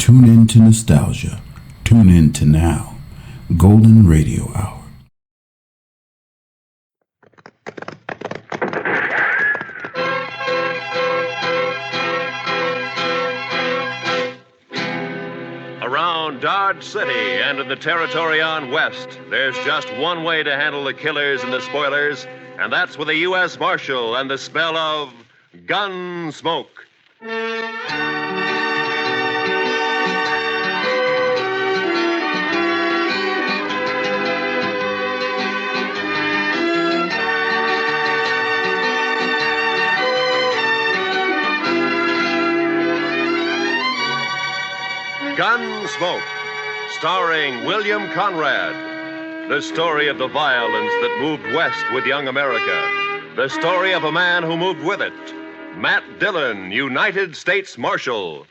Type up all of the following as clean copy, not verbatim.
Tune in to nostalgia. Tune in to now. Golden Radio Hour. Around Dodge City and in the territory on West, there's just one way to handle the killers and the spoilers, and that's with a U.S. Marshal and the smell of GUNSMOKE. GUNSMOKE, starring William Conrad. The story of the violence that moved west with young America. The story of a man who moved with it. Matt Dillon, United States Marshal.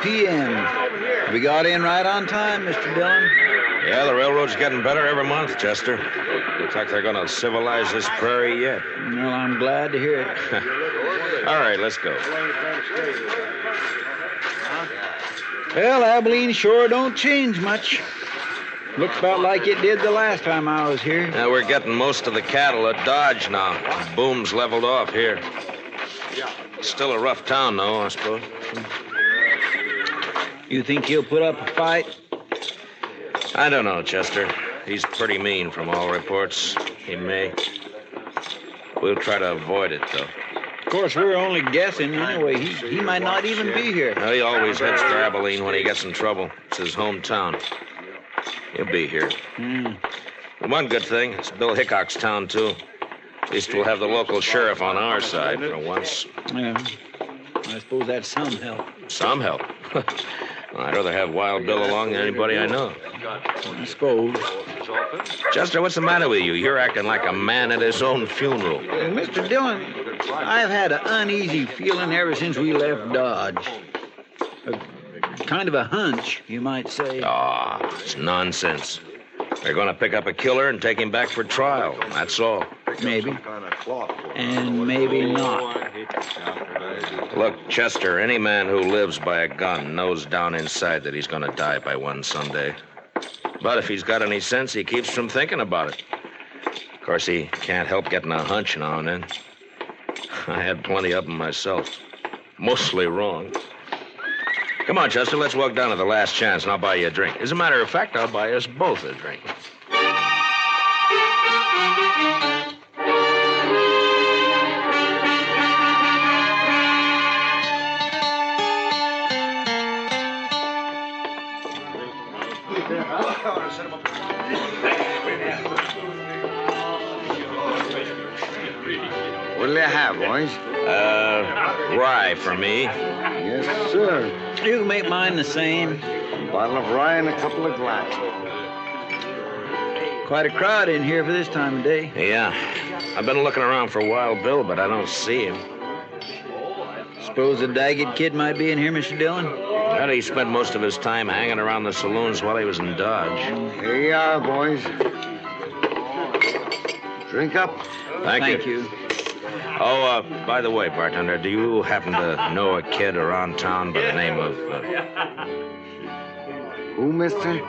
p.m. We got in right on time, Mr. Dillon. Yeah, the railroad's getting better every month, Chester. Looks like they're going to civilize this prairie yet. Well, I'm glad to hear it. All right, let's go. Well, Abilene sure don't change much. Looks about like it did the last time I was here. Now, we're getting most of the cattle at Dodge now. Boom's leveled off here. Still a rough town, though, I suppose. You think he'll put up a fight? I don't know, Chester. He's pretty mean from all reports. He may. We'll try to avoid it, though. Of course, we're only guessing anyway. He might not even be here. No, he always heads for Abilene when he gets in trouble. It's his hometown. He'll be here. One good thing, it's Bill Hickok's town, too. At least we'll have the local sheriff on our side for once. Yeah. I suppose that's some help. Some help? Well, I'd rather have Wild Bill along than anybody I know. I suppose. Chester, what's the matter with you? You're acting like a man at his own funeral. Mr. Dillon, I've had an uneasy feeling ever since we left Dodge. Kind of a hunch, you might say. It's nonsense. They're going to pick up a killer and take him back for trial. That's all. Maybe. And maybe not. Look, Chester, any man who lives by a gun knows down inside that he's going to die by one someday. But if he's got any sense, he keeps from thinking about it. Of course, he can't help getting a hunch now and then. I had plenty of them myself. Mostly wrong. Come on, Chester, let's walk down to the Last Chance and I'll buy you a drink. As a matter of fact, I'll buy us both a drink. What'll you have, boys? Rye for me. Yes, sir. You can make mine the same. A bottle of rye and a couple of glasses. Quite a crowd in here for this time of day. Yeah. I've been looking around for Wild Bill, but I don't see him. Suppose the Daggett kid might be in here, Mr. Dillon? How he spent most of his time hanging around the saloons while he was in Dodge. Here you are, boys. Drink up. Thank you. Oh, by the way, bartender, do you happen to know a kid around town by the name of... Who, mister?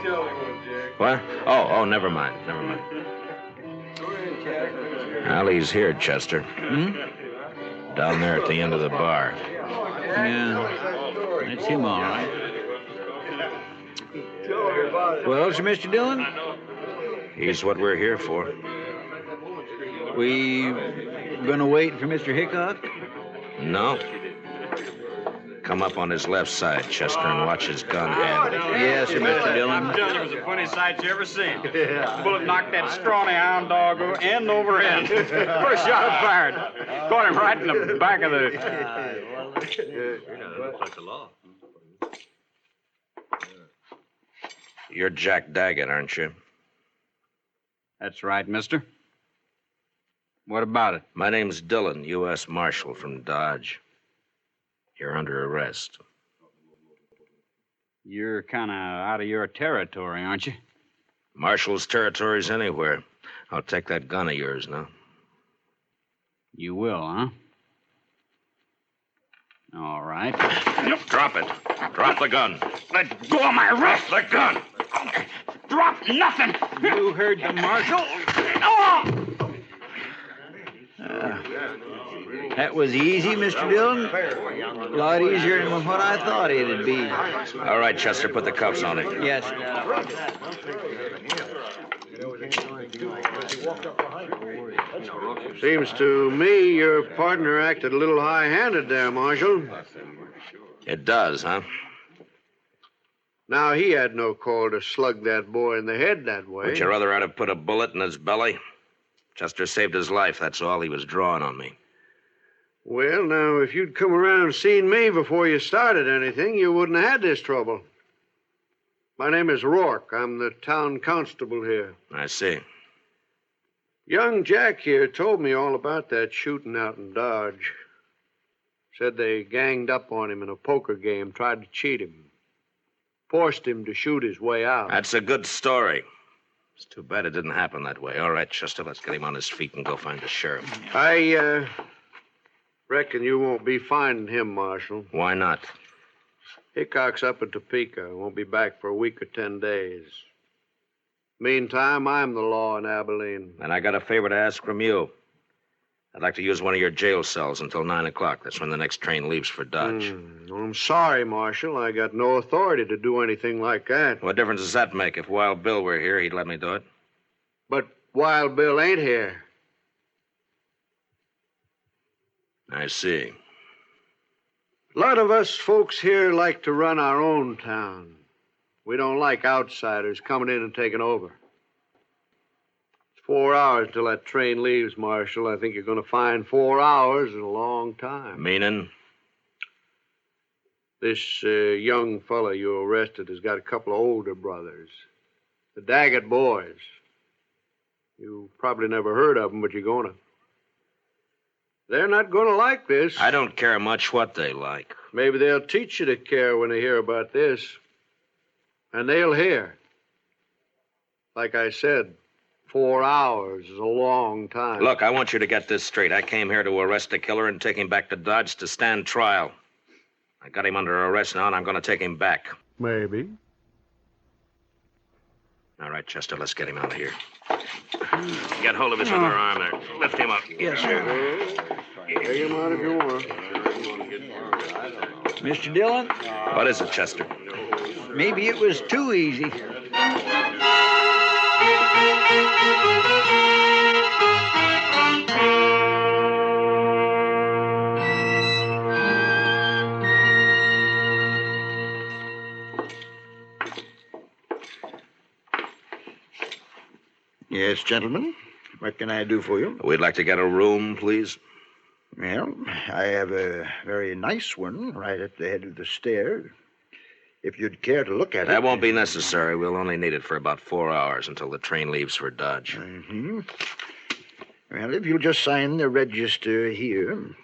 What? Oh, never mind. Well, he's here, Chester. Down there at the end of the bar. Yeah, that's him, all right. Well, sir, Mr. Dillon? He's what we're here for. We gonna wait for Mr. Hickok? No. Come up on his left side, Chester, and watch his gun handle. Yes, sir, Mr. Dillon. I'm telling you, it was the funniest sight you ever seen. The bullet knocked that scrawny hound dog end over end. First shot I fired. Caught him right in the back of the... You're Jack Daggett, aren't you? That's right, mister. What about it? My name's Dillon, U.S. Marshal from Dodge. You're under arrest. You're kind of out of your territory, aren't you? Marshal's territory's anywhere. I'll take that gun of yours now. You will, huh? All right. Drop it. Drop the gun. Let go of my wrist! The gun! Drop nothing! You heard the marshal. That was easy, Mr. Dillon. A lot easier than what I thought it'd be. All right, Chester, put the cuffs on him. Yes. Seems to me your partner acted a little high-handed there, Marshal. It does, huh? Now, he had no call to slug that boy in the head that way. Would you rather I'd have put a bullet in his belly? Chester saved his life, that's all. He was drawing on me. Well, now, if you'd come around and seen me before you started anything, you wouldn't have had this trouble. My name is Rourke. I'm the town constable here. I see. Young Jack here told me all about that shooting out in Dodge. Said they ganged up on him in a poker game, tried to cheat him. Forced him to shoot his way out. That's a good story. It's too bad it didn't happen that way. All right, Chester, let's get him on his feet and go find the sheriff. I reckon you won't be finding him, Marshal. Why not? Hickok's up in Topeka. Won't be back for a week or 10 days. Meantime, I'm the law in Abilene. And I got a favor to ask from you. I'd like to use one of your jail cells until 9 o'clock. That's when the next train leaves for Dodge. I'm sorry, Marshal. I got no authority to do anything like that. What difference does that make? If Wild Bill were here, he'd let me do it. But Wild Bill ain't here. I see. A lot of us folks here like to run our own town. We don't like outsiders coming in and taking over. It's 4 hours till that train leaves, Marshal. I think you're going to find 4 hours is a long time. Meaning? This young fella you arrested has got a couple of older brothers. The Daggett boys. You probably never heard of them, but you're going to. They're not going to like this. I don't care much what they like. Maybe they'll teach you to care when they hear about this. And they'll hear. Like I said, 4 hours is a long time. Look, I want you to get this straight. I came here to arrest the killer and take him back to Dodge to stand trial. I got him under arrest now, and I'm going to take him back. Maybe. All right, Chester, let's get him out of here. Get hold of his other arm there. Lift him up. Yes, sir. Take him out if you want. Mr. Dillon, What is it, Chester? maybe it was too easy. Yes, gentlemen. What can I do for you? We'd like to get a room, please. Well, I have a very nice one right at the head of the stair. If you'd care to look at it. That won't be necessary. We'll only need it for about 4 hours until the train leaves for Dodge. Mm-hmm. Well, if you'll just sign the register here.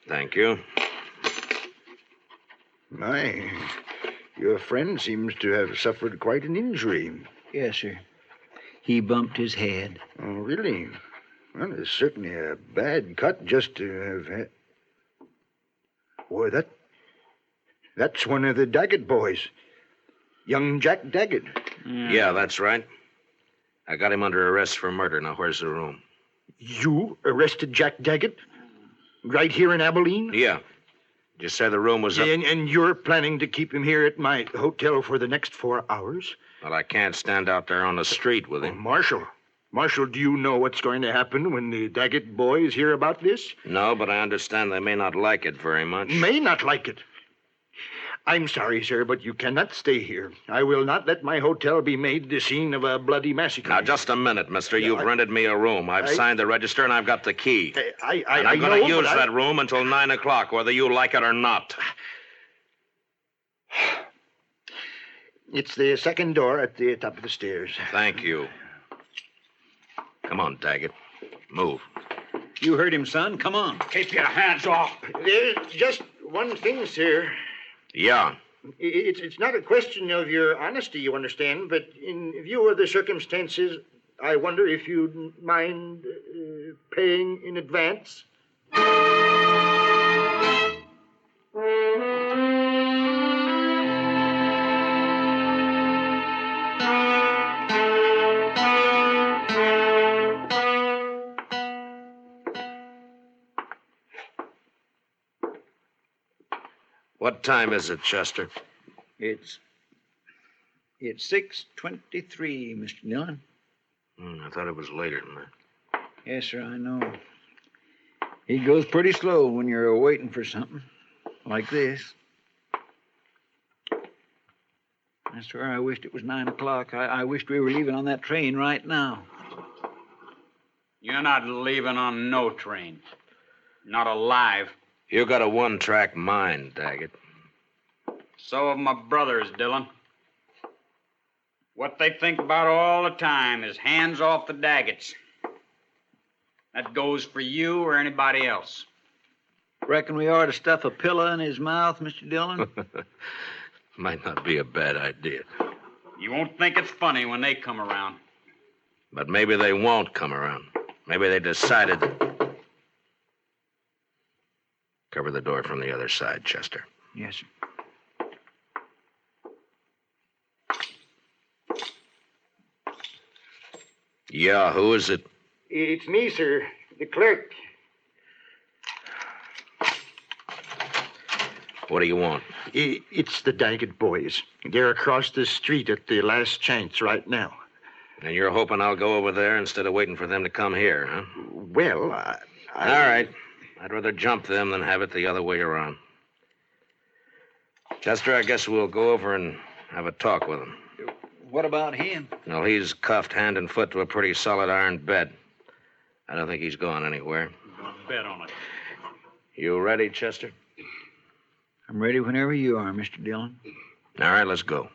Thank you. My, your friend seems to have suffered quite an injury. Yes, sir. He bumped his head. Oh, really? Well, it's certainly a bad cut just to have had. Boy, that's one of the Daggett boys. Young Jack Daggett. Yeah, that's right. I got him under arrest for murder. Now, where's the room? You arrested Jack Daggett? Right here in Abilene? Yeah. Did you say the room was up? And you're planning to keep him here at my hotel for the next 4 hours? Well, I can't stand out there on the street with him. Marshal, do you know what's going to happen when the Daggett boys hear about this? No, but I understand they may not like it very much. May not like it. I'm sorry, sir, but you cannot stay here. I will not let my hotel be made the scene of a bloody massacre. Now, just a minute, mister. You've rented me a room. I've signed the register, and I've got the key. I'm going to use that room until 9 o'clock, whether you like it or not. It's the second door at the top of the stairs. Thank you. Come on, Daggett. Move. You heard him, son. Come on. Keep your hands off. There's just one thing, sir. Yeah. It's not a question of your honesty, you understand, but in view of the circumstances, I wonder if you'd mind paying in advance. What time is it, Chester? It's 6:23, Mr. Dillon. I thought it was later than that. Yes, sir, I know. It goes pretty slow when you're waiting for something like this. I swear I wished it was 9 o'clock. I wished we were leaving on that train right now. You're not leaving on no train. Not alive. You got a one-track mind, Daggett. So have my brothers, Dillon. What they think about all the time is hands off the Daggets. That goes for you or anybody else. Reckon we ought to stuff a pillow in his mouth, Mr. Dillon? Might not be a bad idea. You won't think it's funny when they come around. But maybe they won't come around. Maybe they decided. Cover the door from the other side, Chester. Yes, sir. Yeah, who is it? It's me, sir, the clerk. What do you want? It's the Daggett boys. They're across the street at the last chance right now. And you're hoping I'll go over there instead of waiting for them to come here, huh? Well, I... All right. I'd rather jump them than have it the other way around. Chester, I guess we'll go over and have a talk with him. What about him? Well, he's cuffed hand and foot to a pretty solid iron bed. I don't think he's going anywhere. I'm gonna bet on it. You ready, Chester? I'm ready whenever you are, Mr. Dillon. All right, let's go.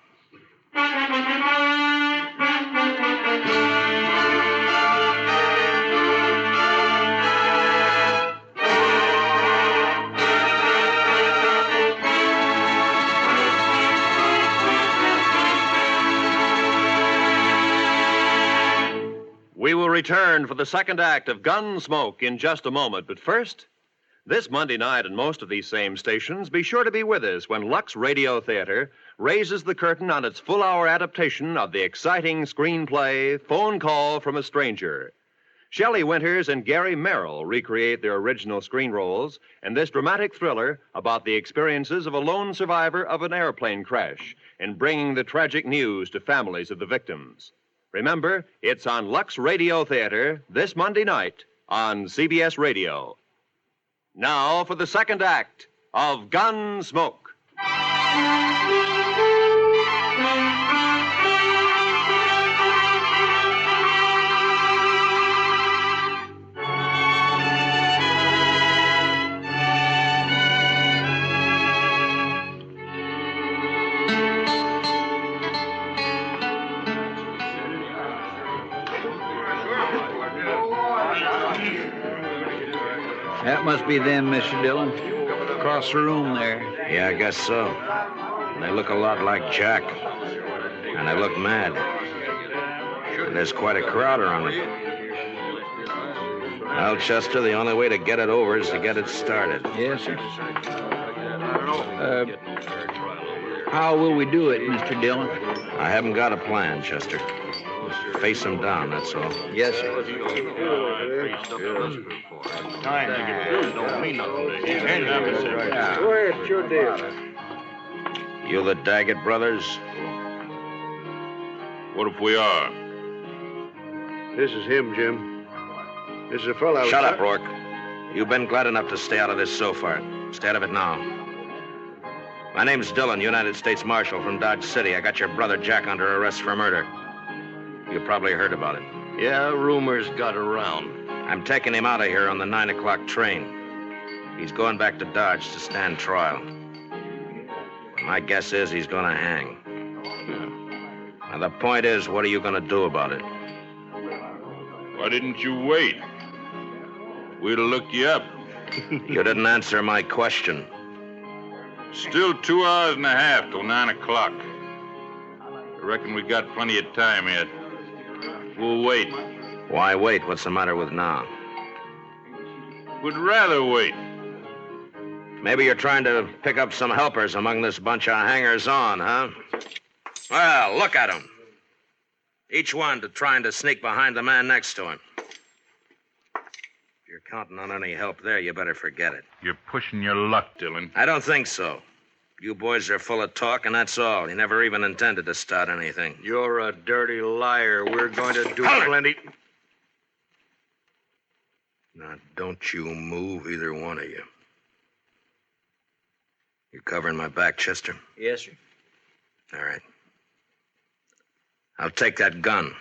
We will return for the second act of Gunsmoke in just a moment. But first, this Monday night on most of these same stations, be sure to be with us when Lux Radio Theater raises the curtain on its full-hour adaptation of the exciting screenplay Phone Call from a Stranger. Shelley Winters and Gary Merrill recreate their original screen roles in this dramatic thriller about the experiences of a lone survivor of an airplane crash in bringing the tragic news to families of the victims. Remember, it's on Lux Radio Theater this Monday night on CBS Radio. Now for the second act of Gunsmoke. That must be them, Mr. Dillon. Across the room there. Yeah, I guess so. They look a lot like Jack. And they look mad. And there's quite a crowd around them. Well, Chester, the only way to get it over is to get it started. Yes, sir. How will we do it, Mr. Dillon? I haven't got a plan, Chester. Just face them down, that's all. Yes, sir. Don't mean nothing to him. Go ahead, it's your deal. You the Daggett brothers? What if we are? This is him, Jim. This is a fellow. Shut up, Rourke. You've been glad enough to stay out of this so far. Stay out of it now. My name's Dillon, United States Marshal from Dodge City. I got your brother Jack under arrest for murder. You probably heard about it. Yeah, rumors got around. I'm taking him out of here on the 9 o'clock train. He's going back to Dodge to stand trial. My guess is he's going to hang. And the point is, what are you going to do about it? Why didn't you wait? We'd have looked you up. You didn't answer my question. Still 2 hours and a half till 9 o'clock. I reckon we got plenty of time yet. We'll wait. Why wait? What's the matter with now? We'd rather wait. Maybe you're trying to pick up some helpers among this bunch of hangers-on, huh? Well, look at them. Each one trying to sneak behind the man next to him. If you're counting on any help there, you better forget it. You're pushing your luck, Dillon. I don't think so. You boys are full of talk, and that's all. You never even intended to start anything. You're a dirty liar. We're going to do plenty. Now, don't you move, either one of you. You covering my back, Chester? Yes, sir. All right. I'll take that gun.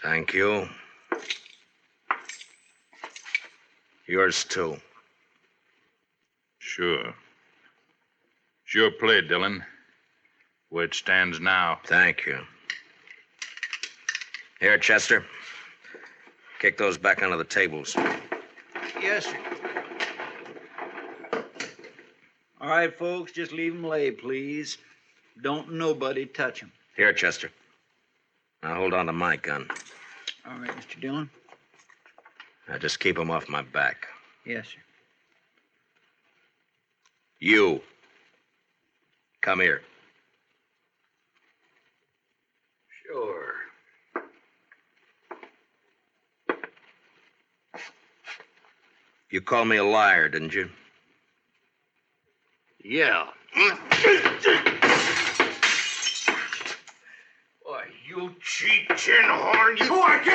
Thank you. Yours, too. Sure. Sure play, Dillon. Where it stands now. Thank you. Here, Chester. Kick those back onto the tables. Yes, sir. All right, folks, just leave them lay, please. Don't nobody touch them. Here, Chester. Now hold on to my gun. All right, Mr. Dillon. Now just keep them off my back. Yes, sir. You. Come here. Sure. You called me a liar, didn't you? Yeah. Why, you cheap tin horn, you... Who are you?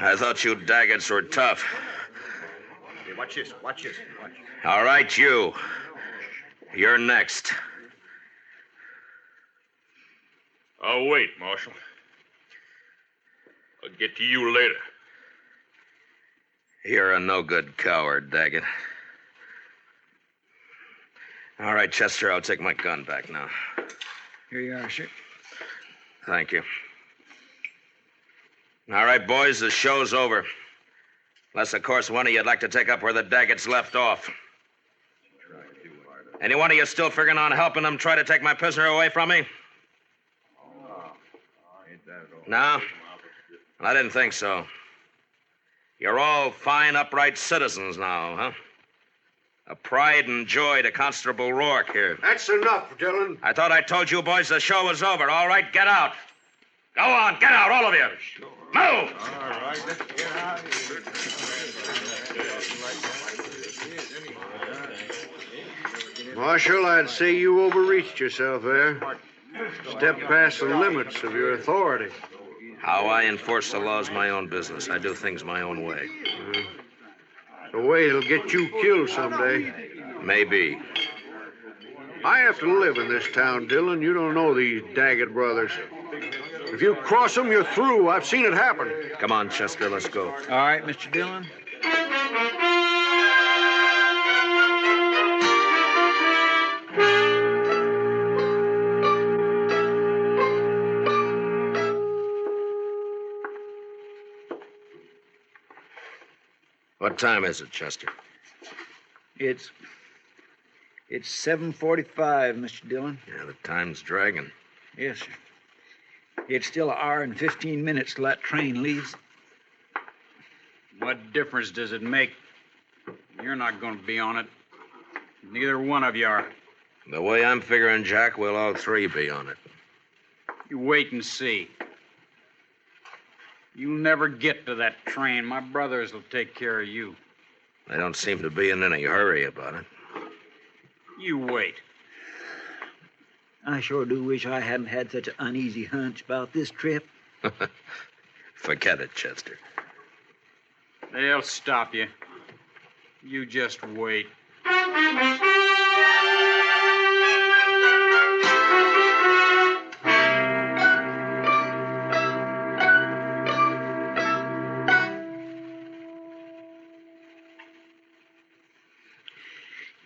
I thought you Daggets were tough. Hey, watch this. Watch. All right, you. You're next. I'll wait, Marshal. I'll get to you later. You're a no-good coward, Daggett. All right, Chester, I'll take my gun back now. Here you are, sir. Thank you. All right, boys, the show's over. Unless, of course, one of you'd like to take up where the Daggets left off. Any one of you still figuring on helping them try to take my prisoner away from me? No? Well, I didn't think so. You're all fine, upright citizens now, huh? A pride and joy to Constable Rourke here. That's enough, Dillon. I thought I told you boys the show was over. All right, get out. Go on, get out, all of you. Move! All right, let's get out of here. Marshal, I'd say you overreached yourself there. Stepped past the limits of your authority. How I enforce the law's my own business. I do things my own way. The way it'll get you killed someday. Maybe. I have to live in this town, Dillon. You don't know these Daggett brothers. If you cross them, you're through. I've seen it happen. Come on, Chester, let's go. All right, Mr. Dillon. What time is it, Chester? It's 7:45, Mr. Dillon. Yeah, the time's dragging. Yes, sir. It's still an hour and 15 minutes till that train leaves. What difference does it make? You're not going to be on it. Neither one of you are. The way I'm figuring, Jack, we'll all three be on it. You wait and see. You'll never get to that train. My brothers will take care of you. They don't seem to be in any hurry about it. You wait. I sure do wish I hadn't had such an uneasy hunch about this trip. Forget it, Chester. They'll stop you. You just wait.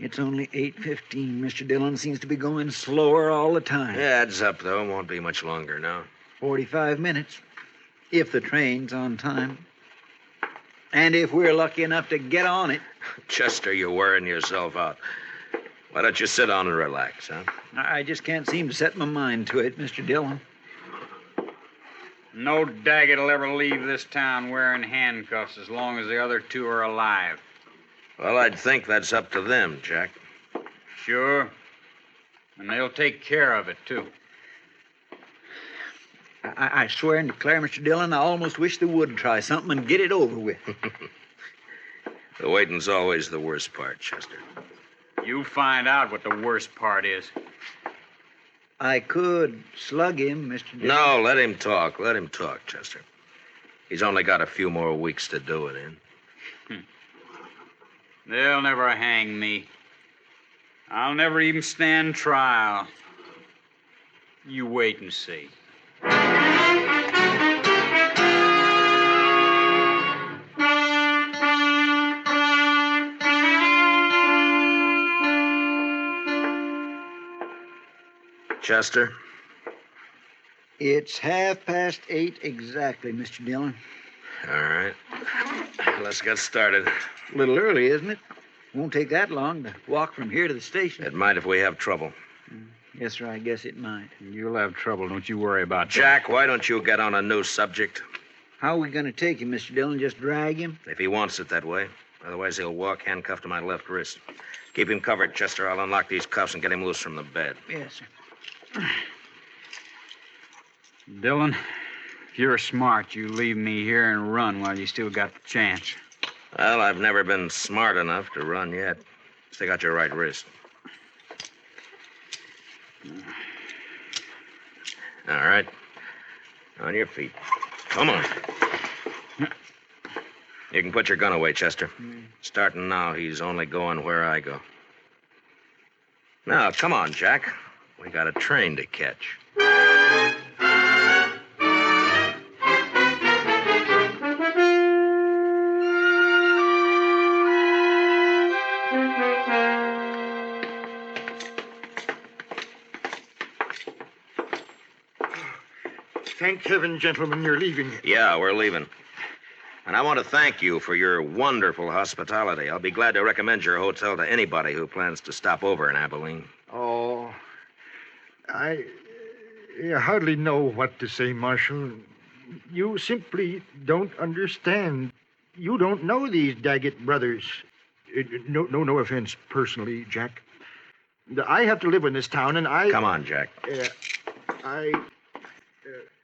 It's only 8:15. Mr. Dillon seems to be going slower all the time. Yeah, it's up, though. Won't be much longer now. 45 minutes, if the train's on time. And if we're lucky enough to get on it. Chester, you're wearing yourself out. Why don't you sit down and relax, huh? I just can't seem to set my mind to it, Mr. Dillon. No Daggett will ever leave this town wearing handcuffs as long as the other two are alive. Well, I'd think that's up to them, Jack. Sure. And they'll take care of it, too. I swear and declare, Mr. Dillon, I almost wish they would try something and get it over with. The waiting's always the worst part, Chester. You find out what the worst part is. I could slug him, Mr. Dillon. No, let him talk. Let him talk, Chester. He's only got a few more weeks to do it in. They'll never hang me. I'll never even stand trial. You wait and see. Chester? It's 8:30 exactly, Mr. Dillon. All right. Let's get started. A little early, isn't it? Won't take that long to walk from here to the station. It might if we have trouble. Yes, sir, I guess it might. You'll have trouble, don't you worry about that. Jack, why don't you get on a new subject? How are we going to take him, Mr. Dillon? Just drag him? If he wants it that way. Otherwise, he'll walk handcuffed to my left wrist. Keep him covered, Chester. I'll unlock these cuffs and get him loose from the bed. Yes, sir. Dillon, if you're smart, you leave me here and run while you still got the chance. Well, I've never been smart enough to run yet. Stick out your right wrist. All right. On your feet. Come on. You can put your gun away, Chester. Starting now, he's only going where I go. Now, come on, Jack. We got a train to catch. Thank heaven, gentlemen, you're leaving. Yeah, we're leaving. And I want to thank you for your wonderful hospitality. I'll be glad to recommend your hotel to anybody who plans to stop over in Abilene. Oh, I hardly know what to say, Marshal. You simply don't understand. You don't know these Daggett brothers. No offense personally, Jack. I have to live in this town, and I... Come on, Jack.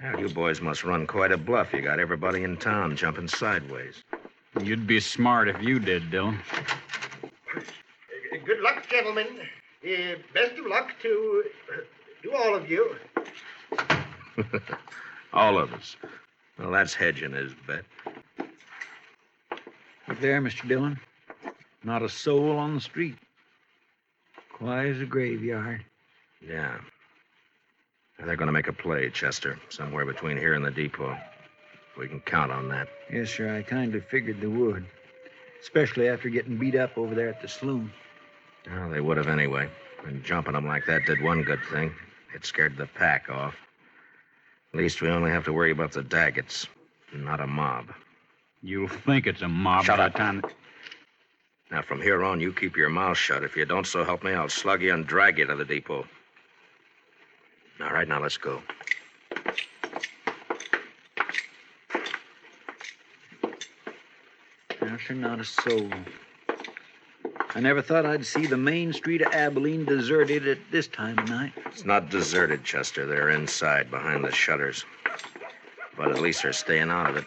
Now, you boys must run quite a bluff. You got everybody in town jumping sideways. You'd be smart if you did, Dillon. Good luck, gentlemen. Best of luck to all of you. All of us. Well, that's hedging his bet. Up there, Mr. Dillon. Not a soul on the street. Quiet as a graveyard. Yeah. They're going to make a play, Chester, somewhere between here and the depot. We can count on that. Yes, sir, I kind of figured they would. Especially after getting beat up over there at the saloon. Well, they would have anyway. And jumping them like that did one good thing. It scared the pack off. At least we only have to worry about the Daggets, not a mob. You'll think it's a mob Shut by up. the time... Now, from here on, you keep your mouth shut. If you don't, so help me, I'll slug you and drag you to the depot. All right, now let's go. No, sir, not a soul. I never thought I'd see the main street of Abilene deserted at this time of night. It's not deserted, Chester. They're inside, behind the shutters. But at least they're staying out of it.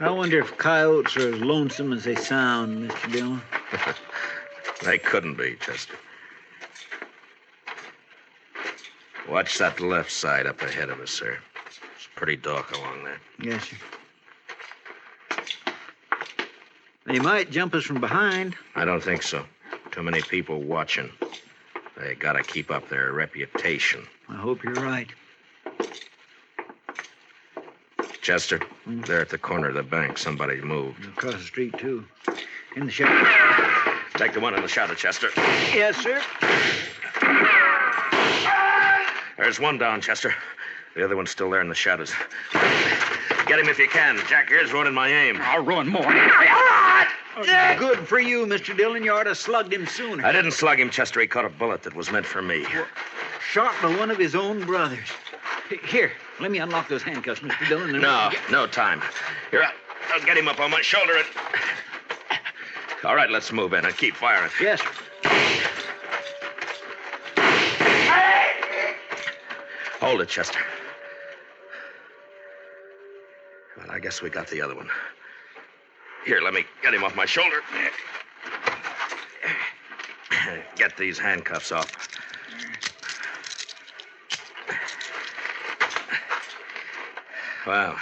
I wonder if coyotes are as lonesome as they sound, Mr. Dillon. They couldn't be, Chester. Watch that left side up ahead of us, sir. It's pretty dark along there. Yes, sir. They might jump us from behind. I don't think so. Too many people watching. They gotta keep up their reputation. I hope you're right. Chester, they're at the corner of the bank. Somebody moved. Across the street, too. In the shadow. Take the one in the shadow, Chester. Yes, sir. There's one down, Chester. The other one's still there in the shadows. Get him if you can. Jack here's ruining my aim. I'll ruin more. Good for you, Mr. Dillon. You ought to have slugged him sooner. I didn't slug him, Chester. He caught a bullet that was meant for me. Shot by one of his own brothers. Here, let me unlock those handcuffs, Mr. Dillon. and- No time. Here, I'll get him up on my shoulder and... All right, let's move in and keep firing. Yes, sir. Hold it, Chester. Well, I guess we got the other one. Here, let me get him off my shoulder. Get these handcuffs off. Well,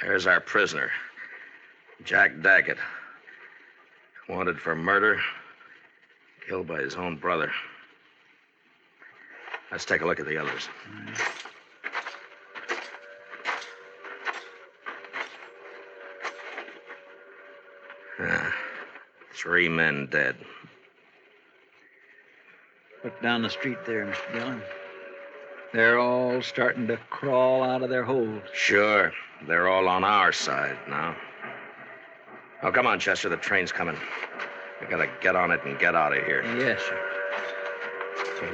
there's our prisoner, Jack Daggett. Wanted for murder, killed by his own brother. Let's take a look at the others. Ah, 3 men dead. Look down the street there, Mr. Dillon. They're all starting to crawl out of their holes. Sure, they're all on our side now. Oh, come on, Chester, the train's coming. We gotta get on it and get out of here. Yes, sir.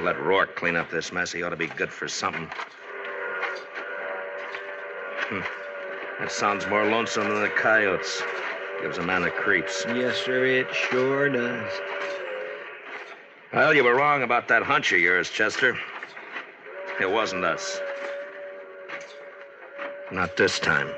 Let Rourke clean up this mess. He ought to be good for something. That sounds more lonesome than the coyotes. Gives a man the creeps. Yes, sir, it sure does. Well, you were wrong about that hunch of yours, Chester. It wasn't us. Not this time.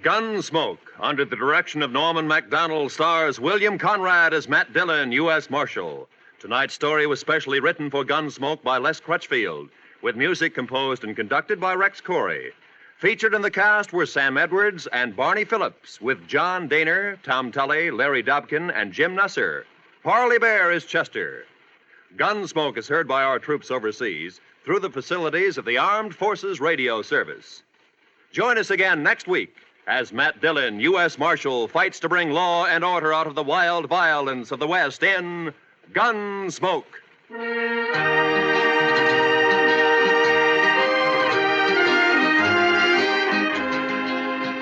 Gunsmoke, under the direction of Norman MacDonald, stars William Conrad as Matt Dillon, U.S. Marshal. Tonight's story was specially written for Gunsmoke by Les Crutchfield, with music composed and conducted by Rex Corey. Featured in the cast were Sam Edwards and Barney Phillips, with John Daner, Tom Tully, Larry Dobkin, and Jim Nusser. Parley Bear is Chester. Gunsmoke is heard by our troops overseas through the facilities of the Armed Forces Radio Service. Join us again next week as Matt Dillon, U.S. Marshal, fights to bring law and order out of the wild violence of the West in Gunsmoke.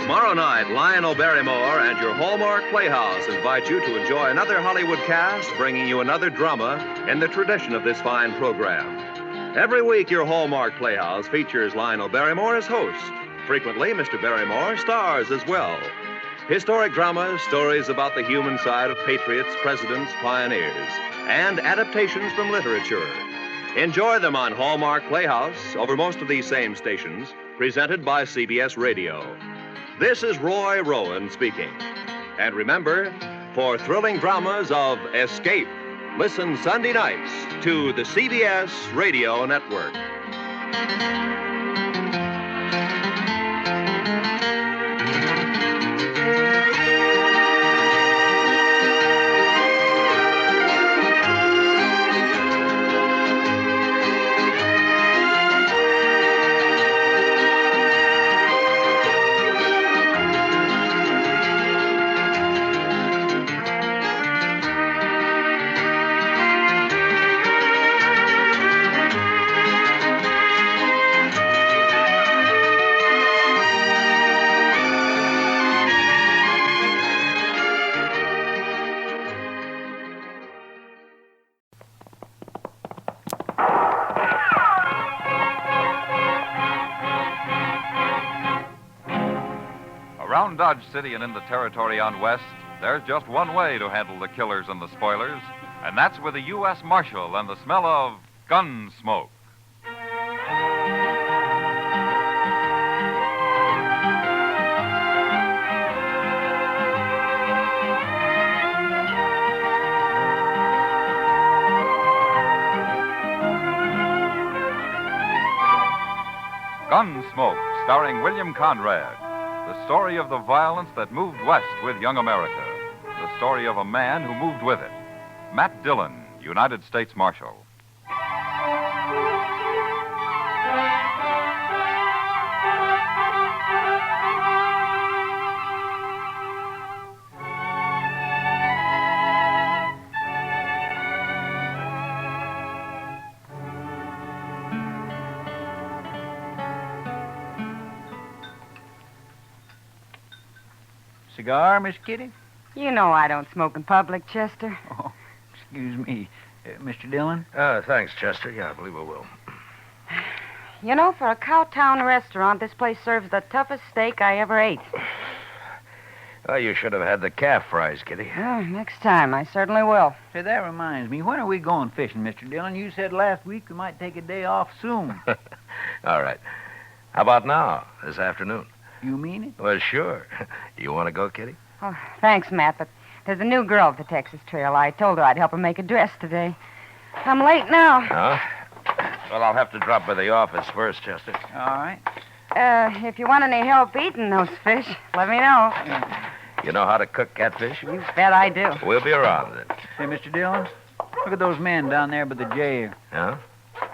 Tomorrow night, Lionel Barrymore and your Hallmark Playhouse invite you to enjoy another Hollywood cast bringing you another drama in the tradition of this fine program. Every week, your Hallmark Playhouse features Lionel Barrymore as host. Frequently, Mr. Barrymore stars as well. Historic dramas, stories about the human side of patriots, presidents, pioneers, and adaptations from literature. Enjoy them on Hallmark Playhouse over most of these same stations, presented by CBS Radio. This is Roy Rowan speaking. And remember, for thrilling dramas of escape, listen Sunday nights to the CBS Radio Network. Around Dodge City and in the territory on West, there's just one way to handle the killers and the spoilers, and that's with a U.S. Marshal and the smell of Gunsmoke. Gunsmoke, starring William Conrad. The story of the violence that moved west with young America. The story of a man who moved with it. Matt Dillon, United States Marshal. Cigar, Miss Kitty? You know I don't smoke in public, Chester. Oh, excuse me. Mr. Dillon? Thanks, Chester. Yeah, I believe I will. You know, for a Cowtown restaurant, this place serves the toughest steak I ever ate. Oh, you should have had the calf fries, Kitty. Next time, I certainly will. Say, that reminds me. When are we going fishing, Mr. Dillon? You said last week we might take a day off soon. All right. How about now, this afternoon? You mean it? Well, sure. You want to go, Kitty? Oh, thanks, Matt, but there's a new girl at the Texas Trail. I told her I'd help her make a dress today. I'm late now. Huh? Well, I'll have to drop by the office first, Chester. All right. If you want any help eating those fish, let me know. You know how to cook catfish? You bet I do. We'll be around then. Hey, Mr. Dillon, look at those men down there by the jail. Huh?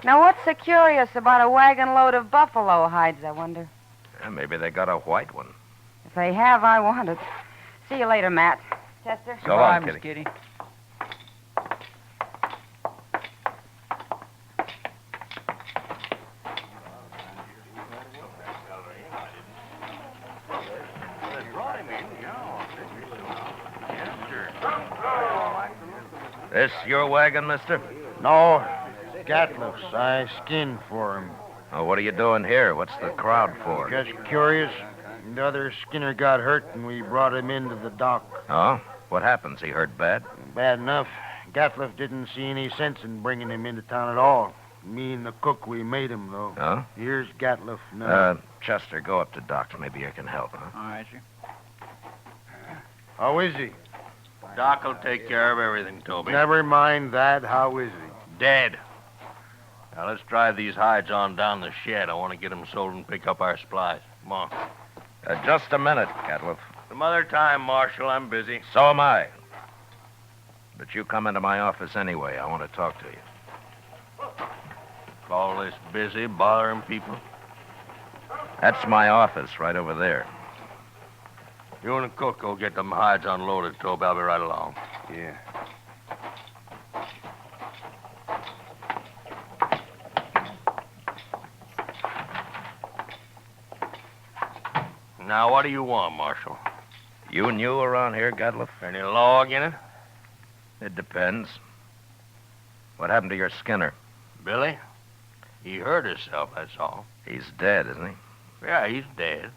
Now, what's so curious about a wagon load of buffalo hides, I wonder? Maybe they got a white one. If they have, I want it. See you later, Matt. Chester? So long, Miss Kitty. Kitty. This your wagon, mister? No, Gatliff's. I skinned for him. Oh, what are you doing here? What's the crowd for? Just curious. The other Skinner got hurt, and we brought him into the dock. Oh? What happens? He hurt bad? Bad enough. Gatliff didn't see any sense in bringing him into town at all. Me and the cook, we made him, though. Oh? Here's Gatliff now. Chester, go up to Doc's. Maybe you can help, huh? All right, sir. How is he? Doc will take care of everything, Toby. Never mind that. How is he? Dead. Now, let's drive these hides on down the shed. I want to get them sold and pick up our supplies. Come on. Just a minute, Gatliff. Some other time, Marshal. I'm busy. So am I. But you come into my office anyway. I want to talk to you. All this busy, bothering people. That's my office right over there. You and the cook go get them hides unloaded, Toby. I'll be right along. Yeah. Now, what do you want, Marshal? You new around here, Gatliff? Any log in it? It depends. What happened to your Skinner? Billy? He hurt himself, that's all. He's dead, isn't he? Yeah, he's dead.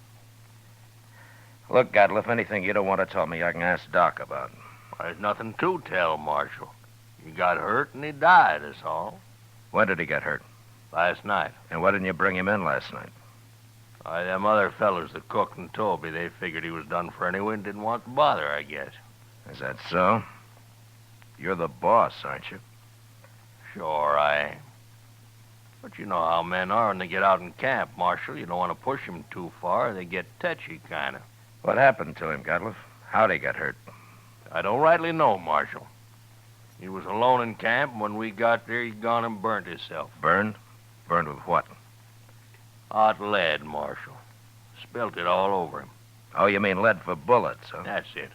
Look, Gatliff, anything you don't want to tell me, I can ask Doc about. There's nothing to tell, Marshal. He got hurt and he died, that's all. When did he get hurt? Last night. And why didn't you bring him in last night? Why, them other fellas, the cook and Toby, they figured he was done for anyway and didn't want to bother, I guess. Is that so? You're the boss, aren't you? Sure, I am. But you know how men are when they get out in camp, Marshal. You don't want to push them too far. They get touchy, kind of. What happened to him, Gatliff? How'd he get hurt? I don't rightly know, Marshal. He was alone in camp, and when we got there, he'd gone and burnt himself. Burned? Burned with what? Hot lead, Marshal. Spilt it all over him. Oh, you mean lead for bullets, huh? That's it.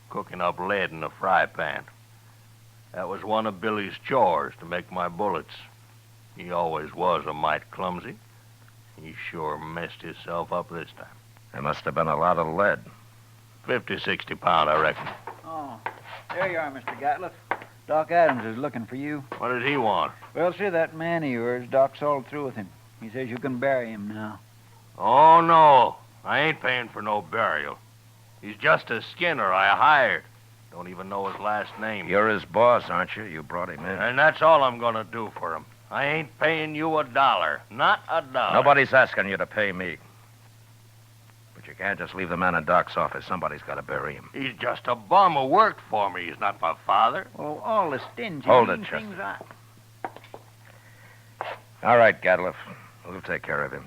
Cooking up lead in a fry pan. That was one of Billy's chores, to make my bullets. He always was a mite clumsy. He sure messed himself up this time. There must have been a lot of lead. 50, 60 pound, I reckon. Oh, there you are, Mr. Gatliff. Doc Adams is looking for you. What does he want? Well, see, that man of yours, Doc's all through with him. He says you can bury him now. Oh, no. I ain't paying for no burial. He's just a Skinner I hired. Don't even know his last name. You're his boss, aren't you? You brought him in. And that's all I'm going to do for him. I ain't paying you $1. Not $1. Nobody's asking you to pay me. But you can't just leave the man in Doc's office. Somebody's got to bury him. He's just a bum who worked for me. He's not my father. Well, all the stingy Hold it, things Chester. All right, Gatliff. We'll take care of him.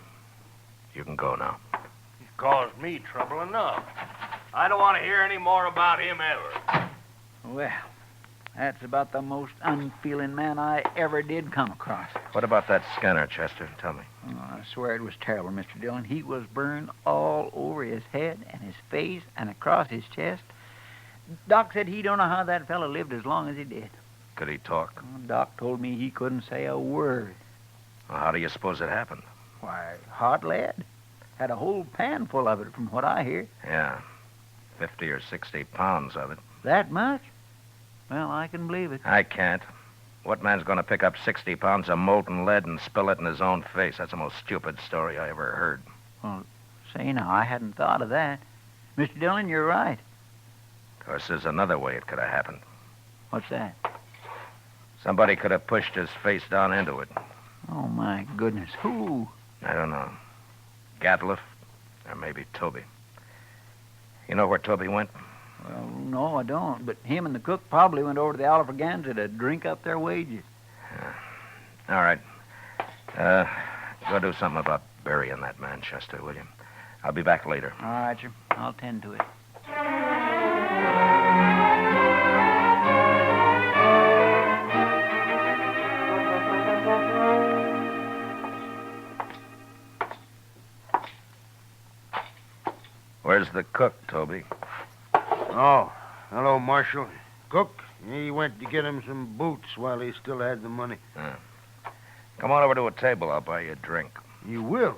You can go now. He's caused me trouble enough. I don't want to hear any more about him ever. Well, that's about the most unfeeling man I ever did come across. What about that Skinner, Chester? Tell me. Oh, I swear it was terrible, Mr. Dillon. He was burned all over his head and his face and across his chest. Doc said he don't know how that fellow lived as long as he did. Could he talk? Oh, Doc told me he couldn't say a word. Well, how do you suppose it happened? Why, hot lead. Had a whole pan full of it, from what I hear. Yeah, 50 or 60 pounds of it. That much? Well, I can believe it. I can't. What man's going to pick up 60 pounds of molten lead and spill it in his own face? That's the most stupid story I ever heard. Well, say now, I hadn't thought of that. Mr. Dillon, you're right. Of course, there's another way it could have happened. What's that? Somebody could have pushed his face down into it. Oh, my goodness. Who? I don't know. Gatliff, or maybe Toby. You know where Toby went? Well, no, I don't. But him and the cook probably went over to the Alfraganza to drink up their wages. All right. Go do something about burying that man, Chester, will you? I'll be back later. All right, sir. I'll tend to it. Where's the cook, Toby? Oh, hello, Marshal. Cook, he went to get him some boots while he still had the money. Come on over to a table. I'll buy you a drink. You will?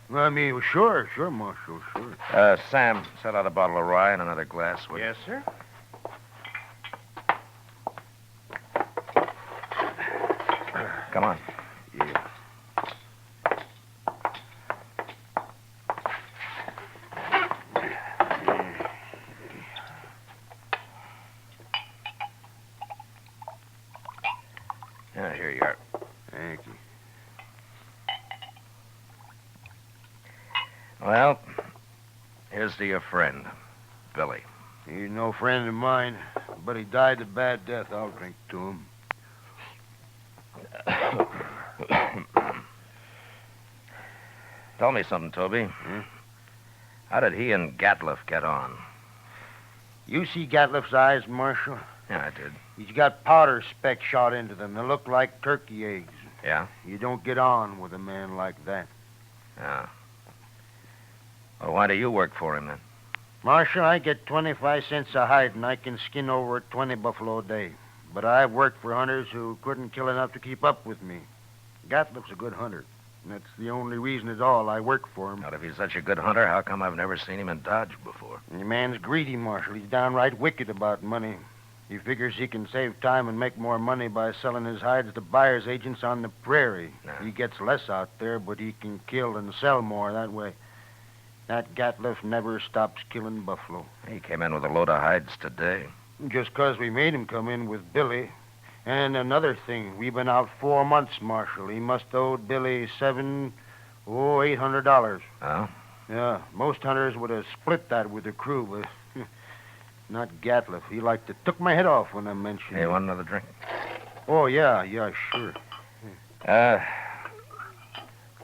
Well, I mean, sure, Marshal, sure. Sam, set out a bottle of rye and another glass, will you? Yes, sir. Come on. Yeah. Yeah, here you are. Thank you. Well, here's to your friend, Billy. He's no friend of mine, but he died a bad death. I'll drink to him. Tell me something, Toby. How did he and Gatliff get on? You see Gatliff's eyes, Marshal? Yeah, I did. He's got powder specks shot into them. They look like turkey eggs. Yeah? You don't get on with a man like that. Yeah. Well, why do you work for him, then? Marshal, I get 25 cents a hide, and I can skin over 20 buffalo a day. But I've worked for hunters who couldn't kill enough to keep up with me. Gatliff's a good hunter. And that's the only reason at all I work for him. Now, if he's such a good hunter, how come I've never seen him in Dodge before? And the man's greedy, Marshal. He's downright wicked about money. He figures he can save time and make more money by selling his hides to buyer's agents on the prairie. Nah. He gets less out there, but he can kill and sell more that way. That Gatliff never stops killing buffalo. He came in with a load of hides today. Just 'cause we made him come in with Billy. And another thing, we've been out 4 months, Marshal. He must owe Billy $800. Oh? Yeah, most hunters would have split that with the crew, but not Gatliff. He like to took my head off when I mentioned Hey, it. want another drink? Oh, yeah, sure.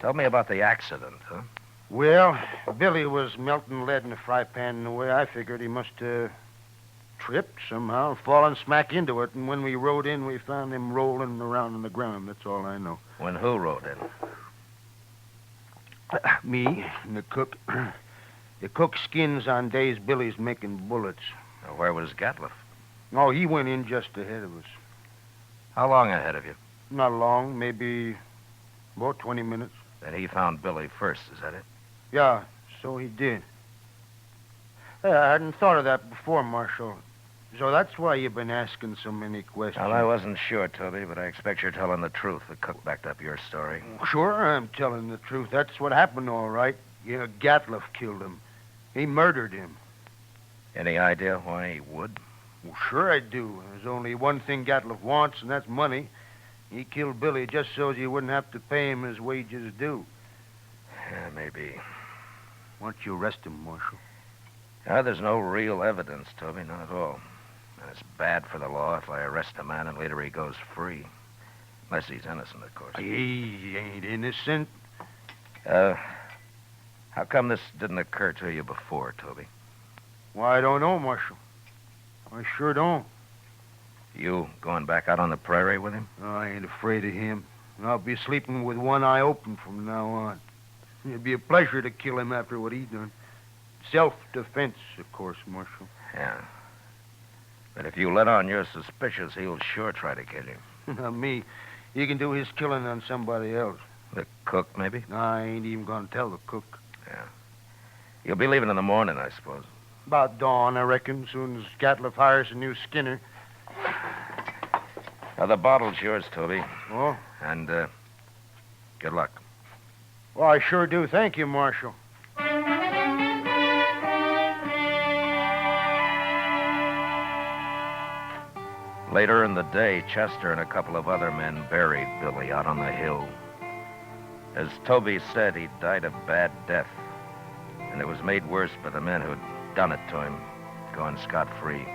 Tell me about the accident, huh? Well, Billy was melting lead in a fry pan, and the way I figured he must have tripped somehow, fallen smack into it, and when we rode in, we found him rolling around on the ground. That's all I know. When who rode in? Me and the cook. The cook skins on days Billy's making bullets. Now, where was Gatliff? Oh, he went in just ahead of us. How long ahead of you? Not long, maybe about 20 minutes. Then he found Billy first, is that it? Yeah, so he did. Hey, I hadn't thought of that before, Marshal. So that's why you've been asking so many questions. Well, I wasn't sure, Toby, but I expect you're telling the truth. The cook backed up your story. Sure, I'm telling the truth. That's what happened, all right. Yeah, Gatliff killed him. He murdered him. Any idea why he would? Well, sure I do. There's only one thing Gatliff wants, and that's money. He killed Billy just so he wouldn't have to pay him his wages due. Yeah, maybe. Why don't you arrest him, Marshal? There's no real evidence, Toby, not at all. And it's bad for the law if I arrest a man and later he goes free. Unless he's innocent, of course. He ain't innocent. How come this didn't occur to you before, Toby? Why, I don't know, Marshal. I sure don't. You going back out on the prairie with him? I ain't afraid of him. I'll be sleeping with one eye open from now on. It'd be a pleasure to kill him after what he done. Self-defense, of course, Marshal. Yeah. But if you let on you're suspicious, he'll sure try to kill you. Not me. He can do his killing on somebody else. The cook, maybe? I ain't even gonna tell the cook. Yeah. You'll be leaving in the morning, I suppose. About dawn, I reckon, soon as Gatliff hires a new skinner. Now, the bottle's yours, Toby. Oh? And, good luck. Well, I sure do. Thank you, Marshal. Later in the day, Chester and a couple of other men buried Billy out on the hill. As Toby said, he died a bad death, and it was made worse by the men who'd done it to him, going scot-free.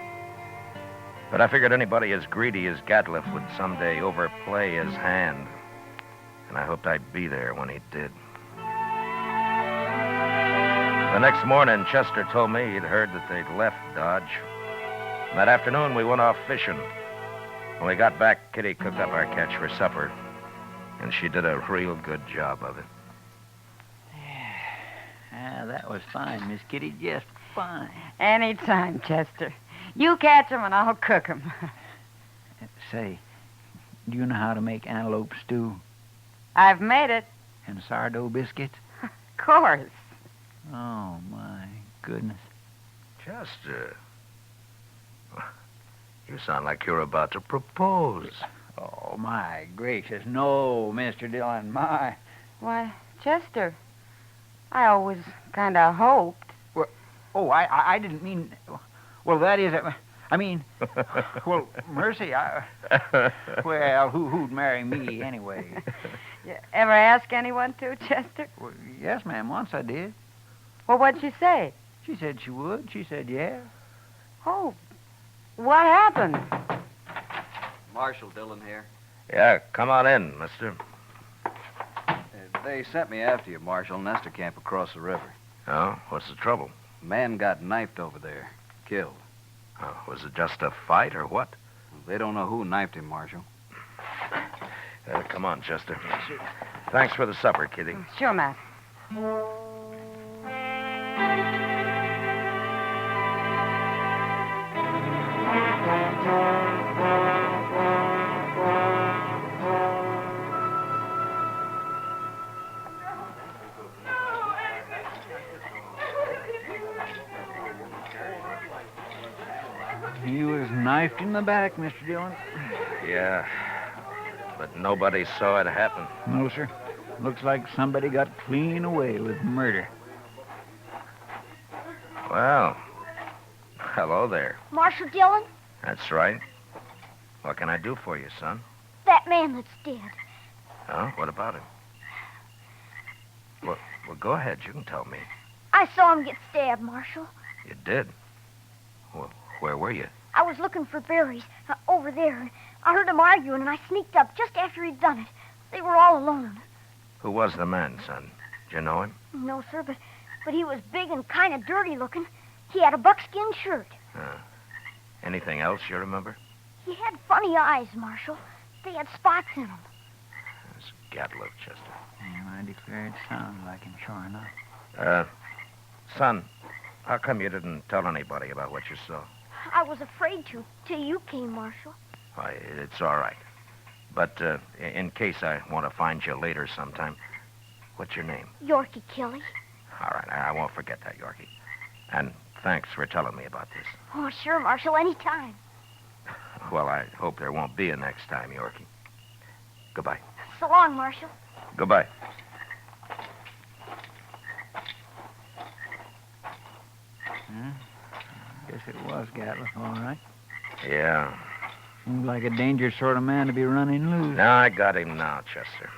But I figured anybody as greedy as Gatliff would someday overplay his hand, and I hoped I'd be there when he did. The next morning, Chester told me he'd heard that they'd left Dodge. And that afternoon, we went off fishing. When we got back, Kitty cooked up our catch for supper, and she did a real good job of it. Yeah, that was fine, Miss Kitty, just fine. Anytime, Chester. You catch 'em and I'll cook 'em. Say, do you know how to make antelope stew I've made it. and sourdough biscuits? Of course. Oh, my goodness. Chester, you sound like you're about to propose. Oh, my gracious. No, Mr. Dillon, my. Why, Chester, I always kind of hoped. Well, oh, I didn't mean... Well, that is... I mean... Well, mercy, well, who'd marry me anyway? You ever ask anyone to, Chester? Well, yes, ma'am, once I did. Well, what'd she say? She said she would. She said, yeah. Oh, what happened? Marshal Dillon here. Yeah, come on in, mister. They sent me after you, Marshal. Nestor camp across the river. Oh, what's the trouble? A man got knifed over there. Killed. Oh, was it just a fight or what? They don't know who knifed him, Marshal. Come on, Chester. Thanks for the supper, Kitty. Sure, Matt. He was knifed in the back, Mr. Dillon. Yeah, but nobody saw it happen. No, sir. Looks like somebody got clean away with murder. Well, hello there. Marshal Dillon, That's right. What can I do for you, son? that man that's dead. Huh? What about him? Well, go ahead. You can tell me. I saw him get stabbed, Marshal. You did? Well, where were you? I was looking for berries over there. I heard them arguing, and I sneaked up just after he'd done it. They were all alone. Who was the man, son? Did you know him? No, sir, but he was big and kind of dirty looking. He had a buckskin shirt. Anything else you remember? He had funny eyes, Marshal. They had spots in them. It's Gatliff, Chester. Yeah, I declare it sounds like him, sure enough. Son, how come you didn't tell anybody about what you saw? I was afraid to, till you came, Marshal. Why, it's all right. But in case I want to find you later sometime, what's your name? Yorkie Kelly. All right, I won't forget that, Yorkie. And thanks for telling me about this. Oh, sure, Marshal, anytime. Well, I hope there won't be a next time, Yorkie. Goodbye. So long, Marshal. Goodbye. I guess it was Gatliff, all right. Yeah. Seems like a dangerous sort of man to be running loose. No, I got him now, Chester.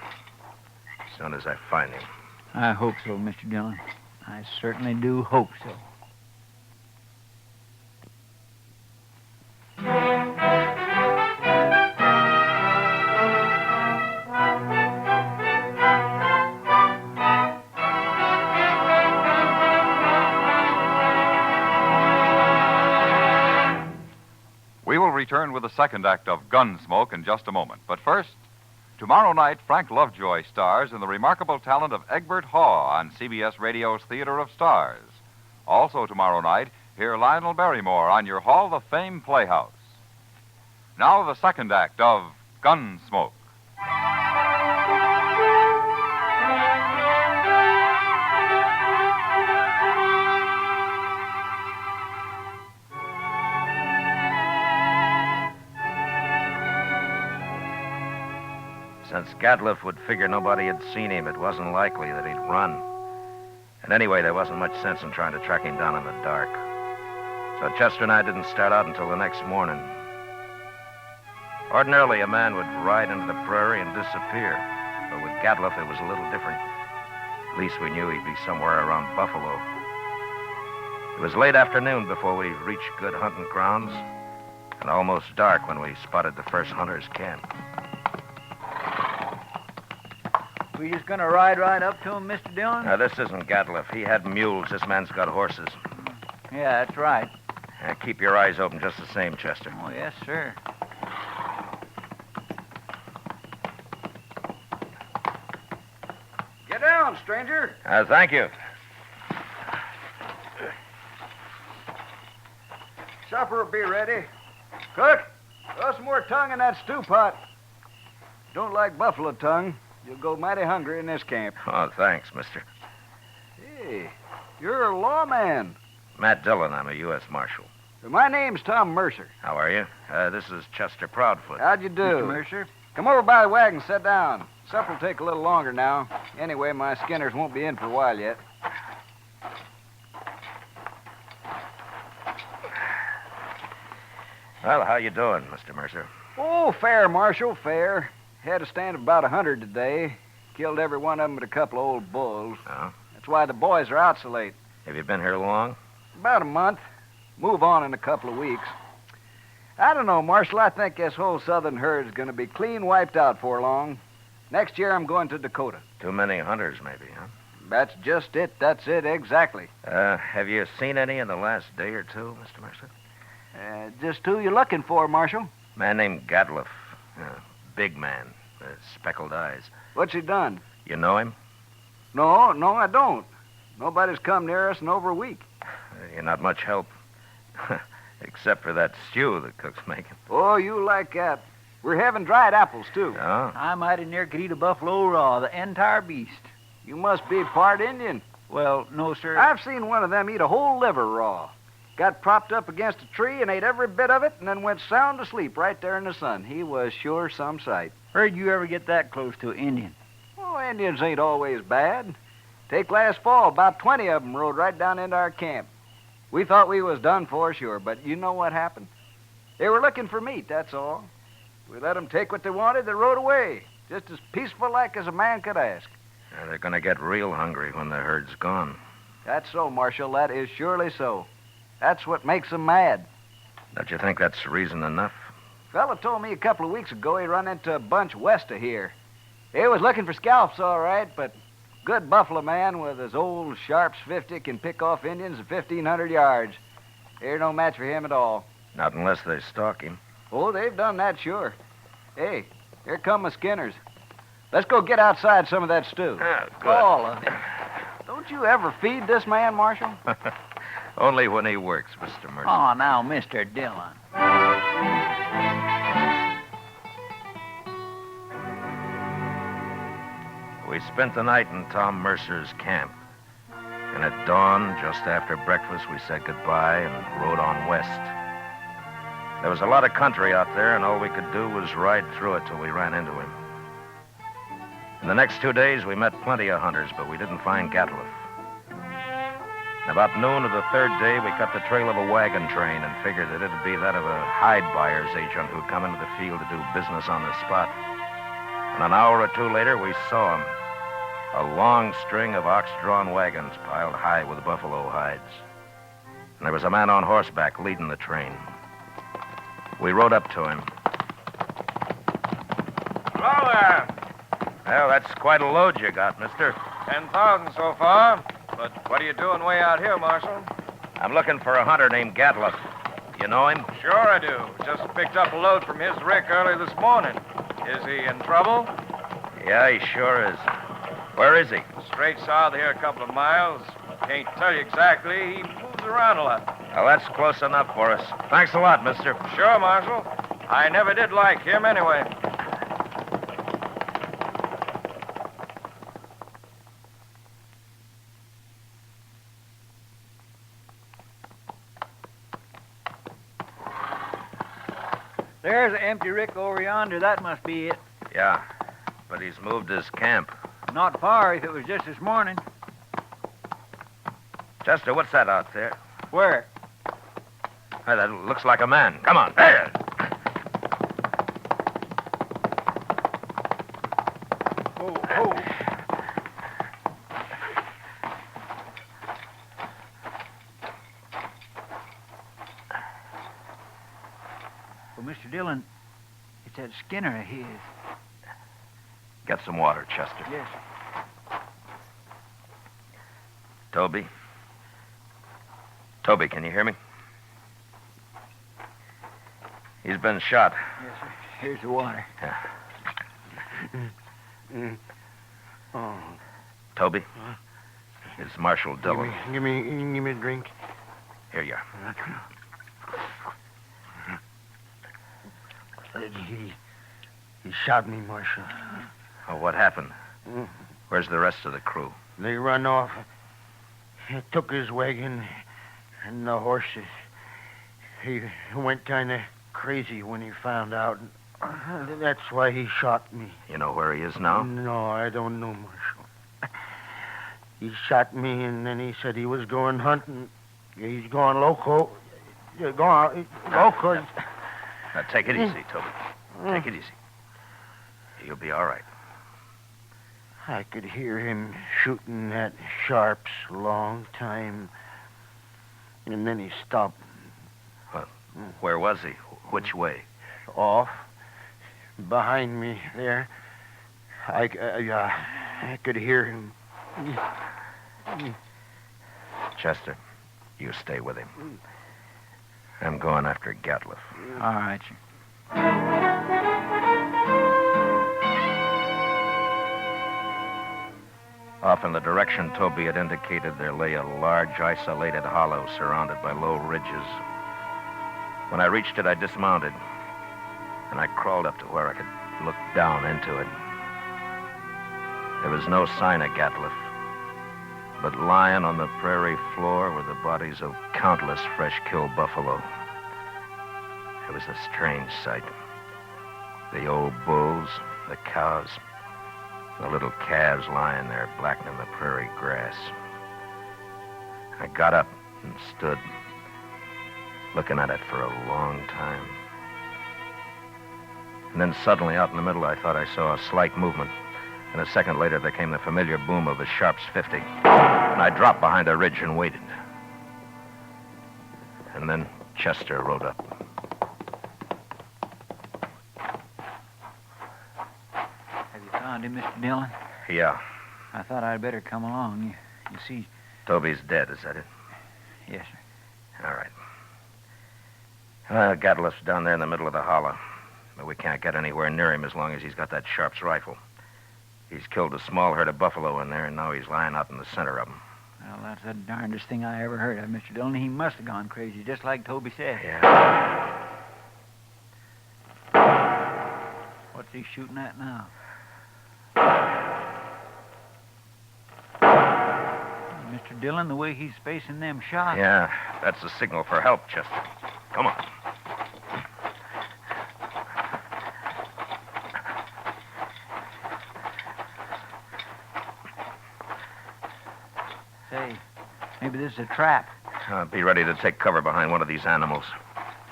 As soon as I find him. I hope so, Mr. Dillon. I certainly do hope so. the second act of Gunsmoke in just a moment. But first, tomorrow night, Frank Lovejoy stars in the remarkable talent of Egbert Haw on CBS Radio's Theater of Stars. Also tomorrow night, hear Lionel Barrymore on your Hall of Fame Playhouse. Now the second act of Gunsmoke. Since Gadliff would figure nobody had seen him, it wasn't likely that he'd run. And anyway, there wasn't much sense in trying to track him down in the dark. So Chester and I didn't start out until the next morning. Ordinarily, a man would ride into the prairie and disappear. But with Gadliff, it was a little different. At least we knew he'd be somewhere around Buffalo. It was late afternoon before we reached good hunting grounds, and almost dark when we spotted the first hunter's camp. We just gonna ride right up to him, Mr. Dillon? Now, this isn't Gadliff. He had mules. This man's got horses. Yeah, that's right. Keep your eyes open just the same, Chester. Oh, yes, sir. Get down, stranger. Thank you. Supper will be ready. Cook, throw some more tongue in that stew pot. Don't like buffalo tongue. You'll go mighty hungry in this camp. Oh, thanks, mister. Hey, you're a lawman. Matt Dillon. I'm a U.S. Marshal. My name's Tom Mercer. How are you? This is Chester Proudfoot. How'd you do? Mr. Mercer? Come over by the wagon and sit down. Supper'll take a little longer now. Anyway, my skinners won't be in for a while yet. Well, how you doing, Mr. Mercer? Oh, fair, Marshal, fair. Had a stand of about 100 today. Killed every one of them but a couple of old bulls. Oh? That's why the boys are out so late. Have you been here long? About a month. Move on in a couple of weeks. I don't know, Marshal. I think this whole southern herd's going to be clean wiped out for long. Next year, I'm going to Dakota. Too many hunters, maybe, huh? That's just it. That's it, exactly. Have you seen any in the last day or two, Mr. Mercer? Just who you looking for, Marshal? Man named Gadliff. Big man. Speckled eyes. What's he done? You know him? No, I don't. Nobody's come near us in over a week. You're not much help. Except for that stew the cook's making. Oh, you like that. We're having dried apples, too. Oh? I mighty near could eat a buffalo raw, the entire beast. You must be part Indian. Well, no, sir. I've seen one of them eat a whole liver raw. Got propped up against a tree and ate every bit of it and then went sound asleep right there in the sun. He was sure some sight. Where'd you ever get that close to an Indian? Oh, Indians ain't always bad. Take last fall, about 20 of them rode right down into our camp. We thought we was done for, sure, but you know what happened. They were looking for meat, that's all. We let them take what they wanted, they rode away. Just as peaceful like as a man could ask. They're going to get real hungry when the herd's gone. That's so, Marshal. That is surely so. That's what makes them mad. Don't you think that's reason enough? Fella told me a couple of weeks ago he run into a bunch west of here. He was looking for scalps, all right, but good buffalo man with his old Sharps 50 can pick off Indians at 1,500 yards. They're no match for him at all. Not unless they stalk him. Oh, they've done that, sure. Hey, here come my skinners. Let's go get outside some of that stew. Oh, good. All of it. Don't you ever feed this man, Marshal? Only when he works, Mr. Mercer. Oh, now, Mr. Dillon. We spent the night in Tom Mercer's camp. And at dawn, just after breakfast, we said goodbye and rode on west. There was a lot of country out there, and all we could do was ride through it till we ran into him. In the next 2 days, we met plenty of hunters, but we didn't find Gadliff. About noon of the third day, we cut the trail of a wagon train and figured that it'd be that of a hide buyer's agent who'd come into the field to do business on the spot. And an hour or two later, we saw him. A long string of ox-drawn wagons piled high with buffalo hides. And there was a man on horseback leading the train. We rode up to him. Hello there. Well, that's quite a load you got, mister. 10,000 so far. But what are you doing way out here, Marshal? I'm looking for a hunter named Gadliff. You know him? Sure I do. Just picked up a load from his Rick early this morning. Is he in trouble? Yeah, he sure is. Where is he? Straight south here a couple of miles. Can't tell you exactly. He moves around a lot. Well, that's close enough for us. Thanks a lot, mister. Sure, Marshal. I never did like him anyway. There's an empty rick over yonder. That must be it. Yeah, but he's moved his camp. Not far if it was just this morning. Chester, what's that out there? Where? Hey, that looks like a man. Come on. There. Oh. Well, Mr. Dillon, it's that Skinner of his. Get some water, Chester. Yes. Toby? Toby, can you hear me? He's been shot. Yes, sir. Here's the water. Yeah. Toby? It's Marshal Dillon. Give me a drink. Here you are. He shot me, Marshal. Oh, what happened? Where's the rest of the crew? They run off. He took his wagon and the horses. He went kind of crazy when he found out. That's why he shot me. You know where he is now? No, I don't know, Marshal. He shot me, and then he said he was going hunting. He's going loco. Going loco. Now, take it easy, Toby. Take it easy. You'll be all right. I could hear him shooting at Sharps a long time. And then he stopped. Well, where was he? Which way? Off. Behind me there. I could hear him. Chester, you stay with him. I'm going after Gatliff. All right, sir. Off in the direction Toby had indicated, there lay a large, isolated hollow surrounded by low ridges. When I reached it, I dismounted, and I crawled up to where I could look down into it. There was no sign of Gatliff, but lying on the prairie floor were the bodies of countless fresh-killed buffalo. It was a strange sight. The old bulls, the cows, the little calves lying there blackening the prairie grass. I got up and stood, looking at it for a long time. And then suddenly, out in the middle, I thought I saw a slight movement. And a second later, there came the familiar boom of a Sharps 50. And I dropped behind a ridge and waited. And then Chester rode up. Have you found him, Mr. Dillon? Yeah. I thought I'd better come along. You see... Toby's dead, is that it? Yes, sir. All right. Gatliff's down there in the middle of the hollow. But we can't get anywhere near him as long as he's got that Sharps rifle. He's killed a small herd of buffalo in there, and now he's lying out in the center of them. Well, that's the darndest thing I ever heard of, Mr. Dillon. He must have gone crazy, just like Toby said. Yeah. What's he shooting at now? Mr. Dillon, the way he's spacing them shots. Yeah, that's a signal for help, Chester. Come on. Say, maybe this is a trap. Be ready to take cover behind one of these animals.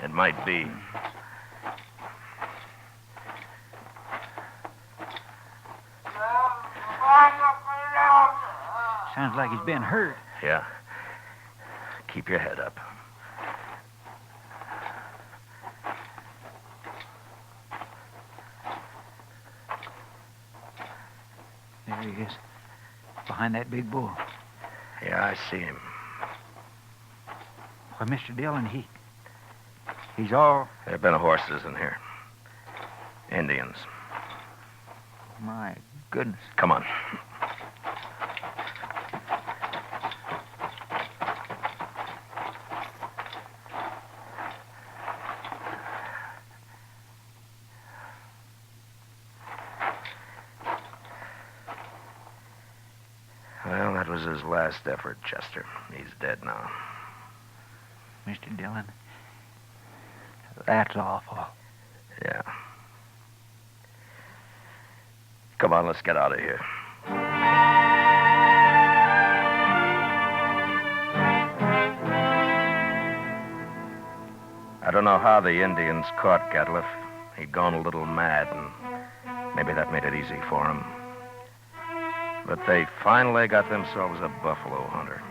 It might be. Sounds like he's been hurt. Yeah. Keep your head up. There he is, behind that big bull. Yeah, I see him. Well, Mr. Dillon, He's all... There have been horses in here. Indians. My goodness. Come on. Well, that was his last effort, Chester. He's dead now. Mr. Dillon, that's awful. Yeah. Come on, let's get out of here. I don't know how the Indians caught Gatliff. He'd gone a little mad, and maybe that made it easy for him. But they finally got themselves a buffalo hunter.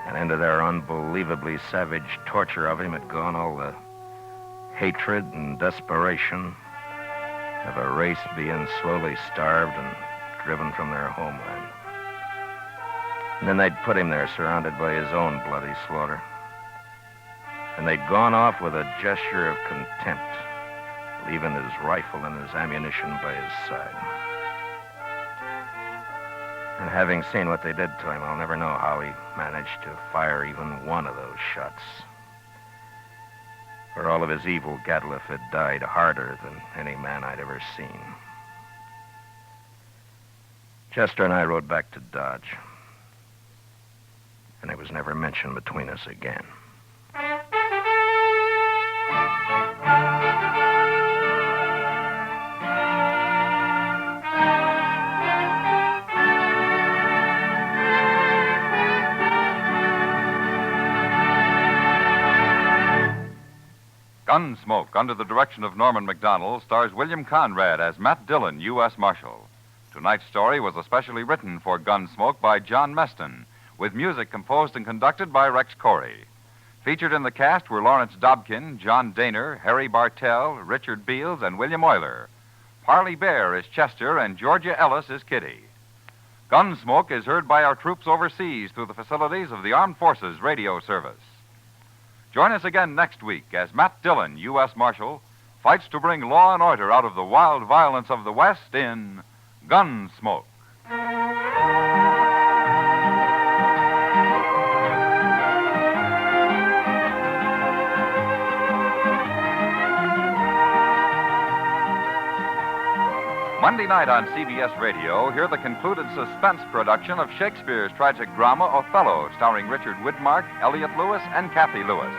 And into their unbelievably savage torture of him had gone all the hatred and desperation of a race being slowly starved and driven from their homeland. And then they'd put him there surrounded by his own bloody slaughter. And they'd gone off with a gesture of contempt, leaving his rifle and his ammunition by his side. And having seen what they did to him, I'll never know how he managed to fire even one of those shots. For all of his evil, Gatliff had died harder than any man I'd ever seen. Chester and I rode back to Dodge. And it was never mentioned between us again. Gunsmoke, under the direction of Norman MacDonald, stars William Conrad as Matt Dillon, U.S. Marshal. Tonight's story was especially written for Gunsmoke by John Meston, with music composed and conducted by Rex Corey. Featured in the cast were Lawrence Dobkin, John Daner, Harry Bartell, Richard Beals, and William Euler. Parley Bear is Chester, and Georgia Ellis is Kitty. Gunsmoke is heard by our troops overseas through the facilities of the Armed Forces Radio Service. Join us again next week as Matt Dillon, U.S. Marshal, fights to bring law and order out of the wild violence of the West in Gunsmoke. Monday night on CBS Radio, hear the concluded suspense production of Shakespeare's tragic drama Othello, starring Richard Widmark, Elliot Lewis, and Kathy Lewis.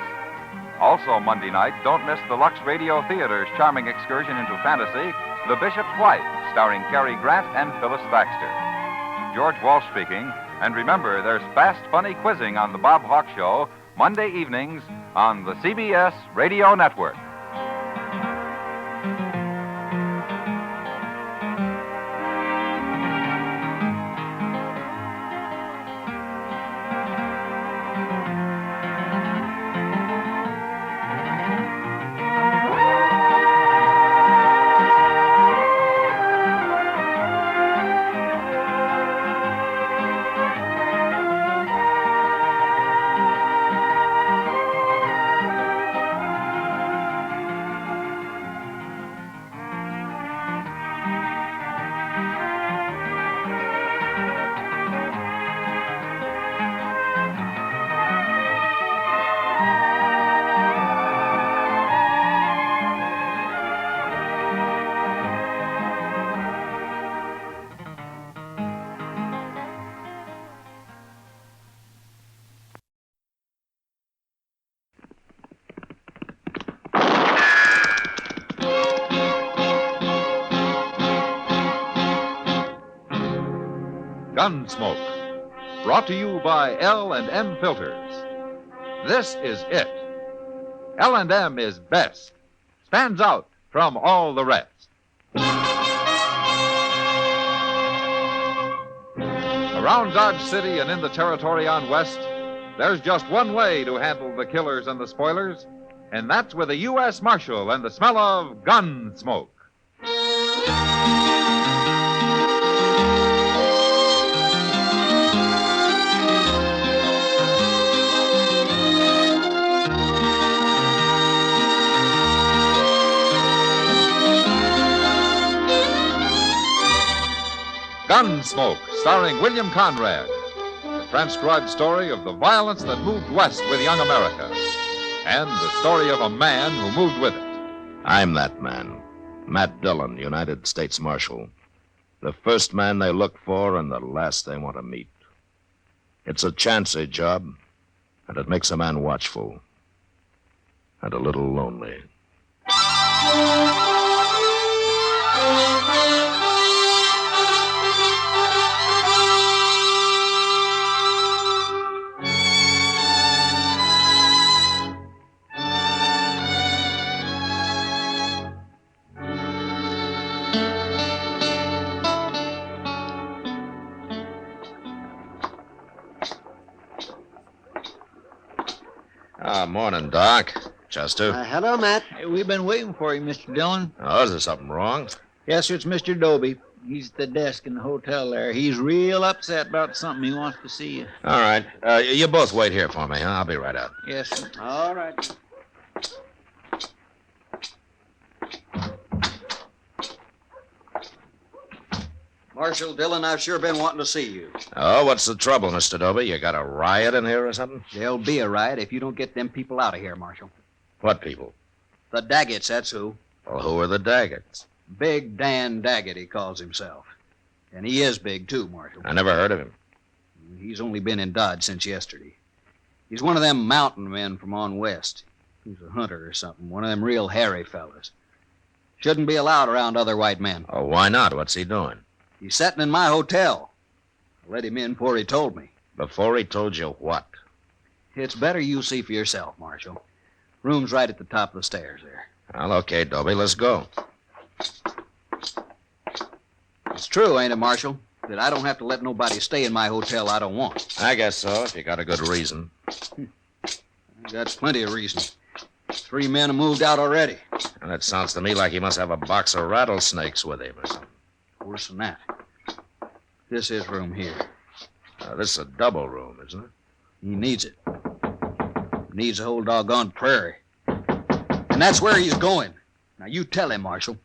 Also Monday night, don't miss the Lux Radio Theater's charming excursion into fantasy, The Bishop's Wife, starring Cary Grant and Phyllis Baxter. George Walsh speaking, and remember, there's fast, funny quizzing on The Bob Hawk Show, Monday evenings on the CBS Radio Network. Gunsmoke, brought to you by L&M Filters. This is it. L&M is best. Stands out from all the rest. Around Dodge City and in the territory on West, there's just one way to handle the killers and the spoilers, and that's with a U.S. Marshal and the smell of Gunsmoke. Gunsmoke, starring William Conrad. The transcribed story of the violence that moved west with young America. And the story of a man who moved with it. I'm that man. Matt Dillon, United States Marshal. The first man they look for and the last they want to meet. It's a chancy job, and it makes a man watchful. And a little lonely. Morning, Doc. Chester. Hello, Matt. Hey, we've been waiting for you, Mr. Dillon. Oh, is there something wrong? Yes, sir, it's Mr. Doby. He's at the desk in the hotel there. He's real upset about something. He wants to see you. All right. You both wait here for me, huh? I'll be right out. Yes, sir. All right. Marshal Dillon, I've sure been wanting to see you. Oh, what's the trouble, Mr. Doby? You got a riot in here or something? There'll be a riot if you don't get them people out of here, Marshal. What people? The Daggets, that's who. Well, who are the Daggets? Big Dan Daggett, he calls himself. And he is big, too, Marshal. I never heard of him. He's only been in Dodge since yesterday. He's one of them mountain men from on west. He's a hunter or something, one of them real hairy fellas. Shouldn't be allowed around other white men. Oh, why not? What's he doing? He's setting in my hotel. I let him in before he told me. Before he told you what? It's better you see for yourself, Marshal. Room's right at the top of the stairs there. Well, okay, Doby, let's go. It's true, ain't it, Marshal, that I don't have to let nobody stay in my hotel I don't want. I guess so, if you got a good reason. That's plenty of reason. 3 men have moved out already. And it sounds to me like he must have a box of rattlesnakes with him or something. Worse than that. This is room here. This is a double room, isn't it? He needs it. Needs the whole doggone prairie. And that's where he's going. Now, you tell him, Marshal.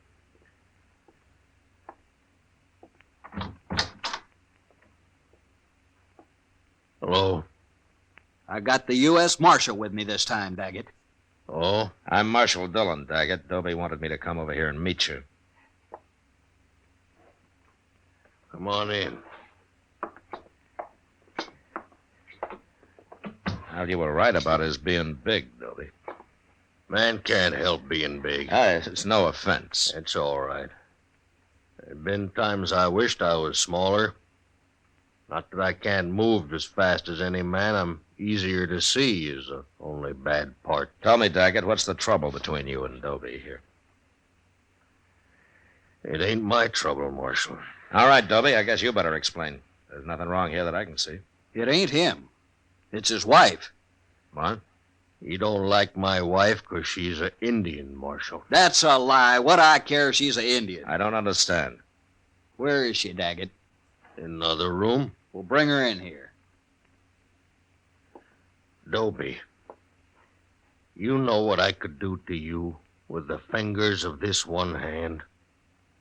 Hello? I got the U.S. Marshal with me this time, Daggett. Oh? I'm Marshal Dillon, Daggett. Doby wanted me to come over here and meet you. Come on in. Well, you were right about his being big, Doby. Man can't help being big. It's no offense. It's all right. There've been times I wished I was smaller. Not that I can't move as fast as any man. I'm easier to see is the only bad part. Tell me, Daggett, what's the trouble between you and Doby here? It ain't my trouble, Marshal. All right, Doby, I guess you better explain. There's nothing wrong here that I can see. It ain't him. It's his wife. What? You don't like my wife 'cause she's an Indian, Marshal. That's a lie. What I care if she's an Indian. I don't understand. Where is she, Daggett? In the other room? We'll bring her in here. Doby, you know what I could do to you with the fingers of this one hand?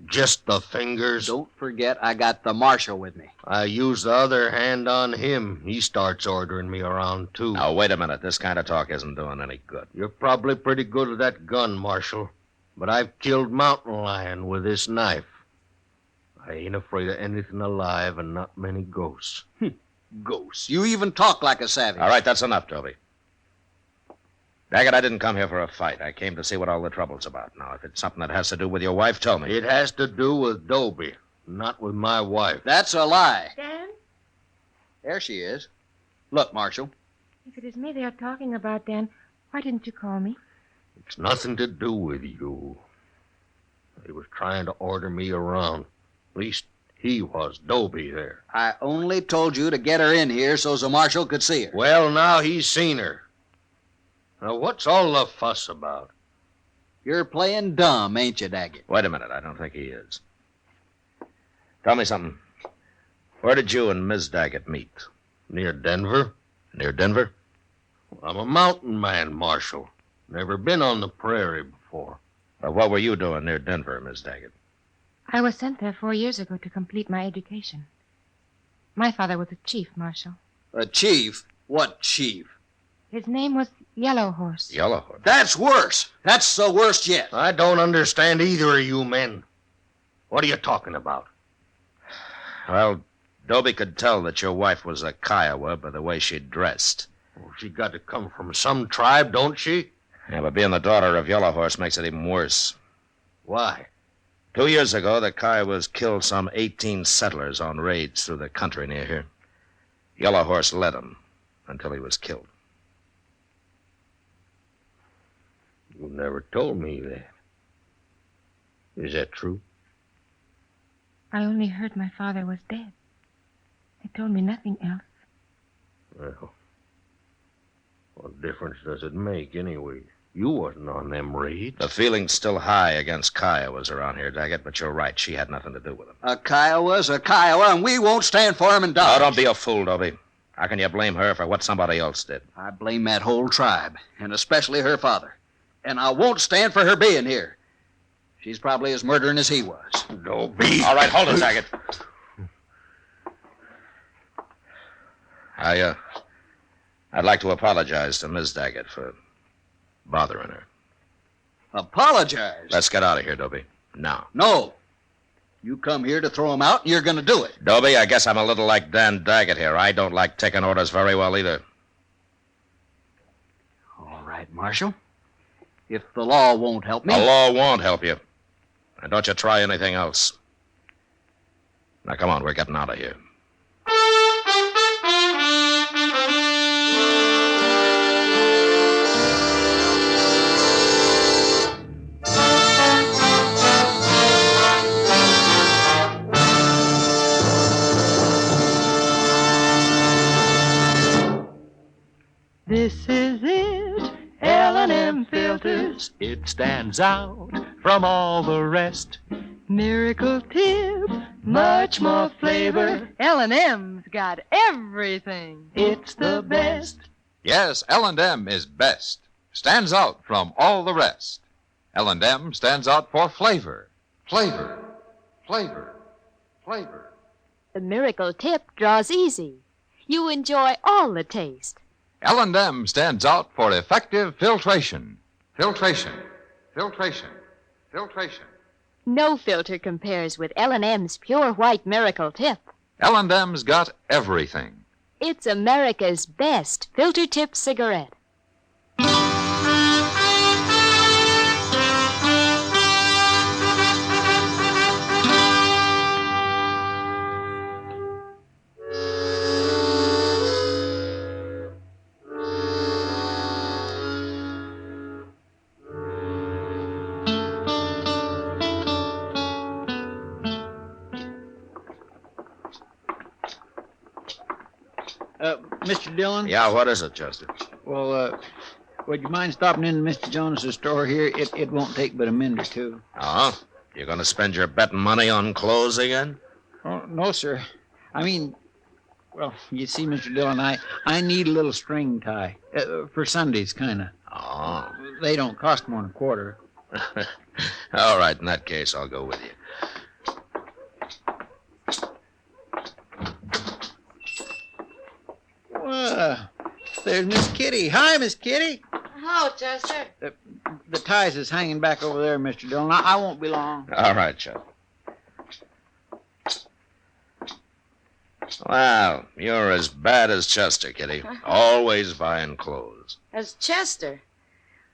Just the fingers. Don't forget I got the Marshal with me. I use the other hand on him. He starts ordering me around, too. Now, wait a minute. This kind of talk isn't doing any good. You're probably pretty good with that gun, Marshal. But I've killed mountain lion with this knife. I ain't afraid of anything alive and not many ghosts. Ghosts? You even talk like a savage. All right, that's enough, Doby. Daggett, I didn't come here for a fight. I came to see what all the trouble's about. Now, if it's something that has to do with your wife, tell me. It has to do with Doby, not with my wife. That's a lie. Dan? There she is. Look, Marshal. If it is me they are talking about, Dan, why didn't you call me? It's nothing to do with you. He was trying to order me around. At least he was, Doby there. I only told you to get her in here so the Marshal could see her. Well, now he's seen her. Now, what's all the fuss about? You're playing dumb, ain't you, Daggett? Wait a minute. I don't think he is. Tell me something. Where did you and Miss Daggett meet? Near Denver. Near Denver? I'm a mountain man, Marshal. Never been on the prairie before. What were you doing near Denver, Miss Daggett? I was sent there 4 years ago to complete my education. My father was a chief, Marshal. A chief? What chief? His name was Yellow Horse. Yellow Horse? That's worse. That's the worst yet. I don't understand either of you men. What are you talking about? Well, Dobie could tell that your wife was a Kiowa by the way she dressed. Well, she got to come from some tribe, don't she? Yeah, but being the daughter of Yellow Horse makes it even worse. Why? 2 years ago, the Kiowas killed some 18 settlers on raids through the country near here. Yellow Horse led them until he was killed. You never told me that. Is that true? I only heard my father was dead. They told me nothing else. Well, what difference does it make anyway? You wasn't on them raids. The feeling's still high against Kiowas around here, Daggett, but you're right. She had nothing to do with them. A Kiowa's a Kiowa, and we won't stand for him in Dodge. Oh, don't be a fool, Dobie. How can you blame her for what somebody else did? I blame that whole tribe, and especially her father. And I won't stand for her being here. She's probably as murdering as he was. Dobie. All right, hold it, Daggett. I'd like to apologize to Miss Daggett for bothering her. Apologize? Let's get out of here, Dobie. Now. No. You come here to throw him out, and you're going to do it. Dobie, I guess I'm a little like Dan Daggett here. I don't like taking orders very well either. All right, Marshal. If the law won't help me... The law won't help you. And don't you try anything else. Now, come on, we're getting out of here. This is it, L&M Filters. It stands out from all the rest. Miracle tip, much more flavor. L&M's got everything. It's the best. Yes, L&M is best. Stands out from all the rest. L&M stands out for flavor. Flavor. Flavor. Flavor. The miracle tip draws easy. You enjoy all the taste. L&M stands out for effective filtration. Filtration. Filtration. Filtration. No filter compares with L&M's pure white miracle tip. L&M's got everything. It's America's best filter tip cigarette. Mr. Dillon? Yeah, what is it, Chester? Well, would you mind stopping in Mr. Jones's store here? It won't take but a minute or two. Oh? You're going to spend your betting money on clothes again? Oh, no, sir. I mean, well, you see, Mr. Dillon, I need a little string tie. For Sundays, kind of. Oh. They don't cost more than a quarter. All right, in that case, I'll go with you. There's Miss Kitty. Hi, Miss Kitty. Hello, Chester. The ties is hanging back over there, Mr. Dillon. I won't be long. All right, Chuck. Well, you're as bad as Chester, Kitty. Always buying clothes. As Chester?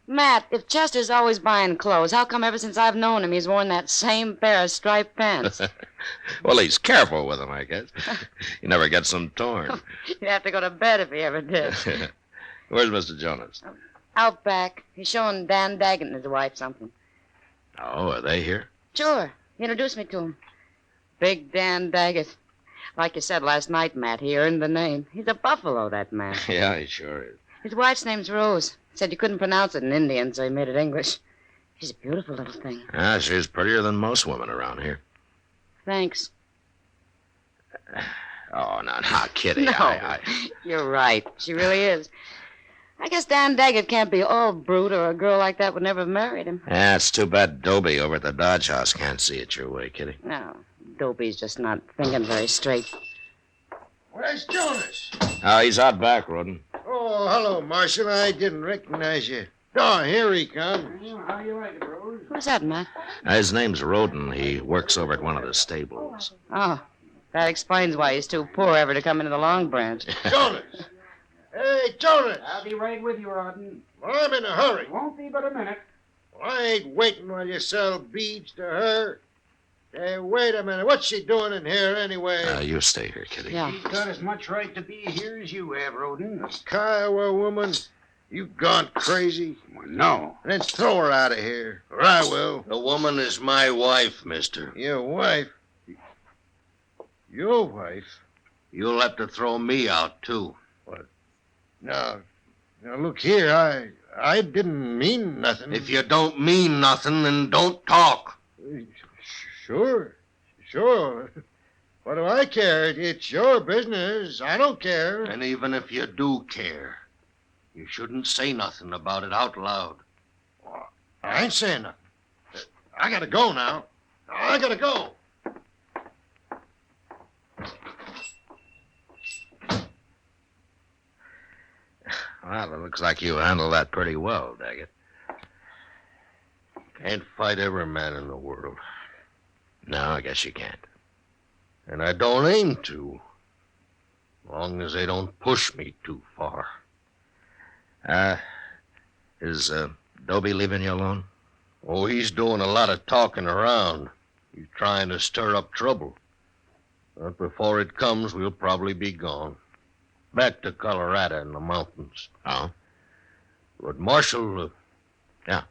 Matt, if Chester's always buying clothes, how come ever since I've known him he's worn that same pair of striped pants? Well, he's careful with them, I guess. He never gets them torn. You'd have to go to bed if he ever did. Where's Mr. Jonas? Out back. He's showing Dan Daggett and his wife something. Oh, are they here? Sure. He introduced me to him. Big Dan Daggett. Like you said last night, Matt, he earned the name. He's a buffalo, that man. Yeah, he sure is. His wife's name's Rose. Said you couldn't pronounce it in Indian, so he made it English. She's a beautiful little thing. Ah, she's prettier than most women around here. Thanks. Oh, no, Kitty. No, you're right. She really is. I guess Dan Daggett can't be all brute, or a girl like that would never have married him. Yeah, it's too bad Dobie over at the Dodge House can't see it your way, Kitty. No, Dopey's just not thinking very straight. Where's Jonas? Oh, he's out back, Roden. Oh, hello, Marshal. I didn't recognize you. Oh, here he comes. How you like it, Rose? Who's that, Matt? His name's Roden. He works over at one of the stables. Oh, that explains why he's too poor ever to come into the Long Branch. Jonas! Hey, Jonas! I'll be right with you, Roden. Well, I'm in a hurry. Won't be but a minute. Well, I ain't waiting while you sell beads to her. Hey, wait a minute. What's she doing in here anyway? You stay here, Kitty. Yeah. She's got as much right to be here as you have, Roden. A Kiowa woman? You gone crazy? Well, no. Then throw her out of here, or I will. The woman is my wife, mister. Your wife? Your wife? You'll have to throw me out, too. What? Now, look here. I didn't mean nothing. If you don't mean nothing, then don't talk. Sure. What do I care? It's your business. I don't care. And even if you do care, you shouldn't say nothing about it out loud. I ain't saying nothing. I gotta go now. I gotta go. Well, it looks like you handled that pretty well, Daggett. Can't fight every man in the world. No, I guess you can't. And I don't aim to. Long as they don't push me too far. Is Dobie leaving you alone? Oh, he's doing a lot of talking around. He's trying to stir up trouble. But before it comes, we'll probably be gone. Back to Colorado in the mountains. Oh? But Marshal... Yeah?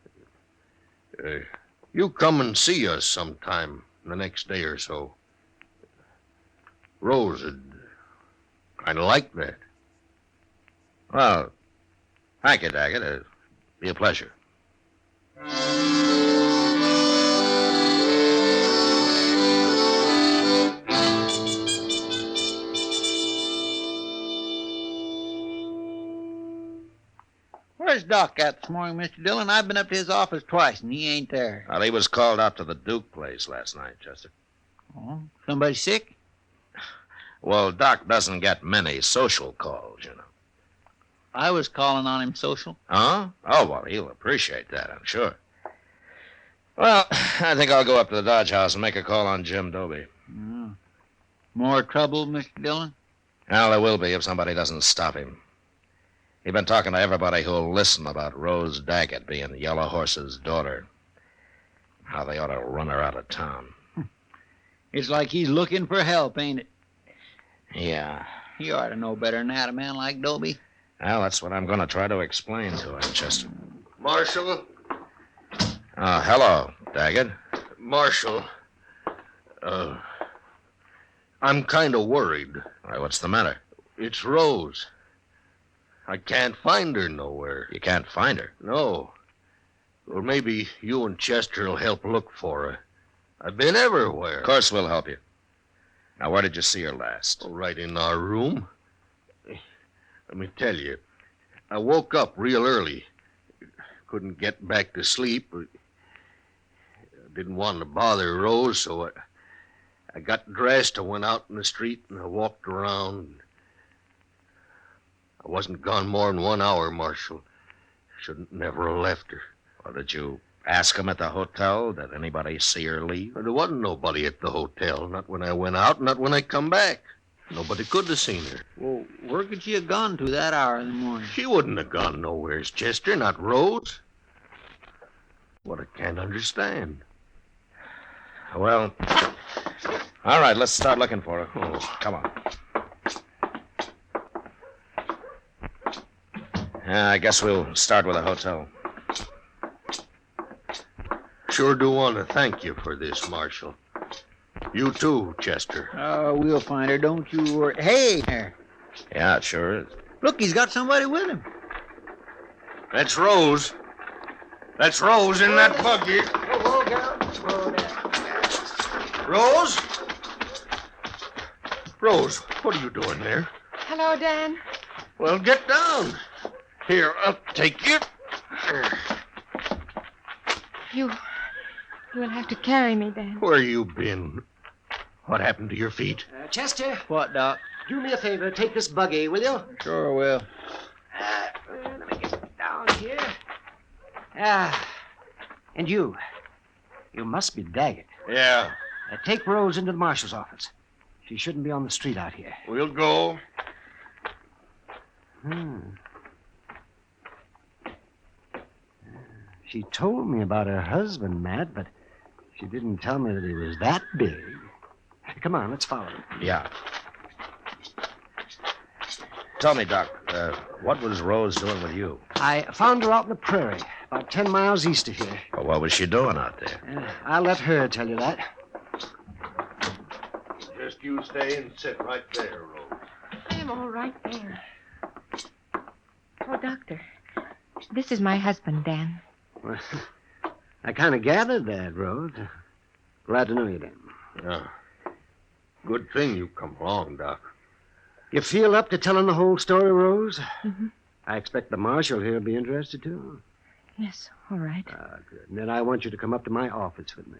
You come and see us sometime the next day or so. Rose would kind of like that. Well, thank you, Daggett. It'd be a pleasure. Where's Doc at this morning, Mr. Dillon? I've been up to his office twice, and he ain't there. Well, he was called out to the Duke place last night, Chester. Oh, somebody sick? Well, Doc doesn't get many social calls, you know. I was calling on him social. Huh? Oh, well, he'll appreciate that, I'm sure. Well, I think I'll go up to the Dodge House and make a call on Jim Dobie. Oh. More trouble, Mr. Dillon? Well, there will be if somebody doesn't stop him. He's been talking to everybody who'll listen about Rose Daggett being Yellow Horse's daughter. How they ought to run her out of town. It's like he's looking for help, ain't it? Yeah. He ought to know better than that, a man like Dobie. Well, that's what I'm going to try to explain to him, Chester. Marshal? Hello, Daggett. Marshal, I'm kind of worried. Why, what's the matter? It's Rose. I can't find her nowhere. You can't find her? No. Well, maybe you and Chester will help look for her. I've been everywhere. Of course we'll help you. Now, where did you see her last? Oh, right in our room. Let me tell you, I woke up real early. Couldn't get back to sleep. I didn't want to bother Rose, so I got dressed. I went out in the street and I walked around. I wasn't gone more than 1 hour, Marshal. Shouldn't never have left her. Well, did you ask him at the hotel? Did anybody see her leave? There wasn't nobody at the hotel. Not when I went out, not when I come back. Nobody could have seen her. Well, where could she have gone to that hour in the morning? She wouldn't have gone nowheres, Chester, not Rose. What I can't understand. Well, all right, let's start looking for her. Oh, come on. I guess we'll start with a hotel. Sure do want to thank you for this, Marshal. You too, Chester. Oh, we'll find her, don't you worry. Hey, there. Yeah, it sure is. Look, he's got somebody with him. That's Rose. That's Rose in that buggy. Rose? Rose, what are you doing there? Hello, Dan. Well, get down. Here, I'll take you. You will have to carry me, Dan. Where you been? What happened to your feet? Chester, What, Doc? do me a favor. Take this buggy, will you? Sure will. Let me get down here. And you. You must be Daggett. Yeah. Take Rose into the marshal's office. She shouldn't be on the street out here. We'll go. She told me about her husband, Matt, but she didn't tell me that he was that big. Come on, let's follow him. Yeah. Tell me, Doc, what was Rose doing with you? I found her out in the prairie, about 10 miles east of here. Well, what was she doing out there? I'll let her tell you that. Just you stay and sit right there, Rose. I'm all right there. Oh, Doctor, this is my husband, Dan. Well, I kind of gathered that, Rose. Glad to know you, Dan. Yeah. Good thing you come along, Doc. You feel up to telling the whole story, Rose? Mm-hmm. I expect the marshal here will be interested, too. Yes, all right. Good. And then I want you to come up to my office with me.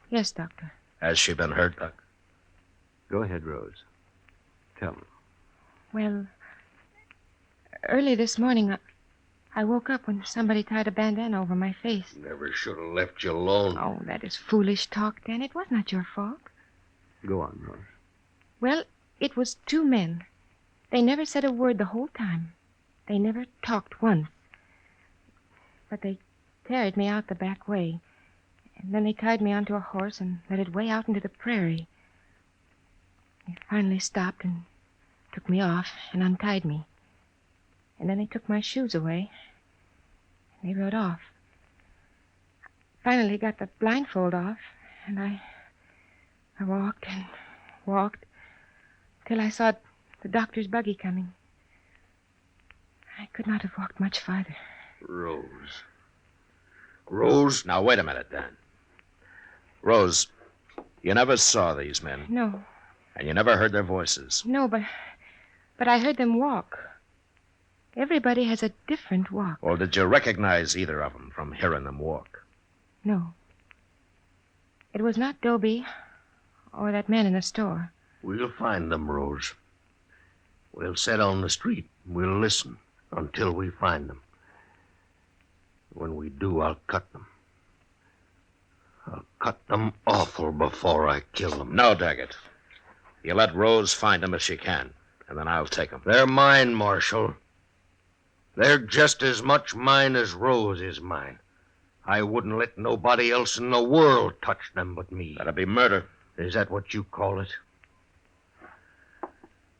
Yes, Doctor. Has she been hurt, Doc? Go ahead, Rose. Tell me. Well, early this morning, I woke up when somebody tied a bandana over my face. Never should have left you alone. Oh, that is foolish talk, Dan. It was not your fault. Go on, Rose. Well, it was two men. They never said a word the whole time. They never talked once. But they carried me out the back way. And then they tied me onto a horse and led it way out into the prairie. They finally stopped and took me off and untied me. And then they took my shoes away. And they rode off. Finally got the blindfold off, and I walked and walked till I saw the doctor's buggy coming. I could not have walked much farther. Rose. Rose? Now, wait a minute, Dan. Rose, you never saw these men. No. And you never heard their voices. No, but I heard them walk. Everybody has a different walk. Well, did you recognize either of them from hearing them walk? No. It was not Dobie or that man in the store. We'll find them, Rose. We'll sit on the street. We'll listen until we find them. When we do, I'll cut them. I'll cut them awful before I kill them. No, Daggett. You let Rose find them if she can, and then I'll take them. They're mine, Marshal. They're just as much mine as Rose is mine. I wouldn't let nobody else in the world touch them but me. That'd be murder. Is that what you call it?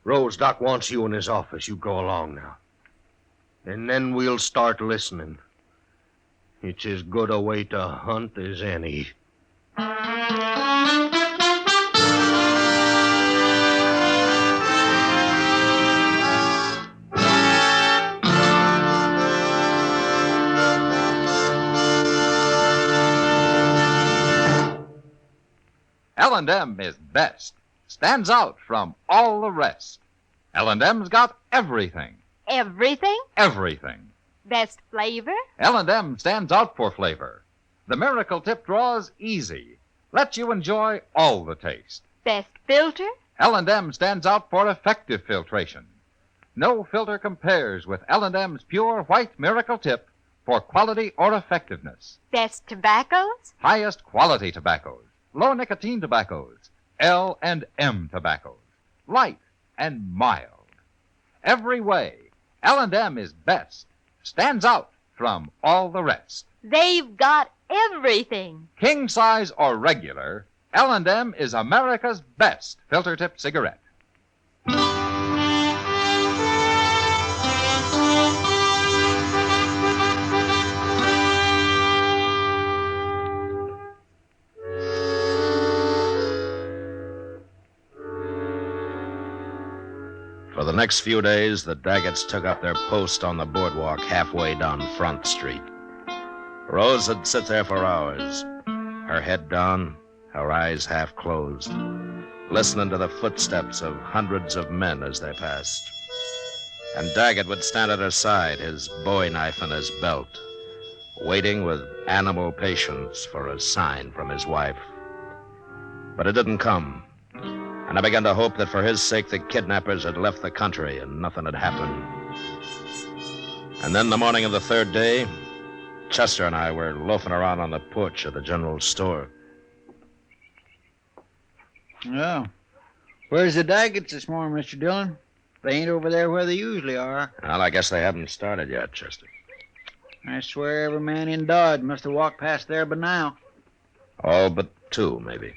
Rose, Doc wants you in his office. You go along now. And then we'll start listening. It's as good a way to hunt as any. L&M is best. Stands out from all the rest. L&M's got everything. Everything? Everything. Best flavor? L&M stands out for flavor. The Miracle Tip draws easy. Lets you enjoy all the taste. Best filter? L&M stands out for effective filtration. No filter compares with L&M's pure white Miracle Tip for quality or effectiveness. Best tobaccos? Highest quality tobaccos. Low nicotine tobaccos. L&M tobaccos. Light and mild. Every way, L&M is best. Stands out from all the rest. They've got everything. King size or regular, L&M is America's best filter tip cigarette. For the next few days, the Daggets took up their post on the boardwalk halfway down Front Street. Rose would sit there for hours, her head down, her eyes half closed, listening to the footsteps of hundreds of men as they passed. And Daggett would stand at her side, his bowie knife in his belt, waiting with animal patience for a sign from his wife. But it didn't come. And I began to hope that for his sake the kidnappers had left the country and nothing had happened. And then the morning of the third day, Chester and I were loafing around on the porch of the general store. Oh. Where's the Daggets this morning, Mr. Dillon? They ain't over there where they usually are. Well, I guess they haven't started yet, Chester. I swear every man in Dodge must have walked past there by now. All but two, maybe.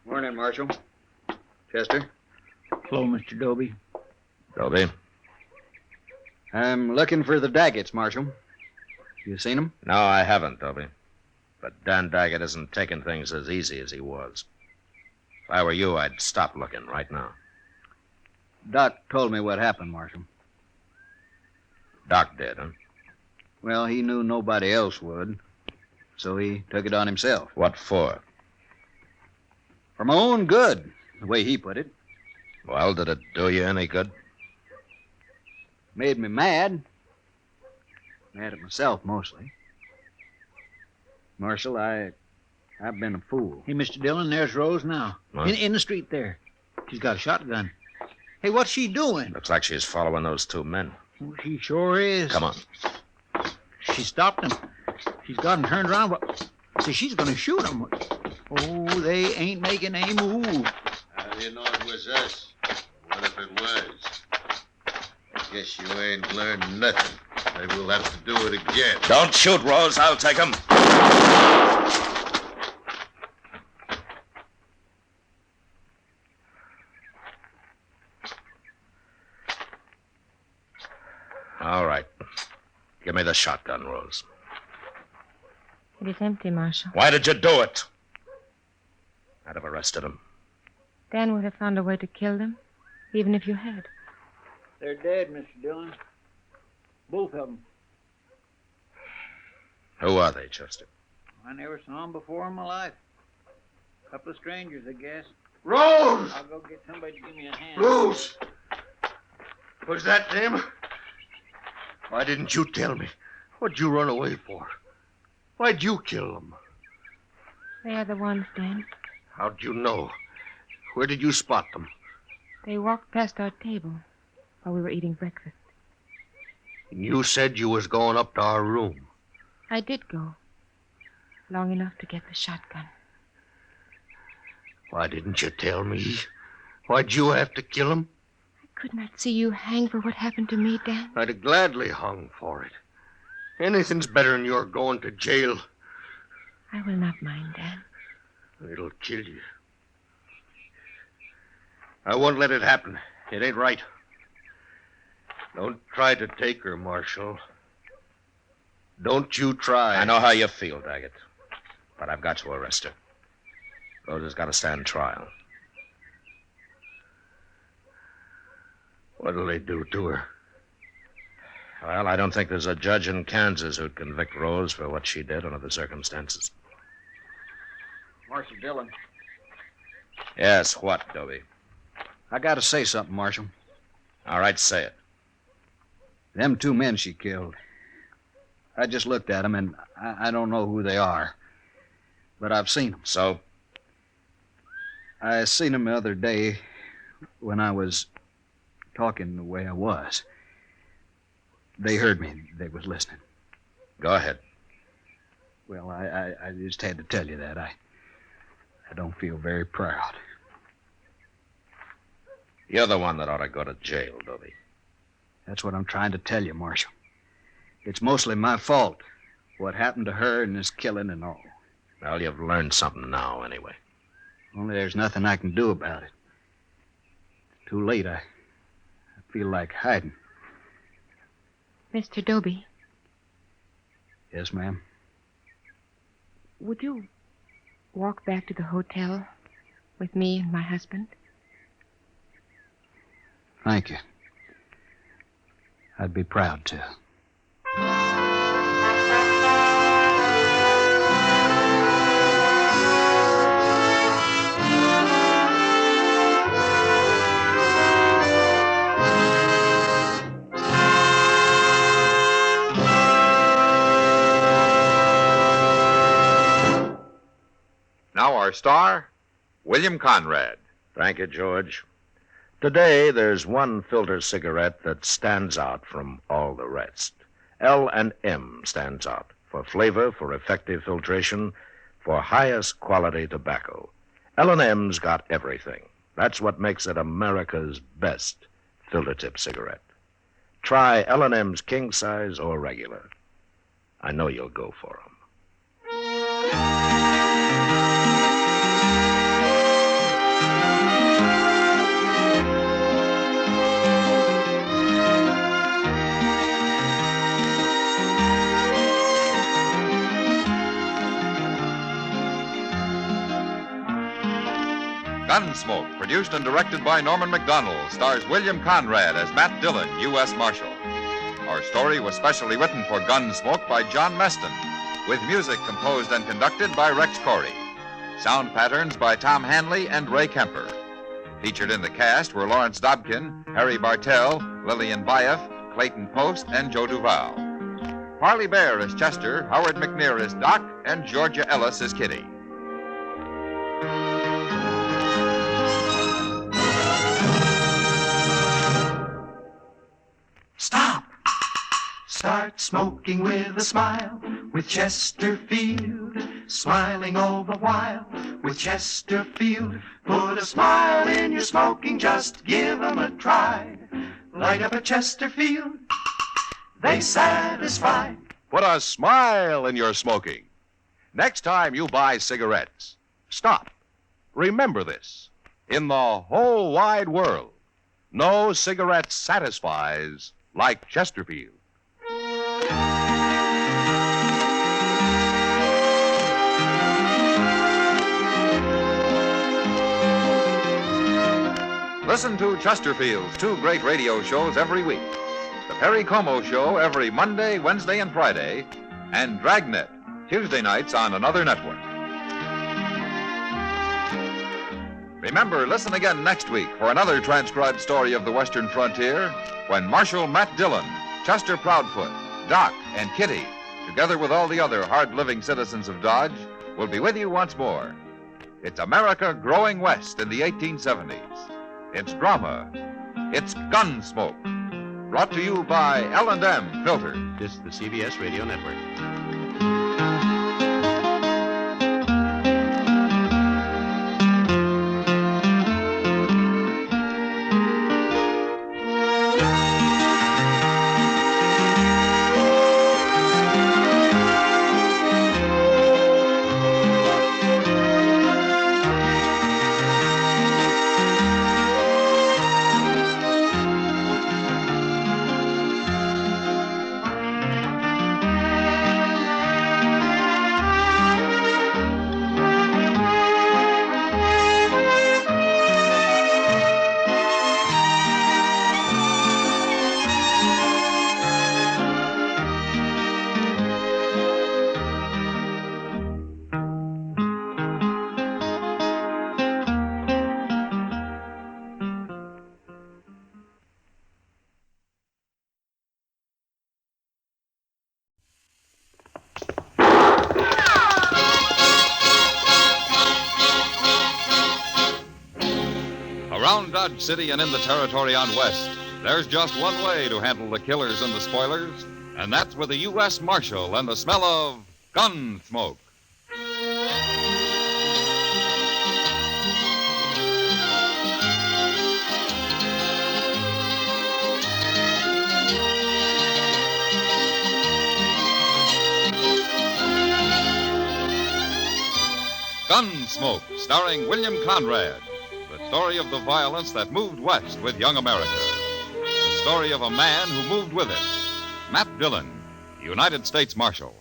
Morning, Marshal. Chester. Hello, Mr. Doby. Doby? I'm looking for the Daggets, Marshal. You seen them? No, I haven't, Doby. But Dan Daggett isn't taking things as easy as he was. If I were you, I'd stop looking right now. Doc told me what happened, Marshal. Doc did, huh? Well, he knew nobody else would, so he took it on himself. What for? For my own good, the way he put it. Well, did it do you any good? Made me mad. Mad at myself, mostly. Marshal, I've been a fool. Hey, Mr. Dillon, there's Rose now. In the street there. She's got a shotgun. Hey, what's she doing? Looks like she's following those two men. Oh, she sure is. Come on. She stopped them. She's got them turned around. See, she's going to shoot them. Oh, they ain't making a move. How do you know it was us? What if it was? I guess you ain't learned nothing. Maybe we'll have to do it again. Don't shoot, Rose. I'll take him. All right. Give me the shotgun, Rose. It is empty, Marshal. Why did you do it? I'd have arrested him. Dan would have found a way to kill them, even if you had. They're dead, Mr. Dillon. Both of them. Who are they, Chester? I never saw them before in my life. A couple of strangers, I guess. Rose! I'll go get somebody to give me a hand. Rose! Was that them? Why didn't you tell me? What'd you run away for? Why'd you kill them? They are the ones, Dan. How'd you know? Where did you spot them? They walked past our table while we were eating breakfast. And you said you was going up to our room. I did go. Long enough to get the shotgun. Why didn't you tell me? Why'd you have to kill him? I could not see you hang for what happened to me, Dan. I'd have gladly hung for it. Anything's better than your going to jail. I will not mind, Dan. It'll kill you. I won't let it happen. It ain't right. Don't try to take her, Marshal. Don't you try. I know how you feel, Daggett. But I've got to arrest her. Rose has got to stand trial. What'll they do to her? Well, I don't think there's a judge in Kansas who'd convict Rose for what she did under the circumstances. Marshal Dillon. Yes, what, Doby? I gotta say something, Marshal. All right, say it. Them two men she killed. I just looked at them, and I don't know who they are. But I've seen them. So? I seen them the other day when I was talking the way I was. They heard me. They was listening. Go ahead. Well, I just had to tell you that. I don't feel very proud. You're the one that ought to go to jail, Doby. That's what I'm trying to tell you, Marshal. It's mostly my fault. What happened to her and this killing and all. Well, you've learned something now, anyway. Only there's nothing I can do about it. It's too late. I feel like hiding. Mr. Doby. Yes, ma'am. Would you walk back to the hotel with me and my husband? Thank you. I'd be proud to. Now our star, William Conrad. Thank you, George. Today, there's one filter cigarette that stands out from all the rest. L&M stands out for flavor, for effective filtration, for highest quality tobacco. L&M's got everything. That's what makes it America's best filter tip cigarette. Try L&M's king size or regular. I know you'll go for 'em. Gunsmoke, produced and directed by Norman McDonald, stars William Conrad as Matt Dillon, U.S. Marshal. Our story was specially written for Gunsmoke by John Meston, with music composed and conducted by Rex Corey. Sound patterns by Tom Hanley and Ray Kemper. Featured in the cast were Lawrence Dobkin, Harry Bartell, Lillian Baeff, Clayton Post, and Joe Duval. Harley Bear as Chester, Howard McNear as Doc, and Georgia Ellis as Kitty. Stop! Start smoking with a smile with Chesterfield, smiling all the while with Chesterfield. Put a smile in your smoking, just give 'em a try. Light up a Chesterfield, they satisfy. Put a smile in your smoking. Next time you buy cigarettes, stop. Remember this. In the whole wide world, no cigarette satisfies like Chesterfield. Listen to Chesterfield's two great radio shows every week. The Perry Como Show every Monday, Wednesday, and Friday, and Dragnet, Tuesday nights on another network. Remember, listen again next week for another transcribed story of the Western frontier when Marshal Matt Dillon, Chester Proudfoot, Doc, and Kitty, together with all the other hard-living citizens of Dodge, will be with you once more. It's America growing west in the 1870s. It's drama. It's Gunsmoke. Brought to you by L&M Filter. This is the CBS Radio Network. Around Dodge City and in the territory on West, there's just one way to handle the killers and the spoilers, and that's with a U.S. Marshal and the smell of Gunsmoke. Gunsmoke, starring William Conrad. The story of the violence that moved west with young America. The story of a man who moved with it. Matt Dillon, United States Marshal.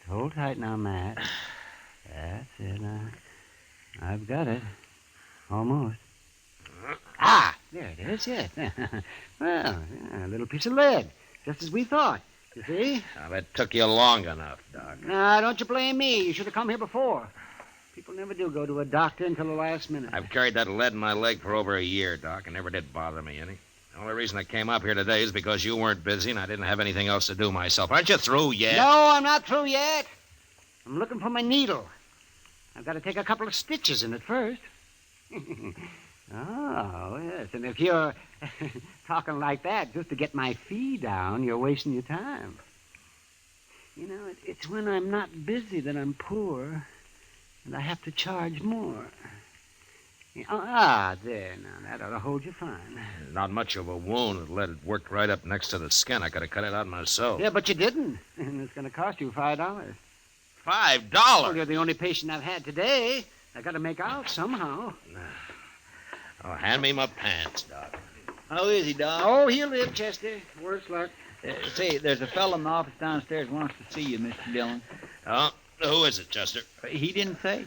Hold tight now, Matt. That's it. I've got it. Almost. Ah! there it is, yes. Well, a little piece of lead, just as we thought. You see? Now, that took you long enough, Doc. Now, don't you blame me. You should have come here before. People never do go to a doctor until the last minute. I've carried that lead in my leg for over a year, Doc, and never did bother me any. The only reason I came up here today is because you weren't busy and I didn't have anything else to do myself. Aren't you through yet? No, I'm not through yet. I'm looking for my needle. I've got to take a couple of stitches in it first. Oh, yes. And if you're talking like that just to get my fee down, you're wasting your time. You know, it's when I'm not busy that I'm poor, and I have to charge more. There, now, that ought to hold you fine. Not much of a wound. The lead worked right up next to the skin. I could have cut it out myself. Yeah, but you didn't. And it's going to cost you $5. $5? Well, you're the only patient I've had today. I got to make out somehow. Oh, hand me my pants, Doc. How is he, Doc? Oh, he'll live, Chester. Worse luck. Say, there's a fellow in the office downstairs wants to see you, Mr. Dillon. Oh, who is it, Chester? He didn't say.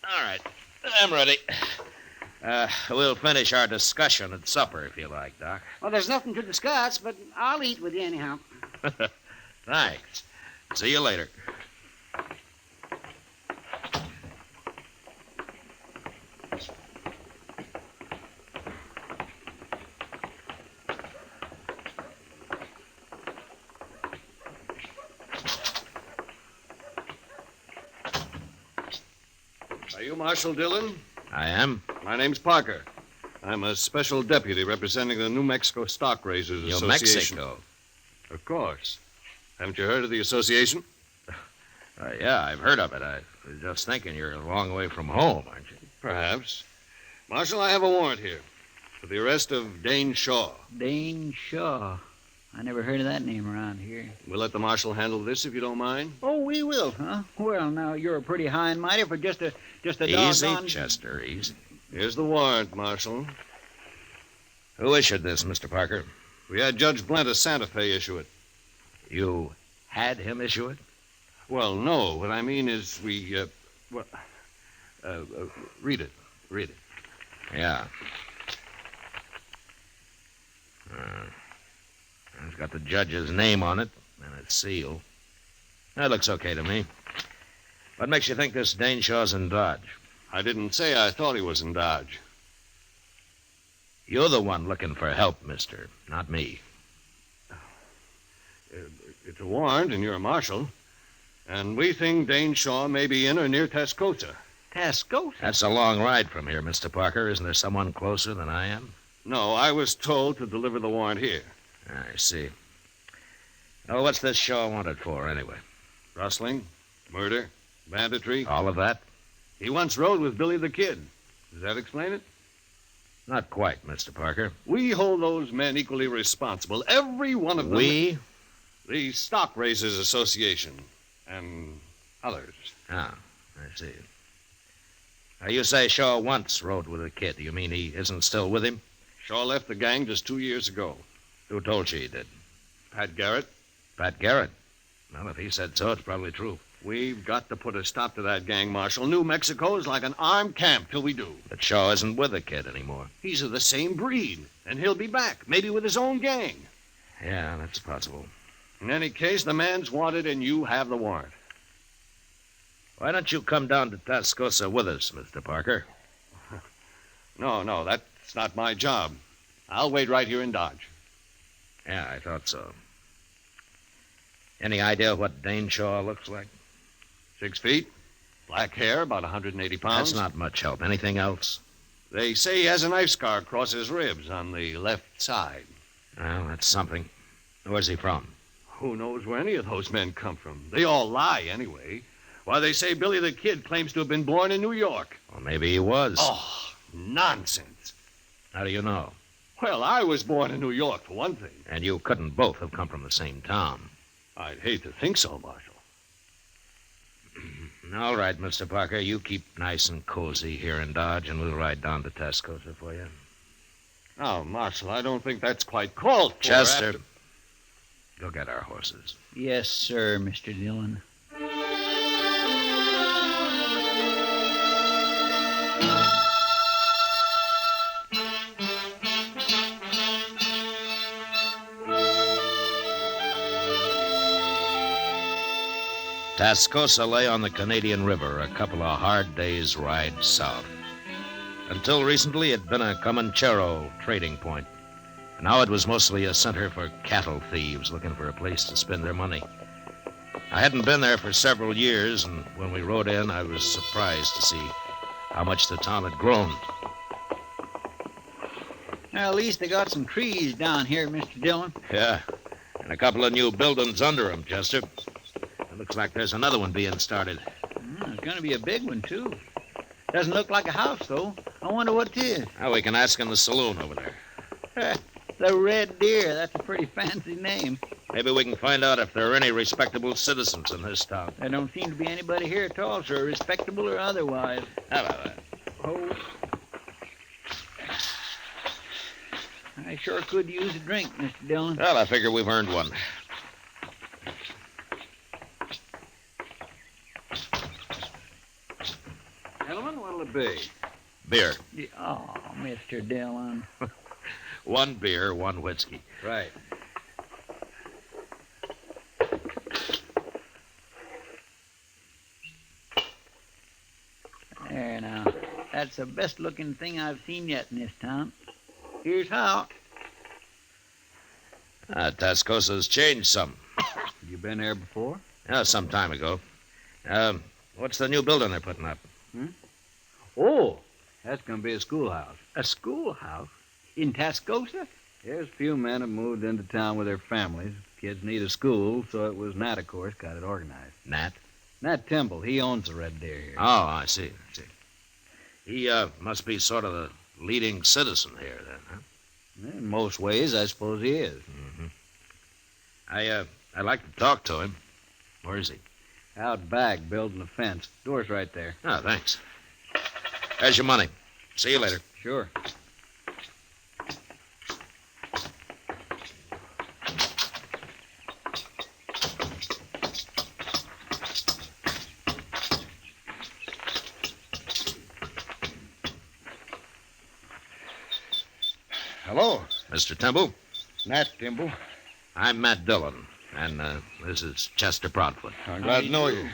All right. I'm ready. We'll finish our discussion at supper, if you like, Doc. Well, there's nothing to discuss, but I'll eat with you anyhow. Thanks. See you later. Are you Marshal Dillon? I am. My name's Parker. I'm a special deputy representing the New Mexico Stock Raisers New Association. Mexico? Of course. Haven't you heard of the association? Yeah, I've heard of it. I was just thinking you're a long way from home, aren't you? Perhaps. Marshal, I have a warrant here for the arrest of Dane Shaw. Dane Shaw. I never heard of that name around here. We'll let the marshal handle this if you don't mind. Oh, we will, huh? Well, now, you're a pretty high and mighty for just a Easy, doggone... Chester, easy. Here's the warrant, Marshal. Who issued this, Mr. Parker? We had Judge Blent of Santa Fe issue it. You had him issue it? Well, no. What I mean is we, read it. Read it. Yeah. It's got the judge's name on it and its seal. That looks okay to me. What makes you think this Dane Shaw's in Dodge? I didn't say I thought he was in Dodge. You're the one looking for help, mister, not me. It's a warrant, and you're a marshal. And we think Dane Shaw may be in or near Tascosa. Tascosa? That's a long ride from here, Mr. Parker. Isn't there someone closer than I am? No, I was told to deliver the warrant here. I see. Oh, what's this Shaw wanted for, anyway? Rustling, murder, banditry. All of that? He once rode with Billy the Kid. Does that explain it? Not quite, Mr. Parker. We hold those men equally responsible, every one of them. We? The Stock Raisers Association and others. Ah, I see. Now, you say Shaw once rode with the Kid. You mean he isn't still with him? Shaw left the gang just 2 years ago. Who told you he did? Pat Garrett. Pat Garrett? Well, if he said so, it's probably true. We've got to put a stop to that gang, Marshal. New Mexico is like an armed camp till we do. But Shaw isn't with the Kid anymore. He's of the same breed, and he'll be back, maybe with his own gang. Yeah, that's possible. In any case, the man's wanted, and you have the warrant. Why don't you come down to Tascosa with us, Mr. Parker? No, that's not my job. I'll wait right here in Dodge. Yeah, I thought so. Any idea what Dane Shaw looks like? 6 feet, black hair, about 180 pounds. That's not much help. Anything else? They say he has a knife scar across his ribs on the left side. Well, that's something. Where's he from? Who knows where any of those men come from? They all lie, anyway. Why, they say Billy the Kid claims to have been born in New York. Well, maybe he was. Oh, nonsense. How do you know? Well, I was born in New York, for one thing. And you couldn't both have come from the same town. I'd hate to think so, Marshal. All right, Mr. Parker. You keep nice and cozy here in Dodge, and we'll ride down to Tascosa for you. Now, Marshal, I don't think that's quite called for. Chester, go get our horses. Yes, sir, Mr. Dillon. Tascosa lay on the Canadian River, a couple of hard days' ride south. Until recently, it had been a Comanchero trading point. Now it was mostly a center for cattle thieves looking for a place to spend their money. I hadn't been there for several years, and when we rode in, I was surprised to see how much the town had grown. Now, at least they got some trees down here, Mr. Dillon. Yeah, and a couple of new buildings under them, Chester. It looks like there's another one being started. It's going to be a big one, too. Doesn't look like a house, though. I wonder what it is. Now we can ask in the saloon over there. The Red Deer. That's a pretty fancy name. Maybe we can find out if there are any respectable citizens in this town. There don't seem to be anybody here at all, sir, respectable or otherwise. How about that? Oh. I sure could use a drink, Mr. Dillon. Well, I figure we've earned one. Gentlemen, what'll it be? Beer. Oh, Mr. Dillon. One beer, one whiskey. Right. There now. That's the best-looking thing I've seen yet in this town. Here's how. Tascosa's changed some. You been there before? Yeah, some time ago. What's the new building they're putting up? Oh, that's going to be a schoolhouse. A schoolhouse? In Tascosa? Yes, a few men have moved into town with their families. Kids need a school, so it was Nat, of course, got it organized. Nat? Nat Temple. He owns the Red Deer here. Oh, I see. He must be sort of the leading citizen here, then, huh? In most ways, I suppose he is. Mm-hmm. I'd like to talk to him. Where is he? Out back, building a fence. Door's right there. Oh, thanks. There's your money. See you later. Sure. Hello. Mr. Temple? Nat Temple. I'm Matt Dillon, and this is Chester Proudfoot. I'm glad to know you.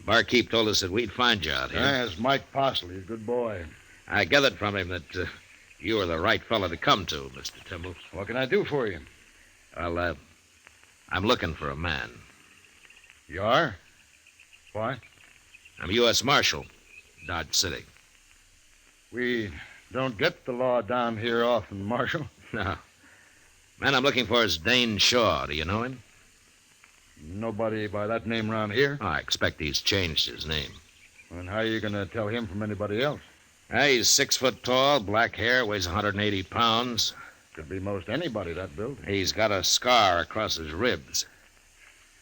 Barkeep told us that we'd find you out here. That's Mike Parsley. He's a good boy. I gathered from him that you were the right fellow to come to, Mr. Temple. What can I do for you? Well, I'm looking for a man. You are? Why? I'm U.S. Marshal, Dodge City. We don't get the law down here often, Marshal. No. Man I'm looking for is Dane Shaw. Do you know him? Nobody by that name around here? Oh, I expect he's changed his name. And how are you going to tell him from anybody else? He's 6 foot tall, black hair, weighs 180 pounds. Could be most anybody that building. He's got a scar across his ribs.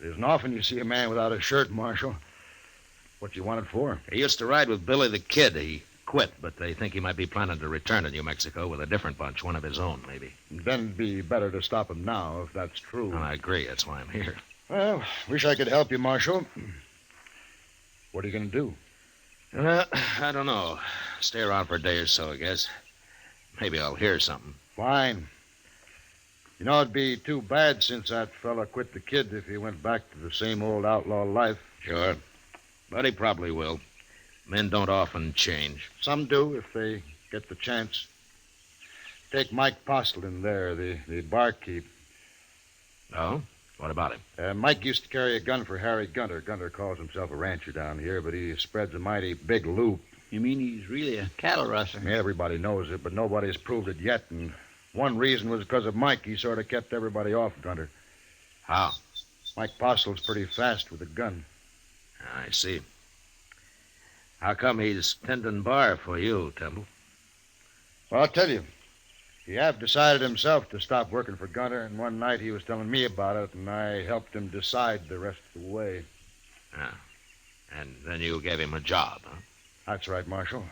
It isn't often you see a man without a shirt, Marshal. What you want it for? He used to ride with Billy the Kid. He quit, but they think he might be planning to return to New Mexico with a different bunch, one of his own, maybe. Then it'd be better to stop him now, if that's true. I agree. That's why I'm here. Well, wish I could help you, Marshal. What are you going to do? I don't know. Stay around for a day or so, I guess. Maybe I'll hear something. Fine. You know, it'd be too bad since that fella quit the Kid if he went back to the same old outlaw life. Sure. But he probably will. Men don't often change. Some do if they get the chance. Take Mike Postlin there, the barkeep. Oh? What about him? Mike used to carry a gun for Harry Gunter. Gunter calls himself a rancher down here, but he spreads a mighty big loop. You mean he's really a cattle rustler? Yeah, everybody knows it, but nobody's proved it yet. And one reason was because of Mike. He sort of kept everybody off Gunter. How? Mike Postle's pretty fast with a gun. I see. How come he's tending bar for you, Temple? Well, I'll tell you. He have decided himself to stop working for Gunter, and one night he was telling me about it, and I helped him decide the rest of the way. Ah. And then you gave him a job, huh? That's right, Marshal.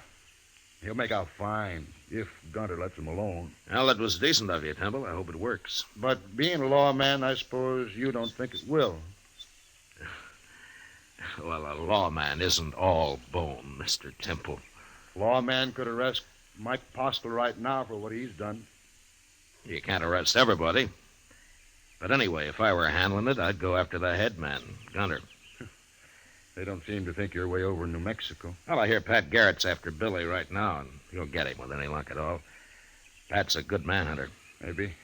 He'll make out fine if Gunter lets him alone. Well, that was decent of you, Temple. I hope it works. But being a lawman, I suppose you don't think it will. Well, a lawman isn't all bone, Mr. Temple. Lawman could arrest Mike Postle right now for what he's done. You can't arrest everybody. But anyway, if I were handling it, I'd go after the head man, Gunter. They don't seem to think you're way over in New Mexico. Well, I hear Pat Garrett's after Billy right now, and he'll get him with any luck at all. Pat's a good manhunter. Maybe.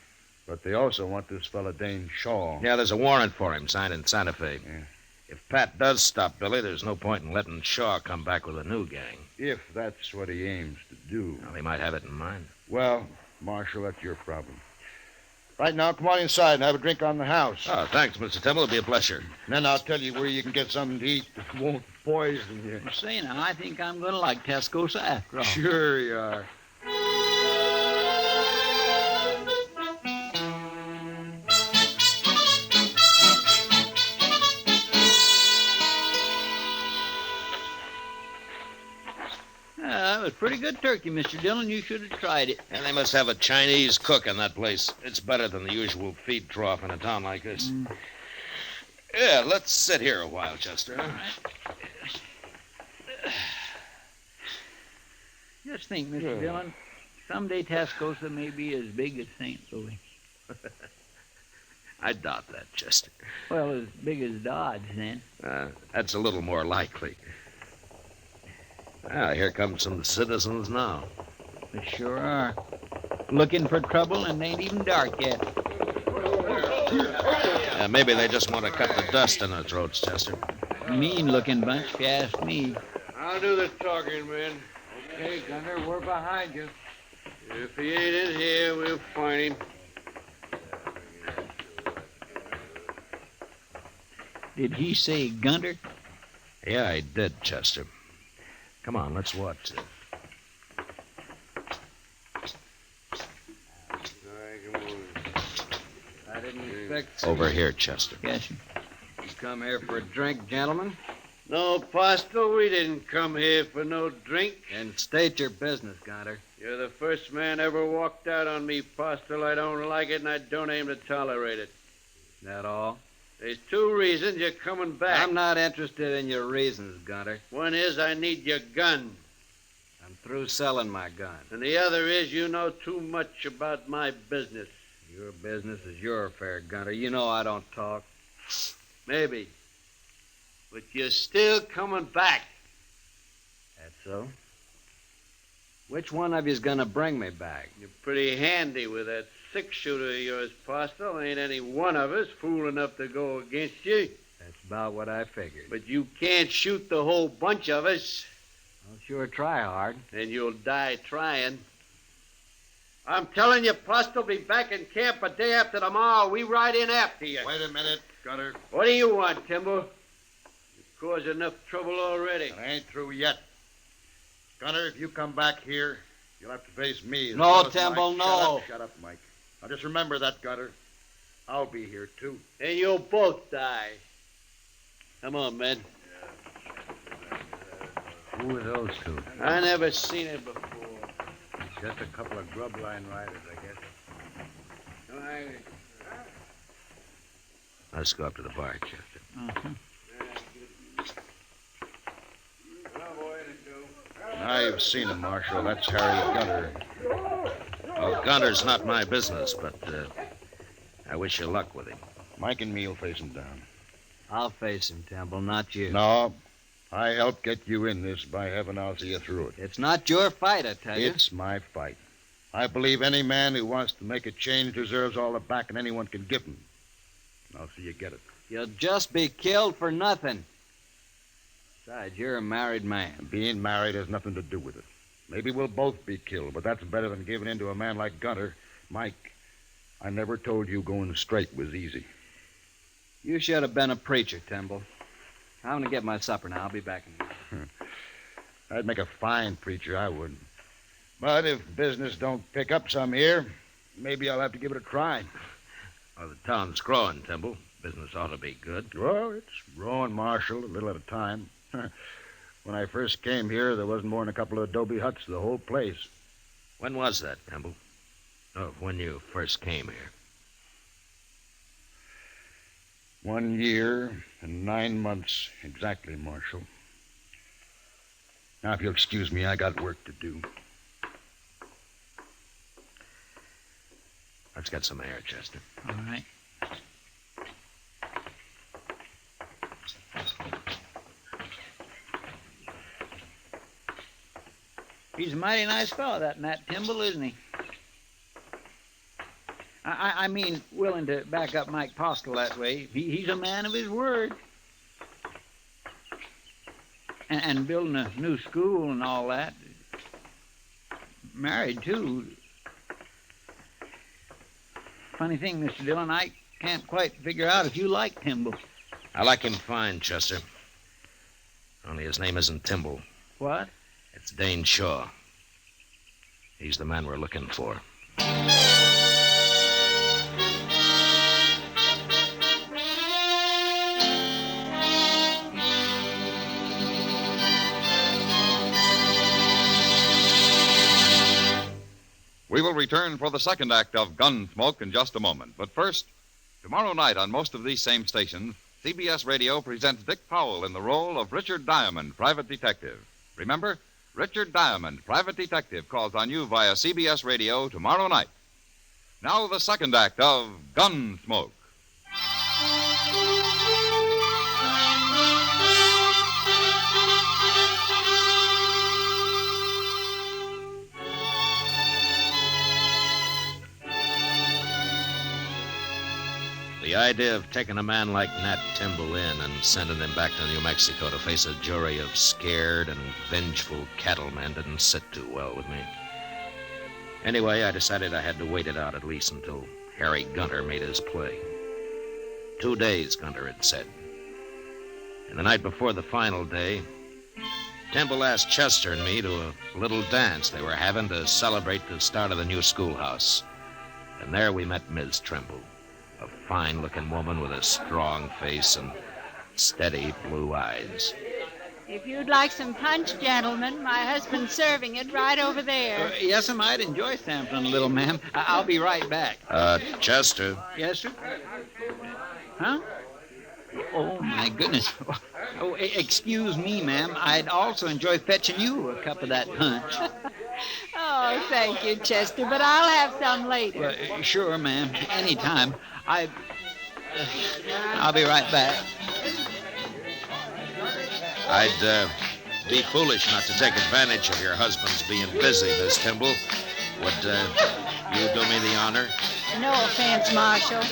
But they also want this fella Dane Shaw. Yeah, there's a warrant for him signed in Santa Fe. Yeah. If Pat does stop Billy, there's no point in letting Shaw come back with a new gang. If that's what he aims to do. Well, he might have it in mind. Well, Marshal, that's your problem. Right now, come on inside and have a drink on the house. Oh, thanks, Mr. Temple. It'll be a pleasure. And then I'll tell you where you can get something to eat that won't poison you. Say now, I think I'm going to like Tascosa after all. Sure you are. That was pretty good turkey, Mr. Dillon. You should have tried it. And they must have a Chinese cook in that place. It's better than the usual feed trough in a town like this. Yeah, let's sit here a while, Chester. All right. Just think, Mr. Dillon, someday Tascosa may be as big as St. Louis. I doubt that, Chester. Well, as big as Dodge, then. That's a little more likely. Ah, here come some citizens now. They sure are. Looking for trouble, and they ain't even dark yet. Maybe they just want to cut the dust in their throats, Chester. Mean-looking bunch, if you ask me. I'll do the talking, man. Okay, Gunner, we're behind you. If he ain't in here, we'll find him. Did he say Gunner? Yeah, I did, Chester. Come on, let's watch it. I didn't expect... Over here, Chester. Yes, sir. You come here for a drink, gentlemen? No, Postle, we didn't come here for no drink. And state your business, Gunter. You're the first man ever walked out on me, Postle. I don't like it, and I don't aim to tolerate it. That all? There's two reasons you're coming back. I'm not interested in your reasons, Gunter. One is I need your gun. I'm through selling my gun. And the other is you know too much about my business. Your business is your affair, Gunter. You know I don't talk. Maybe. But you're still coming back. That's so? Which one of you's gonna bring me back? You're pretty handy with that six-shooter of yours, Postle. Ain't any one of us fool enough to go against you. That's about what I figured. But you can't shoot the whole bunch of us. I'll sure try hard. And you'll die trying. I'm telling you, Postle, be back in camp a day after tomorrow. We ride in after you. Wait a minute, Gunter. What do you want, Timber? You've caused enough trouble already. I ain't through yet. Gunter, if you come back here, you'll have to face me. No, Temple, no. Shut up, Mike. Now just remember that, Gunter. I'll be here, too. And you'll both die. Come on, men. Who are those two? I never seen it before. Just a couple of grub line riders, I guess. Let's go up to the bar, Chester. Uh-huh. I've seen him, Marshal. That's Harry Gunter. Well, Gunter's not my business, but I wish you luck with him. Mike and me will face him down. I'll face him, Temple, not you. No, I helped get you in this. By heaven, I'll see you through it. It's not your fight, I tell you. It's my fight. I believe any man who wants to make a change deserves all the backing anyone can give him. I'll see you get it. You'll just be killed for nothing. Besides, you're a married man. Being married has nothing to do with it. Maybe we'll both be killed, but that's better than giving in to a man like Gunter. Mike, I never told you going straight was easy. You should have been a preacher, Temple. I'm going to get my supper now. I'll be back in a minute. I'd make a fine preacher, I would. But if business don't pick up some here, maybe I'll have to give it a try. Well, the town's growing, Temple. Business ought to be good. Well, it's growing, Marshal, a little at a time. When I first came here, there wasn't more than a couple of adobe huts the whole place. When was that, Temple? Oh, when you first came here. 1 year and 9 months exactly, Marshal. Now, if you'll excuse me, I got work to do. Let's get some air, Chester. All right. He's a mighty nice fellow, that Nat Timble, isn't he? I mean, willing to back up Mike Postle that way. He's a man of his word. And building a new school and all that. Married, too. Funny thing, Mr. Dillon, I can't quite figure out if you like Timble. I like him fine, Chester. Only his name isn't Timble. What? It's Dane Shaw. He's the man we're looking for. We will return for the second act of Gunsmoke in just a moment. But first, tomorrow night on most of these same stations, CBS Radio presents Dick Powell in the role of Richard Diamond, private detective. Remember, Richard Diamond, private detective, calls on you via CBS Radio tomorrow night. Now the second act of Gunsmoke. The idea of taking a man like Nat Timble in and sending him back to New Mexico to face a jury of scared and vengeful cattlemen didn't sit too well with me. Anyway, I decided I had to wait it out at least until Harry Gunter made his play. 2 days, Gunter had said. And the night before the final day, Timble asked Chester and me to a little dance they were having to celebrate the start of the new schoolhouse. And there we met Ms. Trimble. A fine-looking woman with a strong face and steady blue eyes. If you'd like some punch, gentlemen, my husband's serving it right over there. Yes, I might enjoy sampling a little, ma'am. I'll be right back. Chester. Yes, sir? Huh? Oh, my goodness. Oh, excuse me, ma'am. I'd also enjoy fetching you a cup of that punch. Oh, thank you, Chester, but I'll have some later. Well, sure, ma'am. Anytime. I'll be right back. I'd be foolish not to take advantage of your husband's being busy, Miss Timble. Would you do me the honor? No offense, Marshal,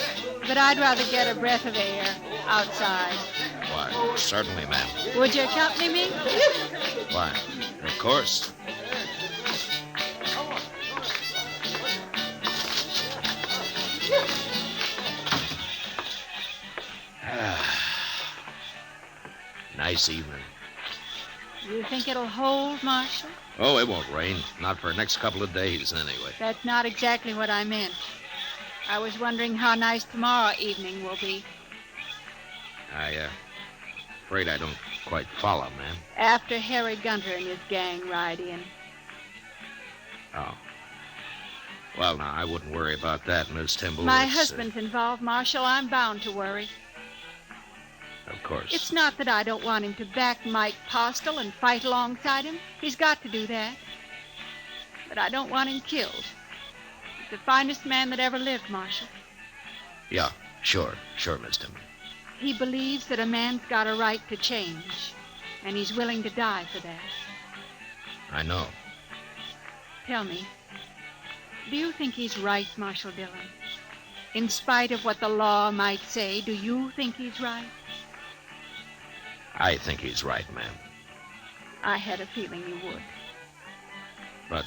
but I'd rather get a breath of air outside. Why, certainly, ma'am. Would you accompany me? Why, of course. Nice evening. You think it'll hold, Marshal? Oh, it won't rain. Not for the next couple of days, anyway. That's not exactly what I meant. I was wondering how nice tomorrow evening will be. Afraid I don't quite follow, ma'am. After Harry Gunter and his gang ride in. Oh. Well, now, I wouldn't worry about that, Miss Timble. My husband's involved, Marshal. I'm bound to worry. Of course. It's not that I don't want him to back Mike Postle and fight alongside him. He's got to do that. But I don't want him killed. He's the finest man that ever lived, Marshal. Yeah, sure, Miss Timble. He believes that a man's got a right to change, and he's willing to die for that. I know. Tell me, do you think he's right, Marshal Dillon? In spite of what the law might say, do you think he's right? I think he's right, ma'am. I had a feeling you would. But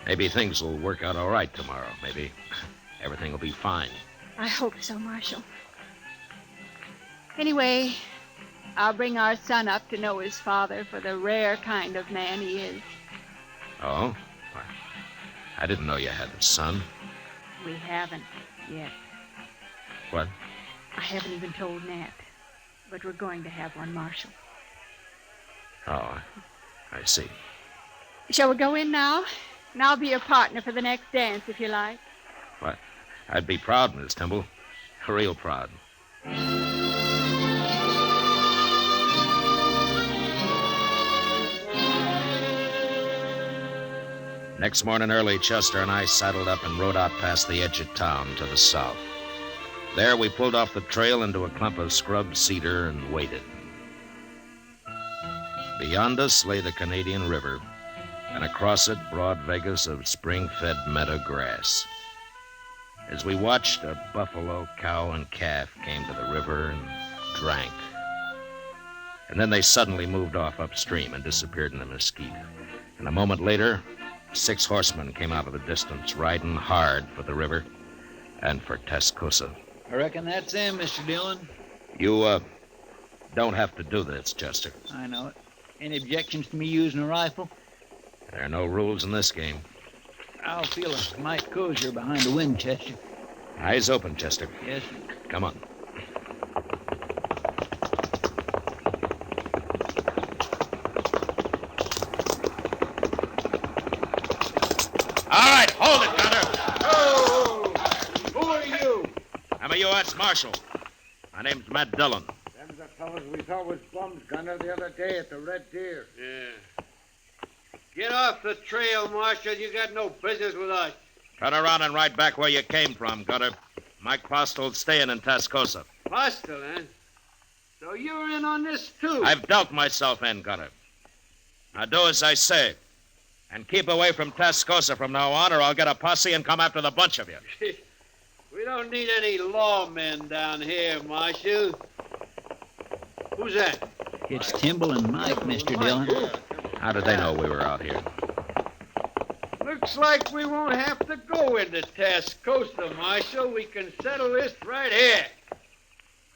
maybe things will work out all right tomorrow. Maybe everything will be fine. I hope so, Marshal. Anyway, I'll bring our son up to know his father for the rare kind of man he is. Oh? I didn't know you had a son. We haven't yet. What? I haven't even told Nat. But we're going to have one, Marshal. Oh, I see. Shall we go in now? And I'll be your partner for the next dance, if you like. What? I'd be proud, Miss Timble. Real proud. Next morning early, Chester and I saddled up and rode out past the edge of town to the south. There we pulled off the trail into a clump of scrub cedar and waited. Beyond us lay the Canadian River, and across it, broad Vegas of spring-fed meadow grass. As we watched, a buffalo, cow, and calf came to the river and drank. And then they suddenly moved off upstream and disappeared in the mesquite. And a moment later, 6 horsemen came out of the distance, riding hard for the river and for Tascosa. I reckon that's them, Mr. Dillon. You, don't have to do this, Chester. I know it. Any objections to me using a rifle? There are no rules in this game. I'll feel a mite cozier behind the Winchester. Eyes open, Chester. Yes, sir. Come on. All right, hold it, Gunner. Oh! Who are you? I'm a U.S. Marshal. My name's Matt Dillon. Them's the fellas we thought was bums, Gunner, the other day at the Red Deer. Yeah. Get off the trail, Marshal. You got no business with us. Turn around and ride back where you came from, Gunner. Mike Postel's staying in Tascosa. Postel, eh? So you're in on this, too? I've dealt myself in, Gunner. Now do as I say. And keep away from Tascosa from now on, or I'll get a posse and come after the bunch of you. We don't need any lawmen down here, Marshal. Who's that? It's Timble and Mike, Mr. Dillon. How did they know we were out here? Looks like we won't have to go into Tascosa, Marshal. We can settle this right here.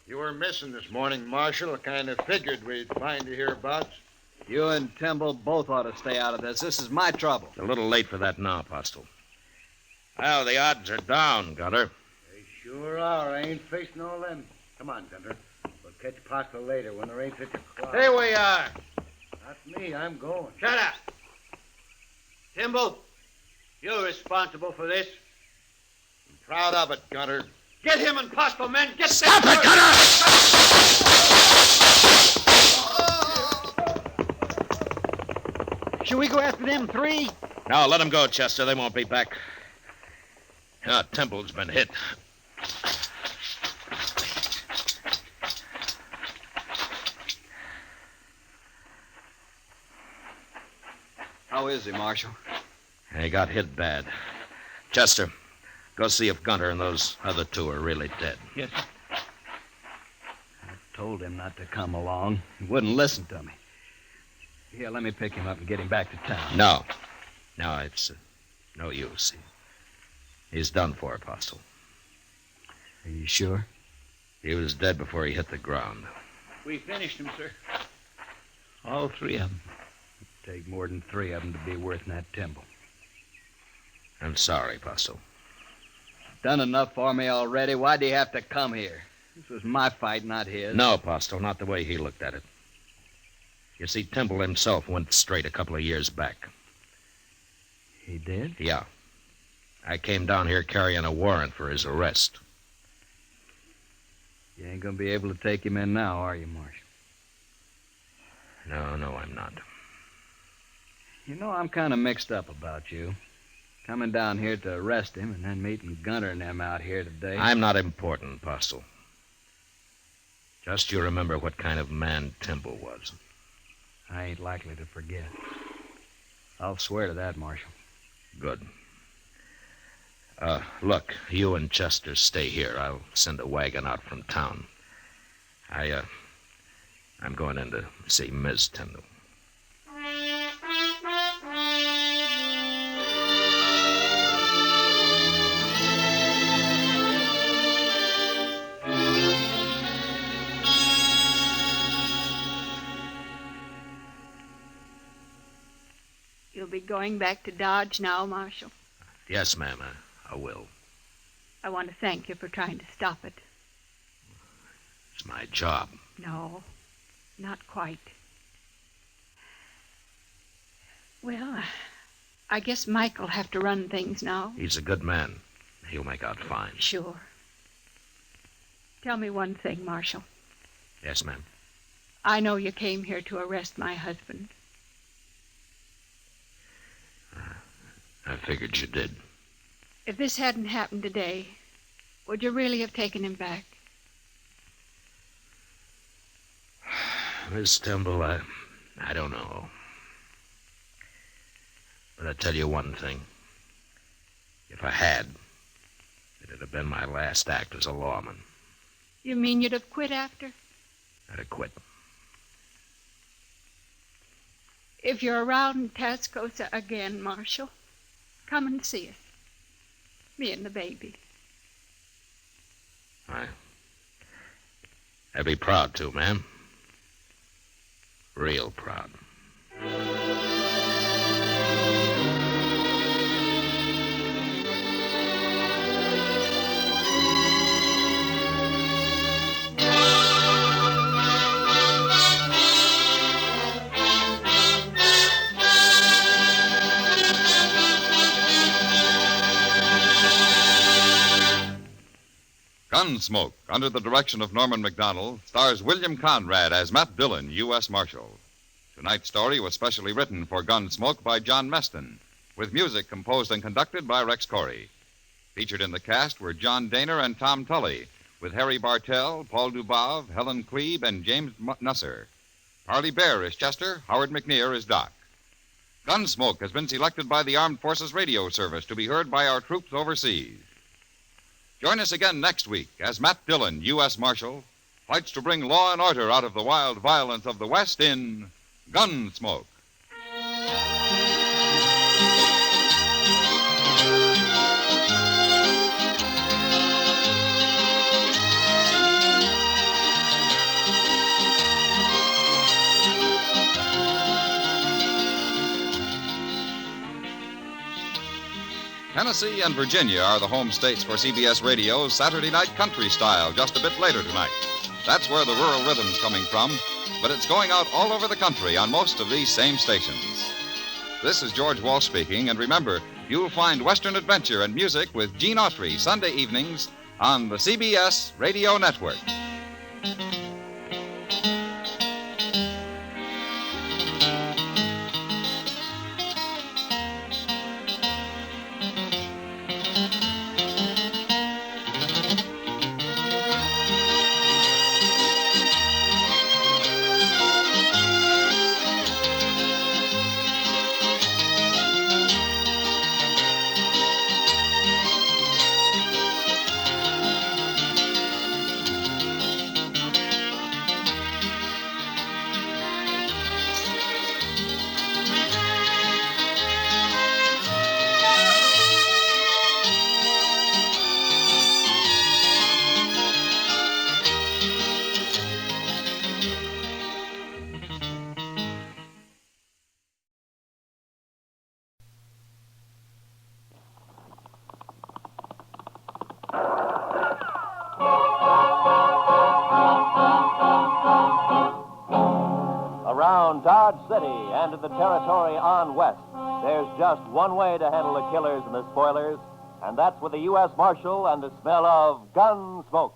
You were missing this morning, Marshal. I kind of figured we'd find you hereabouts. You and Timble both ought to stay out of this. This is my trouble. It's a little late for that now, Postel. Well, the odds are down, Gunner. They sure are. I ain't facing all them. Come on, Gunner. We'll catch Postel later when there ain't such a crowd. Here we are. Not me. I'm going. Shut up. Timble, you're responsible for this. I'm proud of it, Gunner. Get him and Postel, men. Get Stop them. it, Gunner! Should we go after them 3? No, let them go, Chester. They won't be back. Temple's been hit. How is he, Marshal? He got hit bad. Chester, go see if Gunter and those other 2 are really dead. Yes, sir. I told him not to come along. He wouldn't listen to me. Here, let me pick him up and get him back to town. No. No, it's no use. He's done for, Postel. Are you sure? He was dead before he hit the ground. We finished him, sir. All 3 of them. It'd take more than 3 of them to be worth that Timble. I'm sorry, Postel. Done enough for me already. Why'd he have to come here? This was my fight, not his. No, Postel, not the way he looked at it. You see, Timble himself went straight a couple of years back. He did? Yeah. I came down here carrying a warrant for his arrest. You ain't gonna be able to take him in now, are you, Marshal? No, I'm not. You know, I'm kind of mixed up about you. Coming down here to arrest him and then meeting Gunter and them out here today. I'm not important, Postel. Just you remember what kind of man Timble was. I ain't likely to forget. I'll swear to that, Marshal. Good. Look, you and Chester stay here. I'll send a wagon out from town. I'm going in to see Ms. Tyndall. You'll be going back to Dodge now, Marshal. Yes, ma'am, I will. I want to thank you for trying to stop it. It's my job. No, not quite. Well, I guess Mike'll have to run things now. He's a good man. He'll make out fine. Sure. Tell me one thing, Marshal. Yes, ma'am. I know you came here to arrest my husband. I figured you did. If this hadn't happened today, would you really have taken him back? Miss Temple, I don't know. But I tell you one thing. If I had, it'd have been my last act as a lawman. You mean you'd have quit after? I'd have quit. If you're around in Tascosa again, Marshal, come and see us. Me and the baby. I'd be proud to, ma'am. Real proud. Gunsmoke, under the direction of Norman MacDonald, stars William Conrad as Matt Dillon, U.S. Marshal. Tonight's story was specially written for Gunsmoke by John Meston, with music composed and conducted by Rex Corey. Featured in the cast were John Daner and Tom Tully, with Harry Bartell, Paul Dubov, Helen Klebe, and James Nusser. Harley Bear is Chester, Howard McNear is Doc. Gunsmoke has been selected by the Armed Forces Radio Service to be heard by our troops overseas. Join us again next week as Matt Dillon, U.S. Marshal, fights to bring law and order out of the wild violence of the West in Gunsmoke. Tennessee and Virginia are the home states for CBS Radio's Saturday Night Country Style just a bit later tonight. That's where the rural rhythm's coming from, but it's going out all over the country on most of these same stations. This is George Walsh speaking, and remember, you'll find Western adventure and music with Gene Autry Sunday evenings on the CBS Radio Network. Around Dodge City and in the territory on west, there's just one way to handle the killers and the spoilers, and that's with the U.S. Marshal and the smell of Gunsmoke.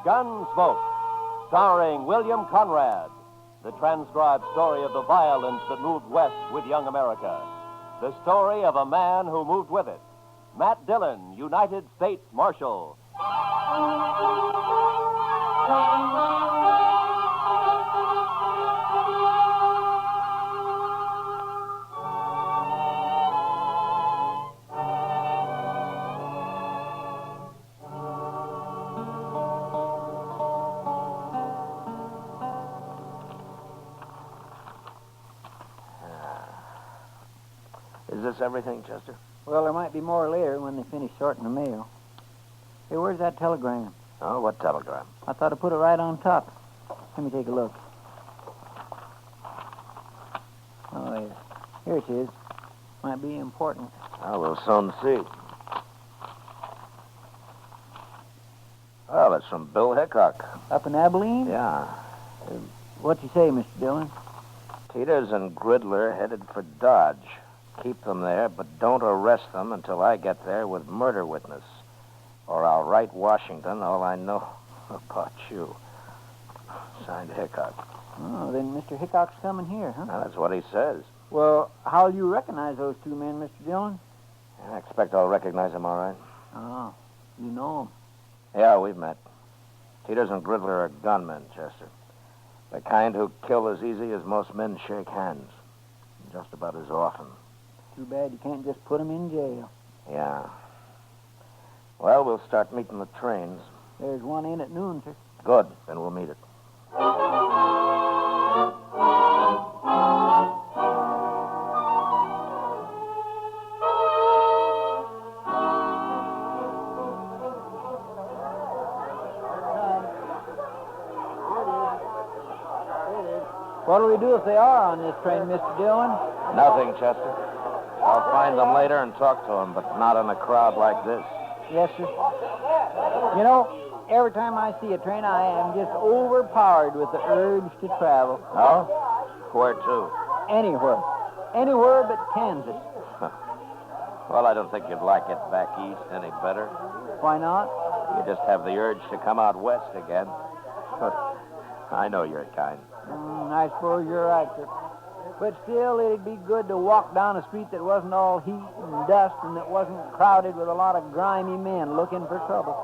Gunsmoke, starring William Conrad, the transcribed story of the violence that moved west with young America. The story of a man who moved with it. Matt Dillon, United States Marshal. Is this everything, Chester? Well, there might be more later when they finish sorting the mail. Hey, where's that telegram? Oh, what telegram? I thought I put it right on top. Let me take a look. Oh, yeah. Here it is. Might be important. Oh, we'll soon see. Oh, that's from Bill Hickok. Up in Abilene? Yeah. What'd you say, Mr. Dillon? Teeters and Gridler headed for Dodge. Keep them there, but don't arrest them until I get there with murder witness. Or I'll write Washington all I know about you. Signed Hickok. Oh, then Mr. Hickok's coming here, huh? Now, that's what he says. Well, how'll you recognize those two men, Mr. Dillon? I expect I'll recognize them all right. Oh, you know 'em. Yeah, we've met. Teeters and Gridler are gunmen, Chester. The kind who kill as easy as most men shake hands. Just about as often. Too bad you can't just put 'em in jail. Yeah. Well, we'll start meeting the trains. There's one in at noon, sir. Good. Then we'll meet it. What'll we do if they are on this train, Mr. Dillon? Nothing, Chester. I'll find them later and talk to them, but not in a crowd like this. Yes, sir. You know, every time I see a train, I am just overpowered with the urge to travel. Oh? Where to? Anywhere. Anywhere but Kansas. Well, I don't think you'd like it back east any better. Why not? You just have the urge to come out west again. I know your kind. I suppose you're right, sir. But still, it'd be good to walk down a street that wasn't all heat and dust and that wasn't crowded with a lot of grimy men looking for trouble.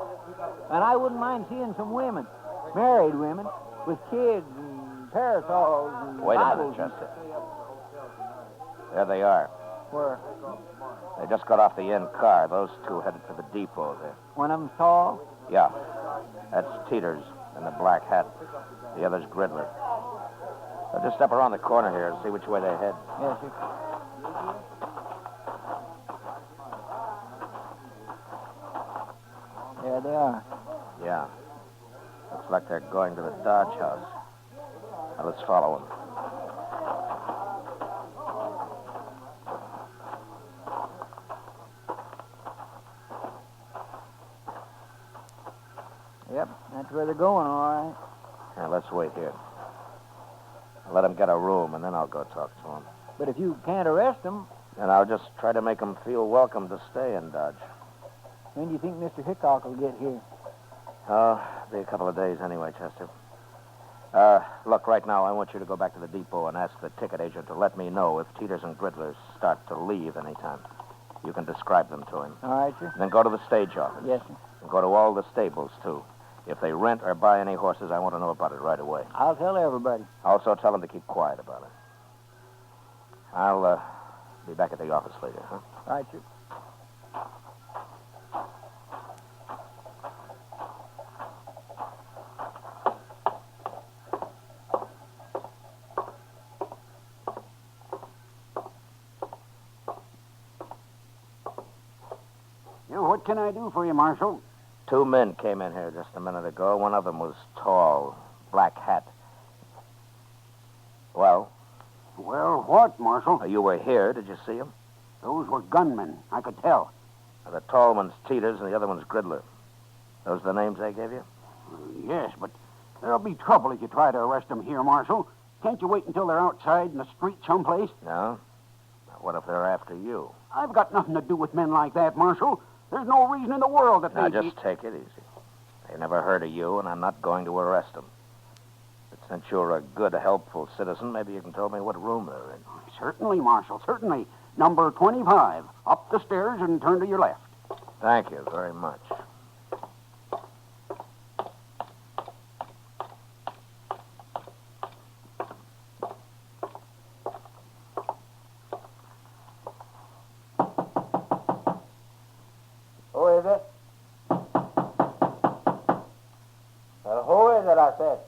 And I wouldn't mind seeing some women, married women, with kids and parasols and Wait a Bibles minute, Chester. There they are. Where? They just got off the end car. Those two headed for the depot there. One of them's tall? Yeah. That's Teeters in the black hat. The other's Gridler. I'll just step around the corner here and see which way they head. Yes, sir. There they are. Yeah. Looks like they're going to the Dodge house. Now, let's follow them. Yep, that's where they're going, all right. Now, let's wait here. Let them get a room, and then I'll go talk to them. But if you can't arrest them... And I'll just try to make them feel welcome to stay in Dodge. When do you think Mr. Hickok will get here? Oh, be a couple of days anyway, Chester. Look, right now, I want you to go back to the depot and ask the ticket agent to let me know if Teeters and Gridler start to leave anytime. You can describe them to him. All right, sir. And then go to the stage office. Yes, sir. And go to all the stables, too. If they rent or buy any horses, I want to know about it right away. I'll tell everybody. Also, tell them to keep quiet about it. I'll be back at the office later, huh? All right, sir. What can I do for you, Marshal? Two men came in here just a minute ago. One of them was tall, black hat. Well? Well, what, Marshal? You were here. Did you see him? Those were gunmen. I could tell. The tall one's Teeters and the other one's Gridler. Those the names they gave you? Yes, but there'll be trouble if you try to arrest them here, Marshal. Can't you wait until they're outside in the street someplace? No. What if they're after you? I've got nothing to do with men like that, Marshal. There's no reason in the world that Now, they... just take it easy. They never heard of you, and I'm not going to arrest them. But since you're a good, helpful citizen, maybe you can tell me what room they're in. Certainly, Marshal, certainly. Number 25. Up the stairs and turn to your left. Thank you very much. Who is it? Who is it, I said?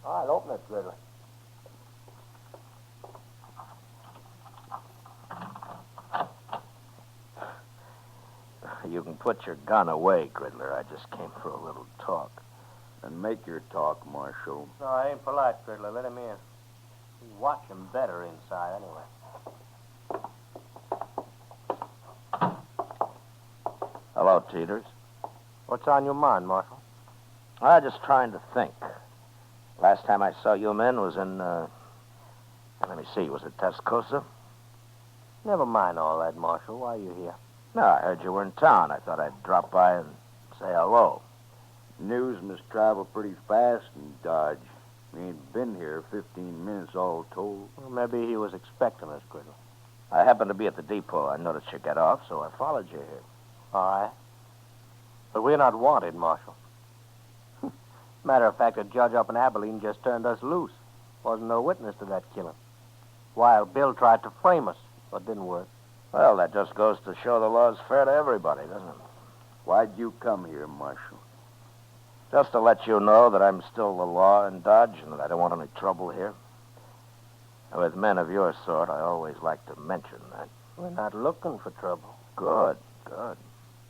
All right, open it, Gridler. You can put your gun away, Gridler. I just came for a little talk. And make your talk, Marshal. No, I ain't polite, Gridler. Let him in. You watch him better inside, anyway. Hello, Teeters. What's on your mind, Marshal? I'm just trying to think. Last time I saw you men was in, let me see, was it Tascosa? Never mind all that, Marshal. Why are you here? No, I heard you were in town. I thought I'd drop by and say hello. News must travel pretty fast in Dodge. We ain't been here 15 minutes all told. Well, maybe he was expecting us, Griddle. I happened to be at the depot. I noticed you get off, so I followed you here. All right. But we're not wanted, Marshal. Matter of fact, the judge up in Abilene just turned us loose. Wasn't no witness to that killing. Wild Bill tried to frame us, but didn't work. Well, that just goes to show the law's fair to everybody, doesn't it? Why'd you come here, Marshal? Just to let you know that I'm still the law in Dodge and that I don't want any trouble here. And with men of your sort, I always like to mention that. We're not looking for trouble. Good, good.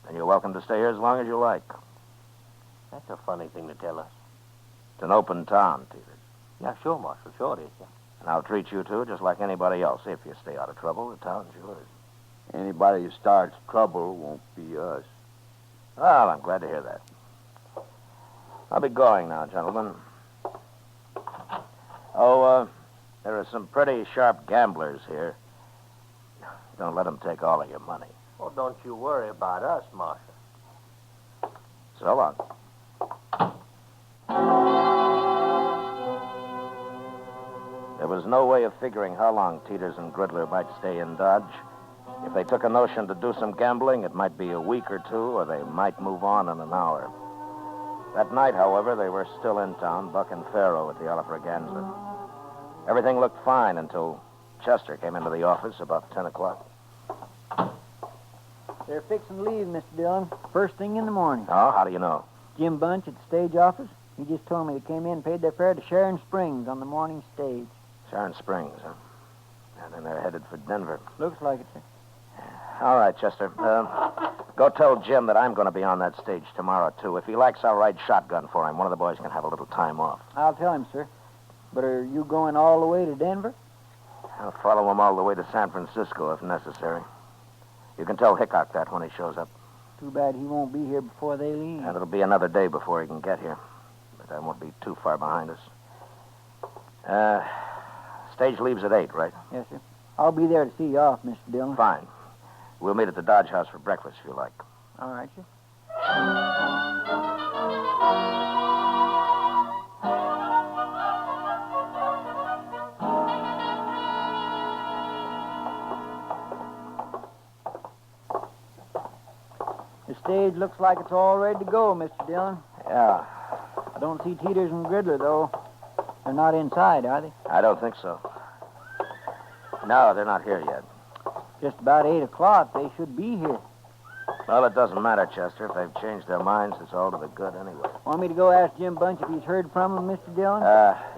Then you're welcome to stay here as long as you like. That's a funny thing to tell us. It's an open town, Teeters. Yeah, sure, Marshal. Sure it is, yeah. And I'll treat you two just like anybody else. If you stay out of trouble, the town's yours. Anybody who starts trouble won't be us. Well, I'm glad to hear that. I'll be going now, gentlemen. Oh, there are some pretty sharp gamblers here. Don't let them take all of your money. Well, don't you worry about us, Marshal. So long. There was no way of figuring how long Teeters and Griddler might stay in Dodge. If they took a notion to do some gambling, it might be a week or two, or they might move on in an hour. That night, however, they were still in town, bucking faro at the Alafraganza. Everything looked fine until Chester came into the office about 10 o'clock. They're fixing to leave, Mr. Dillon, first thing in the morning. Oh, how do you know? Jim Bunch at the stage office. He just told me they came in and paid their fare to Sharon Springs on the morning stage. Sharon Springs, huh? And then they're headed for Denver. Looks like it, sir. All right, Chester. Go tell Jim that I'm going to be on that stage tomorrow, too. If he likes, I'll ride shotgun for him. One of the boys can have a little time off. I'll tell him, sir. But are you going all the way to Denver? I'll follow him all the way to San Francisco if necessary. You can tell Hickok that when he shows up. Too bad he won't be here before they leave. And it'll be another day before he can get here. But I won't be too far behind us. Stage leaves at 8, right? Yes, sir. I'll be there to see you off, Mr. Dillon. Fine. We'll meet at the Dodge House for breakfast if you like. All right, sir. The stage looks like it's all ready to go, Mr. Dillon. Yeah. I don't see Teeters and Griddler, though. They're not inside, are they? I don't think so. No, they're not here yet. Just about 8 o'clock. They should be here. Well, it doesn't matter, Chester. If they've changed their minds, it's all to the good anyway. Want me to go ask Jim Bunch if he's heard from them, Mr. Dillon?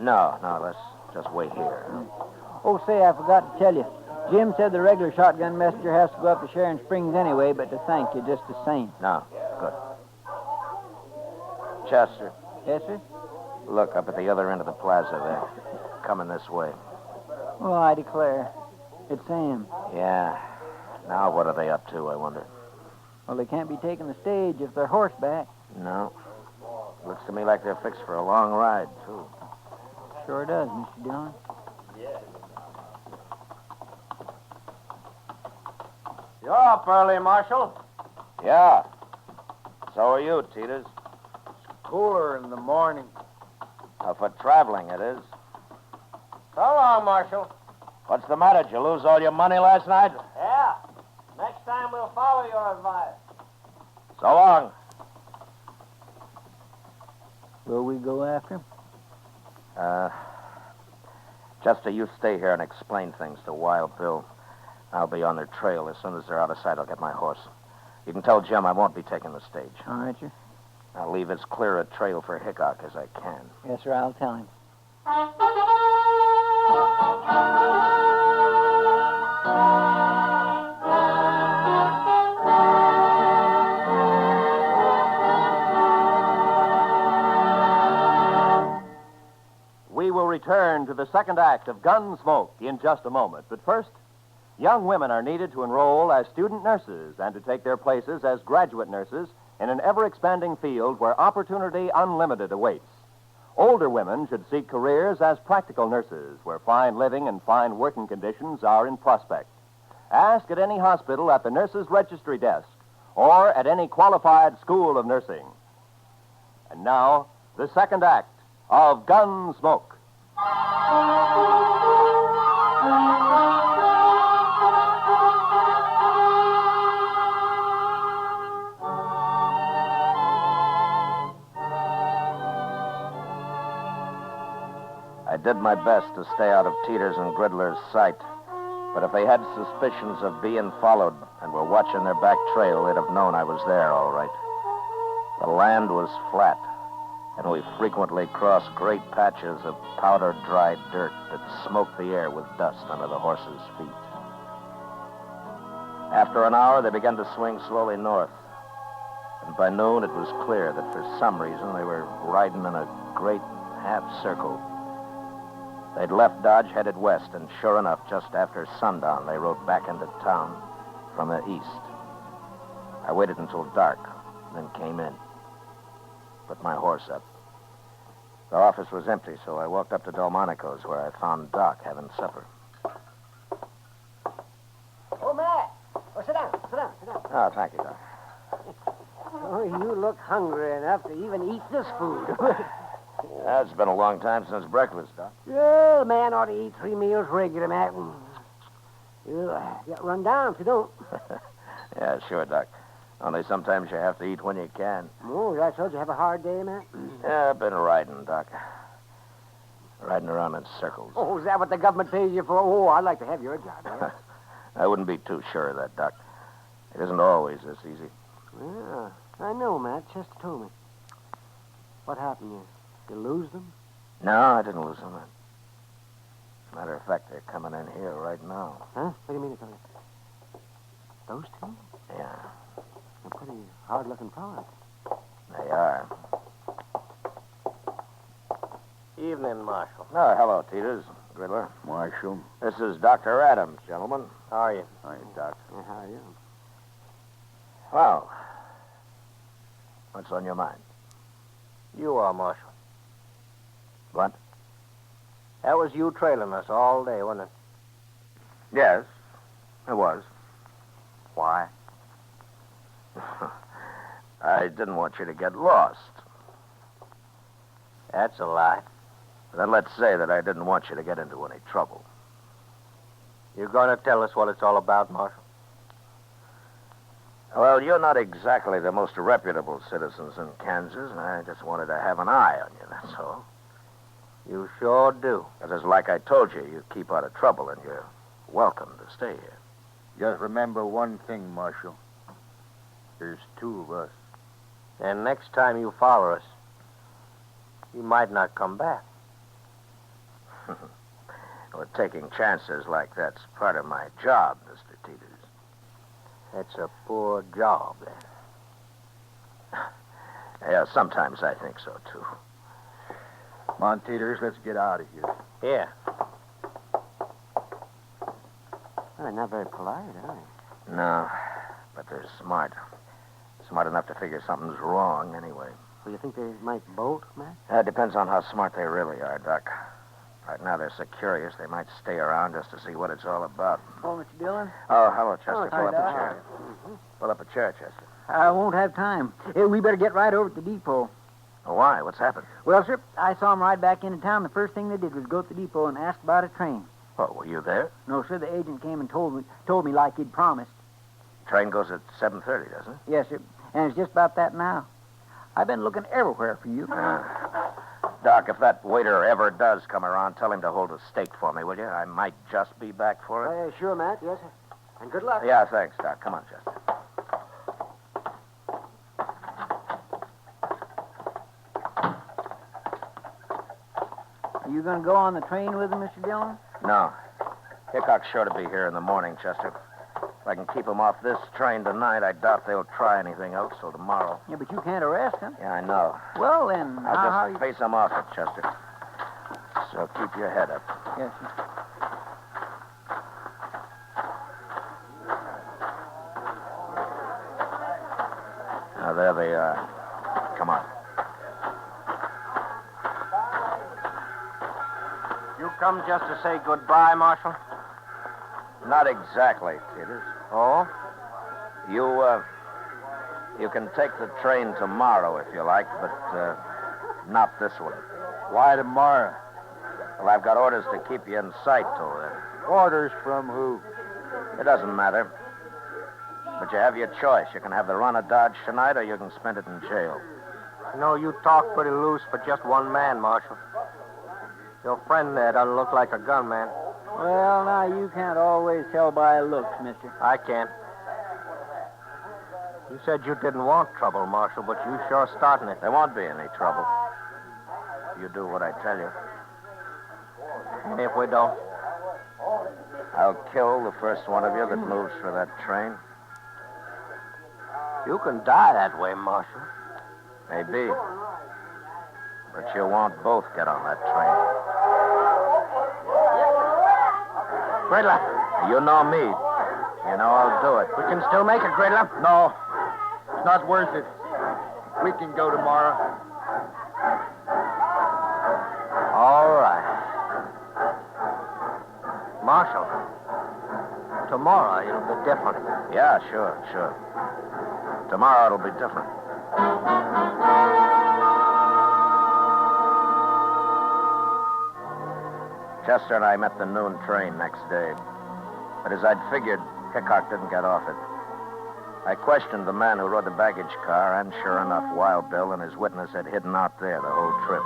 No. Let's just wait here. Oh, say, I forgot to tell you. Jim said the regular shotgun messenger has to go up to Sharon Springs anyway, but to thank you just the same. No, good. Chester. Yes, sir? Look, up at the other end of the plaza there. Coming this way. Oh, I declare. It's Sam. Yeah. Now what are they up to, I wonder? Well, they can't be taking the stage if they're horseback. No. Looks to me like they're fixed for a long ride, too. Sure does, Mr. Dillon. You're up early, Marshal. Yeah. So are you, Teeters. Cooler in the morning. For traveling, it is. So long, Marshal. What's the matter? Did you lose all your money last night? Yeah. Next time we'll follow your advice. So long. Will we go after him? Chester, you stay here and explain things to Wild Bill. I'll be on their trail. As soon as they're out of sight, I'll get my horse. You can tell Jim I won't be taking the stage. All right, sir. I'll leave as clear a trail for Hickok as I can. Yes, sir, I'll tell him. We will return to the second act of Gunsmoke in just a moment. But first, young women are needed to enroll as student nurses and to take their places as graduate nurses in an ever-expanding field where opportunity unlimited awaits. Older women should seek careers as practical nurses where fine living and fine working conditions are in prospect. Ask at any hospital at the nurse's registry desk or at any qualified school of nursing. And now, the second act of Gunsmoke. I did my best to stay out of Teeters and Gridler's sight, but if they had suspicions of being followed and were watching their back trail, they'd have known I was there, all right. The land was flat, and we frequently crossed great patches of powder-dried dirt that smoked the air with dust under the horses' feet. After an hour, they began to swing slowly north, and by noon it was clear that for some reason they were riding in a great half-circle. They'd left Dodge, headed west, and sure enough, just after sundown, they rode back into town from the east. I waited until dark, then came in. Put my horse up. The office was empty, so I walked up to Delmonico's, where I found Doc having supper. Oh, Matt. Oh, sit down. Oh, thank you, Doc. Oh, you look hungry enough to even eat this food. It's been a long time since breakfast, Doc. Yeah, a man ought to eat 3 meals regular, Matt. You'll get run down if you don't. Yeah, sure, Doc. Only sometimes you have to eat when you can. Oh, that's so. Did you have a hard day, Matt? Yeah, I've been riding, Doc. Riding around in circles. Oh, is that what the government pays you for? Oh, I'd like to have your job, man. I wouldn't be too sure of that, Doc. It isn't always this easy. Yeah, I know, Matt. Chester told me. What happened? You lose them? No, I didn't lose them. As a matter of fact, they're coming in here right now. Huh? What do you mean they're coming? Those two? Yeah, They're pretty hard-looking fellas. they are. Evening, Marshal. Oh, hello, Teeters. Gridler. Marshal. This is Dr. Adams, gentlemen. How are you? Hi, Doc. Yeah, how are you? Well, what's on your mind? You are, Marshal. What? That was you trailing us all day, wasn't it? Yes, it was. Why? I didn't want you to get lost. That's a lie. Then let's say that I didn't want you to get into any trouble. You're going to tell us what it's all about, Marshal? Well, you're not exactly the most reputable citizens in Kansas, and I just wanted to have an eye on you, that's all. You sure do. Because like I told you, you keep out of trouble, and you're welcome to stay here. Just remember one thing, Marshal. There's two of us. And next time you follow us, you might not come back. Well, taking chances like that's part of my job, Mr. Teeters. That's a poor job, then. Yeah, sometimes I think so, too. Come on, Teeters, let's get out of here. Yeah. Well, they're not very polite, are they? No, but they're smart. Smart enough to figure something's wrong, anyway. Well, you think they might bolt, Matt? It depends on how smart they really are, Doc. Right now, they're so curious, they might stay around just to see what it's all about. Oh, Mr. Dillon? Oh, hello, Chester. Oh, Pull up hi, a Doc. chair. Pull up a chair, Chester. I won't have time. Hey, we better get right over to the depot. Oh, why? What's happened? Well, sir, I saw them ride back into town. The first thing they did was go to the depot and ask about a train. Oh, were you there? No, sir, the agent came and told me like he'd promised. Train goes at 7:30, doesn't it? Yes, sir. And it's just about that now. I've been looking everywhere for you. Doc, if that waiter ever does come around, tell him to hold a steak for me, will you? I might just be back for it. Sure, Matt. Yes, sir. And good luck. Yeah, thanks, Doc. Come on, Chester. Are you going to go on the train with him, Mr. Dillon? No. Hickok's sure to be here in the morning, Chester. If I can keep him off this train tonight, I doubt they'll try anything else till tomorrow. Yeah, but you can't arrest him. Yeah, I know. Well, then, I'll just face him off it, Chester. So keep your head up. Yes, sir. Now, there they are. Come on. You come just to say goodbye, Marshal? Not exactly, Teeters. Oh? You can take the train tomorrow if you like, but not this one. Why tomorrow? Well, I've got orders to keep you in sight till then. Orders from who? It doesn't matter. But you have your choice. You can have the run of Dodge tonight, or you can spend it in jail. No, you talk pretty loose for just one man, Marshal. Your friend there doesn't look like a gunman. Well, now, you can't always tell by looks, mister. I can. You said you didn't want trouble, Marshal, but you sure starting it. There won't be any trouble. You do what I tell you. And if we don't? I'll kill the first one of you that moves for that train. You can die that way, Marshal. Maybe. But you won't both get on that train. Gridler. You know me. You know I'll do it. We can still make it, Gridler. No. It's not worth it. We can go tomorrow. All right. Marshal, tomorrow it'll be different. Yeah, sure. Tomorrow it'll be different. Chester and I met the noon train next day. But as I'd figured, Hickok didn't get off it. I questioned the man who rode the baggage car, and sure enough, Wild Bill and his witness had hidden out there the whole trip.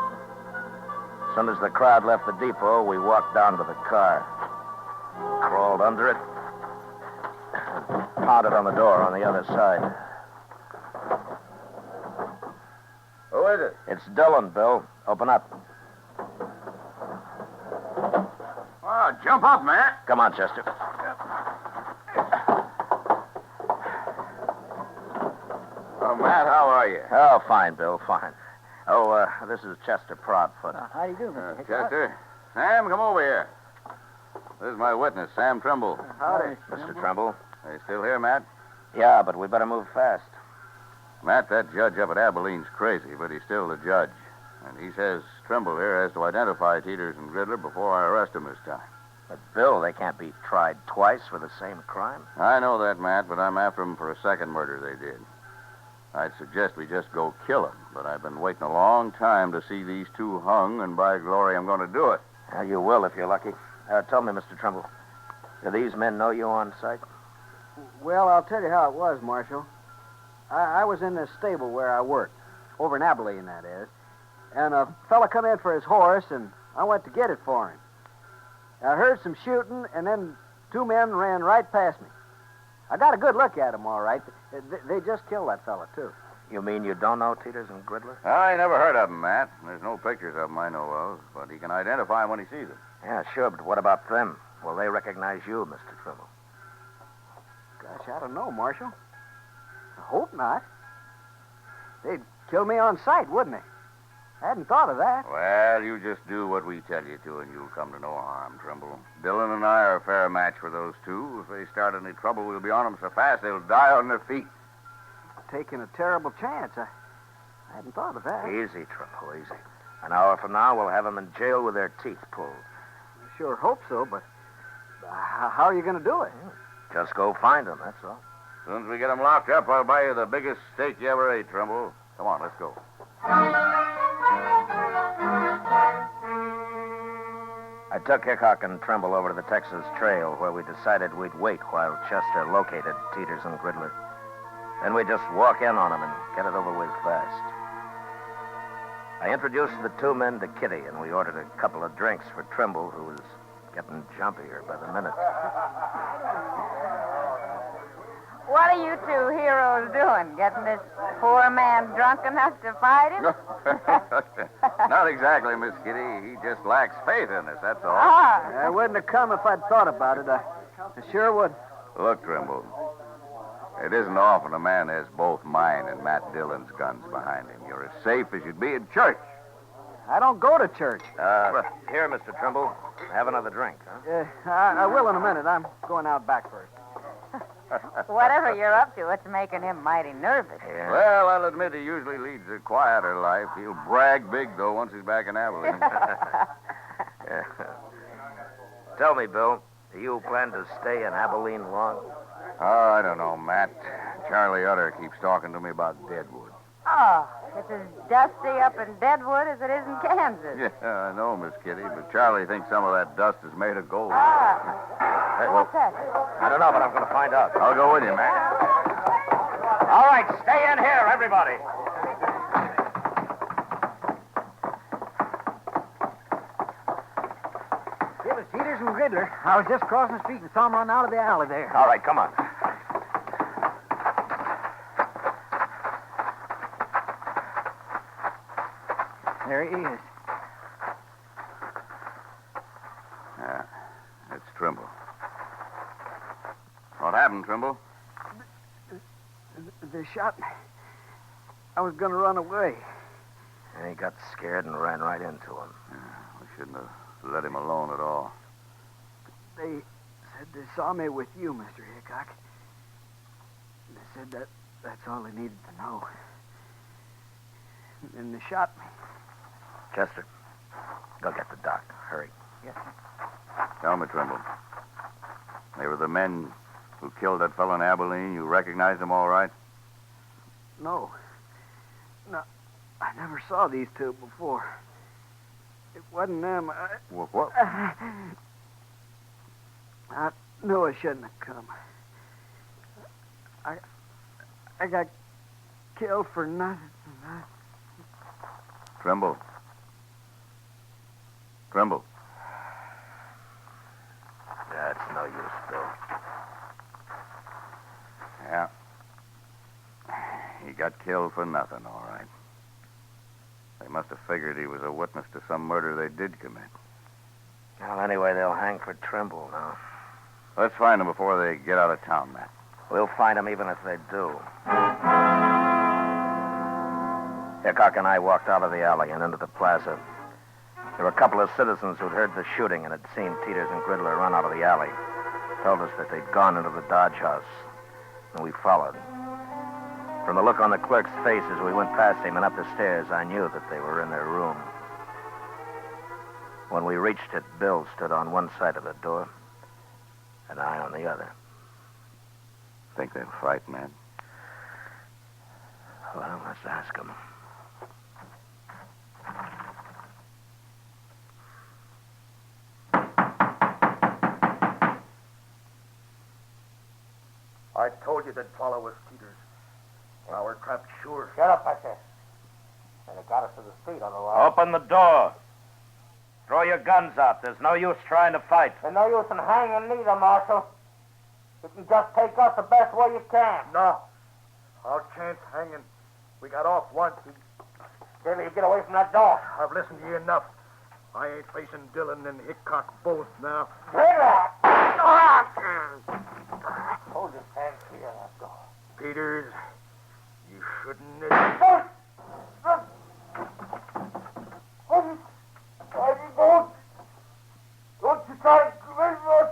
As soon as the crowd left the depot, we walked down to the car, crawled under it, and pounded on the door on the other side. Who is it? It's Dillon, Bill. Open up. Oh, jump up, man. Come on, Chester. Oh, Matt, how are you? Oh, fine, Bill, fine. Oh, this is Chester Proudfoot. How do you do, Mr. Hickok? Chester. Sam, come over here. This is my witness, Sam Trumble. Howdy, Mr. Trumble. Are you still here, Matt? Yeah, but we better move fast. Matt, that judge up at Abilene's crazy, but he's still the judge. And he says Trumble here has to identify Teeters and Gridler before I arrest him this time. But, Bill, they can't be tried twice for the same crime. I know that, Matt, but I'm after them for a second murder they did. I'd suggest we just go kill them, but I've been waiting a long time to see these two hung, and by glory, I'm going to do it. Well, you will if you're lucky. Tell me, Mr. Trumble, do these men know you on sight? Well, I'll tell you how it was, Marshal. I was in this stable where I worked, over in Abilene, that is, and a fella come in for his horse, and I went to get it for him. I heard some shooting, and then two men ran right past me. I got a good look at them, all right. They just killed that fella, too. You mean you don't know Teeters and Gridler? I never heard of them, Matt. There's no pictures of them I know of, but he can identify them when he sees them. Yeah, sure, but what about them? Will they recognize you, Mr. Trumble? Gosh, I don't know, Marshal. I hope not. They'd kill me on sight, wouldn't they? I hadn't thought of that. Well, you just do what we tell you to, and you'll come to no harm, Trumble. Dillon and I are a fair match for those two. If they start any trouble, we'll be on them so fast they'll die on their feet. Taking a terrible chance. I hadn't thought of that. Easy, Trumble, easy. An hour from now, we'll have them in jail with their teeth pulled. I sure hope so, but how are you going to do it? Just go find them, that's all. As soon as we get them locked up, I'll buy you the biggest steak you ever ate, Trumble. Come on, let's go. I took Hickok and Trumble over to the Texas Trail, where we decided we'd wait while Chester located Teeters and Gridler. Then we'd just walk in on them and get it over with fast. I introduced the two men to Kitty, and we ordered a couple of drinks for Trumble, who was getting jumpier by the minute. What are you two heroes doing? Getting this poor man drunk enough to fight him? Not exactly, Miss Kitty. He just lacks faith in us, that's all. I wouldn't have come if I'd thought about it. I sure would. Look, Trumble, it isn't often a man has both mine and Matt Dillon's guns behind him. You're as safe as you'd be in church. I don't go to church. Here, Mr. Trumble. Have another drink, huh? I will in a minute. I'm going out back first. Whatever you're up to, it's making him mighty nervous. Yeah. Well, I'll admit he usually leads a quieter life. He'll brag big, though, once he's back in Abilene. Yeah. Tell me, Bill, do you plan to stay in Abilene long? Oh, I don't know, Matt. Charlie Utter keeps talking to me about Deadwood. Oh, It's as dusty up in Deadwood as it is in Kansas. Yeah, I know, Miss Kitty, but Charlie thinks some of that dust is made of gold. Hey, what's that? I don't know, but I'm going to find out. I'll go with you, Matt. All right, stay in here, everybody. It was Peters and Gridler. I was just crossing the street and saw them run out of the alley there. All right, come on. There he is. Yeah, it's Trumble. What happened, Trumble? They shot me. I was going to run away. And he got scared and ran right into him. We shouldn't have let him alone at all. They said they saw me with you, Mr. Hickok. They said that's all they needed to know. And they shot me. Chester, go get the doctor. Hurry. Yes. Tell me, Trumble. They were the men who killed that fellow in Abilene. You recognize them all right? No. No, I never saw these two before. It wasn't them. What? I knew I shouldn't have come. I got killed for nothing. Trumble. Trumble. That's no use, Bill. Yeah. He got killed for nothing, all right. They must have figured he was a witness to some murder they did commit. Well, anyway, they'll hang for Trumble now. Let's find them before they get out of town, Matt. We'll find them even if they do. Hickok and I walked out of the alley and into the plaza. There were a couple of citizens who'd heard the shooting and had seen Peters and Gridler run out of the alley. Told us that they'd gone into the Dodge house, and we followed. From the look on the clerk's face as we went past him and up the stairs, I knew that they were in their room. When we reached it, Bill stood on one side of the door, and I on the other. Think they'll fight, man? Well, let's ask them. I told you they'd follow us, Peters. Now we're trapped sure. Shut up, I said. And it got us to the street on the line. Open the door. Throw your guns out. There's no use trying to fight. There's no use in hanging neither, Marshal. You can just take us the best way you can. No. Our chance hanging. We got off once. Billy, get away from that door. I've listened to you enough. I ain't facing Dillon and Hickok both now. Hold your hands clear of that door. Peters, you shouldn't have... Don't you try to commit us.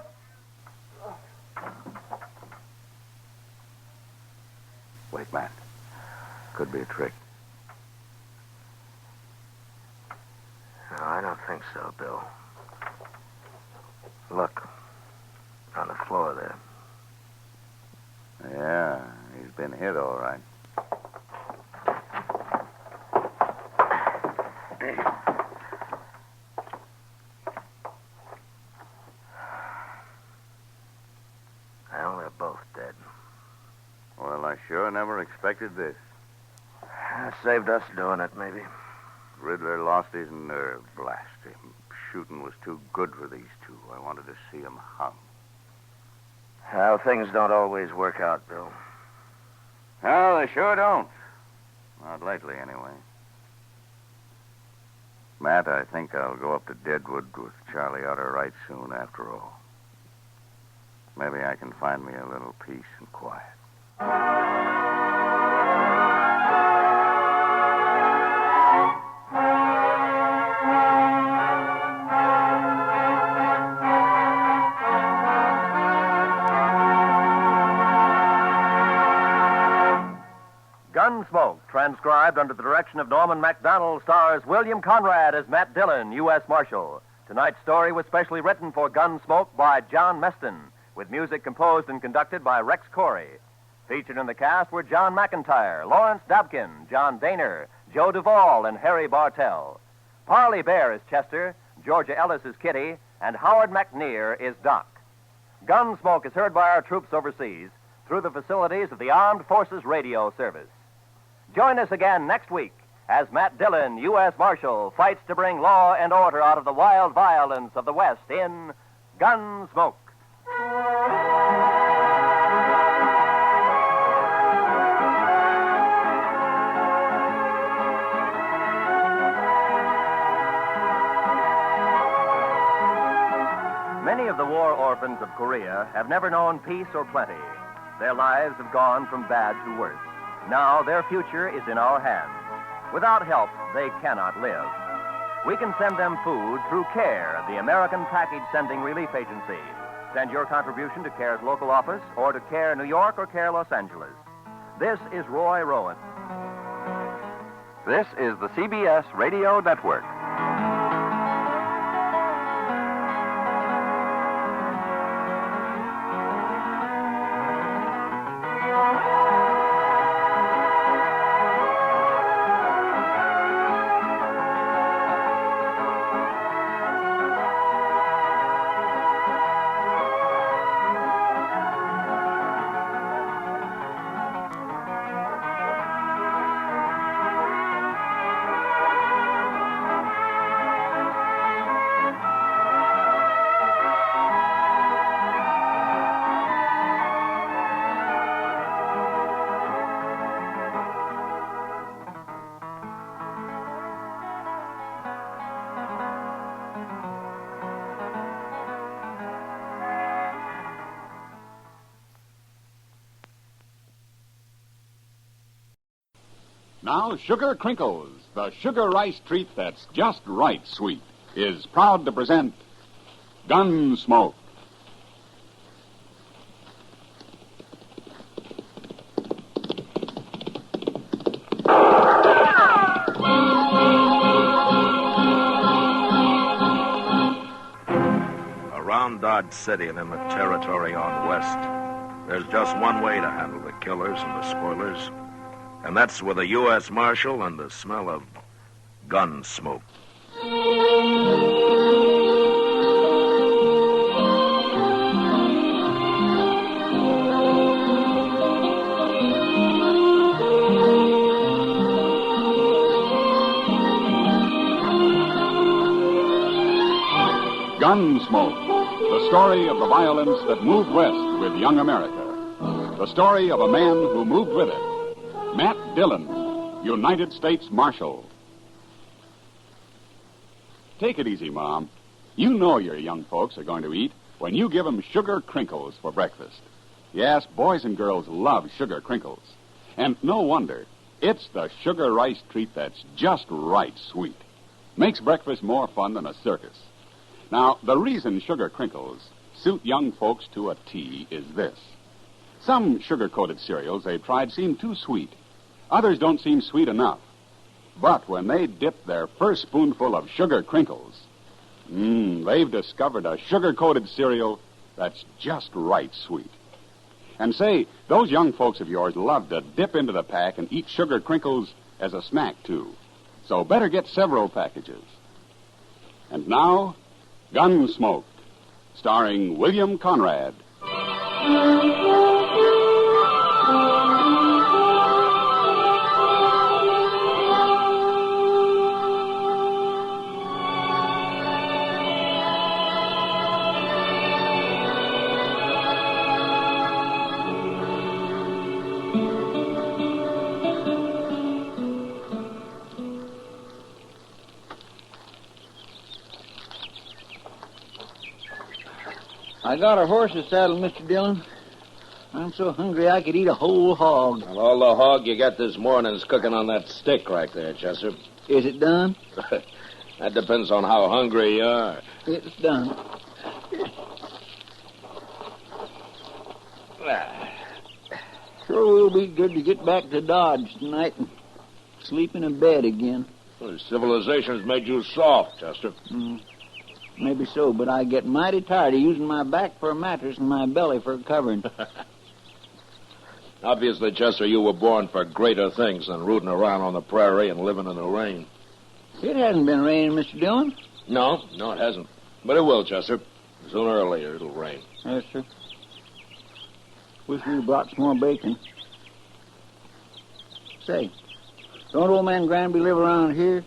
Wait, Matt. Could be a trick. No, I don't think so, Bill. Look. On the floor there. Yeah, he's been hit all right. Well, they're both dead. Well, I sure never expected this. Saved us doing it, maybe. Riddler lost his nerve, blast him. Shooting was too good for these two. I wanted to see him hung. How things don't always work out, Bill. No, they sure don't. Not lately, anyway. Matt, I think I'll go up to Deadwood with Charlie Utter right soon after all. Maybe I can find me a little peace and quiet. Gunsmoke, transcribed under the direction of Norman MacDonald, stars William Conrad as Matt Dillon, U.S. Marshal. Tonight's story was specially written for Gunsmoke by John Meston, with music composed and conducted by Rex Corey. Featured in the cast were John McIntyre, Lawrence Dabkin, John Daner, Joe Duvall and Harry Bartell. Parley Bear is Chester, Georgia Ellis is Kitty, and Howard McNear is Doc. Gunsmoke is heard by our troops overseas through the facilities of the Armed Forces Radio Service. Join us again next week as Matt Dillon, U.S. Marshal, fights to bring law and order out of the wild violence of the West in Gunsmoke. Many of the war orphans of Korea have never known peace or plenty. Their lives have gone from bad to worse. Now their future is in our hands. Without help, they cannot live. We can send them food through CARE, the American Package Sending Relief Agency. Send your contribution to CARE's local office or to CARE New York or CARE Los Angeles. This is Roy Rowan. This is the CBS Radio Network. Now, Sugar Crinkles, the sugar rice treat that's just right sweet, is proud to present Gunsmoke. Around Dodge City and in the territory on West, there's just one way to handle the killers and the spoilers. And that's with a U.S. Marshal and the smell of gun smoke. Gunsmoke, the story of the violence that moved west with young America. The story of a man who moved with it. Matt Dillon, United States Marshal. Take it easy, Mom. You know your young folks are going to eat when you give them sugar crinkles for breakfast. Yes, boys and girls love sugar crinkles. And no wonder. It's the sugar rice treat that's just right sweet. Makes breakfast more fun than a circus. Now, the reason sugar crinkles suit young folks to a T is this. Some sugar-coated cereals they've tried seem too sweet. Others don't seem sweet enough. But when they dip their first spoonful of sugar crinkles, they've discovered a sugar-coated cereal that's just right sweet. And say, those young folks of yours love to dip into the pack and eat sugar crinkles as a snack, too. So better get several packages. And now, Gunsmoke, starring William Conrad. I got a horse's saddle, Mr. Dillon. I'm so hungry I could eat a whole hog. Well, all the hog you got this morning's cooking on that stick right there, Chester. Is it done? That depends on how hungry you are. It's done. Sure will be good to get back to Dodge tonight and sleep in a bed again. Well, civilization's made you soft, Chester. Maybe so, but I get mighty tired of using my back for a mattress and my belly for a covering. Obviously, Chester, you were born for greater things than rooting around on the prairie and living in the rain. It hasn't been raining, Mr. Dillon. No, it hasn't. But it will, Chester. Sooner or later, it'll rain. Yes, sir. Wish we'd brought some more bacon. Say, don't old man Granby live around here?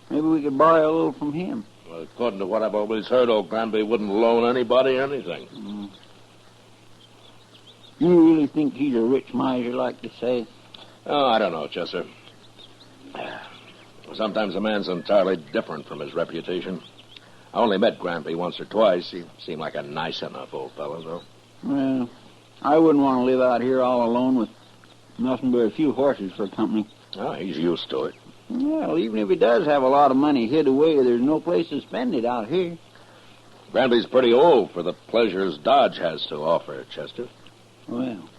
Maybe we could borrow a little from him. Well, according to what I've always heard, old Granby wouldn't loan anybody anything. You really think he's a rich miser, like they say? Oh, I don't know, Chester. Sometimes a man's entirely different from his reputation. I only met Granby once or twice. He seemed like a nice enough old fellow, though. Well, I wouldn't want to live out here all alone with nothing but a few horses for company. Oh, he's used to it. Well, even if he does have a lot of money hid away, there's no place to spend it out here. Granby's pretty old for the pleasures Dodge has to offer, Chester. Well,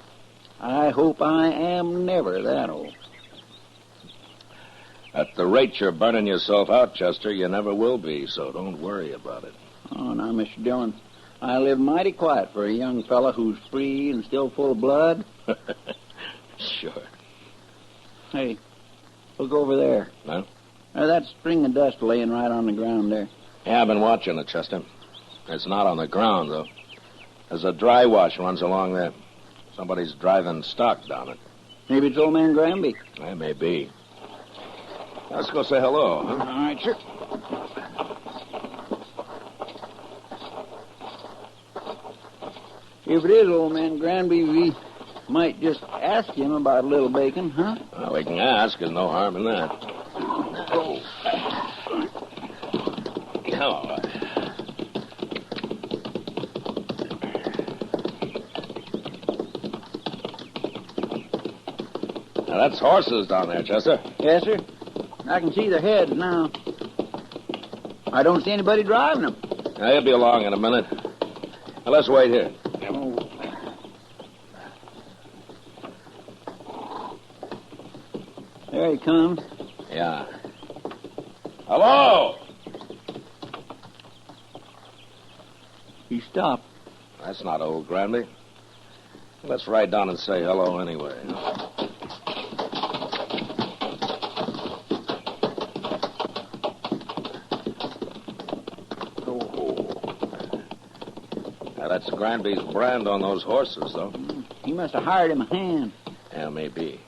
I hope I am never that old. At the rate you're burning yourself out, Chester, you never will be, so don't worry about it. Oh, now, Mr. Dillon, I live mighty quiet for a young fella who's free and still full of blood. Sure. Hey, look over there. Huh? That string of dust laying right on the ground there. Yeah, I've been watching it, Chester. It's not on the ground, though. There's a dry wash runs along there. Somebody's driving stock down it. Maybe it's old man Granby. That may be. Let's go say hello, huh? All right, sure. If it is old man Granby, we might just ask him about a little bacon, huh? Well, we can ask. There's no harm in that. Oh. Hello. Now, that's horses down there, Chester. Yes, sir. I can see their heads now. I don't see anybody driving them. Now, he'll be along in a minute. Now, let's wait here. There he comes. Yeah. Hello! He stopped. That's not old Granby. Let's ride down and say hello anyway. Now, that's Granby's brand on those horses, though. He must have hired him a hand. Yeah, maybe.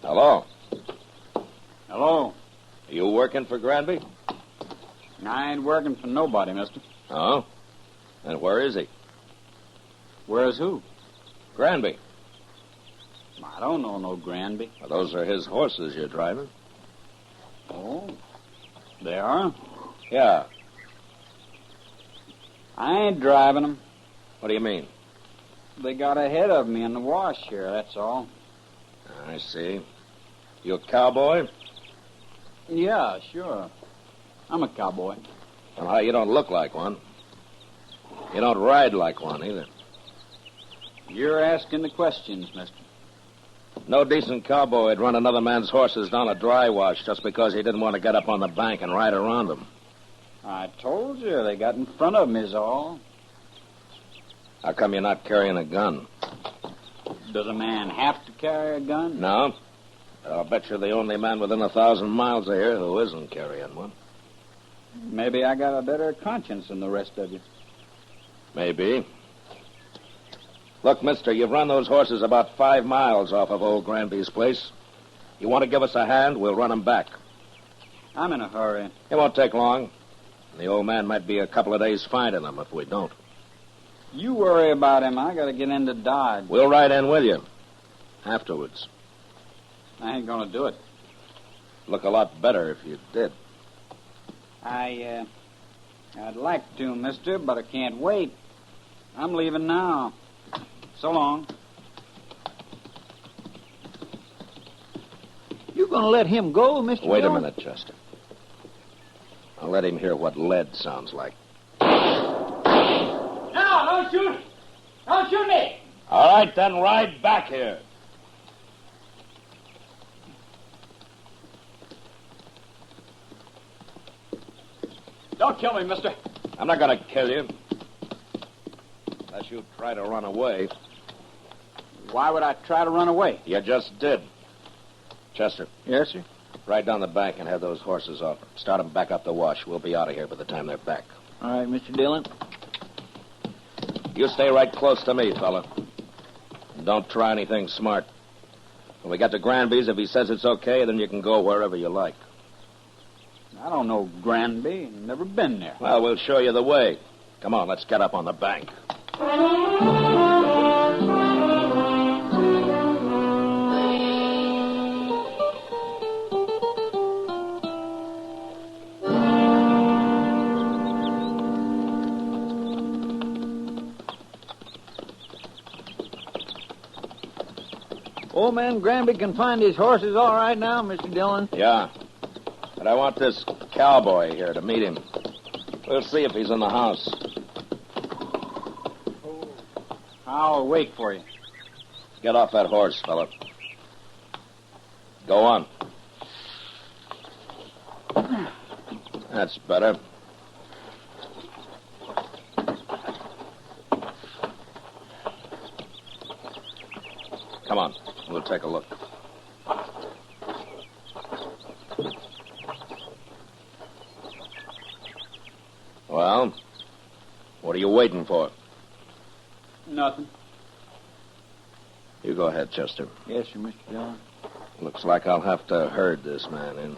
Hello? Hello? Are you working for Granby? I ain't working for nobody, mister. Oh? And where is he? Where's who? Granby. I don't know no Granby. Well, those are his horses you're driving. Oh, they are? Yeah. I ain't driving them. What do you mean? They got ahead of me in the wash here, that's all. I see. You a cowboy? Yeah, sure. I'm a cowboy. Well, you don't look like one. You don't ride like one, either. You're asking the questions, mister. No decent cowboy would run another man's horses down a dry wash just because he didn't want to get up on the bank and ride around them. I told you, they got in front of me is all. How come you're not carrying a gun? Does a man have to carry a gun? No. I'll bet you're the only man within 1,000 miles of here who isn't carrying one. Maybe I got a better conscience than the rest of you. Maybe. Look, mister, you've run those horses about 5 miles off of old Granby's place. You want to give us a hand, we'll run them back. I'm in a hurry. It won't take long. The old man might be a couple of days finding them if we don't. You worry about him. I got to get into Dodge. We'll ride in with you. Afterwards. I ain't going to do it. Look a lot better if you did. I'd like to, mister, but I can't wait. I'm leaving now. So long. You going to let him go, Mr. Wait Bill? a minute, Chester. I'll let him hear what lead sounds like. No, don't shoot! Don't shoot me! All right, then ride back here. Don't kill me, mister. I'm not going to kill you. Unless you try to run away. Why would I try to run away? You just did. Chester. Yes, sir? Ride down the bank and have those horses off. Start them back up the wash. We'll be out of here by the time they're back. All right, Mr. Dillon. You stay right close to me, fella. And don't try anything smart. When we get to Granby's, if he says it's okay, then you can go wherever you like. I don't know Granby. Never been there. Well, we'll show you the way. Come on, let's get up on the bank. Old man Granby can find his horses all right now, Mr. Dillon. Yeah. But I want this cowboy here to meet him. We'll see if he's in the house. I'll wait for you. Get off that horse, fella. Go on. That's better. Come on. We'll take a look. Well, what are you waiting for? Nothing. You go ahead, Chester. Yes, sir, Mr. Dillon. Looks like I'll have to herd this man in.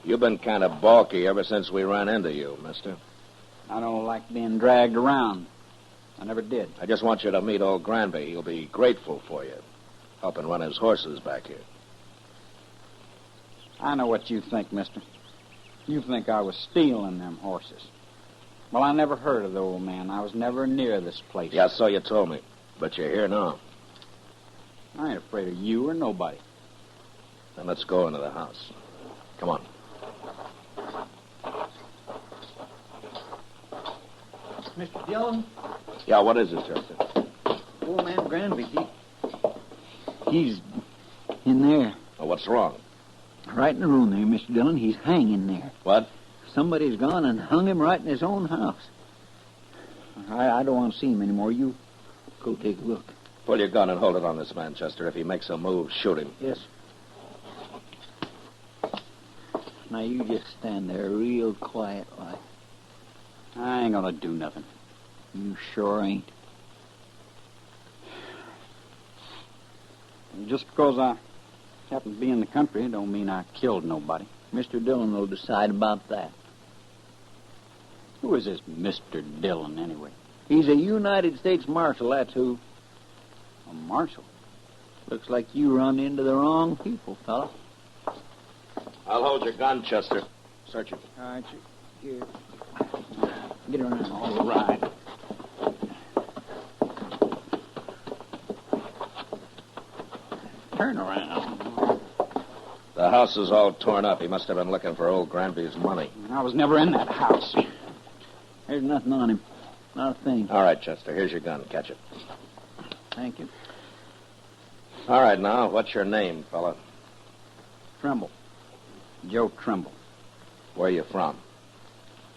You've been kind of balky ever since we ran into you, mister. I don't like being dragged around. I never did. I just want you to meet old Granby. He'll be grateful for you, helping run his horses back here. I know what you think, mister. You think I was stealing them horses. Well, I never heard of the old man. I was never near this place. Yeah, so you told me. But you're here now. I ain't afraid of you or nobody. Then let's go into the house. Come on. Mr. Dillon? Yeah, what is it, Chester? Old man Granby, he's in there. Oh, what's wrong? Right in the room there, Mr. Dillon. He's hanging there. What? Somebody's gone and hung him right in his own house. I don't want to see him anymore. You go take a look. Pull your gun and hold it on this man, Chester. If he makes a move, shoot him. Yes. Now, you just stand there real quiet like. I ain't gonna do nothing. You sure ain't. Just because I happen to be in the country don't mean I killed nobody. Mr. Dillon will decide about that. Who is this Mr. Dillon, anyway? He's a United States Marshal, that's who. A marshal? Looks like you run into the wrong people, fella. I'll hold your gun, Chester. Search it. All right, here. Get around. All right. Turn around. The house is all torn up. He must have been looking for old Granby's money. I was never in that house. There's nothing on him. Not a thing. All right, Chester. Here's your gun. Catch it. Thank you. All right, now, what's your name, fella? Trumble. Joe Trumble. Where you from?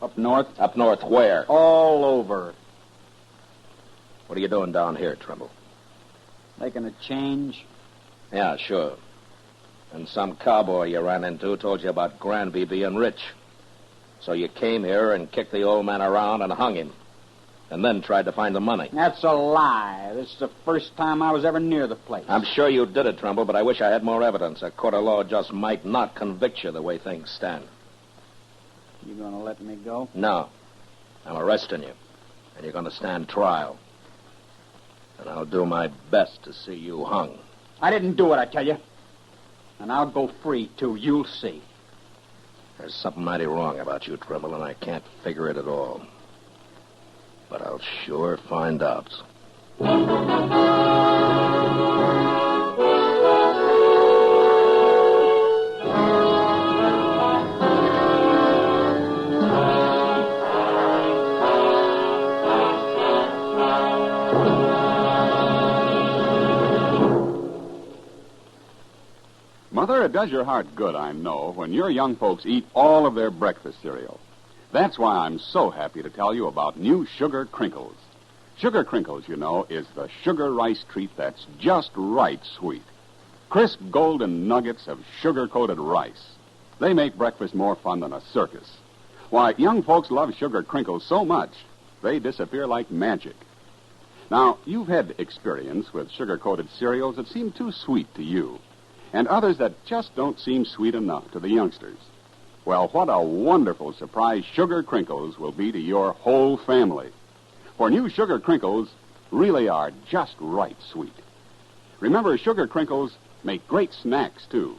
Up north. Up north where? All over. What are you doing down here, Trumble? Making a change. Yeah, sure. And some cowboy you ran into told you about Granby being rich. So you came here and kicked the old man around and hung him. And then tried to find the money. That's a lie. This is the first time I was ever near the place. I'm sure you did it, Trumble, but I wish I had more evidence. A court of law just might not convict you the way things stand. You gonna let me go? No. I'm arresting you. And you're gonna stand trial. And I'll do my best to see you hung. I didn't do it, I tell you. And I'll go free, too. You'll see. There's something mighty wrong about you, Trumble, and I can't figure it at all. But I'll sure find out. Mother, it does your heart good, I know, when your young folks eat all of their breakfast cereal. That's why I'm so happy to tell you about new Sugar Crinkles. Sugar Crinkles, you know, is the sugar rice treat that's just right sweet. Crisp golden nuggets of sugar-coated rice. They make breakfast more fun than a circus. Why, young folks love Sugar Crinkles so much, they disappear like magic. Now, you've had experience with sugar-coated cereals that seem too sweet to you, and others that just don't seem sweet enough to the youngsters. Well, what a wonderful surprise Sugar Crinkles will be to your whole family. For new Sugar Crinkles really are just right sweet. Remember, Sugar Crinkles make great snacks, too.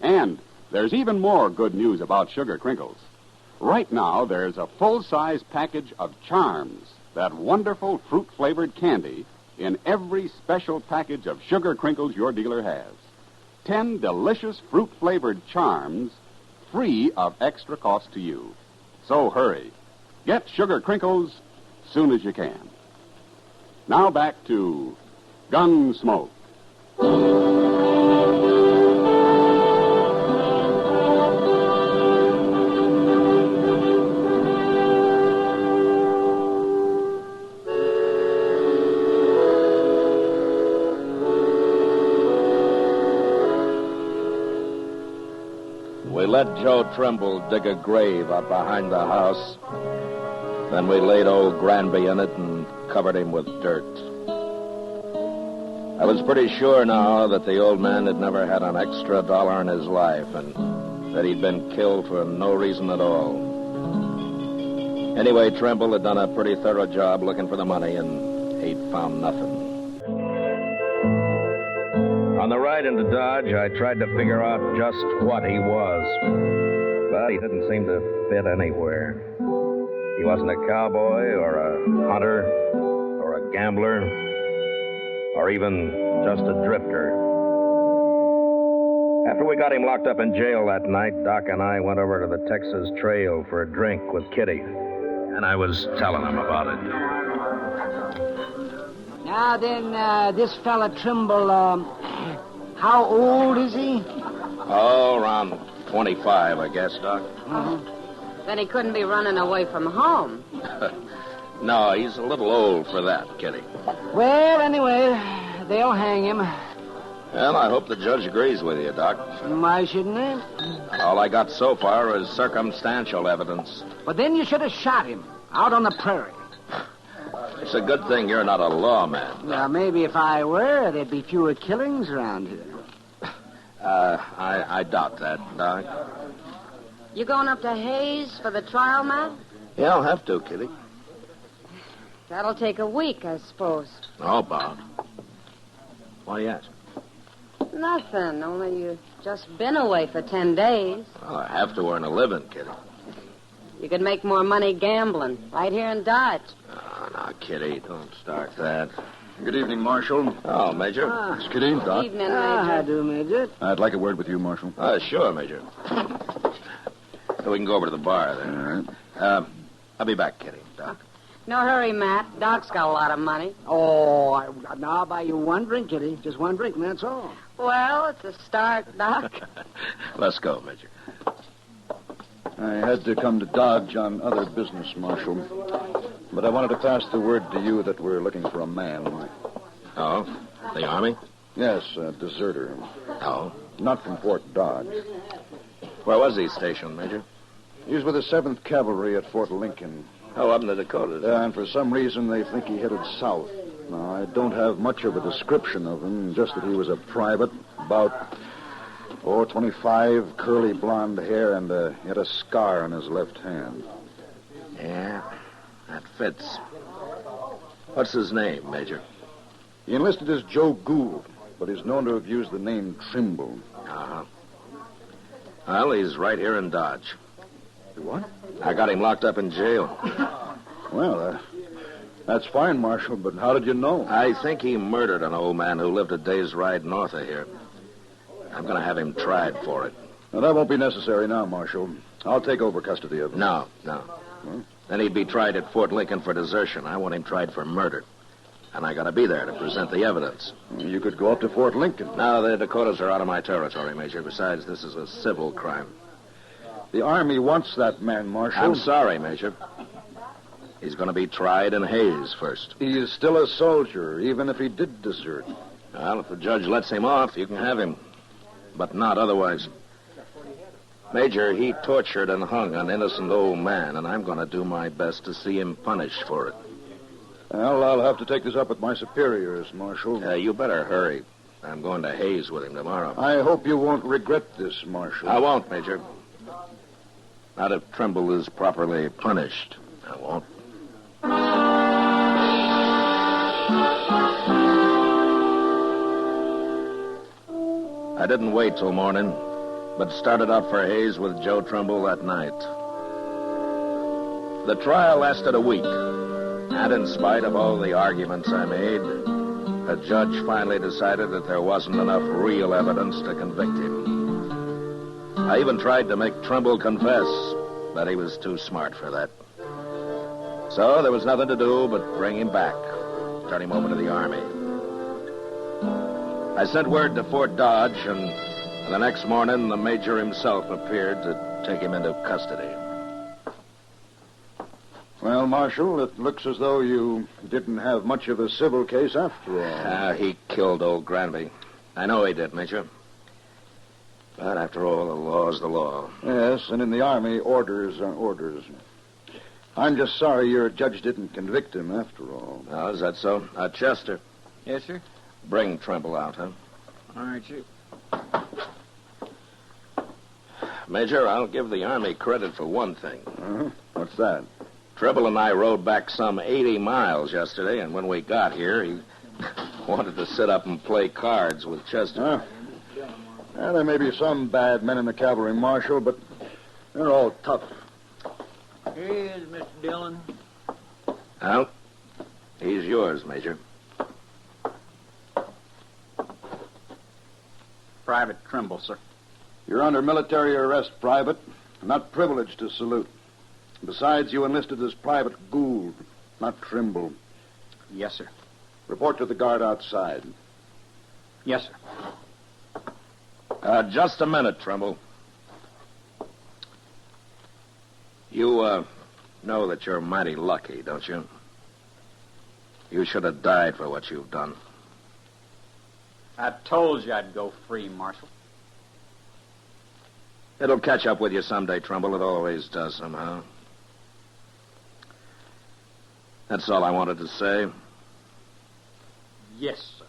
And there's even more good news about Sugar Crinkles. Right now, there's a full-size package of Charms, that wonderful fruit-flavored candy, in every special package of Sugar Crinkles your dealer has. 10 delicious fruit-flavored Charms, free of extra cost to you. So hurry. Get Sugar Crinkles soon as you can. Now back to Gunsmoke. We let Joe Trumble dig a grave up behind the house. Then we laid old Granby in it and covered him with dirt. I was pretty sure now that the old man had never had an extra dollar in his life and that he'd been killed for no reason at all. Anyway, Trumble had done a pretty thorough job looking for the money, and he'd found nothing. On the ride into Dodge, I tried to figure out just what he was, but he didn't seem to fit anywhere. He wasn't a cowboy or a hunter or a gambler or even just a drifter. After we got him locked up in jail that night, Doc and I went over to the Texas Trail for a drink with Kitty, and I was telling him about it. Now then, this fella Trumble, how old is he? Oh, around 25, I guess, Doc. Mm-hmm. Then he couldn't be running away from home. No, he's a little old for that, Kitty. Well, anyway, they'll hang him. Well, I hope the judge agrees with you, Doc. Why shouldn't he? All I got so far is circumstantial evidence. But then you should have shot him out on the prairie. It's a good thing you're not a lawman. Well, maybe if I were, there'd be fewer killings around here. I doubt that, Doc. You going up to Hayes for the trial, Matt? Yeah, I'll have to, Kitty. That'll take a week, I suppose. Oh, about. Why do you ask? Nothing, only you've just been away for 10 days. Well, I have to earn a living, Kitty. You could make more money gambling right here in Dodge. Oh, now, Kitty, don't start that. Good evening, Marshal. Oh, Major. It's Kitty, Doc. Evening, Major. How do, Major? I'd like a word with you, Marshal. Sure, Major. We can go over to the bar then. All right. I'll be back, Kitty, Doc. No hurry, Matt. Doc's got a lot of money. Oh, now I'll buy you one drink, Kitty. Just one drink, and that's all. Well, it's a start, Doc. Let's go, Major. I had to come to Dodge on other business, Marshal. But I wanted to pass the word to you that we're looking for a man. Oh? The Army? Yes, a deserter. Oh? Not from Fort Dodge. Where was he stationed, Major? He was with the 7th Cavalry at Fort Lincoln. Oh, up in the Dakotas. And for some reason, they think he headed south. Now, I don't have much of a description of him, just that he was a private, about 25, curly blonde hair, and he had a scar on his left hand. Yeah, that fits. What's his name, Major? He enlisted as Joe Gould, but he's known to have used the name Trumble. Uh-huh. Well, he's right here in Dodge. What? I got him locked up in jail. Well, that's fine, Marshal, but how did you know? I think he murdered an old man who lived a day's ride north of here. I'm going to have him tried for it. Now, that won't be necessary now, Marshal. I'll take over custody of him. No. Then he'd be tried at Fort Lincoln for desertion. I want him tried for murder. And I got to be there to present the evidence. You could go up to Fort Lincoln. No, the Dakotas are out of my territory, Major. Besides, this is a civil crime. The Army wants that man, Marshal. I'm sorry, Major. He's going to be tried in Hayes first. He is still a soldier, even if he did desert. Well, if the judge lets him off, you can have him. But not otherwise. Major, he tortured and hung an innocent old man, and I'm going to do my best to see him punished for it. Well, I'll have to take this up with my superiors, Marshal. You better hurry. I'm going to Hayes with him tomorrow. I hope you won't regret this, Marshal. I won't, Major. Not if Trumble is properly punished. I won't. I didn't wait till morning, but started out for Hayes with Joe Trumble that night. The trial lasted a week, and in spite of all the arguments I made, a judge finally decided that there wasn't enough real evidence to convict him. I even tried to make Trumble confess, but he was too smart for that. So there was nothing to do but bring him back, turn him over to the Army. I sent word to Fort Dodge, and the next morning, the Major himself appeared to take him into custody. Well, Marshal, it looks as though you didn't have much of a civil case after all. He killed old Granby. I know he did, Major. But after all, the law's the law. Yes, and in the Army, orders are orders. I'm just sorry your judge didn't convict him after all. Oh, is that so? Chester. Yes, sir? Bring Trumble out, huh? All right, sir. Major, I'll give the Army credit for one thing. What's that? Trumble and I rode back some 80 miles yesterday, and when we got here, he wanted to sit up and play cards with Chester. Well, there may be some bad men in the cavalry, Marshal, but they're all tough. Here he is, Mr. Dillon. Well, he's yours, Major. Private Trumble, sir. You're under military arrest, Private. Not privileged to salute. Besides, you enlisted as Private Gould, not Trimble. Yes, sir. Report to the guard outside. Yes, sir. Just a minute, Trumble. You, know that you're mighty lucky, don't you? You should have died for what you've done. I told you I'd go free, Marshal. It'll catch up with you someday, Trumble. It always does somehow. That's all I wanted to say. Yes, sir.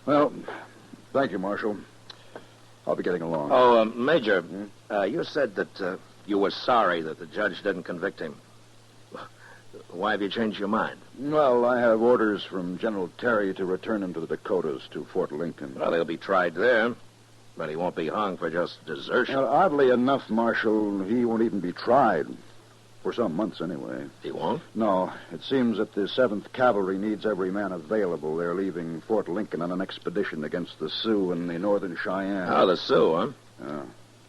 Well, thank you, Marshal. I'll be getting along. Oh, Major, you said that you were sorry that the judge didn't convict him. Why have you changed your mind? Well, I have orders from General Terry to return him to the Dakotas, to Fort Lincoln. Well, he'll be tried there, but he won't be hung for just desertion. Well, oddly enough, Marshal, he won't even be tried. For some months, anyway. He won't? No. It seems that the 7th Cavalry needs every man available. They're leaving Fort Lincoln on an expedition against the Sioux and the Northern Cheyenne. Oh, the Sioux, huh? Yeah.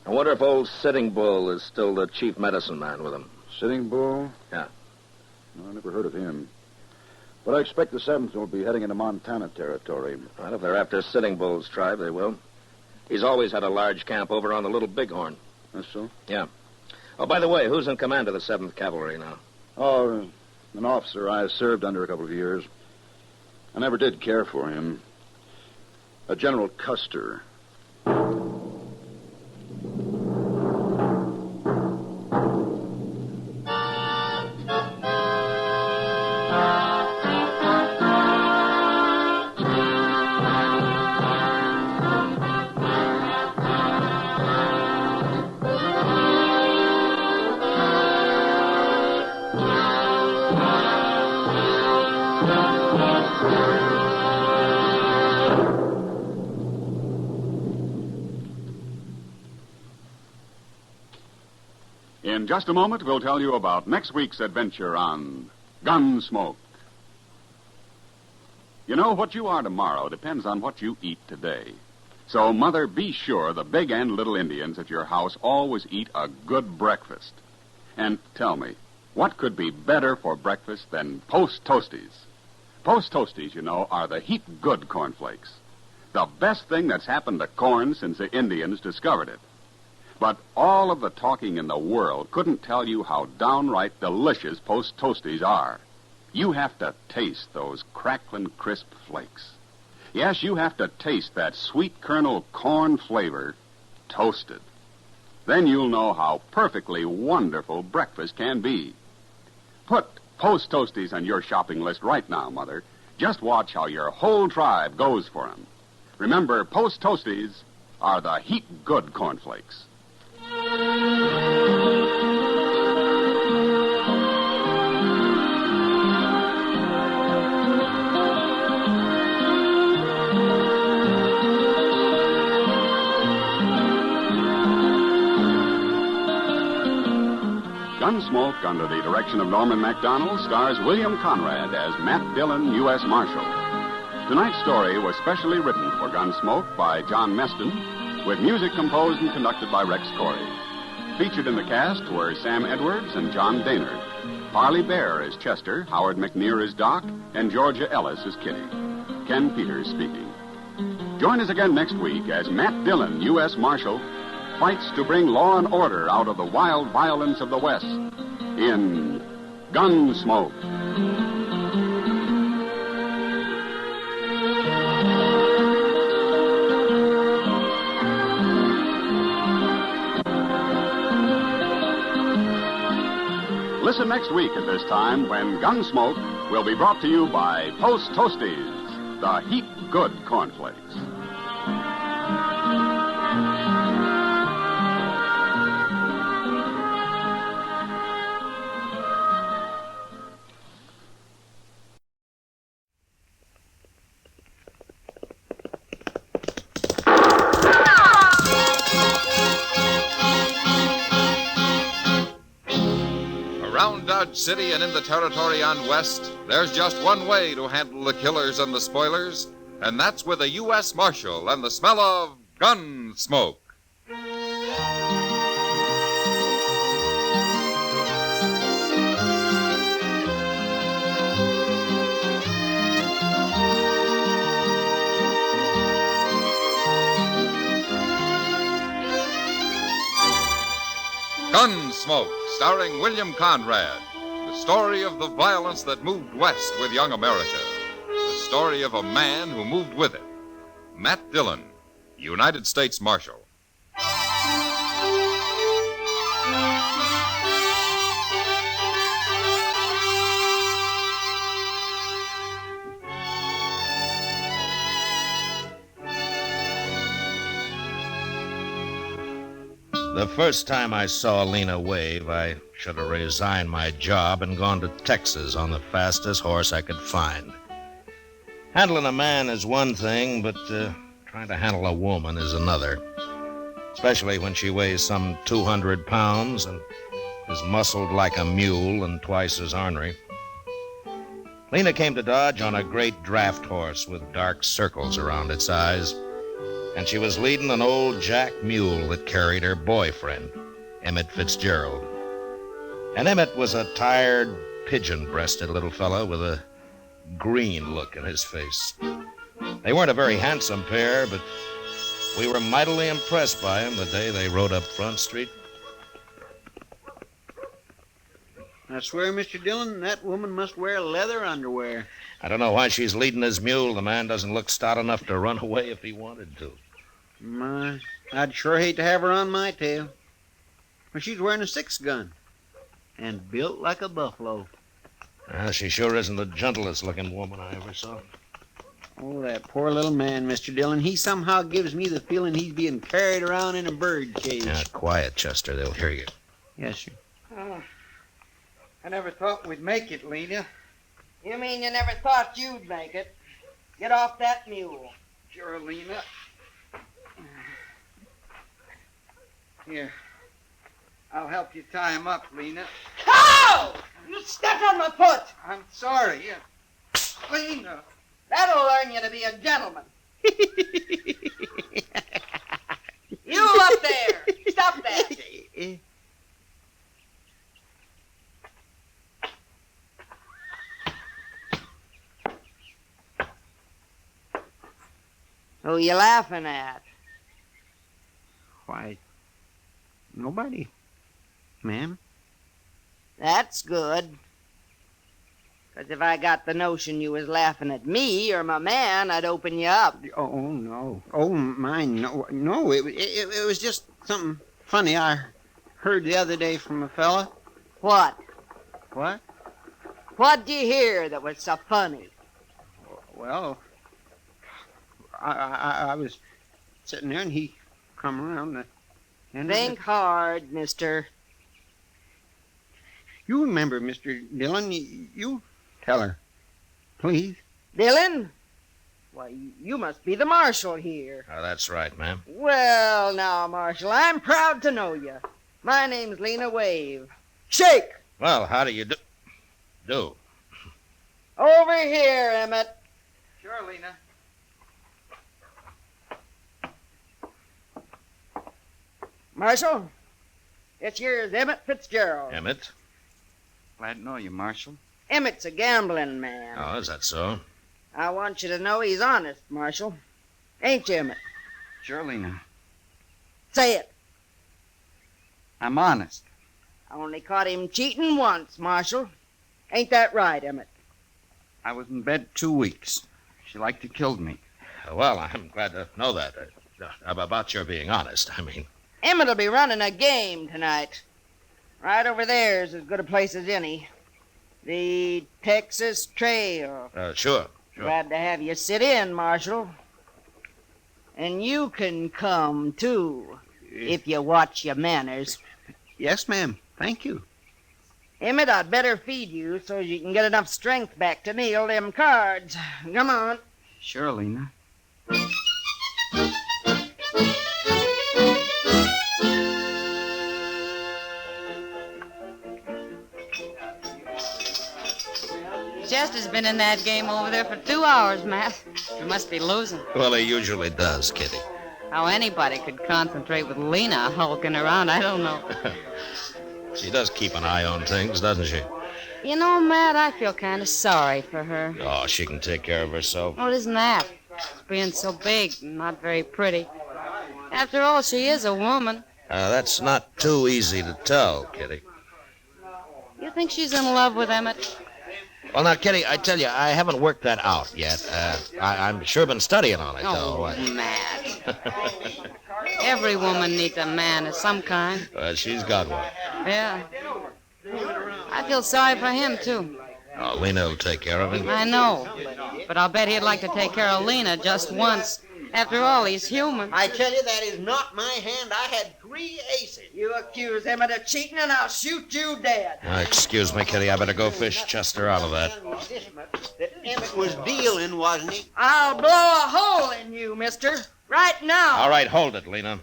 I wonder if old Sitting Bull is still the chief medicine man with them. Sitting Bull? Yeah. No, I never heard of him. But I expect the 7th will be heading into Montana territory. Well, if they're after Sitting Bull's tribe, they will. He's always had a large camp over on the Little Bighorn. That's so? Yeah. Oh, by the way, who's in command of the 7th Cavalry now? Oh, an officer I served under a couple of years. I never did care for him. A General Custer. In just a moment, we'll tell you about next week's adventure on Gunsmoke. You know, what you are tomorrow depends on what you eat today. So, Mother, be sure the big and little Indians at your house always eat a good breakfast. And tell me, what could be better for breakfast than Post Toasties? Post Toasties, you know, are the heap good cornflakes. The best thing that's happened to corn since the Indians discovered it. But all of the talking in the world couldn't tell you how downright delicious Post Toasties are. You have to taste those crackling, crisp flakes. Yes, you have to taste that sweet kernel corn flavor toasted. Then you'll know how perfectly wonderful breakfast can be. Put Post Toasties on your shopping list right now, Mother. Just watch how your whole tribe goes for them. Remember, Post Toasties are the heap good cornflakes. Gunsmoke, under the direction of Norman MacDonald, stars William Conrad as Matt Dillon, U.S. Marshal. Tonight's story was specially written for Gunsmoke by John Meston, with music composed and conducted by Rex Corey. Featured in the cast were Sam Edwards and John Daner. Parley Bear as Chester, Howard McNear as Doc, and Georgia Ellis as Kitty. Ken Peters speaking. Join us again next week as Matt Dillon, U.S. Marshal, fights to bring law and order out of the wild violence of the West in Gunsmoke. Listen next week at this time when Gunsmoke will be brought to you by Post Toasties, the heap good cornflakes. Dodge City and in the territory on West, there's just one way to handle the killers and the spoilers, and that's with a U.S. Marshal and the smell of gun smoke. Gunsmoke, starring William Conrad. The story of the violence that moved west with young America. The story of a man who moved with it. Matt Dillon, United States Marshal. The first time I saw Lena wave, I should have resigned my job and gone to Texas on the fastest horse I could find. Handling a man is one thing, but trying to handle a woman is another. Especially when she weighs some 200 pounds and is muscled like a mule and twice as ornery. Lena came to Dodge on a great draft horse with dark circles around its eyes. And she was leading an old jack mule that carried her boyfriend, Emmett Fitzgerald. And Emmett was a tired, pigeon-breasted little fellow with a green look in his face. They weren't a very handsome pair, but we were mightily impressed by them the day they rode up Front Street. I swear, Mr. Dillon, that woman must wear leather underwear. I don't know why she's leading his mule. The man doesn't look stout enough to run away if he wanted to. My, I'd sure hate to have her on my tail. But she's wearing a 6-gun and built like a buffalo. She sure isn't the gentlest looking woman I ever saw. Oh, that poor little man, Mr. Dillon. He somehow gives me the feeling he's being carried around in a bird cage. Now, quiet, Chester. They'll hear you. Yes, sir. Oh, I never thought we'd make it, Lena. You mean you never thought you'd make it? Get off that mule. Sure, Lena. Here. I'll help you tie him up, Lena. Ow! You stepped on my foot. I'm sorry. Lena. That'll learn you to be a gentleman. up there! Stop that! Who you laughing at? Why, nobody, ma'am. That's good. 'Cause if I got the notion you was laughing at me or my man, I'd open you up. Oh, no. Oh, mine, no. No, it was just something funny I heard the other day from a fella. What? What? What'd you hear that was so funny? Well, I was sitting there and he come around the end Think hard, mister. You remember, Mr. Dillon, you tell her, please. Dillon? Why, you must be the marshal here. Oh, that's right, ma'am. Well, now, Marshal, I'm proud to know you. My name's Lena Wave. Shake! Well, how do you do? Over here, Emmett. Sure, Lena. Marshal, this here's Emmett Fitzgerald. Emmett? Glad to know you, Marshal. Emmett's a gambling man. Oh, is that so? I want you to know he's honest, Marshal. Ain't you, Emmett? Sure, Lena. Say it. I'm honest. I only caught him cheating once, Marshal. Ain't that right, Emmett? I was in bed 2 weeks. She liked to kill me. Well, I'm glad to know that. About your being honest, I mean. Emmett'll be running a game tonight. Right over there's as good a place as any. The Texas Trail. Sure. Glad to have you sit in, Marshal. And you can come, too, if you watch your manners. Yes, ma'am. Thank you. Emmett, I'd better feed you so you can get enough strength back to kneel them cards. Come on. Sure, Lena. Chester's been in that game over there for 2 hours, Matt. He must be losing. Well, he usually does, Kitty. How anybody could concentrate with Lena hulking around, I don't know. She does keep an eye on things, doesn't she? You know, Matt, I feel kind of sorry for her. Oh, she can take care of herself. Well, isn't that? She's being so big and not very pretty. After all, she is a woman. That's not too easy to tell, Kitty. You think she's in love with Emmett? Well, now, Kitty, I tell you, I haven't worked that out yet. I'm sure been studying on it, though. Matt. Every woman needs a man of some kind. She's got one. Yeah. I feel sorry for him, too. Oh, Lena will take care of him. I know. But I'll bet he'd like to take care of Lena just once. After all, he's human. I tell you, that is not my hand. I had 3 aces. You accuse Emmett of cheating, and I'll shoot you dead. Excuse me, Kitty. I better go fish Chester out of that. That Emmett was dealing, wasn't he? I'll blow a hole in you, mister. Right now. All right, hold it, Lena.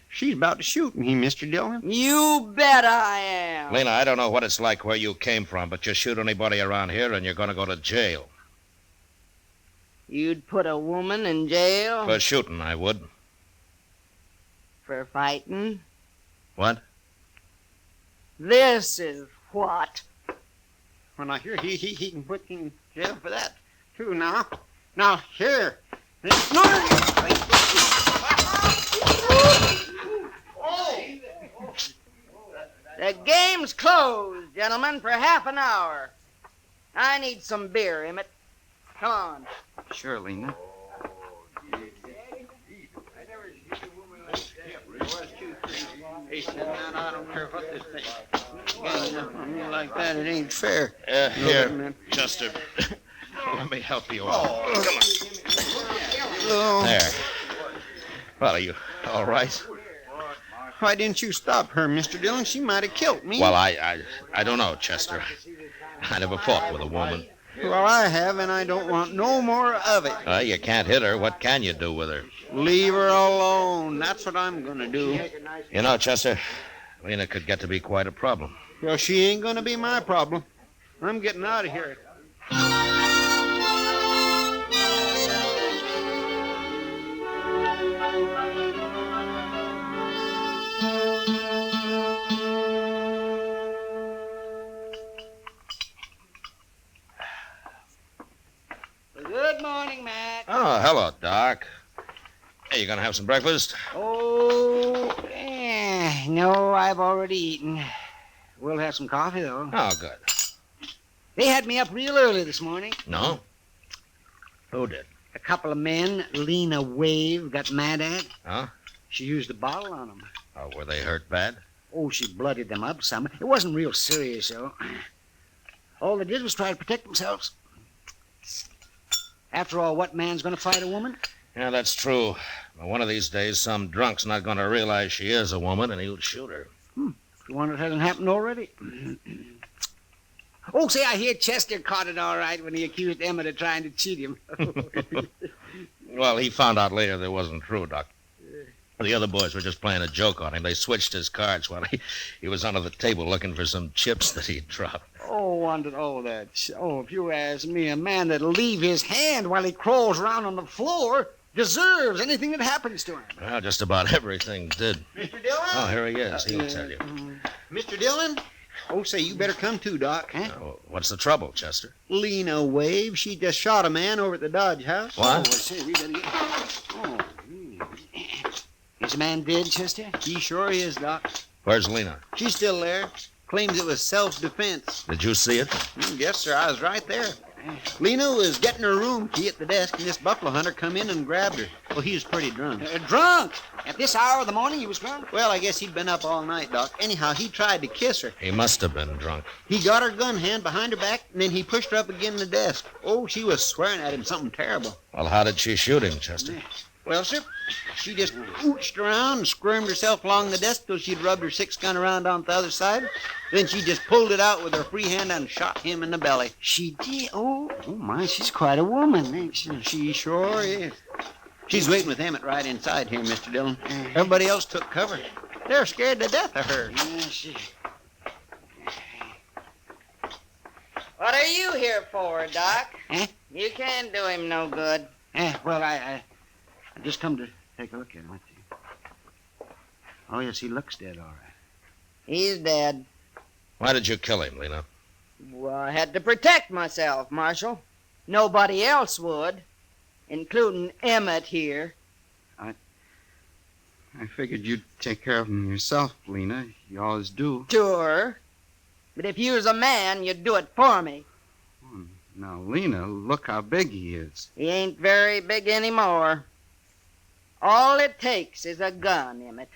She's about to shoot me, Mr. Dillon. You bet I am. Lena, I don't know what it's like where you came from, but you shoot anybody around here and you're going to go to jail. You'd put a woman in jail? For shooting, I would. For fighting? What? This is what? When I hear he can put you in jail for that, too, now. Now, here. The game's closed, gentlemen, for half an hour. I need some beer, Emmett. Come on. Sure, Lena. I don't care what this thing. Getting enough on me like that, it ain't fair. Here, Chester. Let me help you out. Come on. There. Well, are you all right? Why didn't you stop her, Mr. Dillon? She might have killed me. Well, I don't know, Chester. I never fought with a woman. Well, I have, and I don't want no more of it. You can't hit her. What can you do with her? Leave her alone. That's what I'm going to do. You know, Chester, Lena could get to be quite a problem. Well, she ain't going to be my problem. I'm getting out of here. Oh, hello, Doc. Hey, you gonna have some breakfast? Oh, no, I've already eaten. We'll have some coffee, though. Oh, good. They had me up real early this morning. No? Who did? A couple of men Lena Wave got mad at. Huh? She used a bottle on them. Oh, were they hurt bad? Oh, she bloodied them up some. It wasn't real serious, though. All they did was try to protect themselves. After all, what man's going to fight a woman? Yeah, that's true. But one of these days, some drunk's not going to realize she is a woman, and he'll shoot her. The one that hasn't happened already. Oh, say, I hear Chester caught it all right when he accused Emmett of trying to cheat him. Well, he found out later that wasn't true, Doc. The other boys were just playing a joke on him. They switched his cards while he was under the table looking for some chips that he'd dropped. If you ask me, a man that'll leave his hand while he crawls around on the floor deserves anything that happens to him. Well, just about everything did. Mr. Dillon? Oh, here he is. He'll tell you. Mr. Dillon? Oh, say, you better come too, Doc. What's the trouble, Chester? Lena Wave, she just shot a man over at the Dodge house. What? Oh, say, we better get... Is the man dead, Chester? He sure is, Doc. Where's Lena? She's still there. Claims it was self-defense. Did you see it? Yes, sir. I was right there. Lena was getting her room key at the desk, and this buffalo hunter come in and grabbed her. Well, he was pretty drunk. Drunk? At this hour of the morning he was drunk? Well, I guess he'd been up all night, Doc. Anyhow, he tried to kiss her. He must have been drunk. He got her gun hand behind her back, and then he pushed her up against the desk. Oh, she was swearing at him something terrible. Well, how did she shoot him, Chester? Well, sir, she just ooched around and squirmed herself along the desk till she'd rubbed her 6-gun around on the other side. Then she just pulled it out with her free hand and shot him in the belly. She did? Oh, my, she's quite a woman, ain't she? She sure is. She's waiting with Emmett right inside here, Mr. Dillon. Everybody else took cover. They're scared to death of her. What are you here for, Doc? Eh? You can't do him no good. Well, I just come to take a look at him. Let's see. Oh, yes, he looks dead, all right. He's dead. Why did you kill him, Lena? Well, I had to protect myself, Marshal. Nobody else would, including Emmett here. I figured you'd take care of him yourself, Lena. You always do. Sure. But if you was a man, you'd do it for me. Now, Lena, look how big he is. He ain't very big anymore. All it takes is a gun, Emmett.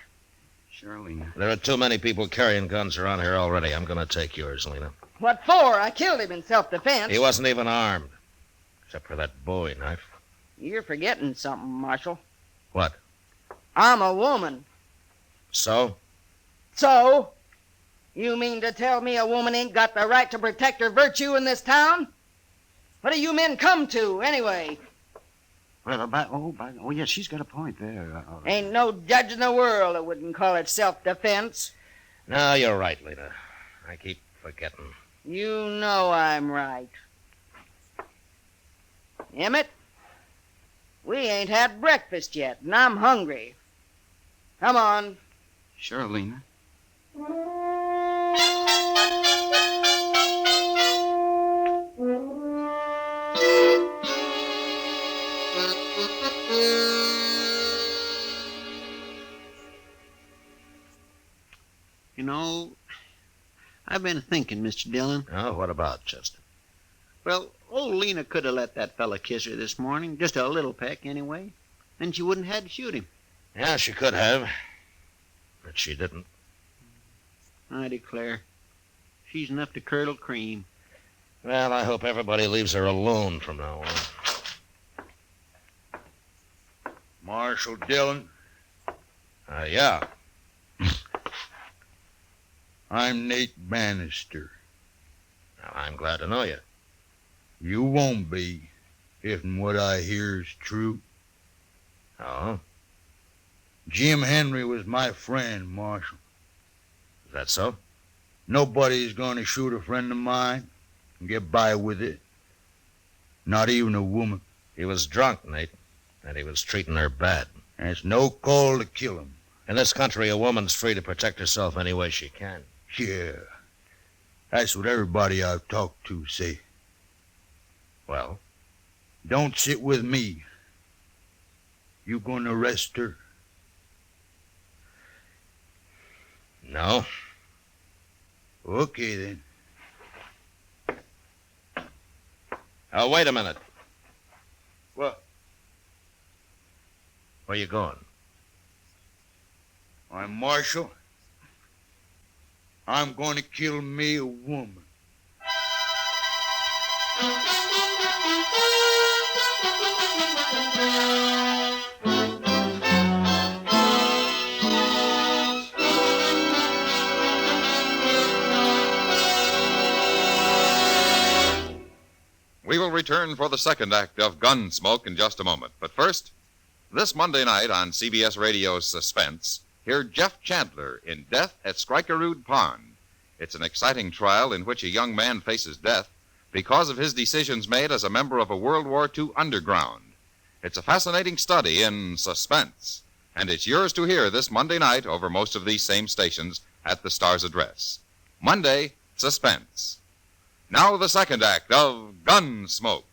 Sure, Lena. There are too many people carrying guns around here already. I'm going to take yours, Lena. What for? I killed him in self-defense. He wasn't even armed, except for that Bowie knife. You're forgetting something, Marshal. What? I'm a woman. So? So? You mean to tell me a woman ain't got the right to protect her virtue in this town? What do you men come to, anyway? Well, yes, she's got a point there. Ain't no judge in the world that wouldn't call it self-defense. No, you're right, Lena. I keep forgetting. You know I'm right. Emmett, we ain't had breakfast yet, and I'm hungry. Come on. Sure, Lena. You know, I've been thinking, Mr. Dillon. Oh, what about, Chester? Well, old Lena could have let that fella kiss her this morning, just a little peck anyway. Then she wouldn't have had to shoot him. Yeah, she could have, but she didn't. I declare, she's enough to curdle cream. Well, I hope everybody leaves her alone from now on. Marshal Dillon? Yeah. I'm Nate Bannister. Now, I'm glad to know you. You won't be, if what I hear is true. Oh? Jim Henry was my friend, Marshal. Is that so? Nobody's going to shoot a friend of mine and get by with it. Not even a woman. He was drunk, Nate, and he was treating her bad. And it's no call to kill him. In this country, a woman's free to protect herself any way she can. Yeah. That's what everybody I've talked to say. Well? Don't sit with me You gonna arrest her? No. Okay, then. Now, wait a minute. What? Where you going? I'm Marshal. I'm going to kill me a woman. We will return for the second act of Gunsmoke in just a moment. But first, this Monday night on CBS Radio's Suspense, hear Jeff Chandler in Death at Skrikerud Pond. It's an exciting trial in which a young man faces death because of his decisions made as a member of a World War II underground. It's a fascinating study in suspense, and it's yours to hear this Monday night over most of these same stations at the Star's address. Monday, Suspense. Now the second act of Gunsmoke.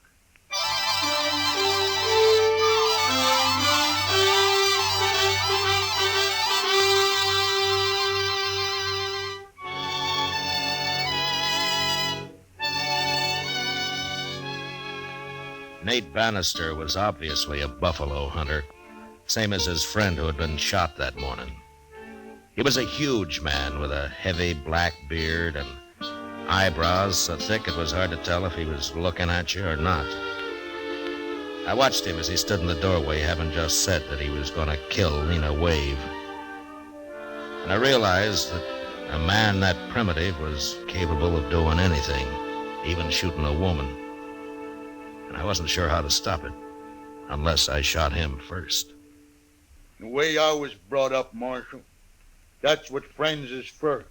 Nate Bannister was obviously a buffalo hunter, same as his friend who had been shot that morning. He was a huge man with a heavy black beard and eyebrows so thick it was hard to tell if he was looking at you or not. I watched him as he stood in the doorway, having just said that he was going to kill Lena Wave. And I realized that a man that primitive was capable of doing anything, even shooting a woman. And I wasn't sure how to stop it, unless I shot him first. The way I was brought up, Marshal, that's what friends is for.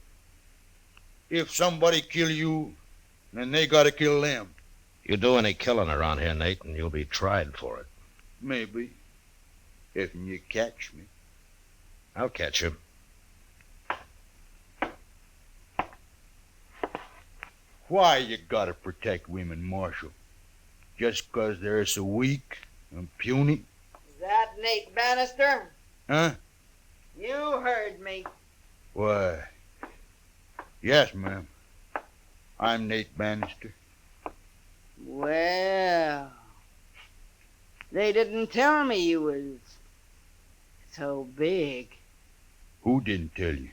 If somebody kill you, then they gotta kill them. You do any killing around here, Nate, and you'll be tried for it. Maybe. If you catch me. I'll catch you. Why you gotta protect women, Marshal? Just 'cause they're so weak and puny? Is that Nate Bannister? Huh? You heard me. Why, yes, ma'am. I'm Nate Bannister. Well, they didn't tell me you was so big. Who didn't tell you?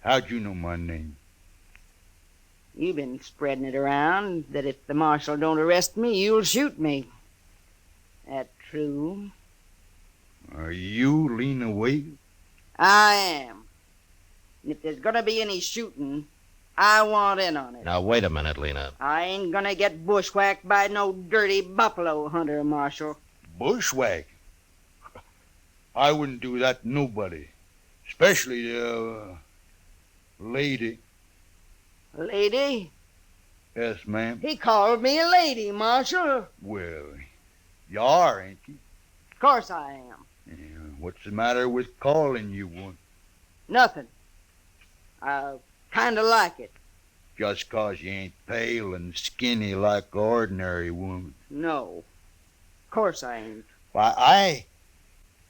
How'd you know my name? You've been spreading it around that if the marshal don't arrest me, you'll shoot me. That true? Are you Lena Wave? I am. And if there's gonna be any shooting, I want in on it. Now, wait a minute, Lena. I ain't gonna get bushwhacked by no dirty buffalo hunter, Marshal. Bushwhack? I wouldn't do that to nobody. Especially a lady. Lady? Yes, ma'am. He called me a lady, Marshal. Well, you are, ain't you? Of course I am. Yeah, what's the matter with calling you one? Nothing. I kinda like it. Just 'cause you ain't pale and skinny like an ordinary woman. No. Of course I ain't. Why,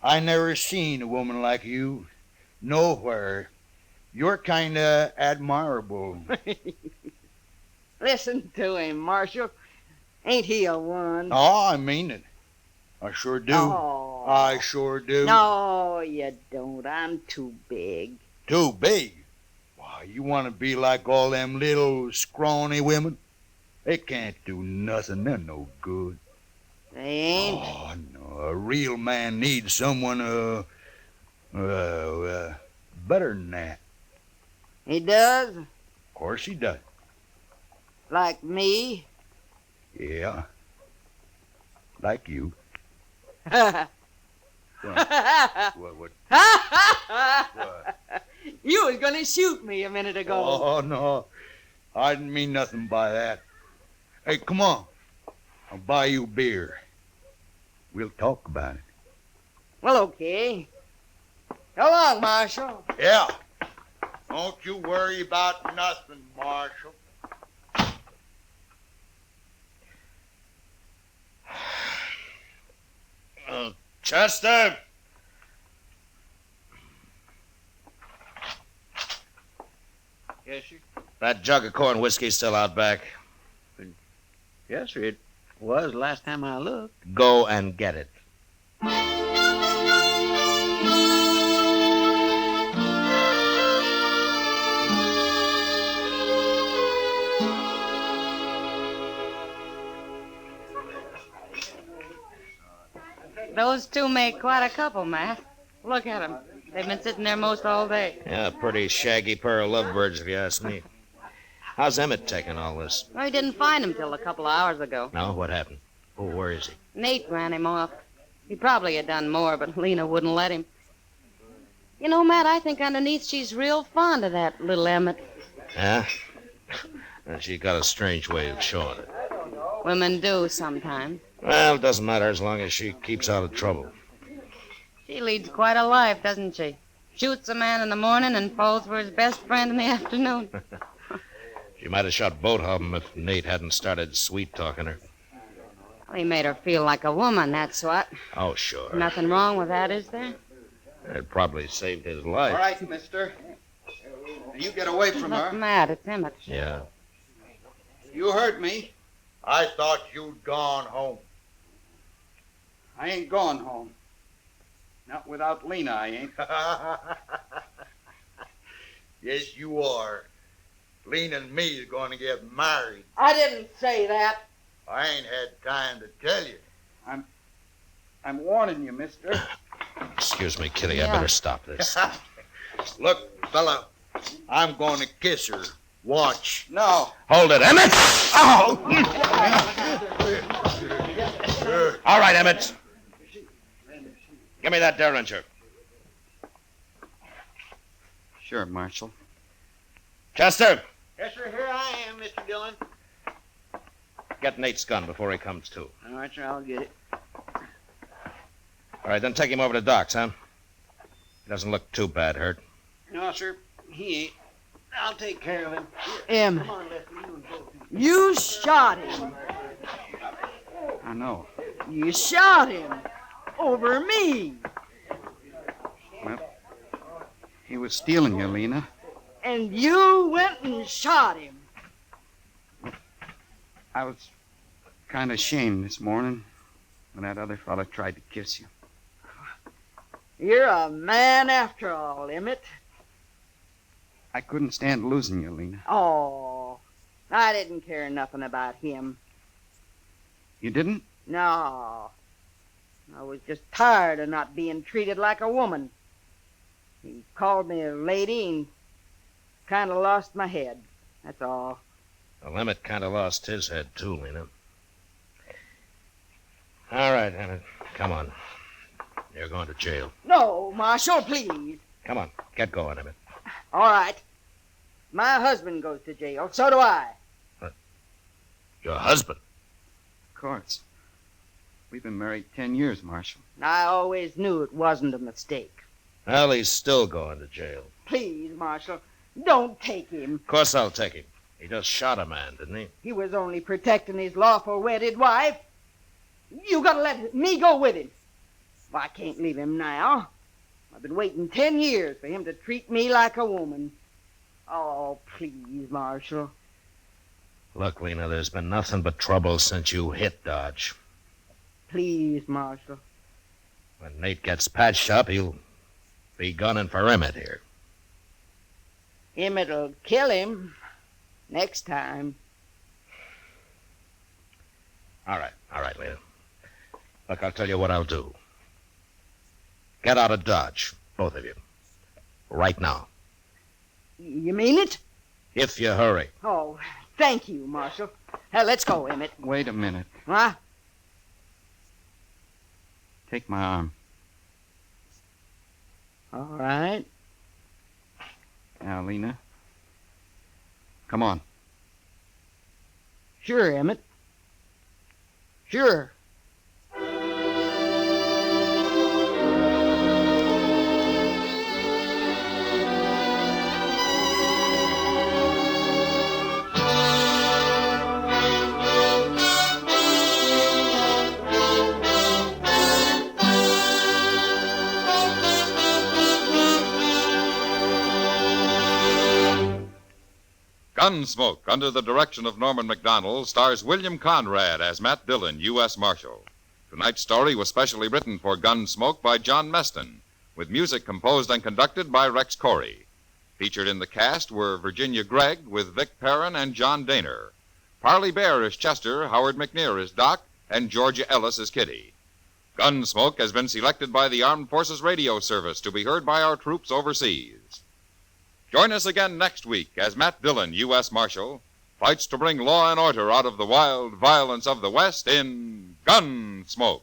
I never seen a woman like you nowhere. You're kinda admirable. Listen to him, Marshal. Ain't he a one? Oh, I mean it. I sure do. Oh. I sure do. No, you don't. I'm too big. Too big? Why, you want to be like all them little scrawny women? They can't do nothing. They're no good. They ain't? Oh, no. A real man needs someone, better than that. He does? Of course he does. Like me? Yeah. Like you. What? What? You was gonna shoot me a minute ago. Oh, no. I didn't mean nothing by that. Hey, come on. I'll buy you beer. We'll talk about it. Well, okay. Go along, Marshal. Yeah. Don't you worry about nothing, Marshal. Chester! Yes, sir. That jug of corn whiskey's still out back. Yes, sir. It was last time I looked. Go and get it. Those two make quite a couple, Matt. Look at them. They've been sitting there most all day. Yeah, pretty shaggy pair of lovebirds, if you ask me. How's Emmett taking all this? Well, he didn't find him till a couple of hours ago. No, what happened? Oh, where is he? Nate ran him off. He probably had done more, but Lena wouldn't let him. You know, Matt, I think underneath she's real fond of that little Emmett. Yeah? And she got a strange way of showing it. Women do sometimes. Well, it doesn't matter as long as she keeps out of trouble. She leads quite a life, doesn't she? Shoots a man in the morning and falls for his best friend in the afternoon. She might have shot both of them if Nate hadn't started sweet-talking her. Well, he made her feel like a woman, that's what. Oh, sure. Nothing wrong with that, is there? It probably saved his life. All right, mister. You get away from Look, her. Matt, it's Emmett. Yeah. You heard me. I thought you'd gone home. I ain't going home. Not without Lena, I ain't. Yes, you are. Lena and me is going to get married. I didn't say that. I ain't had time to tell you. I'm warning you, mister. Excuse me, Kitty. I better stop this. Look, fella, I'm going to kiss her. Watch. No. Hold it, Emmett! Oh! All right, Emmett. Give me that derringer. Sure, Marshal. Chester, Yes, sir. Here I am, Mr. Dillon. get Nate's gun before he comes to. All right, sir. I'll get it. All right, then take him over to Doc's, huh? He doesn't look too bad hurt. No, sir. He ain't. I'll take care of him. Emmett, you shot him. I know. You shot him. Over me. Well, he was stealing you, Lena. And you went and shot him. I was kind of ashamed this morning when that other fella tried to kiss you. You're a man after all, Emmett. I couldn't stand losing you, Lena. Oh, I didn't care nothing about him. You didn't? No. I was just tired of not being treated like a woman. He called me a lady and kind of lost my head. That's all. Well, Emmett kind of lost his head, too, Lena. All right, Emmett. Come on. You're going to jail. No, Marshal, please. Come on. Get going, Emmett. All right. My husband goes to jail. So do I. Your husband? Of course. We've been married 10 years, Marshal. I always knew it wasn't a mistake. Well, he's still going to jail. Please, Marshal, don't take him. Of course I'll take him. He just shot a man, didn't he? He was only protecting his lawful wedded wife. You gotta let me go with him. Well, I can't leave him now. I've been waiting 10 years for him to treat me like a woman. Oh, please, Marshal. Look, Lena, there's been nothing but trouble since you hit Dodge. Please, Marshal. When Nate gets patched up, he'll be gunning for Emmett here. Emmett'll kill him next time. All right, Lena. Look, I'll tell you what I'll do. Get out of Dodge, both of you. Right now. You mean it? If you hurry. Oh, thank you, Marshal. Let's go, Emmett. Wait a minute. Huh? Take my arm. All right. Now, Lena. Come on. Sure, Emmett. Sure. Gunsmoke, under the direction of Norman MacDonald, stars William Conrad as Matt Dillon, U.S. Marshal. Tonight's story was specially written for Gunsmoke by John Meston, with music composed and conducted by Rex Corey. Featured in the cast were Virginia Gregg with Vic Perrin and John Daner. Parley Bear as Chester, Howard McNear as Doc, and Georgia Ellis as Kitty. Gunsmoke has been selected by the Armed Forces Radio Service to be heard by our troops overseas. Join us again next week as Matt Dillon, U.S. Marshal, fights to bring law and order out of the wild violence of the West in Gunsmoke.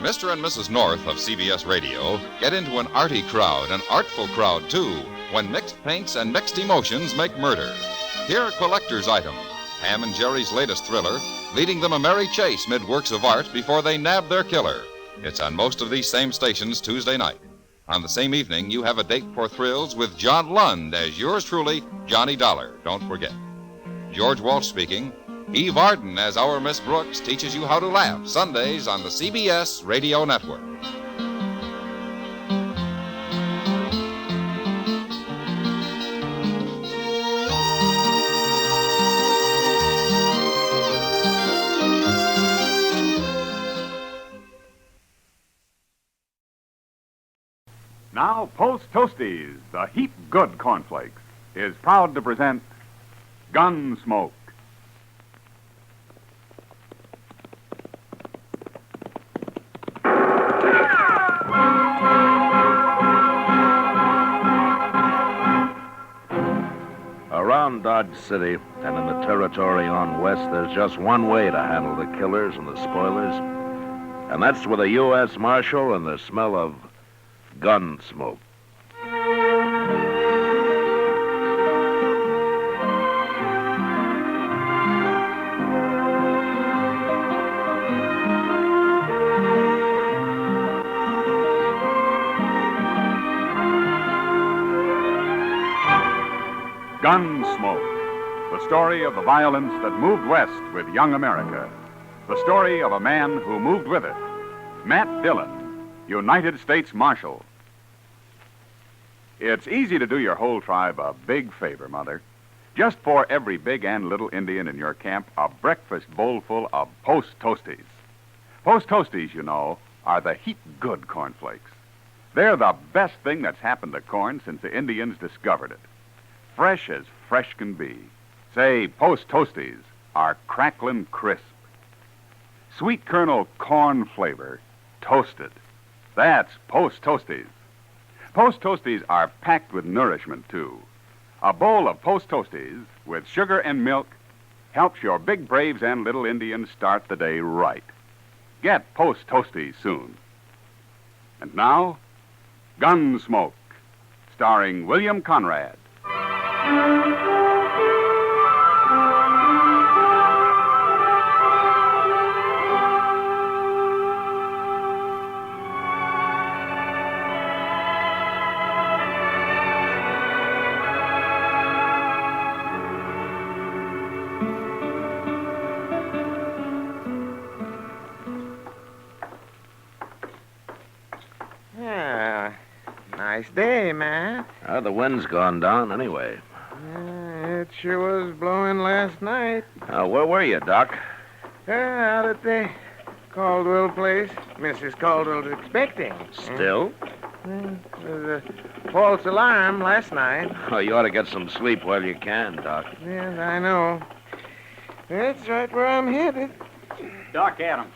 Mr. and Mrs. North of CBS Radio get into an arty crowd, an artful crowd, too, when mixed paints and mixed emotions make murder. Here, collector's item, Ham and Jerry's latest thriller, leading them a merry chase mid works of art before they nab their killer. It's on most of these same stations Tuesday night. On the same evening, you have a date for thrills with John Lund as yours truly, Johnny Dollar. Don't forget. George Walsh speaking. Eve Arden as our Miss Brooks teaches you how to laugh Sundays on the CBS Radio Network. Now, Post Toasties, the heap good cornflakes, is proud to present Gunsmoke. Around Dodge City and in the territory on west, there's just one way to handle the killers and the spoilers, and that's with a U.S. Marshal and the smell of gun smoke. Gunsmoke, the story of the violence that moved west with young America. The story of a man who moved with it. Matt Dillon, United States Marshal. It's easy to do your whole tribe a big favor, Mother. Just pour every big and little Indian in your camp a breakfast bowlful of Post Toasties. Post Toasties, you know, are the heap good cornflakes. They're the best thing that's happened to corn since the Indians discovered it. Fresh as fresh can be. Say, Post Toasties are cracklin' crisp. Sweet kernel corn flavor, toasted. That's Post Toasties. Post Toasties are packed with nourishment, too. A bowl of Post Toasties with sugar and milk helps your big braves and little Indians start the day right. Get Post Toasties soon. And now, Gunsmoke, starring William Conrad. Nice day, Matt. The wind's gone down anyway. It sure was blowing last night. Where were you, Doc? Out at the Caldwell place. Mrs. Caldwell's expecting. Still? There was a false alarm last night. Oh, you ought to get some sleep while you can, Doc. Yes, I know. That's right where I'm headed. Doc Adams.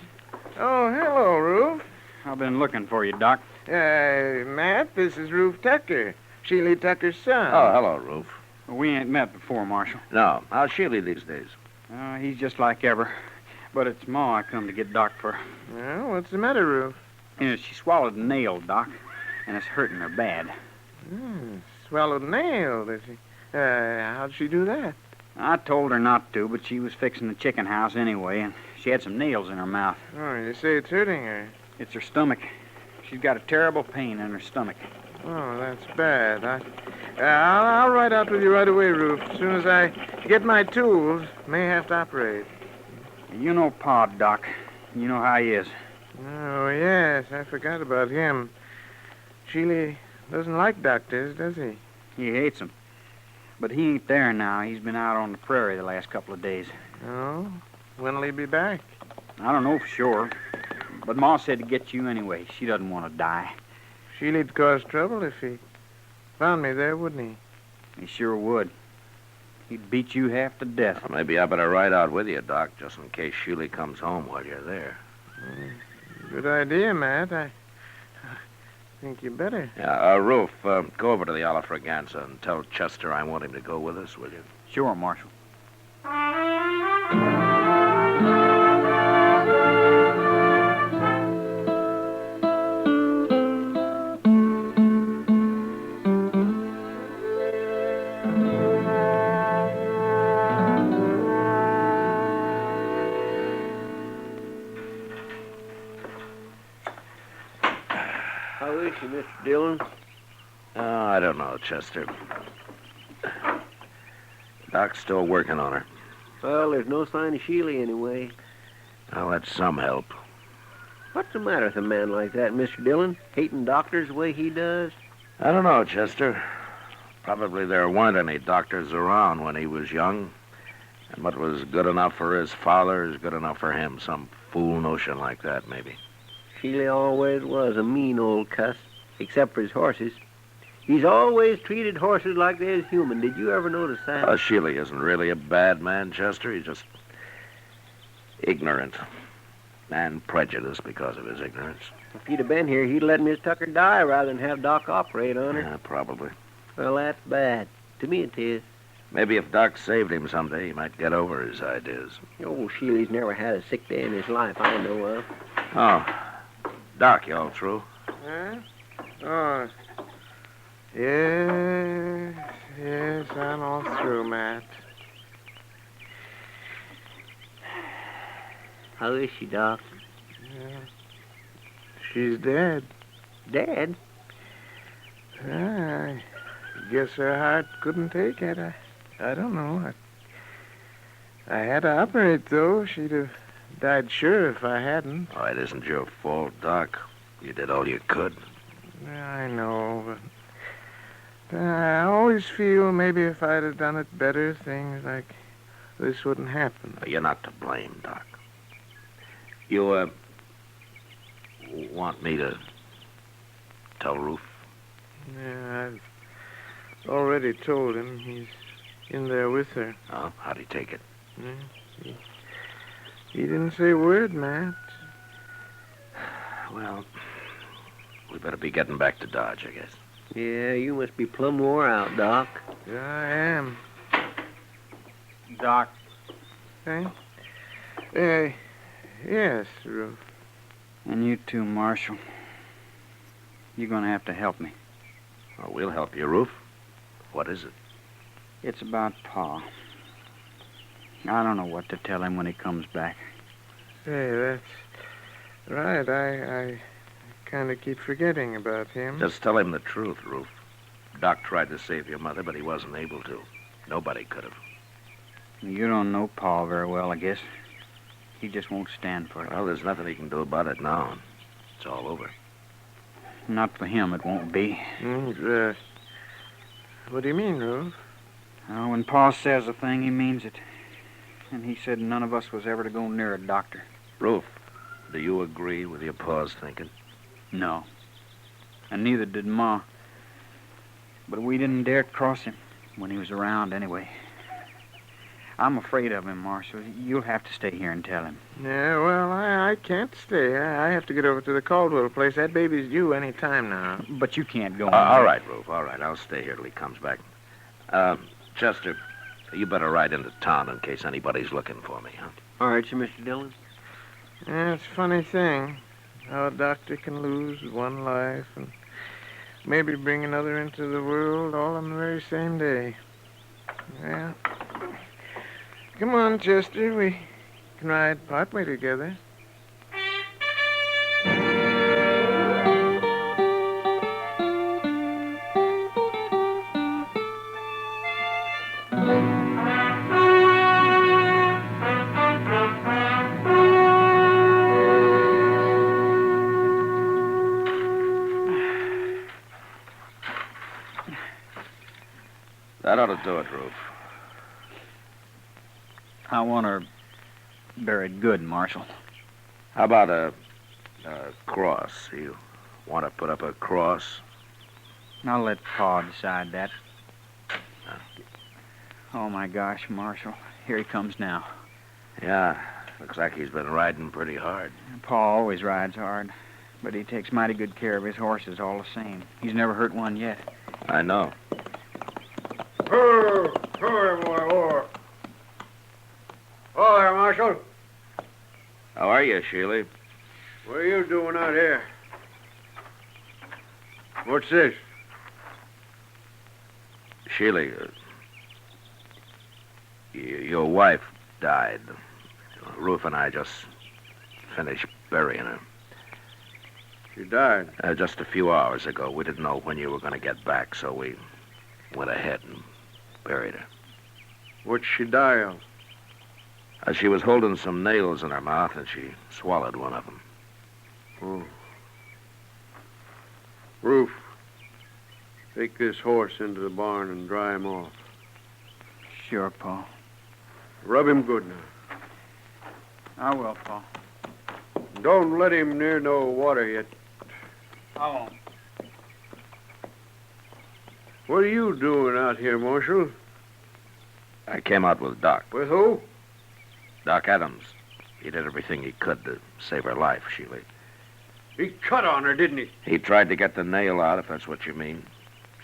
Oh, hello, Roof. I've been looking for you, Doc. Matt, this is Roof Tucker, Sheely Tucker's son. Oh, hello, Roof. We ain't met before, Marshal. No. How's Sheely these days? He's just like ever. But it's Ma I come to get Doc for. Well, what's the matter, Roof? She swallowed a nail, Doc, and it's hurting her bad. Swallowed a nail, did she? How'd she do that? I told her not to, but she was fixing the chicken house anyway, and she had some nails in her mouth. Oh, you say it's hurting her? It's her stomach. She's got a terrible pain in her stomach. Oh, that's bad. I'll ride out with you right away, Roof. As soon as I get my tools, may have to operate. You know Pa, Doc. You know how he is. Oh, yes, I forgot about him. Sheely doesn't like doctors, does he? He hates them. But he ain't there now. He's been out on the prairie the last couple of days. Oh? When'll he be back? I don't know for sure. But Ma said to get you anyway. She doesn't want to die. Sheely'd cause trouble if he found me there, wouldn't he? He sure would. He'd beat you half to death. Well, maybe I better ride out with you, Doc, just in case Sheely comes home while you're there. Good idea, Matt. I think you better. Yeah, Roof, go over to the Alafraganza and tell Chester I want him to go with us, will you? Sure, Marshal. How is she, Mr. Dillon? Oh, I don't know, Chester. Doc's still working on her. Well, there's no sign of Sheely anyway. Well, that's some help. What's the matter with a man like that, Mr. Dillon? Hating doctors the way he does? I don't know, Chester. Probably there weren't any doctors around when he was young. And what was good enough for his father is good enough for him. Some fool notion like that, maybe. Sheely always was a mean old cuss, except for his horses. He's always treated horses like they're human. Did you ever notice that? Sheely isn't really a bad man, Chester. He's just ignorant and prejudiced because of his ignorance. If he'd have been here, he'd let Miss Tucker die rather than have Doc operate on her. Yeah, probably. Well, that's bad. To me, it is. Maybe if Doc saved him someday, he might get over his ideas. Old Sheely's never had a sick day in his life I know of. Oh, Doc, you all through? Huh? Oh. Yes, I'm all through, Matt. How is she, Doc? Yeah. She's dead. Dead? I guess her heart couldn't take it. I don't know. I had to operate, though. She'd have died sure if I hadn't. Oh, it isn't your fault, Doc. You did all you could. I know, but I always feel maybe if I'd have done it better, things like this wouldn't happen. You're not to blame, Doc. You, want me to tell Roof? Yeah, I've already told him. He's in there with her. Oh, how'd he take it? Yeah, he didn't say a word, Matt. Well, we better be getting back to Dodge, I guess. Yeah, you must be plumb wore out, Doc. Yeah, I am. Doc. Hey? Yes, Roof. And you too, Marshal. You're going to have to help me. Well, we'll help you, Roof. What is it? It's about Pa. I don't know what to tell him when he comes back. Say, that's right. I kind of keep forgetting about him. Just tell him the truth, Roof. Doc tried to save your mother, but he wasn't able to. Nobody could have. You don't know Pa very well, I guess. He just won't stand for it. Well, there's nothing he can do about it now. It's all over. Not for him, it won't be. What do you mean, Roof? Well, when Pa says a thing, he means it. And he said none of us was ever to go near a doctor. Roof, do you agree with your Pa's thinking? No. And neither did Ma. But we didn't dare cross him when he was around anyway. I'm afraid of him, Marshal. You'll have to stay here and tell him. Yeah, well, I can't stay. I have to get over to the Caldwell place. That baby's due any time now. But you can't go. All right, Roof, all right. I'll stay here till he comes back. Chester, you better ride into town in case anybody's looking for me, huh? All right, sir, Mr. Dillon. Yeah, it's a funny thing how a doctor can lose one life and maybe bring another into the world all on the very same day. Yeah. Come on, Chester. We can ride partway together. That ought to do it, Roof. I want her buried good, Marshal. How about a cross? You want to put up a cross? I'll let Pa decide that. Oh, my gosh, Marshal. Here he comes now. Yeah, looks like he's been riding pretty hard. Pa always rides hard, but he takes mighty good care of his horses all the same. He's never hurt one yet. I know. Oh, there, Marshal. How are you, Sheely? What are you doing out here? What's this? Sheely, your wife died. Ruth and I just finished burying her. She died? Just a few hours ago. We didn't know when you were going to get back, so we went ahead and buried her. What'd she die of? She was holding some nails in her mouth, and she swallowed one of them. Oh. Ruth, take this horse into the barn and dry him off. Sure, Pa. Rub him good now. I will, Pa. Don't let him near no water yet. I won't. What are you doing out here, Marshal? I came out with Doc. With who? Doc Adams. He did everything he could to save her life, Sheely. He cut on her, didn't he? He tried to get the nail out, if that's what you mean.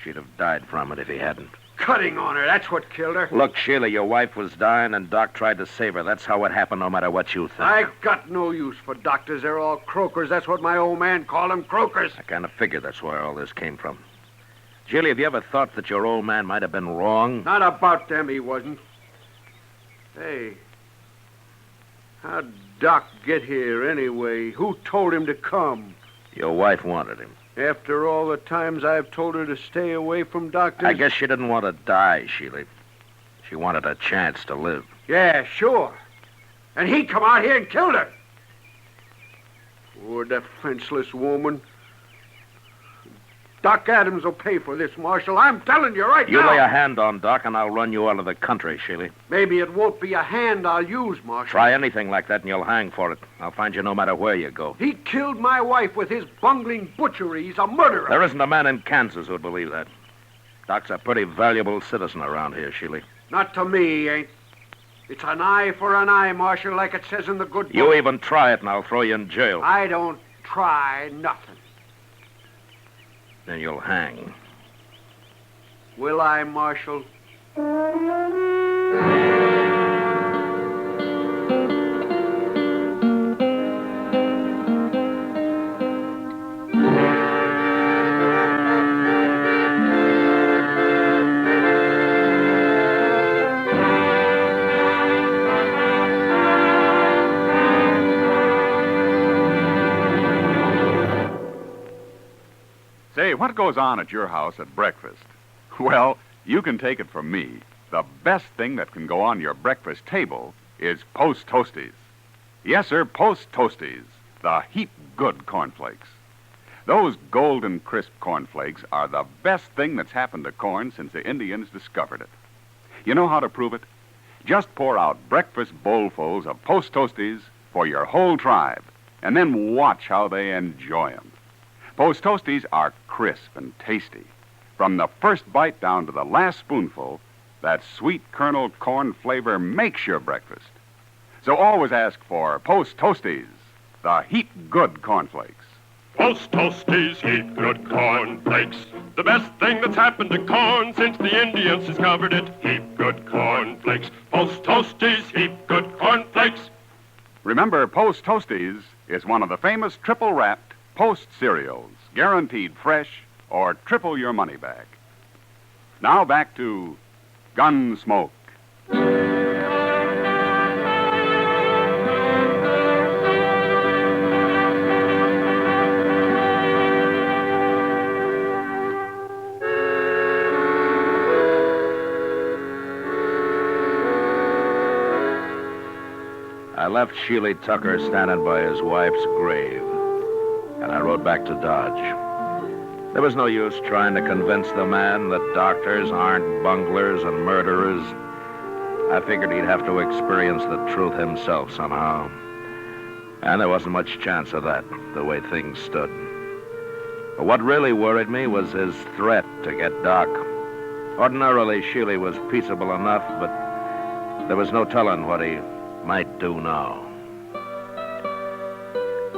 She'd have died from it if he hadn't. Cutting on her, that's what killed her. Look, Sheila, your wife was dying, and Doc tried to save her. That's how it happened, no matter what you think. I got no use for doctors. They're all croakers. That's what my old man called them, croakers. I kind of figured that's where all this came from. Sheila, have you ever thought that your old man might have been wrong? Not about them, he wasn't. Hey, how'd Doc get here anyway? Who told him to come? Your wife wanted him. After all the times I've told her to stay away from doctors? I guess she didn't want to die, Sheila. She wanted a chance to live. Yeah, sure. And he come out here and killed her. Poor defenseless woman. Doc Adams will pay for this, Marshal. I'm telling you right now. You lay a hand on Doc, and I'll run you out of the country, Sheila. Maybe it won't be a hand I'll use, Marshal. Try anything like that, and you'll hang for it. I'll find you no matter where you go. He killed my wife with his bungling butchery. He's a murderer. There isn't a man in Kansas who'd believe that. Doc's a pretty valuable citizen around here, Sheila. Not to me, he ain't. It's an eye for an eye, Marshal, like it says in the good book. You even try it, and I'll throw you in jail. I don't try nothing. Then you'll hang. Will I, Marshal? Say, what goes on at your house at breakfast? Well, you can take it from me. The best thing that can go on your breakfast table is Post Toasties. Yes, sir, Post Toasties, the heap good cornflakes. Those golden crisp cornflakes are the best thing that's happened to corn since the Indians discovered it. You know how to prove it? Just pour out breakfast bowlfuls of Post Toasties for your whole tribe, and then watch how they enjoy 'em. Post Toasties are crisp and tasty. From the first bite down to the last spoonful, that sweet kernel corn flavor makes your breakfast. So always ask for Post Toasties, the heap good cornflakes. Post Toasties, heap good cornflakes. The best thing that's happened to corn since the Indians discovered it. Heap good cornflakes. Post Toasties, heap good cornflakes. Remember, Post Toasties is one of the famous triple-wrapped Post cereals, guaranteed fresh or triple your money back. Now back to Gunsmoke. I left Sheely Tucker standing by his wife's grave, and I rode back to Dodge. There was no use trying to convince the man that doctors aren't bunglers and murderers. I figured he'd have to experience the truth himself somehow. And there wasn't much chance of that, the way things stood. But what really worried me was his threat to get Doc. Ordinarily, Sheely was peaceable enough, but there was no telling what he might do now.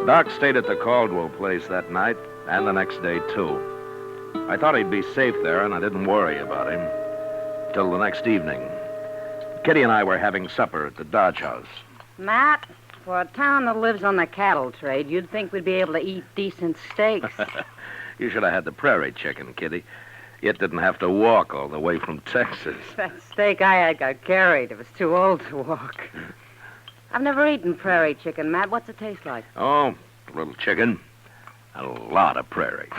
Doc stayed at the Caldwell place that night and the next day, too. I thought he'd be safe there, and I didn't worry about him till the next evening. Kitty and I were having supper at the Dodge House. Matt, for a town that lives on the cattle trade, you'd think we'd be able to eat decent steaks. You should have had the prairie chicken, Kitty. It didn't have to walk all the way from Texas. That steak I had got carried. It was too old to walk. I've never eaten prairie chicken, Matt. What's it taste like? Oh, a little chicken, a lot of prairie.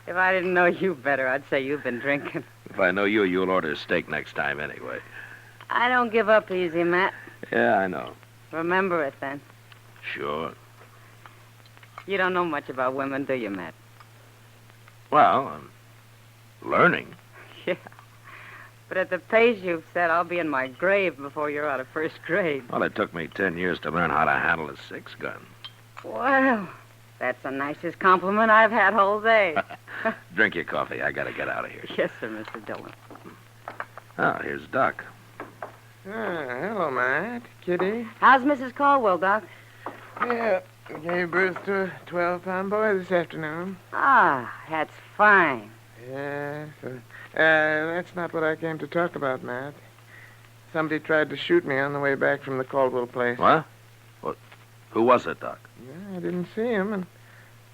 If I didn't know you better, I'd say you've been drinking. If I know you, you'll order steak next time anyway. I don't give up easy, Matt. Yeah, I know. Remember it, then. Sure. You don't know much about women, do you, Matt? Well, I'm learning. Yeah. But at the pace you've set, I'll be in my grave before you're out of first grade. Well, it took me 10 years to learn how to handle a six-gun. Well, that's the nicest compliment I've had all day. Drink your coffee. I gotta get out of here. Yes, sir, Mr. Dillon. Oh, here's Doc. Hello, Matt. Kitty. How's Mrs. Caldwell, Doc? Yeah, gave birth to a 12-pound boy this afternoon. Ah, that's fine. Yes. That's not what I came to talk about, Matt. Somebody tried to shoot me on the way back from the Caldwell place. What? Who was it, Doc? Yeah, I didn't see him, and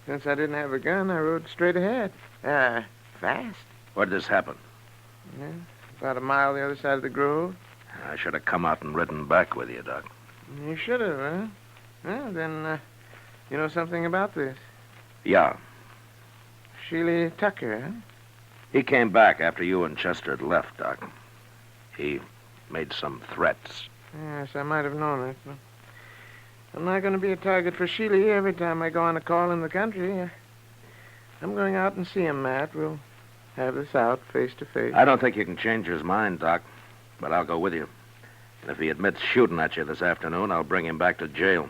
since I didn't have a gun, I rode straight ahead. Fast. Where did this happen? Yeah, about a mile the other side of the grove. I should have come out and ridden back with you, Doc. You should have, huh? Well, then, you know something about this? Yeah. Sheely Tucker, huh? He came back after you and Chester had left, Doc. He made some threats. Yes, I might have known it. But I'm not going to be a target for Sheely every time I go on a call in the country. I'm going out and see him, Matt. We'll have this out face to face. I don't think you can change his mind, Doc, but I'll go with you. And if he admits shooting at you this afternoon, I'll bring him back to jail.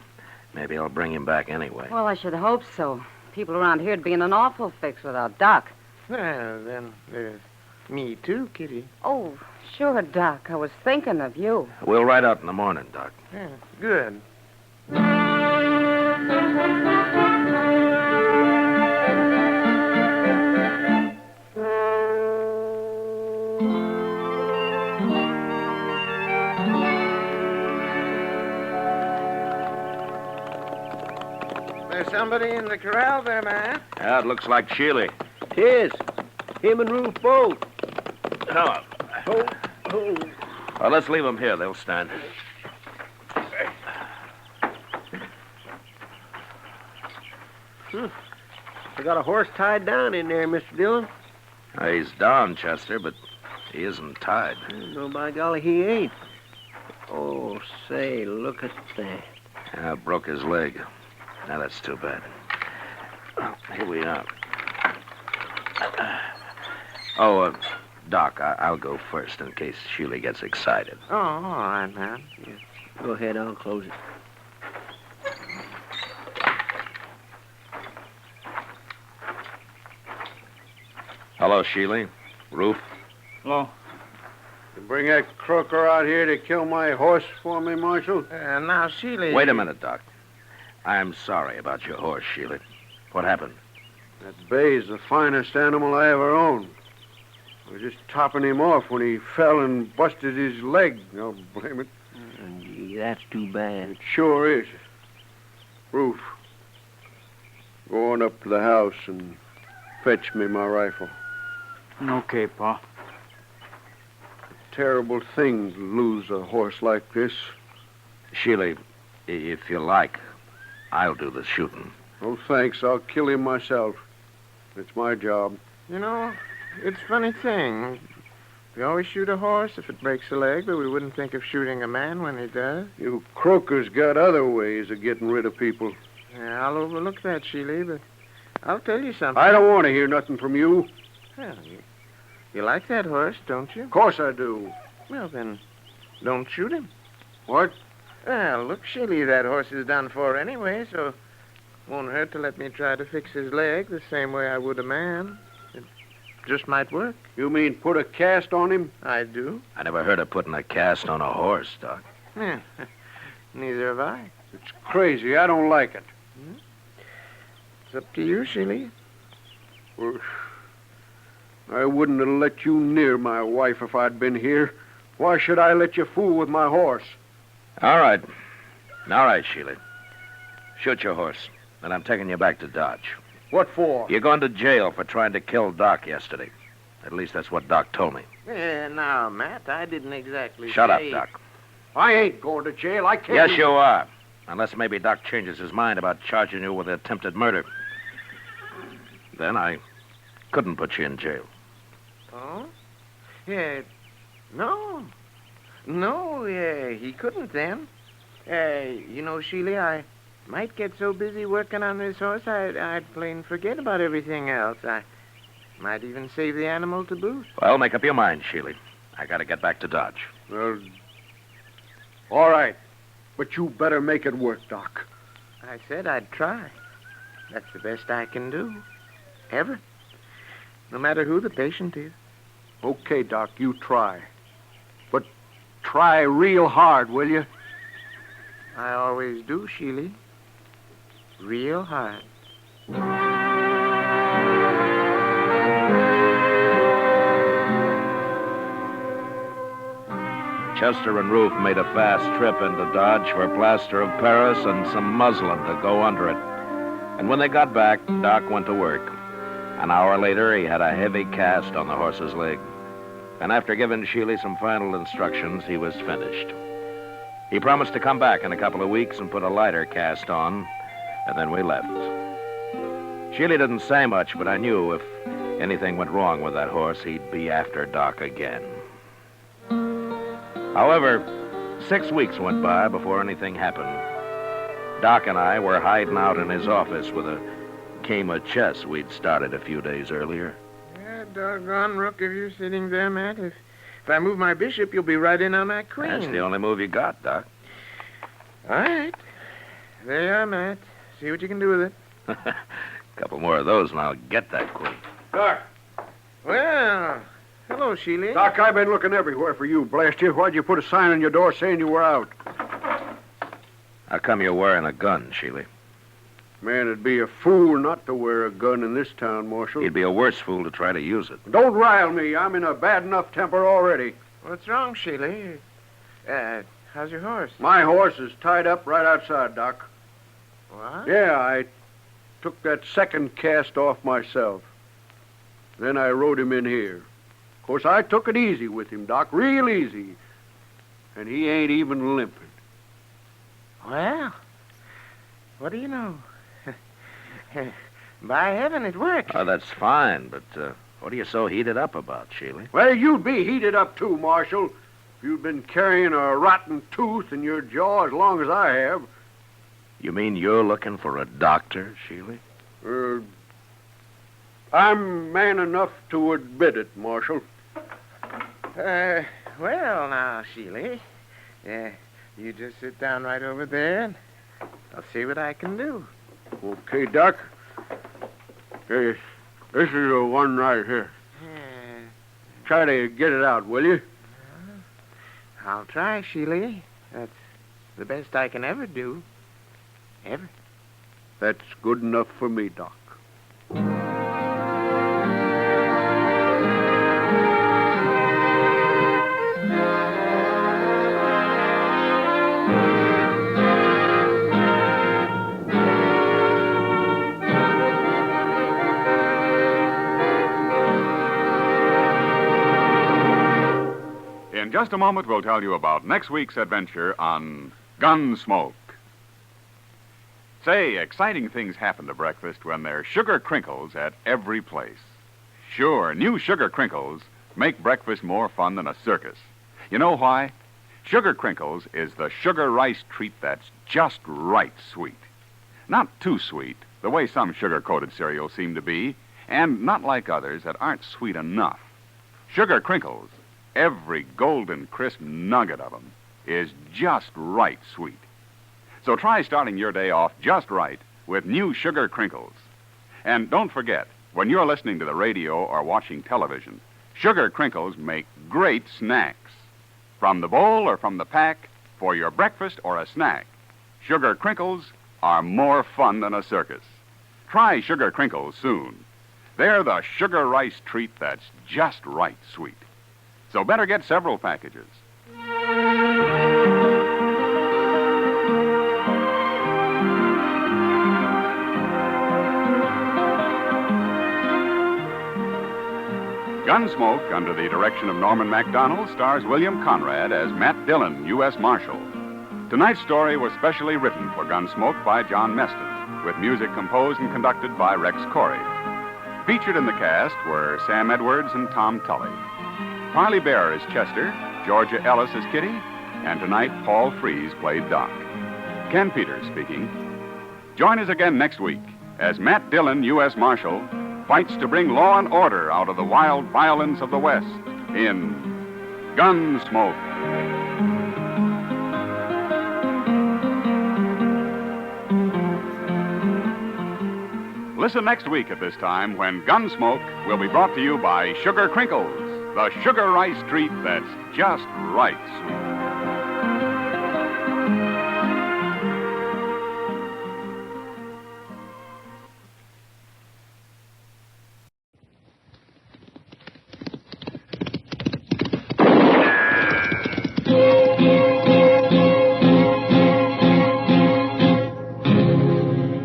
Maybe I'll bring him back anyway. Well, I should hope so. People around here'd be in an awful fix without Doc. Well, then there's me too, Kitty. Oh, sure, Doc. I was thinking of you. We'll ride out in the morning, Doc. Yeah, good. There's somebody in the corral there, man. Yeah, it looks like Sheely. Tis. Him and Ruth both. Oh. Well, let's leave them here. They'll stand. I got a horse tied down in there, Mr. Dillon. He's down, Chester, but he isn't tied. No, by golly, he ain't. Oh, say, look at that. Yeah, broke his leg. Now, that's too bad. Well, here we are. Doc, I'll go first in case Sheely gets excited. Oh, all right, man. Yeah. Go ahead, I'll close it. Hello, Sheely. Ruth. Hello. You bring that croaker out here to kill my horse for me, Marshal? Now, Sheely... Wait a minute, Doc. I'm sorry about your horse, Sheely. What happened? That bay's the finest animal I ever owned. I was just topping him off when he fell and busted his leg. I'll blame it. Gee, that's too bad. It sure is. Ruth, go on up to the house and fetch me my rifle. Okay, Pa. Terrible thing to lose a horse like this. Sheely, if you like, I'll do the shooting. Oh, thanks. I'll kill him myself. It's my job. You know, it's a funny thing. We always shoot a horse if it breaks a leg, but we wouldn't think of shooting a man when he does. You croakers got other ways of getting rid of people. Yeah, I'll overlook that, Sheely, but I'll tell you something. I don't want to hear nothing from you. Well, you like that horse, don't you? Of course I do. Well, then, don't shoot him. What? Well, look, Sheely, that horse is done for anyway, so it won't hurt to let me try to fix his leg the same way I would a man. It just might work. You mean put a cast on him? I do. I never heard of putting a cast on a horse, Doc. Yeah, neither have I. It's crazy. I don't like it. It's up to you, Sheely. Well, I wouldn't have let you near my wife if I'd been here. Why should I let you fool with my horse? All right, Sheely. Shoot your horse, and I'm taking you back to Dodge. What for? You're going to jail for trying to kill Doc yesterday. At least that's what Doc told me. Yeah, now, Matt, I didn't exactly Shut up, say... Doc. I ain't going to jail. I can't... Yes, you are. Unless maybe Doc changes his mind about charging you with attempted murder. Then I couldn't put you in jail. Oh? Yeah, no. No, he couldn't then. You know, Sheely, I might get so busy working on this horse, I'd plain forget about everything else. I might even save the animal to boot. Well, make up your mind, Sheely. I gotta get back to Dodge. Well, all right. But you better make it work, Doc. I said I'd try. That's the best I can do. Ever. No matter who the patient is. Okay, Doc, you try. But try real hard, will you? I always do, Sheely. Real hard. Chester and Ruth made a fast trip into Dodge for plaster of Paris and some muslin to go under it. And when they got back, Doc went to work. An hour later, he had a heavy cast on the horse's leg. And after giving Sheely some final instructions, he was finished. He promised to come back in a couple of weeks and put a lighter cast on, and then we left. Sheely didn't say much, but I knew if anything went wrong with that horse, he'd be after Doc again. However, 6 weeks went by before anything happened. Doc and I were hiding out in his office with a game of chess we'd started a few days earlier. Yeah, doggone rook if you're sitting there, Matt. If I move my bishop, you'll be right in on that queen. That's the only move you got, Doc. All right. There you are, Matt. See what you can do with it. A couple more of those and I'll get that queen. Doc. Well, hello, Sheely. Doc, I've been looking everywhere for you, blast you. Why'd you put a sign on your door saying you were out? How come you're wearing a gun, Sheely? Man, it'd be a fool not to wear a gun in this town, Marshal. He'd be a worse fool to try to use it. Don't rile me. I'm in a bad enough temper already. What's wrong, Sheely? How's your horse? My horse is tied up right outside, Doc. What? Yeah, I took that second cast off myself. Then I rode him in here. Of course, I took it easy with him, Doc, real easy. And he ain't even limping. Well, what do you know? By heaven, it works. Oh, that's fine, but what are you so heated up about, Sheely? Well, you'd be heated up too, Marshal. If you'd been carrying a rotten tooth in your jaw as long as I have. You mean you're looking for a doctor, Sheely? I'm man enough to admit it, Marshal. Well, now, Sheely. You just sit down right over there, and I'll see what I can do. Okay, Doc. Hey, this is the one right here. Try to get it out, will you? I'll try, Sheely. That's the best I can ever do. Ever. That's good enough for me, Doc. In just a moment, we'll tell you about next week's adventure on Gunsmoke. Say, exciting things happen to breakfast when there's sugar crinkles at every place. Sure, new sugar crinkles make breakfast more fun than a circus. You know why? Sugar Crinkles is the sugar rice treat that's just right sweet. Not too sweet, the way some sugar-coated cereals seem to be, and not like others that aren't sweet enough. Sugar Crinkles, every golden crisp nugget of them, is just right sweet. So try starting your day off just right with new Sugar Crinkles. And don't forget, when you're listening to the radio or watching television, Sugar Crinkles make great snacks. From the bowl or from the pack, for your breakfast or a snack, Sugar Crinkles are more fun than a circus. Try Sugar Crinkles soon. They're the sugar rice treat that's just right sweet. So better get several packages. Gunsmoke, under the direction of Norman MacDonald, stars William Conrad as Matt Dillon, U.S. Marshal. Tonight's story was specially written for Gunsmoke by John Meston, with music composed and conducted by Rex Corey. Featured in the cast were Sam Edwards and Tom Tully. Parley Bear is Chester, Georgia Ellis is Kitty, and tonight Paul Frees played Doc. Ken Peters speaking. Join us again next week as Matt Dillon, U.S. Marshal, fights to bring law and order out of the wild violence of the West in Gunsmoke. Listen next week at this time when Gunsmoke will be brought to you by Sugar Crinkles, the sugar rice treat that's just right sweet.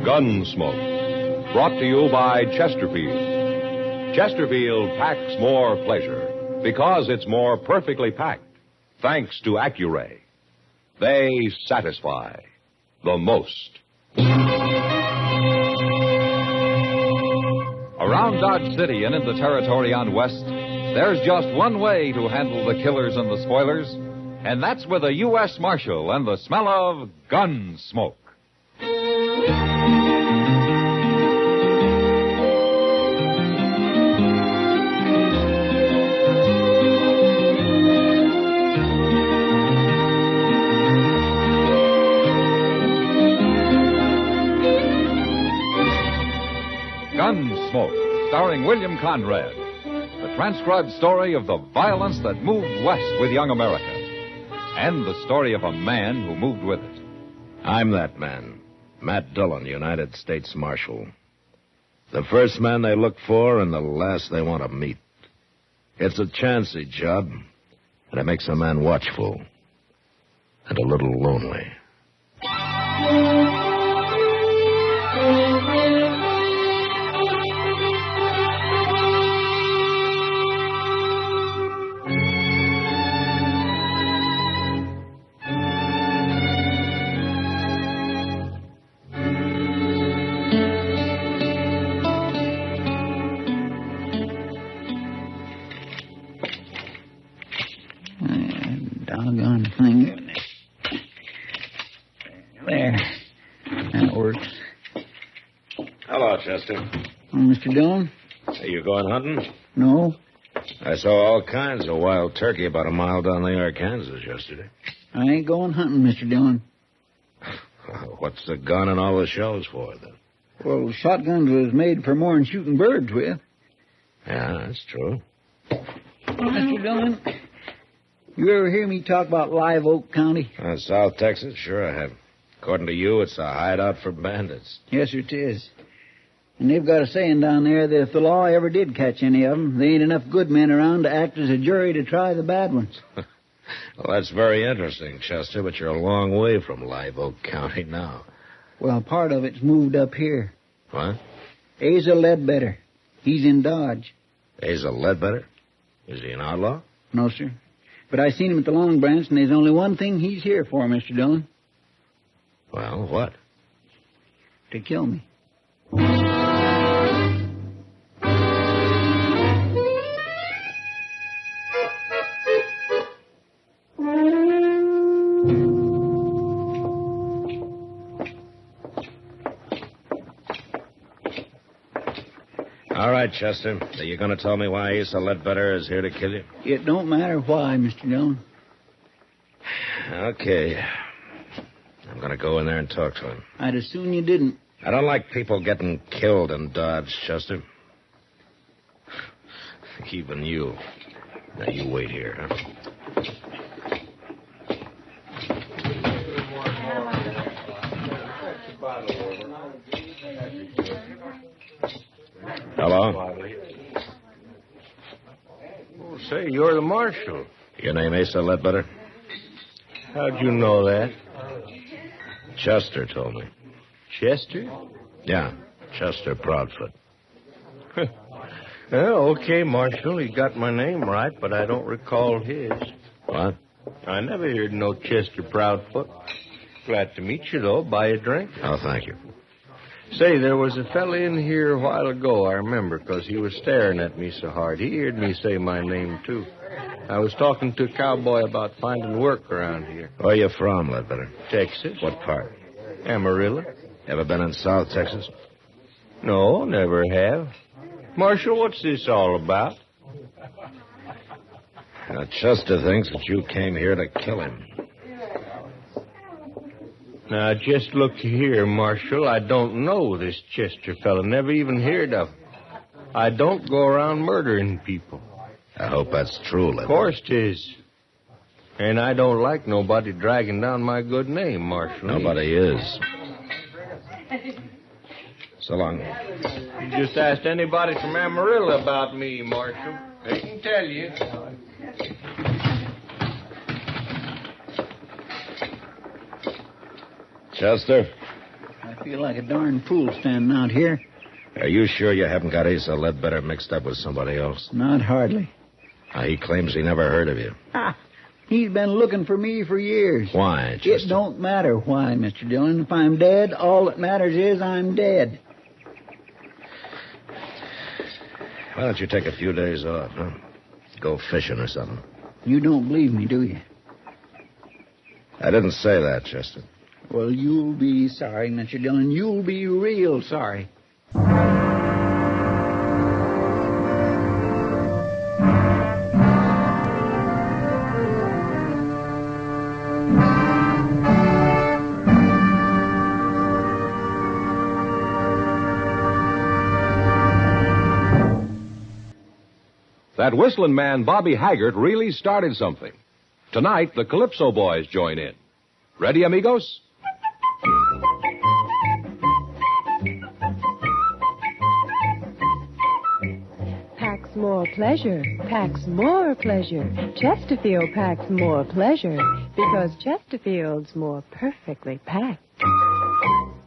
Gunsmoke, brought to you by Chesterfield. Chesterfield packs more pleasure because it's more perfectly packed, thanks to Accuray. They satisfy the most. Around Dodge City and in the territory on West, there's just one way to handle the killers and the spoilers, and that's with a U.S. Marshal and the smell of Gunsmoke. Gunsmoke, starring William Conrad. The transcribed story of the violence that moved west with young America. And the story of a man who moved with it. I'm that man, Matt Dillon, United States Marshal. The first man they look for and the last they want to meet. It's a chancy job, and it makes a man watchful and a little lonely. Doggone thing. There. That works. Hello, Chester. Oh, Mr. Dillon? Are you going hunting? No. I saw all kinds of wild turkey about a mile down the Arkansas yesterday. I ain't going hunting, Mr. Dillon. What's the gun and all the shells for, then? Well, shotguns was made for more than shooting birds with. Yeah, that's true. Mr. Dillon, you ever hear me talk about Live Oak County? South Texas? Sure I have. According to you, it's a hideout for bandits. Yes, it is. And they've got a saying down there that if the law ever did catch any of them, there ain't enough good men around to act as a jury to try the bad ones. Well, that's very interesting, Chester, but you're a long way from Live Oak County now. Well, part of it's moved up here. What? Asa Ledbetter. He's in Dodge. Asa Ledbetter? Is he an outlaw? No, sir. But I seen him at the Long Branch, and there's only one thing he's here for, Mr. Dillon. Well, what? To kill me. right, Chester. Are you going to tell me why Asa Ledbetter is here to kill you? It don't matter why, Mr. Dillon. Okay. I'm going to go in there and talk to him. I'd as soon you didn't. I don't like people getting killed in Dodge, Chester. Even you. Now, you wait here, huh? Hello? Oh, say, you're the marshal. Your name Asa Ledbetter? How'd you know that? Chester told me. Chester? Yeah, Chester Proudfoot. Well, okay, Marshal. He got my name right, but I don't recall his. What? I never heard no Chester Proudfoot. Glad to meet you, though. Buy a drink? Oh, thank you. Say, there was a fella in here a while ago, I remember, 'cause he was staring at me so hard. He heard me say my name, too. I was talking to a cowboy about finding work around here. Where you from, Ledbetter? Texas. What part? Amarillo. Ever been in South Texas? No, never have. Marshal, what's this all about? Now, Chester thinks that you came here to kill him. Now, just look here, Marshal. I don't know this Chester fella. Never even heard of him. I don't go around murdering people. I hope that's true, Ledbetter. Of course 'tis. And I don't like nobody dragging down my good name, Marshal. Nobody is. So long. You just asked anybody from Amarillo about me, Marshal. They can tell you. Chester? I feel like a darn fool standing out here. Are you sure you haven't got Asa Ledbetter mixed up with somebody else? Not hardly. He claims he never heard of you. He's been looking for me for years. Why, Chester? It don't matter why, Mr. Dillon. If I'm dead, all that matters is I'm dead. Why don't you take a few days off, huh? Go fishing or something. You don't believe me, do you? I didn't say that, Chester. Well, you'll be sorry, Mr. Dillon. You'll be real sorry. That whistling man, Bobby Haggart, really started something. Tonight, the Calypso Boys join in. Ready, amigos? Packs more pleasure, packs more pleasure. Chesterfield packs more pleasure because Chesterfield's more perfectly packed.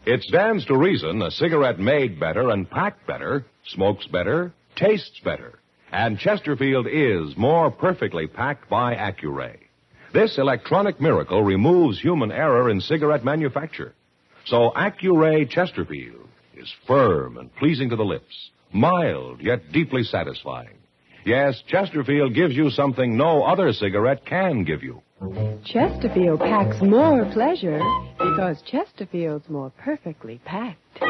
It stands to reason a cigarette made better and packed better, smokes better, tastes better. And Chesterfield is more perfectly packed by Accuray. This electronic miracle removes human error in cigarette manufacture. So Accuray Chesterfield is firm and pleasing to the lips, mild yet deeply satisfying. Yes, Chesterfield gives you something no other cigarette can give you. Chesterfield packs more pleasure because Chesterfield's more perfectly packed.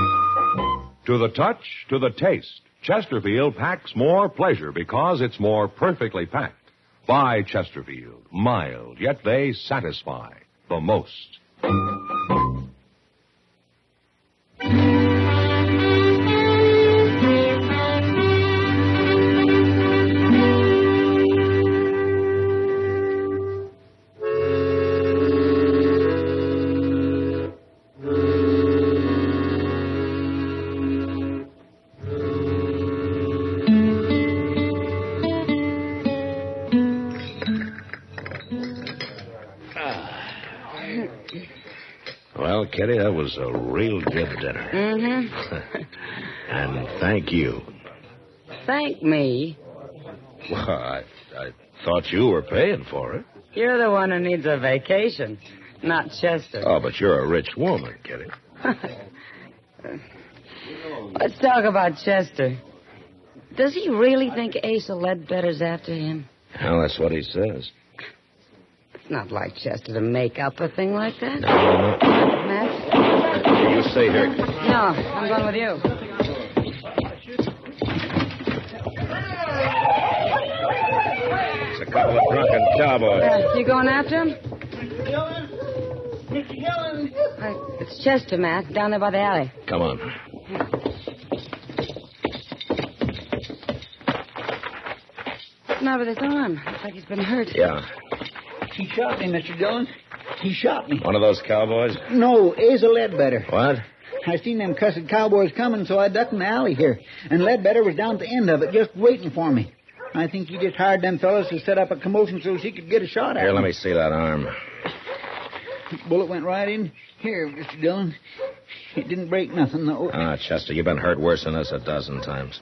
To the touch, to the taste, Chesterfield packs more pleasure because it's more perfectly packed. By Chesterfield, mild, yet they satisfy the most. Well, Kitty, that was a real good dinner. Mm-hmm. And thank you. Thank me. Well, I thought you were paying for it. You're the one who needs a vacation, not Chester. Oh, but you're a rich woman, Kitty. Let's talk about Chester. Does he really think Asa Ledbetter's after him? Well, that's what he says. It's not like Chester to make up a thing like that. No. Matt? You stay here. No, I'm going with you. couple of drunken cowboys. You going after him? Mr. Dillon? Mr. Dillon? It's Chester, Matt, down there by the alley. Come on. What's the matter with his arm? Looks like he's been hurt. Yeah. He shot me, Mr. Dillon. He shot me. One of those cowboys? No, Asa Ledbetter. What? I seen them cussed cowboys coming, so I ducked in the alley here. And Ledbetter was down at the end of it, just waiting for me. I think he just hired them fellas to set up a commotion so he could get a shot at Here, me. let me see that arm. Bullet went right in here, Mr. Dillon. It didn't break nothing, though. Ah, Chester, you've been hurt worse than this a dozen times.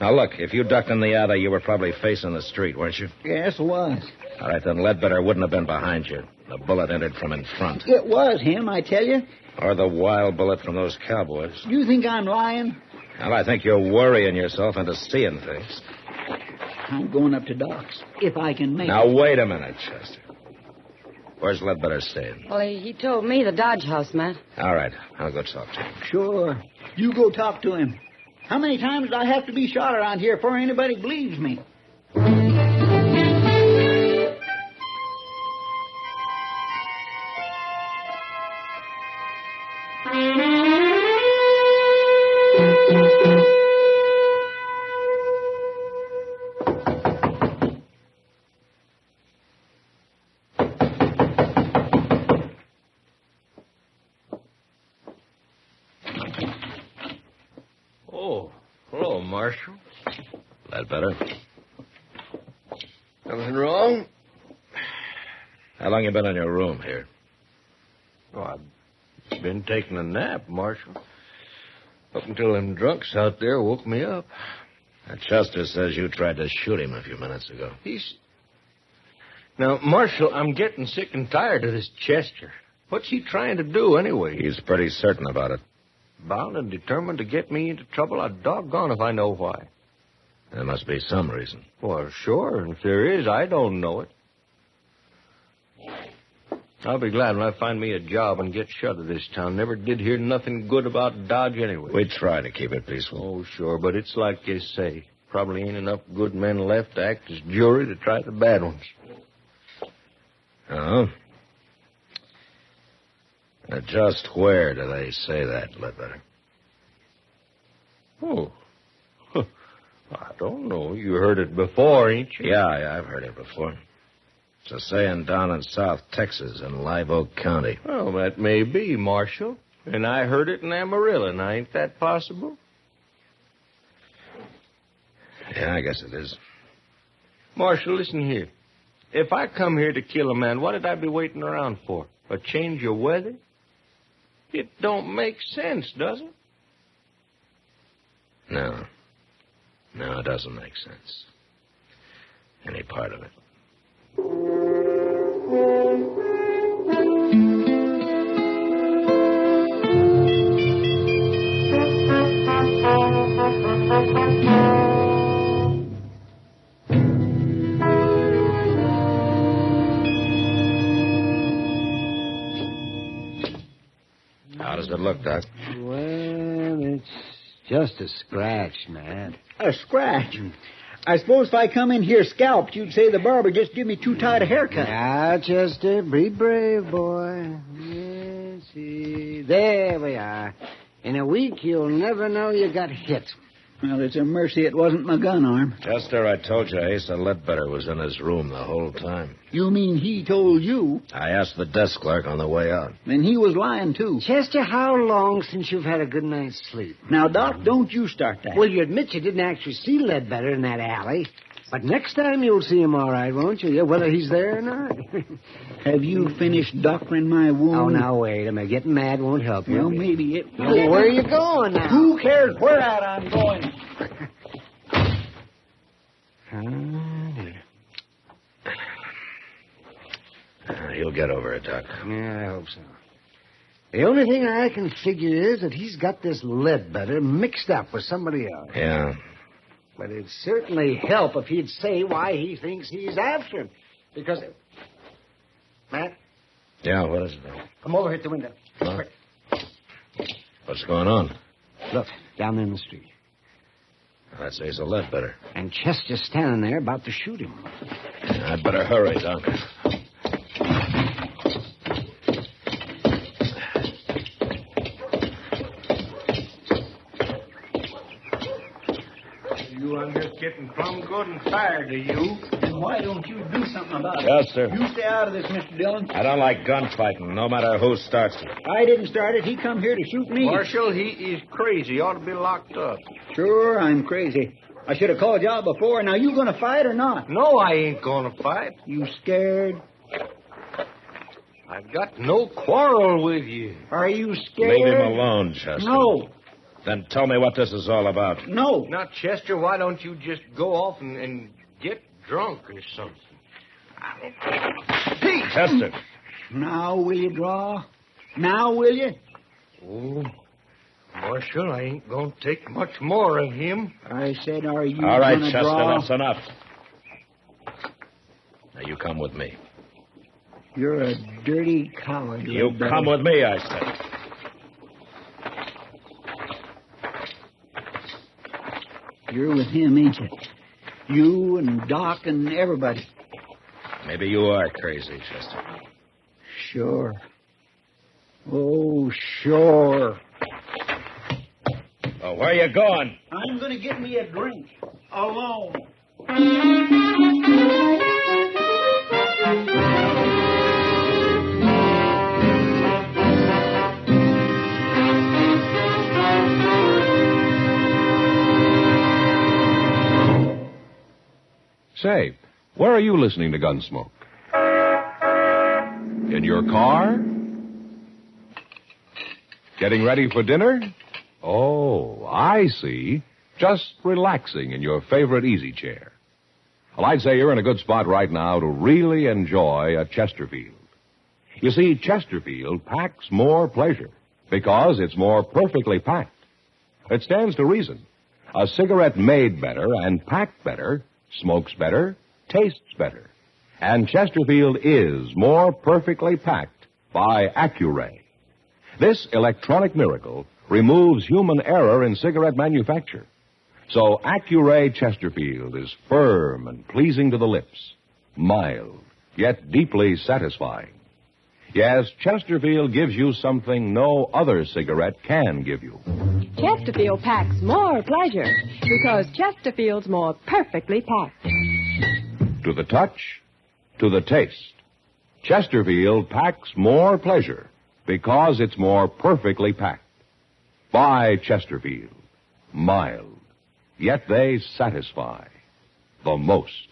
Now, look, if you ducked in the alley, you were probably facing the street, weren't you? Yes, it was. All right, then Ledbetter wouldn't have been behind you. The bullet entered from in front. It was him, I tell you. Or the wild bullet from those cowboys. Do you think I'm lying? Well, I think you're worrying yourself into seeing things. I'm going up to Doc's, if I can make Now, it. wait a minute, Chester. Where's Ledbetter staying? Well, he told me the Dodge House, Matt. All right, I'll go talk to him. Sure. You go talk to him. How many times do I have to be shot around here before anybody believes me? Oh, hello, Marshal. Ledbetter. Nothing wrong? How long you been in your room here? Oh, I've been taking a nap, Marshal. Up until them drunks out there woke me up. Now, Chester says you tried to shoot him a few minutes ago. Now, Marshal, I'm getting sick and tired of this Chester. What's he trying to do, anyway? He's pretty certain about it. Bound and determined to get me into trouble? I'm doggone if I know why. There must be some reason. Well, sure, and if there is, I don't know it. I'll be glad when I find me a job and get shut of this town. Never did hear nothing good about Dodge anyway. We try to keep it peaceful. Oh, sure, but it's like you say. Probably ain't enough good men left to act as jury to try the bad ones. Oh? Now, just where do they say that, Ledbetter? Oh. I don't know. You heard it before, ain't you? Yeah, I've heard it before. It's a saying down in South Texas in Live Oak County. Well, that may be, Marshal. And I heard it in Amarillo. Now, ain't that possible? Yeah, I guess it is. Marshal, listen here. If I come here to kill a man, what did I be waiting around for? A change of weather? It don't make sense, does it? No. No, it doesn't make sense. Any part of it. How does it look, Doc? Well, it's just a scratch, Matt. A scratch? I suppose if I come in here scalped, you'd say the barber just give me too tight a haircut. Now, Chester, be brave, boy. Yes, there we are. In a week, you'll never know you got hit. Well, it's a mercy it wasn't my gun arm. Chester, I told you Asa Ledbetter was in his room the whole time. You mean he told you? I asked the desk clerk on the way out. Then he was lying, too. Chester, how long since you've had a good night's sleep? Now, Doc, don't you start that. Well, you admit you didn't actually see Ledbetter in that alley. But next time you'll see him all right, won't you? Yeah, whether he's there or not. Have you finished doctoring my wound? Oh, now, wait a minute. Getting mad won't help you. Well, maybe it... Well, where are you going now? Who cares where at I'm going? He'll get over it, Doc. Yeah, I hope so. The only thing I can figure is that he's got this Ledbetter mixed up with somebody else. Yeah. But it'd certainly help if he'd say why he thinks he's after him. Because... Matt? Yeah, what is it? Come over here at the window. Huh? What's going on? Look, down in the street. That's Asa Ledbetter. And Chester's standing there about to shoot him. Yeah. I'd better hurry, Doc. You are just getting plumb good and tired, are you? Then why don't you do something about it? Yes, sir. You stay out of this, Mr. Dillon. I don't like gunfighting, no matter who starts it. I didn't start it. He come here to shoot me. Marshal, he is crazy. He ought to be locked up. Sure, I'm crazy. I should have called you out before. Now, you going to fight or not? No, I ain't going to fight. You scared? I've got no quarrel with you. Are you scared? Leave him alone, Chester. No. Then tell me what this is all about. No. Now, Chester, why don't you just go off and get drunk or something? Hey, Chester. Now will you draw? Now will you? Oh, Marshal, I ain't going to take much more of him. I said, are you All right, gonna Chester, draw? that's enough. Now, you come with me. You're a dirty coward. You little come brother. with me, I said. You're with him, ain't you? You and Doc and everybody. Maybe you are crazy, Chester. Sure. Oh, sure. Oh, where you going? I'm going to get me a drink. Alone. Say, where are you listening to Gunsmoke? In your car? Getting ready for dinner? Oh, I see. Just relaxing in your favorite easy chair. Well, I'd say you're in a good spot right now to really enjoy a Chesterfield. You see, Chesterfield packs more pleasure because it's more perfectly packed. It stands to reason. A cigarette made better and packed better smokes better, tastes better. And Chesterfield is more perfectly packed by Accuray. This electronic miracle removes human error in cigarette manufacture. So Accuray Chesterfield is firm and pleasing to the lips, mild, yet deeply satisfying. Yes, Chesterfield gives you something no other cigarette can give you. Chesterfield packs more pleasure because Chesterfield's more perfectly packed. To the touch, to the taste. Chesterfield packs more pleasure because it's more perfectly packed. Buy Chesterfield. Mild, yet they satisfy the most.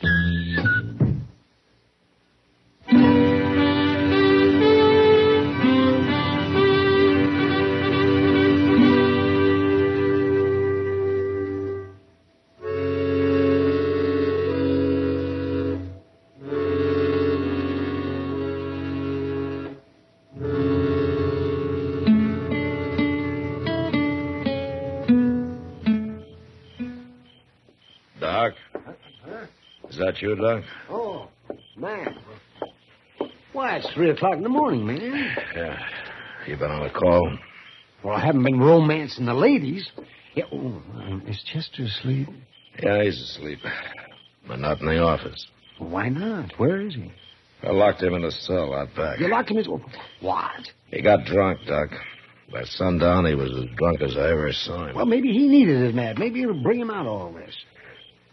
Doc? Is that you, Doc? Oh, man. Why, it's 3 o'clock in the morning, man. Yeah. You been on a call? Well, I haven't been romancing the ladies. Yeah, is Chester asleep? Yeah, he's asleep. But not in the office. Well, why not? Where is he? I locked him in a cell out back. You locked him in... What? He got drunk, Doc. By sundown, he was as drunk as I ever saw him. Well, maybe he needed it, Matt. Maybe it'll bring him out of all this.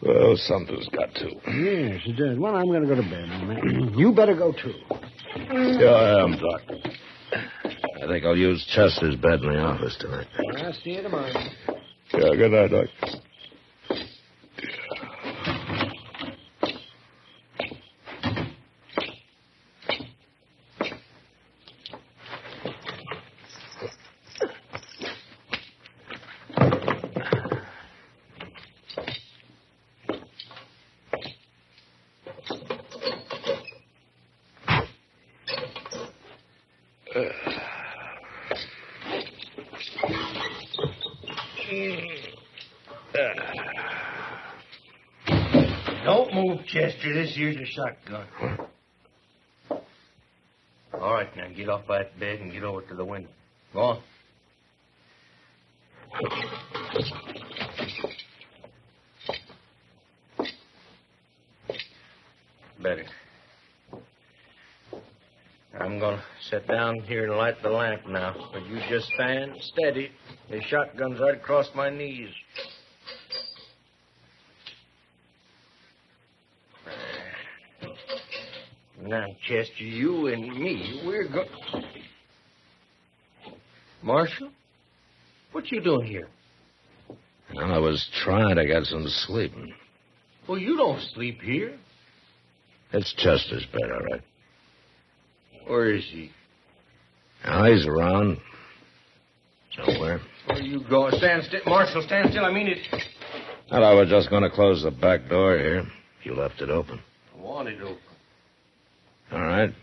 Well, something's got to. Yes, it does. Well, I'm going to go to bed, Matt. You better go, too. Yeah, I am, Doc. I think I'll use Chester's bed in the office tonight. I'll see you tomorrow. Yeah, good night, Doc. Don't move, Chester. This here's a shotgun. All right, now get off that bed and get over to the window. Go on. better. I'm going to sit down here and light the lamp now. But you just stand steady. The shotgun's right across my knees. Now, Chester, you and me, we're going... Marshal? What you doing here? Well, I was trying to get some sleep. Well, you don't sleep here. It's Chester's bed, all right. Where is he? Now, he's around. Somewhere. Where you going? Stand still. Marshal, stand still. I mean it. Well, I was just going to close the back door here. You left it open. I want it open. All right.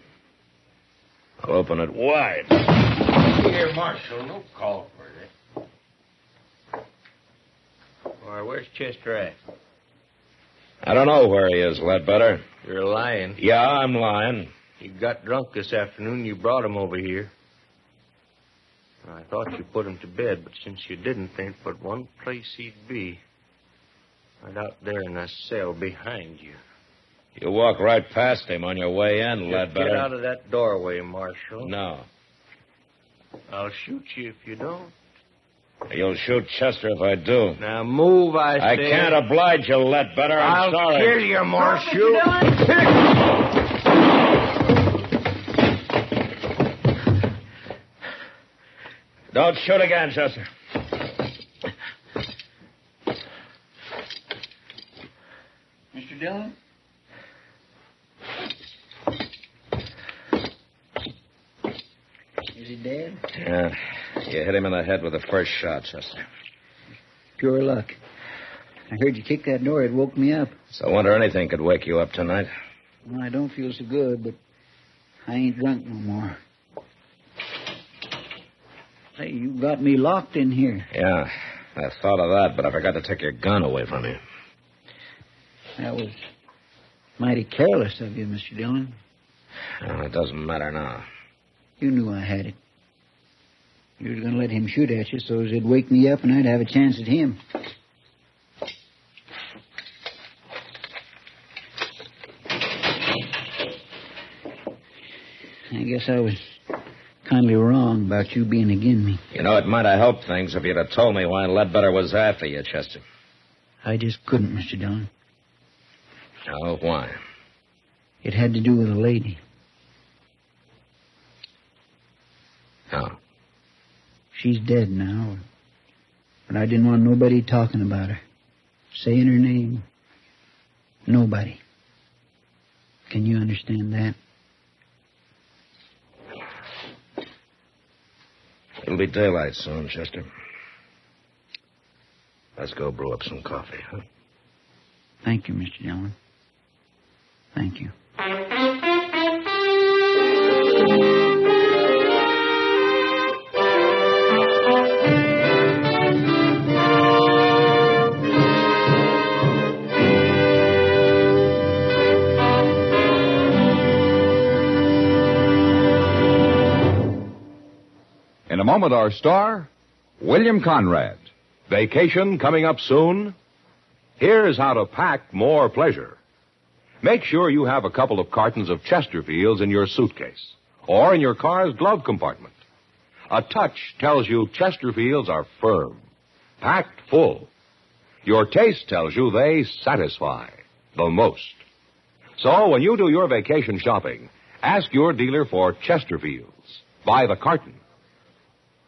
I'll open it wide. Here, Marshal. No call for that. All right, where's Chester at? I don't know where he is, Ledbetter. You're lying. Yeah, I'm lying. You got drunk this afternoon. You brought him over here. I thought you put him to bed, but since you didn't, there ain't but one place he'd be. Right out there in that cell behind you. You walk right past him on your way in, Ledbetter. Get out of that doorway, Marshal. No. I'll shoot you if you don't. You'll shoot Chester if I do. Now move, I say. I can't oblige you, Ledbetter. I'm sorry. I'll kill you, Marshal. Don't shoot again, Chester. Mr. Dillon? Is he dead? Yeah. You hit him in the head with the first shot, Chester. Pure luck. I heard you kick that door. It woke me up. So I wonder anything could wake you up tonight. Well, I don't feel so good, but I ain't drunk no more. Hey, you got me locked in here. Yeah, I thought of that, but I forgot to take your gun away from you. That was mighty careless of you, Mr. Dillon. Well, it doesn't matter now. You knew I had it. You was going to let him shoot at you so it'd wake me up and I'd have a chance at him. I guess I was kindly wrong about you being agin me. You know, it might have helped things if you'd have told me why Ledbetter was after you, Chester. I just couldn't, Mr. Dillon. Oh, why? It had to do with a lady. Oh. She's dead now. But I didn't want nobody talking about her. Saying her name. Nobody. Can you understand that? It'll be daylight soon, Chester. Let's go brew up some coffee, huh? Thank you, Mr. Dillon. Thank you. In a moment, our star, William Conrad. Vacation coming up soon? Here's how to pack more pleasure. Make sure you have a couple of cartons of Chesterfields in your suitcase or in your car's glove compartment. A touch tells you Chesterfields are firm, packed full. Your taste tells you they satisfy the most. So when you do your vacation shopping, ask your dealer for Chesterfields by the carton.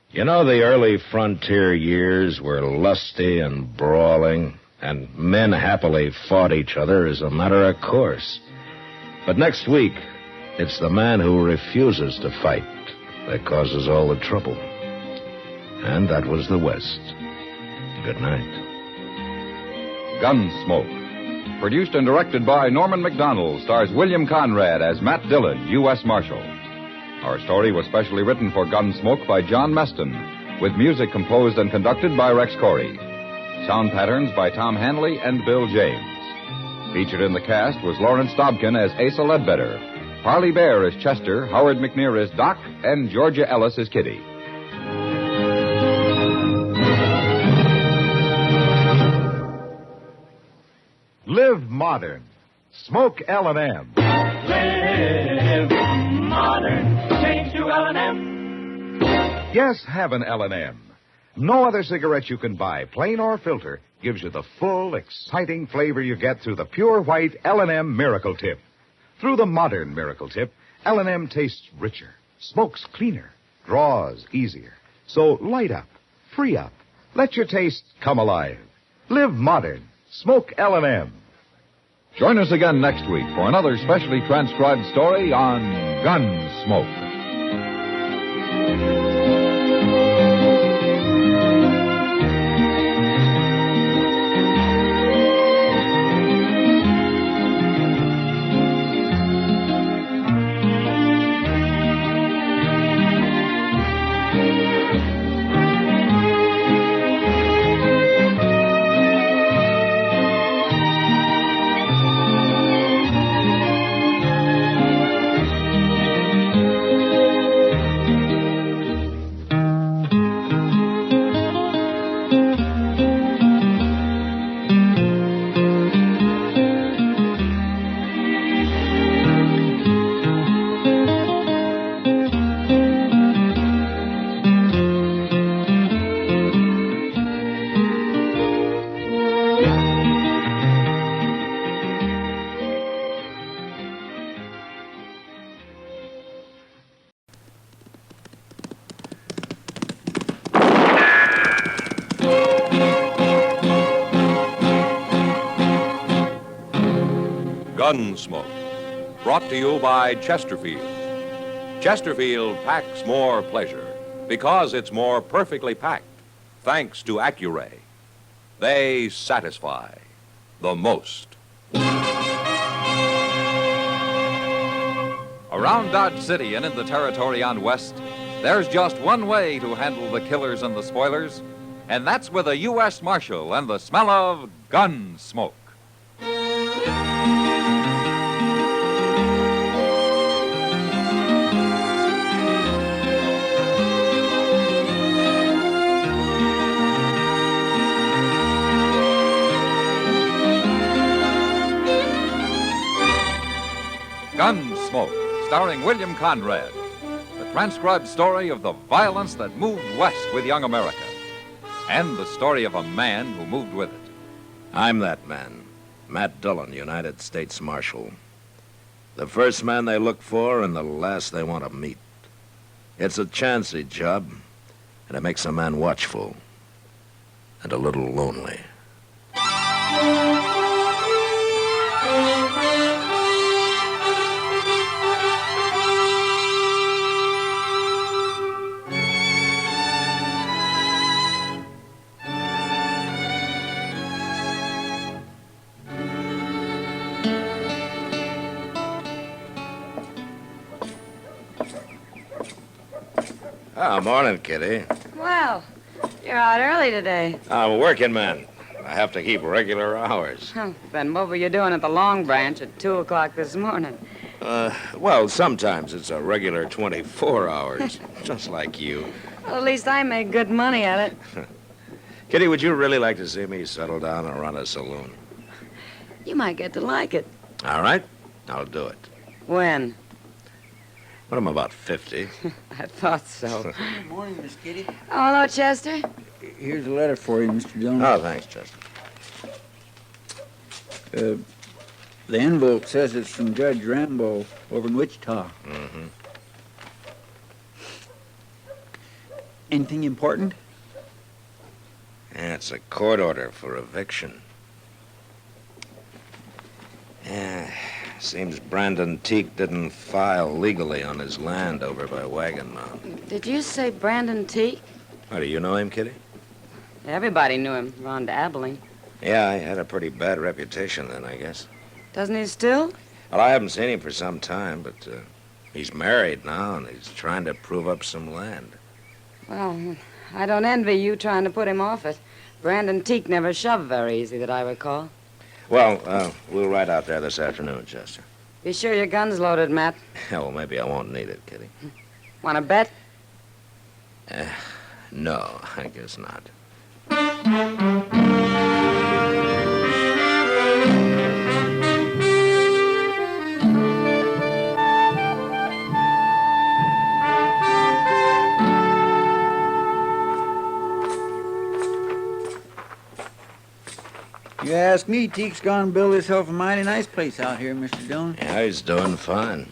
You know, the early frontier years were lusty and brawling, and men happily fought each other as a matter of course. But next week, it's the man who refuses to fight that causes all the trouble. And that was the West. Good night. Gunsmoke. Produced and directed by Norman McDonald, stars William Conrad as Matt Dillon, U.S. Marshal. Our story was specially written for Gunsmoke by John Meston, with music composed and conducted by Rex Corey. Sound patterns by Tom Hanley and Bill James. Featured in the cast was Lawrence Dobkin as Asa Ledbetter, Parley Bear as Chester, Howard McNear as Doc, and Georgia Ellis as Kitty. Live modern. Smoke L&M. live. Modern. Change to L&M. Yes, have an L&M. No other cigarette you can buy, plain or filter, gives you the full, exciting flavor you get through the pure white L&M Miracle Tip. Through the modern Miracle Tip, L&M tastes richer, smokes cleaner, draws easier. So light up, free up, let your taste come alive. Live modern. Smoke L&M. Join us again next week for another specially transcribed story on Gunsmoke. Gunsmoke, brought to you by Chesterfield. Chesterfield packs more pleasure because it's more perfectly packed, thanks to Accuray. They satisfy the most. Around Dodge City and in the territory on West, there's just one way to handle the killers and the spoilers, and that's with a U.S. Marshal and the smell of gun smoke. Gunsmoke, starring William Conrad. The transcribed story of the violence that moved west with young America. And the story of a man who moved with it. I'm that man, Matt Dillon, United States Marshal. The first man they look for and the last they want to meet. It's a chancy job, and it makes a man watchful and a little lonely. Oh, morning, Kitty. Well, you're out early today. I'm a working man. I have to keep regular hours. Then what were you doing at the Long Branch at 2 o'clock this morning? Well, sometimes it's a regular 24 hours, just like you. Well, at least I make good money at it. Kitty, would you really like to see me settle down and run a saloon? You might get to like it. All right, I'll do it. When? When I'm about 50. I thought so. Good morning, Miss Kitty. Oh, hello, Chester. Here's a letter for you, Mr. Jones. Oh, thanks, Chester. The envelope says it's from Judge Rambo over in Wichita. Mm-hmm. Anything important? Yeah, it's a court order for eviction. Yeah, seems Brandon Teague didn't file legally on his land over by Wagon Mountain. Did you say Brandon Teague? Oh, do you know him, Kitty? Everybody knew him around Abilene. Yeah, he had a pretty bad reputation then, I guess. Doesn't he still? Well, I haven't seen him for some time, but he's married now, and he's trying to prove up some land. Well, I don't envy you trying to put him off it. Brandon Teague never shoved very easy, that I recall. Well, we'll ride out there this afternoon, Chester. Be sure your gun's loaded, Matt. Yeah, well, maybe I won't need it, Kitty. Want to bet? No, I guess not. You ask me, Teek's gone build himself a mighty nice place out here, Mr. Dillon. Yeah, he's doing fine.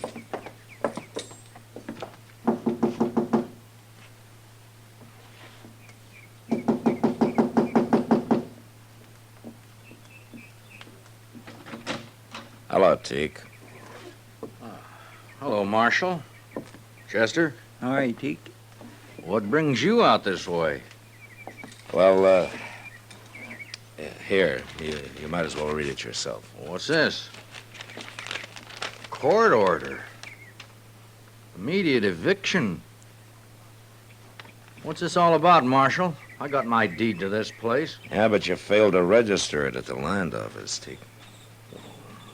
Hello, Teek. Hello, Marshal. Chester? All right, Teek. What brings you out this way? Well, here, you might as well read it yourself. What's this? Court order. Immediate eviction. What's this all about, Marshal? I got my deed to this place. Yeah, but you failed to register it at the land office, Teek.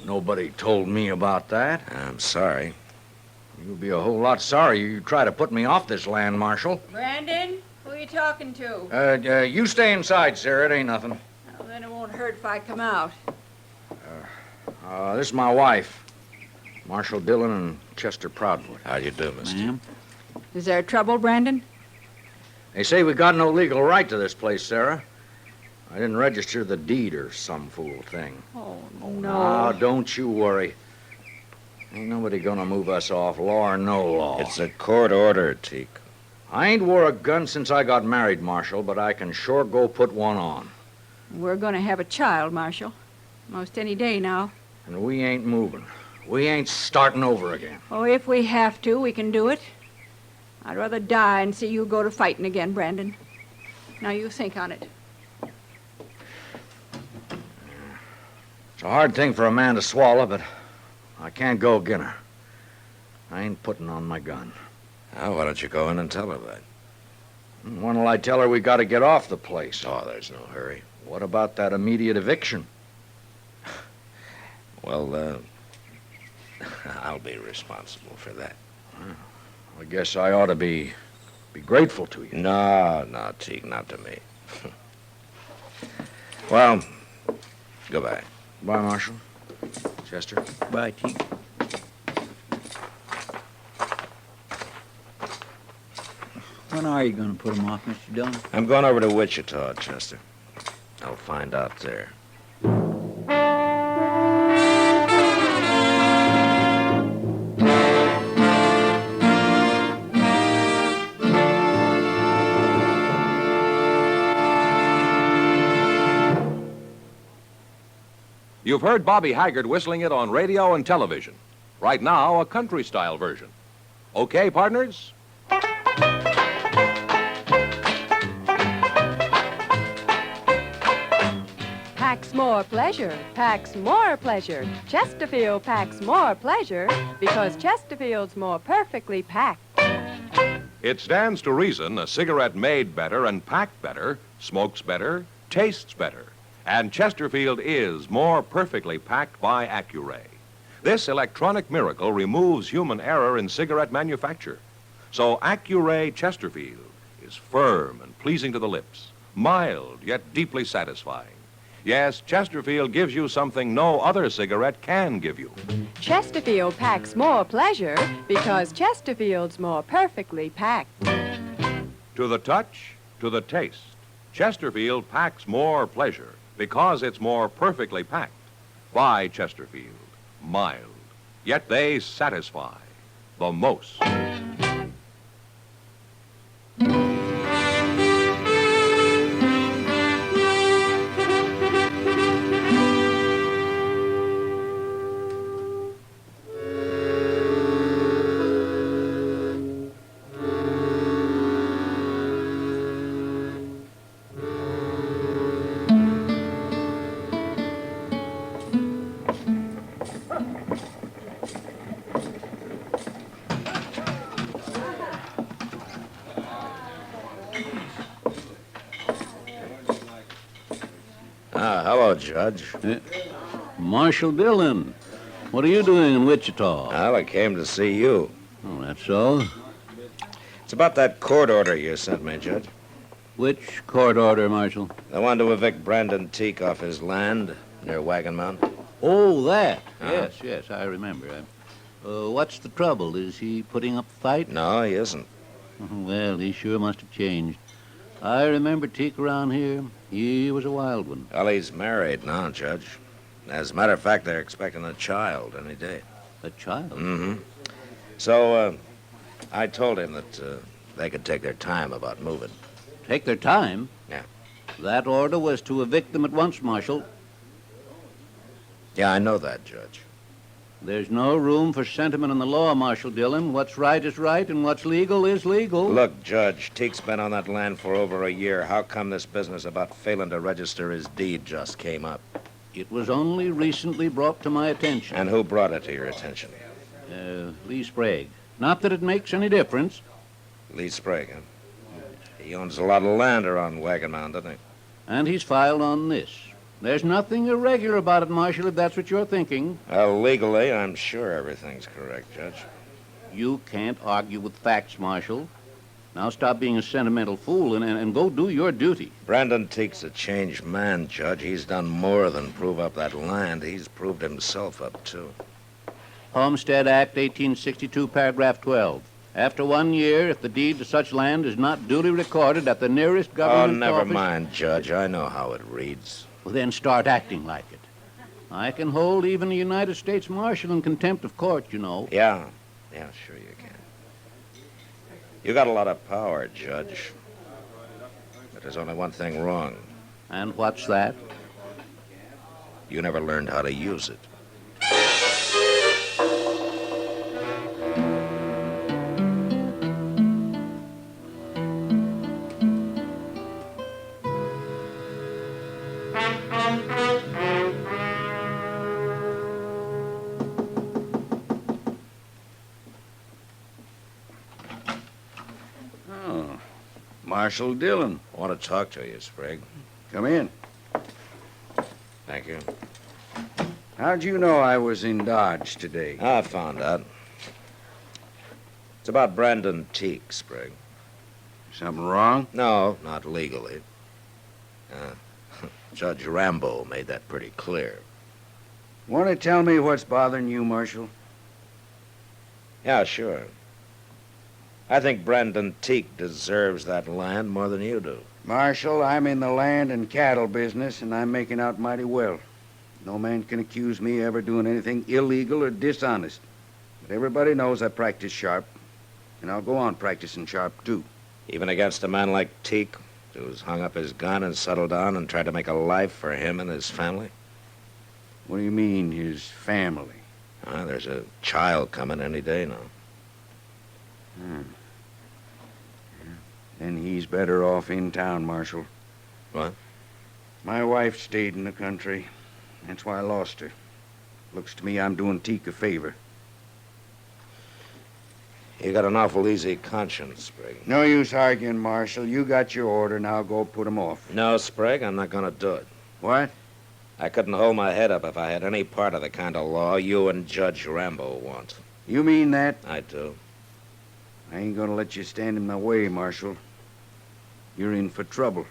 Nobody told me about that. I'm sorry. You'll be a whole lot sorry you try to put me off this land, Marshal. Brandon, who are you talking to? You stay inside, Sarah. It ain't nothing. Well, then it won't hurt if I come out. This is my wife, Marshal Dillon and Chester Proudfoot. How do you do, mister? Ma'am? Is there trouble, Brandon? They say we got no legal right to this place, Sarah. I didn't register the deed or some fool thing. Oh, No, no. don't you worry. Ain't nobody gonna move us off, law or no law. It's a court order, Teek. I ain't wore a gun since I got married, Marshal, but I can sure go put one on. We're going to have a child, Marshal. Most any day now. And we ain't moving. We ain't starting over again. Oh, if we have to, we can do it. I'd rather die and see you go to fighting again, Brandon. Now you think on it. It's a hard thing for a man to swallow, but I can't go again her. I ain't putting on my gun. Now, why don't you go in and tell her that? When'll I tell her we got to get off the place? Oh, there's no hurry. What about that immediate eviction? Well, I'll be responsible for that. I guess I ought to be grateful to you. No, Teek, not to me. Well, goodbye. Bye, Marshal. Chester. Bye, Teek. When are you going to put him off, Mr. Dillon? I'm going over to Wichita, Chester. I'll find out there. You've heard Bobby Haggard whistling it on radio and television. Right now, a country-style version. Okay, partners? Packs more pleasure, packs more pleasure. Chesterfield packs more pleasure because Chesterfield's more perfectly packed. It stands to reason a cigarette made better and packed better, smokes better, tastes better. And Chesterfield is more perfectly packed by Accuray. This electronic miracle removes human error in cigarette manufacture. So Accuray Chesterfield is firm and pleasing to the lips, mild yet deeply satisfying. Yes, Chesterfield gives you something no other cigarette can give you. Chesterfield packs more pleasure because Chesterfield's more perfectly packed. To the touch, to the taste, Chesterfield packs more pleasure because it's more perfectly packed by Chesterfield. Mild, yet they satisfy the most. Hello, Judge. Marshal Dillon, what are you doing in Wichita? Well, I came to see you. Oh, that's so? It's about that court order you sent me, Judge. Which court order, Marshal? The one to evict Brandon Teek off his land near Wagon Mountain. Oh, that. Yes, I remember. What's the trouble? Is he putting up a fight? No, he isn't. Well, he sure must have changed. I remember Teak around here. He was a wild one. Well, he's married now, Judge. As a matter of fact, they're expecting a child any day. A child? Mm-hmm. So, I told him that they could take their time about moving. Take their time? Yeah. That order was to evict them at once, Marshal. Yeah, I know that, Judge. There's no room for sentiment in the law, Marshal Dillon. What's right is right, and what's legal is legal. Look, Judge, Teak's been on that land for over a year. How come this business about failing to register his deed just came up? It was only recently brought to my attention. And who brought it to your attention? Lee Sprague. Not that it makes any difference. Lee Sprague, huh? He owns a lot of land around Wagon Mound, doesn't he? And he's filed on this. There's nothing irregular about it, Marshal, if that's what you're thinking. Well, legally, I'm sure everything's correct, Judge. You can't argue with facts, Marshal. Now stop being a sentimental fool and go do your duty. Brandon Teak's a changed man, Judge. He's done more than prove up that land. He's proved himself up, too. Homestead Act, 1862, paragraph 12. After 1 year, if the deed to such land is not duly recorded at the nearest government never office... mind, Judge. I know how it reads. Well, then start acting like it. I can hold even a United States Marshal in contempt of court, you know. Yeah, sure you can. You got a lot of power, Judge. But there's only one thing wrong. And what's that? You never learned how to use it. Marshal Dillon. I want to talk to you, Sprague. Come in. Thank you. How'd you know I was in Dodge today? I found out. It's about Brandon Teak, Sprague. Something wrong? No, not legally. Judge Rambo made that pretty clear. Want to tell me what's bothering you, Marshal? Yeah, sure. I think Brandon Teak deserves that land more than you do. Marshal, I'm in the land and cattle business, and I'm making out mighty well. No man can accuse me of ever doing anything illegal or dishonest. But everybody knows I practice sharp, and I'll go on practicing sharp, too. Even against a man like Teak, who's hung up his gun and settled down and tried to make a life for him and his family? What do you mean, his family? There's a child coming any day now. Then he's better off in town, Marshal. What? My wife stayed in the country. That's why I lost her. Looks to me I'm doing Teak a favor. You got an awful easy conscience, Sprague. No use arguing, Marshal. You got your order. Now go put him off. No, Sprague, I'm not going to do it. What? I couldn't hold my head up if I had any part of the kind of law you and Judge Rambo want. You mean that? I do. I ain't gonna let you stand in my way, Marshal. You're in for trouble.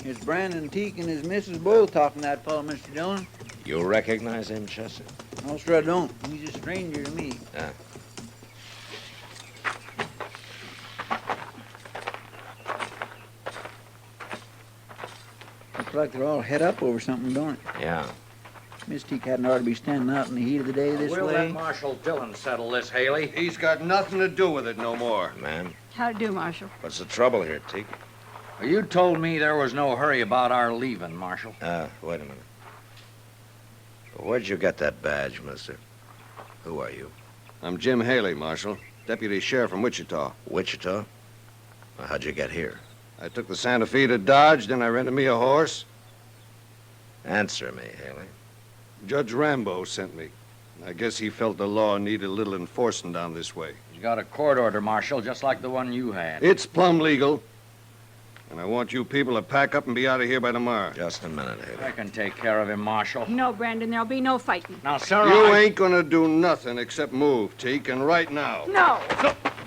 It's Brandon Teak and his missus both talking to that fellow, Mr. Dillon. You recognize him, Chester? No, sir, I don't. He's a stranger to me. Yeah. Looks like they're all head up over something, don't it? Yeah. Miss Teak hadn't ought to be standing out in the heat of the day this We'll way. let Marshal Dillon settle this, Haley. He's got nothing to do with it no more. Ma'am, How to do, Marshal? what's the trouble here, Teak? You told me there was no hurry about our leaving, Marshal. Wait a minute. Where'd you get that badge, mister? Who are you? I'm Jim Haley, Marshal. Deputy Sheriff from Wichita. Wichita? Well, how'd you get here? I took the Santa Fe to Dodge, then I rented me a horse. Answer me, Haley. Judge Rambo sent me. I guess he felt the law needed a little enforcing down this way. He's got a court order, Marshal, just like the one you had. It's plumb legal. And I want you people to pack up and be out of here by tomorrow. Just a minute, Haley. I can take care of him, Marshal. No, Brandon, there'll be no fighting. Now, Sarah, You ain't gonna do nothing except move, Teak, and right now. No.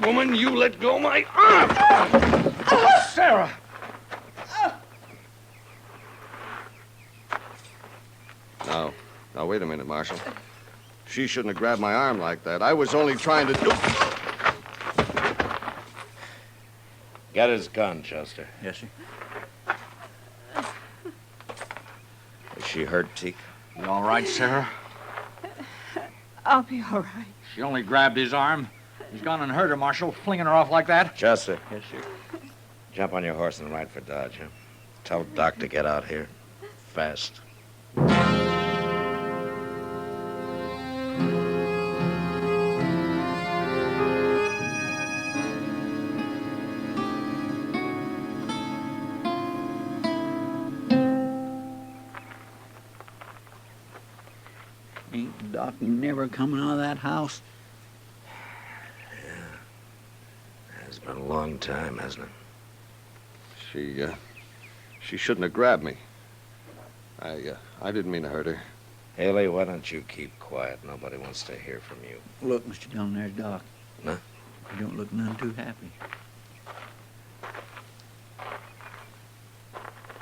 Woman, you let go my arm! Sarah! Now, wait a minute, Marshal. She shouldn't have grabbed my arm like that. I was only trying to do... Get his gun, Chester. Yes, sir. Is she hurt, Teak? You all right, Sarah? I'll be all right. She only grabbed his arm. He's gone and hurt her, Marshal, flinging her off like that. Chester. Yes, sir. Jump on your horse and ride for Dodge, huh? Tell Doc to get out here. Fast. Ain't Doc never coming out of that house? It's been a long time, hasn't it? She shouldn't have grabbed me. I didn't mean to hurt her. Haley, why don't you keep quiet? Nobody wants to hear from you. Look, Mr. Dillon, there's Doc. Huh? You don't look none too happy.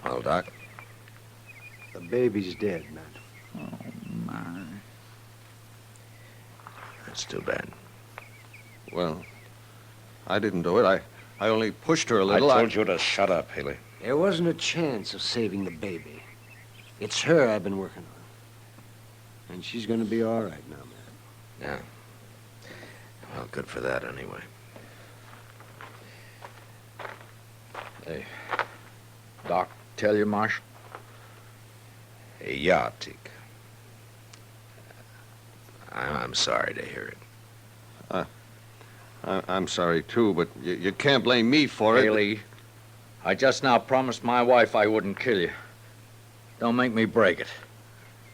Well, Doc? The baby's dead, Matt. Oh, my. That's too bad. Well, I didn't do it. I only pushed her a little. I told you to shut up, Haley. There wasn't a chance of saving the baby. It's her I've been working on. And she's going to be all right now, Matt. Yeah. Well, good for that, anyway. Hey, Doc tell you, Marshal? Yeah, Teak. I'm sorry to hear it. I'm sorry, too, but you can't blame me for it. Haley, I just now promised my wife I wouldn't kill you. Don't make me break it.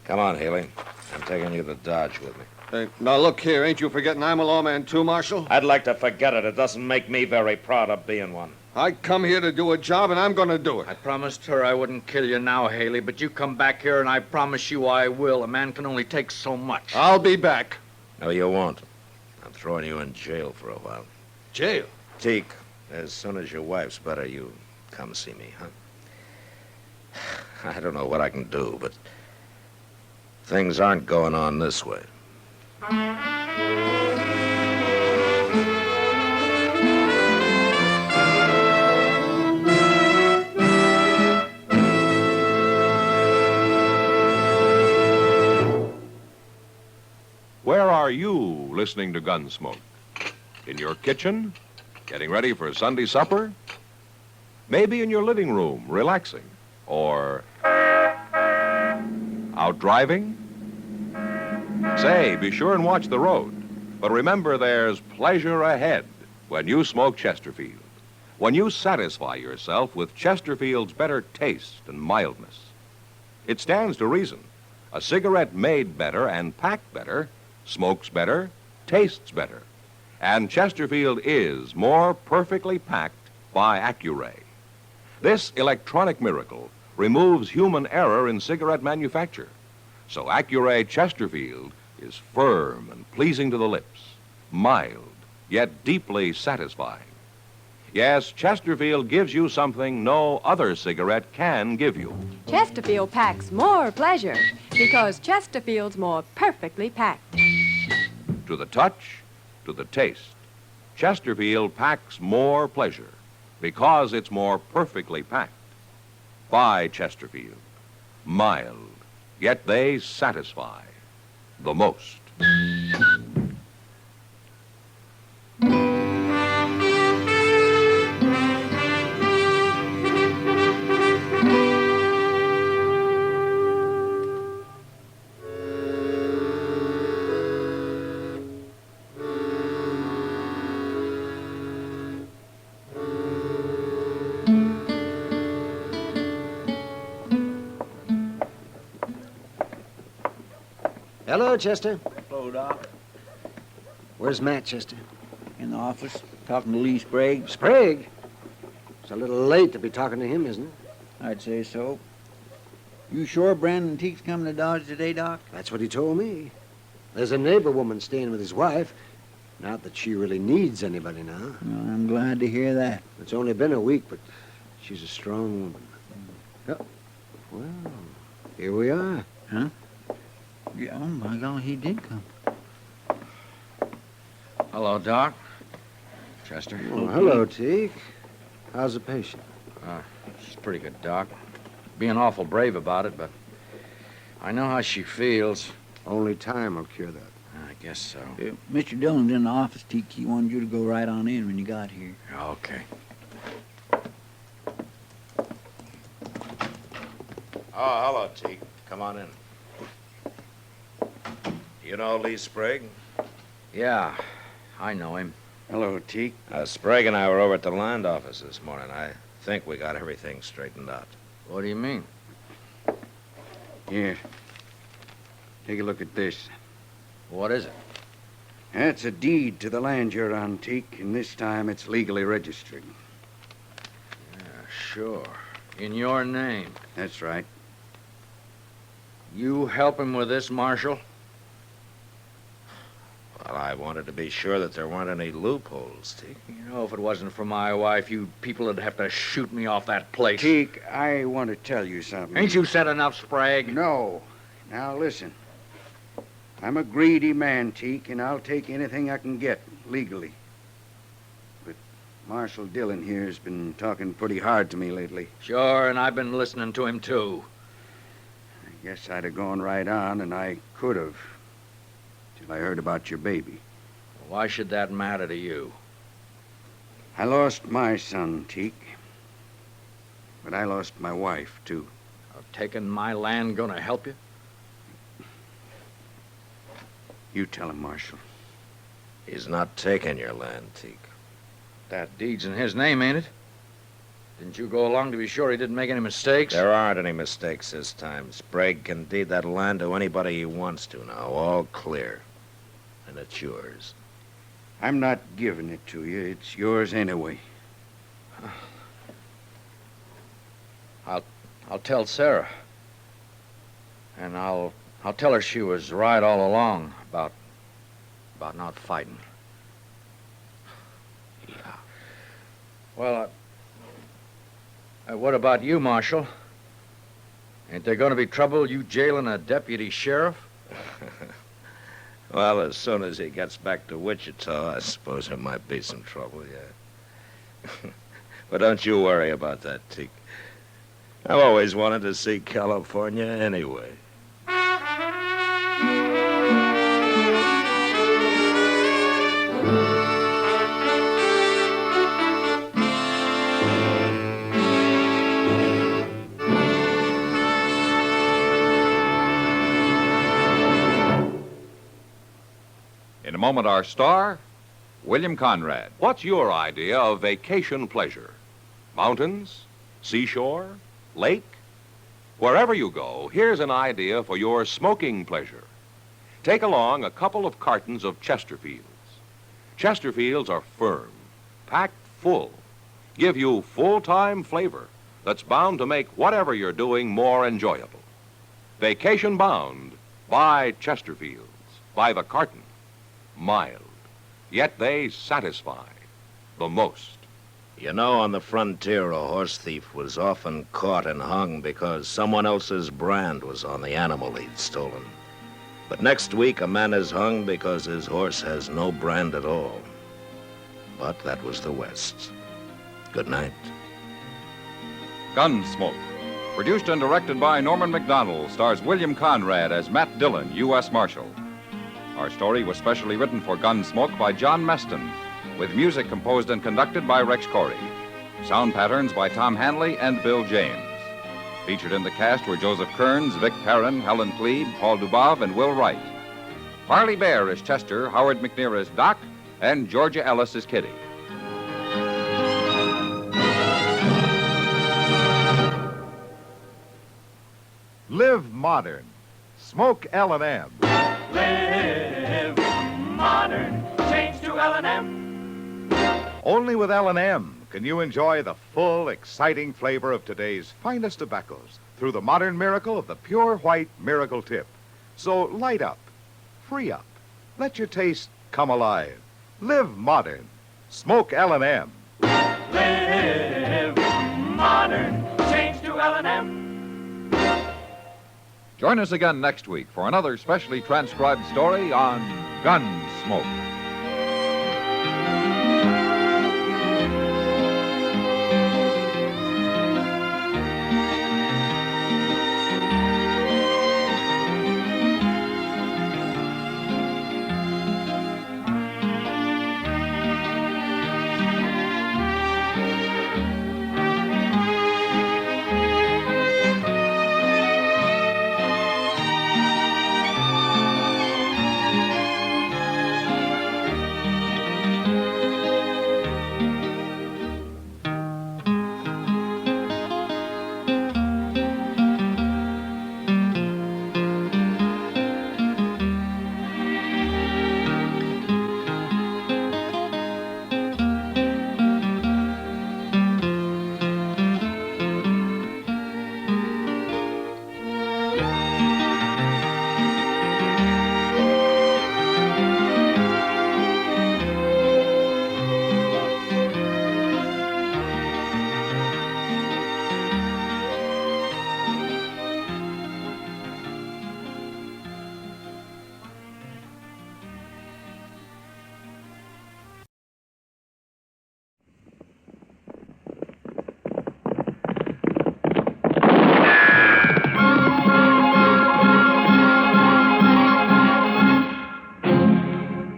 Come on, Haley. I'm taking you to Dodge with me. Hey, now, look here. Ain't you forgetting I'm a lawman, too, Marshal? I'd like to forget it. It doesn't make me very proud of being one. I come here to do a job, and I'm going to do it. I promised her I wouldn't kill you now, Haley, but you come back here, and I promise you I will. A man can only take so much. I'll be back. No, you won't. I'm throwing you in jail for a while. Jail? Teak, as soon as your wife's better, you come see me, huh? I don't know what I can do, but things aren't going on this way. Where are you listening to Gunsmoke? In your kitchen? Getting ready for Sunday supper? Maybe in your living room, relaxing? Or out driving? Say, be sure and watch the road. But remember, there's pleasure ahead when you smoke Chesterfield. When you satisfy yourself with Chesterfield's better taste and mildness. It stands to reason. A cigarette made better and packed better smokes better, tastes better. And Chesterfield is more perfectly packed by Accuray. This electronic miracle removes human error in cigarette manufacture. So Accuray Chesterfield is firm and pleasing to the lips, mild, yet deeply satisfying. Yes, Chesterfield gives you something no other cigarette can give you. Chesterfield packs more pleasure because Chesterfield's more perfectly packed. To the touch, to the taste, Chesterfield packs more pleasure because it's more perfectly packed. By Chesterfield. Mild, yet they satisfy the most. Hello, Chester. Hello, Doc. Where's Matt, Chester? In the office, talking to Lee Sprague. Sprague? It's a little late to be talking to him, isn't it? I'd say so. You sure Brandon Teague's coming to Dodge today, Doc? That's what he told me. There's a neighbor woman staying with his wife. Not that she really needs anybody now. Well, I'm glad to hear that. It's only been a week, but she's a strong woman. Oh, well, here we are. Huh? Yeah, oh, my God, he did come. Hello, Doc. Chester. Oh, hello, Teague. How's the patient? She's pretty good, Doc. Being awful brave about it, but I know how she feels. Only time will cure that. I guess so. Mr. Dillon's in the office, Teak. He wanted you to go right on in when you got here. Okay. Oh, hello, Teague. Come on in. You know Lee Sprague? Yeah, I know him. Hello, Teak. Sprague and I were over at the land office this morning. I think we got everything straightened out. What do you mean? Here. Take a look at this. What is it? That's a deed to the land you're on, Teak, and this time it's legally registered. Yeah, sure. In your name. That's right. You help him with this, Marshal? Well, I wanted to be sure that there weren't any loopholes, Teak. You know, if it wasn't for my wife, you people would have to shoot me off that place. Teak, I want to tell you something. Ain't you said enough, Sprague? No. Now, listen. I'm a greedy man, Teak, and I'll take anything I can get, legally. But Marshal Dillon here has been talking pretty hard to me lately. Sure, and I've been listening to him, too. I guess I'd have gone right on, and I could have. Till I heard about your baby. Why should that matter to you? I lost my son, Teak. But I lost my wife, too. Taking my land gonna help you? You tell him, Marshal. He's not taking your land, Teak. That deed's in his name, ain't it? Didn't you go along to be sure he didn't make any mistakes? There aren't any mistakes this time. Sprague can deed that land to anybody he wants to now. All clear. And it's yours. I'm not giving it to you. It's yours anyway. I'll tell Sarah. And I'll tell her she was right all along about not fighting. Yeah. Well, what about you, Marshal? Ain't there going to be trouble you jailing a deputy sheriff? Well, as soon as he gets back to Wichita, I suppose there might be some trouble, yeah. But don't you worry about that, Teak. I've always wanted to see California anyway. In a moment, our star, William Conrad. What's your idea of vacation pleasure? Mountains? Seashore? Lake? Wherever you go, here's an idea for your smoking pleasure. Take along a couple of cartons of Chesterfields. Chesterfields are firm, packed full, give you full-time flavor that's bound to make whatever you're doing more enjoyable. Vacation bound, buy Chesterfields by the carton. Mild, yet they satisfy the most. You know, on the frontier, a horse thief was often caught and hung because someone else's brand was on the animal he'd stolen. But next week, a man is hung because his horse has no brand at all. But that was the West. Good night. Gunsmoke. Produced and directed by Norman McDonald, stars William Conrad as Matt Dillon, U.S. Marshal. Our story was specially written for Gunsmoke by John Meston, with music composed and conducted by Rex Corey. Sound patterns by Tom Hanley and Bill James. Featured in the cast were Joseph Kearns, Vic Perrin, Helen Plebe, Paul Dubov, and Will Wright. Harley Bear is Chester, Howard McNear is Doc, and Georgia Ellis is Kitty. Live modern. Smoke L&M. Live modern. Change to L&M. Only with L&M can you enjoy the full, exciting flavor of today's finest tobaccos through the modern miracle of the pure white Miracle Tip. So light up, free up, let your taste come alive. Live modern. Smoke L&M. Live modern. Change to L&M. Join us again next week for another specially transcribed story on Gunsmoke.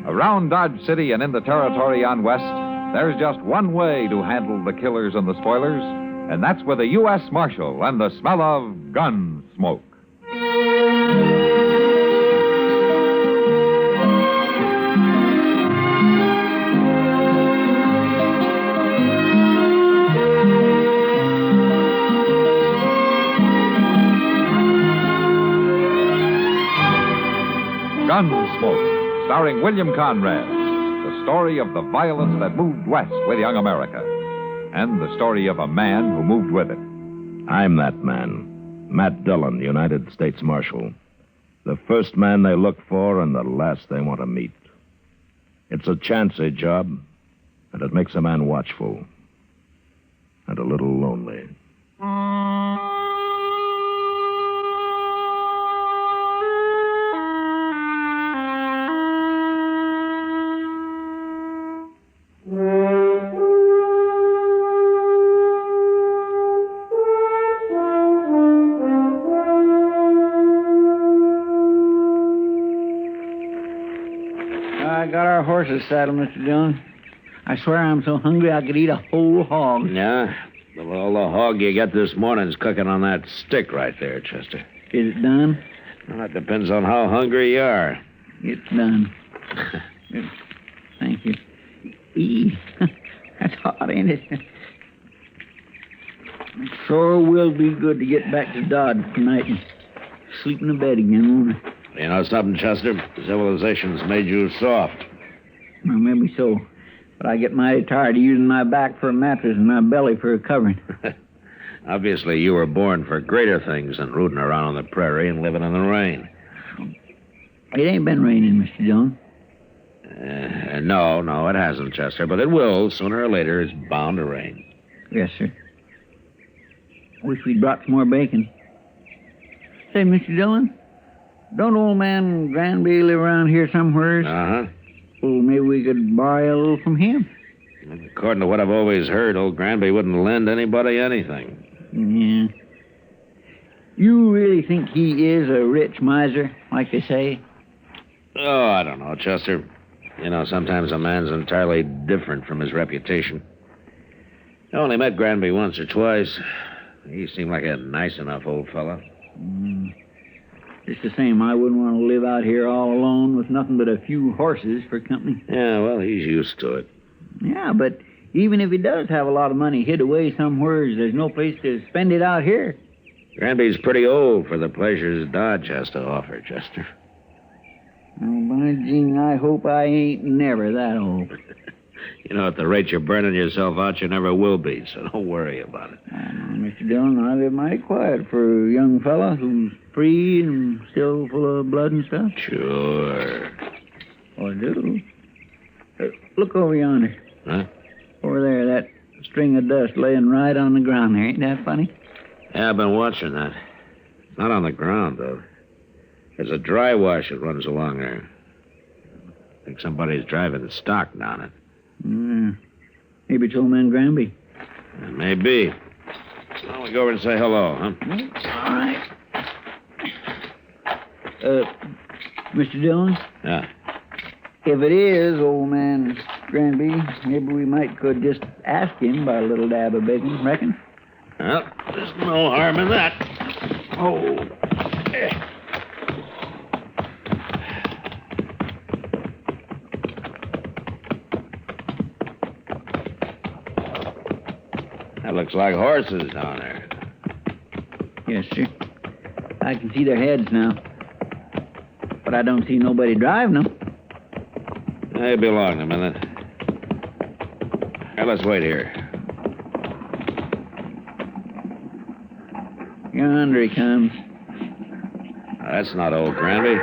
Around Dodge City and in the territory on West, there's just one way to handle the killers and the spoilers, and that's with a U.S. Marshal and the smell of Gunsmoke. Gunsmoke, starring William Conrad, the story of the violence that moved west with young America, and the story of a man who moved with it. I'm that man, Matt Dillon, United States Marshal. The first man they look for and the last they want to meet. It's a chancy job, and it makes a man watchful and a little lonely. I got our horses saddled, Mr. Dillon. I swear I'm so hungry I could eat a whole hog. Yeah? Well, the hog you got this morning's cooking on that stick right there, Chester. Is it done? Well, that depends on how hungry you are. It's done. Thank you. That's hot, ain't it? It sure will be good to get back to Dodge tonight and sleep in the bed again, won't it? You know something, Chester? Civilization's made you soft. Well, maybe so. But I get mighty tired of using my back for a mattress and my belly for a covering. Obviously, you were born for greater things than rooting around on the prairie and living in the rain. It ain't been raining, Mr. Dillon. No, it hasn't, Chester. But it will. Sooner or later, it's bound to rain. Yes, sir. Wish we'd brought some more bacon. Say, Mr. Dillon, don't old man Granby live around here somewhere? Uh-huh. Well, maybe we could borrow a little from him. According to what I've always heard, old Granby wouldn't lend anybody anything. Yeah. You really think he is a rich miser, like they say? Oh, I don't know, Chester. You know, sometimes a man's entirely different from his reputation. I only met Granby once or twice. He seemed like a nice enough old fella. Just the same, I wouldn't want to live out here all alone with nothing but a few horses for company. Yeah, well, he's used to it. Yeah, but even if he does have a lot of money hid away somewhere, there's no place to spend it out here. Granby's pretty old for the pleasures Dodge has to offer, Chester. Oh, by Jing, I hope I ain't never that old. You know, at the rate you're burning yourself out, you never will be, so don't worry about it. Mr. Dillon, I live mighty quiet for a young fella who's free and still full of blood and stuff. Sure. Oh, I do. Look over yonder. Huh? Over there, that string of dust laying right on the ground there. Ain't that funny? Yeah, I've been watching that. It's not on the ground, though. There's a dry wash that runs along there. I think somebody's driving the stock down it. Maybe it's old man Granby. Maybe. Why don't we go over and say hello, huh? All right. Mr. Dillon? Yeah. If it is old man Granby, maybe we could just ask him about a little dab of bacon, reckon? Well, there's no harm in that. Oh. That looks like horses down there. Yes, sir. I can see their heads now. But I don't see nobody driving them. They belong a minute. Now, let's wait here. Yonder he comes. That's not old Granby.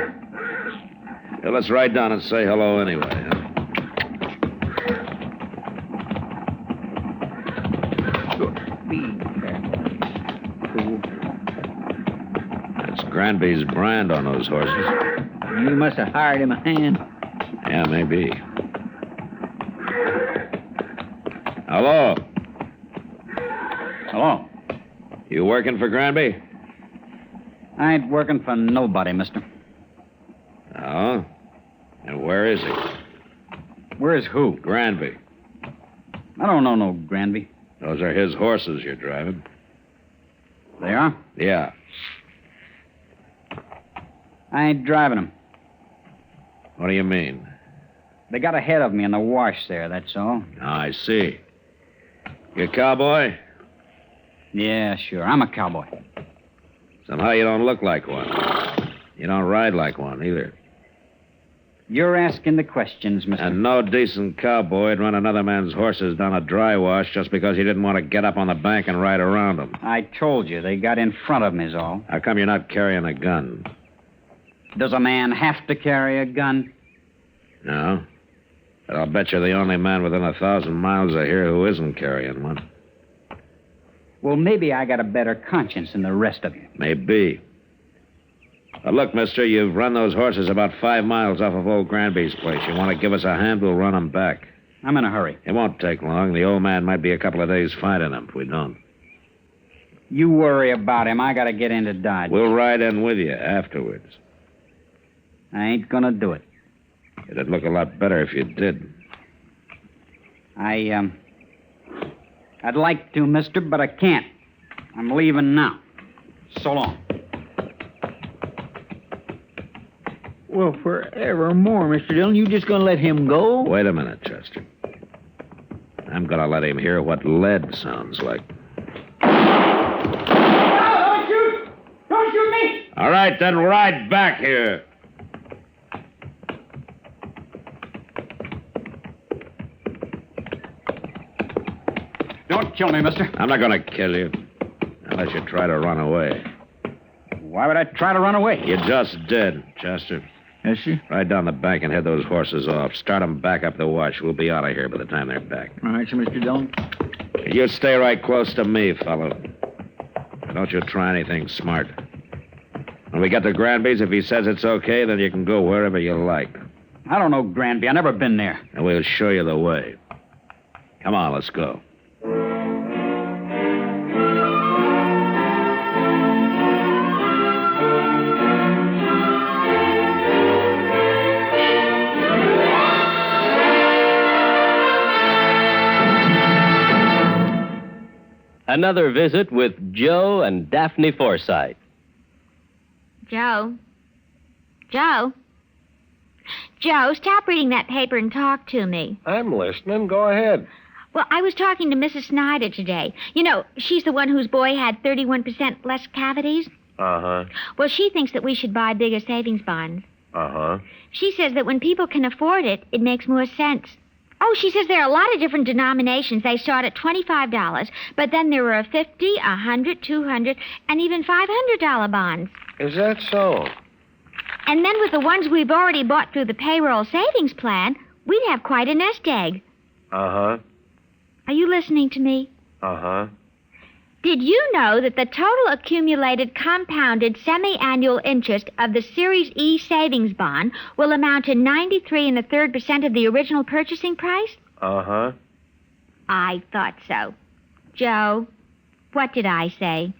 Well, let's ride down and say hello anyway, huh? That's Granby's brand on those horses. You must have hired him a hand. Yeah, maybe. Hello. Hello. You working for Granby? I ain't working for nobody, mister. Oh? And where is he? Where's who? Granby. I don't know no Granby. Those are his horses you're driving. They are? Yeah. I ain't driving them. What do you mean? They got ahead of me in the wash there, that's all. I see. You a cowboy? Yeah, sure. I'm a cowboy. Somehow you don't look like one. You don't ride like one, either. You're asking the questions, mister. And no decent cowboy would run another man's horses down a dry wash just because he didn't want to get up on the bank and ride around them. I told you, they got in front of me, is all. How come you're not carrying a gun? Does a man have to carry a gun? No. But I'll bet you're the only man within 1,000 miles of here who isn't carrying one. Well, maybe I got a better conscience than the rest of you. Maybe. But look, mister, you've run those horses about 5 miles off of old Granby's place. You want to give us a hand, we'll run them back. I'm in a hurry. It won't take long. The old man might be a couple of days finding them if we don't. You worry about him. I got to get into Dodge. We'll ride in with you afterwards. I ain't gonna do it. It'd look a lot better if you did. I'd like to, mister, but I can't. I'm leaving now. So long. Well, forevermore, Mr. Dillon, you just gonna let him go? Wait a minute, Chester. I'm gonna let him hear what lead sounds like. Don't shoot! Don't shoot me! All right, then ride back here. Don't kill me, mister. I'm not gonna kill you. Unless you try to run away. Why would I try to run away? You just did, Chester. Yes, sir? Ride down the bank and head those horses off. Start them back up the wash. We'll be out of here by the time they're back. All right, sir, Mr. Dillon. You stay right close to me, fellow. Don't you try anything smart. When we get to Granby's, if he says it's okay, then you can go wherever you like. I don't know Granby. I've never been there. And we'll show you the way. Come on, let's go. Another visit with Joe and Daphne Forsythe. Joe? Joe? Joe, stop reading that paper and talk to me. I'm listening. Go ahead. Well, I was talking to Mrs. Snyder today. You know, she's the one whose boy had 31% less cavities. Uh-huh. Well, she thinks that we should buy bigger savings bonds. Uh-huh. She says that when people can afford it, it makes more sense. Oh, she says there are a lot of different denominations. They start at $25, but then there are $50, $100, $200, and even $500 bonds. Is that so? And then with the ones we've already bought through the payroll savings plan, we'd have quite a nest egg. Uh-huh. Are you listening to me? Uh-huh. Did you know that the total accumulated compounded semi-annual interest of the Series E savings bond will amount to 93 1/3% of the original purchasing price? Uh-huh. I thought so. Joe, what did I say?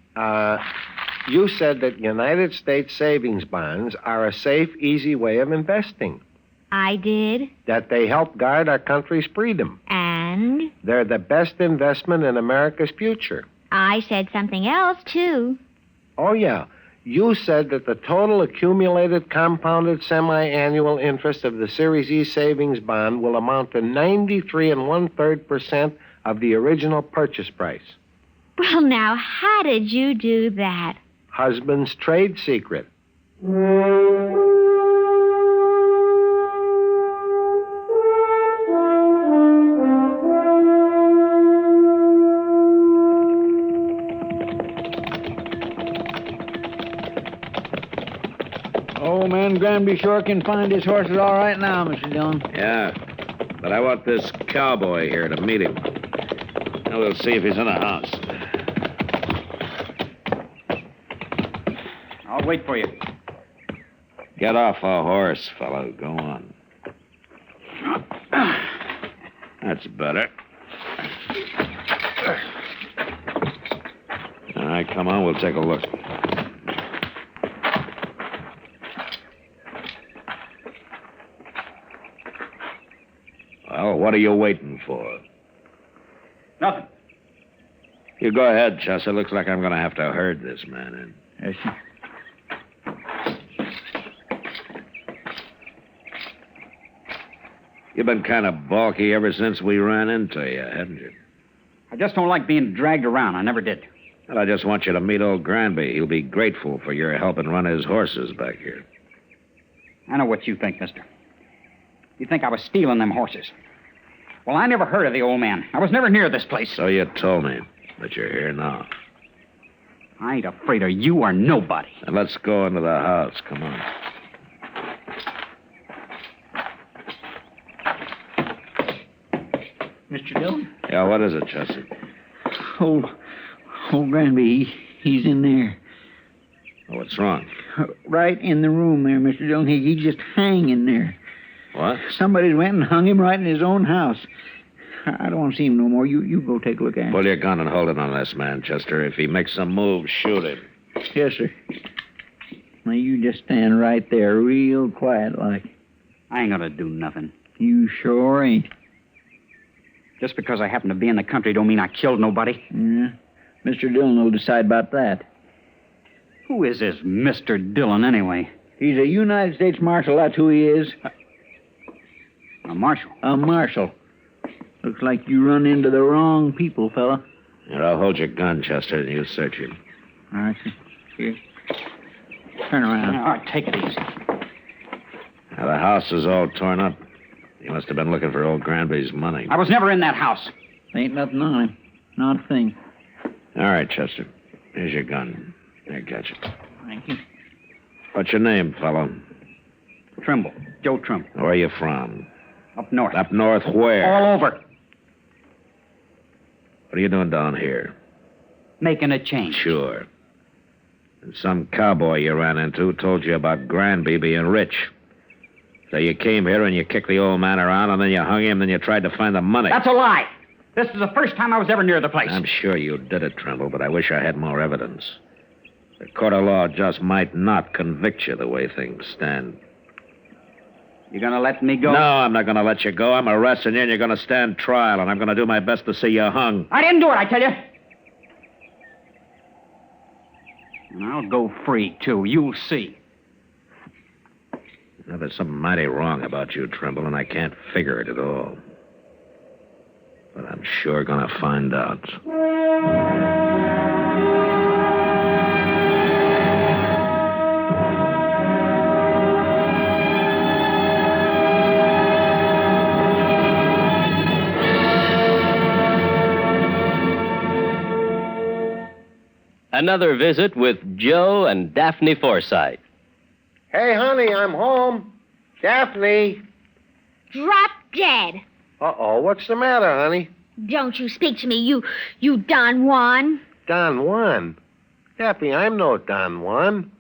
You said that United States savings bonds are a safe, easy way of investing. I did. That they help guard our country's freedom. And? They're the best investment in America's future. I said something else, too. Oh, yeah. You said that the total accumulated compounded semi-annual interest of the Series E savings bond will amount to 93 1/3% of the original purchase price. Well, now, how did you do that? Husband's trade secret. Old man Granby sure can find his horses all right now, Mr. Dillon. Yeah, but I want this cowboy here to meet him. Now we'll see if he's in the house. I'll wait for you. Get off a horse, fellow. Go on. That's better. All right, come on. We'll take a look. Well, what are you waiting for? Nothing. You go ahead, Chester. Looks like I'm going to have to herd this man in. Yes, sir. You've been kind of balky ever since we ran into you, haven't you? I just don't like being dragged around. I never did. Well, I just want you to meet old Granby. He'll be grateful for your helping run his horses back here. I know what you think, mister. You think I was stealing them horses. Well, I never heard of the old man. I was never near this place. So you told me, but you're here now. I ain't afraid of you or nobody. And let's go into the house. Come on. Mr. Dillon? Yeah, what is it, Chester? Old Granby, he's in there. Oh, what's wrong? Right in the room there, Mr. Dillon. He's just hanging there. What? Somebody went and hung him right in his own house. I don't want to see him no more. You go take a look at him. Pull your gun and hold it on this man, Chester. If he makes a move, shoot him. Yes, sir. Now, you just stand right there, real quiet like. I ain't gonna do nothing. You sure ain't. Just because I happen to be in the country don't mean I killed nobody. Yeah. Mr. Dillon will decide about that. Who is this Mr. Dillon, anyway? He's a United States Marshal, that's who he is. A marshal? A marshal. Looks like you run into the wrong people, fella. Here, I'll hold your gun, Chester, and you search him. All right, sir. Here. Turn around. All right, take it easy. Now, the house is all torn up. You must have been looking for old Granby's money. I was never in that house. Ain't nothing on him. Not a thing. All right, Chester. Here's your gun. Here, catch it. Thank you. What's your name, fellow? Trumble. Joe Trumble. Where are you from? Up north. Up north where? All over. What are you doing down here? Making a change. Sure. And some cowboy you ran into told you about Granby being rich. So you came here and you kicked the old man around, and then you hung him, then you tried to find the money. That's a lie. This is the first time I was ever near the place. I'm sure you did it, Trumble, but I wish I had more evidence. The court of law just might not convict you the way things stand. You gonna let me go? No, I'm not gonna let you go. I'm arresting you, and you're gonna stand trial, and I'm gonna do my best to see you hung. I didn't do it, I tell you. And I'll go free, too. You'll see. Now, there's something mighty wrong about you, Trumble, and I can't figure it at all. But I'm sure gonna find out. Another visit with Joe and Daphne Forsythe. Hey, honey, I'm home. Daphne. Drop dead. Uh-oh, what's the matter, honey? Don't you speak to me, you Don Juan. Don Juan? Daphne, I'm no Don Juan.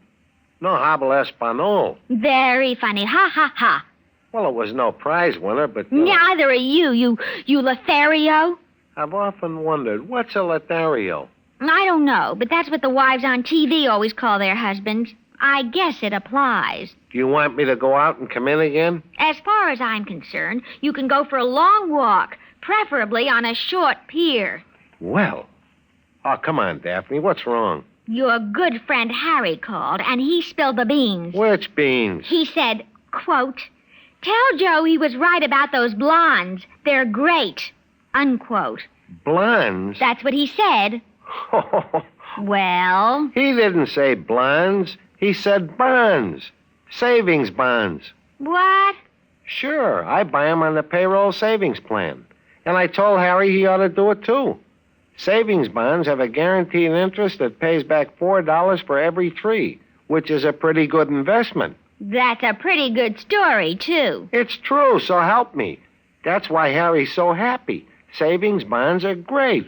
No habla español. Very funny. Ha, ha, ha. Well, it was no prize winner, but... Neither are you Lothario. I've often wondered, what's a Lothario? I don't know, but that's what the wives on TV always call their husbands. I guess it applies. Do you want me to go out and come in again? As far as I'm concerned, you can go for a long walk, preferably on a short pier. Well. Oh, come on, Daphne. What's wrong? Your good friend Harry called, and he spilled the beans. Which beans? He said, quote, "Tell Joe he was right about those blondes. They're great," unquote. Blondes? That's what he said. Well? He didn't say blondes. He said bonds. Savings bonds. What? Sure. I buy 'em on the payroll savings plan. And I told Harry he ought to do it, too. Savings bonds have a guaranteed interest that pays back $4 for every 3, which is a pretty good investment. That's a pretty good story, too. It's true, so help me. That's why Harry's so happy. Savings bonds are great.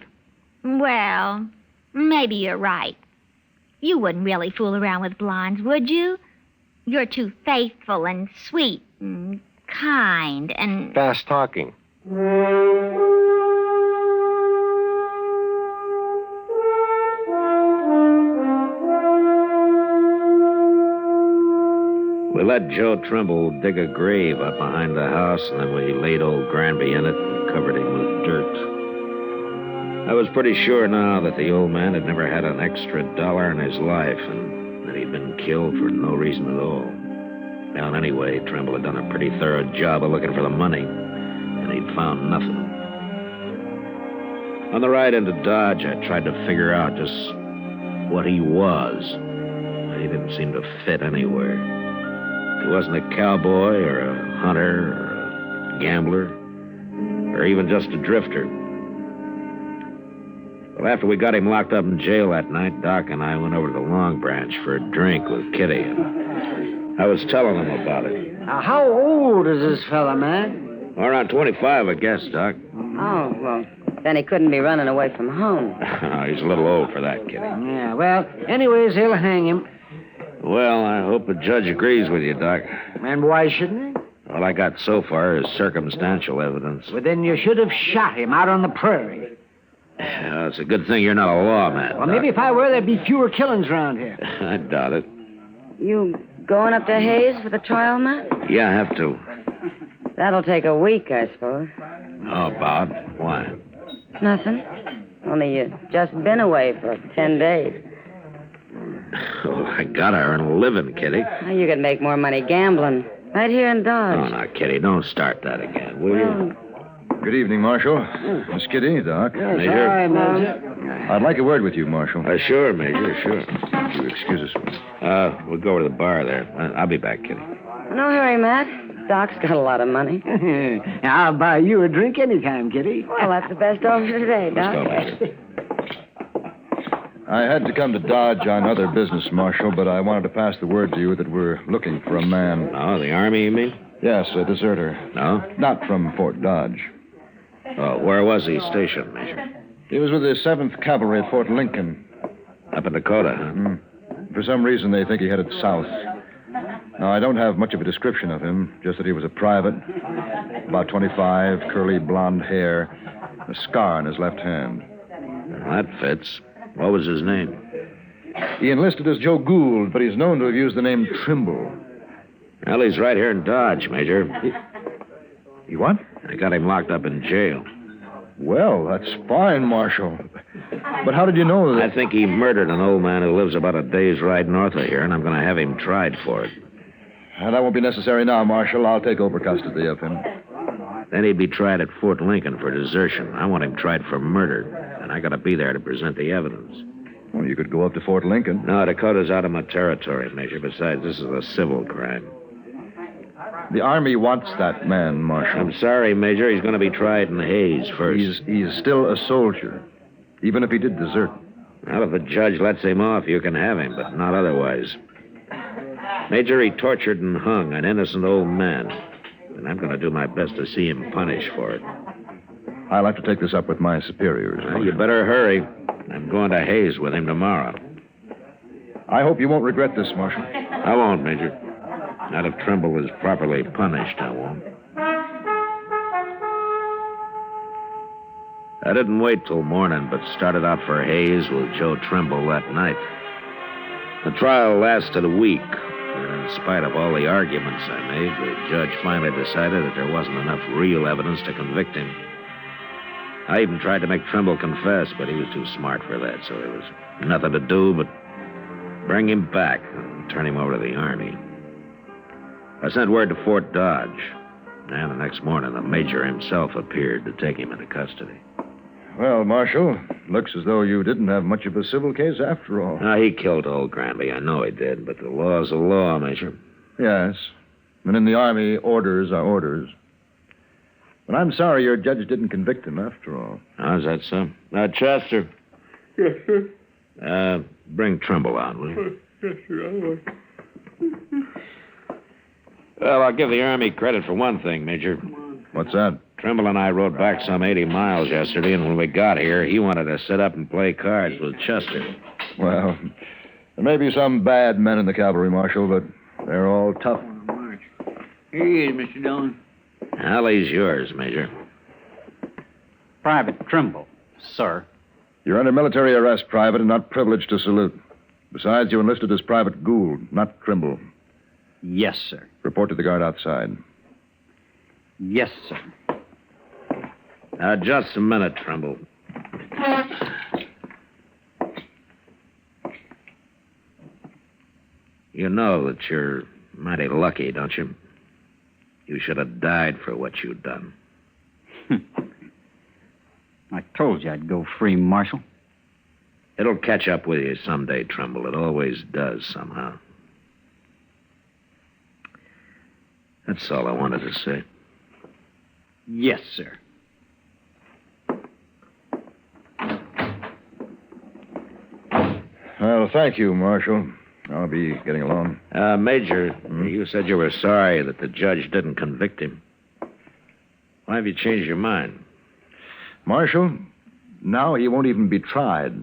Well, maybe you're right. You wouldn't really fool around with blondes, would you? You're too faithful and sweet and kind and... Fast talking. We let Joe Trumble dig a grave up behind the house, and then we laid old Granby in it and covered him with dirt. I was pretty sure now that the old man had never had an extra dollar in his life, and that he'd been killed for no reason at all. Well, anyway, Trumble had done a pretty thorough job of looking for the money, and he'd found nothing. On the ride into Dodge, I tried to figure out just what he was. He didn't seem to fit anywhere. He wasn't a cowboy or a hunter or a gambler or even just a drifter. Well, after we got him locked up in jail that night, Doc and I went over to the Long Branch for a drink with Kitty. I was telling him about it. How old is this fella, man? Well, around 25, I guess, Doc. Oh, well, then he couldn't be running away from home. He's a little old for that, Kitty. Yeah, well, anyways, he'll hang him. Well, I hope the judge agrees with you, Doc. And why shouldn't he? All I got so far is circumstantial evidence. Well, then you should have shot him out on the prairie. It's a good thing you're not a lawman. Well, Doc. maybe if I were, there'd be fewer killings around here. I doubt it. You going up to Hayes for the trial, Matt? Yeah, I have to. That'll take a week, I suppose. Oh, Bob, why? Nothing. Only you just been away for 10 days. Oh, I gotta earn a living, Kitty. Well, you could make more money gambling. Right here in Dodge. Oh, now, Kitty, don't start that again, will you? Good evening, Marshal. Miss Kitty, Doc. Yes, hi, Major. I'd like a word with you, Marshal. Sure, Major, sure. Would you excuse us? We'll go over to the bar there. I'll be back, Kitty. No hurry, Matt. Doc's got a lot of money. I'll buy you a drink anytime, Kitty. Well, that's the best offer today, Doc. Let's go, Major. I had to come to Dodge on other business, Marshal, but I wanted to pass the word to you that we're looking for a man. Oh, the Army, you mean? Yes, a deserter. No? Not from Fort Dodge. Oh, where was he stationed, Major? He was with the 7th Cavalry at Fort Lincoln. Up in Dakota, huh? For some reason, they think he headed south. Now, I don't have much of a description of him, just that he was a private, about 25, curly blonde hair, a scar on his left hand. Well, that fits. What was his name? He enlisted as Joe Gould, but he's known to have used the name Trimble. Well, he's right here in Dodge, Major. He what? I got him locked up in jail. Well, that's fine, Marshal. But how did you know that? I think he murdered an old man who lives about a day's ride north of here, and I'm going to have him tried for it. That won't be necessary now, Marshal. I'll take over custody of him. Then he'd be tried at Fort Lincoln for desertion. I want him tried for murder, and I got to be there to present the evidence. Well, you could go up to Fort Lincoln. No, Dakota's out of my territory, Major. Besides, this is a civil crime. The Army wants that man, Marshal. I'm sorry, Major. He's going to be tried in Hayes first. He's still a soldier, even if he did desert. Well, if the judge lets him off, you can have him, but not otherwise. Major, he tortured and hung an innocent old man. And I'm going to do my best to see him punished for it. I'll have to take this up with my superiors. Well, you better hurry. I'm going to Hayes with him tomorrow. I hope you won't regret this, Marshal. I won't, Major. Not if Trumble is properly punished, I won't. I didn't wait till morning, but started out for Hayes with Joe Trumble that night. The trial lasted a week, and in spite of all the arguments I made, the judge finally decided that there wasn't enough real evidence to convict him. I even tried to make Trumble confess, but he was too smart for that, so there was nothing to do but bring him back and turn him over to the Army. I sent word to Fort Dodge, and the next morning the major himself appeared to take him into custody. Well, Marshal, looks as though you didn't have much of a civil case after all. He killed old Granby. I know he did, but the law's the law, Major. Yes. And in the Army, orders are orders. But I'm sorry your judge didn't convict him after all. How's that, so? Chester. Yes, sir. Bring Trumble out, will you? Yes, sir. Well, I'll give the Army credit for one thing, Major. What's that? Trumble and I rode back some 80 miles yesterday, and when we got here, he wanted to sit up and play cards with Chester. Well, there may be some bad men in the cavalry, Marshal, but they're all tough. Here he is, Mr. Dillon. Alley's yours, Major. Private Trumble, sir. You're under military arrest, Private, and not privileged to salute. Besides, you enlisted as Private Gould, not Trimble. Yes, sir. Report to the guard outside. Yes, sir. Just a minute, Trumble. You know that you're mighty lucky, don't you? You should have died for what you'd done. I told you I'd go free, Marshal. It'll catch up with you someday, Trumble. It always does, somehow. That's all I wanted to say. Yes, sir. Well, thank you, Marshal. I'll be getting along. Major, you said you were sorry that the judge didn't convict him. Why have you changed your mind? Marshal, now he won't even be tried.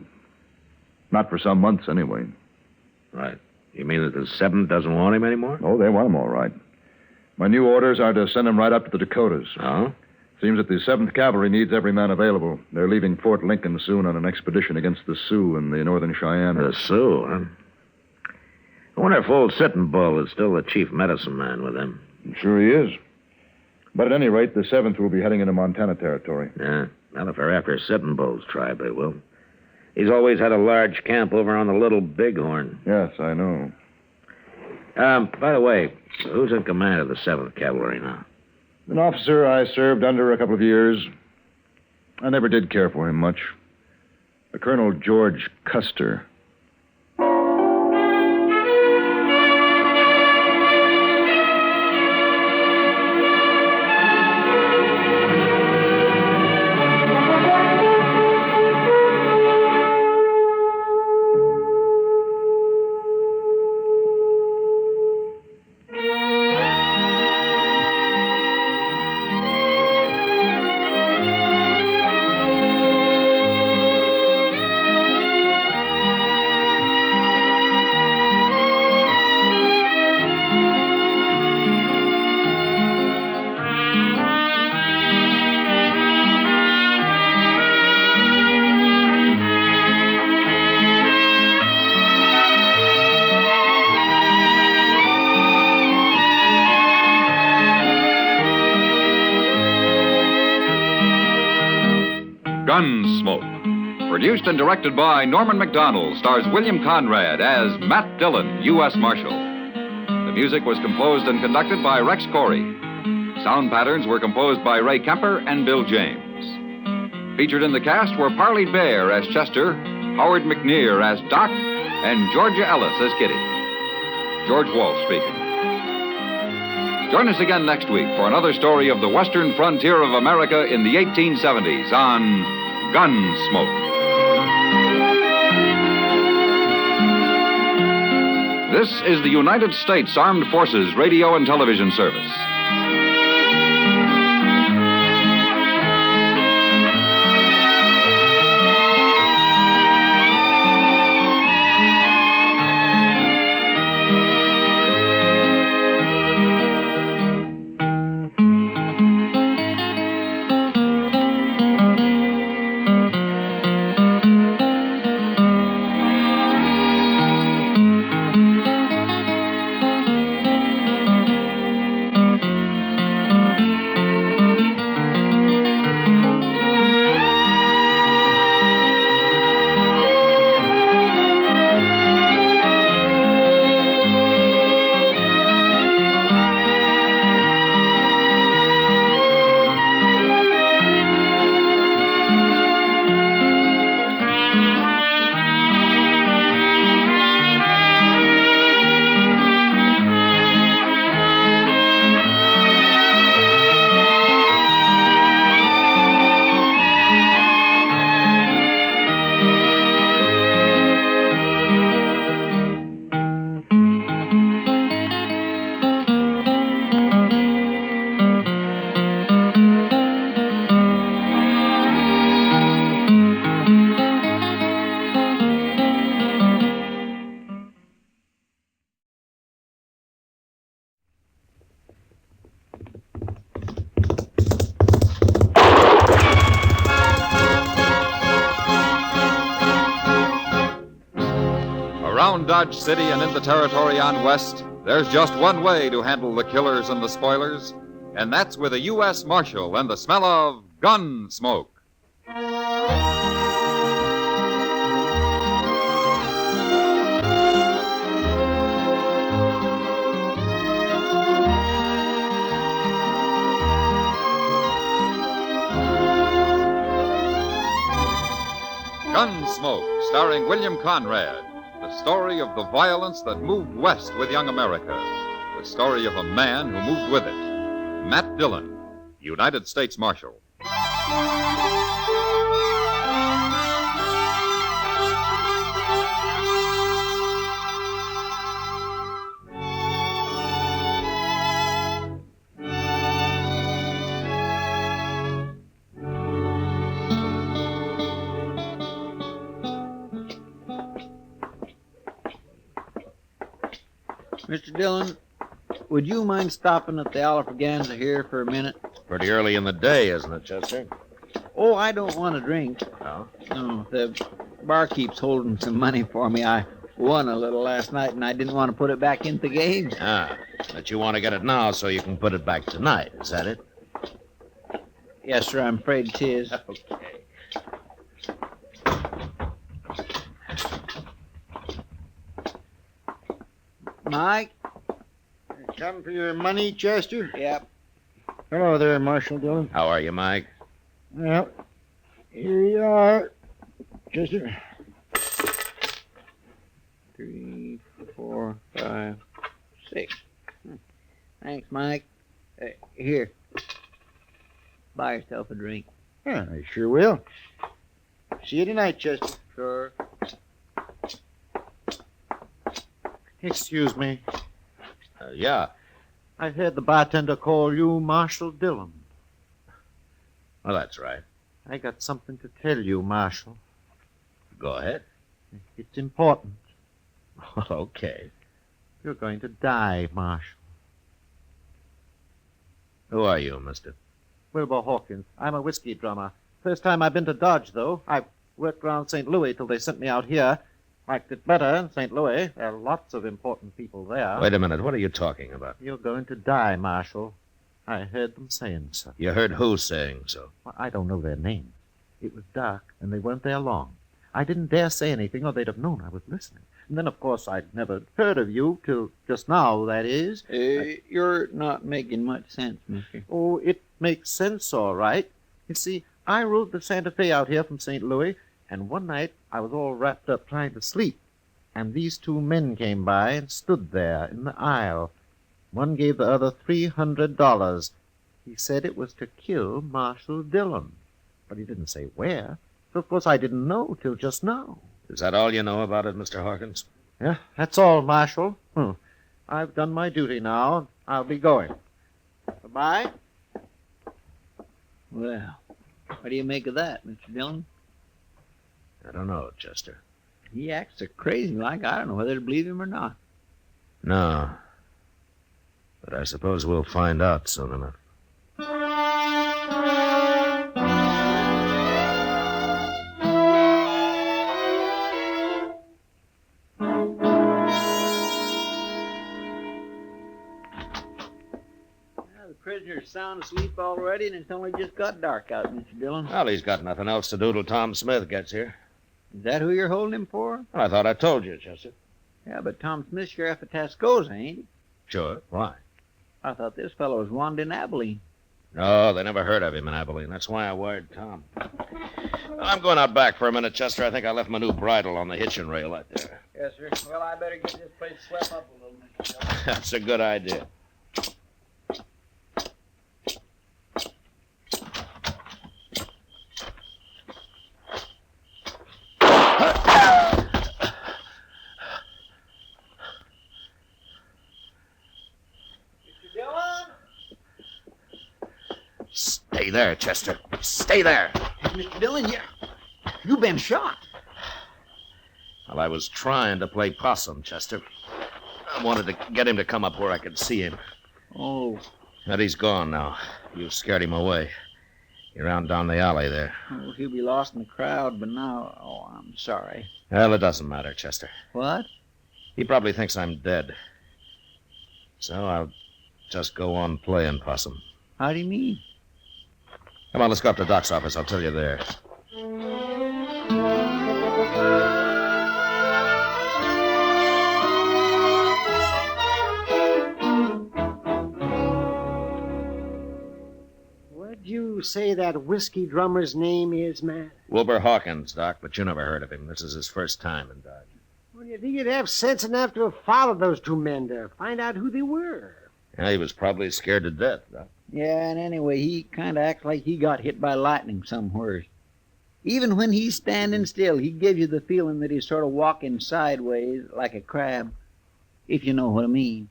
Not for some months, anyway. Right. You mean that the 7th doesn't want him anymore? Oh, they want him all right. My new orders are to send him right up to the Dakotas. Oh? Seems that the 7th Cavalry needs every man available. They're leaving Fort Lincoln soon on an expedition against the Sioux and the Northern Cheyenne. The Sioux, huh? I wonder if old Sitting Bull is still the chief medicine man with them. Sure he is. But at any rate, the 7th will be heading into Montana territory. Yeah. Well, if they're after Sitting Bull's tribe, they will. He's always had a large camp over on the Little Bighorn. Yes, I know. By the way, who's in command of the 7th Cavalry now? An officer I served under a couple of years. I never did care for him much. A Colonel George Custer. Gunsmoke. Produced and directed by Norman MacDonald, stars William Conrad as Matt Dillon, U.S. Marshal. The music was composed and conducted by Rex Corey. Sound patterns were composed by Ray Kemper and Bill James. Featured in the cast were Parley Bear as Chester, Howard McNear as Doc, and Georgia Ellis as Kitty. George Walsh speaking. Join us again next week for another story of the western frontier of America in the 1870s on Gunsmoke. This is the United States Armed Forces Radio and Television Service. Around Dodge City and in the territory on West, there's just one way to handle the killers and the spoilers, and that's with a U.S. Marshal and the smell of gun smoke. Gunsmoke, starring William Conrad. The story of the violence that moved west with young America. The story of a man who moved with it. Matt Dillon, United States Marshal. Mr. Dillon, would you mind stopping at the Alfraganza here for a minute? Pretty early in the day, isn't it, Chester? Oh, I don't want a drink. No? No, the barkeep's holding some money for me. I won a little last night, and I didn't want to put it back into the game. Ah, but you want to get it now so you can put it back tonight, is that it? Yes, sir, I'm afraid it is. Okay. Mike? Come for your money, Chester? Yep. Hello there, Marshal Dillon. How are you, Mike? Well, here you are, Chester. 3, 4, 5, 6. Thanks, Mike. Here. Buy yourself a drink. Yeah, I sure will. See you tonight, Chester. Sure. Excuse me. Yeah. I heard the bartender call you Marshal Dillon. Well, that's right. I got something to tell you, Marshal. Go ahead. It's important. Okay. You're going to die, Marshal. Who are you, mister? Wilbur Hawkins. I'm a whiskey drummer. First time I've been to Dodge, though. I've worked around St. Louis till they sent me out here. Liked it better in St. Louis. There are lots of important people there. Wait a minute. What are you talking about? You're going to die, Marshal. I heard them saying so. You heard who saying so? Well, I don't know their names. It was dark, and they weren't there long. I didn't dare say anything, or they'd have known I was listening. And then, of course, I'd never heard of you till just now, that is. You're not making much sense, mister. Oh, it makes sense, all right. You see, I rode the Santa Fe out here from St. Louis, and one night I was all wrapped up trying to sleep, and these two men came by and stood there in the aisle. One gave the other $300. He said it was to kill Marshal Dillon, but he didn't say where. So, of course, I didn't know till just now. Is that all you know about it, Mr. Hawkins? Yeah, that's all, Marshal. I've done my duty now. I'll be going. Goodbye. Well, what do you make of that, Mr. Dillon? I don't know, Chester. He acts so crazy like I don't know whether to believe him or not. No. But I suppose we'll find out soon enough. The prisoner's sound asleep already, and it's only just got dark out, Mr. Dillon. Well, he's got nothing else to do till Tom Smith gets here. Is that who you're holding him for? Well, I thought I told you, Chester. Yeah, but Tom Smith's sheriff of Tascosa, ain't he? Sure. Why? I thought this fellow was wanted in Abilene. No, they never heard of him in Abilene. That's why I wired Tom. Well, I'm going out back for a minute, Chester. I think I left my new bridle on the hitching rail out there. Yes, sir. Well, I better get this place swept up a little, Mr. Dillon. That's a good idea. Stay there, Chester. Stay there. Mr. Dillon, you've been shot. Well, I was trying to play possum, Chester. I wanted to get him to come up where I could see him. Oh. But he's gone now. You scared him away. He ran down the alley there. Oh, he'll be lost in the crowd, but now... Oh, I'm sorry. Well, it doesn't matter, Chester. What? He probably thinks I'm dead. So I'll just go on playing possum. How do you mean? Come on, let's go up to Doc's office. I'll tell you there. What'd you say that whiskey drummer's name is, Matt? Wilbur Hawkins, Doc, but you never heard of him. This is his first time in Dodge. Well, you think you'd have sense enough to have followed those two men to find out who they were? Yeah, he was probably scared to death, Doc. Yeah, and anyway, he kind of acts like he got hit by lightning somewhere. Even when he's standing still, he gives you the feeling that he's sort of walking sideways like a crab, if you know what I mean.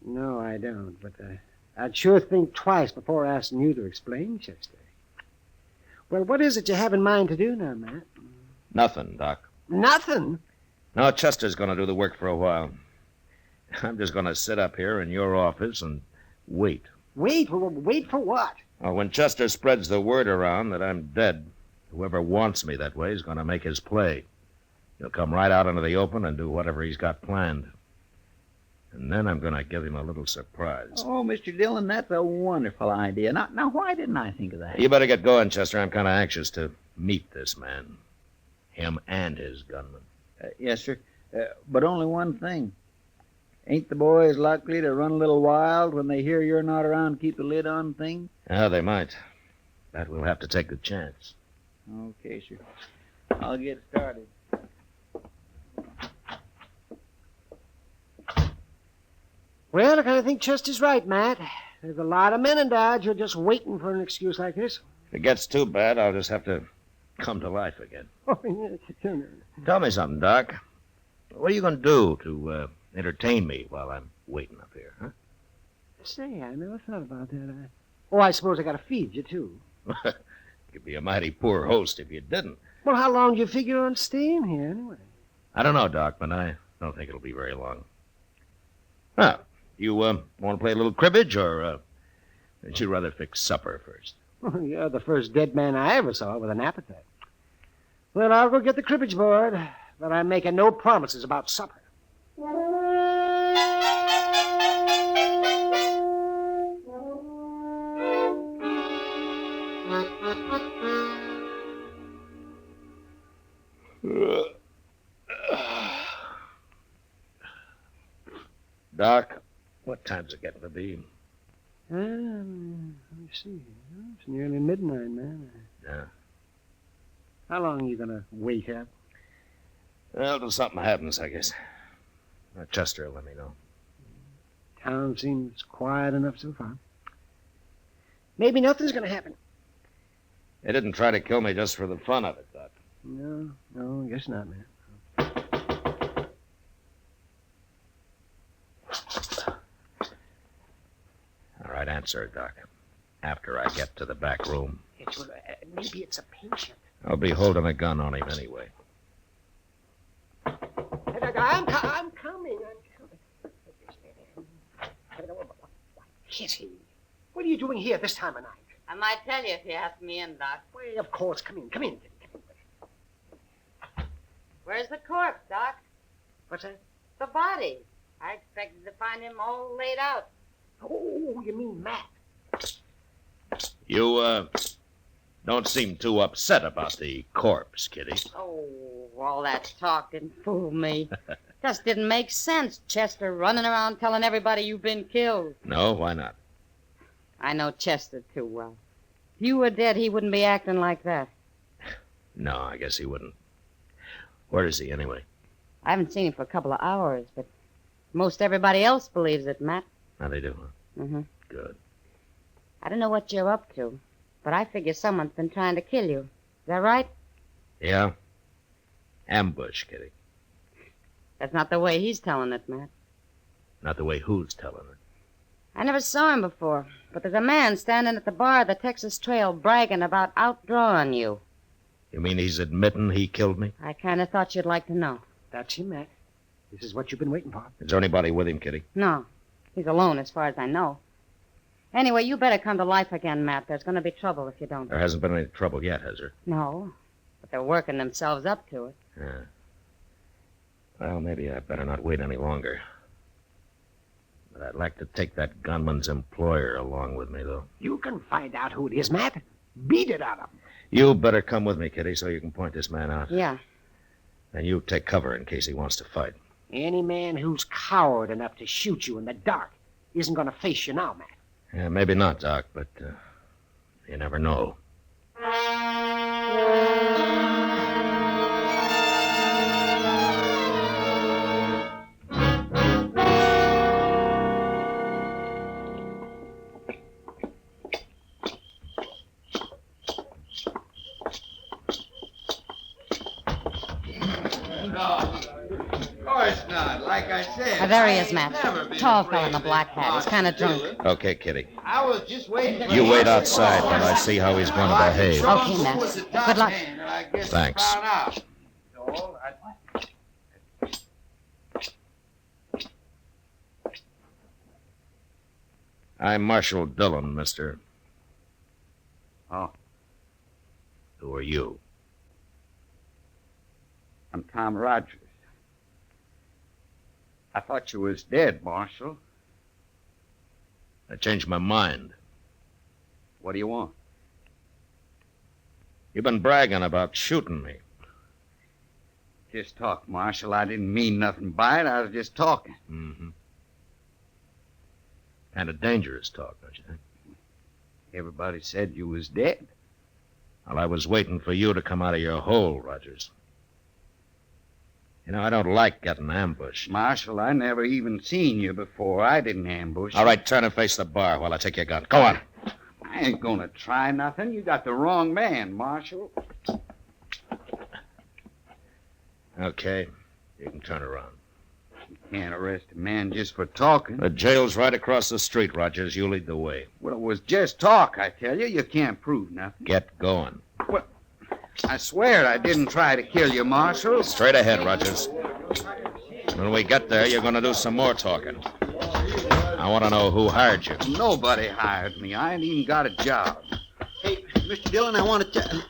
No, I don't, but I'd sure think twice before asking you to explain, Chester. Well, what is it you have in mind to do now, Matt? Nothing, Doc. Nothing? No, Chester's going to do the work for a while. I'm just going to sit up here in your office and wait. Wait? Wait for what? Well, when Chester spreads the word around that I'm dead, whoever wants me that way is going to make his play. He'll come right out into the open and do whatever he's got planned. And then I'm going to give him a little surprise. Oh, Mr. Dillon, that's a wonderful idea. Now, why didn't I think of that? You better get going, Chester. I'm kind of anxious to meet this man. Him and his gunman. Yes, sir. But only one thing. Ain't the boys likely to run a little wild when they hear you're not around to keep a lid on things? Yeah, they might. But we'll have to take the chance. Okay, sir. I'll get started. Well, I kind of think Chester's right, Matt. There's a lot of men in Dodge who are just waiting for an excuse like this. If it gets too bad, I'll just have to come to life again. Tell me something, Doc. What are you going to do to entertain me while I'm waiting up here, huh? Say, I never thought about that. Oh, I suppose I got to feed you, too. You'd be a mighty poor host if you didn't. Well, how long do you figure on staying here, anyway? I don't know, Doc, but I don't think it'll be very long. Well, you want to play a little cribbage, or would you rather fix supper first? Oh, you're the first dead man I ever saw with an appetite. Well, I'll go get the cribbage board, but I'm making no promises about supper. Doc, what time's it getting to be? Let me see. It's nearly midnight, man. Yeah. How long are you going to wait up? Well, till something happens, I guess. Chester will let me know. Town seems quiet enough so far. Maybe nothing's going to happen. They didn't try to kill me just for the fun of it, Doc. No, I guess not, man. answer, Doc. After I get to the back room. Maybe it's a patient. I'll be holding a gun on him anyway. I'm coming. Kitty, what are you doing here this time of night? I might tell you if you ask me in, Doc. Well, of course. Come in. Come in. Where's the corpse, Doc? What's that? The body. I expected to find him all laid out. Oh, you mean Matt? You, don't seem too upset about the corpse, Kitty. Oh, all that talk didn't fool me. Just didn't make sense, Chester running around telling everybody you've been killed. No, why not? I know Chester too well. If you were dead, he wouldn't be acting like that. No, I guess he wouldn't. Where is he, anyway? I haven't seen him for a couple of hours, but most everybody else believes it, Matt. Now they do, huh? Mm-hmm. Good. I don't know what you're up to, but I figure someone's been trying to kill you. Is that right? Yeah? Ambush, Kitty. That's not the way he's telling it, Matt. Not the way who's telling it. I never saw him before, but there's a man standing at the bar of the Texas Trail bragging about outdrawing you. You mean he's admitting he killed me? I kind of thought you'd like to know. That's him, Matt. This is what you've been waiting for. Is there anybody with him, Kitty? No, he's alone as far as I know. Anyway, you better come to life again, Matt. There's going to be trouble if you don't. There hasn't been any trouble yet, has there? No, but they're working themselves up to it. Yeah. Well, maybe I better not wait any longer. But I'd like to take that gunman's employer along with me, though. You can find out who it is, Matt. Beat it out of him. You better come with me, Kitty, so you can point this man out. Yeah. And you take cover in case he wants to fight. Any man who's coward enough to shoot you in the dark isn't going to face you now, Matt. Yeah, maybe not, Doc, but you never know. There he is, Matt. Tall fellow in the black hat. He's kind of drunk. Okay, Kitty. I was just waiting. You wait outside while I see how he's going to behave. Okay, Matt. Good luck. Thanks. I'm Marshal Dillon, mister. Oh. Who are you? I'm Tom Rogers. I thought you was dead, Marshal. I changed my mind. What do you want? You've been bragging about shooting me. Just talk, Marshal. I didn't mean nothing by it. I was just talking. Mm-hmm. Kind of dangerous talk, don't you think? Everybody said you was dead. Well, I was waiting for you to come out of your hole, Rogers. You know, I don't like getting ambushed. Marshal, I never even seen you before. I didn't ambush you. All right, turn and face the bar while I take your gun. Go on. I ain't gonna try nothing. You got the wrong man, Marshal. Okay, you can turn around. You can't arrest a man just for talking. The jail's right across the street, Rogers. You lead the way. Well, it was just talk, I tell you. You can't prove nothing. Get going. Well, I swear I didn't try to kill you, Marshal. Straight ahead, Rogers. When we get there, you're going to do some more talking. I want to know who hired you. Nobody hired me. I ain't even got a job. Hey, Mr. Dillon, I want to...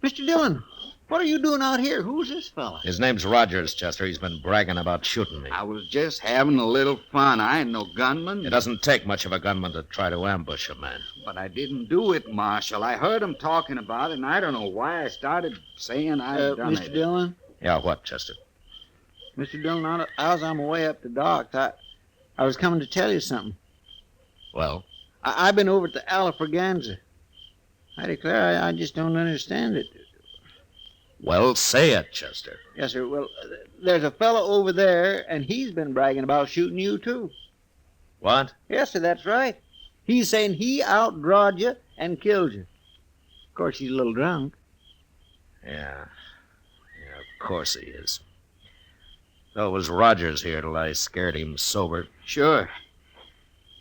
Mr. Dillon, what are you doing out here? Who's this fella? His name's Rogers, Chester. He's been bragging about shooting me. I was just having a little fun. I ain't no gunman. It doesn't take much of a gunman to try to ambush a man. But I didn't do it, Marshal. I heard him talking about it, and I don't know why I started saying I'd done Mr. it. Dillon? Yeah, what, Chester? Mr. Dillon, I was on my way up to Doc's. I was coming to tell you something. Well? I've been over to Alafraganza. I declare, I just don't understand it. Well, say it, Chester. Yes, sir. Well, there's a fellow over there, and he's been bragging about shooting you, too. What? Yes, sir, that's right. He's saying he outdrawed you and killed you. Of course, he's a little drunk. Yeah, of course he is. So it was Rogers here till I scared him sober. Sure.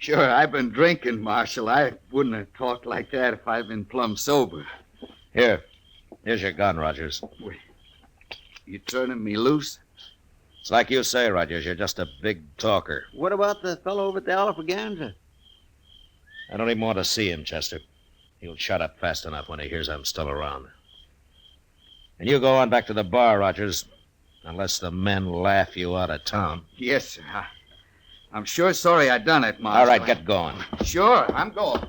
Sure, I've been drinking, Marshal. I wouldn't have talked like that if I'd been plumb sober. Here's your gun, Rogers. You turning me loose? It's like you say, Rogers. You're just a big talker. What about the fellow over at the Alfaganza? I don't even want to see him, Chester. He'll shut up fast enough when he hears I'm still around. And you go on back to the bar, Rogers, unless the men laugh you out of town. Yes, sir. I'm sure sorry I done it, Marshal. All right, get going. Sure, I'm going.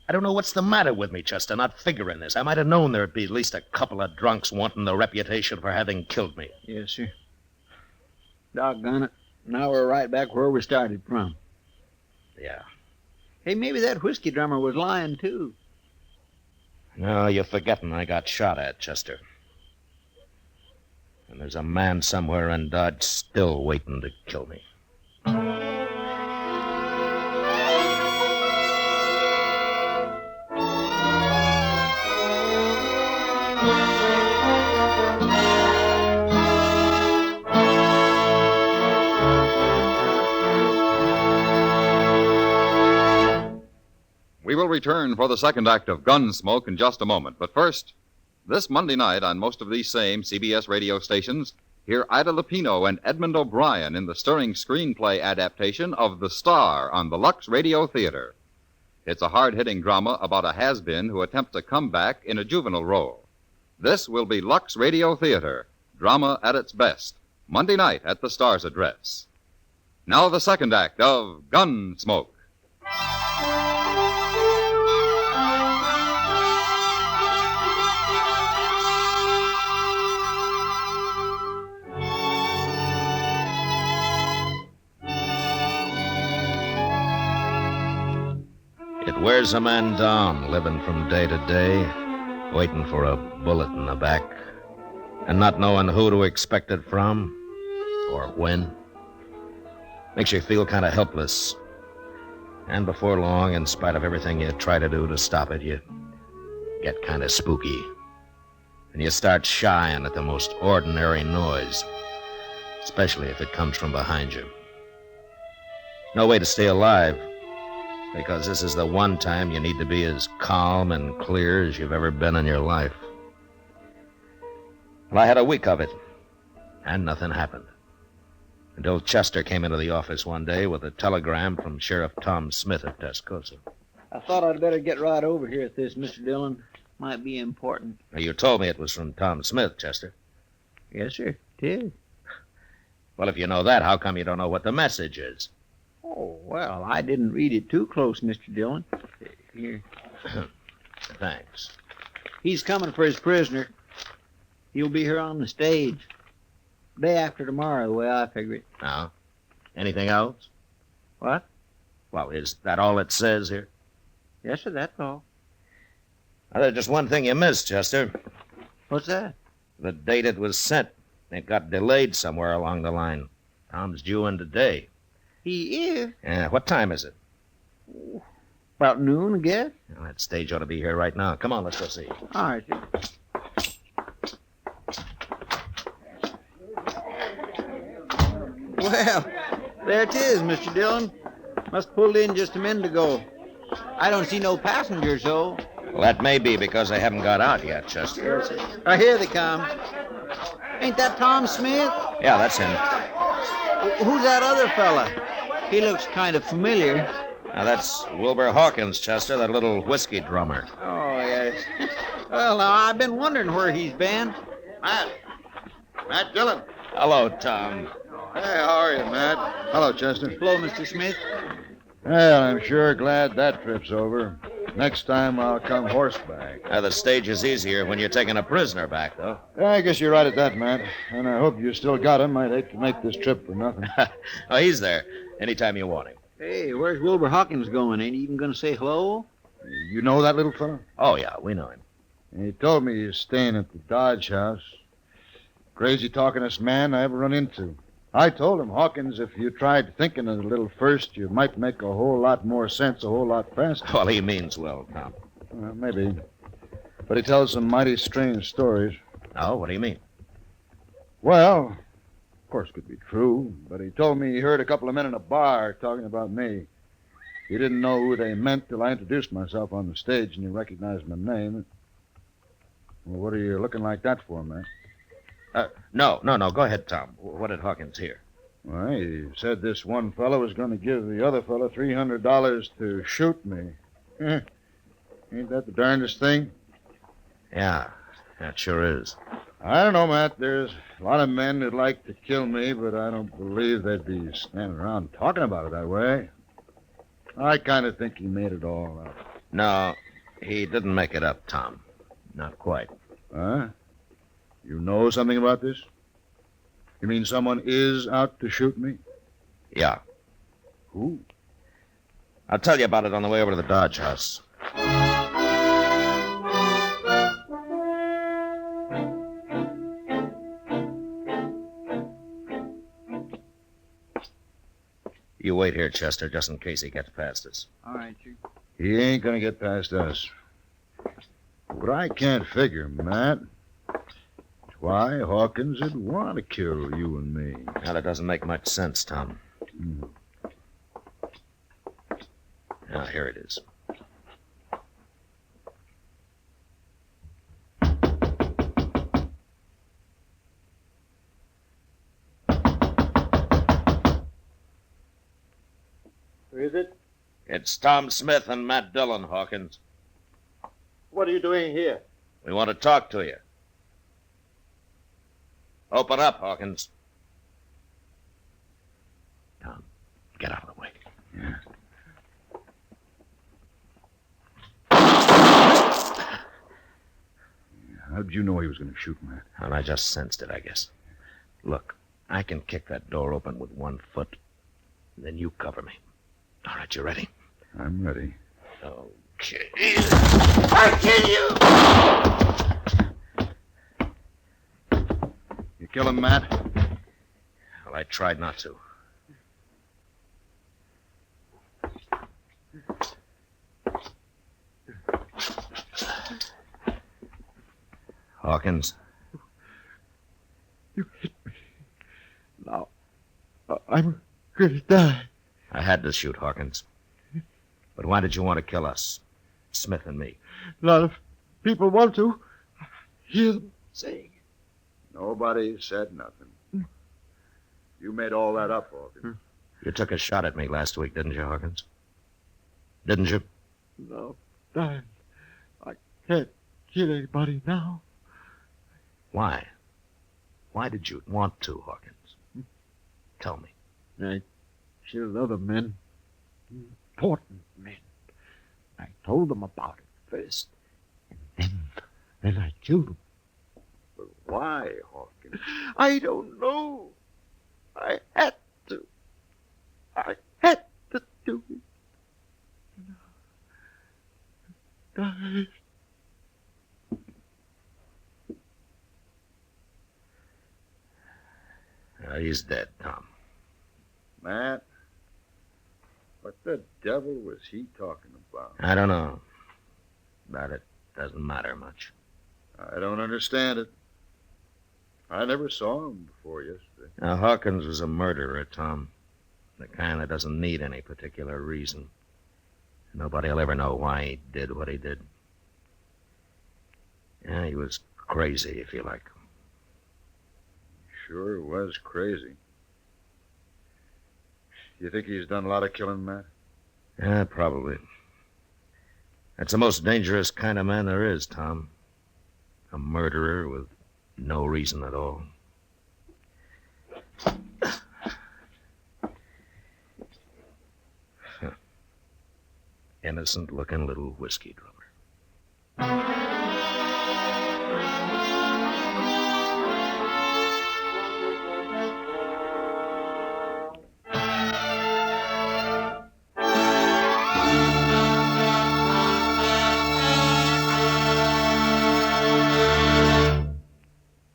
I don't know what's the matter with me, Chester, not figuring this. I might have known there'd be at least a couple of drunks wanting the reputation for having killed me. Yes, sir. Doggone it. Now we're right back where we started from. Yeah. Hey, maybe that whiskey drummer was lying, too. No, you're forgetting I got shot at, Chester. And there's a man somewhere in Dodge still waiting to kill me. We will return for the second act of Gunsmoke in just a moment. But first, this Monday night on most of these same CBS radio stations, hear Ida Lupino and Edmund O'Brien in the stirring screenplay adaptation of The Star on the Lux Radio Theater. It's a hard-hitting drama about a has-been who attempts a comeback in a juvenile role. This will be Lux Radio Theater, drama at its best, Monday night at the Star's address. Now the second act of Gunsmoke. It wears a man down, living from day to day, waiting for a bullet in the back, and not knowing who to expect it from or when. Makes you feel kind of helpless. And before long, in spite of everything you try to do to stop it, you get kind of spooky. And you start shying at the most ordinary noise, especially if it comes from behind you. No way to stay alive, because this is the one time you need to be as calm and clear as you've ever been in your life. Well, I had a week of it, and nothing happened. Until Chester came into the office one day with a telegram from Sheriff Tom Smith at Tascosa. I thought I'd better get right over here at this, Mr. Dillon. Might be important. Now, you told me it was from Tom Smith, Chester. Yes, sir. It is. Well, if you know that, how come you don't know what the message is? Oh, well, I didn't read it too close, Mr. Dillon. Here. Thanks. He's coming for his prisoner. He'll be here on the stage. Day after tomorrow, the way I figure it. Now, anything else? What? Well, is that all it says here? Yes, sir, that's all. Well, there's just one thing you missed, Chester. What's that? The date it was sent. It got delayed somewhere along the line. Tom's due in today. He is? Yeah, what time is it? About noon, I guess. Well, that stage ought to be here right now. Come on, let's go see. All right, sir. Well, there it is, Mr. Dillon. Must pulled in just a minute ago. I don't see no passengers, though. Well, that may be because they haven't got out yet, Chester. Here they come. Ain't that Tom Smith? Yeah, that's him. Who's that other fella? He looks kind of familiar. Now, that's Wilbur Hawkins, Chester, that little whiskey drummer. Oh, yes. Well, now, I've been wondering where he's been. Matt Dillon. Hello, Tom. Hey, how are you, Matt? Hello, Chester. Hello, Mr. Smith. Well, I'm sure glad that trip's over. Next time I'll come horseback. The stage is easier when you're taking a prisoner back, though. Yeah, I guess you're right at that, Matt. And I hope you still got him. I'd hate to make this trip for nothing. Oh, he's there. Anytime you want him. Hey, where's Wilbur Hawkins going? Ain't he even going to say hello? You know that little fella? Oh, yeah, we know him. He told me he's staying at the Dodge house. Crazy talkingest man I ever run into. I told him, Hawkins, if you tried thinking it a little first, you might make a whole lot more sense a whole lot faster. Well, he means well, Tom. Maybe. But he tells some mighty strange stories. Oh, what do you mean? Well, Of course, it could be true, but he told me he heard a couple of men in a bar talking about me. He didn't know who they meant till I introduced myself on the stage and he recognized my name. Well, what are you looking like that for, man? No. Go ahead, Tom. What did Hawkins hear? Well, he said this one fellow was going to give the other fellow $300 to shoot me. Ain't that the darndest thing? Yeah, that sure is. I don't know, Matt. There's a lot of men who'd like to kill me, but I don't believe they'd be standing around talking about it that way. I kind of think he made it all up. No, he didn't make it up, Tom. Not quite. Huh? You know something about this? You mean someone is out to shoot me? Yeah. Who? I'll tell you about it on the way over to the Dodge House. You wait here, Chester, just in case he gets past us. All right, Chief. He ain't gonna get past us. But I can't figure, Matt. Why Hawkins would want to kill you and me. Now, that doesn't make much sense, Tom. Now, here it is. Who is it? It's Tom Smith and Matt Dillon, Hawkins. What are you doing here? We want to talk to you. Open up, Hawkins. Tom, get out of the way. Yeah. How'd you know he was going to shoot, Matt? Well, I just sensed it, I guess. Look, I can kick that door open with one foot. Then you cover me. All right, you ready? I'm ready. Okay. I kill you! You kill him, Matt? Well, I tried not to. Hawkins. You hit me. Now, I'm going to die. I had to shoot Hawkins. But why did you want to kill us? Smith and me. A lot of people want to. Hear them saying. Nobody said nothing. You made all that up, Hawkins. You took a shot at me last week, didn't you, Hawkins? Didn't you? No, Dan. I can't kill anybody now. Why? Why did you want to, Hawkins? Tell me. I killed other men. Important men. I told them about it first. And then I killed them. But why, Hawkins? I don't know. I had to. I had to do it. Die. He's dead, Tom. Matt, what the devil was he talking about? I don't know. But it doesn't matter much. I don't understand it. I never saw him before yesterday. Now, Hawkins was a murderer, Tom. The kind that doesn't need any particular reason. Nobody will ever know why he did what he did. Yeah, he was crazy, if you like. Sure was crazy. You think he's done a lot of killing, Matt? Yeah, probably. That's the most dangerous kind of man there is, Tom. A murderer with no reason at all. Innocent-looking little whiskey drummer.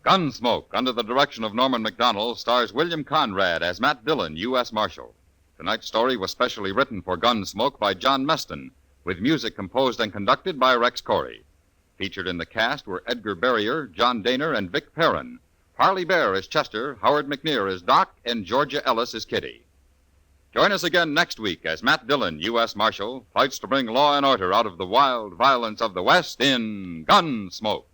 Gunsmoke, under the direction of Norman Macdonnell, stars William Conrad as Matt Dillon, U.S. Marshal. Tonight's story was specially written for Gunsmoke by John Meston, with music composed and conducted by Rex Corey. Featured in the cast were Edgar Barrier, John Daner, and Vic Perrin, Parley Bear is Chester, Howard McNear is Doc, and Georgia Ellis is Kitty. Join us again next week as Matt Dillon, U.S. Marshal, fights to bring law and order out of the wild violence of the West in Gunsmoke.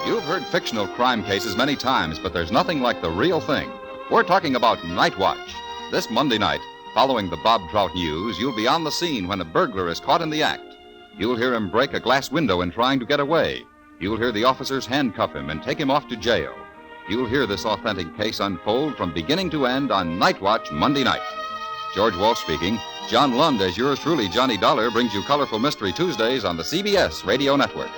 You've heard fictional crime cases many times, but there's nothing like the real thing. We're talking about Night Watch. This Monday night, following the Bob Trout news, you'll be on the scene when a burglar is caught in the act. You'll hear him break a glass window in trying to get away. You'll hear the officers handcuff him and take him off to jail. You'll hear this authentic case unfold from beginning to end on Night Watch Monday night. George Walsh speaking. John Lund, as yours truly, Johnny Dollar, brings you Colorful Mystery Tuesdays on the CBS Radio Network.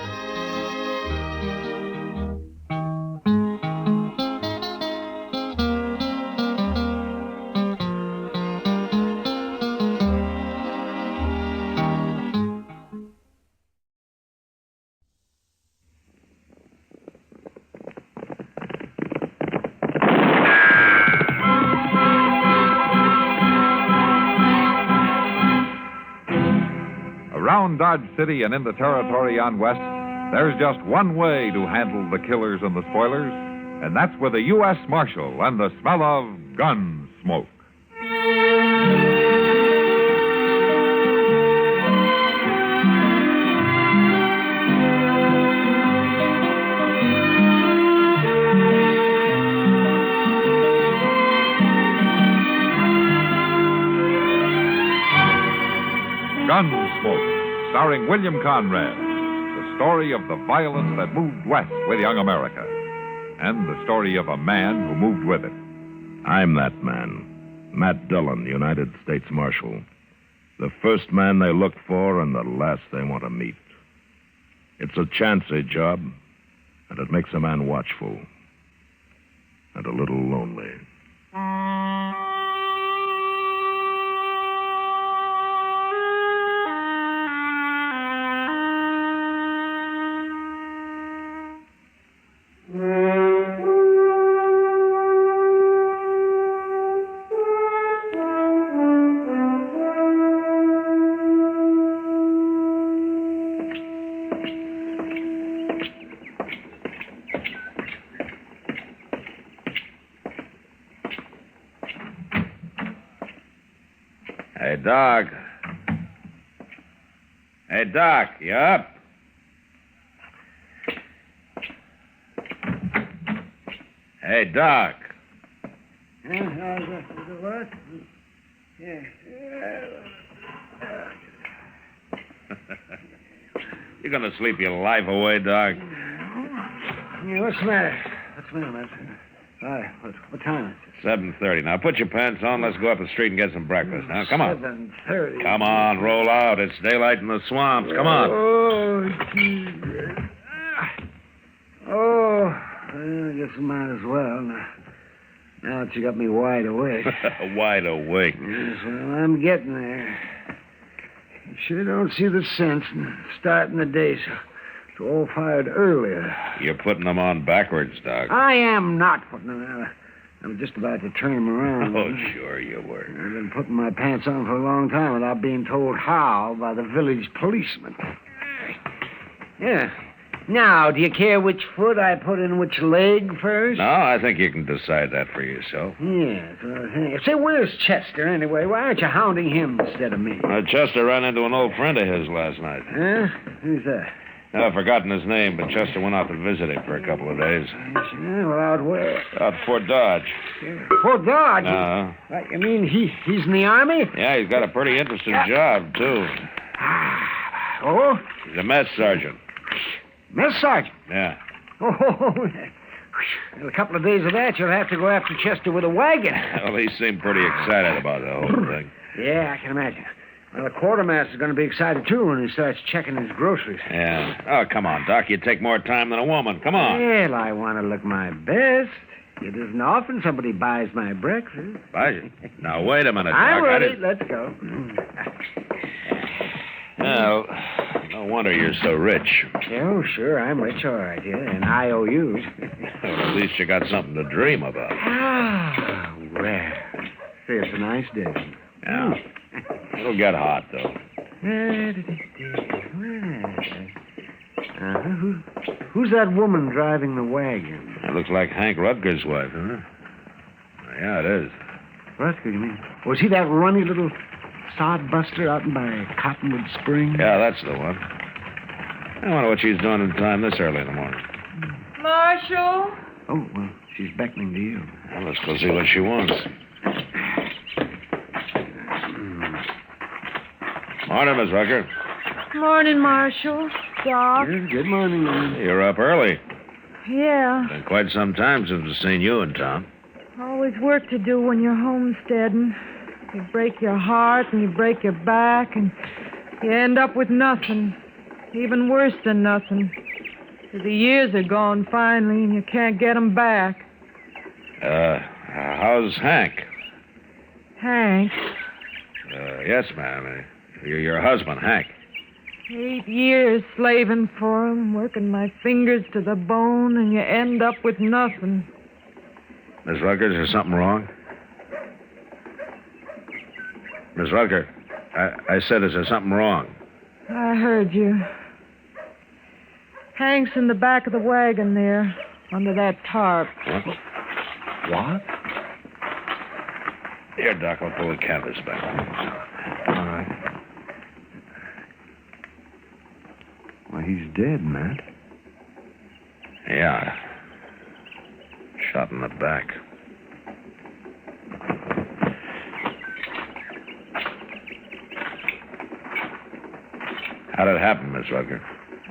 Around Dodge City and in the territory on West, there's just one way to handle the killers and the spoilers, and that's with a U.S. Marshal and the smell of gun smoke. Gunsmoke, starring William Conrad, the story of the violence that moved west with young America, and the story of a man who moved with it. I'm that man, Matt Dillon, United States Marshal. The first man they look for and the last they want to meet. It's a chancy job, and it makes a man watchful and a little lonely. Hey, Doc. Hey, Doc, you up? Hey, Doc. What? Yeah. You gonna sleep your life away, Doc? Yeah, what's the matter? What's the matter, man? All right, what time is it? 7:30. Now, put your pants on. Let's go up the street and get some breakfast. Now, come on. 7:30. Come on, roll out. It's daylight in the swamps. Come on. Oh, Jesus. Oh, well, I guess I might as well. Now that you got me wide awake. Wide awake. Yes, well, I'm getting there. You sure don't see the sense in starting the day so all fired earlier. You're putting them on backwards, Doc. I am not putting them on. I'm just about to turn them around. Oh, sure you were. I've been putting my pants on for a long time without being told how by the village policeman. Yeah. Now, do you care which foot I put in which leg first? No, I think you can decide that for yourself. Yes. Say, where's Chester, anyway? Why aren't you hounding him instead of me? Chester ran into an old friend of his last night. Huh? Who's that? I've forgotten his name, but Chester went out to visit him for a couple of days. Yeah, well, out where? Out Fort Dodge. Fort Dodge? Uh-huh. You mean he's in the Army? Yeah, he's got a pretty interesting job, too. Oh? He's a mess sergeant. Mess sergeant? Yeah. Oh, in a couple of days of that, you'll have to go after Chester with a wagon. Well, he seemed pretty excited about the whole thing. Yeah, I can imagine. Well, the quartermaster's going to be excited, too, when he starts checking his groceries. Yeah. Oh, come on, Doc. You take more time than a woman. Come on. Well, I want to look my best. It isn't often somebody buys my breakfast. Buys it? Now, wait a minute, Doc. I'm ready. Let's go. Well, no wonder you're so rich. Oh, sure, I'm rich, all right, yeah, and I owe you. Well, at least you got something to dream about. Ah, well, say it's a nice day. Yeah. It'll get hot, though. Who's that woman driving the wagon? That looks like Hank Rutger's wife, huh? Yeah, it is. Rutger, you mean? Was he that runny little sodbuster out by Cottonwood Springs? Yeah, that's the one. I wonder what she's doing in time this early in the morning. Marshal? Oh, well, she's beckoning to you. Well, let's go see what she wants. Morning, Miss Rucker. Morning, Marshal. Doc. Good morning, man. You're up early. Yeah. Been quite some time since I've seen you in town. Always work to do when you're homesteading. You break your heart and you break your back and you end up with nothing. Even worse than nothing. 'Cause the years are gone finally and you can't get 'em back. How's Hank? Hank, Yes, ma'am. Your husband, Hank. 8 years slaving for 'em, working my fingers to the bone, and you end up with nothing. Miss Rucker, is there something wrong? Miss Rucker, I said, is there something wrong? I heard you. Hank's in the back of the wagon there, under that tarp. What? Here, Doc, I'll pull the canvas back. All right. Well, he's dead, Matt. Yeah. Shot in the back. How'd it happen, Miss Rucker?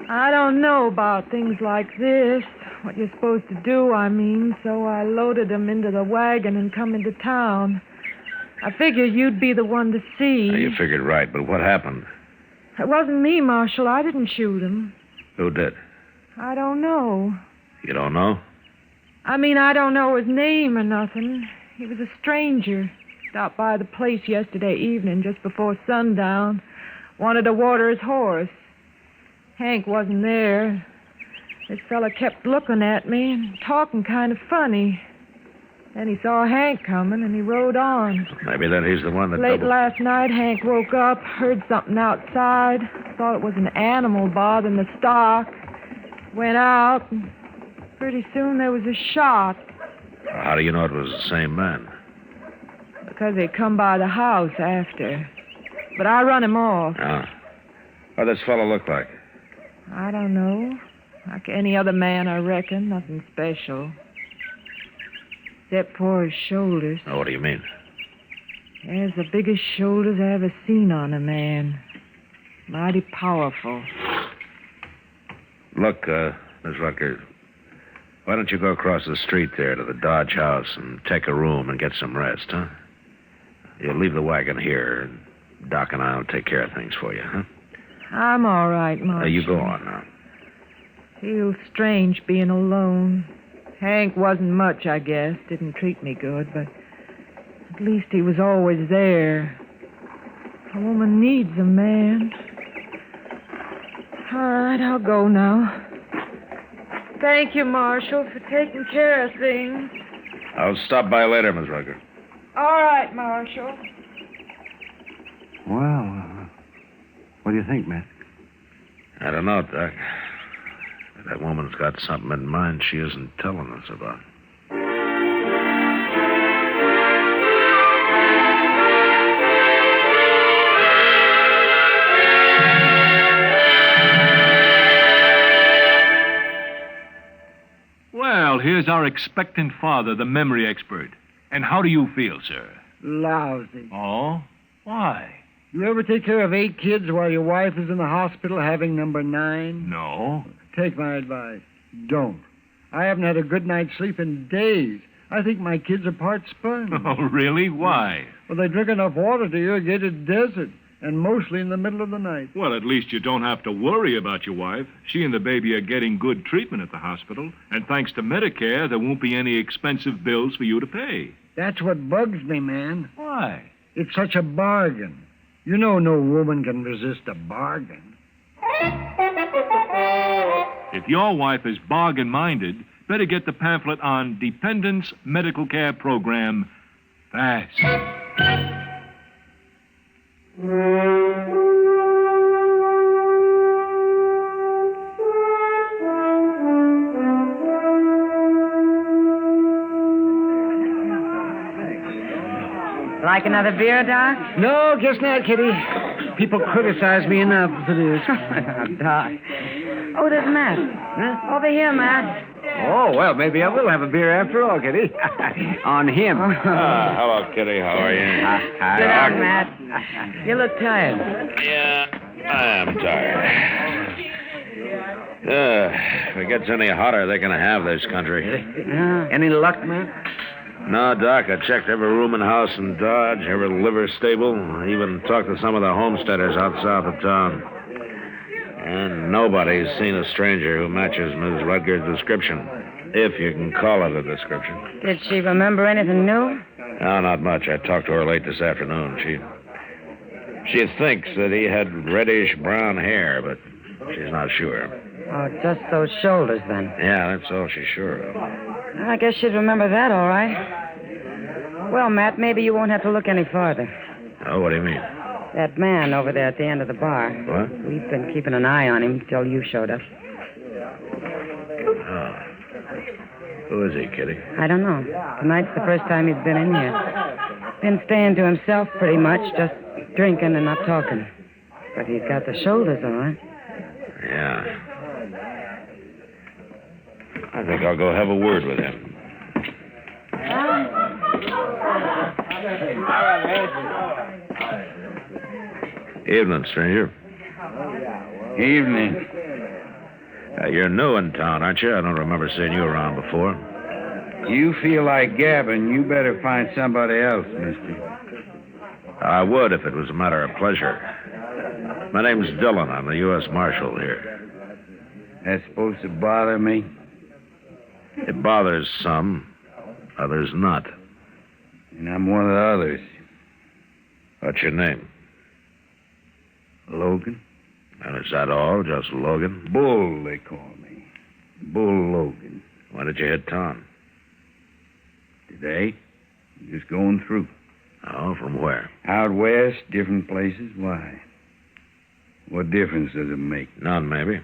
I don't know about things like this. What you're supposed to do, I mean. So I loaded him into the wagon and come into town. I figured you'd be the one to see. You figured right, but what happened? It wasn't me, Marshal. I didn't shoot him. Who did? I don't know. You don't know? I mean, I don't know his name or nothing. He was a stranger. Stopped by the place yesterday evening just before sundown. Wanted to water his horse. Hank wasn't there. This fella kept looking at me and talking kind of funny. Then he saw Hank coming and he rode on. Maybe then he's the one that Late last night, Hank woke up, heard something outside. Thought it was an animal bothering the stock. Went out, and pretty soon there was a shot. How do you know it was the same man? Because they come by the house after. But I run him off. Ah. What does this fellow look like? I don't know. Like any other man, I reckon. Nothing special. Except for his shoulders. Oh, what do you mean? There's the biggest shoulders I ever seen on a man. Mighty powerful. Look, Miss Rucker, why don't you go across the street there to the Dodge house and take a room and get some rest, huh? You'll leave the wagon here, and Doc and I'll take care of things for you, huh? I'm all right, Marshal. You go on now. Feels strange being alone. Hank wasn't much, I guess. Didn't treat me good, but at least he was always there. A woman needs a man. All right, I'll go now. Thank you, Marshal, for taking care of things. I'll stop by later, Miss Rucker. All right, Marshal. Well, what do you think, Matt? I don't know, Doc. That woman's got something in mind she isn't telling us about. Well, here's our expectant father, the memory expert. And how do you feel, sir? Lousy. Oh? Why? You ever take care of 8 kids while your wife is in the hospital having number 9? No. Take my advice. Don't. I haven't had a good night's sleep in days. I think my kids are part sponge. Oh, really? Why? Well, they drink enough water to irrigate a desert, and mostly in the middle of the night. Well, at least you don't have to worry about your wife. She and the baby are getting good treatment at the hospital, and thanks to Medicare, there won't be any expensive bills for you to pay. That's what bugs me, man. Why? It's such a bargain. You know no woman can resist a bargain. If your wife is bargain-minded, better get the pamphlet on Dependents Medical Care Program fast. Like another beer, Doc? No, guess not, Kitty. People criticize me enough for this. Doc. Oh, there's Matt. Huh? Over here, Matt. Oh, well, maybe I will have a beer after all, Kitty. On him. Hello, Kitty. How are you? Sit down, Matt. You look tired. Yeah, I am tired. If it gets any hotter, they're going to have this country. Any luck, man? No, Doc. I checked every rooming house in Dodge, every liver stable. I even talked to some of the homesteaders out south of town. And nobody's seen a stranger who matches Miss Rutger's description, if you can call it a description. Did she remember anything new? No, not much. I talked to her late this afternoon. She thinks that he had reddish brown hair, but she's not sure. Oh, just those shoulders, then. Yeah, that's all she's sure of. I guess she'd remember that, all right. Well, Matt, maybe you won't have to look any farther. Oh, what do you mean? That man over there at the end of the bar. What? We've been keeping an eye on him till you showed up. Oh. Who is he, Kitty? I don't know. Tonight's the first time he's been in here. Been staying to himself pretty much, just drinking and not talking. But he's got the shoulders, all right. Yeah. I think I'll go have a word with him. Evening, stranger. Evening. You're new in town, aren't you? I don't remember seeing you around before. You feel like gabbing, you better find somebody else, mister. I would if it was a matter of pleasure. My name's Dillon. I'm the U.S. Marshal here. That's supposed to bother me? It bothers some, others not. And I'm one of the others. What's your name? Logan. And is that all? Just Logan? Bull, they call me. Bull Logan. When did you hit town? Today. Just going through. Oh, from where? Out west, different places. Why? What difference does it make? None, maybe.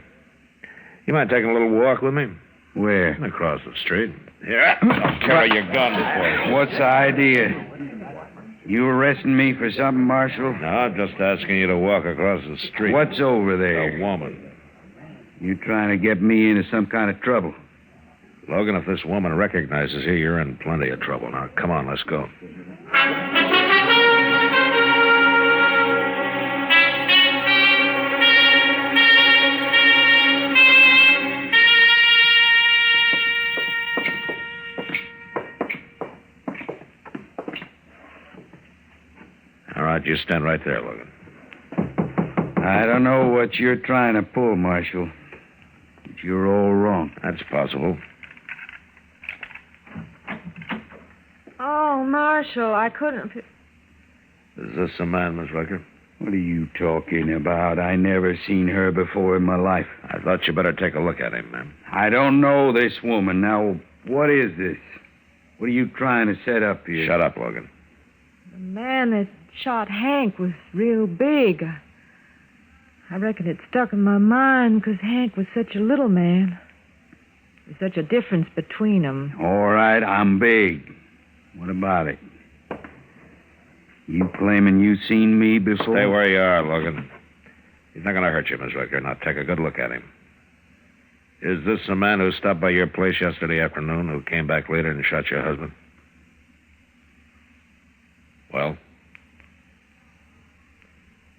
You mind taking a little walk with me? Where? Across the street. Yeah. I'll carry your gun before you. What's the idea? You arresting me for something, Marshal? No, I'm just asking you to walk across the street. What's over there? A woman. You trying to get me into some kind of trouble? Logan, if this woman recognizes you, you're in plenty of trouble. Now, come on, let's go. All right, you stand right there, Logan. I don't know what you're trying to pull, Marshal. But you're all wrong. That's possible. Oh, Marshal, I couldn't... Is this the man, Miss Rucker? What are you talking about? I never seen her before in my life. I thought you better take a look at him, ma'am. I don't know this woman. Now, what is this? What are you trying to set up here? Shut up, Logan. The man that shot Hank was real big. I reckon it stuck in my mind because Hank was such a little man. There's such a difference between them. All right, I'm big. What about it? You claiming you seen me before? Stay where you are, Logan. He's not going to hurt you, Miss Rucker. Now, take a good look at him. Is this the man who stopped by your place yesterday afternoon, who came back later and shot your husband? Well?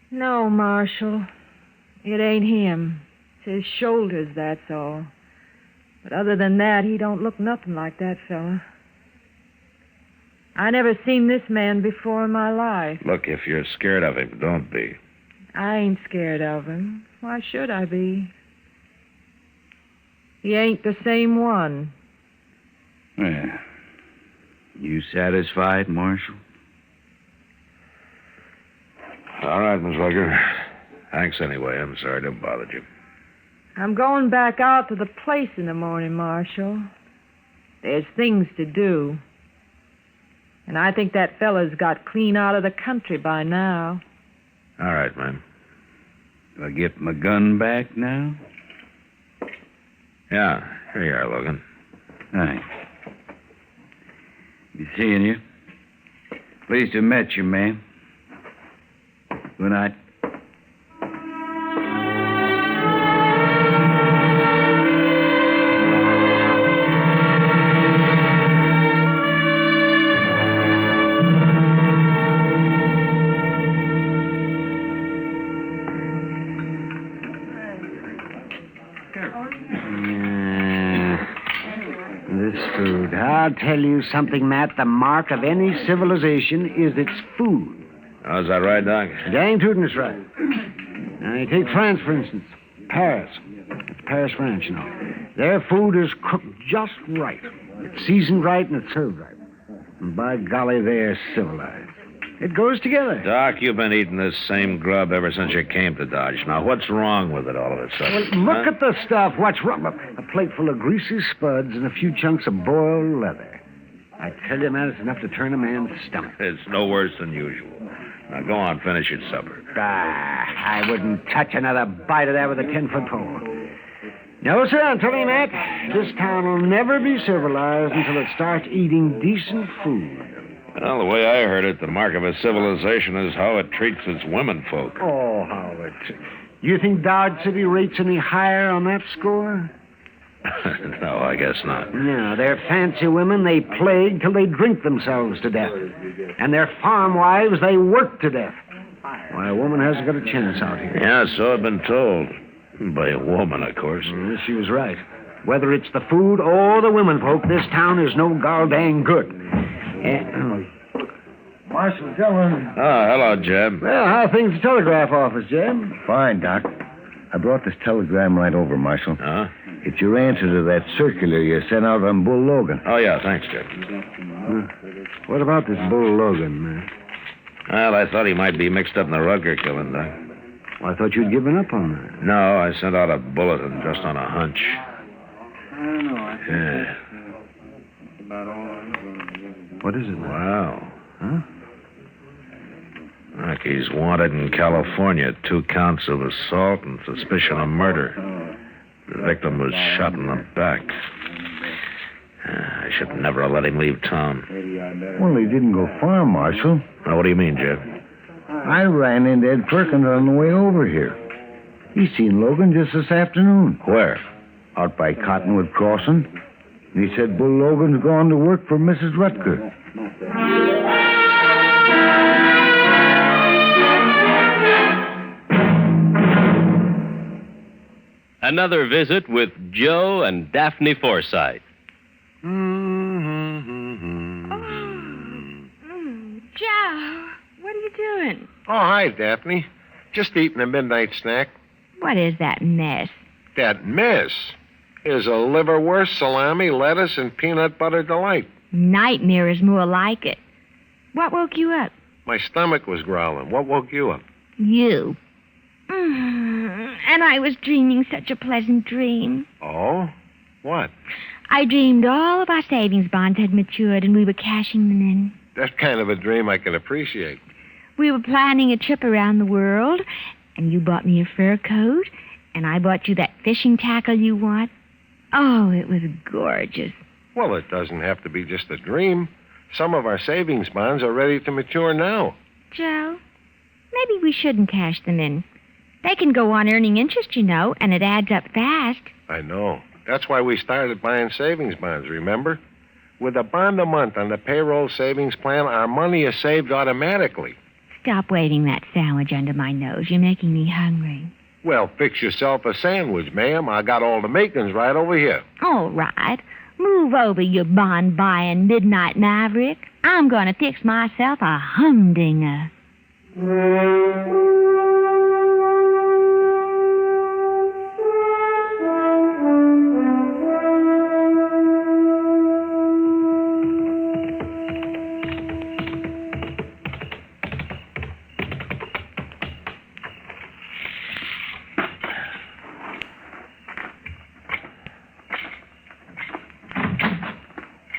No, Marshal. It ain't him. It's his shoulders, that's all. But other than that, he don't look nothing like that fella. I never seen this man before in my life. Look, if you're scared of him, don't be. I ain't scared of him. Why should I be? He ain't the same one. Yeah. You satisfied, Marshal? All right, Miss Rucker. Thanks anyway. I'm sorry to have bothered you. I'm going back out to the place in the morning, Marshal. There's things to do. And I think that fella's got clean out of the country by now. All right, ma'am. Do I get my gun back now? Yeah, here you are, Logan. Thanks. Be seeing you. Pleased to have met you, ma'am. Good night. This food. I'll tell you something, Matt. The mark of any civilization is its food. Oh, is that right, Doc? Dang tootin' is right. Now, you take France, for instance. Paris. Paris, France, you know. Their food is cooked just right. It's seasoned right and it's served right. And by golly, they're civilized. It goes together. Doc, you've been eating this same grub ever since you came to Dodge. Now, what's wrong with it all of a sudden? Well, look at the stuff. What's wrong? A plate full of greasy spuds and a few chunks of boiled leather. I tell you, man, it's enough to turn a man's stomach. It's no worse than usual. Now, go on, finish your supper. I wouldn't touch another bite of that with a 10-foot pole. No, sir, I'm telling you, Matt, this town will never be civilized until it starts eating decent food. Well, the way I heard it, the mark of a civilization is how it treats its women folk. Oh, Howard. You think Dodge City rates any higher on that score? No, I guess not. No, they're fancy women. They plague till they drink themselves to death. And their farm wives, they work to death. Why, a woman hasn't got a chance out here. Yeah, so I've been told. By a woman, of course. She was right. Whether it's the food or the women folk, this town is no goddamn good. Marshal Dillon. Oh, hello, Jeb. Well, how are things at the telegraph office, Jeb? Fine, Doc. I brought this telegram right over, Marshal. Uh-huh. It's your answer to that circular you sent out on Bull Logan. Oh, yeah, thanks, Jeb. What about this Bull Logan, man? Well, I thought he might be mixed up in the Rutger killing, Doc. Well, I thought you'd given up on that. No, I sent out a bulletin just on a hunch. Yeah. What is it? Wow. Huh? Look, he's wanted in California. 2 counts of assault and suspicion of murder. The victim was shot in the back. I should never have let him leave town. Well, he didn't go far, Marshal. Now, what do you mean, Jeb? I ran into Ed Perkins on the way over here. He seen Logan just this afternoon. Where? Out by Cottonwood Crossing. And he said Bull Logan's gone to work for Mrs. Rutger. Another visit with Joe and Daphne Forsythe. Joe, what are you doing? Oh, hi, Daphne. Just eating a midnight snack. What is that mess? That mess is a liverwurst, salami, lettuce, and peanut butter delight. Nightmare is more like it. What woke you up? My stomach was growling. What woke you up? You. And I was dreaming such a pleasant dream. Oh? What? I dreamed all of our savings bonds had matured and we were cashing them in. That's kind of a dream I can appreciate. We were planning a trip around the world, and you bought me a fur coat, and I bought you that fishing tackle you want. Oh, it was gorgeous. Well, it doesn't have to be just a dream. Some of our savings bonds are ready to mature now. Joe, maybe we shouldn't cash them in. They can go on earning interest, you know, and it adds up fast. I know. That's why we started buying savings bonds, remember? With a bond a month on the payroll savings plan, our money is saved automatically. Stop waving that sandwich under my nose. You're making me hungry. Well, fix yourself a sandwich, ma'am. I got all the makings right over here. All right. Move over, you bond-buying midnight maverick. I'm going to fix myself a humdinger.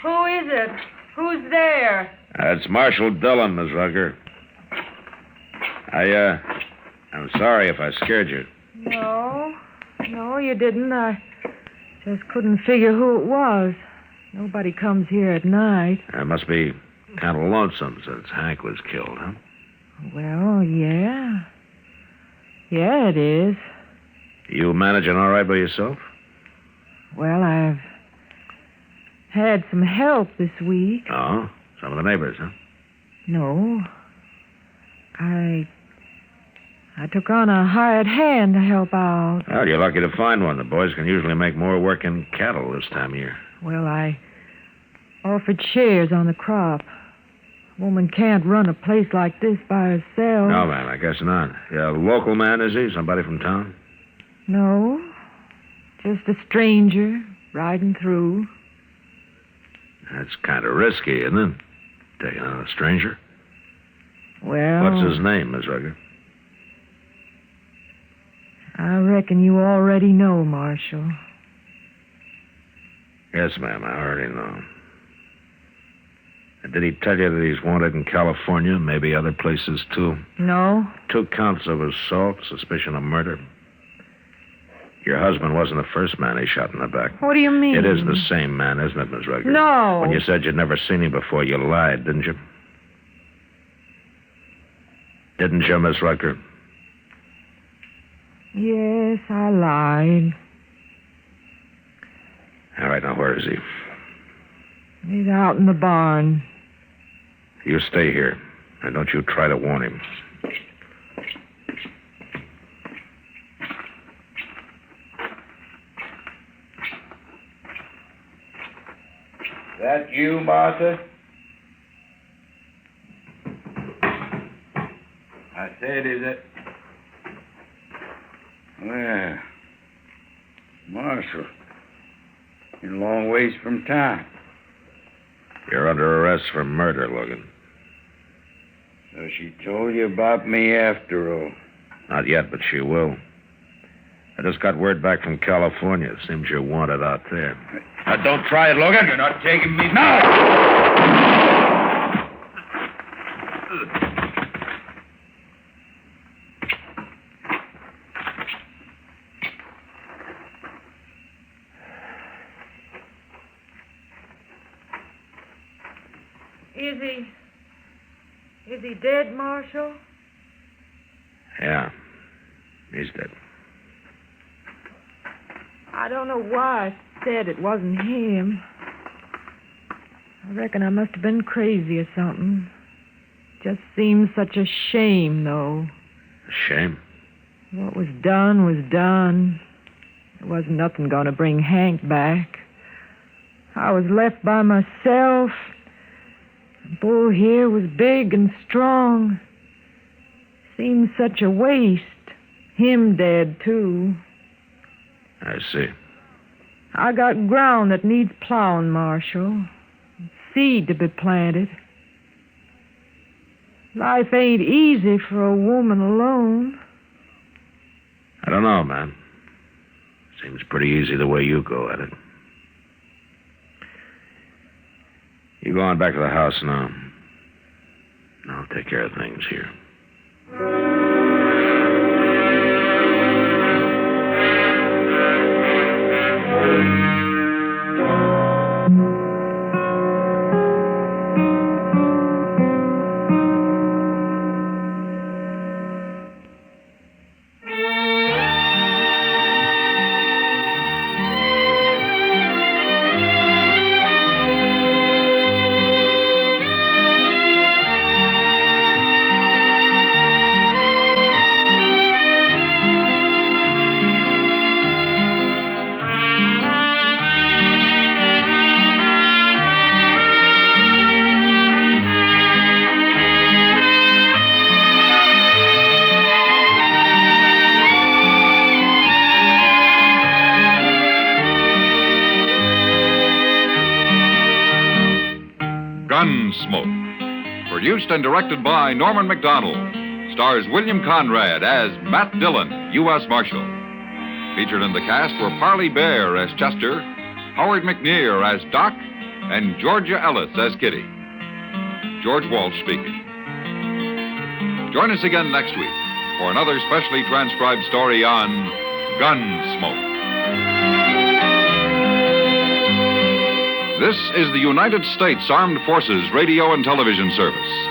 Who is it? Who's there? It's Marshal Dillon, Miss Rutger. I'm sorry if I scared you. No, you didn't. I just couldn't figure who it was. Nobody comes here at night. It must be Kind of lonesome since Hank was killed, huh? Well, yeah. Yeah, it is. You managing all right by yourself? Well, I've had some help this week. Oh? Some of the neighbors, huh? No. I took on a hired hand to help out. Well, you're lucky to find one. The boys can usually make more work in cattle this time of year. Well, I offered shares on the crop. A woman can't run a place like this by herself. No, man, I guess not. Yeah, a local man, is he? Somebody from town? No. Just a stranger riding through. That's kind of risky, isn't it? Taking on a stranger. Well... What's his name, Miss Rucker? I reckon you already know, Marshal. Yes, ma'am, I already know. And did he tell you that he's wanted in California, maybe other places, too? No. 2 counts of assault, suspicion of murder. Your husband wasn't the first man he shot in the back. What do you mean? It is the same man, isn't it, Miss Rucker? No. When you said you'd never seen him before, you lied, didn't you? Didn't you, Miss Rucker? Yes, I lied. All right, now where is he? He's out in the barn. You stay here, and don't you try to warn him. That you, Martha? I said, is it? Well, Marshal, you're a long ways from town. You're under arrest for murder, Logan. So she told you about me after all. Not yet, but she will. I just got word back from California. It seems you're wanted out there. Now, don't try it, Logan. You're not taking me now. Is he dead, Marshal? Yeah, he's dead. I don't know why I said it wasn't him. I reckon I must have been crazy or something. Just seems such a shame, though. A shame? What was done was done. There wasn't nothing going to bring Hank back. I was left by myself. Bull here was big and strong. Seemed such a waste. Him dead, too. I see. I got ground that needs plowing, Marshal. Seed to be planted. Life ain't easy for a woman alone. I don't know, man. Seems pretty easy the way you go at it. You go on back to the house now. I'll take care of things here. Gunsmoke. Produced and directed by Norman MacDonald. Stars William Conrad as Matt Dillon, U.S. Marshal. Featured in the cast were Parley Bear as Chester, Howard McNear as Doc, and Georgia Ellis as Kitty. George Walsh speaking. Join us again next week for another specially transcribed story on Gunsmoke. This is the United States Armed Forces Radio and Television Service.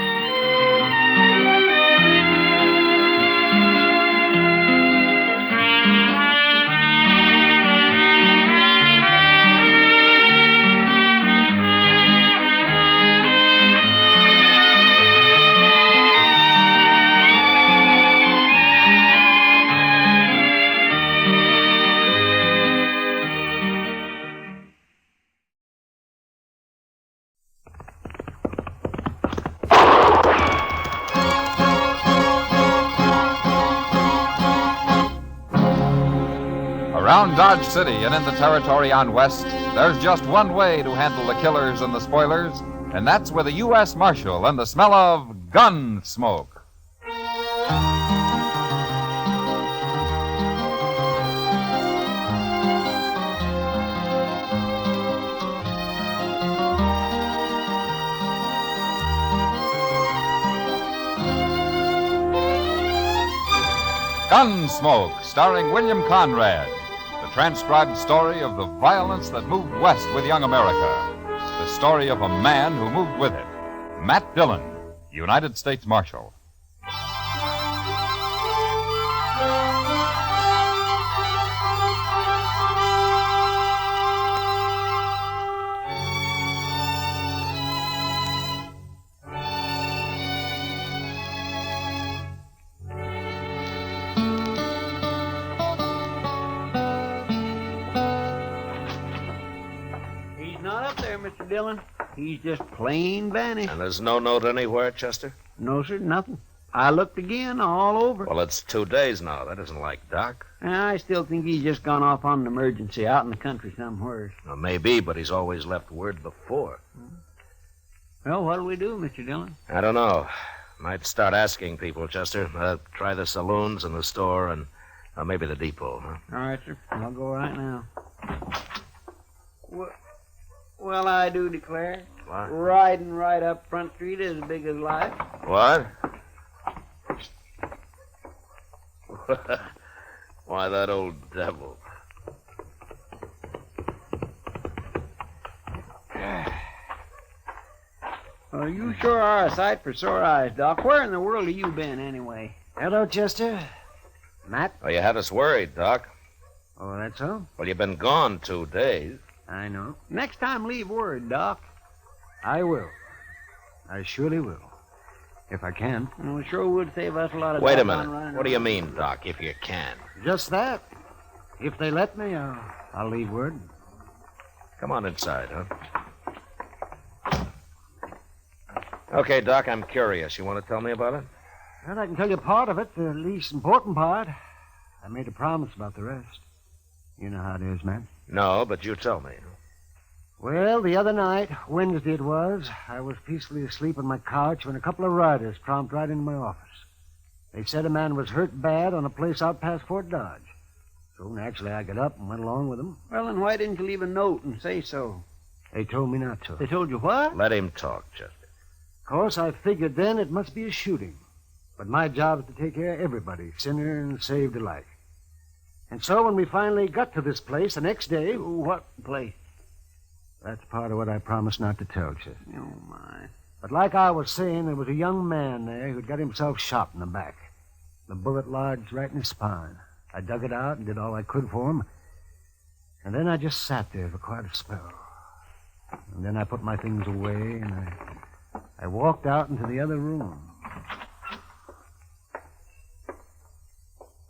Around Dodge City and in the territory on West, there's just one way to handle the killers and the spoilers, and that's with a U.S. Marshal and the smell of gun smoke. Gunsmoke, starring William Conrad. The transcribed story of the violence that moved west with young America. The story of a man who moved with it. Matt Dillon, United States Marshal. Mr. Dillon. He's just plain vanished. And there's no note anywhere, Chester? No, sir, nothing. I looked again, all over. Well, it's 2 days now. That isn't like Doc. I still think he's just gone off on an emergency out in the country somewhere. Well, maybe, but he's always left word before. Well, what'll we do, Mr. Dillon? I don't know. Might start asking people, Chester. Try the saloons and the store and maybe the depot, huh? All right, sir. I'll go right now. Well, I do declare. What? Riding right up Front Street as big as life. What? Why, that old devil. Well, you sure are a sight for sore eyes, Doc. Where in the world have you been, anyway? Hello, Chester. Matt? Oh, you had us worried, Doc. Oh, that's so? Well, you've been gone 2 days. I know. Next time, leave word, Doc. I will. I surely will. If I can. Well, it sure would save us a lot of... Wait a minute. What do you mean, Doc, if you can? Just that. If they let me, I'll leave word. Come on inside, huh? Okay, Doc, I'm curious. You want to tell me about it? Well, I can tell you part of it, the least important part. I made a promise about the rest. You know how it is, man. No, but you tell me. Well, the other night, Wednesday it was, I was peacefully asleep on my couch when a couple of riders tromped right into my office. They said a man was hurt bad on a place out past Fort Dodge. So naturally I got up and went along with them. Well, then why didn't you leave a note and say so? They told me not to. They told you what? Let him talk, Chester. Of course, I figured then it must be a shooting. But my job is to take care of everybody, sinner and saved alike. And so when we finally got to this place the next day... What place? That's part of what I promised not to tell, Chester. Oh, my. But like I was saying, there was a young man there who'd got himself shot in the back. The bullet lodged right in his spine. I dug it out and did all I could for him. And then I just sat there for quite a spell. And then I put my things away and I walked out into the other room.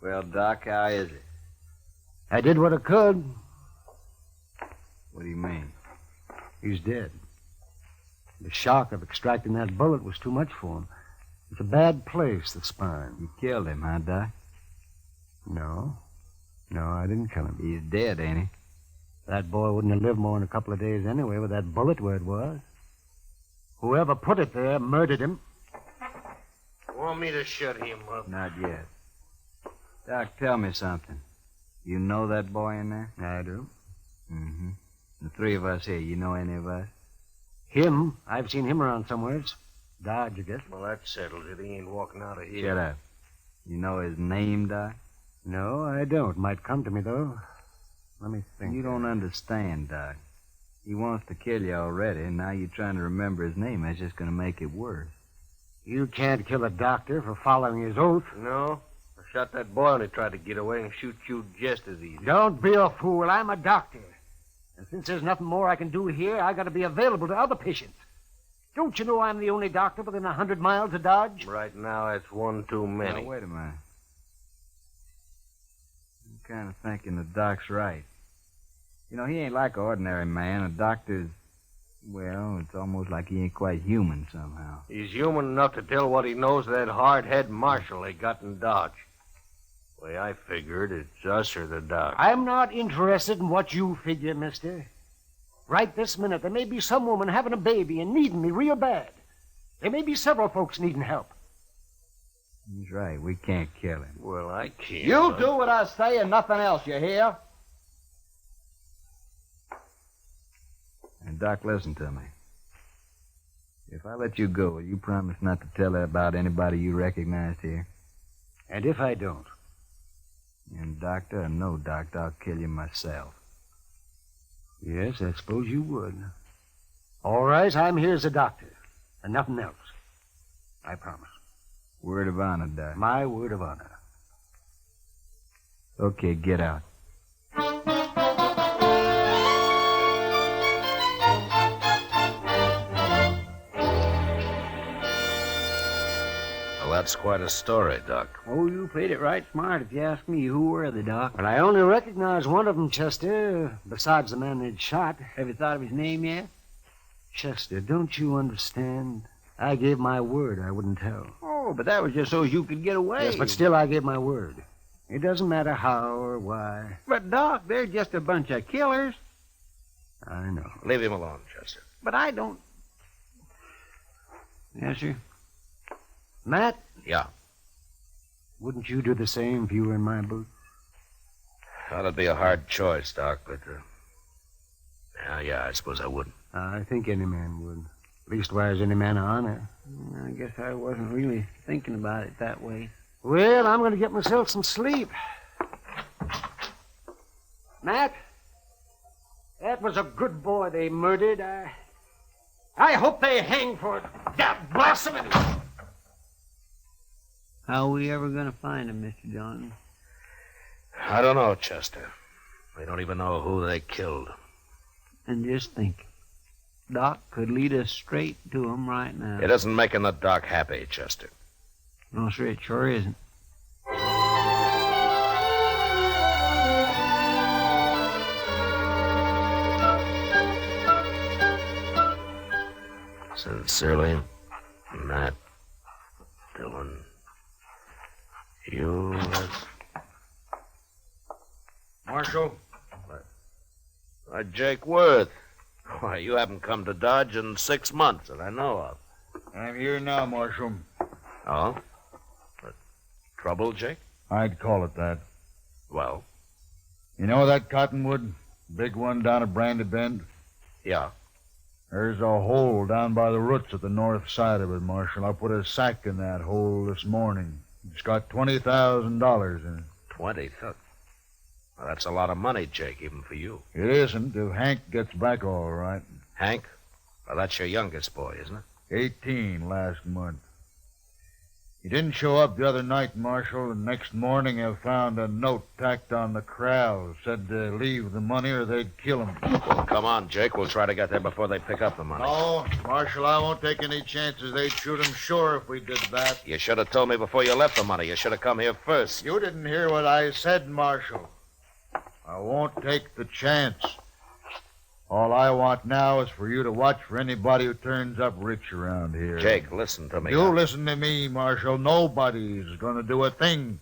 Well, Doc, how is it? I did what I could. What do you mean? He's dead. The shock of extracting that bullet was too much for him. It's a bad place, the spine. You killed him, huh, Doc? No, I didn't kill him. He's dead, ain't he? That boy wouldn't have lived more than a couple of days anyway with that bullet where it was. Whoever put it there murdered him. Want me to shut him up? Not yet. Doc, tell me something. You know that boy in there? I do. Mm-hmm. The three of us here, you know any of us? Him? I've seen him around somewheres. Dodge, I guess. Well, that settles it. He ain't walking out of here. Shut up. You know his name, Doc? No, I don't. Might come to me, though. Let me think. You don't understand, Doc. He wants to kill you already, and now you're trying to remember his name. That's just going to make it worse. You can't kill a doctor for following his oath. No. I shot that boy when he tried to get away and shoot you just as easy. Don't be a fool. I'm a doctor. And since there's nothing more I can do here, I got to be available to other patients. Don't you know I'm the only doctor within 100 miles of Dodge? Right now, that's one too many. Now, wait a minute. I'm kind of thinking the doc's right. You know, he ain't like an ordinary man. A doctor's, well, it's almost like he ain't quite human somehow. He's human enough to tell what he knows to that hard-head marshal they got in Dodge. The way I figured, it's us or the doc. I'm not interested in what you figure, mister. Right this minute, there may be some woman having a baby and needing me real bad. There may be several folks needing help. He's right. We can't kill him. Well, I can't. You do what I say and nothing else, you hear? And, Doc, listen to me. If I let you go, will you promise not to tell her about anybody you recognized here? And if I don't? And, doctor or no doctor, I'll kill you myself. Yes, I suppose you would. All right, I'm here as a doctor, and nothing else. I promise. Word of honor, Doc. My word of honor. Okay, get out. Well, that's quite a story, Doc. Oh, you played it right smart if you ask me. Who were they, Doc? But I only recognize one of them, Chester, besides the man they'd shot. Have you thought of his name yet? Chester, don't you understand? I gave my word I wouldn't tell. Oh, but that was just so you could get away. Yes, but still I gave my word. It doesn't matter how or why. But, Doc, they're just a bunch of killers. I know. Leave him alone, Chester. But I don't... Yes, sir? Matt? Yeah. Wouldn't you do the same if you were in my boots? That'd be a hard choice, Doc, but... Yeah, I suppose I would. I think any man would. Leastwise, any man of honor. I guess I wasn't really thinking about it that way. Well, I'm going to get myself some sleep. Matt? That was a good boy they murdered. I hope they hang for it. That blossoming... How are we ever going to find him, Mr. John? I don't know, Chester. We don't even know who they killed. And just think, Doc could lead us straight to him right now. It isn't making the Doc happy, Chester. No, sir, it sure isn't. Sincerely, Matt Dillon. You... Marshal? Jake Worth. Why, you haven't come to Dodge in 6 months that I know of. I'm here now, Marshal. Oh? Trouble, Jake? I'd call it that. Well? You know that cottonwood? Big one down at Brandy Bend? Yeah. There's a hole down by the roots at the north side of it, Marshal. I put a sack in that hole this morning. It's got $20,000 in it. 20,000? Well, that's a lot of money, Jake, even for you. It isn't if Hank gets back all right. Hank? Well, that's your youngest boy, isn't it? 18 last month. He didn't show up the other night, Marshal, and next morning I found a note tacked on the corral. Said to leave the money or they'd kill him. Well, come on, Jake. We'll try to get there before they pick up the money. No, Marshal, I won't take any chances. They'd shoot him sure if we did that. You should have told me before you left the money. You should have come here first. You didn't hear what I said, Marshal. I won't take the chance. All I want now is for you to watch for anybody who turns up rich around here. Jake, listen to me. You listen to me, Marshal. Nobody's going to do a thing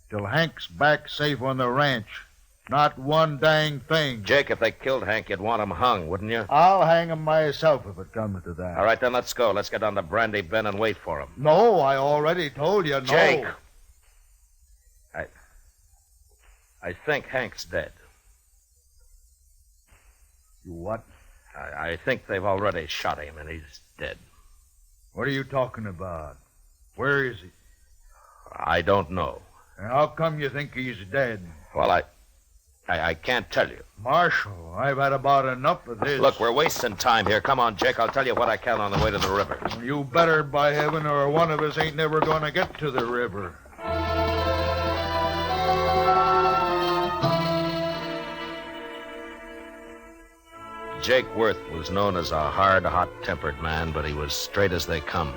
till Hank's back safe on the ranch. Not one dang thing. Jake, if they killed Hank, you'd want him hung, wouldn't you? I'll hang him myself if it comes to that. All right, then let's go. Let's get down to Brandy Bend and wait for him. No, I already told you no. Jake! I think Hank's dead. You what? I think they've already shot him, and he's dead. What are you talking about? Where is he? I don't know. And how come you think he's dead? Well, I can't tell you. Marshal, I've had about enough of this. Look, we're wasting time here. Come on, Jake. I'll tell you what I can on the way to the river. You better, by heaven, or one of us ain't never going to get to the river. Jake Worth was known as a hard, hot-tempered man, but he was straight as they come.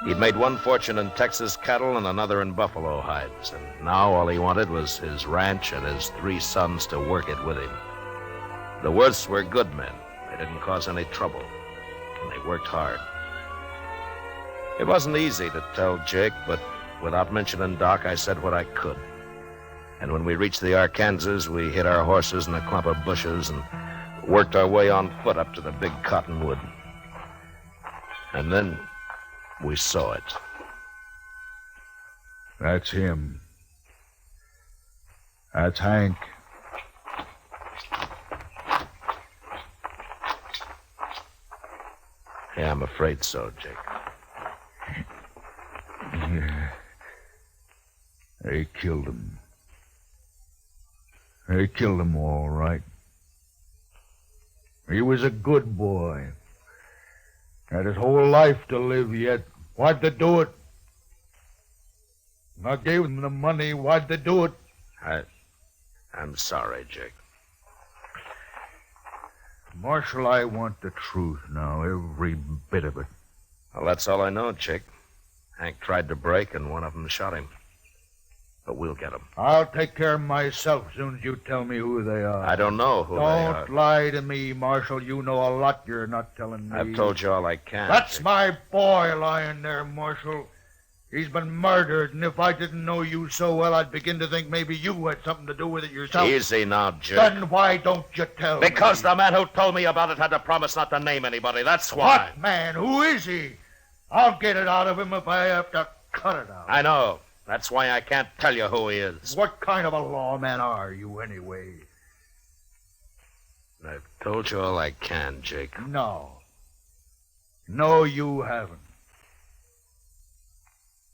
He'd made one fortune in Texas cattle and another in buffalo hides, and now all he wanted was his ranch and his 3 sons to work it with him. The Worths were good men. They didn't cause any trouble, and they worked hard. It wasn't easy to tell Jake, but without mentioning Doc, I said what I could. And when we reached the Arkansas, we hid our horses in a clump of bushes and worked our way on foot up to the big cottonwood. And then we saw it. That's him. That's Hank. Yeah, I'm afraid so, Jake. Yeah. They killed him. They killed him all right. He was a good boy. Had his whole life to live yet. Why'd they do it? I gave them the money. Why'd they do it? I'm sorry, Jake. Marshal, I want the truth now, every bit of it. Well, that's all I know, Jake. Hank tried to break, and one of them shot him. But we'll get him. I'll take care of myself as soon as you tell me who they are. I don't know who they are. Don't lie to me, Marshal. You know a lot you're not telling me. I've told you all I can. That's Jake. my boy lying there, Marshal. He's been murdered, and if I didn't know you so well, I'd begin to think maybe you had something to do with it yourself. Easy now, Jake. Then why don't you tell me? Because the man who told me about it had to promise not to name anybody. That's why. What man? Who is he? I'll get it out of him if I have to cut it out. I know. That's why I can't tell you who he is. What kind of a lawman are you, anyway? I've told you all I can, Jake. No. No, you haven't.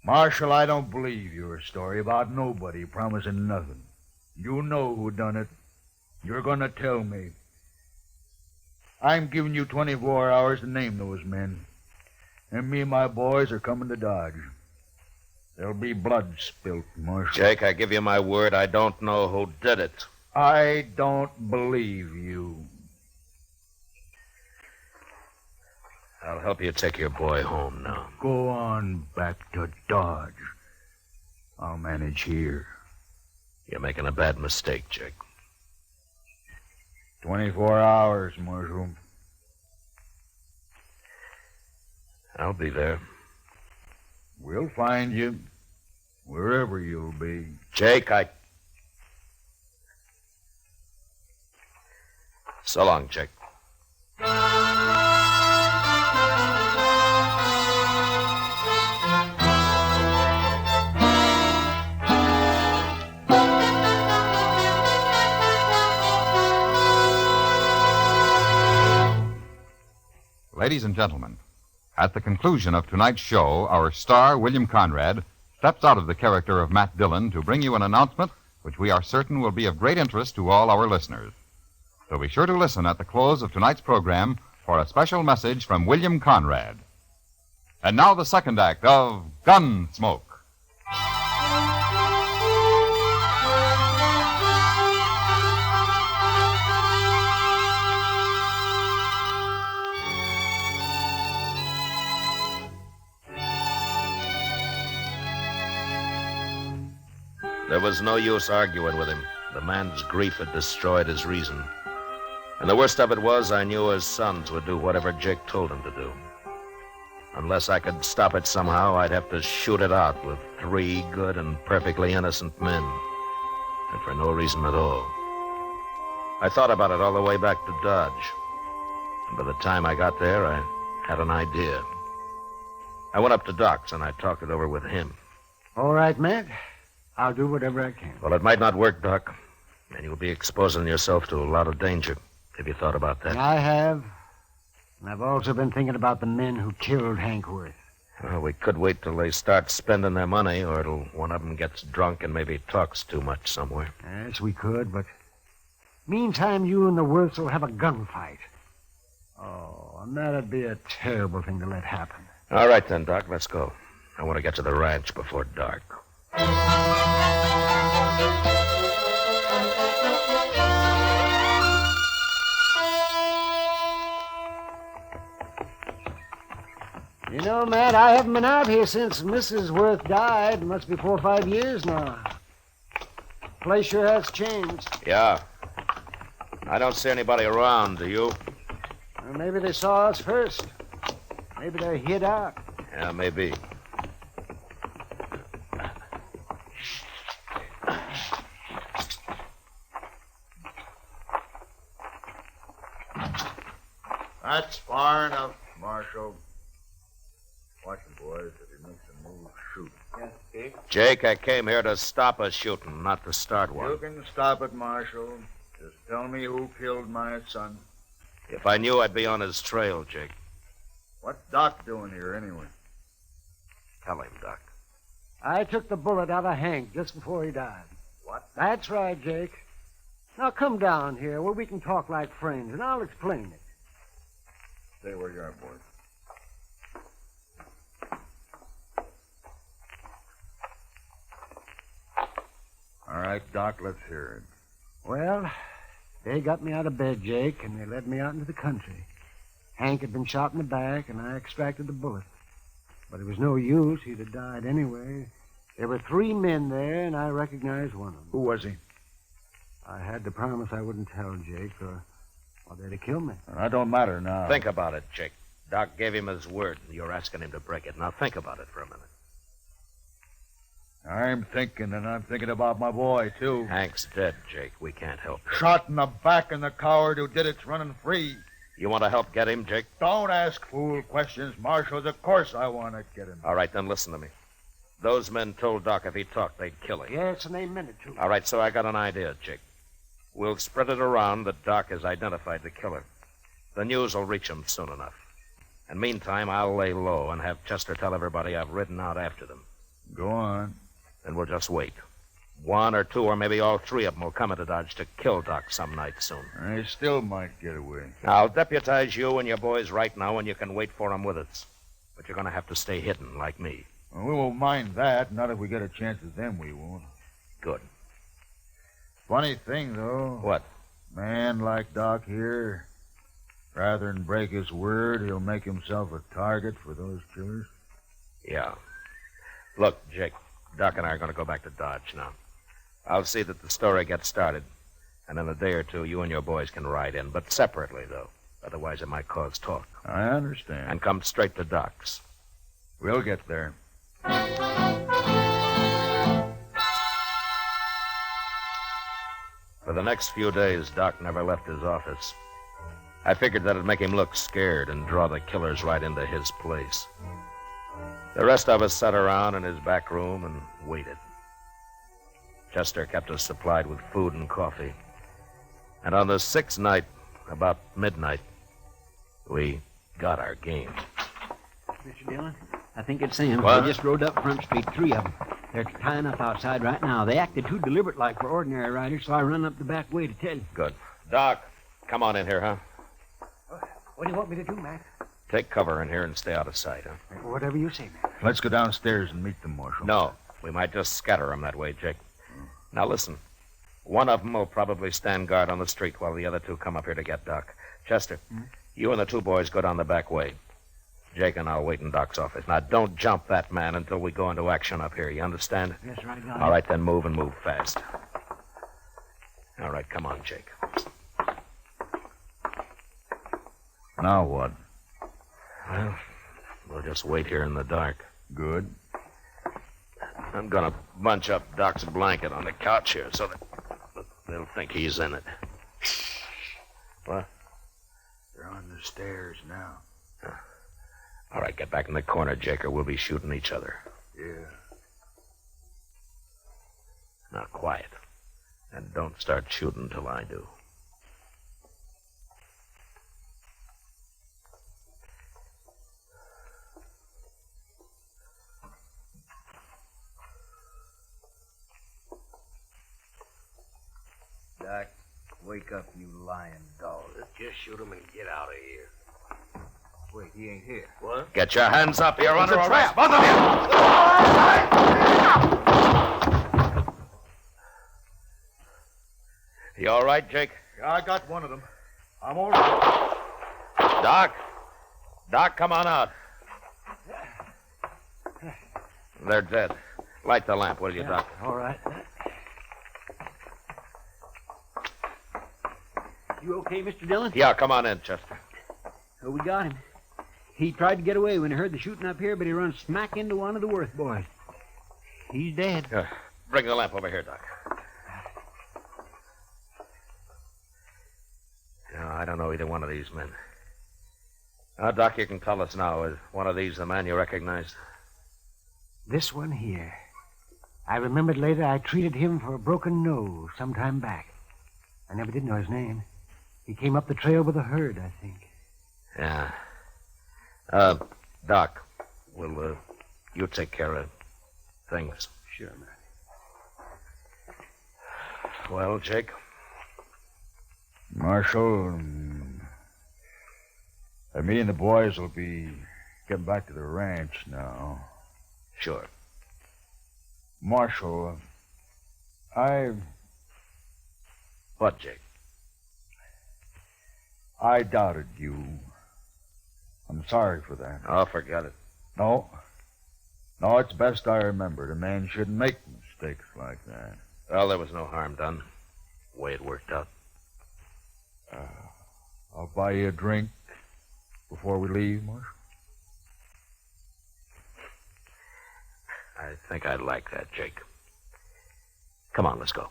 Marshal, I don't believe your story about nobody promising nothing. You know who done it. You're going to tell me. I'm giving you 24 hours to name those men. And me and my boys are coming to Dodge. There'll be blood spilt, Marshal. Jake, I give you my word, I don't know who did it. I don't believe you. I'll help you take your boy home now. Go on back to Dodge. I'll manage here. You're making a bad mistake, Jake. 24 hours, Marshal. I'll be there. We'll find you, wherever you'll be. Jake, So long, Jake. Ladies and gentlemen, at the conclusion of tonight's show, our star, William Conrad, steps out of the character of Matt Dillon to bring you an announcement which we are certain will be of great interest to all our listeners. So be sure to listen at the close of tonight's program for a special message from William Conrad. And now the second act of Gunsmoke. There was no use arguing with him. The man's grief had destroyed his reason. And the worst of it was, I knew his sons would do whatever Jake told them to do. Unless I could stop it somehow, I'd have to shoot it out with 3 good and perfectly innocent men. And for no reason at all. I thought about it all the way back to Dodge. And by the time I got there, I had an idea. I went up to Doc's and I talked it over with him. All right, Matt. I'll do whatever I can. Well, it might not work, Doc. And you'll be exposing yourself to a lot of danger. Have you thought about that? I have. And I've also been thinking about the men who killed Hank Worth. Well, we could wait till they start spending their money, or till one of them gets drunk and maybe talks too much somewhere. Yes, we could, but Meantime, you and the Worths will have a gunfight. Oh, and that'd be a terrible thing to let happen. All right, then, Doc, let's go. I want to get to the ranch before dark. You know, Matt, I haven't been out here since Mrs. Worth died. It must be 4 or 5 years now. Place sure has changed. Yeah. I don't see anybody around, do you? Well, maybe they saw us first. Maybe they're hid out. Yeah, maybe. That's far enough, Marshal. Watch it, boys. If he makes a move, shoot. Yes, Jake. Jake, I came here to stop a shooting, not to start one. You can stop it, Marshal. Just tell me who killed my son. If I knew, I'd be on his trail, Jake. What's Doc doing here, anyway? Tell him, Doc. I took the bullet out of Hank just before he died. What? That's right, Jake. Now come down here where we can talk like friends, and I'll explain it. Stay where you are, boys. All right, Doc, let's hear it. Well, they got me out of bed, Jake, and they led me out into the country. Hank had been shot in the back, and I extracted the bullet. But it was no use. He'd have died anyway. There were 3 men there, and I recognized one of them. Who was he? I had to promise I wouldn't tell, Jake, or they'd have killed me. That don't matter now. Think about it, Jake. Doc gave him his word, and you're asking him to break it. Now think about it for a minute. I'm thinking, and I'm thinking about my boy, too. Hank's dead, Jake. We can't help him. Shot in the back, and the coward who did it's running free. You want to help get him, Jake? Don't ask fool questions, Marshal. Of course I want to get him. All right, then listen to me. Those men told Doc if he talked, they'd kill him. Yes, and they meant it, too. All right, so I got an idea, Jake. We'll spread it around that Doc has identified the killer. The news will reach him soon enough. And meantime, I'll lay low and have Chester tell everybody I've ridden out after them. Go on. Then we'll just wait. 1 or 2 or maybe all 3 of them will come into Dodge to kill Doc some night soon. They still might get away. I'll deputize you and your boys right now, and you can wait for them with us. But you're going to have to stay hidden, like me. Well, we won't mind that. Not if we get a chance at them, we won't. Good. Funny thing, though. What? Man like Doc here, rather than break his word, he'll make himself a target for those killers. Yeah. Look, Jake, Doc and I are going to go back to Dodge now. I'll see that the story gets started, and in a day or 2, you and your boys can ride in, but separately, though. Otherwise, it might cause talk. I understand. And come straight to Doc's. We'll get there. For the next few days, Doc never left his office. I figured that'd make him look scared and draw the killers right into his place. The rest of us sat around in his back room and waited. Chester kept us supplied with food and coffee. And on the 6th night, about midnight, we got our game. Mr. Dillon, I think it's them. What? They just rode up Front Street, 3 of them. They're tying up outside right now. They acted too deliberate-like for ordinary riders, so I run up the back way to tell you. Good. Doc, come on in here, huh? What do you want me to do, Mac? Take cover in here and stay out of sight, huh? Whatever you say, Mac. Let's go downstairs and meet them, Marshal. No, we might just scatter them that way, Jake. Now listen. One of them will probably stand guard on the street while the other 2 come up here to get Doc. Chester, you and the 2 boys go down the back way. Jake and I'll wait in Doc's office. Now, don't jump that man until we go into action up here. You understand? Yes, sir, I got it. All right, then move and move fast. All right, come on, Jake. Now what? Well, we'll just wait here in the dark. Good. I'm going to bunch up Doc's blanket on the couch here so that they'll think he's in it. What? They're on the stairs now. All right, get back in the corner, Jake, or we'll be shooting each other. Yeah. Now, quiet. And don't start shooting till I do. Doc, wait wake up, you lying dog. Let's just shoot him and get out of here. Wait, he ain't here. What? Get your hands up. You're under a arrest. trap. Both of you. You all right, Jake? Yeah, I got one of them. I'm all right. Doc? Doc, come on out. They're dead. Light the lamp, will you, Doc? All right. You okay, Mr. Dillon? Yeah, come on in, Chester. Oh, we got him. He tried to get away when he heard the shooting up here, but he run smack into one of the Worth boys. He's dead. Bring the lamp over here, Doc. No, I don't know either one of these men. Now, Doc, you can tell us now, is one of these the man you recognized? This one here. I remembered later I treated him for a broken nose some time back. I never did know his name. He came up the trail with a herd, I think. Yeah. Doc, will you take care of things? Sure, man. Well, Jake? Marshal, me and the boys will be getting back to the ranch now. Sure. Marshal, What, Jake? I doubted you. I'm sorry for that. Oh, forget it. No, it's best I remembered. A man shouldn't make mistakes like that. Well, there was no harm done. The way it worked out. I'll buy you a drink before we leave, Marshal. I think I'd like that, Jake. Come on, let's go.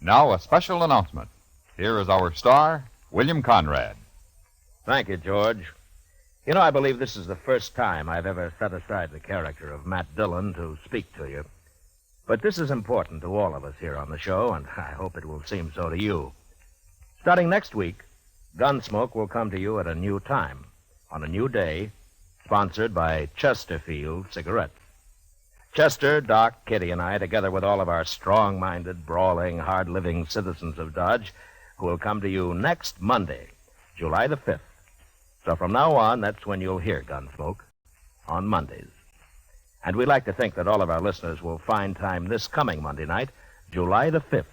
Now, a special announcement. Here is our star, William Conrad. Thank you, George. You know, I believe this is the first time I've ever set aside the character of Matt Dillon to speak to you. But this is important to all of us here on the show, and I hope it will seem so to you. Starting next week, Gunsmoke will come to you at a new time, on a new day, sponsored by Chesterfield Cigarettes. Chester, Doc, Kitty, and I, together with all of our strong-minded, brawling, hard-living citizens of Dodge, who will come to you next Monday, July the 5th. So from now on, that's when you'll hear Gunsmoke, on Mondays. And we'd like to think that all of our listeners will find time this coming Monday night, July the 5th,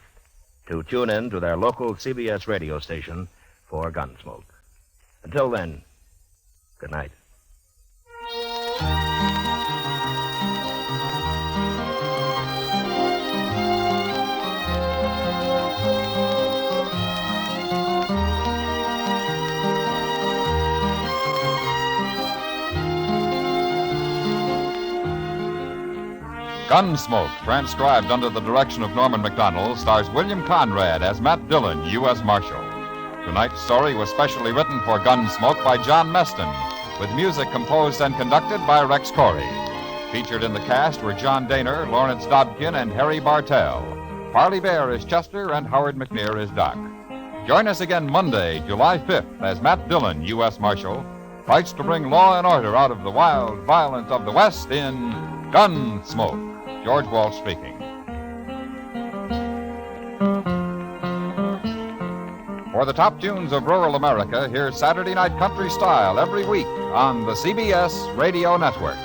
to tune in to their local CBS radio station for Gunsmoke. Until then, good night. Gunsmoke, transcribed under the direction of Norman MacDonald, stars William Conrad as Matt Dillon, U.S. Marshal. Tonight's story was specially written for Gunsmoke by John Meston, with music composed and conducted by Rex Corey. Featured in the cast were John Daner, Lawrence Dobkin, and Harry Bartell. Parley Bear is Chester, and Howard McNear is Doc. Join us again Monday, July 5th, as Matt Dillon, U.S. Marshal, fights to bring law and order out of the wild violence of the West in Gunsmoke. George Walsh speaking. For the top tunes of rural America, hear Saturday Night Country Style every week on the CBS Radio Network.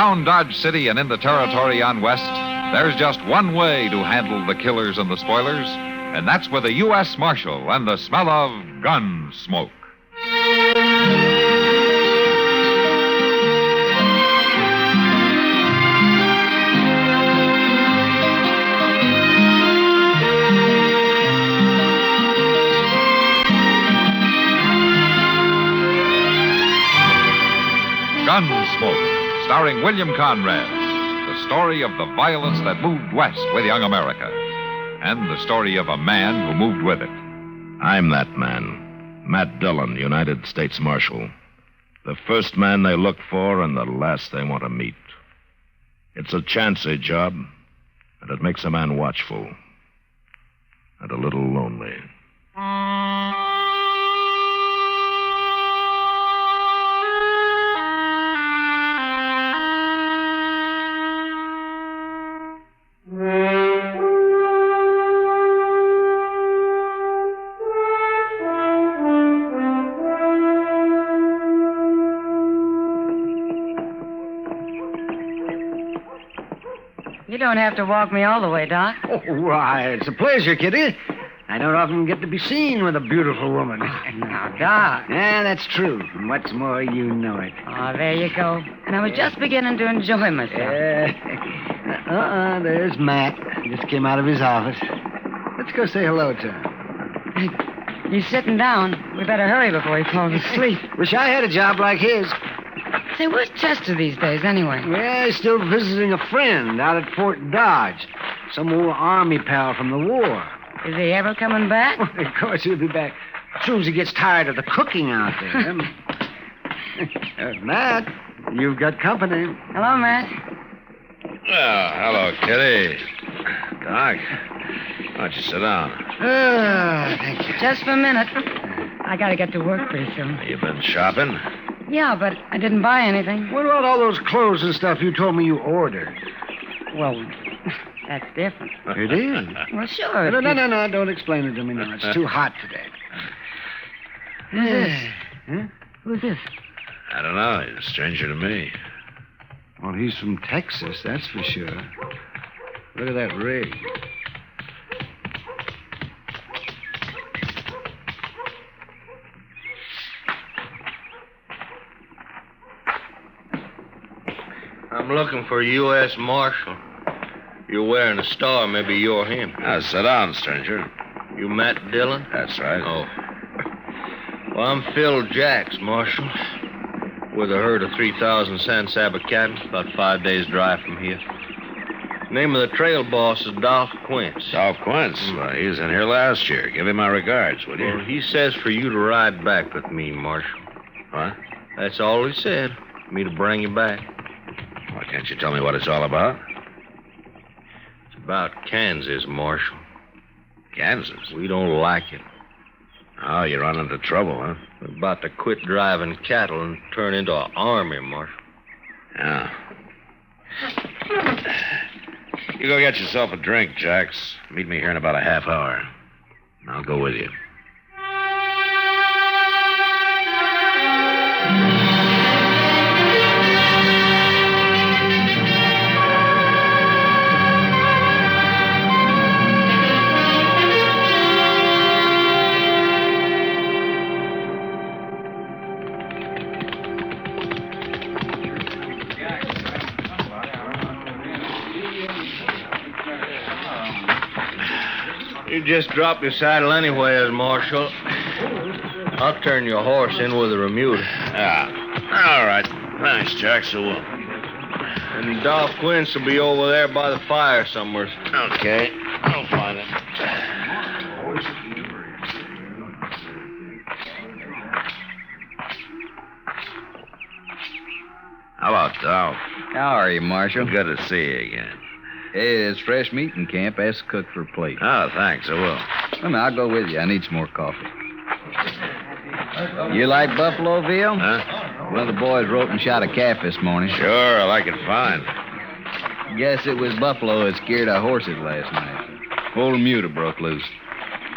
Around Dodge City and in the territory on West, there's just one way to handle the killers and the spoilers, and that's with a U.S. Marshal and the smell of gun smoke. Gunsmoke, starring William Conrad. The story of the violence that moved west with young America. And the story of a man who moved with it. I'm that man, Matt Dillon, United States Marshal. The first man they look for and the last they want to meet. It's a chancy job, and it makes a man watchful and a little lonely. You don't have to walk me all the way, Doc. Oh, why, it's a pleasure, Kitty. I don't often get to be seen with a beautiful woman. Now, Doc. Yeah, that's true. And what's more, you know it. Oh, there you go. And I was just beginning to enjoy myself. There's Matt. Just came out of his office. Let's go say hello to him. He's sitting down. We better hurry before he falls asleep. Wish I had a job like his. Say, where's Chester these days, anyway? Well, he's still visiting a friend out at Fort Dodge. Some old Army pal from the war. Is he ever coming back? Of course, he'll be back as soon as he gets tired of the cooking out there. Matt, you've got company. Hello, Matt. Well, hello, Kitty. Doc, why don't you sit down? Thank you. Just for a minute. I gotta get to work pretty soon. You been shopping? Yeah, but I didn't buy anything. What about all those clothes and stuff you told me you ordered? Well, that's different. It is. Well, sure. No. Don't explain it to me now. It's too hot today. Who's this? Huh? Who's this? I don't know. He's a stranger to me. Well, he's from Texas, that's for sure. Look at that rig. I'm looking for a U.S. Marshal. You're wearing a star. Maybe you're him. Now, sit down, stranger. You Matt Dillon? That's right. Oh. Well, I'm Phil Jacks, Marshal. With a herd of 3,000 San Saba cattle, about 5 days' drive from here. Name of the trail boss is Dolph Quince. Dolph Quince? Well, he was in here last year. Give him my regards, will you? Well, he says for you to ride back with me, Marshal. What? That's all he said. Me to bring you back. Well, can't you tell me what it's all about? It's about Kansas, Marshal. Kansas? We don't like it. Oh, you're running into trouble, huh? We're about to quit driving cattle and turn into an army, Marshal. Yeah. You go get yourself a drink, Jacks. Meet me here in about a half hour. I'll go with you. You just drop your saddle anywhere, Marshal. I'll turn your horse in with a remuda. All right. Thanks, Jacks. I will. And Dolph Quince will be over there by the fire somewhere. Okay. I'll find him. Hello, Dolph. How are you, Marshal? Good to see you again. Hey, it's fresh meat in camp. Ask the cook for a plate. Oh, thanks. I will. Well, now, I'll go with you. I need some more coffee. You like buffalo veal? Huh? One of the boys wrote and shot a calf this morning. Sure, I like it fine. Guess it was buffalo that scared our horses last night. Whole remuda broke loose.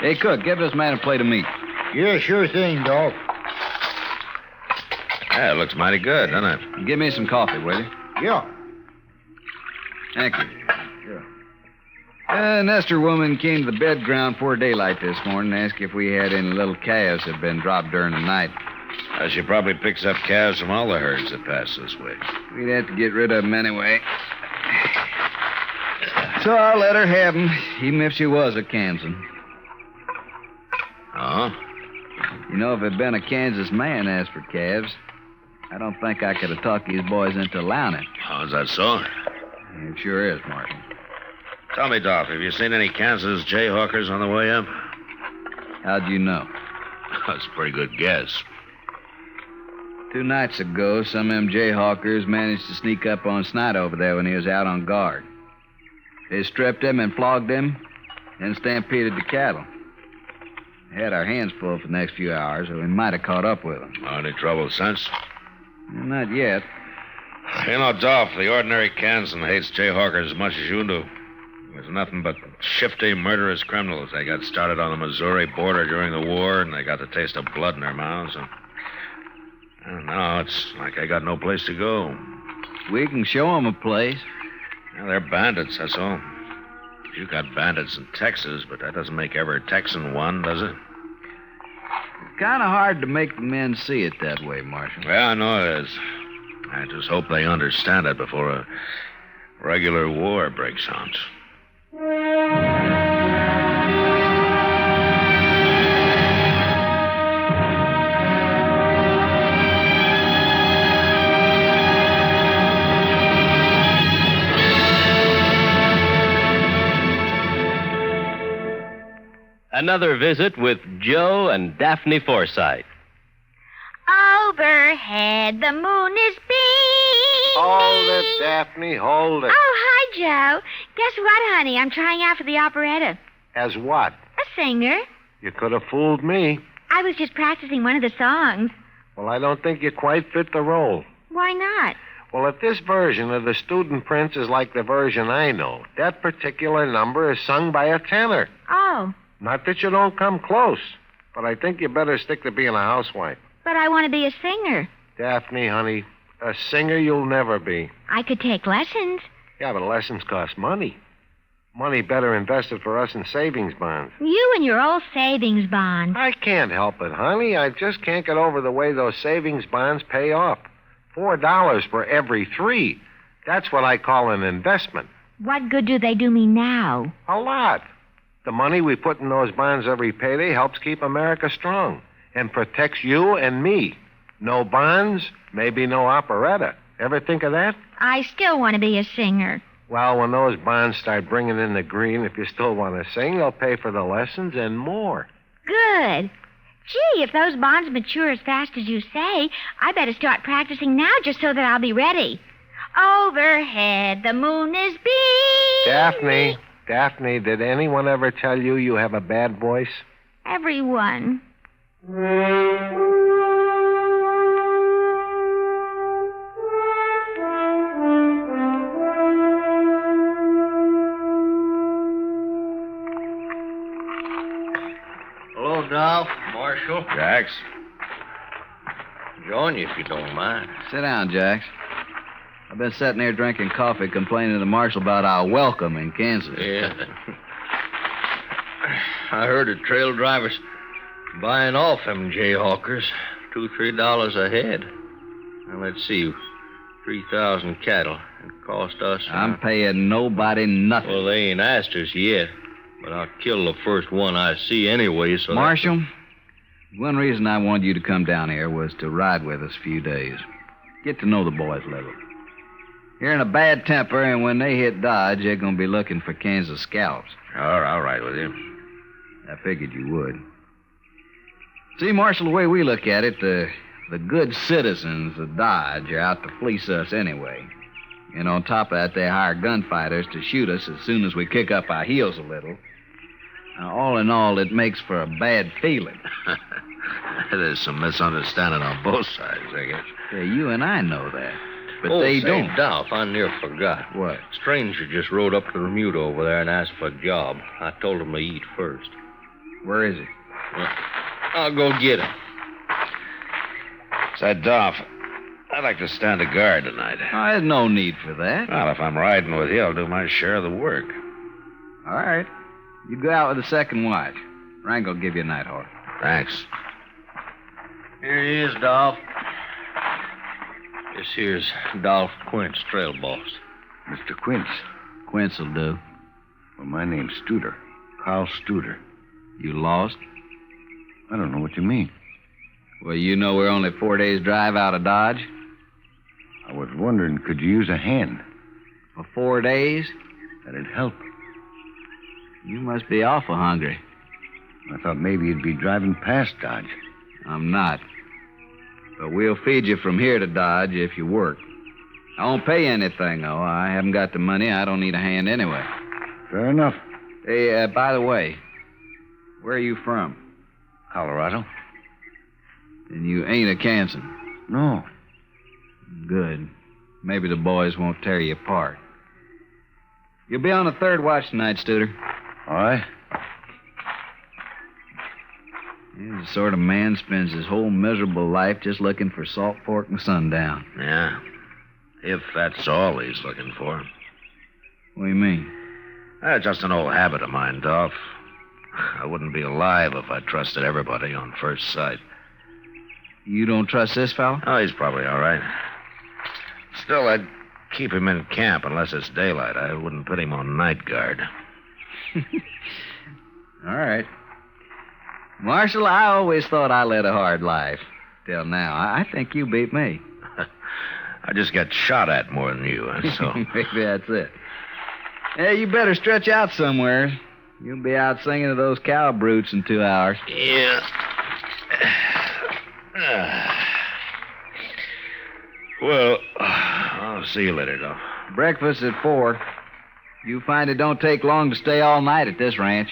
Hey, cook, give this man a plate of meat. Yeah, sure thing, Dolph. Yeah, it looks mighty good, doesn't it? Give me some coffee, will you? Yeah. Thank you. Nestor woman came to the bed ground before daylight this morning and asked if we had any little calves that had been dropped during the night. She probably picks up calves from all the herds that pass this way. We'd have to get rid of them anyway. So I'll let her have them, even if she was a Kansan. Oh? You know, if it had been a Kansas man asked for calves, I don't think I could have talked these boys into allowing it. Oh, is that so? It sure is, Marshal. Tell me, Doc, have you seen any Kansas jayhawkers on the way up? How'd you know? That's a pretty good guess. 2 nights ago, some of them jayhawkers managed to sneak up on Snyder over there when he was out on guard. They stripped him and flogged him, then stampeded the cattle. We had our hands full for the next few hours, or we might have caught up with them. Any trouble since? Not yet. You know, Dolph, the ordinary Kansan hates jayhawkers as much as you do. There's nothing but shifty, murderous criminals. They got started on the Missouri border during the war, and they got the taste of blood in their mouths. And now it's like they got no place to go. We can show them a place. Yeah, they're bandits, that's all. You got bandits in Texas, but that doesn't make every Texan one, does it? It's kind of hard to make the men see it that way, Marshal. Yeah, I know it is. I just hope they understand it before a regular war breaks out. Another visit with Joe and Daphne Forsythe. Overhead, the moon is beaming. Hold it, Daphne, hold it. Oh, hi, Joe. Guess what, honey? I'm trying out for the operetta. As what? A singer. You could have fooled me. I was just practicing one of the songs. Well, I don't think you quite fit the role. Why not? Well, if this version of the Student Prince is like the version I know, that particular number is sung by a tenor. Oh, Not that you don't come close, but I think you better stick to being a housewife. but I want to be a singer. Daphne, honey, a singer you'll never be. I could take lessons. Yeah, but lessons cost money. Money better invested for us in savings bonds. You and your old savings bond. I can't help it, honey. I just can't get over the way those savings bonds pay off. $4 for every 3. That's what I call an investment. What good do they do me now? A lot. The money we put in those bonds every payday helps keep America strong and protects you and me. No bonds, maybe no operetta. Ever think of that? I still want to be a singer. Well, when those bonds start bringing in the green, if you still want to sing, they'll pay for the lessons and more. Good. Gee, if those bonds mature as fast as you say, I better start practicing now just so that I'll be ready. Overhead, the moon is beaming. Daphne, did anyone ever tell you you have a bad voice? Everyone. Hello, Dolph. Marshal. Jax? Join you if you don't mind. Sit down, Jax. I've been sitting here drinking coffee complaining to the marshal about our welcome in Kansas. Yeah. I heard the trail drivers buying off them jayhawkers $2-3 a head. Now, let's see. 3,000 cattle. It cost us... I'm paying nobody nothing. Well, they ain't asked us yet. But I'll kill the first one I see anyway, so... Marshal, one reason I wanted you to come down here was to ride with us a few days. Get to know the boys a little. You're in a bad temper, and when they hit Dodge, they're going to be looking for Kansas scalps. All right with you. I figured you would. See, Marshal, the way we look at it, the good citizens of Dodge are out to fleece us anyway. And on top of that, they hire gunfighters to shoot us as soon as we kick up our heels a little. Now, all in all, it makes for a bad feeling. There's some misunderstanding on both sides, I guess. Yeah, you and I know that. But Oh, they say, don't. Dolph, I near forgot. What? Stranger just rode up to Bermuda over there and asked for a job. I told him to eat first. Where is he? Well, I'll go get him. Say, Dolph, I'd like to stand a guard tonight. Oh, there's no need for that. Well, if I'm riding with you, I'll do my share of the work. All right. You go out with the second watch. Frank will give you a night horse. Thanks. Here he is, Dolph. This here's Dolph Quince, trail boss. Mr. Quince. Quince will do. Well, my name's Studer. Carl Studer. You lost? I don't know what you mean. Well, you know we're only 4 days' drive out of Dodge. I was wondering, could you use a hand? For 4 days? That'd help. You must be awful hungry. I thought maybe you'd be driving past Dodge. I'm not. But we'll feed you from here to Dodge if you work. I won't pay you anything, though. I haven't got the money. I don't need a hand anyway. Fair enough. Hey, by the way, where are you from? Colorado. And you ain't a Kansan? No. Good. Maybe the boys won't tear you apart. You'll be on the third watch tonight, Studer. All right. He's the sort of man spends his whole miserable life just looking for salt pork and sundown. Yeah. If that's all he's looking for. What do you mean? Just an old habit of mine, Dolph. I wouldn't be alive if I trusted everybody on first sight. You don't trust this fellow? Oh, he's probably all right. Still, I'd keep him in camp unless it's daylight. I wouldn't put him on night guard. All right. Marshal, I always thought I led a hard life. Till now. I think you beat me. I just get shot at more than you, so... Maybe that's it. Hey, you better stretch out somewhere. You'll be out singing to those cow brutes in 2 hours. Yeah. Well, I'll see you later, Dolph. Breakfast at 4. You find it don't take long to stay all night at this ranch.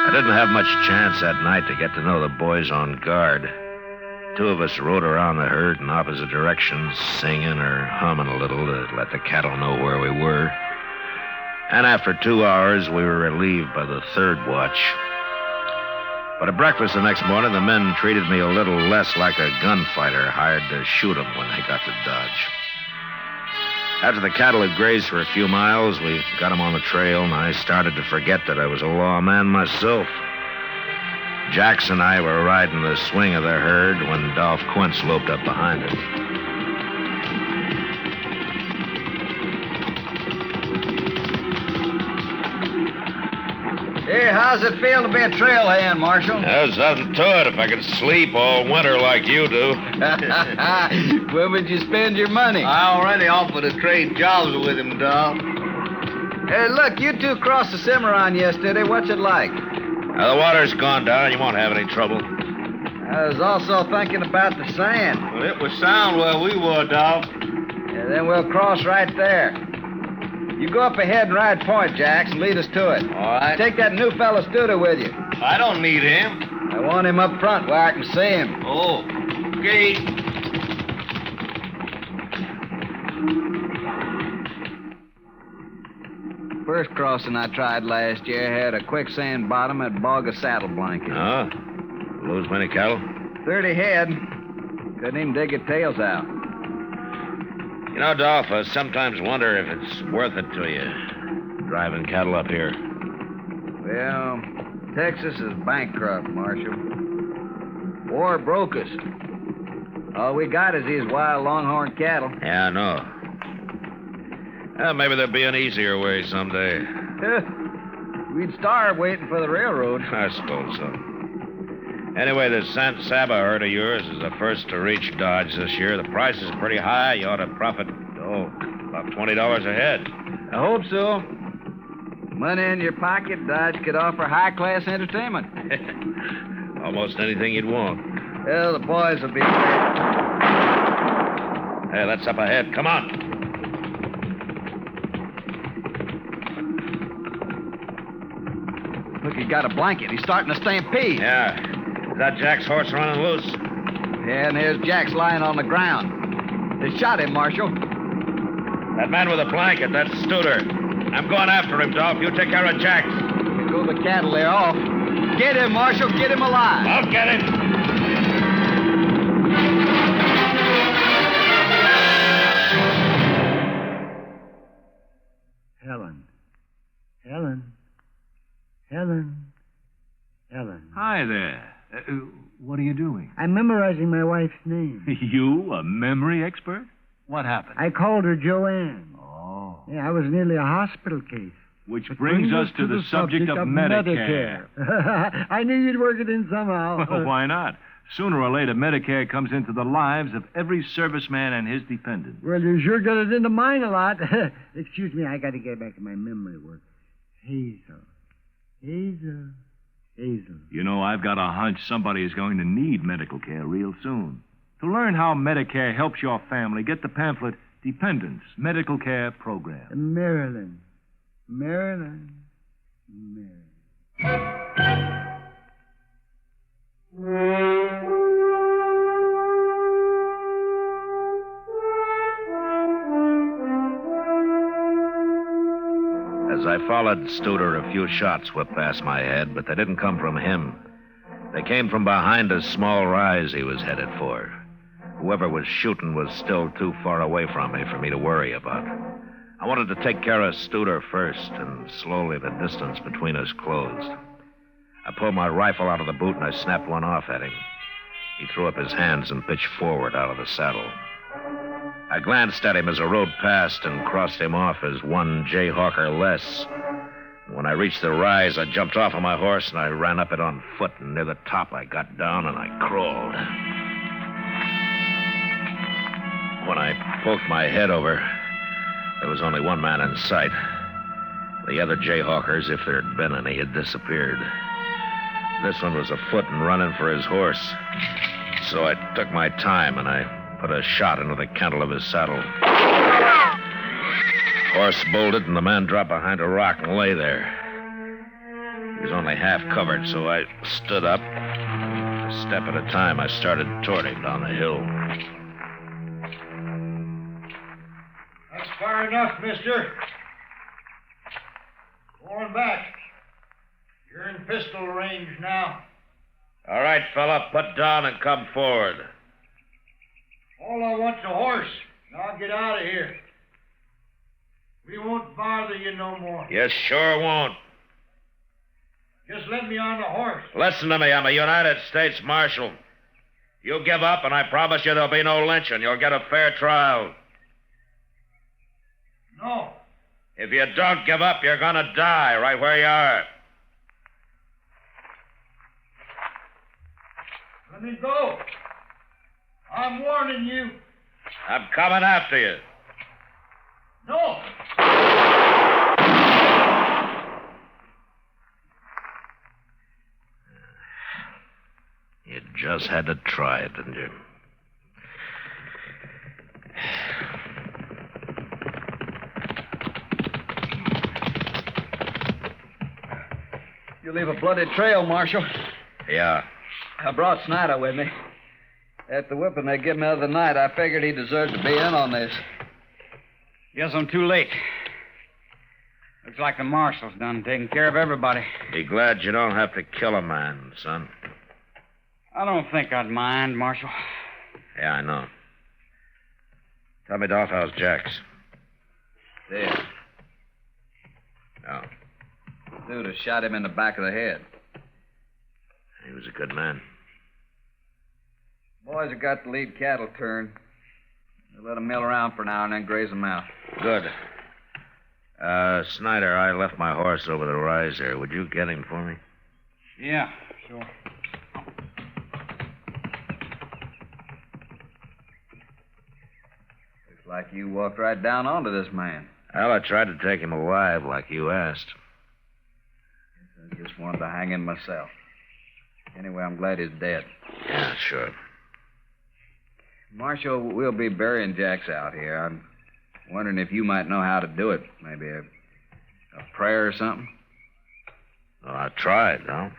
I didn't have much chance that night to get to know the boys on guard. 2 of us rode around the herd in opposite directions, singing or humming a little to let the cattle know where we were. And after 2 hours, we were relieved by the third watch. But at breakfast the next morning, the men treated me a little less like a gunfighter hired to shoot them when they got to Dodge. After the cattle had grazed for a few miles, we got them on the trail, and I started to forget that I was a lawman myself. Jax and I were riding the swing of the herd when Dolph Quince loped up behind us. Hey, how's it feel to be a trailhand, Marshal? There's nothing to it if I could sleep all winter like you do. Where would you spend your money? I already offered to trade jobs with him, Dolph. Hey, look, you two crossed the Cimarron yesterday. What's it like? Now, the water's gone down. You won't have any trouble. I was also thinking about the sand. Well, it was sound where we were, Dolph. Yeah, then we'll cross right there. You go up ahead and ride point, Jax, and lead us to it. All right. Take that new fellow Studer with you. I don't need him. I want him up front where I can see him. Oh, okay. First crossing I tried last year had a quicksand bottom and bog of saddle blanket. Oh? Lose many cattle? 30 head. Couldn't even dig their tails out. You know, Dolph, I sometimes wonder if it's worth it to you, driving cattle up here. Well, Texas is bankrupt, Marshal. War broke us. All we got is these wild longhorn cattle. Yeah, I know. Well, maybe there'll be an easier way someday. We'd starve waiting for the railroad. I suppose so. Anyway, the San Saba herd of yours is the first to reach Dodge this year. The price is pretty high. You ought to profit, about $20 a head. I hope so. Money in your pocket, Dodge could offer high-class entertainment. Almost anything you'd want. Well, the boys will be there. Hey, that's up ahead. Come on. Look, he got a blanket. He's starting to stampede. Yeah. Is that Jack's horse running loose? Yeah, and here's Jack's lying on the ground. They shot him, Marshal. That man with the blanket, that's Studer. I'm going after him, Dolph. You take care of Jax. You throw the cattle there off. Get him, Marshal. Get him alive. I'll get him. Helen. Helen. Helen. Helen. Hi there. What are you doing? I'm memorizing my wife's name. You, a memory expert? What happened? I called her Joanne. Oh. Yeah, I was nearly a hospital case. Which brings us to the subject of Medicare. I knew you'd work it in somehow. Well, why not? Sooner or later, Medicare comes into the lives of every serviceman and his dependents. Well, you sure got it into mine a lot. Excuse me, I got to get back to my memory work. Hazel. You know, I've got a hunch somebody is going to need medical care real soon. To learn how Medicare helps your family, get the pamphlet Dependents Medical Care Program. Marilyn. As I followed Studer, a few shots whipped past my head, but they didn't come from him. They came from behind a small rise he was headed for. Whoever was shooting was still too far away from me for me to worry about. I wanted to take care of Studer first, and slowly the distance between us closed. I pulled my rifle out of the boot and I snapped one off at him. He threw up his hands and pitched forward out of the saddle. I glanced at him as I rode past and crossed him off as one jayhawker less. When I reached the rise, I jumped off of my horse and I ran up it on foot, and near the top I got down and I crawled. When I poked my head over, there was only one man in sight. The other jayhawkers, if there had been any, had disappeared. This one was afoot and running for his horse. So I took my time and I put a shot into the cantle of his saddle. Horse bolted and the man dropped behind a rock and lay there. He was only half covered, so I stood up. A step at a time, I started toward him down the hill. That's far enough, mister. Going back. You're in pistol range now. All right, fella, put down and come forward. All I want's a horse. Now I'll get out of here. We won't bother you no more. You sure won't. Just let me on the horse. Listen to me, I'm a United States Marshal. You give up, and I promise you there'll be no lynching. You'll get a fair trial. No. If you don't give up, you're gonna die right where you are. Let me go. I'm warning you. I'm coming after you. No. You just had to try it, didn't you? You leave a bloody trail, Marshal. Yeah. I brought Snyder with me. After the whipping they give me the other night, I figured he deserved to be in on this. Guess I'm too late. Looks like the marshal's done taking care of everybody. Be glad you don't have to kill a man, son. I don't think I'd mind, Marshal. Yeah, I know. Tell me, Dolph, how's Jax? There. Oh. Dude has shot him in the back of the head. He was a good man. Boys have got the lead cattle turned. They let them mill around for now and then graze them out. Good. Snyder, I left my horse over the rise there. Would you get him for me? Yeah, sure. Looks like you walked right down onto this man. Well, I tried to take him alive like you asked. I just wanted to hang him myself. Anyway, I'm glad he's dead. Yeah, sure. Marshal, we'll be burying Jax out here. I'm wondering if you might know how to do it. Maybe a prayer or something? Well, I tried, Dolph.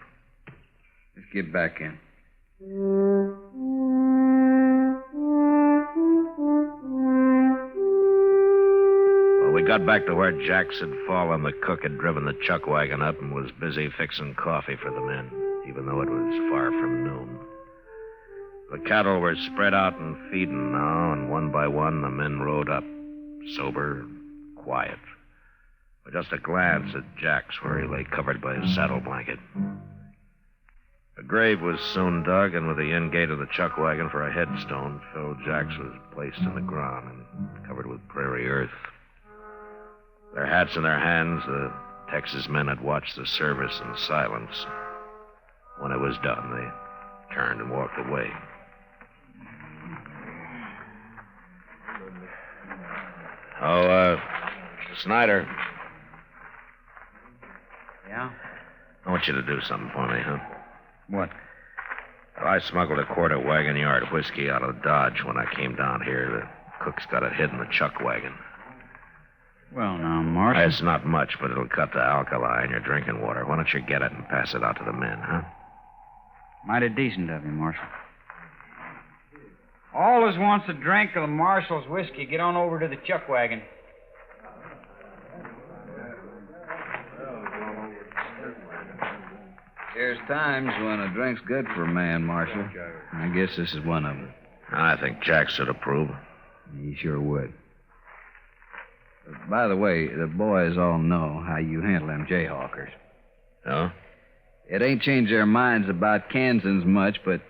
Just get back in. Well, we we got back to where Jacks had fallen, the cook had driven the chuck wagon up and was busy fixing coffee for the men, even though it was far from noon. The cattle were spread out and feeding now, and one by one the men rode up, sober, quiet, with just a glance at Jacks where he lay covered by his saddle blanket. A grave was soon dug, and with the end gate of the chuck wagon for a headstone, Phil Jacks was placed in the ground and covered with prairie earth. Their hats in their hands, the Texas men had watched the service in silence. When it was done, they turned and walked away. Oh, Snyder. Yeah? I want you to do something for me, huh? What? I smuggled a quart of Wagon Yard whiskey out of Dodge when I came down here. The cook's got it hid in the chuck wagon. Well, now, Marshal. It's not much, but it'll cut the alkali in your drinking water. Why don't you get it and pass it out to the men, huh? Mighty decent of you, Marshal. All as wants a drink of the Marshal's whiskey, get on over to the chuck wagon. There's times when a drink's good for a man, Marshal. I guess this is one of them. I think Jack should approve. He sure would. By the way, the boys all know how you handle them jayhawkers. Oh? It ain't changed their minds about Kansans much, but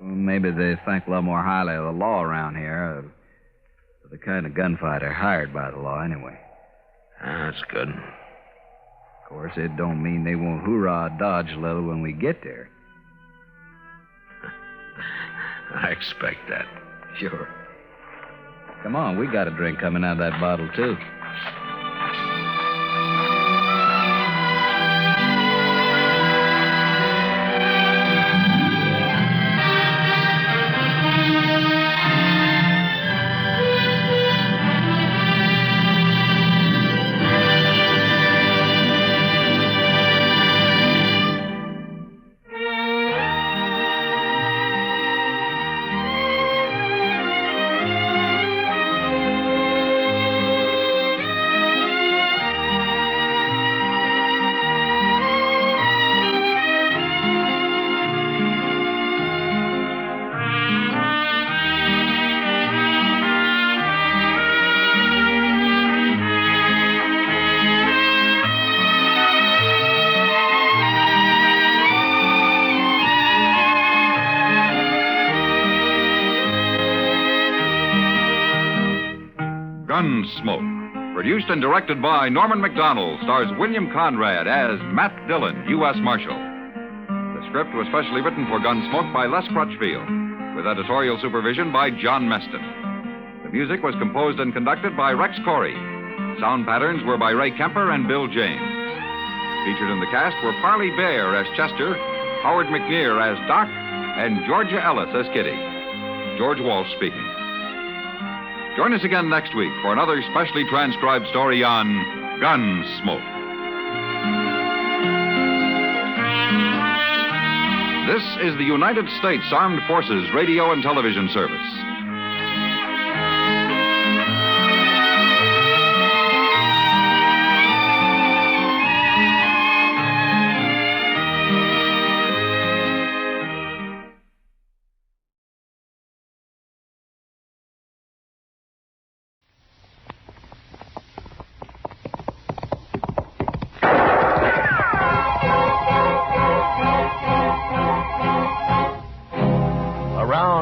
maybe they think a lot more highly of the law around here. The kind of gunfighter hired by the law, anyway. That's good. Of course, it don't mean they won't hoorah Dodge a little when we get there. I expect that. Sure. Come on, we got a drink coming out of that bottle, too. Gunsmoke, produced and directed by Norman McDonald, stars William Conrad as Matt Dillon, U.S. Marshal. The script was specially written for Gunsmoke by Les Crutchfield, with editorial supervision by John Meston. The music was composed and conducted by Rex Corey. Sound patterns were by Ray Kemper and Bill James. Featured in the cast were Parley Bear as Chester, Howard McNear as Doc, and Georgia Ellis as Kitty. George Walsh speaking. Join us again next week for another specially transcribed story on Gunsmoke. This is the United States Armed Forces Radio and Television Service.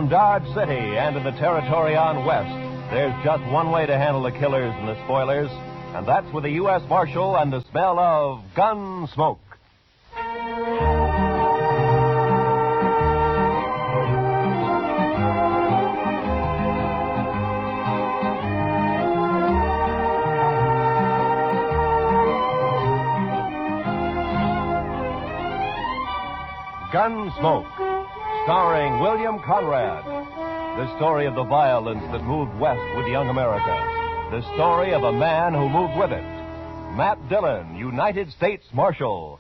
Dodge City and in the territory on West, there's just one way to handle the killers and the spoilers, and that's with a U.S. Marshal and the smell of Gunsmoke. Gunsmoke, starring William Conrad. The story of the violence that moved west with young America. The story of a man who moved with it. Matt Dillon, United States Marshal.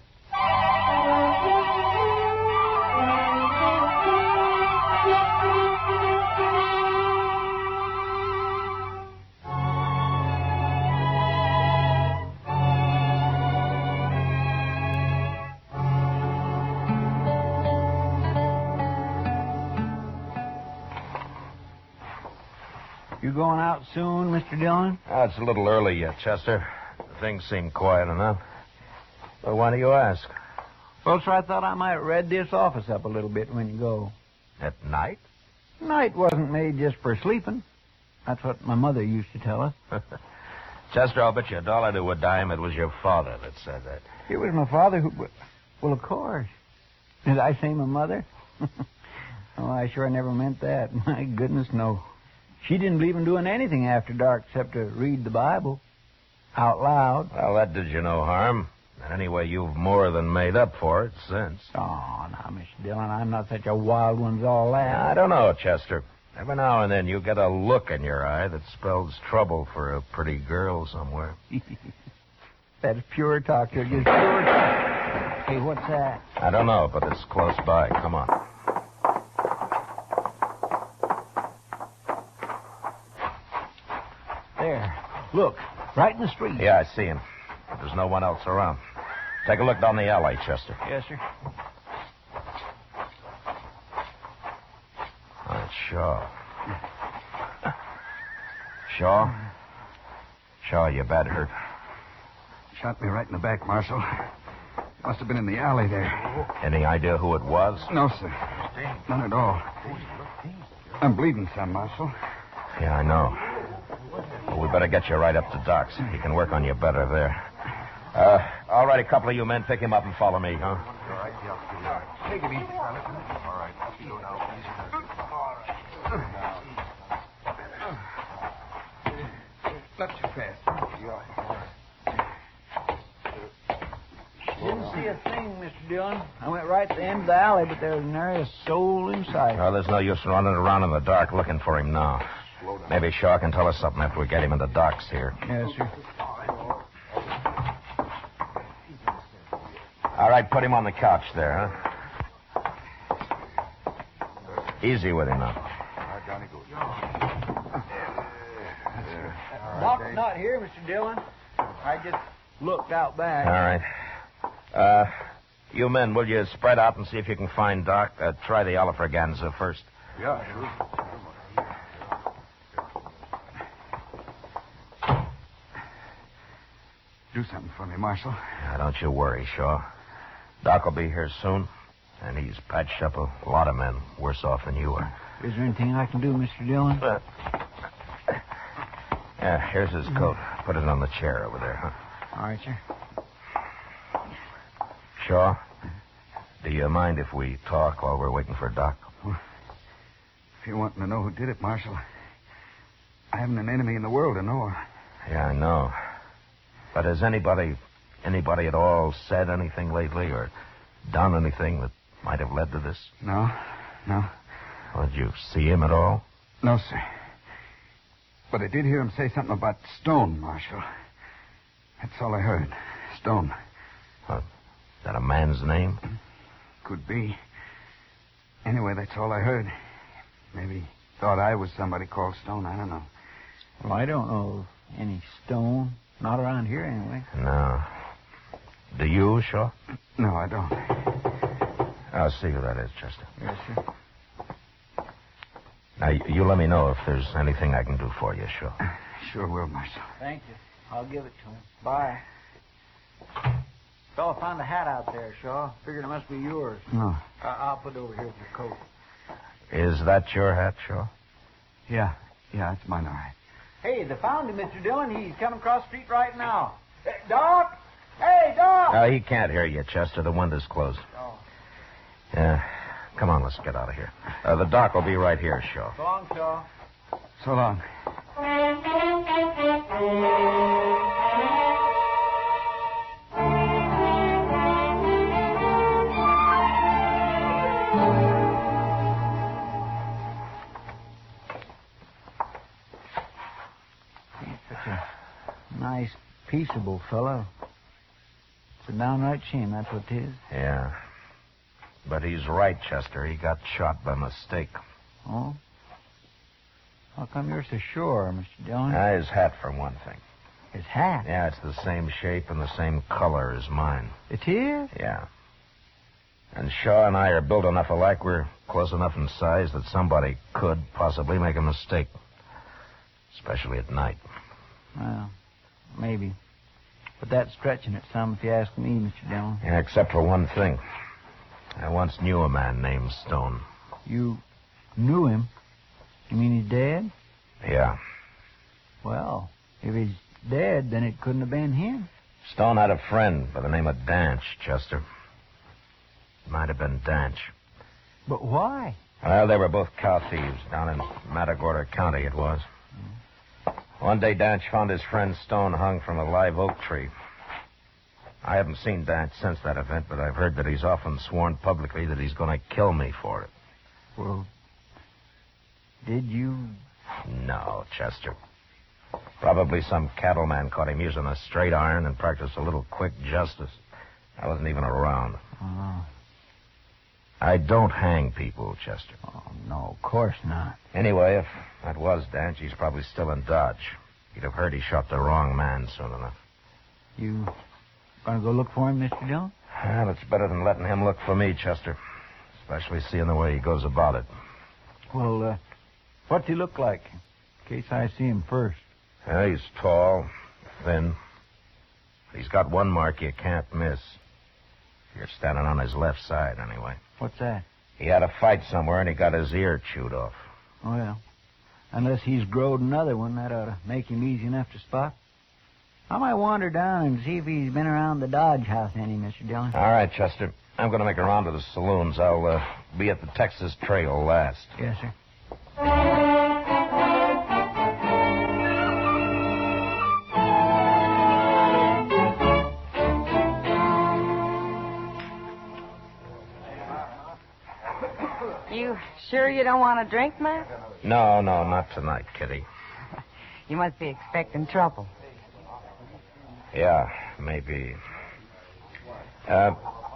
You going out soon, Mr. Dillon? It's a little early yet, Chester. Things seem quiet enough. But why do you ask? Well, sir, I thought I might red this office up a little bit when you go. At night? Night wasn't made just for sleeping. That's what my mother used to tell us. Chester, I'll bet you $1 to a dime it was your father that said that. It was my father who... Well, of course. Did I say my mother? Oh, I sure never meant that. My goodness, no. She didn't believe in doing anything after dark except to read the Bible out loud. Well, that did you no harm. And anyway, you've more than made up for it since. Oh, now, Mr. Dillon, I'm not such a wild one as all that. I don't know, Chester. Every now and then you get a look in your eye that spells trouble for a pretty girl somewhere. That's pure talk. You're just pure talk. Hey, what's that? I don't know, but it's close by. Come on. There. Look, right in the street. Yeah, I see him. There's no one else around. Take a look down the alley, Chester. Yes, sir. Oh, it's Shaw. Shaw? Shaw, you bad hurt. Shot me right in the back, Marshal. Must have been in the alley there. Any idea who it was? No, sir. None at all. I'm bleeding some, Marshal. Yeah, I know. Well, we better get you right up to Doc's. He can work on you better there. All right, a couple of you men, pick him up and follow me, huh? All right, yeah. Take it easy, Charlie. All right, you go now, please. Not too fast. Didn't see a thing, Mr. Dillon. I went right to the end of the alley, but there was nary a soul in sight. Well, there's no use running around in the dark looking for him now. Maybe Shaw can tell us something after we get him in the docks here. Yes, sir. All right, put him on the couch there, huh? Easy with him now. Doc's not here, Mr. Dillon. I just looked out back. All right. You men, will you spread out and see if you can find Doc? Try the Alfraganza first. Yeah, sure. Do something for me, Marshal. Now, don't you worry, Shaw. Doc will be here soon, and he's patched up a lot of men worse off than you are. Is there anything I can do, Mr. Dillon? Yeah, here's his coat. Put it on the chair over there, huh? All right, sir. Shaw, do you mind if we talk while we're waiting for Doc? Well, if you're wanting to know who did it, Marshal, I haven't an enemy in the world to know. Yeah, I know. But has anybody at all said anything lately or done anything that might have led to this? No. Well, did you see him at all? No, sir. But I did hear him say something about Stone, Marshal. That's all I heard. Stone. Is that a man's name? Could be. Anyway, that's all I heard. Maybe he thought I was somebody called Stone. I don't know. Well, I don't know of any Stone. Not around here, anyway. No. Do you, Shaw? No, I don't. I'll see who that is, Chester. Yes, sir. Now, you let me know if there's anything I can do for you, Shaw. Sure will, Marshal. Thank you. I'll give it to him. Bye. Fella found a hat out there, Shaw. Figured it must be yours. No. I'll put it over here with your coat. Is that your hat, Shaw? Yeah, it's mine, all right. Hey, they found him, Mr. Dillon. He's coming across the street right now. Hey, Doc! Hey, Doc! No, he can't hear you, Chester. The window's closed. Oh. Yeah. Come on, let's get out of here. The Doc will be right here, Shaw. So long, Shaw. So long. Nice, peaceable fellow. It's a downright shame, that's what it is. Yeah. But he's right, Chester. He got shot by mistake. Oh? How come you're so sure, Mr. Dillon? His hat, for one thing. His hat? Yeah, it's the same shape and the same color as mine. It is? Yeah. And Shaw and I are built enough alike, we're close enough in size that somebody could possibly make a mistake. especially at night. Well, maybe. But that's stretching it some, if you ask me, Mr. Dillon. Yeah, except for one thing. I once knew a man named Stone. You knew him? You mean he's dead? Yeah. Well, if he's dead, then it couldn't have been him. Stone had a friend by the name of Danch, Chester. Might have been Danch. But why? Well, they were both cow thieves down in Matagorda County, it was. One day, Danch found his friend Stone hung from a live oak tree. I haven't seen Danch since that event, but I've heard that he's often sworn publicly that he's going to kill me for it. Well, did you? No, Chester. Probably some cattleman caught him using a straight iron and practiced a little quick justice. I wasn't even around. Oh. I don't hang people, Chester. Oh, no, of course not. Anyway, if that was Danch, he's probably still in Dodge. He'd have heard he shot the wrong man soon enough. You gonna go look for him, Mr. Dillon? Well, it's better than letting him look for me, Chester. Especially seeing the way he goes about it. Well, what's he look like? In case I see him first. Yeah, he's tall, thin. He's got one mark you can't miss. You're standing on his left side, anyway. What's that? He had a fight somewhere, and he got his ear chewed off. Well, unless he's growed another one, that ought to make him easy enough to spot. I might wander down and see if he's been around the Dodge house any, Mr. Dillon. All right, Chester. I'm going to make a round to the saloons. I'll be at the Texas Trail last. Yes, sir. You sure you don't want a drink, Matt? No, not tonight, Kitty. You must be expecting trouble. Yeah, maybe.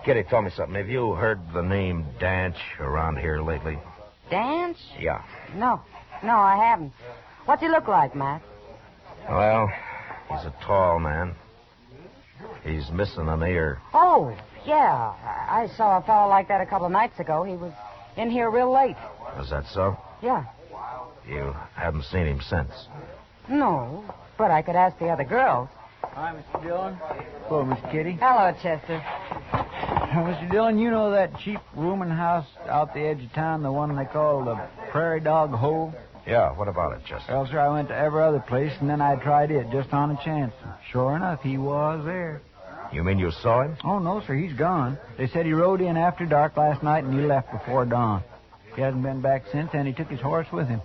Kitty, tell me something. Have you heard the name Danch around here lately? Dance? Yeah. No, I haven't. What's he look like, Matt? Well, he's a tall man. He's missing an ear. Oh, yeah. I saw a fellow like that a couple of nights ago. He was in here real late. Was that so? Yeah. You haven't seen him since? No, but I could ask the other girls. Hi, Mr. Dillon. Hello, Miss Kitty. Hello, Chester. Mr. Dillon, you know that cheap rooming house out the edge of town, the one they call the Prairie Dog Hole? Yeah, what about it, Chester? Well, sir, I went to every other place, and then I tried it just on a chance. Sure enough, he was there. You mean you saw him? Oh, no, sir, he's gone. They said he rode in after dark last night, and he left before dawn. He hasn't been back since, and he took his horse with him.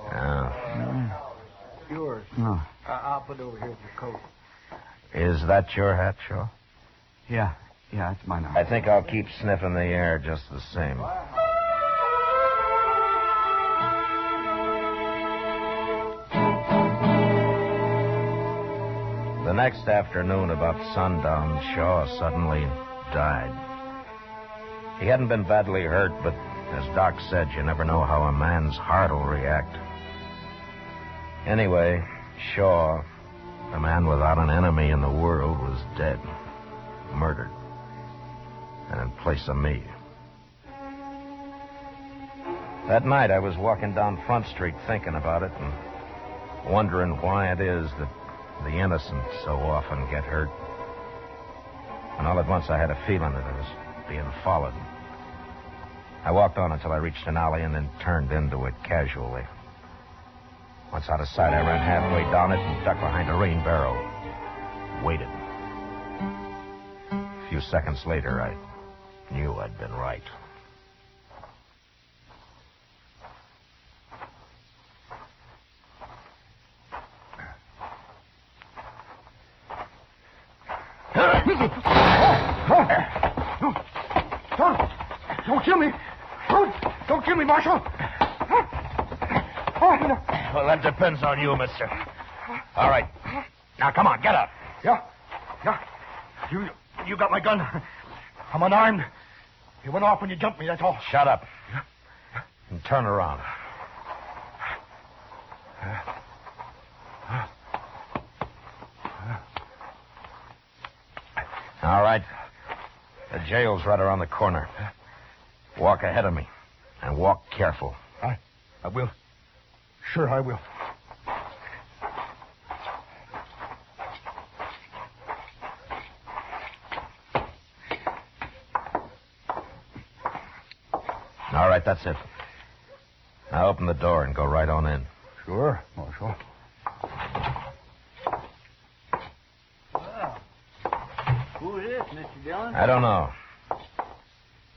Yeah. Yours. Oh. I'll put it over here with your coat. Is that your hat, Shaw? Yeah, it's mine. I think I'll keep sniffing the air just the same. The next afternoon, about sundown, Shaw suddenly died. He hadn't been badly hurt, but as Doc said, you never know how a man's heart will react. Anyway, Shaw, the man without an enemy in the world, was dead. Murdered. And in place of me. That night, I was walking down Front Street thinking about it and wondering why it is that the innocent so often get hurt. And all at once, I had a feeling that I was being followed. I walked on until I reached an alley and then turned into it casually. Once out of sight, I ran halfway down it and ducked behind a rain barrel. Waited. A few seconds later, I knew I'd been right. Don't kill me. Don't kill me, Marshal. Well, that depends on you, mister. All right. Now, come on, get up. Yeah. You got my gun. I'm unarmed. It went off when you jumped me, that's all. Shut up. And turn around. All right. The jail's right around the corner. Walk ahead of me. And walk careful. I will. Sure, I will. right, that's it. Now open the door and go right on in. Sure, Marshal. Well, who is this, Mr. Dillon? I don't know.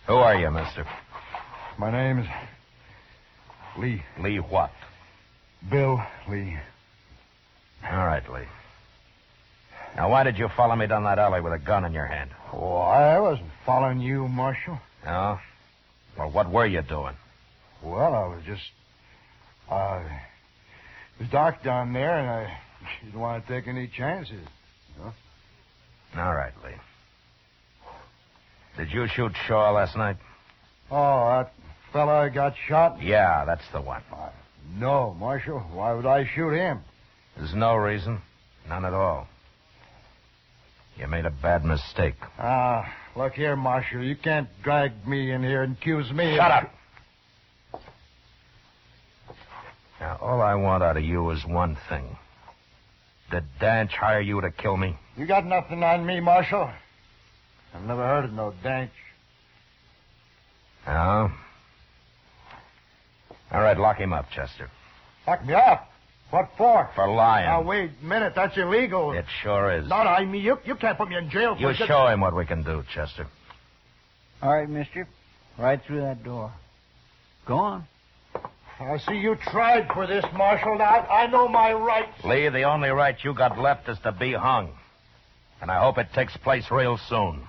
Who are you, mister? My name's Lee. Lee what? Bill Lee. All right, Lee. Now, why did you follow me down that alley with a gun in your hand? Oh, I wasn't following you, Marshal. No? Well, what were you doing? Well, I was just... it was dark down there, and I didn't want to take any chances. You know? All right, Lee. Did you shoot Shaw last night? Oh, that fella got shot? Yeah, that's the one. No, Marshal. Why would I shoot him? There's no reason. None at all. You made a bad mistake. Look here, Marshal. You can't drag me in here and accuse me. Shut up! Now, all I want out of you is one thing. Did Danch hire you to kill me? You got nothing on me, Marshal. I've never heard of no Danch. No? All right, lock him up, Chester. Lock me up? What for? For lying. Now, wait a minute. That's illegal. It sure is. Not I mean, you can't put me in jail for You show him what we can do, Chester. All right, mister. Right through that door. Go on. I see you tried for this, Marshal. Now, I know my rights. Lee, the only right you got left is to be hung. And I hope it takes place real soon.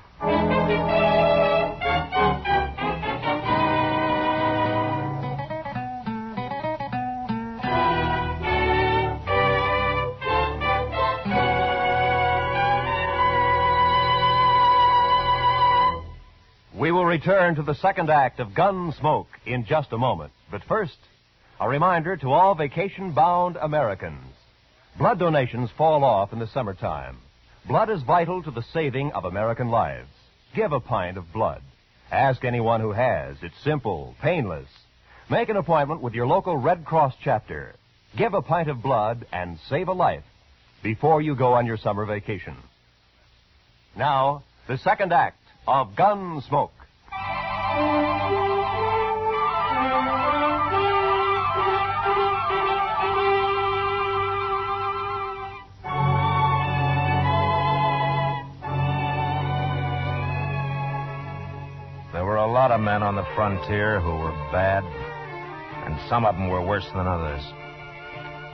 We will return to the second act of Gunsmoke in just a moment. But first, a reminder to all vacation-bound Americans. Blood donations fall off in the summertime. Blood is vital to the saving of American lives. Give a pint of blood. Ask anyone who has. It's simple, painless. Make an appointment with your local Red Cross chapter. Give a pint of blood and save a life before you go on your summer vacation. Now, the second act of Gunsmoke. There were a lot of men on the frontier who were bad, and some of them were worse than others.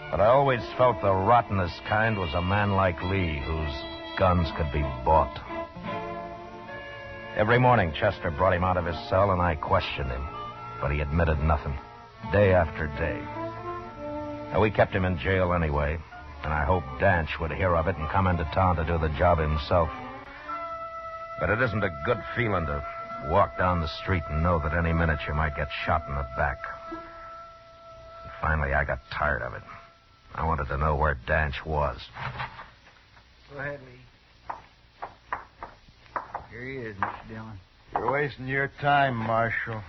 But I always felt the rottenest kind was a man like Lee, whose guns could be bought. Every morning, Chester brought him out of his cell, and I questioned him. But he admitted nothing, day after day. Now, we kept him in jail anyway, and I hoped Danch would hear of it and come into town to do the job himself. But it isn't a good feeling to walk down the street and know that any minute you might get shot in the back. And finally, I got tired of it. I wanted to know where Danch was. Go ahead, Lee. Here he is, Mr. Dillon. You're wasting your time, Marshal.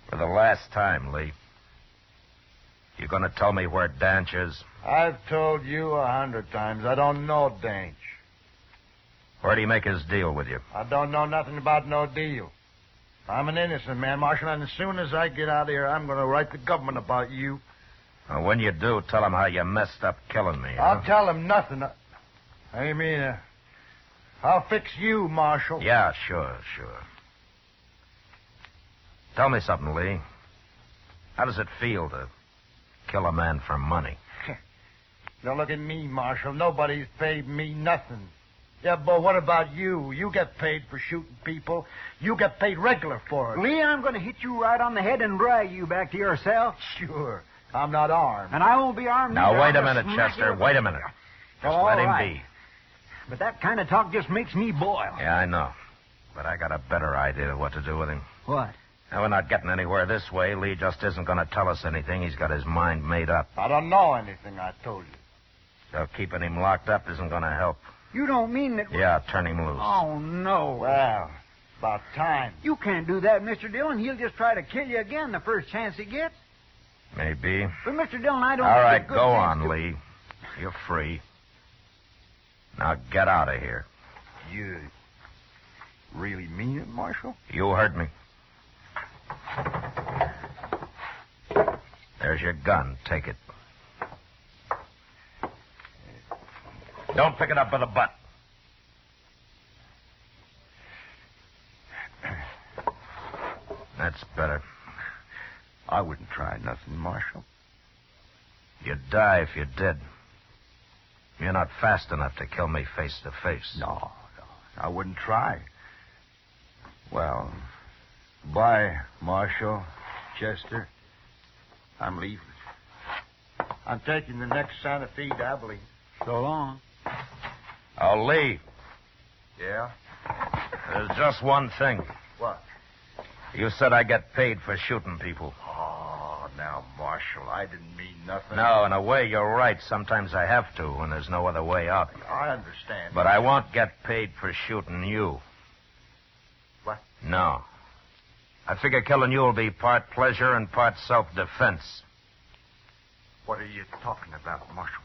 For the last time, Lee. You going to tell me where Danch is? I've told you 100 times. I don't know Danch. Where'd he make his deal with you? I don't know nothing about no deal. I'm an innocent man, Marshal, and as soon as I get out of here, I'm going to write the government about you. Well, when you do, tell him how you messed up killing me. I'll tell him nothing. I mean, I'll fix you, Marshal. Yeah, sure. Tell me something, Lee. How does it feel to kill a man for money? Don't look at me, Marshal. Nobody's paid me nothing. Yeah, but what about you? You get paid for shooting people. You get paid regular for it. Lee, I'm going to hit you right on the head and drag you back to your cell. Sure. I'm not armed. And I won't be armed Now, either. wait a minute, Chester. Wait a minute. Just let him be. But that kind of talk just makes me boil. Yeah, I know. But I got a better idea of what to do with him. What? Now, we're not getting anywhere this way. Lee just isn't going to tell us anything. He's got his mind made up. I don't know anything, I told you. So keeping him locked up isn't going to help. You don't mean that... Yeah, turn him loose. Oh, no. Well, about time. You can't do that, Mr. Dillon. He'll just try to kill you again the first chance he gets. Maybe. But, Mr. Dillon, I don't... All right, go on, Lee. You're free. Now get out of here. You really mean it, Marshal? You heard me. There's your gun. Take it. Don't pick it up by the butt. That's better. I wouldn't try nothing, Marshal. You'd die if you did. You're not fast enough to kill me face to face. No, I wouldn't try. Well, bye, Marshal, Chester. I'm leaving. I'm taking the next Santa Fe to Abilene. So long. I'll leave. Yeah? There's just one thing. What? You said I get paid for shooting people. Oh, now, Marshal, I didn't mean nothing. No, in a way, you're right. Sometimes I have to when there's no other way out. I understand. But I won't get paid for shooting you. What? No. I figure killing you will be part pleasure and part self-defense. What are you talking about, Marshal?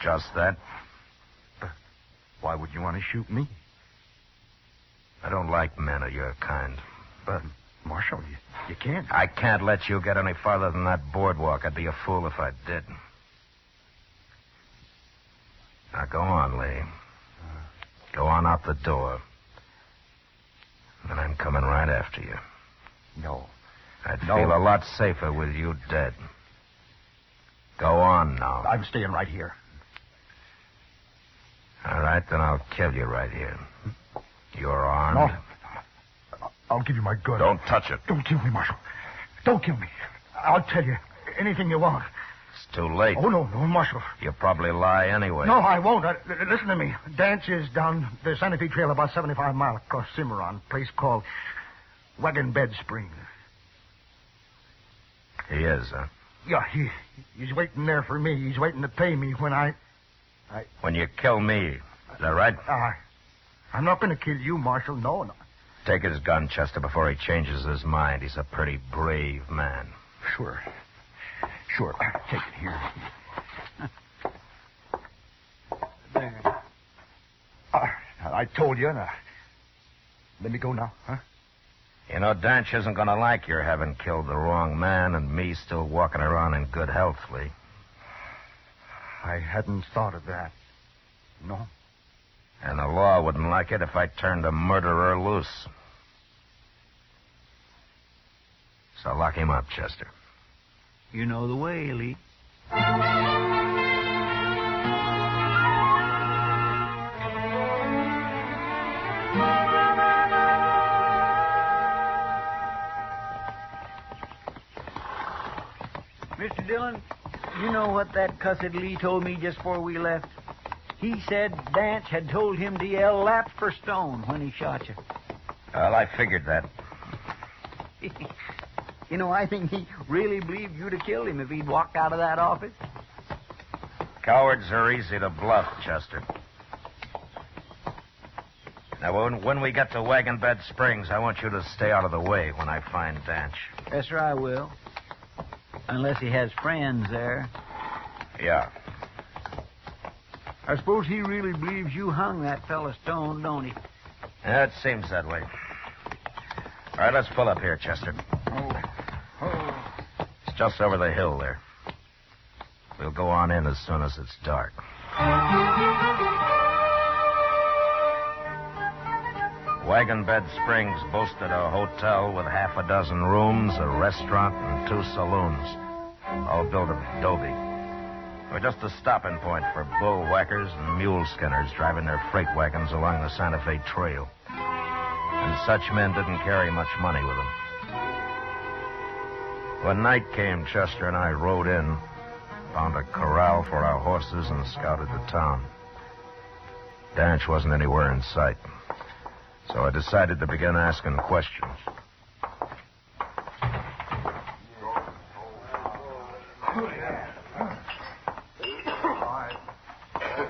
Just that. Why would you want to shoot me? I don't like men of your kind. But, Marshal, you can't. I can't let you get any farther than that boardwalk. I'd be a fool if I did. Now, go on, Lee. Go on out the door. And I'm coming right after you. No. I'd feel a lot safer with you dead. Go on now. I'm staying right here. All right, then I'll kill you right here. You're armed. No. I'll give you my gun. Don't touch it. Don't kill me, Marshal. Don't kill me. I'll tell you anything you want. It's too late. Oh, no, Marshal. You'll probably lie anyway. No, I won't. Listen to me. Dance is down the Santa Fe Trail about 75 miles across Cimarron, a place called Wagon Bed Springs. He is, huh? Yeah, he's waiting there for me. He's waiting to pay me when When you kill me. Is that right? I'm not going to kill you, Marshal. No. Take his gun, Chester, before he changes his mind. He's a pretty brave man. Sure. Take it here. There. I told you. Let me go now, huh? You know, Danch isn't going to like your having killed the wrong man and me still walking around in good health, Lee. I hadn't thought of that. No. And the law wouldn't like it if I turned a murderer loose. So lock him up, Chester. You know the way, Lee. Mr. Dillon, you know what that cussed Lee told me just before we left? He said Dance had told him to yell lap for stone when he shot you. Well, I figured that. You know, I think he really believed you'd have killed him if he'd walked out of that office. Cowards are easy to bluff, Chester. Now, when we get to Wagon Bed Springs, I want you to stay out of the way when I find Danch. Yes, sir, I will. Unless he has friends there. Yeah. I suppose he really believes you hung that fella Stone, don't he? Yeah, it seems that way. All right, let's pull up here, Chester. It's just over the hill there. We'll go on in as soon as it's dark. Wagon Bed Springs boasted a hotel with half a dozen rooms, a restaurant, and 2 saloons, all built of adobe. We're just a stopping point for bull whackers and mule skinners driving their freight wagons along the Santa Fe Trail. And such men didn't carry much money with them. When night came, Chester and I rode in, found a corral for our horses, and scouted the town. Danch wasn't anywhere in sight, so I decided to begin asking questions.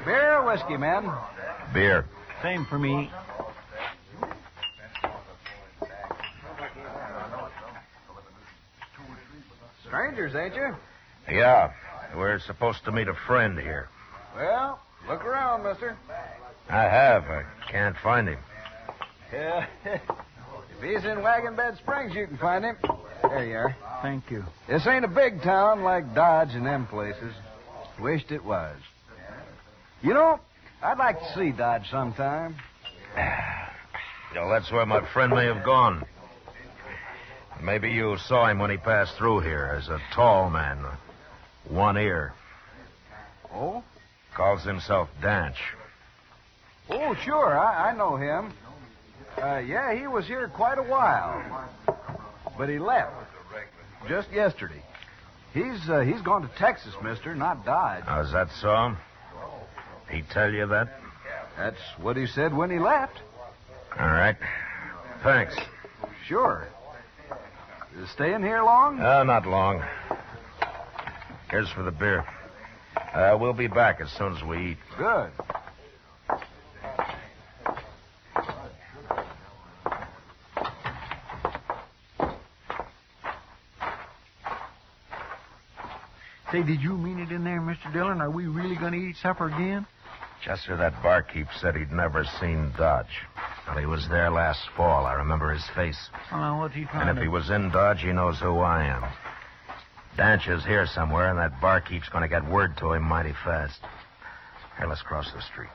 Beer or whiskey, man? Beer. Same for me. Strangers, ain't you? Yeah, we're supposed to meet a friend here. Well, look around, mister. I have. I can't find him. Yeah. If he's in Wagon Bed Springs, you can find him. There you are. Thank you. This ain't a big town like Dodge and them places. Wished it was. You know, I'd like to see Dodge sometime. Well, that's where my friend may have gone. Maybe you saw him when he passed through here as a tall man, one ear. Oh? Calls himself Danch. Oh, sure. I know him. Yeah, he was here quite a while. But he left. Just yesterday. He's gone to Texas, mister, not Dodge. Oh, is that so? He tell you that? That's what he said when he left. All right. Thanks. Sure. Staying here long? Not long. Here's for the beer. We'll be back as soon as we eat. Good. Say, did you mean it in there, Mr. Dillon? Are we really going to eat supper again? Chester, that barkeep said he'd never seen Dodge. Well, he was there last fall. I remember his face. Oh, what's he trying And if he was in Dodge, he knows who I am. Danch is here somewhere, and that barkeep's going to get word to him mighty fast. Here, let's cross the street.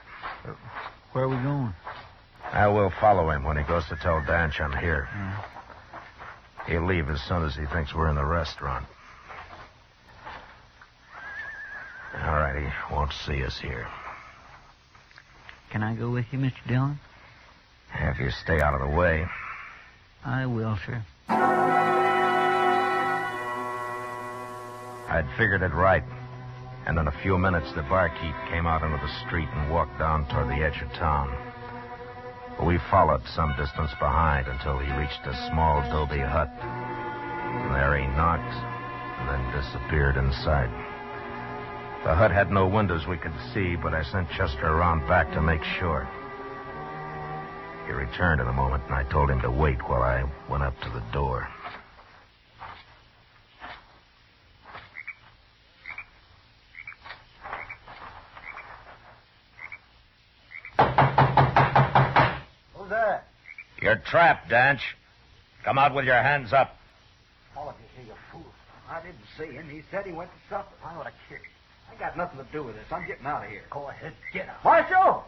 Where are we going? I will follow him when he goes to tell Danch I'm here. He'll leave as soon as he thinks we're in the restaurant. All right, he won't see us here. Can I go with you, Mr. Dillon? If you stay out of the way. I will, sir. I'd figured it right. And in a few minutes, the barkeep came out into the street and walked down toward the edge of town. We followed some distance behind until he reached a small adobe hut. And there he knocked and then disappeared inside. The hut had no windows we could see, but I sent Chester around back to make sure. He returned in a moment, and I told him to wait while I went up to the door. Who's that? You're trapped, Danch. Come out with your hands up. All of you here, you fool. I didn't see him. He said he went to supper. I ought to kill you. I got nothing to do with this. I'm getting out of here. Go ahead, get out. Marshal!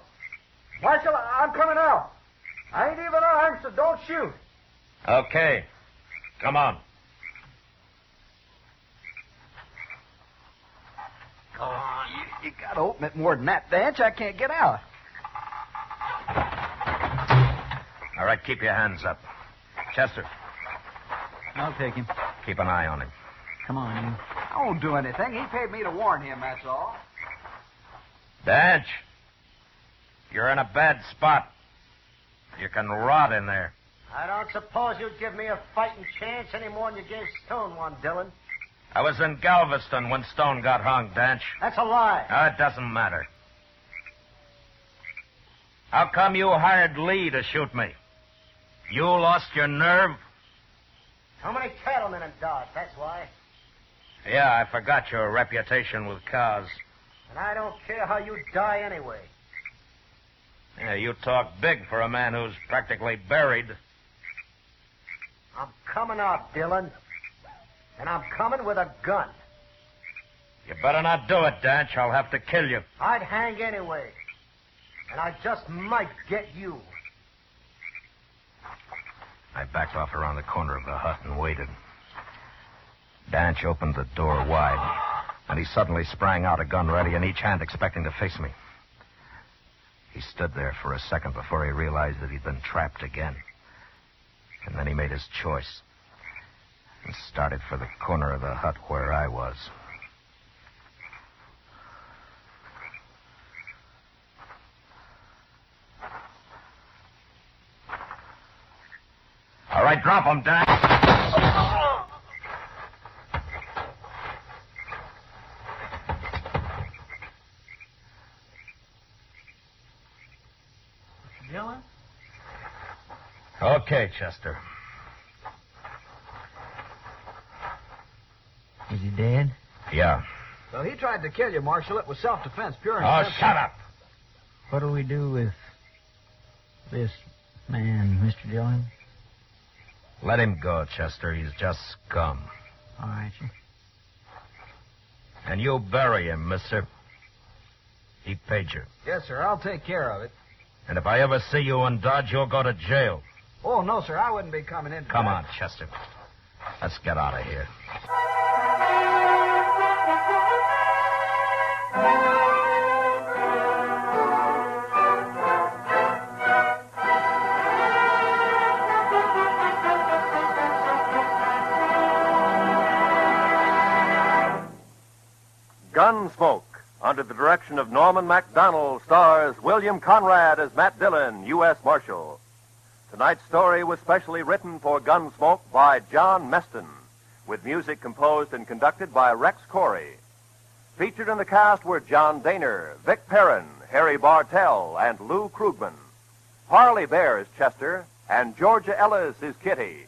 Marshal, I'm coming out. I ain't even armed, so don't shoot. Okay. Come on. Go on. You got to open it more than that, Danch. I can't get out. All right, keep your hands up. Chester, I'll take him. keep an eye on him. Come on, you. I won't do anything. He paid me to warn him, that's all. Danch, you're in a bad spot. You can rot in there. I don't suppose you'd give me a fighting chance any more than you gave Stone one, Dillon. I was in Galveston when Stone got hung, Danch. That's a lie. It doesn't matter. How come you hired Lee to shoot me? You lost your nerve? How many cattlemen in Dodge, that's why. Yeah, I forgot your reputation with cows. And I don't care how you die anyway. Yeah, you talk big for a man who's practically buried. I'm coming out, Dillon. And I'm coming with a gun. You better not do it, Danch. I'll have to kill you. I'd hang anyway. And I just might get you. I backed off around the corner of the hut and waited. Danch opened the door wide, and he suddenly sprang out, a gun ready in each hand, expecting to face me. He stood there for a second before he realized that he'd been trapped again. And then he made his choice and started for the corner of the hut where I was. All right, drop him, Danch. Dillon? Okay, Chester. Is he dead? Yeah. Well, he tried to kill you, Marshal. It was self-defense, pure and Oh, simple. shut up. What do we do with this man, Mr. Dillon? Let him go, Chester. He's just scum. All right, sir. And you bury him, mister. He paid you. Yes, sir. I'll take care of it. And if I ever see you in Dodge, you'll go to jail. Oh, no, sir. I wouldn't be coming in. Come on, Chester. Let's get out of here. Gunsmoke, under the direction of Norman MacDonald, stars William Conrad as Matt Dillon, U.S. Marshal. Tonight's story was specially written for Gunsmoke by John Meston, with music composed and conducted by Rex Corey. Featured in the cast were John Daner, Vic Perrin, Harry Bartell, and Lou Krugman. Harley Bear is Chester, and Georgia Ellis is Kitty.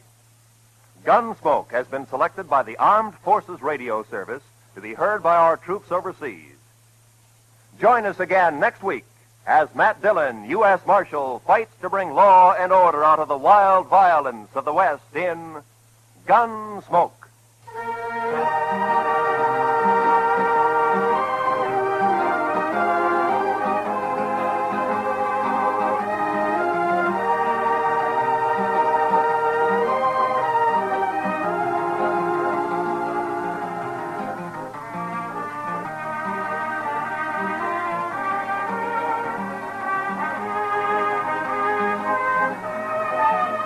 Gunsmoke has been selected by the Armed Forces Radio Service to be heard by our troops overseas. Join us again next week as Matt Dillon, U.S. Marshal, fights to bring law and order out of the wild violence of the West in Gunsmoke.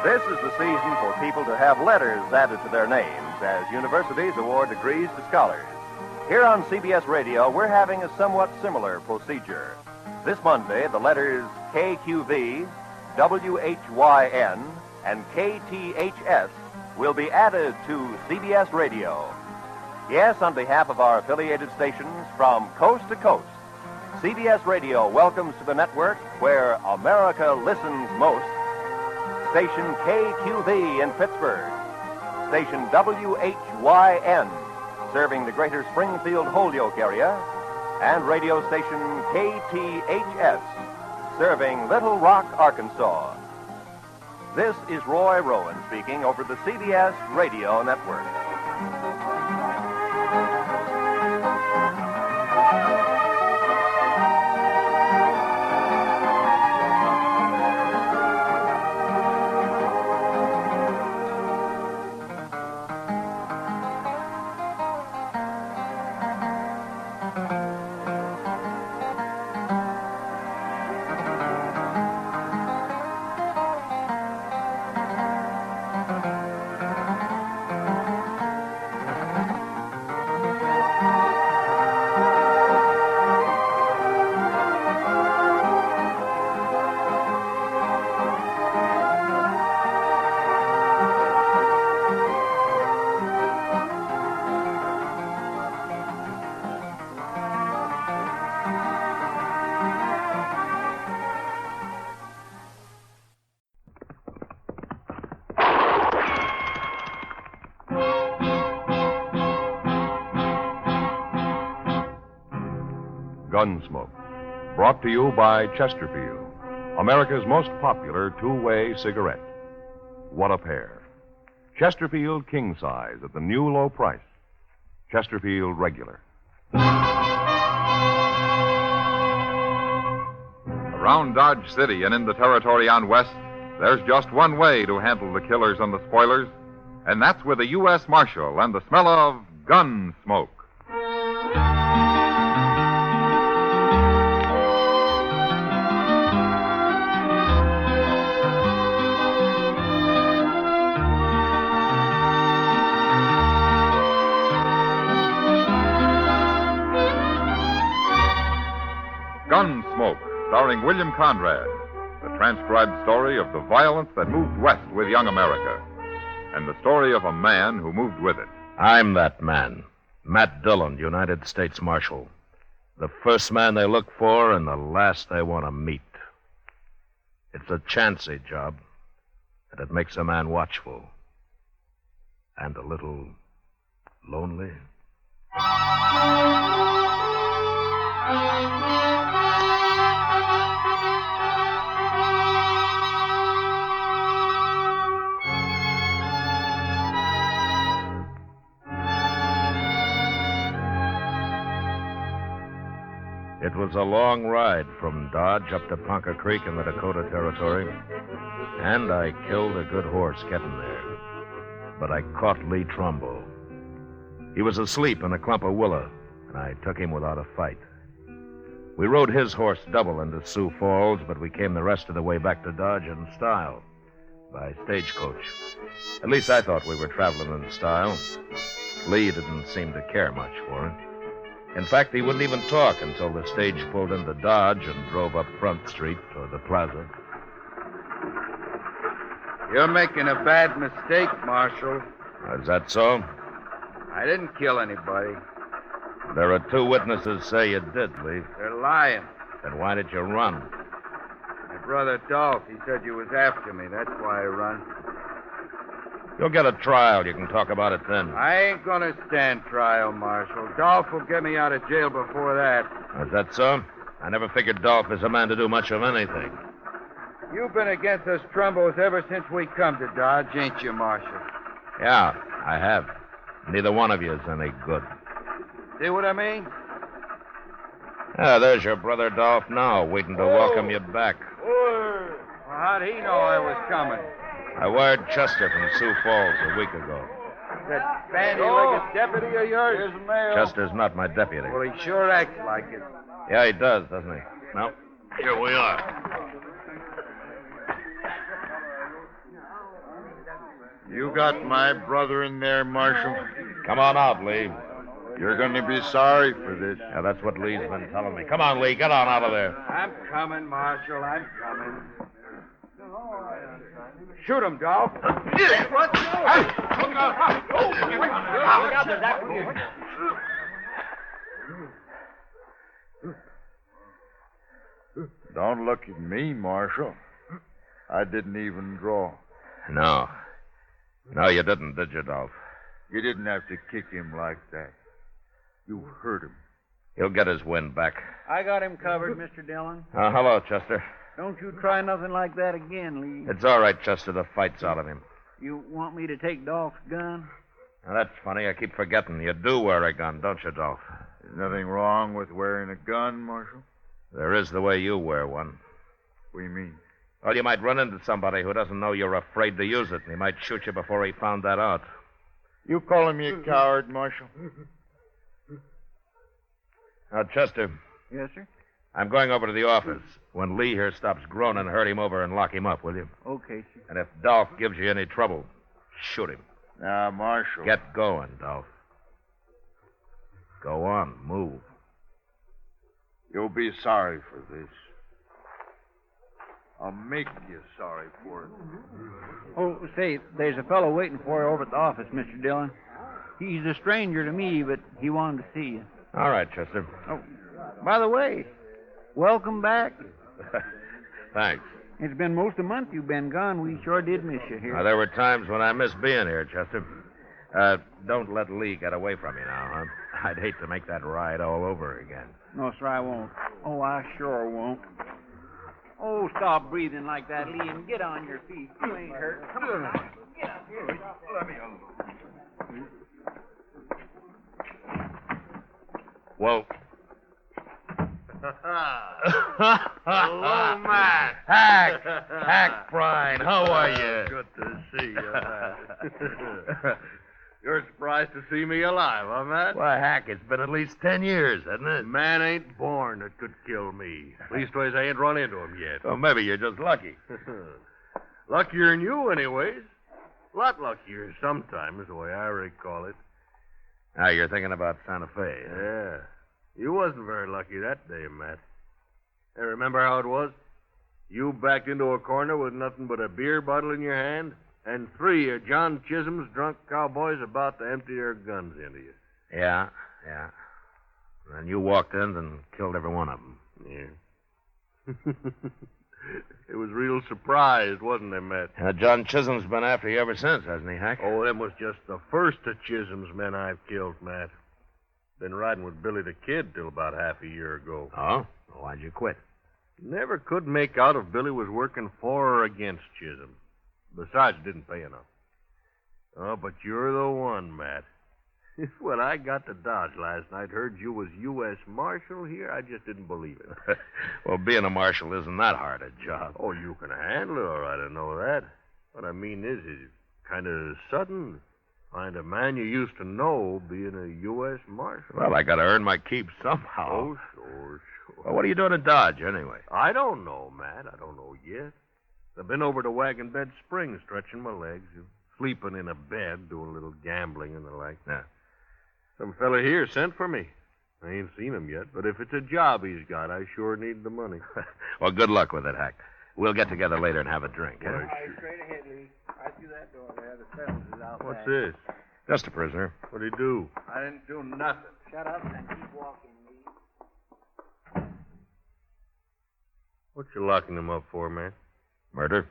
This is the season for people to have letters added to their names as universities award degrees to scholars. Here on CBS Radio, we're having a somewhat similar procedure. This Monday, the letters KQV, WHYN, and KTHS will be added to CBS Radio. Yes, on behalf of our affiliated stations from coast to coast, CBS Radio welcomes to the network where America listens most, Station KQV in Pittsburgh, Station WHYN, serving the greater Springfield Holyoke area, and radio station KTHS, serving Little Rock, Arkansas. This is Roy Rowan speaking over the CBS Radio Network. Gunsmoke, brought to you by Chesterfield, America's most popular two-way cigarette. What a pair. Chesterfield king size at the new low price. Chesterfield regular. Around Dodge City and in the territory on West, there's just one way to handle the killers and the spoilers, and that's with a U.S. Marshal and the smell of gun smoke. Gunsmoke, starring William Conrad, the transcribed story of the violence that moved west with young America, and the story of a man who moved with it. I'm that man, Matt Dillon, United States Marshal. The first man they look for and the last they want to meet. It's a chancy job, and it makes a man watchful. And a little lonely. It was a long ride from Dodge up to Ponca Creek in the Dakota Territory, and I killed a good horse getting there. But I caught Lee Trumble. He was asleep in a clump of willow, and I took him without a fight. We rode his horse double into Sioux Falls, but we came the rest of the way back to Dodge in style, by stagecoach. At least I thought we were traveling in style. Lee didn't seem to care much for it. In fact, he wouldn't even talk until the stage pulled into Dodge and drove up Front Street toward the plaza. You're making a bad mistake, Marshal. Is that so? I didn't kill anybody. There are 2 witnesses say you did, Lee. They're lying. Then why did you run? My brother Dolph, he said you was after me. That's why I run. You'll get a trial. You can talk about it then. I ain't gonna stand trial, Marshal. Dolph will get me out of jail before that. Is that so? I never figured Dolph is a man to do much of anything. You've been against us Trumbos ever since we come to Dodge, ain't you, Marshal? Yeah, I have. Neither one of you is any good. See what I mean? There's your brother Dolph now, waiting to welcome you back. Well, how'd he know I was coming? I wired Chester from Sioux Falls a week ago. That bandy-legged deputy of yours? Here's the mail. Chester's not my deputy. Well, he sure acts like it. Yeah, he does, doesn't he? No. Here we are. You got my brother in there, Marshal? Come on out, Lee. You're going to be sorry for this. Yeah, that's what Lee's been telling me. Come on, Lee, get on out of there. I'm coming, Marshal. I'm coming. Shoot him, Dolph. What? Don't look at me, Marshal. I didn't even draw. No. No, you didn't, did you, Dolph? You didn't have to kick him like that. You hurt him. He'll get his wind back. I got him covered, Mr. Dillon. Hello, Chester. Don't you try nothing like that again, Lee. It's all right, Chester. The fight's out of him. You want me to take Dolph's gun? Now, that's funny. I keep forgetting. You do wear a gun, don't you, Dolph? There's nothing wrong with wearing a gun, Marshal. There is the way you wear one. What do you mean? Well, you might run into somebody who doesn't know you're afraid to use it, and he might shoot you before he found that out. You calling me a coward, Marshal? Now, Chester. Yes, sir? I'm going over to the office. When Lee here stops groaning, herd him over and lock him up, will you? Okay, sir. And if Dolph gives you any trouble, shoot him. Now, Marshal. Get going, Dolph. Go on, move. You'll be sorry for this. I'll make you sorry for it. Oh, say, there's a fellow waiting for you over at the office, Mr. Dillon. He's a stranger to me, but he wanted to see you. All right, Chester. Oh, by the way, welcome back. Thanks. It's been most a month you've been gone. We sure did miss you here. Now, there were times when I missed being here, Chester. Don't let Lee get away from you now, huh? I'd hate to make that ride all over again. No, sir, I won't. Oh, I sure won't. Oh, stop breathing like that, Lee, and get on your feet. You ain't hurt. Come on. Get up here. Let me alone. Whoa. Hello, Matt. Hack Brine, how are you? Good to see you, You're surprised to see me alive, huh, Matt? Why, Hack, it's been at least 10 years, hasn't it? Man ain't born that could kill me. Leastways, I ain't run into him yet. Well, maybe you're just lucky. Luckier than you, anyways. A lot luckier sometimes, the way I recall it. Now, you're thinking about Santa Fe. Huh? Yeah. You wasn't very lucky that day, Matt. Hey, remember how it was? You backed into a corner with nothing but a beer bottle in your hand, and 3 of John Chisholm's drunk cowboys about to empty their guns into you. Yeah. And you walked in and killed every one of them. Yeah. It was real surprised, wasn't it, Matt? John Chisholm's been after you ever since, hasn't he, Hack? Oh, them was just the first of Chisholm's men I've killed, Matt. Been riding with Billy the Kid till about half a year ago. Oh? Why'd you quit? Never could make out if Billy was working for or against Chisholm. Besides, it didn't pay enough. Oh, but you're the one, Matt. When I got to Dodge last night, heard you was U.S. Marshal here, I just didn't believe it. Well, being a marshal isn't that hard a job. Oh, you can handle it all right, I know that. What I mean is it's kind of sudden. Find a man you used to know being a U.S. Marshal. Well, I got to earn my keep somehow. Oh, sure. Well, what are you doing in Dodge, anyway? I don't know, Matt. I don't know yet. I've been over to Wagon Bed Springs, stretching my legs, sleeping in a bed, doing a little gambling and the like. Yeah. Some fella here sent for me. I ain't seen him yet, but if it's a job he's got, I sure need the money. Well, good luck with it, Hack. We'll get together later and have a drink. Well, Straight ahead, Lee. Right through that door there. The Sevens is out What's back. this? Just a prisoner. What'd he do? I didn't do nothing. Shut up and keep walking, Lee. What you locking him up for, man? Murder?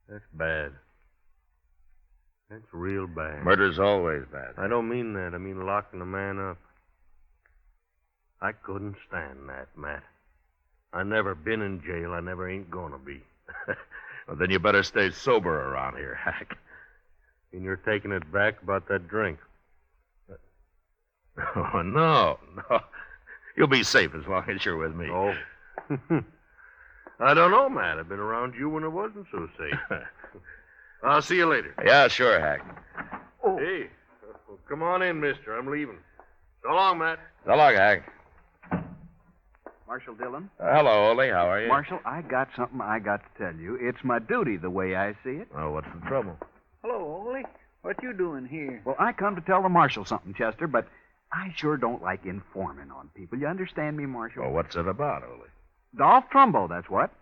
That's bad. That's real bad. Murder's always bad. I don't mean that. I mean locking a man up. I couldn't stand that, Matt. I never been in jail. I never ain't gonna be. Well, then you better stay sober around here, Hack. And you're taking it back about that drink. Oh, no. You'll be safe as long as you're with me. Oh. I don't know, Matt. I've been around you when it wasn't so safe. I'll see you later. Yeah, sure, Hack. Oh. Hey, well, come on in, mister. I'm leaving. So long, Matt. So long, Hack. Marshal Dillon? Hello, Ole. How are you? Marshal, I got something I got to tell you. It's my duty, the way I see it. Oh, what's the trouble? Hello, Ole. What you doing here? Well, I come to tell the Marshal something, Chester, but I sure don't like informing on people. You understand me, Marshal? Well, what's it about, Ole? Dolph Trumble, that's what.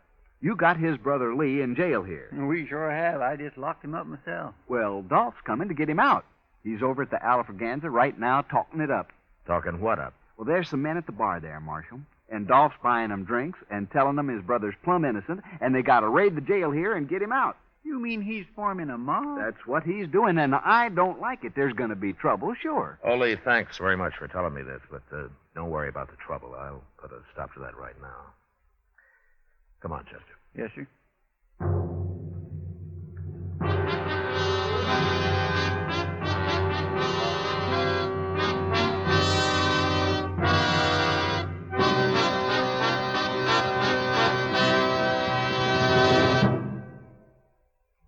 You got his brother Lee in jail here. We sure have. I just locked him up myself. Well, Dolph's coming to get him out. He's over at the Alfraganza right now talking it up. Talking what up? Well, there's some men at the bar there, Marshal. And Dolph's buying them drinks and telling them his brother's plumb innocent, and they got to raid the jail here and get him out. You mean he's forming a mob? That's what he's doing, and I don't like it. There's going to be trouble, sure. Ole, thanks very much for telling me this, but don't worry about the trouble. I'll put a stop to that right now. Come on, Chester. Yes, sir.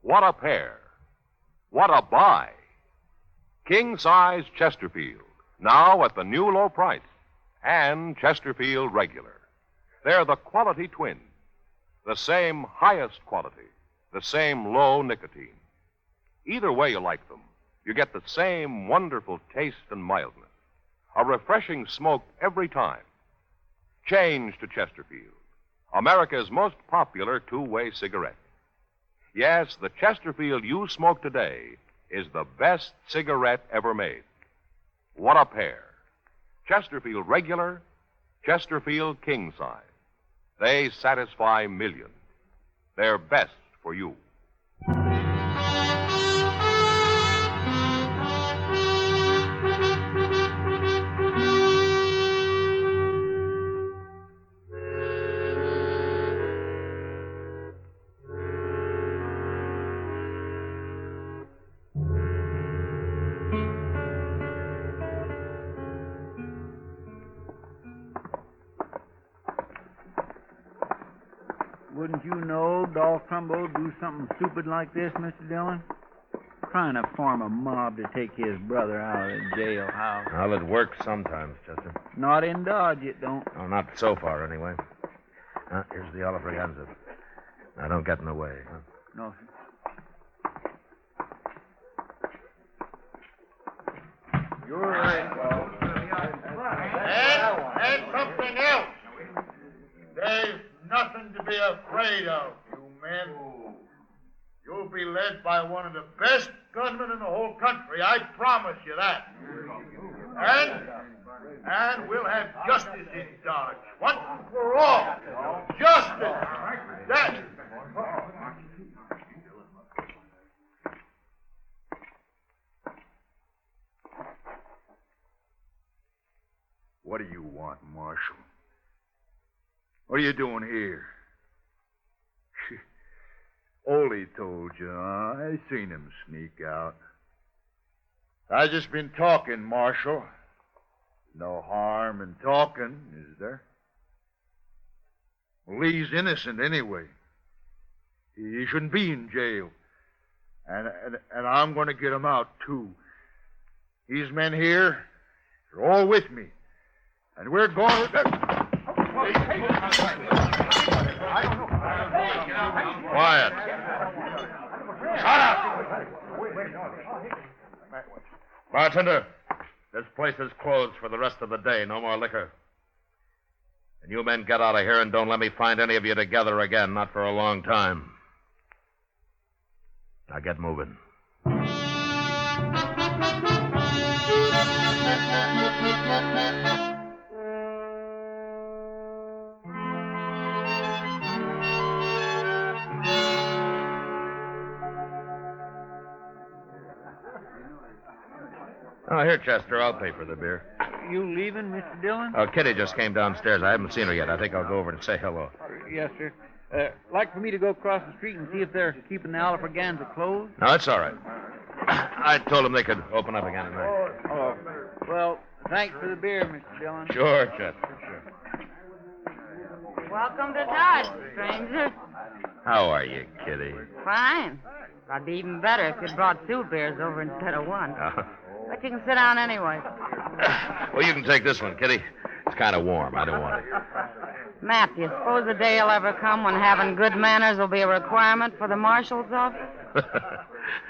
What a pair. What a buy. King-size Chesterfield, now at the new low price. And Chesterfield Regular. They're the quality twins. The same highest quality. The same low nicotine. Either way you like them, you get the same wonderful taste and mildness. A refreshing smoke every time. Change to Chesterfield, America's most popular two-way cigarette. Yes, the Chesterfield you smoke today is the best cigarette ever made. What a pair. Chesterfield Regular, Chesterfield King Size. They satisfy millions. They're best for you. Wouldn't you know Dolph Trumble would do something stupid like this, Mr. Dillon? Trying to form a mob to take his brother out of the jailhouse. Well, it works sometimes, Chester. Not in Dodge, it don't. Oh, not so far, anyway. Here's the Alfraganza. Now, don't get in the way. Huh? No, sir. You're right, Dolph. And something else. There's nothing to be afraid of, you men. You'll be led by one of the best gunmen in the whole country. I promise you that. And we'll have justice in Dodge. Once and for all. Justice. That. What do you want, Marshal? What are you doing here? Ole told you, I seen him sneak out. I just been talking, Marshal. No harm in talking, is there? Well, Lee's innocent anyway. He shouldn't be in jail. And I'm going to get him out, too. These men here are all with me. And we're going to... Quiet. Shut up! Bartender, this place is closed for the rest of the day. No more liquor. And you men get out of here and don't let me find any of you together again. Not for a long time. Now get moving. Oh, here, Chester. I'll pay for the beer. You leaving, Mr. Dillon? Oh, Kitty just came downstairs. I haven't seen her yet. I think I'll go over and say hello. Yes, sir. Like for me to go across the street and see if they're keeping the Alfraganza closed? No, it's all right. I told them they could open up again tonight. Oh, well, thanks for the beer, Mr. Dillon. Sure, Chester, sure. Welcome to Dodge, stranger. How are you, Kitty? Fine. I'd be even better if you'd brought 2 beers over instead of 1. Oh. But you can sit down anyway. Well, you can take this one, Kitty. It's kind of warm. I don't want it. Matt, do you suppose the day will ever come when having good manners will be a requirement for the marshal's office?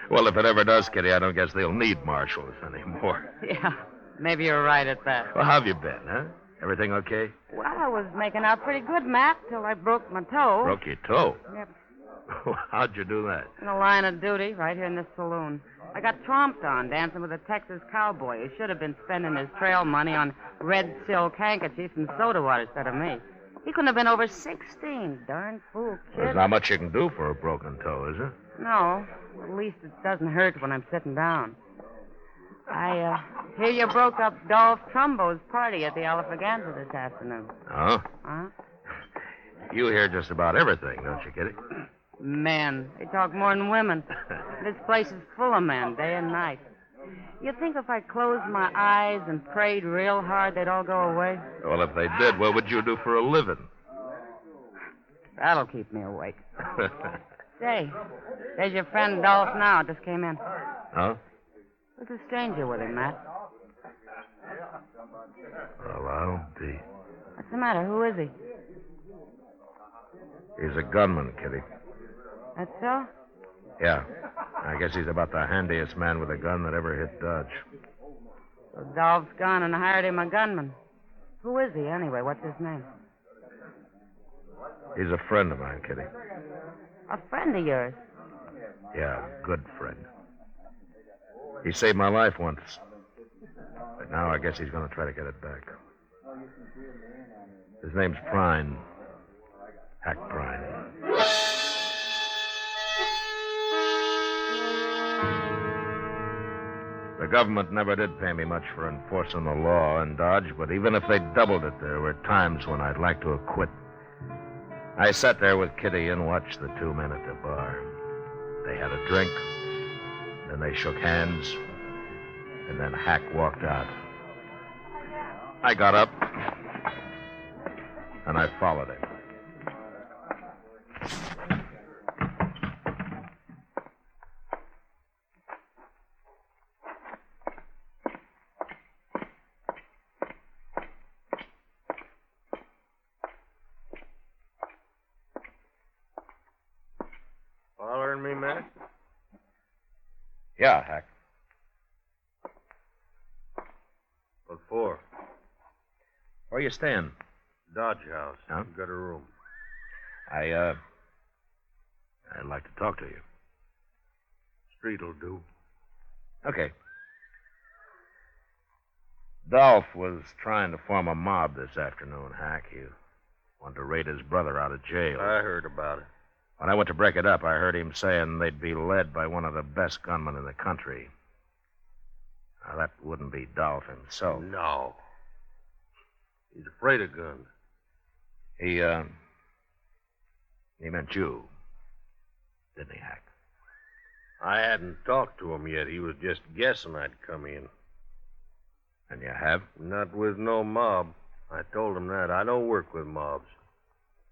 Well, if it ever does, Kitty, I don't guess they'll need marshals anymore. Yeah, maybe you're right at that. Well, how have you been, huh? Everything okay? Well, I was making out pretty good, Matt, till I broke my toe. Broke your toe? Yep. How'd you do that? In the line of duty, right here in this saloon. I got tromped on dancing with a Texas cowboy who should have been spending his trail money on red silk handkerchiefs and soda water instead of me. He couldn't have been over 16. Darn fool kid. There's not much you can do for a broken toe, is there? No. At least it doesn't hurt when I'm sitting down. I hear you broke up Dolph Trumbo's party at the Alfraganza this afternoon. Oh? Huh? You hear just about everything, don't you, Kitty? Men. They talk more than women. This place is full of men, day and night. You think if I closed my eyes and prayed real hard, they'd all go away? Well, if they did, what would you do for a living? That'll keep me awake. Say, there's your friend Dolph now. Just came in. Huh? There's a stranger with him, Matt. Well, I'll be. What's the matter? Who is he? He's a gunman, Kitty. That's so? Yeah. I guess he's about the handiest man with a gun that ever hit Dodge. So Dolph's gone and hired him a gunman. Who is he, anyway? What's his name? He's a friend of mine, Kitty. A friend of yours? Yeah, a good friend. He saved my life once. But now I guess he's going to try to get it back. His name's Prine. Hack Prine. The government never did pay me much for enforcing the law in Dodge, but even if they doubled it, there were times when I'd like to have quit. I sat there with Kitty and watched the 2 men at the bar. They had a drink, then they shook hands, and then Hack walked out. I got up, and I followed him. Following me, Matt? Yeah, Hack. What for? Where you staying? Dodge House. Huh? Got a room. I'd like to talk to you. Street'll do. Okay. Dolph was trying to form a mob this afternoon, Hack. He wanted to raid his brother out of jail. I heard about it. When I went to break it up, I heard him saying they'd be led by one of the best gunmen in the country. Now, that wouldn't be Dolph himself. No. He's afraid of guns. He meant you. Didn't he, Hack? I hadn't talked to him yet. He was just guessing I'd come in. And you have? Not with no mob. I told him that. I don't work with mobs.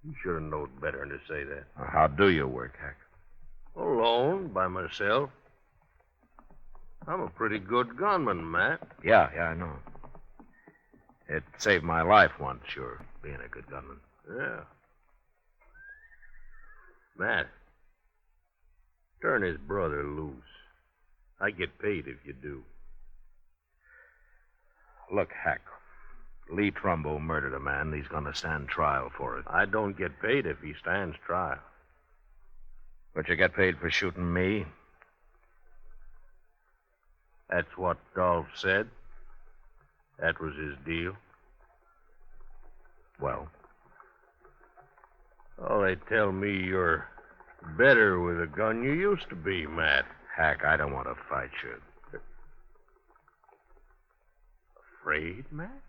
You should have known better than to say that. How do you work, Hack? Alone, by myself. I'm a pretty good gunman, Matt. Yeah, I know. It saved my life once, sure, being a good gunman. Yeah. Matt, turn his brother loose. I get paid if you do. Look, Hack, Lee Trumble murdered a man. He's going to stand trial for it. I don't get paid if he stands trial. But you get paid for shooting me? That's what Dolph said. That was his deal. Well? Oh, they tell me you're better with a gun you used to be, Matt. Hack, I don't want to fight you. Afraid, Matt?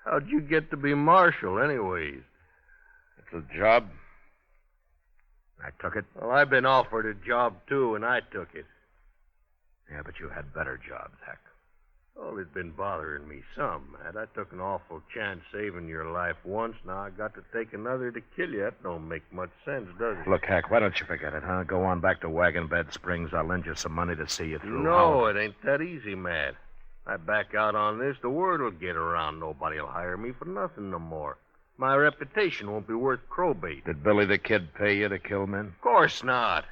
How'd you get to be marshal, anyways? It's a job. I took it. Well, I've been offered a job, too, and I took it. Yeah, but you had better jobs, Hack. Well, it's been bothering me some, Matt. I took an awful chance saving your life once. Now I got to take another to kill you. That don't make much sense, does it? Look, Hack, why don't you forget it, huh? Go on back to Wagon Bed Springs. I'll lend you some money to see you through. No, it ain't that easy, Matt. I back out on this, the word will get around. Nobody'll hire me for nothing no more. My reputation won't be worth crowbait. Did Billy the Kid pay you to kill men? Of course not.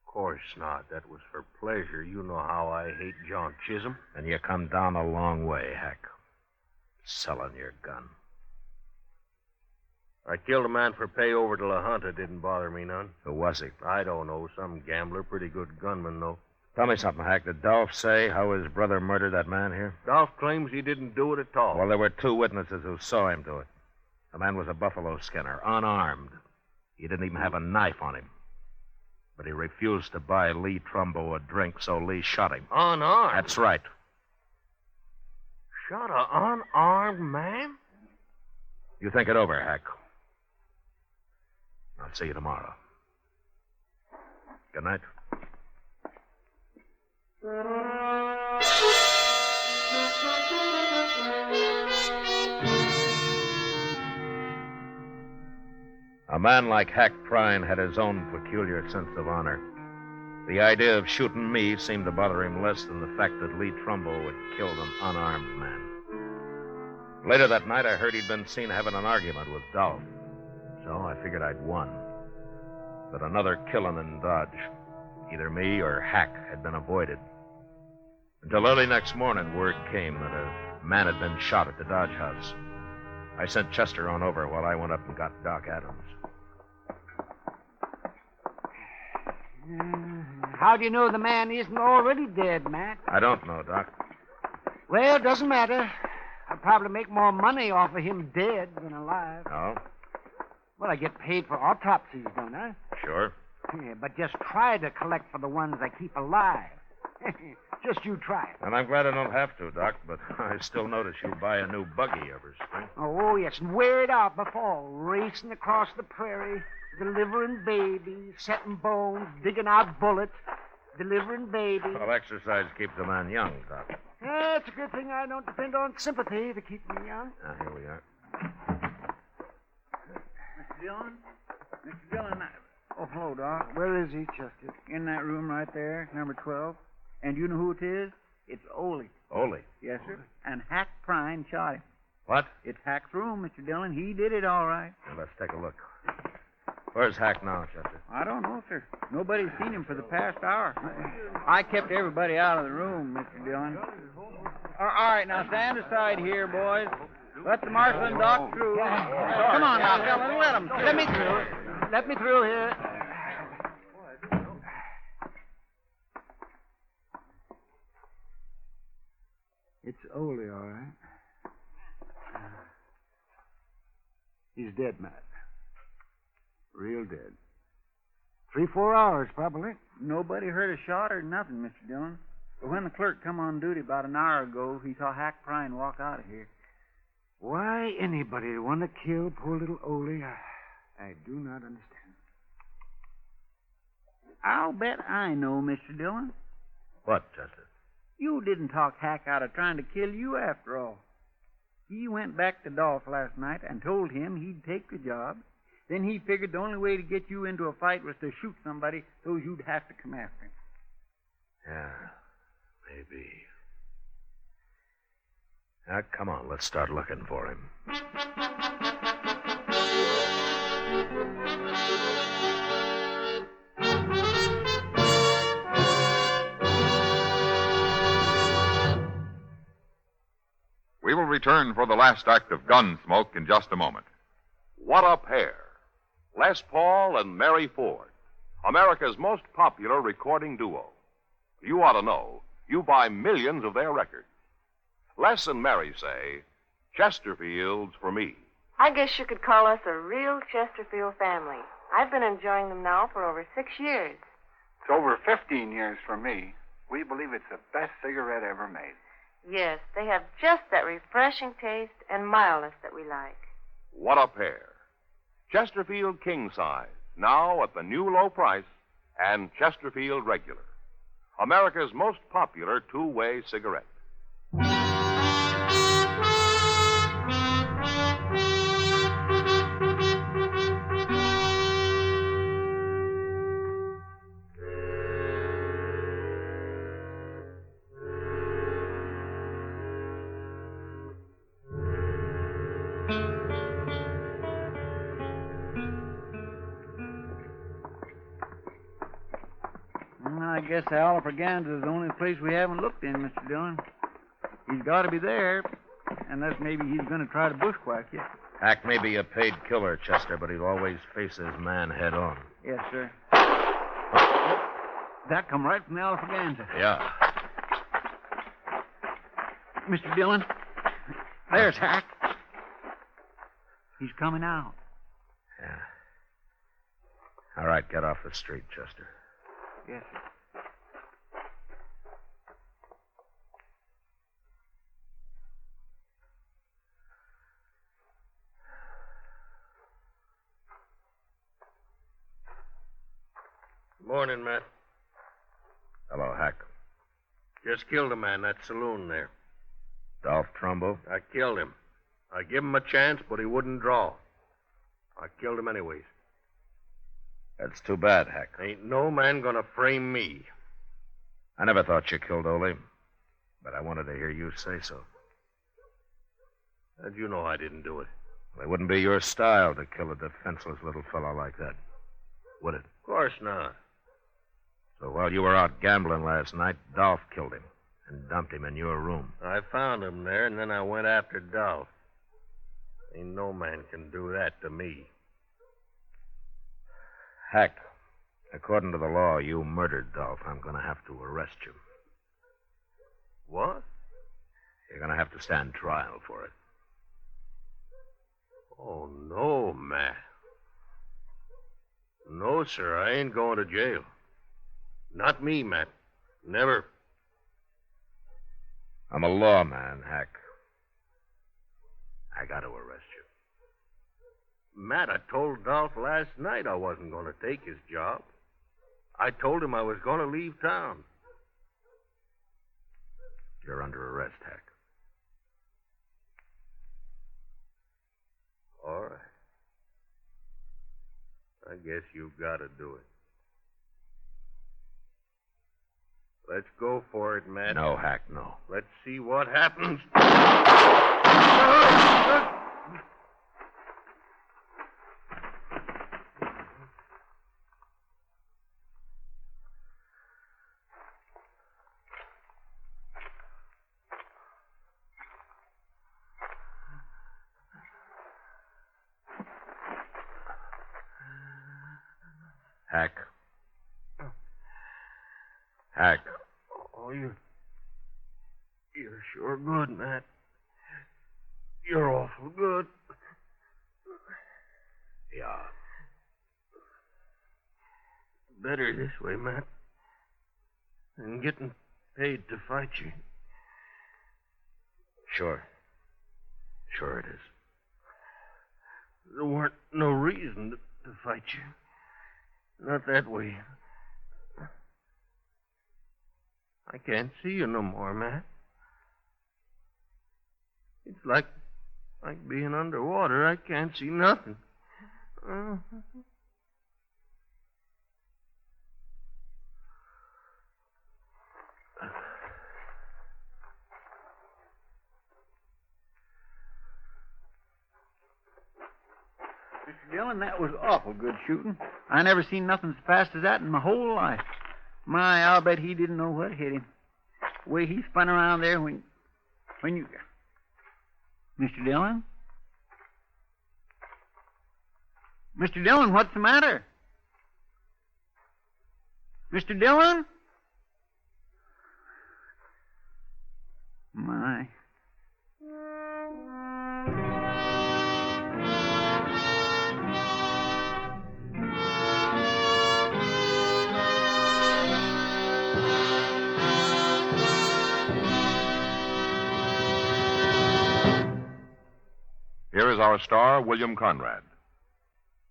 Of course not. That was for pleasure. You know how I hate John Chisholm. And you come down a long way, Hack. Selling your gun. I killed a man for pay over to La Junta. Didn't bother me none. Who was he? I don't know. Some gambler. Pretty good gunman, though. Tell me something, Hack. Did Dolph say how his brother murdered that man here? Dolph claims he didn't do it at all. Well, there were 2 witnesses who saw him do it. The man was a buffalo skinner, unarmed. He didn't even have a knife on him. But he refused to buy Lee Trumbo a drink, so Lee shot him. Unarmed? That's right. Shot an unarmed man? You think it over, Hack. I'll see you tomorrow. Good night. A man like Hack Prine had his own peculiar sense of honor. The idea of shooting me seemed to bother him less than the fact that Lee Trumbo had killed an unarmed man. Later that night, I heard he'd been seen having an argument with Dolph. So I figured I'd won. But another killing in Dodge, either me or Hack, had been avoided. Until early next morning, word came that a man had been shot at the Dodge house. I sent Chester on over while I went up and got Doc Adams. How do you know the man isn't already dead, Matt? I don't know, Doc. Well, it doesn't matter. I'll probably make more money off of him dead than alive. Oh? Well, I get paid for autopsies, don't I? Sure. Yeah, but just try to collect for the ones I keep alive. Just you try it. And I'm glad I don't have to, Doc, but I still notice you buy a new buggy every spring. Oh, yes, and wear it out before. Racing across the prairie, delivering babies, setting bones, digging out bullets, delivering babies. Well, exercise keeps a man young, Doc. Yeah, it's a good thing I don't depend on sympathy to keep me young. Here we are. Mr. Dillon? Mr. Dillon, oh, hello, Doc. Where is he, Chester? In that room right there, number 12. And you know who it is? It's Ole. Ole? Yes, sir. And Hack Prine shot him. What? It's Hack's room, Mr. Dillon. He did it all right. Well, let's take a look. Where's Hack now, Chester? I don't know, sir. Nobody's seen him for the past hour. I kept everybody out of the room, Mr. Dillon. All right, now stand aside here, boys. Let the marshal and Doc through. Come on now, fella, let them through. Let me through. Let me through here. It's Ole, all right. He's dead, Matt. Real dead. 3-4 hours, probably. Nobody heard a shot or nothing, Mr. Dillon. But when the clerk come on duty about an hour ago, he saw Hack Prine walk out of here. Why anybody would want to kill poor little Ole, I do not understand. I'll bet I know, Mr. Dillon. What, Chester? You didn't talk Hack out of trying to kill you after all. He went back to Dolph last night and told him he'd take the job. Then he figured the only way to get you into a fight was to shoot somebody so you'd have to come after him. Yeah, maybe. Now, come on, let's start looking for him. We will return for the last act of Gunsmoke in just a moment. What a pair. Les Paul and Mary Ford, America's most popular recording duo. You ought to know. You buy millions of their records. Les and Mary say, Chesterfield's for me. I guess you could call us a real Chesterfield family. I've been enjoying them now for over 6 years. It's over 15 years for me. We believe it's the best cigarette ever made. Yes, they have just that refreshing taste and mildness that we like. What a pair. Chesterfield King Size, now at the new low price, and Chesterfield Regular, America's most popular two-way cigarette. I guess the Oliver Gans is the only place we haven't looked in, Mr. Dillon. He's got to be there, unless maybe he's going to try to bushwhack you. Hack may be a paid killer, Chester, but he'll always face his man head on. Yes, sir. That come right from the Oliver Gans. Yeah. Mr. Dillon, there's Hack. He's coming out. Yeah. All right, get off the street, Chester. Yes, sir. Morning, Matt. Hello, Hack. Just killed a man, that saloon there. Dolph Trumble? I killed him. I give him a chance, but he wouldn't draw. I killed him anyways. That's too bad, Hack. Ain't no man gonna frame me. I never thought you killed Ole, but I wanted to hear you say so. How'd you know I didn't do it? It wouldn't be your style to kill a defenseless little fellow like that, would it? Of course not. So while you were out gambling last night, Dolph killed him and dumped him in your room. I found him there, and then I went after Dolph. Ain't no man can do that to me. Hack, according to the law, you murdered Dolph. I'm going to have to arrest you. What? You're going to have to stand trial for it. Oh, no, Matt. No, sir, I ain't going to jail. Not me, Matt. Never. I'm a lawman, Hack. I got to arrest you. Matt, I told Dolph last night I wasn't going to take his job. I told him I was going to leave town. You're under arrest, Hack. All right. I guess you've got to do it. Let's go for it, Matt. No, Hack, no. Let's see what happens. Hack. Hack. Oh, you're sure good, Matt. You're awful good. Yeah. Better this way, Matt. Than getting paid to fight you. Sure. Sure it is. There weren't no reason to fight you. Not that way. I can't see you no more, Matt. It's like being underwater. I can't see nothing. Mr. Dillon, that was awful good shooting. I never seen nothing as fast as that in my whole life. My, I'll bet he didn't know what hit him. The way he spun around there when you... Mr. Dillon? Mr. Dillon, what's the matter? Mr. Dillon? My... Here is our star, William Conrad.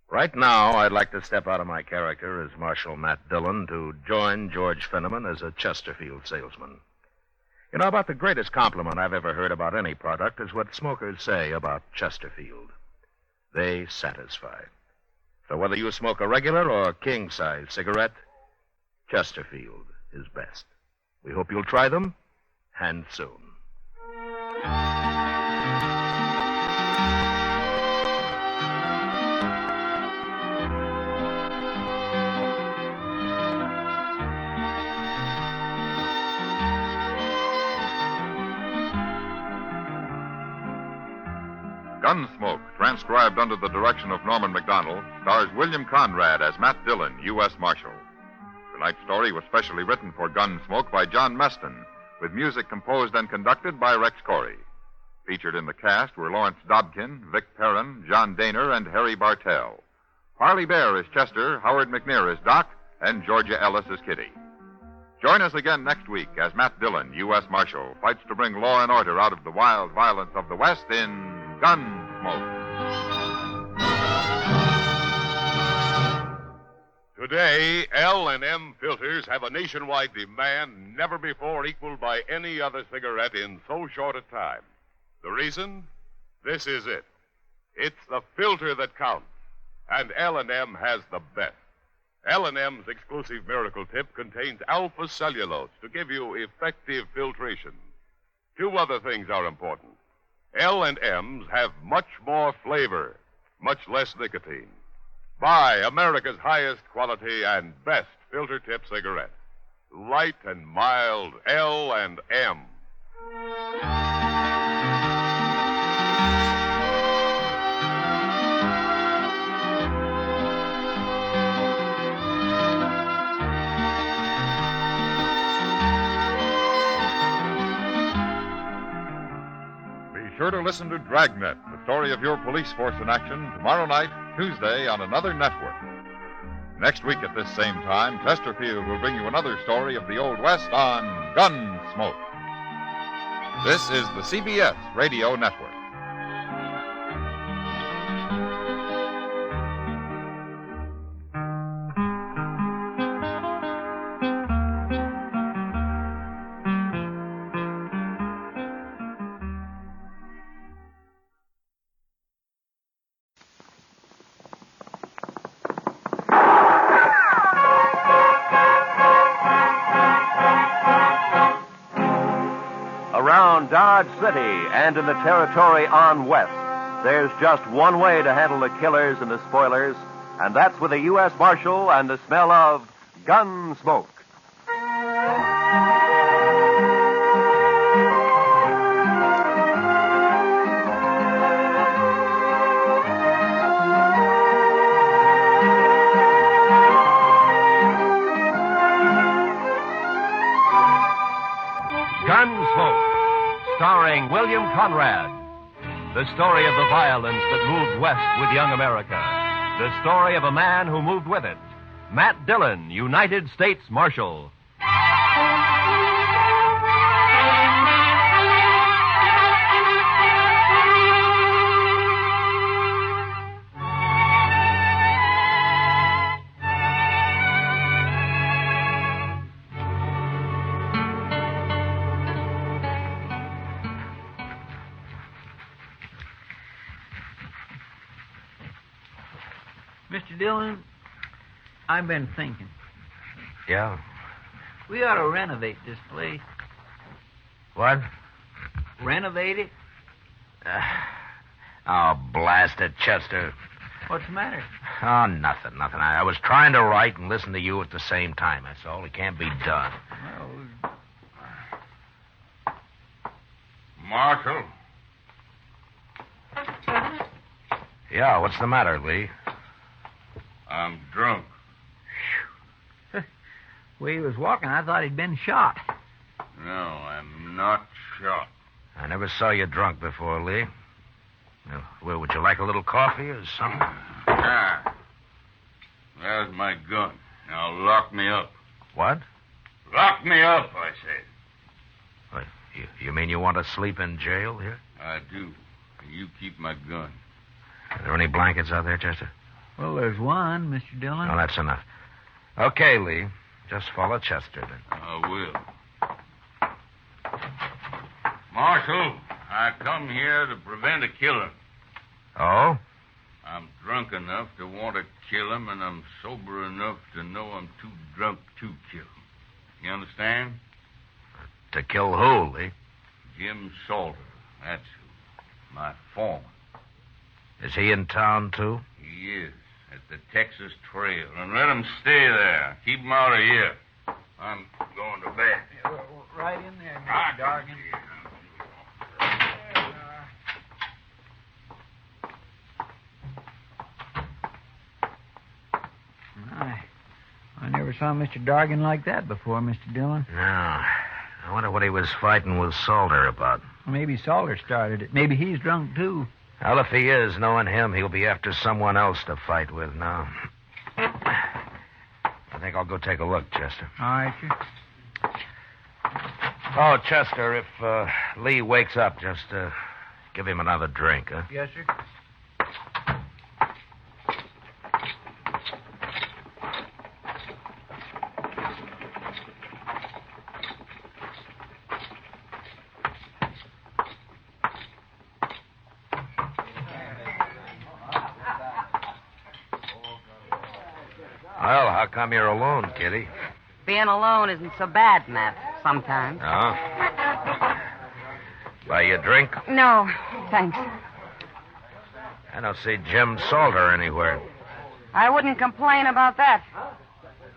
Right now, I'd like to step out of my character as Marshal Matt Dillon to join George Fenneman as a Chesterfield salesman. You know, about the greatest compliment I've ever heard about any product is what smokers say about Chesterfield. They satisfy. So whether you smoke a regular or king-size cigarette, Chesterfield is best. We hope you'll try them, and soon. Gunsmoke, transcribed under the direction of Norman MacDonald, stars William Conrad as Matt Dillon, U.S. Marshal. Tonight's story was specially written for Gunsmoke by John Meston, with music composed and conducted by Rex Corey. Featured in the cast were Lawrence Dobkin, Vic Perrin, John Daner, and Harry Bartell. Harley Bear is Chester, Howard McNear is Doc, and Georgia Ellis is Kitty. Join us again next week as Matt Dillon, U.S. Marshal, fights to bring law and order out of the wild violence of the West in Gunsmoke. Today, L&M filters have a nationwide demand never before equaled by any other cigarette in so short a time. The reason? This is it. It's the filter that counts, and L&M has the best. L&M's exclusive Miracle Tip contains alpha cellulose to give you effective filtration. Two other things are important. L&M's have much more flavor, much less nicotine. Buy America's highest quality and best filter tip cigarette. Light and mild L&M. Be sure to listen to Dragnet, the story of your police force in action, tomorrow night, Tuesday, on another network. Next week at this same time, Chesterfield will bring you another story of the Old West on Gunsmoke. This is the CBS Radio Network. Dodge City and in the territory on west, there's just one way to handle the killers and the spoilers, and that's with a U.S. Marshal and the smell of Gunsmoke. Gunsmoke, starring William Conrad. The story of the violence that moved west with young America. The story of a man who moved with it. Matt Dillon, United States Marshal. Mr. Dillon, I've been thinking. Yeah? We ought to renovate this place. What? Renovate it? Oh, blast it, Chester. What's the matter? Oh, nothing. I was trying to write and listen to you at the same time. That's all. It can't be done. Well, Marshal. Yeah, what's the matter, Lee? I'm drunk. the way he was walking, I thought he'd been shot. No, I'm not shot. I never saw you drunk before, Lee. Well, would you like a little coffee or something? Ah. There's my gun. Now lock me up. What? Lock me up, I said. What, you mean you want to sleep in jail here? I do. You keep my gun. Are there any blankets out there, Chester? Well, there's one, Mr. Dillon. No, that's enough. Okay, Lee. Just follow Chester, then. I will. Marshal, I come here to prevent a killing. Oh? I'm drunk enough to want to kill him, and I'm sober enough to know I'm too drunk to kill him. You understand? To kill who, Lee? Jim Salter. That's who. My foreman. Is he in town, too? He is. At the Texas Trail. And let him stay there. Keep him out of here. I'm going to bed. Right in there, Mr. Dargan. I never saw Mr. Dargan like that before, Mr. Dillon. No. I wonder what he was fighting with Salter about. Maybe Salter started it. Maybe he's drunk, too. Well, if he is, knowing him, he'll be after someone else to fight with now. I think I'll go take a look, Chester. All right, sir. Oh, Chester, if Lee wakes up, just give him another drink, huh? Yes, sir. Well, how come you're alone, Kitty? Being alone isn't so bad, Matt, sometimes. Oh? Buy you a drink? No, thanks. I don't see Jim Salter anywhere. I wouldn't complain about that.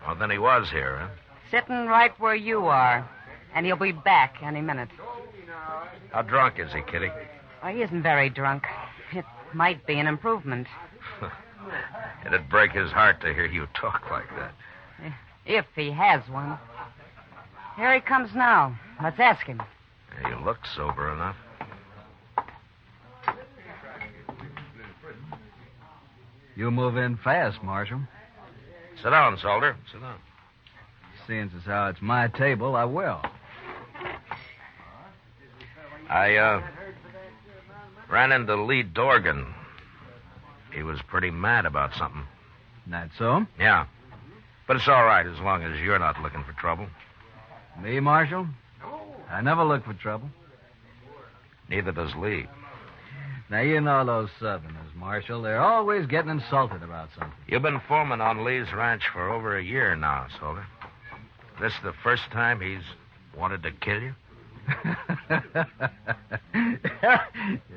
Well, then he was here, huh? Sitting right where you are. And he'll be back any minute. How drunk is he, Kitty? Oh, he isn't very drunk. It might be an improvement. It'd break his heart to hear you talk like that. If he has one. Here he comes now. Let's ask him. You look sober enough. You move in fast, Marshal. Sit down, Salter. Sit down. Seeing as how it's my table, I will. I ran into Lee Dorgan. He was pretty mad about something. That so? Yeah. But it's all right as long as you're not looking for trouble. Me, Marshal? I never look for trouble. Neither does Lee. Now, you know those Southerners, Marshal. They're always getting insulted about something. You've been foreman on Lee's ranch for over a year now, Salter. This the first time he's wanted to kill you?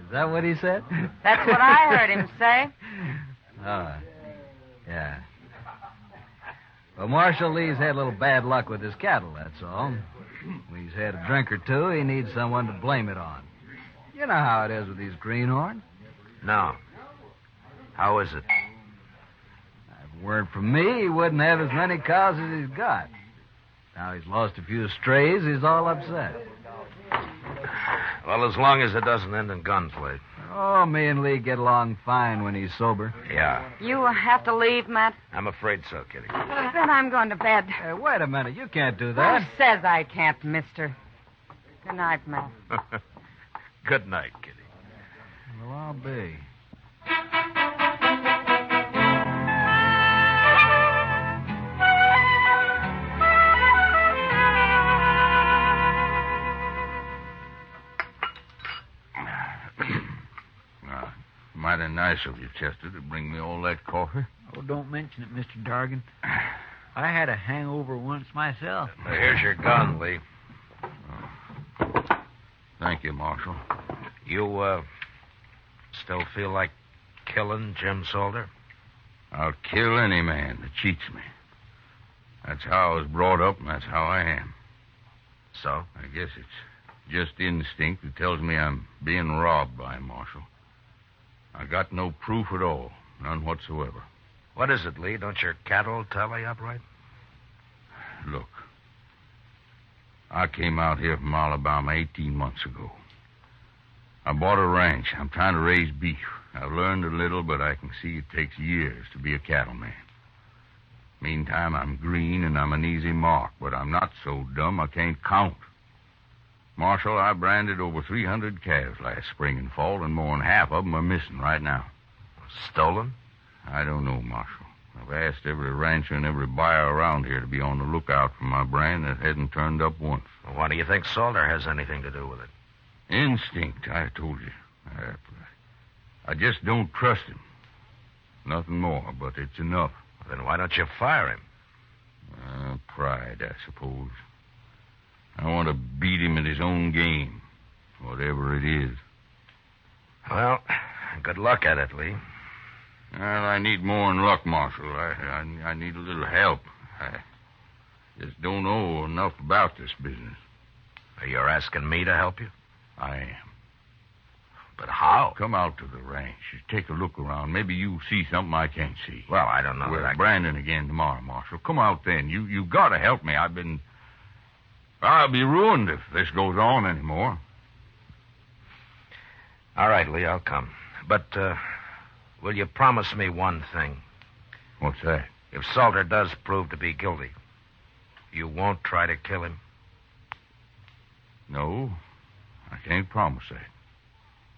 Is that what he said? That's what I heard him say. Oh, yeah. Well, Marshal, Lee's had a little bad luck with his cattle, that's all. When he's had a drink or two, he needs someone to blame it on. You know how it is with these greenhorns. No. How is it? If it weren't for me, he wouldn't have as many cows as he's got. Now he's lost a few strays, he's all upset. Well, as long as it doesn't end in gunplay. Oh, me and Lee get along fine when he's sober. Yeah. You have to leave, Matt? I'm afraid so, Kitty. Then I'm going to bed. Hey, wait a minute. You can't do that. Who says I can't, mister? Good night, Matt. Good night, Kitty. Well, I'll be. Mighty nice of you, Chester, to bring me all that coffee. Oh, don't mention it, Mr. Dargan. I had a hangover once myself. Here's your gun, Lee. Thank you, Marshal. You, still feel like killing Jim Salter? I'll kill any man that cheats me. That's how I was brought up, and that's how I am. So? I guess it's just instinct that tells me I'm being robbed by him, Marshal. I got no proof at all. None whatsoever. What is it, Lee? Don't your cattle tally up right? Look, I came out here from Alabama 18 months ago. I bought a ranch. I'm trying to raise beef. I've learned a little, but I can see it takes years to be a cattleman. Meantime, I'm green and I'm an easy mark, but I'm not so dumb I can't count. Marshal, I branded over 300 calves last spring and fall, and more than half of them are missing right now. Stolen? I don't know, Marshal. I've asked every rancher and every buyer around here to be on the lookout for my brand that hadn't turned up once. Well, why do you think Salter has anything to do with it? Instinct, I told you. I just don't trust him. Nothing more, but it's enough. Well, then why don't you fire him? Pride, I suppose. I want to beat him at his own game, whatever it is. Well, good luck at it, Lee. Well, I need more than luck, Marshal. I need a little help. I just don't know enough about this business. You're asking me to help you? I am. But how? Come out to the ranch. Just take a look around. Maybe you see something I can't see. Well, I don't know. We're branding again tomorrow, Marshal. Come out then. You got to help me. I'll be ruined if this goes on anymore. All right, Lee, I'll come. But, will you promise me one thing? What's that? If Salter does prove to be guilty, you won't try to kill him? No, I can't promise that.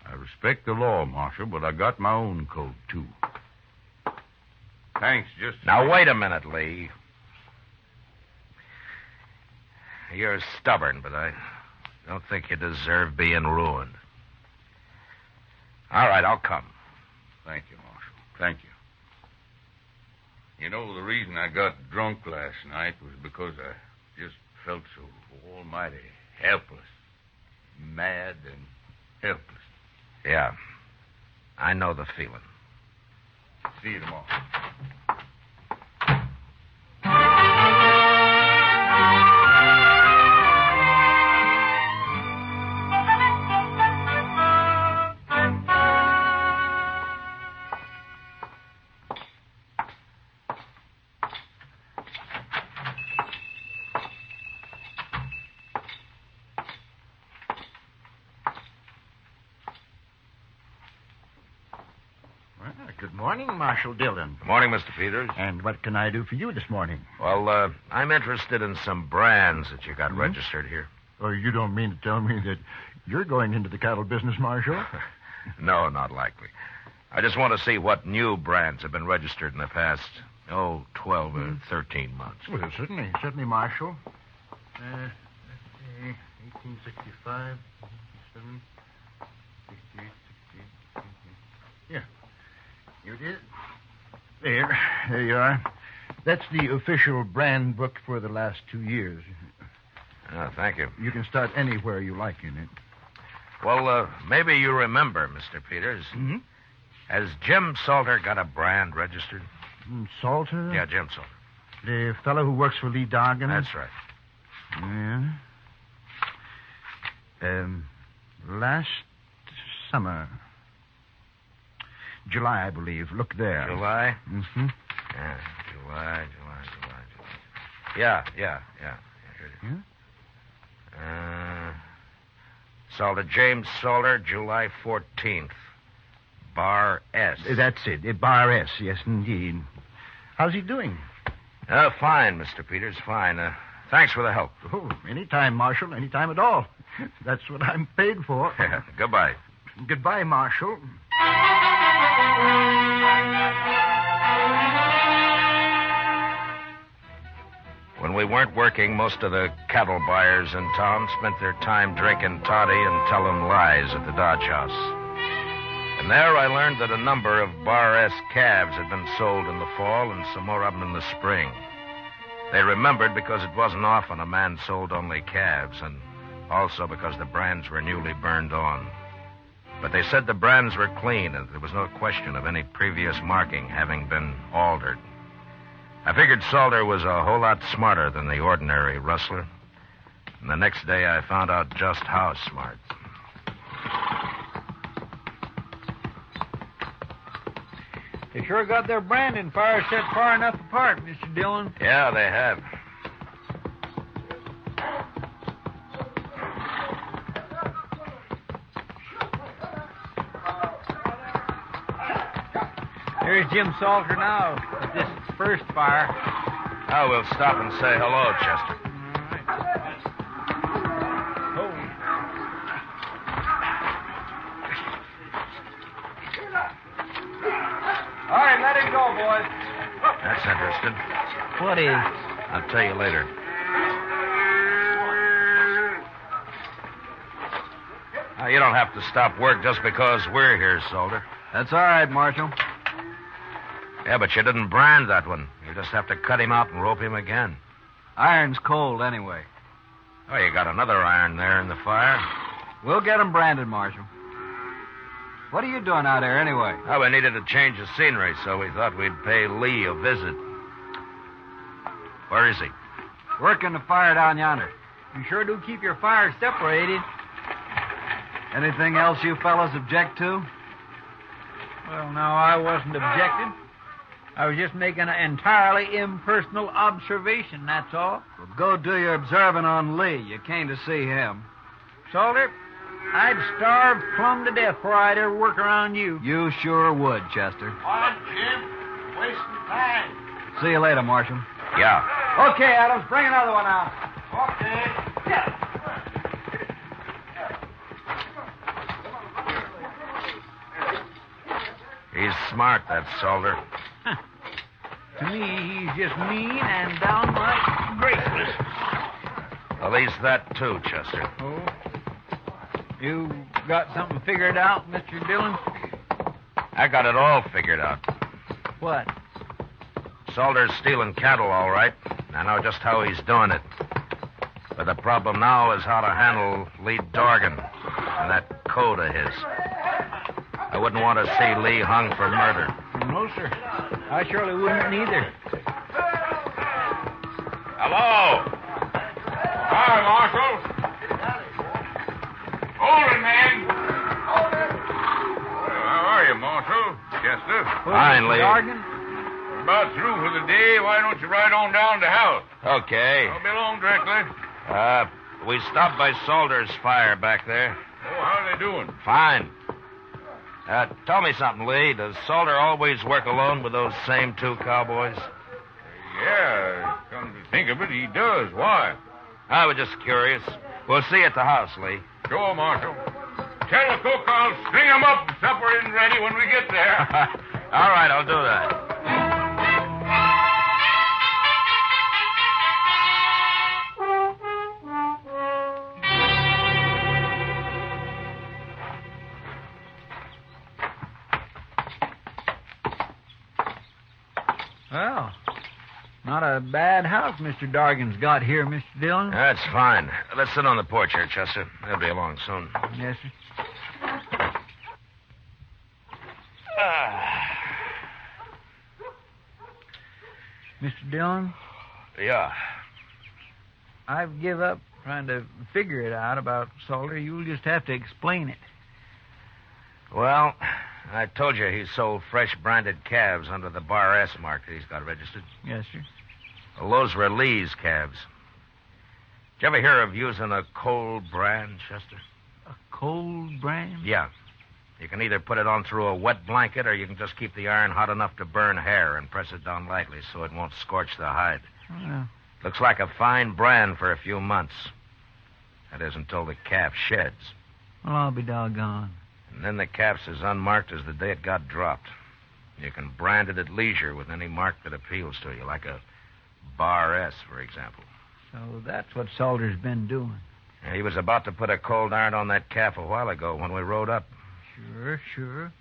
I respect the law, Marshal, but I got my own code, too. Thanks, just... Now, wait a minute, Lee. You're stubborn, but I don't think you deserve being ruined. All right, I'll come. Thank you, Marshal. Thank you. You know, the reason I got drunk last night was because I just felt so almighty helpless. Mad and helpless. Yeah. I know the feeling. See you tomorrow. Good morning, Marshal Dillon. Good morning, Mr. Peters. And what can I do for you this morning? Well, I'm interested in some brands that you got registered here. Oh, you don't mean to tell me that you're going into the cattle business, Marshal? No, not likely. I just want to see what new brands have been registered in the past, 12 or 13 months. Well, certainly, Marshal. Let's see, 1865, 67, 68, 68, yeah. Here it is. There you are. That's the official brand book for the last 2 years. Oh, thank you. You can start anywhere you like in it. Well, maybe you remember, Mr. Peters. Mm-hmm. Has Jim Salter got a brand registered? Salter? Yeah, Jim Salter. The fellow who works for Lee Dargan? That's right. Yeah. Last summer. July, I believe. Look there. July? Mm-hmm. Yeah, July. Yeah. Here it is. Salter, James Salter, July 14th. Bar S. That's it. Bar S, yes, indeed. How's he doing? Fine, Mr. Peters, fine. Thanks for the help. Oh, anytime, Marshal, anytime at all. That's what I'm paid for. Goodbye. Goodbye, Marshal. When we weren't working, most of the cattle buyers in town spent their time drinking toddy and telling lies at the Dodge House. And there I learned that a number of Bar S calves had been sold in the fall and some more of them in the spring. They remembered because it wasn't often a man sold only calves, and also because the brands were newly burned on. But they said the brands were clean, and there was no question of any previous marking having been altered. I figured Salter was a whole lot smarter than the ordinary rustler. And the next day I found out just how smart. They sure got their branding fire set far enough apart, Mr. Dillon. Yeah, they have. There's Jim Salter now at this first fire. Oh, we'll stop and say hello, Chester. All right, let him go, boys. That's interesting. What is? I'll tell you later. Now, you don't have to stop work just because we're here, Salter. That's all right, Marshal. Yeah, but you didn't brand that one. You just have to cut him out and rope him again. Iron's cold anyway. Oh, you got another iron there in the fire. We'll get him branded, Marshal. What are you doing out there anyway? Oh, we needed a change of scenery, so we thought we'd pay Lee a visit. Where is he? Working the fire down yonder. You sure do keep your fires separated. Anything else you fellas object to? Well, no, I wasn't objecting. I was just making an entirely impersonal observation, that's all. Well, go do your observing on Lee. You came to see him. Salter, I'd starve plumb to death before I'd ever work around you. You sure would, Chester. On, Jim. Wasting time. See you later, Marshal. Yeah. Okay, Adams, bring another one out. Okay. Yeah. He's smart, that Salter. To me, he's just mean and downright graceless. At least that, too, Chester. Oh? You got something figured out, Mr. Dillon? I got it all figured out. What? Salter's stealing cattle, all right. I know just how he's doing it. But the problem now is how to handle Lee Dorgan and that code of his. I wouldn't want to see Lee hung for murder. No, sir. I surely wouldn't either. Hello. Hi, Marshal. Hold it, man. How are you, Marshal? Chester? Fine, Lee. We're about through for the day. Why don't you ride on down to the house? Okay. I'll be along directly. We stopped by Salter's fire back there. Oh, how are they doing? Fine. Tell me something, Lee. Does Salter always work alone with those same two cowboys? Yeah, come to think of it, he does. Why? I was just curious. We'll see you at the house, Lee. Sure, Marshal. Tell the cook I'll string him up and supper isn't ready when we get there. All right, I'll do that. Well, not a bad house Mr. Dorgan's got here, Mr. Dillon. That's fine. Let's sit on the porch here, Chester. They'll be along soon. Yes, sir. Mr. Dillon? Yeah. I've give up trying to figure it out about Salter. You'll just have to explain it. Well, I told you he sold fresh branded calves under the Bar S mark that he's got registered. Yes, sir. Well, those were Lee's calves. Did you ever hear of using a cold brand, Chester? A cold brand? Yeah. You can either put it on through a wet blanket or you can just keep the iron hot enough to burn hair and press it down lightly so it won't scorch the hide. Well, Looks like a fine brand for a few months. That is until the calf sheds. well, I'll be doggone. And then the calf's as unmarked as the day it got dropped. You can brand it at leisure with any mark that appeals to you, like a Bar S, for example. So that's what Salter's been doing. He was about to put a cold iron on that calf a while ago when we rode up. Sure.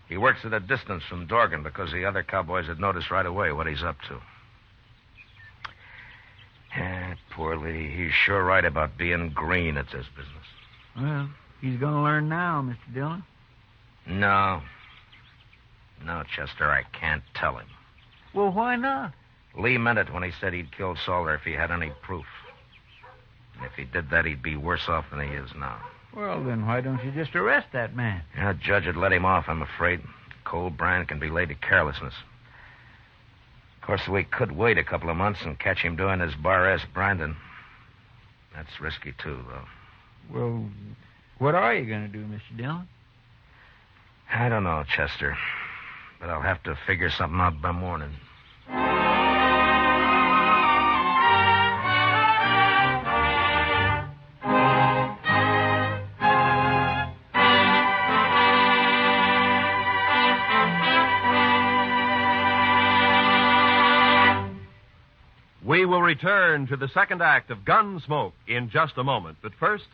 He works at a distance from Dorgan because the other cowboys had noticed right away what he's up to. Poor Lee. He's sure right about being green at this business. Well, he's going to learn now, Mr. Dillon. No. No, Chester, I can't tell him. Well, why not? Lee meant it when he said he'd kill Salter if he had any proof. And if he did that, he'd be worse off than he is now. Well, then why don't you just arrest that man? Yeah, Judge would let him off, I'm afraid. Cold brand can be laid to carelessness. Of course, we could wait a couple of months and catch him doing his bar-ass branding. That's risky, too, though. Well, what are you going to do, Mr. Dillon? I don't know, Chester. But I'll have to figure something out by morning. We will return to the second act of Gunsmoke in just a moment. But first,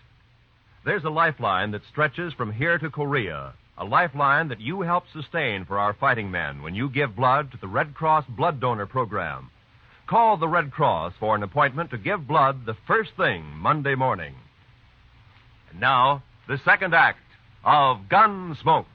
there's a lifeline that stretches from here to Korea. A lifeline that you help sustain for our fighting men when you give blood to the Red Cross Blood Donor Program. Call the Red Cross for an appointment to give blood the first thing Monday morning. And now, the second act of Gunsmoke.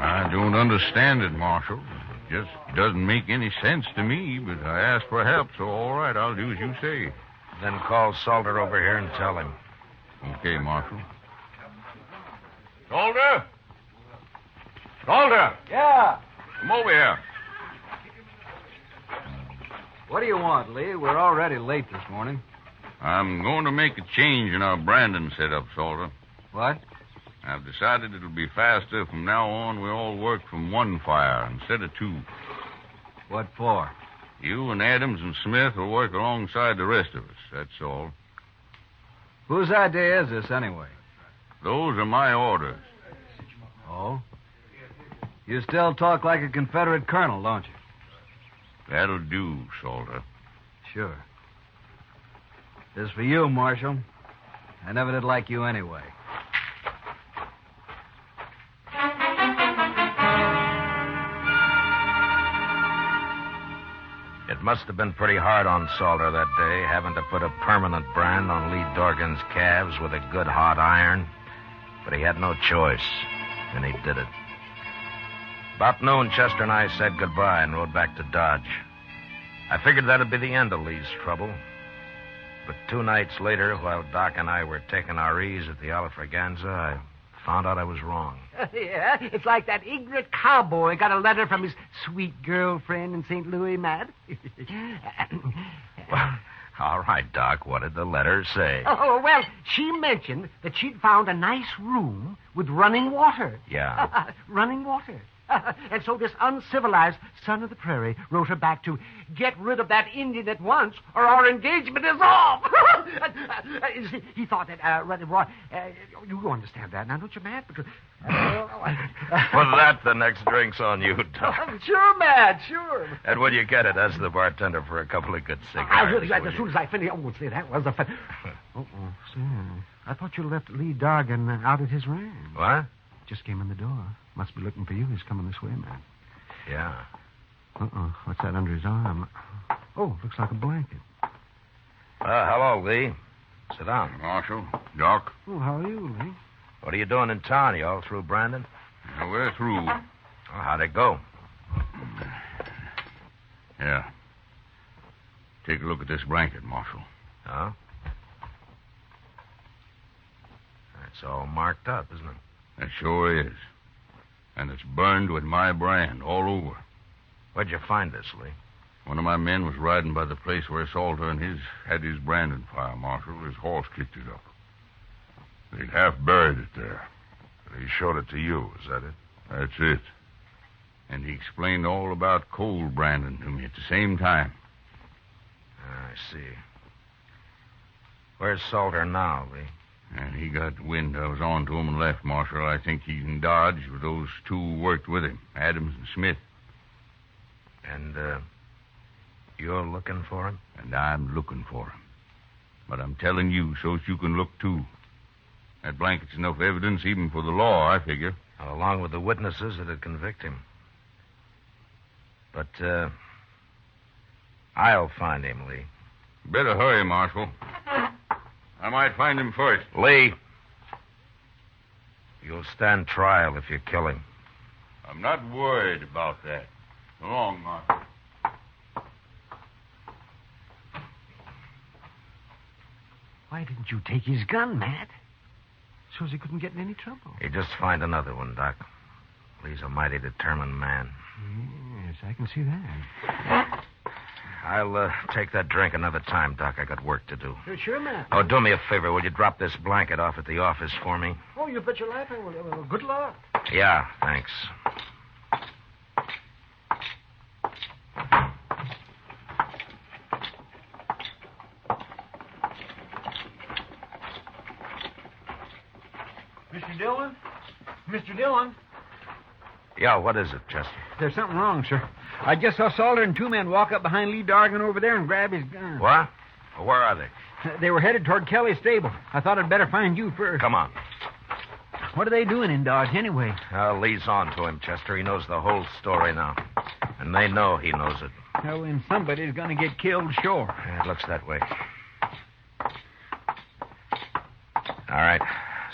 I don't understand it, Marshal. It just doesn't make any sense to me, but I asked for help, so all right, I'll do as you say. Then call Salter over here and tell him. Okay, Marshal. Salter? Salter! Yeah? Come over here. What do you want, Lee? We're already late this morning. I'm going to make a change in our branding setup, Salter. What? I've decided it'll be faster from now on. We all work from one fire instead of two. What for? You and Adams and Smith will work alongside the rest of us, that's all. Whose idea is this, anyway? Those are my orders. Oh? You still talk like a Confederate colonel, don't you? That'll do, Salter. Sure. This is for you, Marshal. I never did like you anyway. It must have been pretty hard on Salter that day, having to put a permanent brand on Lee Dorgan's calves with a good hot iron. But he had no choice, and he did it. About noon, Chester and I said goodbye and rode back to Dodge. I figured that'd be the end of Lee's trouble. But 2 nights later, while Doc and I were taking our ease at the Alafraganza, I found out I was wrong. Yeah, it's like that ignorant cowboy got a letter from his sweet girlfriend in St. Louis, Matt. Well, all right, Doc, what did the letter say? Oh, well, she mentioned that she'd found a nice room with running water. Yeah. Running water. And so this uncivilized son of the prairie wrote her back to get rid of that Indian at once, or our engagement is off. He thought that, you understand that now, don't you, Matt? Because, For that, the next drink's on you, Doc. Sure, Matt, sure. And will you get it? Ask the bartender for a couple of good cigars. As soon as I finish, say that was the fun. I thought you left Lee Dorgan out at his ranch. What? Just came in the door. Must be looking for you. He's coming this way, man. Yeah. What's that under his arm? Oh, looks like a blanket. Hello, Lee. Sit down. Marshal, Doc. Oh, how are you, Lee? What are you doing in town? You all through, Brandon? Yeah, we're through. Oh, how'd it go? Yeah. Take a look at this blanket, Marshal. Huh? It's all marked up, isn't it? It sure is. And it's burned with my brand all over. Where'd you find this, Lee? One of my men was riding by the place where Salter and his had his branding fire, Marshal. His horse kicked it up. They'd half buried it there. He showed it to you, is that it? That's it. And he explained all about cold branding to me at the same time. I see. Where's Salter now, Lee? And he got wind I was on to him and left, Marshal. I think he's in Dodge with those two who worked with him, Adams and Smith. And, you're looking for him? And I'm looking for him. But I'm telling you so's you can look, too. That blanket's enough evidence even for the law, I figure. Along with the witnesses that'd convict him. But, I'll find him, Lee. Better hurry, Marshal. I might find him first. Lee, you'll stand trial if you kill him. I'm not worried about that. So long, Marshal. Why didn't you take his gun, Matt? So's he couldn't get in any trouble. You just find another one, Doc. Lee's a mighty determined man. Yes, I can see that. I'll take that drink another time, Doc. I got work to do. Sure, Matt. Oh, do me a favor. Will you drop this blanket off at the office for me? Oh, you bet your life I will. Well, good luck. Yeah, thanks. Mr. Dillon? Mr. Dillon? Yeah, what is it, Chester? There's something wrong, sir. I just saw Salter and two men walk up behind Lee Dargan over there and grab his gun. What? Well, where are they? They were headed toward Kelly's stable. I thought I'd better find you first. Come on. What are they doing in Dodge, anyway? Lee's on to him, Chester. He knows the whole story now. And they know he knows it. Well, then somebody's going to get killed, sure. It looks that way. All right.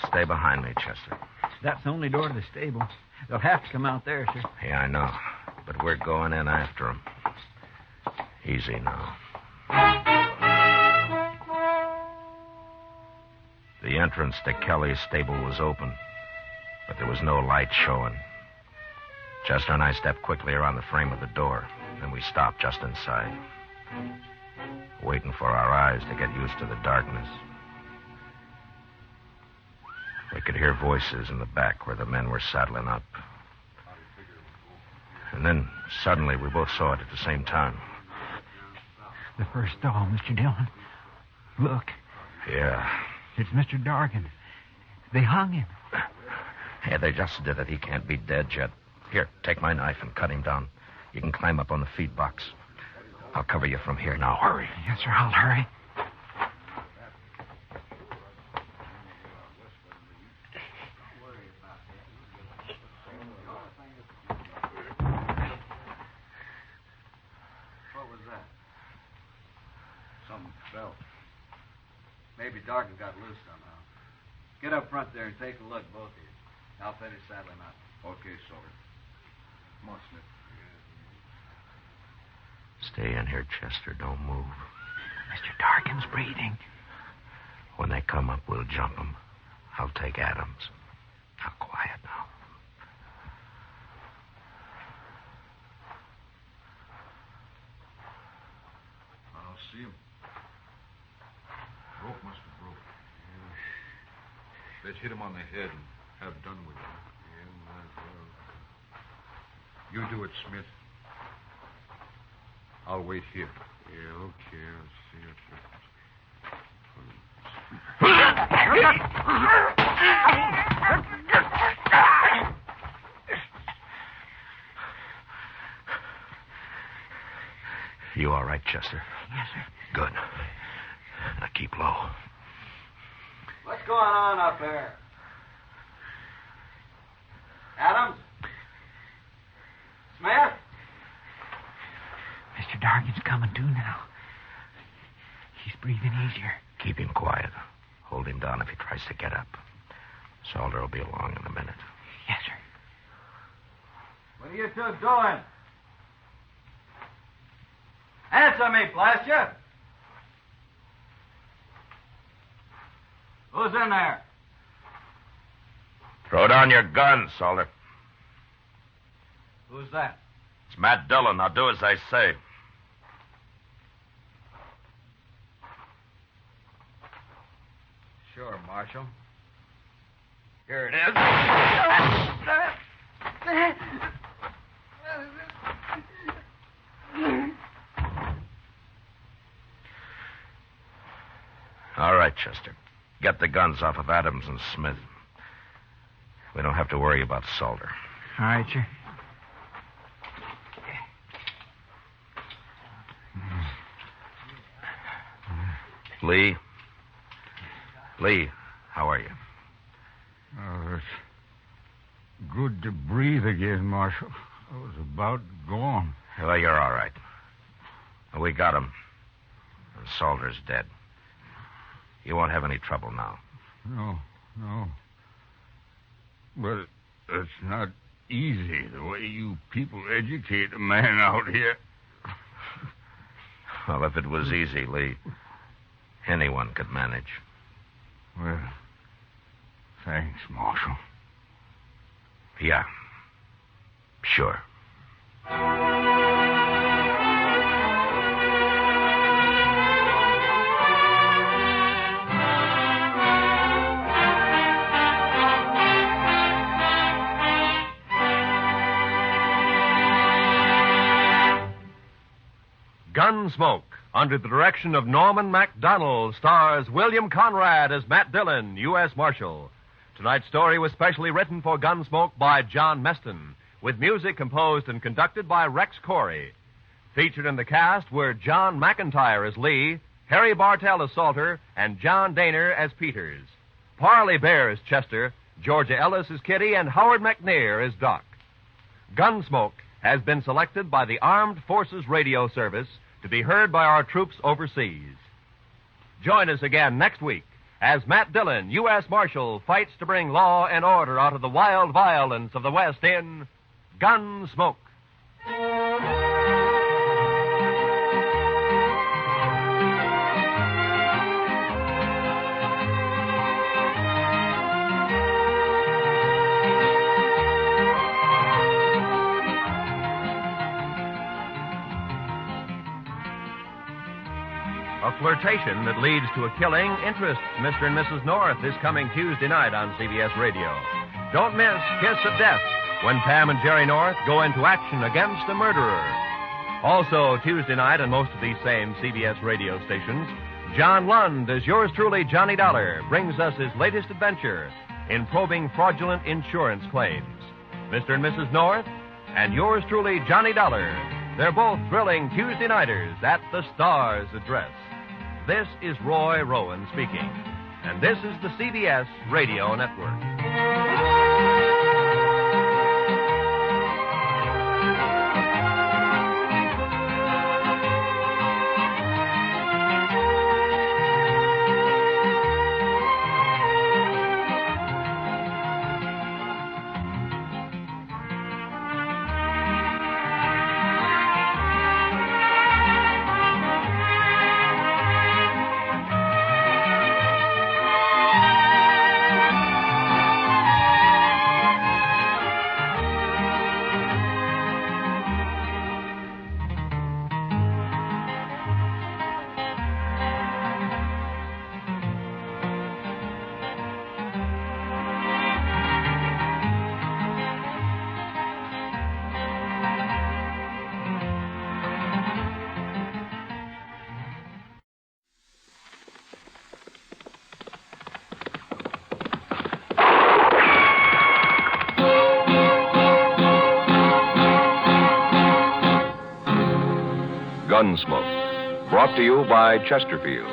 Stay behind me, Chester. That's the only door to the stable. They'll have to come out there, sir. Yeah, I know. But we're going in after them. Easy now. The entrance to Kelly's stable was open, but there was no light showing. Chester and I stepped quickly around the frame of the door, and we stopped just inside, waiting for our eyes to get used to the darkness. We could hear voices in the back where the men were saddling up. And then, suddenly, we both saw it at the same time. The first stall, Mr. Dillon. Look. Yeah. It's Mr. Dargan. They hung him. Yeah, they just did it. He can't be dead yet. Here, take my knife and cut him down. You can climb up on the feed box. I'll cover you from here now. Hurry. Yes, sir, I'll hurry. Maybe Dargan got loose somehow. Get up front there and take a look, both of you. I'll finish saddling up. Okay, Salter. Come on, Smith. Stay in here, Chester. Don't move. Mr. Dargan's breathing. When they come up, we'll jump them. I'll take Adams. Now, quiet now. I'll see him. Rope must have broke. Let's hit him on the head and have done with it. Yeah, might as well. You do it, Smith. I'll wait here. Yeah, okay. I'll see you. You all right, Chester? Yes, sir. Good. Now keep low. What's going on up there? Adams? Smith? Mr. Dargan's coming to now. He's breathing easier. Keep him quiet. Hold him down if he tries to get up. Salter will be along in a minute. Yes, sir. What are you two doing? Answer me, blast you! Who's in there? Throw down your gun, Salter. Who's that? It's Matt Dillon. Now do as I say. Sure, Marshal. Here it is. All right, Chester. Get the guns off of Adams and Smith. We don't have to worry about Salter. All right, sir. Lee? Lee, how are you? Oh, it's good to breathe again, Marshal. I was about gone. Well, you're all right. We got him. And Salter's dead. You won't have any trouble now. No. But it's not easy the way you people educate a man out here. Well, if it was easy, Lee, anyone could manage. Well, thanks, Marshal. Yeah. Sure. Gunsmoke, under the direction of Norman MacDonald, stars William Conrad as Matt Dillon, U.S. Marshal. Tonight's story was specially written for Gunsmoke by John Meston, with music composed and conducted by Rex Corey. Featured in the cast were John McIntyre as Lee, Harry Bartell as Salter, and John Daner as Peters. Parley Bear as Chester, Georgia Ellis as Kitty, and Howard McNair as Doc. Gunsmoke has been selected by the Armed Forces Radio Service to be heard by our troops overseas. Join us again next week as Matt Dillon, U.S. Marshal, fights to bring law and order out of the wild violence of the West in Gunsmoke. A flirtation that leads to a killing interests Mr. and Mrs. North this coming Tuesday night on CBS Radio. Don't miss Kiss of Death when Pam and Jerry North go into action against a murderer. Also, Tuesday night on most of these same CBS radio stations, John Lund, as yours truly, Johnny Dollar, brings us his latest adventure in probing fraudulent insurance claims. Mr. and Mrs. North and yours truly, Johnny Dollar. They're both thrilling Tuesday nighters at the Star's address. This is Roy Rowan speaking, and this is the CBS Radio Network. Gunsmoke, brought to you by Chesterfield,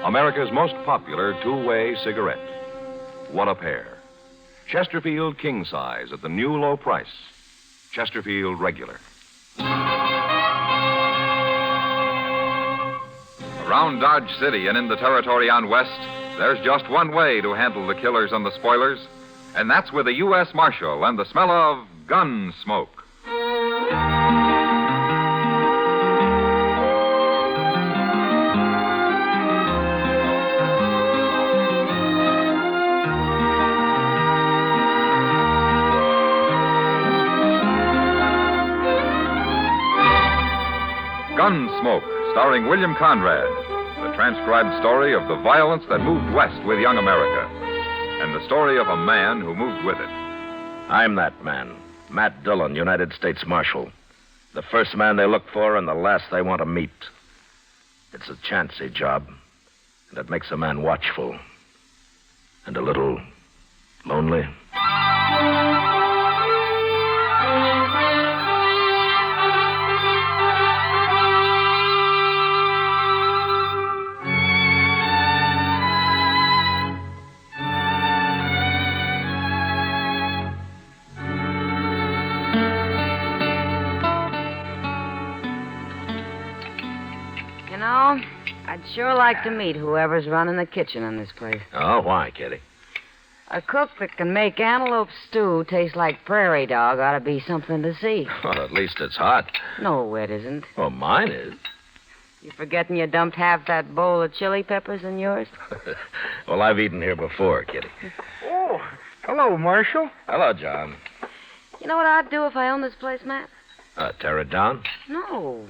America's most popular two-way cigarette. What a pair. Chesterfield King Size at the new low price. Chesterfield Regular. Around Dodge City and in the territory on West, there's just one way to handle the killers and the spoilers, and that's with a U.S. Marshal and the smell of gun smoke. Gunsmoke, starring William Conrad, the transcribed story of the violence that moved west with young America, and the story of a man who moved with it. I'm that man, Matt Dillon, United States Marshal. The first man they look for and the last they want to meet. It's a chancy job, That makes a man watchful and a little lonely. You know, I'd sure like to meet whoever's running the kitchen in this place. Oh, why, Kitty? A cook that can make antelope stew taste like prairie dog ought to be something to see. Well, at least it's hot. No, it isn't. Well, mine is. You forgetting you dumped half that bowl of chili peppers in yours? Well, I've eaten here before, Kitty. Oh, hello, Marshal. Hello, John. You know what I'd do if I owned this place, Matt? Tear it down? No.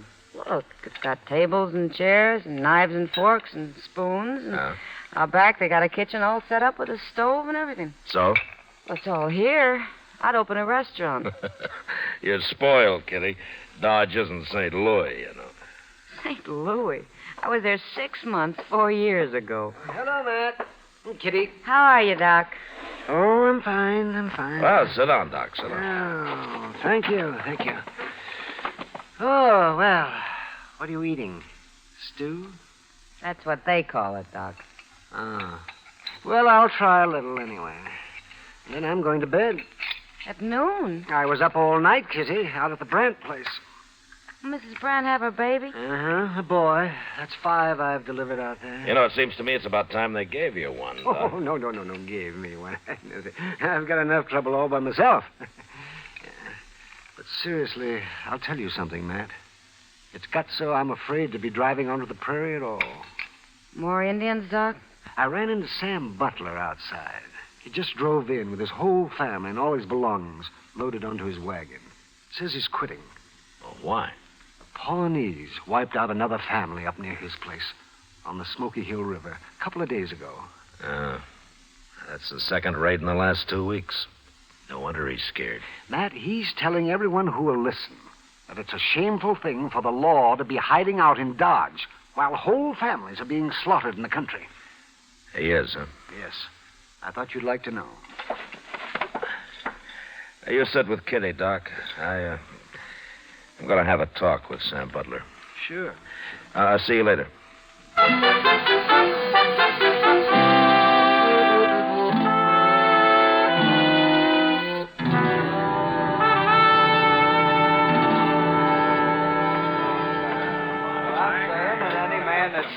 Look, it's got tables and chairs and knives and forks and spoons. And out back, they got a kitchen all set up with a stove and everything. So? Well, it's all here. I'd open a restaurant. You're spoiled, Kitty. Dodge isn't St. Louis, you know. St. Louis? I was there 6 months, 4 years ago. Hello, Matt. Kitty. How are you, Doc? Oh, I'm fine. Well, sit down, Doc. Sit down. Oh, thank you. Oh, well, what are you eating? Stew? That's what they call it, Doc. Ah. Well, I'll try a little anyway. Then I'm going to bed. At noon? I was up all night, Kitty, out at the Brandt place. Mrs. Brandt have her baby? Uh-huh, a boy. That's 5 I've delivered out there. You know, it seems to me it's about time they gave you one. Doc. Oh, no, gave me one. I've got enough trouble all by myself. But seriously, I'll tell you something, Matt. It's got so I'm afraid to be driving onto the prairie at all. More Indians, Doc? I ran into Sam Butler outside. He just drove in with his whole family and all his belongings loaded onto his wagon. Says he's quitting. Well, why? The Pawnees wiped out another family up near his place on the Smoky Hill River a couple of days ago. That's the second raid in the last 2 weeks. No wonder he's scared. Matt, he's telling everyone who will listen that it's a shameful thing for the law to be hiding out in Dodge while whole families are being slaughtered in the country. He is, huh? Yes. I thought you'd like to know. You sit with Kitty, Doc. I'm going to have a talk with Sam Butler. Sure. I'll see you later.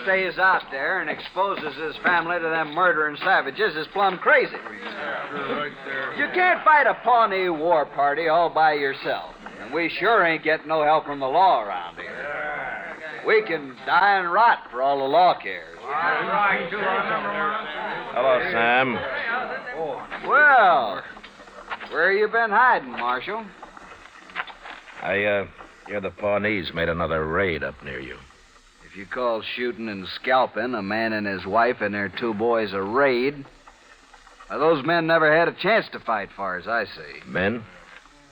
Stays out there and exposes his family to them murdering savages is plumb crazy. You can't fight a Pawnee war party all by yourself. And we sure ain't getting no help from the law around here. We can die and rot for all the law cares. Hello, Sam. Well, where you been hiding, Marshal? I hear the Pawnees made another raid up near you. If you call shooting and scalping a man and his wife and their 2 boys a raid, those men never had a chance to fight, far as I see. Men?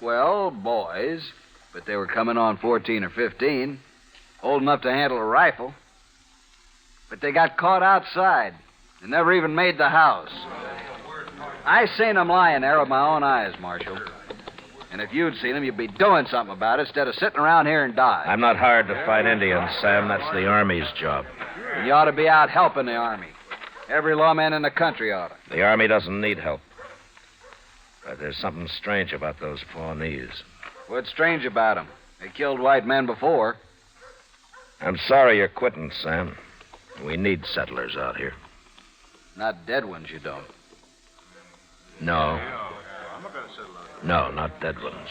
Well, boys, but they were coming on 14 or 15, old enough to handle a rifle. But they got caught outside and never even made the house. I seen them lying there with my own eyes, Marshal. And if you'd seen them, you'd be doing something about it instead of sitting around here and dying. I'm not hired to fight Indians, Sam. That's the Army's job. And you ought to be out helping the Army. Every lawman in the country ought to. The Army doesn't need help. But there's something strange about those Pawnees. What's strange about them? They killed white men before. I'm sorry you're quitting, Sam. We need settlers out here. Not dead ones, you don't. No. No, not dead ones.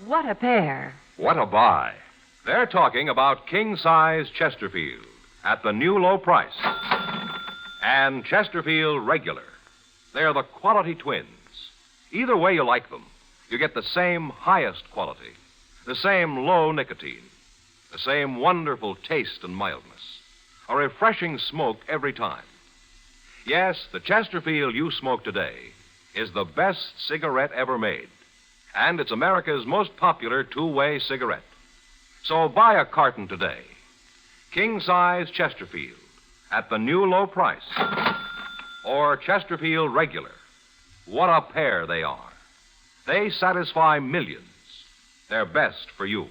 What a pair. What a buy. They're talking about king-size Chesterfield at the new low price. And Chesterfield Regular. They're the quality twins. Either way you like them, you get the same highest quality, the same low nicotine, the same wonderful taste and mildness, a refreshing smoke every time. Yes, the Chesterfield you smoke today is the best cigarette ever made. And it's America's most popular two-way cigarette. So buy a carton today. King-size Chesterfield at the new low price. Or Chesterfield Regular. What a pair they are. They satisfy millions. They're best for you.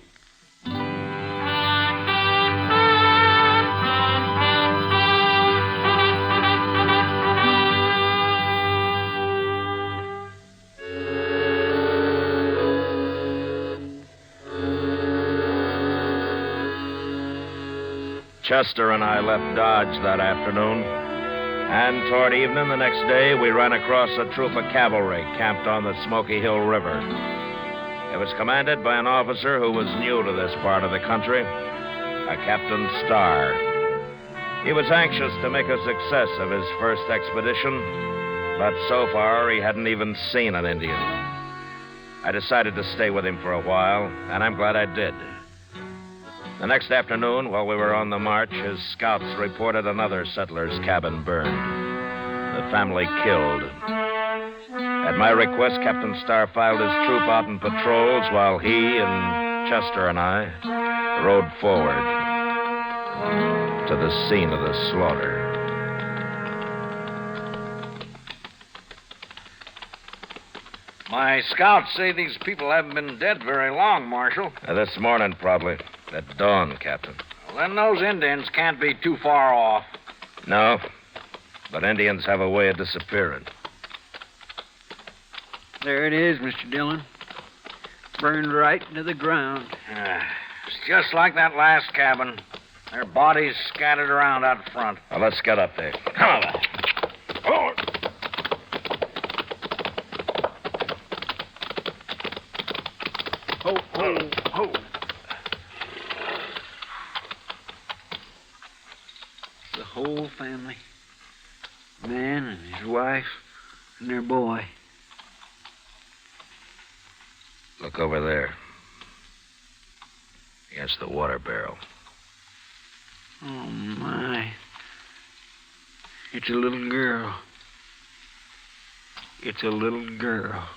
Chester and I left Dodge that afternoon, and toward evening the next day, we ran across a troop of cavalry camped on the Smoky Hill River. It was commanded by an officer who was new to this part of the country, a Captain Starr. He was anxious to make a success of his first expedition, but so far he hadn't even seen an Indian. I decided to stay with him for a while, and I'm glad I did. The next afternoon, while we were on the march, his scouts reported another settler's cabin burned. The family killed. At my request, Captain Starr filed his troop out in patrols while he and Chester and I rode forward to the scene of the slaughter. My scouts say these people haven't been dead very long, Marshal. This morning, probably. At dawn, Captain. Well, then those Indians can't be too far off. No, but Indians have a way of disappearing. There it is, Mr. Dillon. Burned right into the ground. It's just like that last cabin. Their bodies scattered around out front. Well, let's get up there. Come on. Oh. Ho, ho, ho. The whole family. Man and his wife and their boy. Look over there. Against the water barrel. Oh, my. It's a little girl. It's a little girl.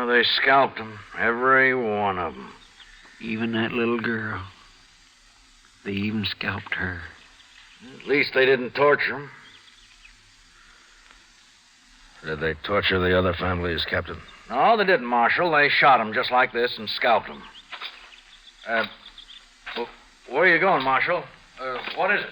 They scalped them, every one of them. Even that little girl. They even scalped her. At least they didn't torture them. Did they torture the other families, Captain? No, they didn't, Marshal. They shot them just like this and scalped them. Where are you going, Marshal? What is it?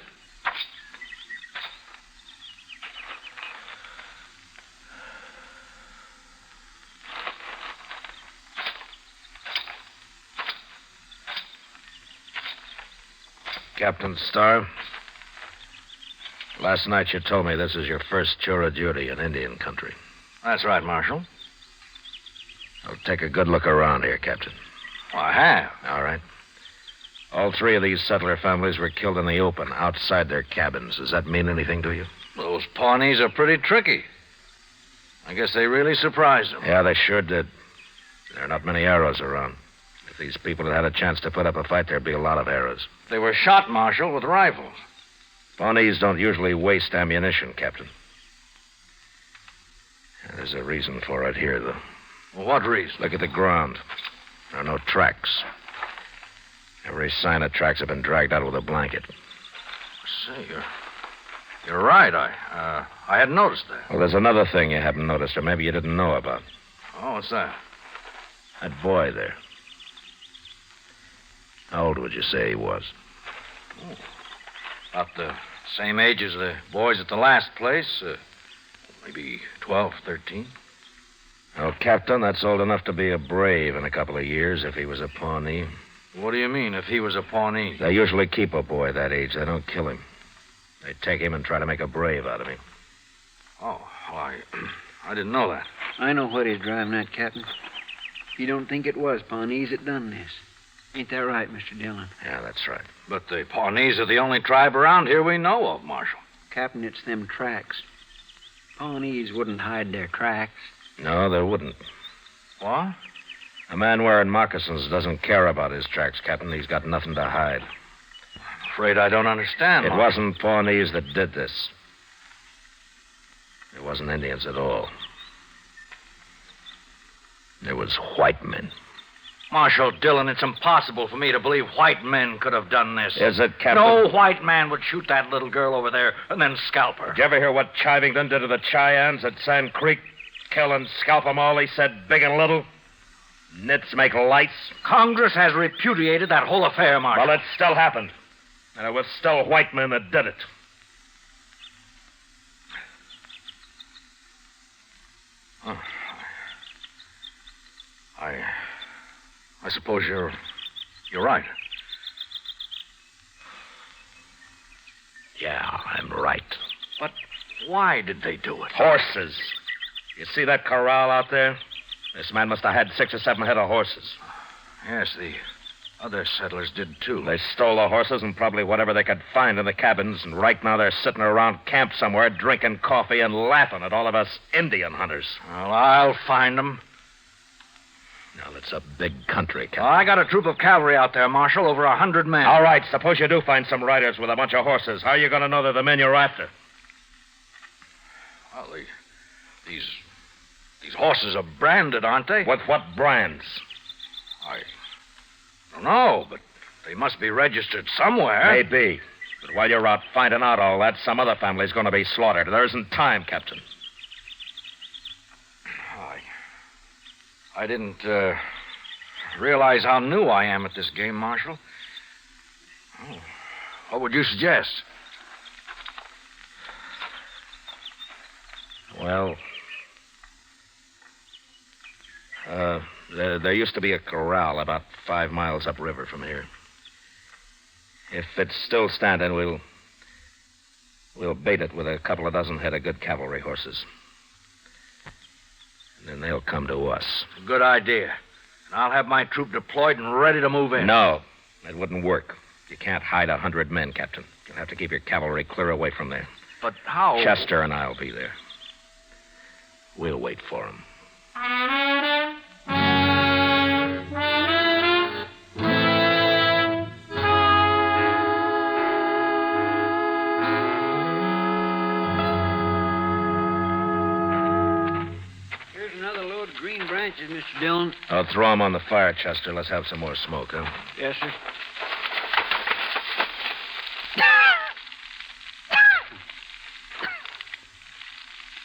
Captain Starr, last night you told me this is your first tour of duty in Indian country. That's right, Marshal. I'll take a good look around here, Captain. Well, I have. All right. All three of these settler families were killed in the open, outside their cabins. Does that mean anything to you? Those Pawnees are pretty tricky. I guess they really surprised them. Yeah, they sure did. There are not many arrows around. If these people had had a chance to put up a fight, there'd be a lot of arrows. They were shot, Marshal, with rifles. Pawnees don't usually waste ammunition, Captain. There's a reason for it here, though. Well, what reason? Look at the ground. There are no tracks. Every sign of tracks have been dragged out with a blanket. Say, you're right. I hadn't noticed that. Well, there's another thing you haven't noticed, or maybe you didn't know about. Oh, what's that? That boy there. How old would you say he was? Oh, about the same age as the boys at the last place. Maybe 12, 13. Oh, Captain, that's old enough to be a brave in a couple of years if he was a Pawnee. What do you mean, if he was a Pawnee? They usually keep a boy that age. They don't kill him. They take him and try to make a brave out of him. Oh, well, I didn't know that. I know what he's driving at, Captain. You don't think it was Pawnees that done this. Ain't that right, Mr. Dillon? Yeah, that's right. But the Pawnees are the only tribe around here we know of, Marshal. Captain, it's them tracks. Pawnees wouldn't hide their tracks. No, they wouldn't. What? A man wearing moccasins doesn't care about his tracks, Captain. He's got nothing to hide. I'm afraid I don't understand. It Marshal. wasn't Pawnees that did this. It wasn't Indians at all. It was white men. Marshal Dillon, it's impossible for me to believe white men could have done this. Is it, Captain? No white man would shoot that little girl over there and then scalp her. Did you ever hear what Chivington did to the Cheyennes at Sand Creek? Kill and scalp them all, he said, big and little. Nits make lights. Congress has repudiated that whole affair, Marshal. Well, it still happened. And it was still white men that did it. Oh. I suppose you're right. Yeah, I'm right. But why did they do it? Horses. You see that corral out there? This man must have had 6 or 7 head of horses. Yes, the other settlers did, too. They stole the horses and probably whatever they could find in the cabins, and right now they're sitting around camp somewhere drinking coffee and laughing at all of us Indian hunters. Well, I'll find them. Now, it's a big country, Captain. Well, I got a troop of cavalry out there, Marshal, over 100 men. All right, suppose you do find some riders with a bunch of horses. How are you going to know they're the men you're after? Well, these horses are branded, aren't they? With what brands? I don't know, but they must be registered somewhere. Maybe. But while you're out finding out all that, some other family's going to be slaughtered. There isn't time, Captain. I didn't realize how new I am at this game, Marshal. Oh, what would you suggest? Well, there used to be a corral about 5 miles upriver from here. If it's still standing, we'll bait it with a couple of dozen head of good cavalry horses. And then they'll come to us. Good idea. And I'll have my troop deployed and ready to move in. No, that wouldn't work. You can't hide 100 men, Captain. You'll have to keep your cavalry clear away from there. But how? Chester and I'll be there. We'll wait for him. Mr. Dillon. I'll throw them on the fire, Chester. Let's have some more smoke, huh? Yes, sir.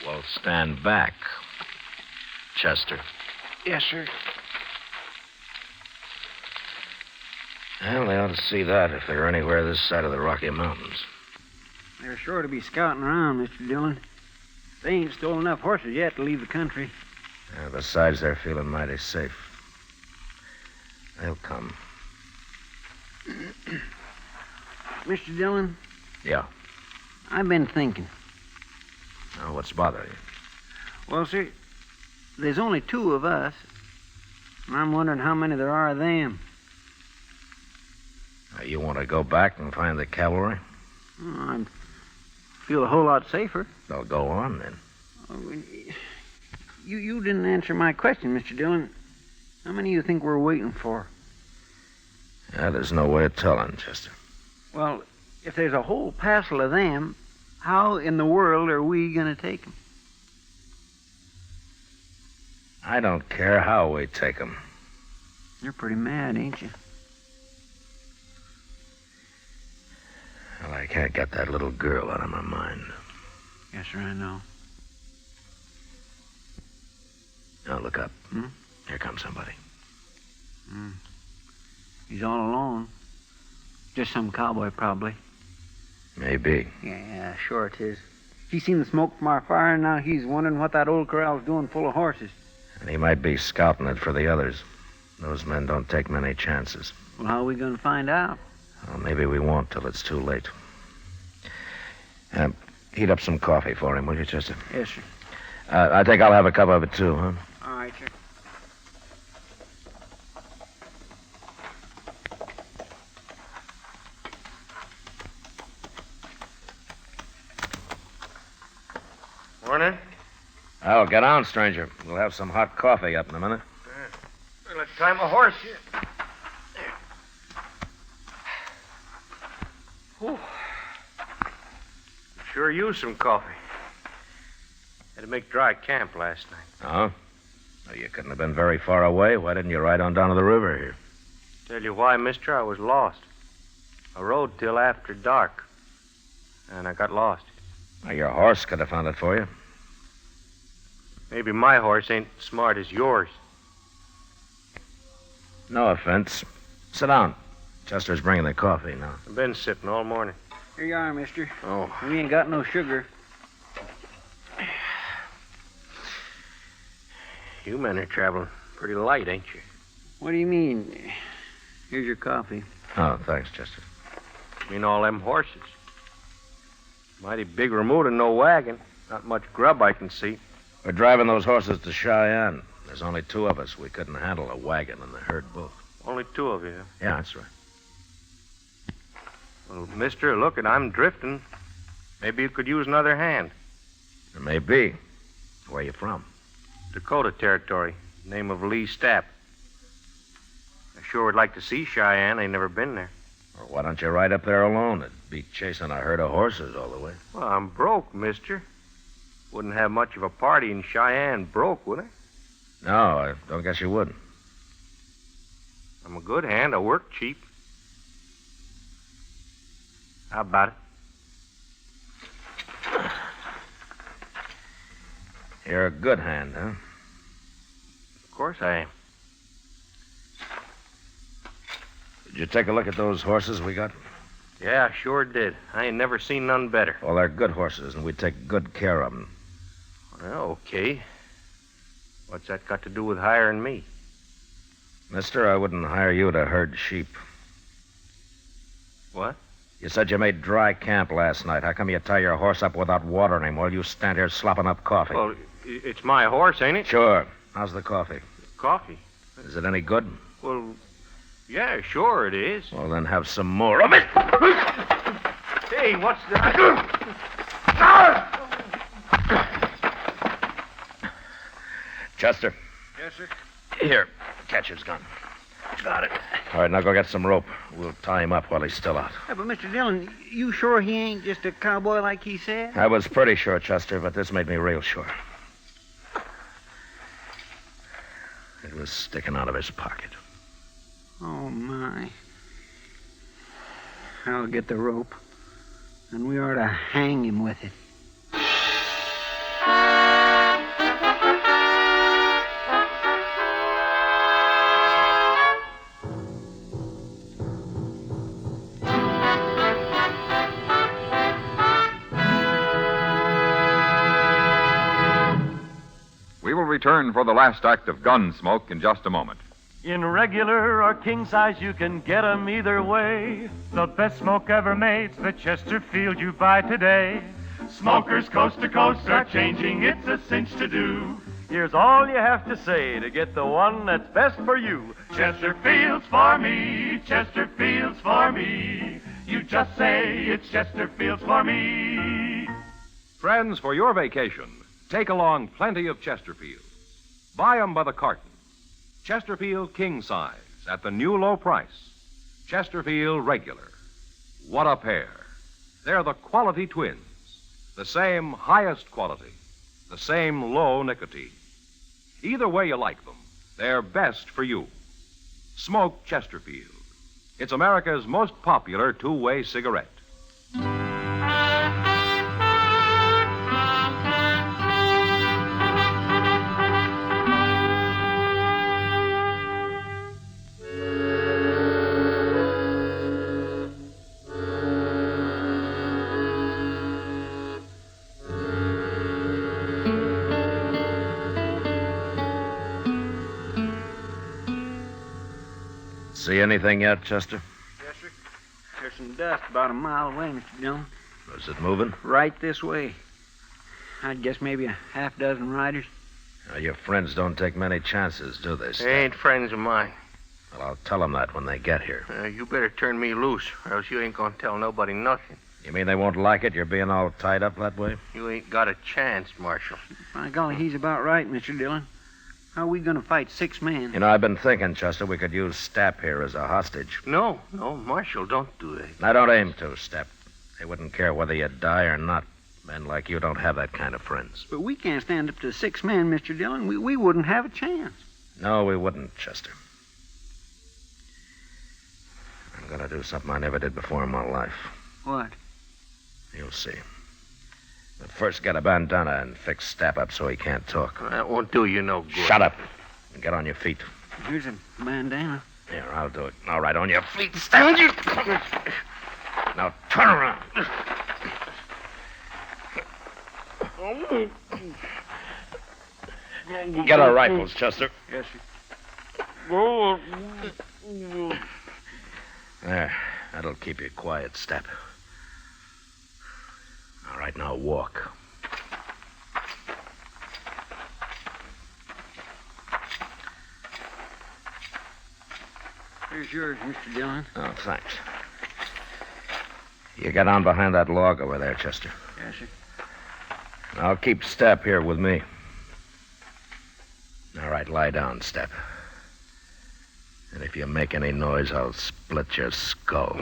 Well, stand back, Chester. Yes, sir. Well, they ought to see that if they're anywhere this side of the Rocky Mountains. They're sure to be scouting around, Mr. Dillon. They ain't stolen enough horses yet to leave the country. Besides, they're feeling mighty safe. They'll come. Mr. Dillon? Yeah. I've been thinking. Now, what's bothering you? Well, sir, there's only 2 of us. And I'm wondering how many there are of them. You want to go back and find the cavalry? I feel a whole lot safer. They'll go on, then. Oh, you didn't answer my question, Mr. Dillon. How many do you think we're waiting for? There's no way of telling, Chester. Well, if there's a whole passel of them, how in the world are we going to take them? I don't care how we take them. You're pretty mad, ain't you? Well, I can't get that little girl out of my mind. Yes, sir, I know. Now, look up. Here comes somebody. He's all alone. Just some cowboy, probably. Maybe. Yeah, sure it is. He's seen the smoke from our fire, and now he's wondering what that old corral's doing full of horses. And he might be scouting it for the others. Those men don't take many chances. Well, how are we going to find out? Well, maybe we won't till it's too late. Heat up some coffee for him, will you, Chester? Yes, sir. I think I'll have a cup of it, too, huh? All right, sir. Morning. Oh, get on, stranger. We'll have some hot coffee up in a minute. Well, let's tie my horse here. Whew. Sure used some coffee. Had to make dry camp last night. Oh? Well, you couldn't have been very far away. Why didn't you ride on down to the river here? Tell you why, mister, I was lost. I rode till after dark, and I got lost. Well, your horse could have found it for you. Maybe my horse ain't smart as yours. No offense. Sit down. Chester's bringing the coffee now. I've been sitting all morning. Here you are, mister. Oh. We ain't got no sugar. You men are traveling pretty light, ain't you? What do you mean? Here's your coffee. Oh, thanks, Chester. I mean all them horses. Mighty big remote and no wagon. Not much grub I can see. We're driving those horses to Cheyenne. There's only 2 of us. We couldn't handle a wagon and the herd both. Only 2 of you. Yeah, that's right. Well, mister, look, I'm drifting. Maybe you could use another hand. It may be. Where you from? Dakota Territory. Name of Lee Stapp. I sure would like to see Cheyenne. I ain't never been there. Well, why don't you ride up there alone? It'd be chasing a herd of horses all the way. Well, I'm broke, mister. Wouldn't have much of a party in Cheyenne broke, would I? No, I don't guess you would. I'm a good hand. I work cheap. How about it? You're a good hand, huh? Of course I am. Did you take a look at those horses we got? Yeah, I sure did. I ain't never seen none better. Well, they're good horses, and we take good care of them. Well, okay. What's that got to do with hiring me? Mister, I wouldn't hire you to herd sheep. What? You said you made dry camp last night. How come you tie your horse up without watering him while you stand here slopping up coffee? Well, it's my horse, ain't it? Sure. How's the coffee? Coffee? Is it any good? Well, yeah, sure it is. Well, then have some more of it. Hey, what's that? Chester. Yes, sir. Here, catch his gun. Got it. All right, now go get some rope. We'll tie him up while he's still out. Yeah, but Mr. Dillon, you sure he ain't just a cowboy like he said? I was pretty sure, Chester, but this made me real sure. It was sticking out of his pocket. Oh, my. I'll get the rope, and we ought to hang him with it. We will return for the last act of Gunsmoke in just a moment. In regular or king size, you can get 'em either way. The best smoke ever made's the Chesterfield you buy today. Smokers coast to coast are changing, it's a cinch to do. Here's all you have to say to get the one that's best for you. Chesterfield's for me, Chesterfield's for me. You just say it's Chesterfield's for me. Friends, for your vacation, take along plenty of Chesterfield. Buy 'em by the carton. Chesterfield king size at the new low price. Chesterfield regular. What a pair. They're the quality twins. The same highest quality. The same low nicotine. Either way you like them, they're best for you. Smoke Chesterfield. It's America's most popular two-way cigarette. See anything yet, Chester? Yes, sir. There's some dust about a mile away, Mr. Dillon. Is it moving? Right this way. I'd guess maybe a half dozen riders. Now, your friends don't take many chances, do they, Stan? They ain't friends of mine. Well, I'll tell them that when they get here. You better turn me loose, or else you ain't gonna tell nobody nothing. You mean they won't like it, you're being all tied up that way? You ain't got a chance, Marshal. By golly, he's about right, Mr. Dillon. How are we going to fight 6 men? You know, I've been thinking, Chester, we could use Stapp here as a hostage. No, Marshal, don't do that. I don't aim to, Stapp. They wouldn't care whether you die or not. Men like you don't have that kind of friends. But we can't stand up to 6 men, Mr. Dillon. We wouldn't have a chance. No, we wouldn't, Chester. I'm going to do something I never did before in my life. What? You'll see. But first, get a bandana and fix Stapp up so he can't talk. That won't do you no good. Shut up and get on your feet. Here's a bandana. Here, I'll do it. All right, on your feet. Stand you. Now turn around. Get our rifles, Chester. Yes, sir. There. That'll keep you quiet, Stapp. All right, now walk. Here's yours, Mr. Dillon. Oh, thanks. You get on behind that log over there, Chester. Yes, sir. I'll keep Stapp here with me. All right, lie down, Stapp. And if you make any noise, I'll split your skull.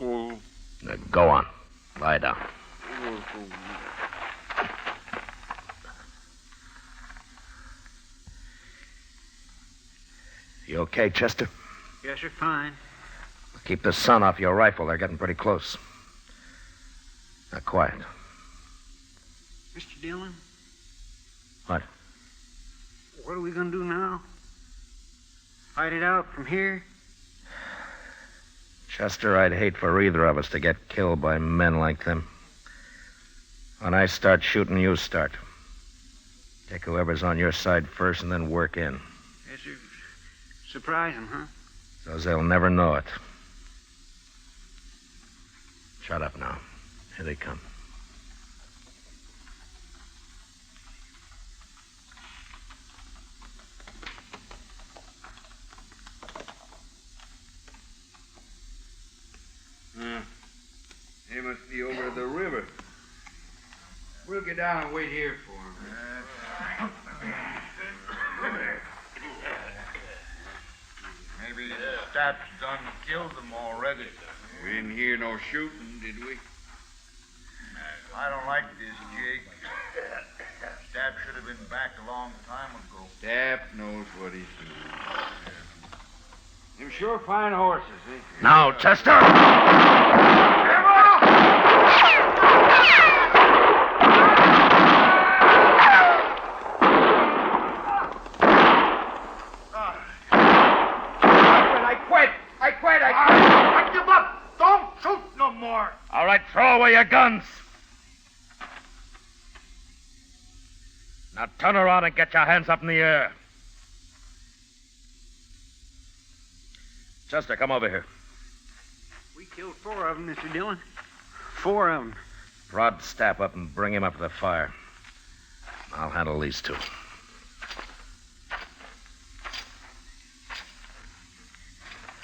Now, go on. Lie down. You okay, Chester? Yes, sir, fine. Keep the sun off your rifle. They're getting pretty close. Now, quiet. Mr. Dillon? What? What are we going to do now? Fight it out from here? Chester, I'd hate for either of us to get killed by men like them. When I start shooting, you start. Take whoever's on your side first and then work in. Yes, sir. Surprise them, huh? So they'll never know it. Shut up now. Here they come. They must be over the river. We'll get down and wait here for them. Maybe Stapp's done killed them already. We didn't hear no shooting, did we? I don't like this, Jake. Stapp should have been back a long time ago. Stapp knows what he's doing. Them sure fine horses, eh? Now, Chester! I give up. Don't shoot no more. All right, throw away your guns. Now turn around and get your hands up in the air. Chester, come over here. We killed 4 of them, Mr. Dillon. 4 of them. Prod Stapp up and bring him up to the fire. I'll handle these 2.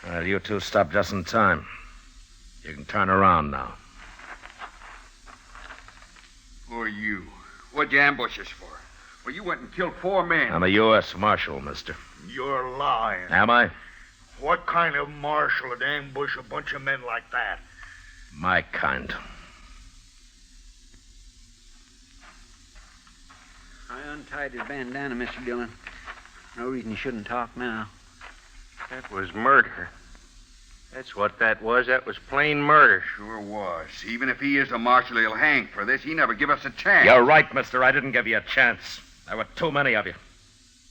Well, you 2 stopped just in time. You can turn around now. Who are you? What'd you ambush us for? Well, you went and killed 4 men. I'm a U.S. Marshal, mister. You're lying. Am I? What kind of marshal would ambush a bunch of men like that? My kind. I untied his bandana, Mr. Dillon. No reason he shouldn't talk now. That was murder. That's what that was. That was plain murder. Sure was. Even if he is a marshal, he'll hang for this. He never give us a chance. You're right, mister. I didn't give you a chance. There were too many of you.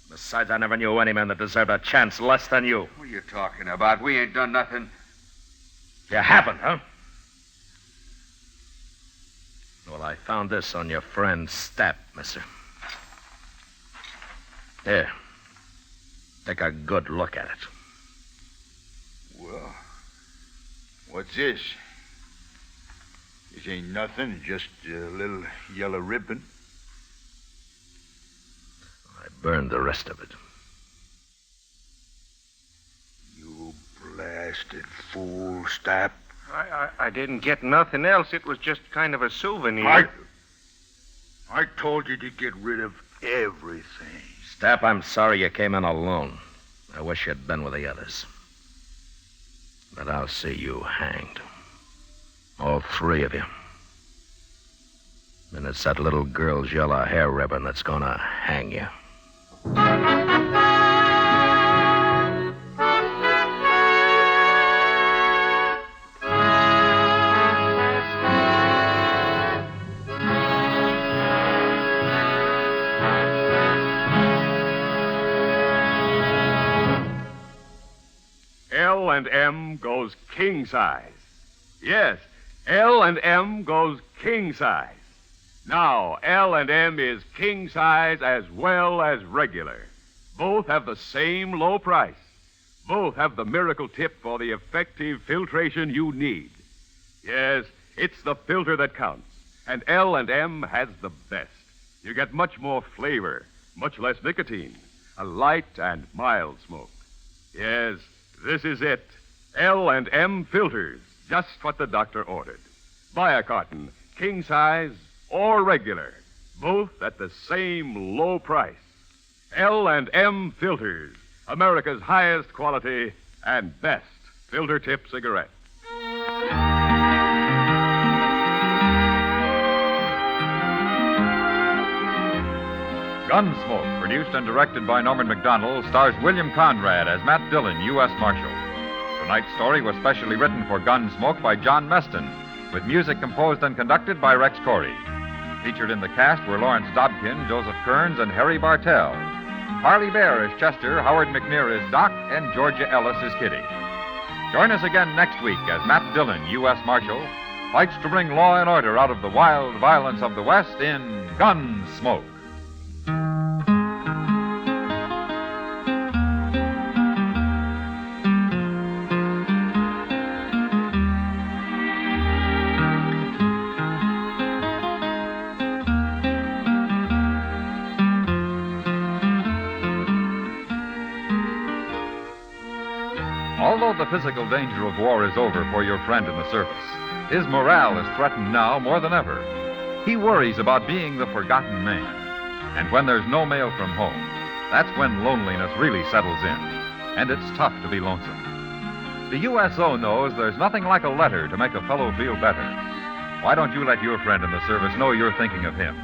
Besides, I never knew any man that deserved a chance less than you. What are you talking about? We ain't done nothing. You haven't, huh? Well, I found this on your friend Stapp, mister. Here. Take a good look at it. Well, what's this? This ain't nothing, just a little yellow ribbon. I burned the rest of it. You blasted fool, Stapp. I didn't get nothing else. It was just kind of a souvenir. I told you to get rid of everything. Stapp, I'm sorry you came in alone. I wish you'd been with the others. But I'll see you hanged. All three of you. And it's that little girl's yellow hair ribbon that's gonna hang you. L&M goes king size. Yes, L&M goes king size. Now, L&M is king size as well as regular. Both have the same low price. Both have the miracle tip for the effective filtration you need. Yes, it's the filter that counts, and L&M has the best. You get much more flavor, much less nicotine, a light and mild smoke. Yes, this is it. L&M filters, just what the doctor ordered. Buy a carton, king size or regular, both at the same low price. L&M filters, America's highest quality and best filter tip cigarette. Gunsmoke, produced and directed by Norman McDonald, stars William Conrad as Matt Dillon, U.S. Marshal. Tonight's story was specially written for Gunsmoke by John Meston, with music composed and conducted by Rex Corey. Featured in the cast were Lawrence Dobkin, Joseph Kearns, and Harry Bartell. Harley Bear is Chester, Howard McNear is Doc, and Georgia Ellis is Kitty. Join us again next week as Matt Dillon, U.S. Marshal, fights to bring law and order out of the wild violence of the West in Gunsmoke. Although the physical danger of war is over for your friend in the service, his morale is threatened now more than ever. He worries about being the forgotten man. And when there's no mail from home, that's when loneliness really settles in. And it's tough to be lonesome. The USO knows there's nothing like a letter to make a fellow feel better. Why don't you let your friend in the service know you're thinking of him?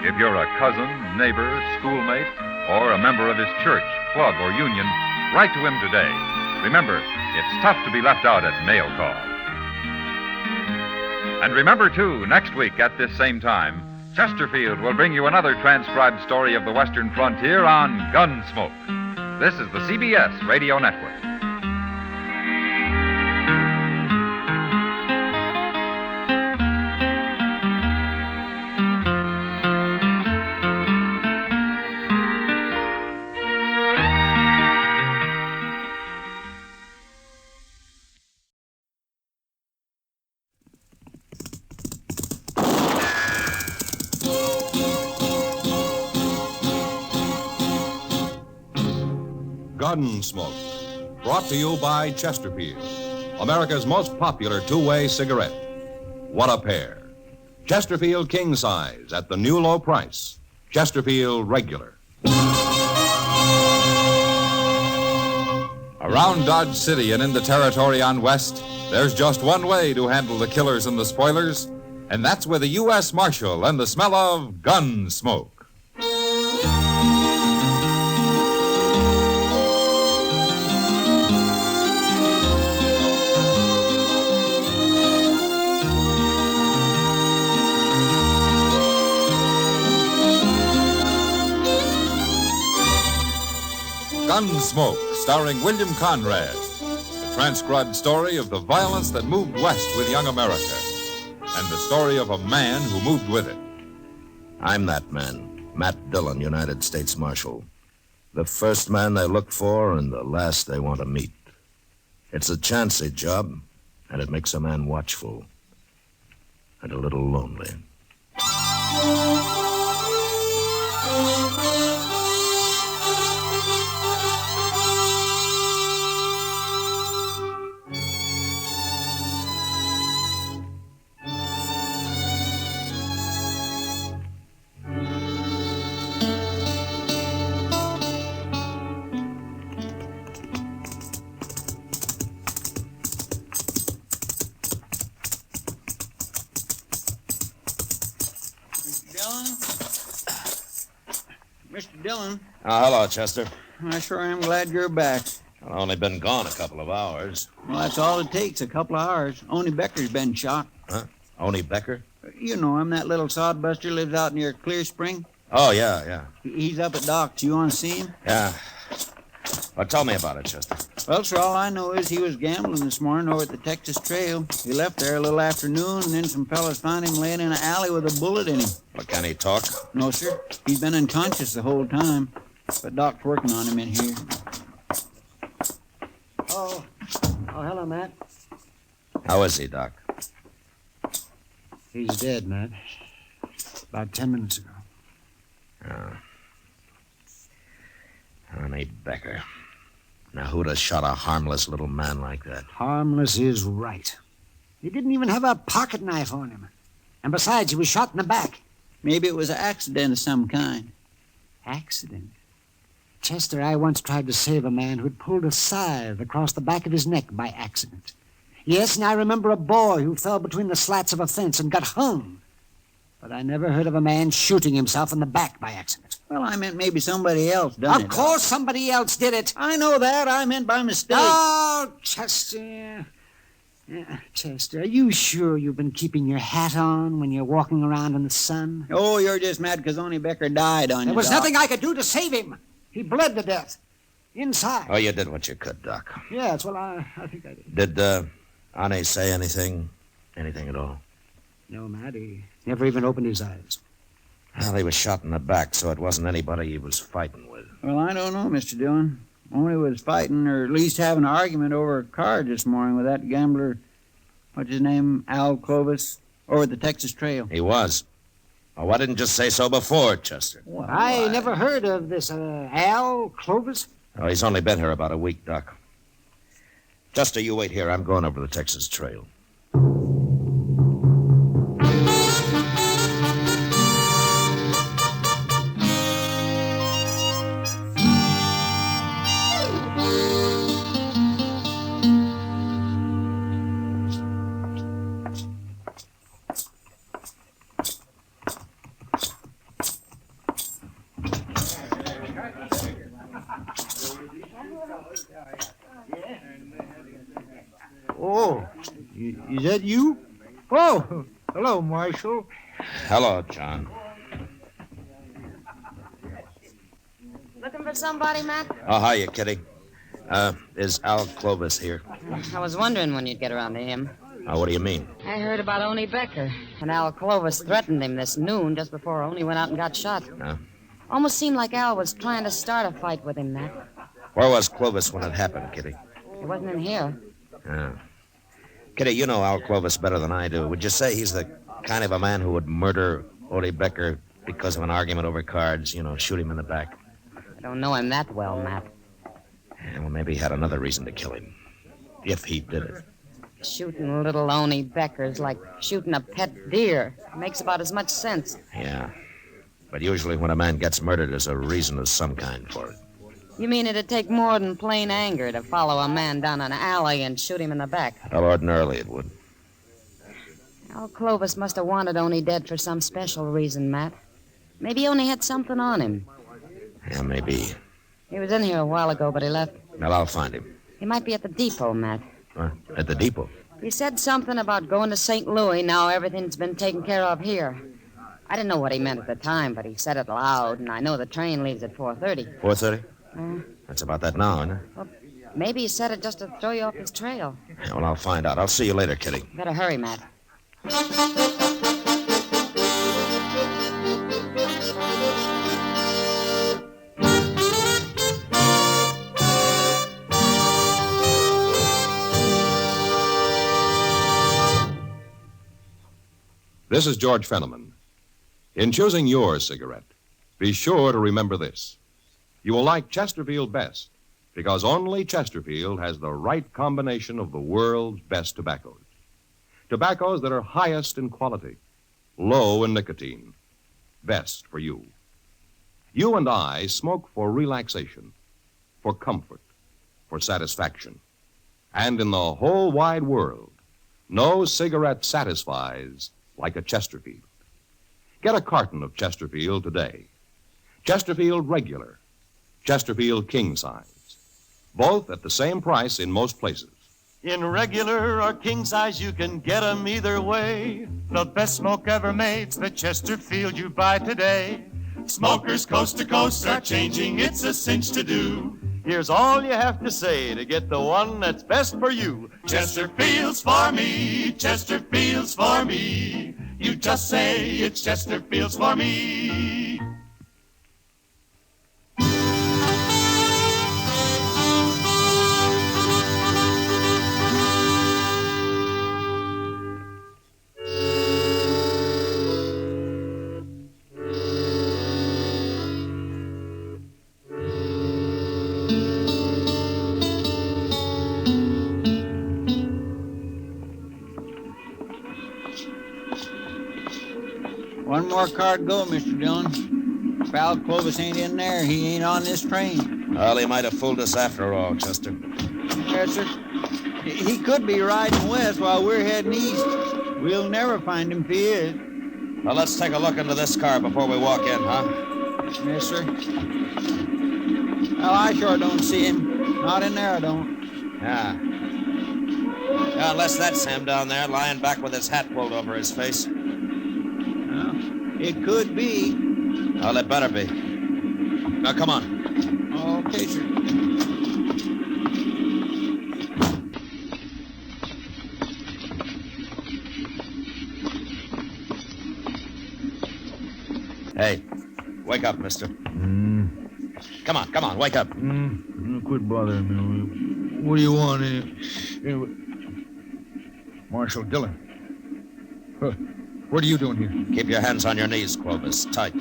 If you're a cousin, neighbor, schoolmate, or a member of his church, club, or union, write to him today. Remember, it's tough to be left out at mail call. And remember, too, next week at this same time, Chesterfield will bring you another transcribed story of the Western frontier on Gunsmoke. This is the CBS Radio Network. Gunsmoke, brought to you by Chesterfield, America's most popular two-way cigarette. What a pair. Chesterfield king size at the new low price. Chesterfield regular. Around Dodge City and in the territory on West, there's just one way to handle the killers and the spoilers, and that's with a U.S. Marshal and the smell of Gunsmoke. Gunsmoke, starring William Conrad, the transcribed story of the violence that moved west with young America, and the story of a man who moved with it. I'm that man, Matt Dillon, United States Marshal. The first man they look for and the last they want to meet. It's a chancy job, and it makes a man watchful and a little lonely. Dillon? Mr. Dillon, Hello, Chester. I sure am glad you're back. I've only been gone a couple of hours. Well, that's all it takes, a couple of hours. Only Becker's been shot. Huh? Oni Becker? You know him, that little sodbuster lives out near Clear Spring. Oh, yeah. He's up at Doc's. You want to see him? Yeah. Well, tell me about it, Chester. Well, sir, all I know is he was gambling this morning over at the Texas Trail. He left there a little after noon, and then some fellas found him laying in an alley with a bullet in him. Well, can he talk? No, sir. He's been unconscious the whole time. But Doc's working on him in here. Oh, hello, Matt. How is he, Doc? He's dead, Matt. About 10 minutes ago. Oni Becker. Now, who'd have shot a harmless little man like that? Harmless is right. He didn't even have a pocket knife on him. And besides, he was shot in the back. Maybe it was an accident of some kind. Accident? Chester, I once tried to save a man who'd pulled a scythe across the back of his neck by accident. Yes, and I remember a boy who fell between the slats of a fence and got hung. But I never heard of a man shooting himself in the back by accident. Well, I meant maybe somebody else done it. Of course somebody else did it. I know that. I meant by mistake. Oh, Chester. Chester, are you sure you've been keeping your hat on when you're walking around in the sun? Oh, you're just mad because Oni Becker died on you, There was Doc. nothing I could do to save him. He bled to death. Inside. Oh, you did what you could, Doc. Yes, well, I think I did. Did, Ani say anything? Anything at all? No, Matt, he never even opened his eyes. Well, he was shot in the back, so it wasn't anybody he was fighting with. Well, I don't know, Mr. Dillon. Oni was fighting, or at least having an argument over a card this morning with that gambler, what's his name, Al Clovis, over at the Texas Trail. He was. Well, why didn't you just say so before, Chester? Well, I never heard of this Al Clovis. Oh, he's only been here about a week, Doc. Chester, you wait here. I'm going over the Texas Trail. Oh, is that you? Oh, hello, Marshal. Hello, John. Looking for somebody, Matt? Oh, hiya, Kitty. Is Al Clovis here? I was wondering when you'd get around to him. What do you mean? I heard about Oni Becker, and Al Clovis threatened him this noon just before Oni went out and got shot. Almost seemed like Al was trying to start a fight with him, Matt. Where was Clovis when it happened, Kitty? He wasn't in here. Kitty, you know Al Clovis better than I do. Would you say he's the kind of a man who would murder Oni Becker because of an argument over cards, shoot him in the back? I don't know him that well, Matt. Yeah, well, maybe he had another reason to kill him. If he did it. Shooting little Oni Becker's like shooting a pet deer. Makes about as much sense. Yeah. But usually when a man gets murdered, there's a reason of some kind for it. You mean it'd take more than plain anger to follow a man down an alley and shoot him in the back? Well, ordinarily it would. Al Clovis must have wanted Oni dead for some special reason, Matt. Maybe Oni had something on him. Yeah, maybe. He was in here a while ago, but he left. Well, I'll find him. He might be at the depot, Matt. At the depot? He said something about going to St. Louis. Now everything's been taken care of here. I didn't know what he meant at the time, but he said it loud, and I know the train leaves at 4:30. 4:30? That's about that now, isn't it? Well, maybe he said it just to throw you off his trail. Yeah, well, I'll find out. I'll see you later, Kitty. Better hurry, Matt. This is George Fenneman. In choosing your cigarette, be sure to remember this. You will like Chesterfield best because only Chesterfield has the right combination of the world's best tobaccos. Tobaccos that are highest in quality, low in nicotine, best for you. You and I smoke for relaxation, for comfort, for satisfaction. And in the whole wide world, no cigarette satisfies like a Chesterfield. Get a carton of Chesterfield today. Chesterfield Regular, Chesterfield King Size. Both at the same price in most places. In regular or king size, you can get 'em either way. The best smoke ever made's the Chesterfield you buy today. Smokers coast to coast are changing, it's a cinch to do. Here's all you have to say to get the one that's best for you. Chesterfield's for me, Chesterfield's for me. You just say it's Chesterfield's for me. One more car to go, Mr. Dillon. Pal Clovis ain't in there. He ain't on this train. Well, he might have fooled us after all, Chester. Yes, sir. He could be riding west while we're heading east. We'll never find him if he is. Well, let's take a look into this car before we walk in, huh? Yes, sir. Well, I sure don't see him. Not in there, I don't. Yeah. Yeah, unless that's him down there, lying back with his hat pulled over his face. It could be. Well, it better be. Now, come on. Okay, sir. Hey, wake up, mister. Come on, wake up. Quit bothering me. What do you want here? Marshal Dillon. What are you doing here? Keep your hands on your knees, Clovis. Tight.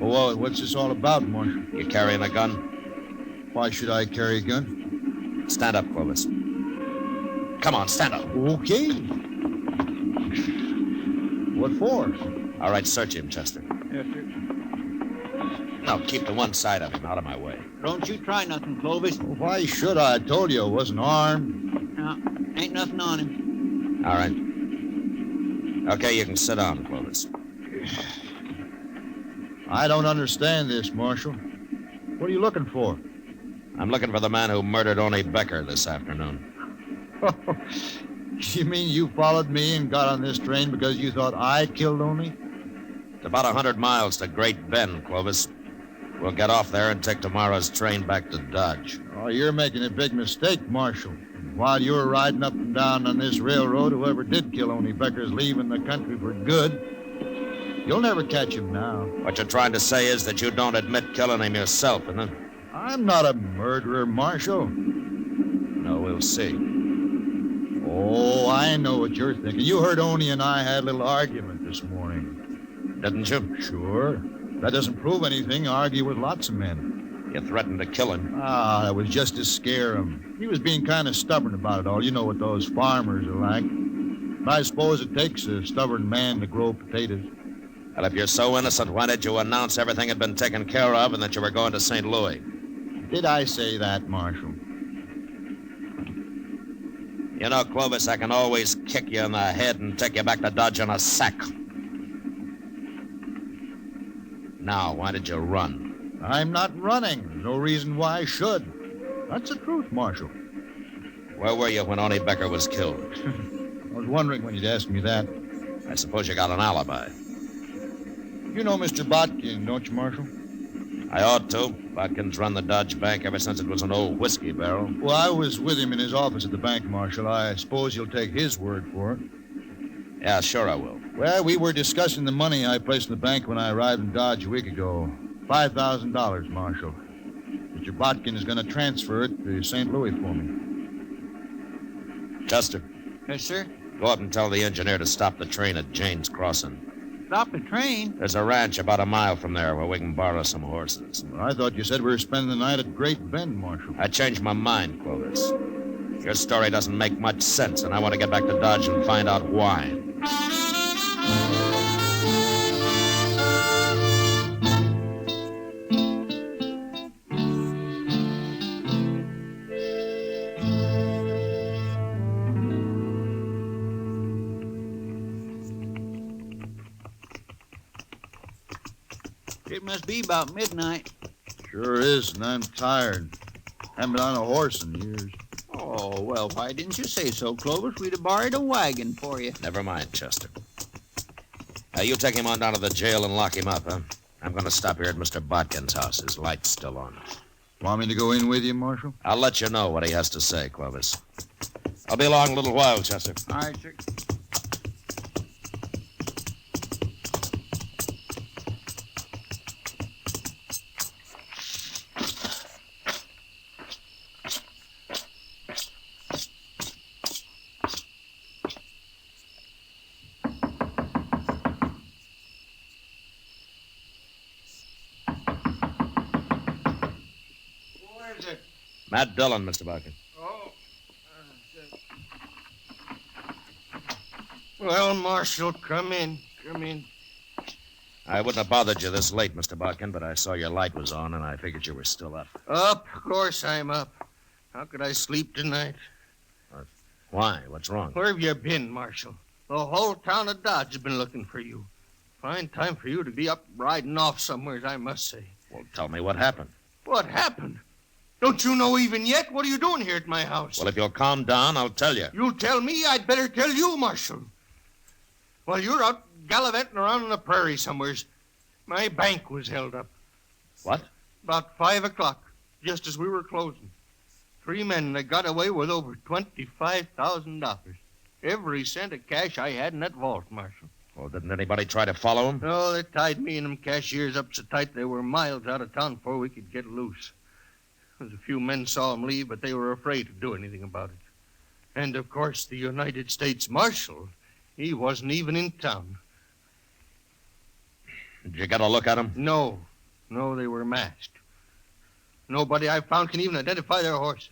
Well, what's this all about, Marshal? You carrying a gun? Why should I carry a gun? Stand up, Clovis. Come on, stand up. Okay. What for? All right, search him, Chester. Yes, sir. No, keep to one side of him, out of my way. Don't you try nothing, Clovis. Why should I? I told you I wasn't armed. No, ain't nothing on him. All right. Okay, you can sit down, Clovis. I don't understand this, Marshal. What are you looking for? I'm looking for the man who murdered Orie Becker this afternoon. You mean you followed me and got on this train because you thought I killed Orie? It's about 100 miles to Great Bend, Clovis. We'll get off there and take tomorrow's train back to Dodge. Oh, you're making a big mistake, Marshal. While you were riding up and down on this railroad, whoever did kill Orie Becker's leaving the country for good. You'll never catch him now. What you're trying to say is that you don't admit killing him yourself, isn't it? I'm not a murderer, Marshal. No, we'll see. Oh, I know what you're thinking. You heard Orie and I had a little argument this morning. Didn't you? Sure. That doesn't prove anything. I argue with lots of men. You threatened to kill him. Ah, that was just to scare him. He was being kind of stubborn about it all. You know what those farmers are like. But I suppose it takes a stubborn man to grow potatoes. Well, if you're so innocent, why did you announce everything had been taken care of and that you were going to St. Louis? Did I say that, Marshal? You know, Clovis, I can always kick you in the head and take you back to Dodge in a sack. Now, why did you run? I'm not running. There's no reason why I should. That's the truth, Marshal. Where were you when Orie Becker was killed? I was wondering when you'd ask me that. I suppose you got an alibi. You know Mr. Botkin, don't you, Marshal? I ought to. Botkin's run the Dodge Bank ever since it was an old whiskey barrel. Well, I was with him in his office at the bank, Marshal. I suppose you'll take his word for it. Yeah, sure I will. Well, we were discussing the money I placed in the bank when I arrived in Dodge a week ago. $5,000, Marshal. Mr. Botkin is going to transfer it to St. Louis for me. Chester. Yes, sir? Go up and tell the engineer to stop the train at Jane's Crossing. Stop the train? There's a ranch about a mile from there where we can borrow some horses. Well, I thought you said we were spending the night at Great Bend, Marshal. I changed my mind, Clovis. Your story doesn't make much sense, and I want to get back to Dodge and find out why. It must be about midnight. Sure is, and I'm tired. Haven't been on a horse in years. Oh, well, why didn't you say so, Clovis? We'd have borrowed a wagon for you. Never mind, Chester. You take him on down to the jail and lock him up, huh? I'm going to stop here at Mr. Botkin's house. His light's still on. Want me to go in with you, Marshal? I'll let you know what he has to say, Clovis. I'll be along in a little while, Chester. All right, sir. Matt Dillon, Mr. Botkin. Oh. Well, Marshal, come in. Come in. I wouldn't have bothered you this late, Mr. Botkin, but I saw your light was on, and I figured you were still up. Up? Of course I'm up. How could I sleep tonight? Why? What's wrong? Where have you been, Marshal? The whole town of Dodge has been looking for you. Fine time for you to be up riding off somewhere, I must say. Well, tell me what happened. What happened? Don't you know even yet? What are you doing here at my house? Well, if you'll calm down, I'll tell you. You'll tell me? I'd better tell you, Marshal. While you're out gallivanting around on the prairie somewheres, my bank was held up. What? About 5 o'clock, just as we were closing. 3 men that got away with over $25,000. Every cent of cash I had in that vault, Marshal. Well, didn't anybody try to follow him? No, they tied me and them cashiers up so tight they were miles out of town before we could get loose. There's a few men saw him leave, but they were afraid to do anything about it. And, of course, the United States Marshal, he wasn't even in town. Did you get a look at him? No, they were masked. Nobody I found can even identify their horses.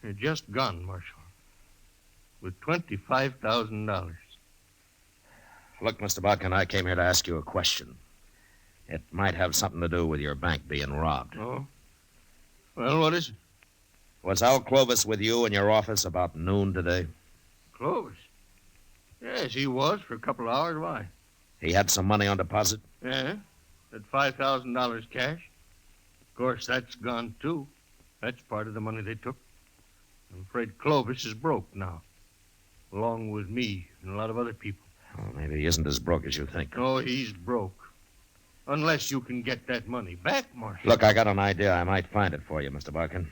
They're just gone, Marshal, with $25,000. Look, Mr. Botkin, I came here to ask you a question. It might have something to do with your bank being robbed. Oh? Well, what is it? Was Al Clovis with you in your office about noon today? Clovis? Yes, he was for a couple of hours. Why? He had some money on deposit? Yeah, that $5,000 cash. Of course, that's gone, too. That's part of the money they took. I'm afraid Clovis is broke now, along with me and a lot of other people. Well, maybe he isn't as broke as you think. Oh, he's broke. Unless you can get that money back, Marshal. Look, I got an idea. I might find it for you, Mr. Botkin.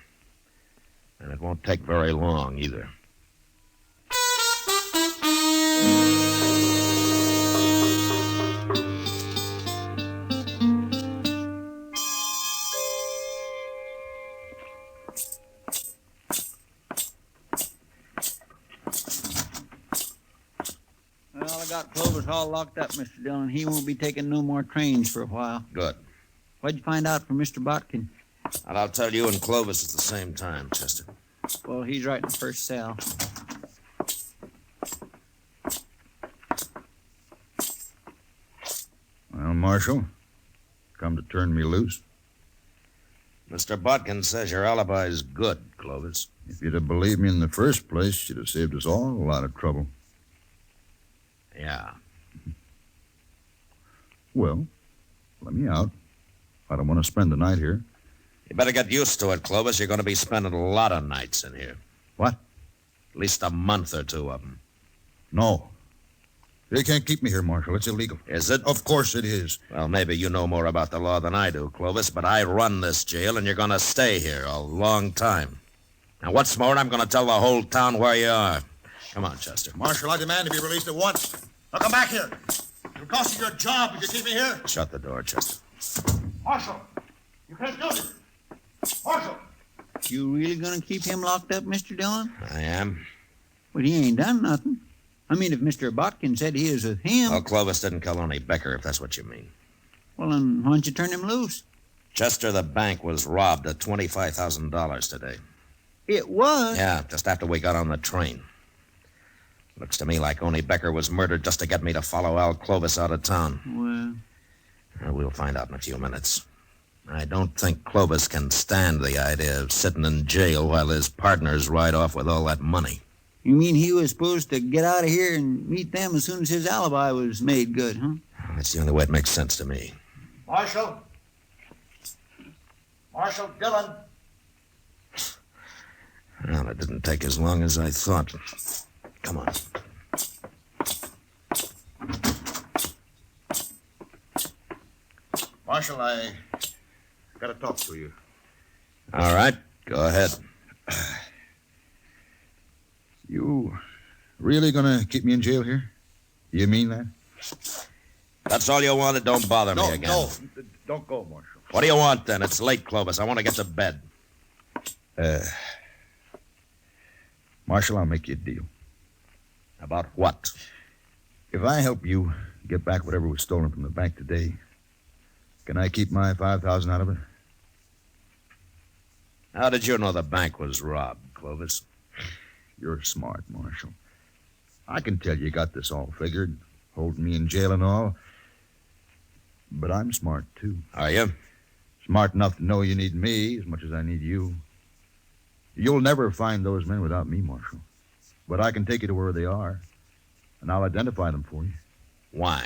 And it won't take very long, either. Well, I got Clovis all locked up, Mr. Dillon. He won't be taking no more trains for a while. Good. What'd you find out from Mr. Botkin? And I'll tell you and Clovis at the same time, Chester. Well, he's right in the first cell. Well, Marshal, come to turn me loose. Mr. Botkin says your alibi's good, Clovis. If you'd have believed me in the first place, you'd have saved us all a lot of trouble. Yeah. Well, let me out. I don't want to spend the night here. You better get used to it, Clovis. You're going to be spending a lot of nights in here. What? At least a month or two of them. No. They can't keep me here, Marshal. It's illegal. Is it? Of course it is. Well, maybe you know more about the law than I do, Clovis, but I run this jail, and you're going to stay here a long time. And what's more, I'm going to tell the whole town where you are. Come on, Chester. Marshal, I demand to be released at once. Now come back here. It'll cost you your job if you keep me here. Shut the door, Chester. Marshal, you can't do this. Marshal! You really gonna keep him locked up, Mr. Dillon? I am. Well, he ain't done nothing. I mean, if Mr. Botkin said he was with him... Well, Clovis didn't kill only Becker, if that's what you mean. Well, then why don't you turn him loose? Chester, the bank was robbed of $25,000 today. It was? Yeah, just after we got on the train. Looks to me like only Becker was murdered just to get me to follow Al Clovis out of town. Well, we'll find out in a few minutes. I don't think Clovis can stand the idea of sitting in jail while his partners ride off with all that money. You mean he was supposed to get out of here and meet them as soon as his alibi was made good, huh? That's the only way it makes sense to me. Marshal? Marshal Dillon? Well, it didn't take as long as I thought. Come on. Marshal, I got to talk to you. All right, go ahead. You really gonna keep me in jail here? You mean that? That's all you wanted. Don't bother me again. No, don't go, Marshal. What do you want, then? It's late, Clovis. I want to get to bed. Marshal, I'll make you a deal. About what? If I help you get back whatever was stolen from the bank today, can I keep my $5,000 out of it? How did you know the bank was robbed, Clovis? You're smart, Marshal. I can tell you got this all figured, holding me in jail and all. But I'm smart, too. Are you? Smart enough to know you need me as much as I need you. You'll never find those men without me, Marshal. But I can take you to where they are, and I'll identify them for you. Why?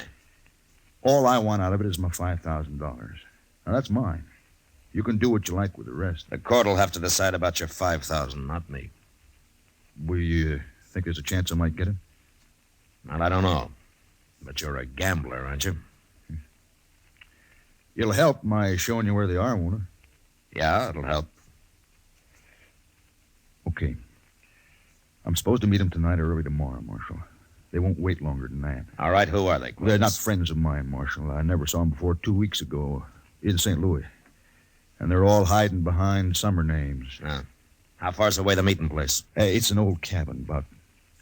All I want out of it is my $5,000. Now, that's mine. You can do what you like with the rest. The court will have to decide about your $5,000, not me. Will you think there's a chance I might get it? Well, I don't know. But you're a gambler, aren't you? It'll help my showing you where they are, won't it? Yeah, it'll help. Okay. I'm supposed to meet them tonight or early tomorrow, Marshal. They won't wait longer than that. All right, who are they, Clovis? They're not friends of mine, Marshal. I never saw them before 2 weeks ago in St. Louis. And they're all hiding behind summer names. How far's away the meeting place? It's an old cabin, about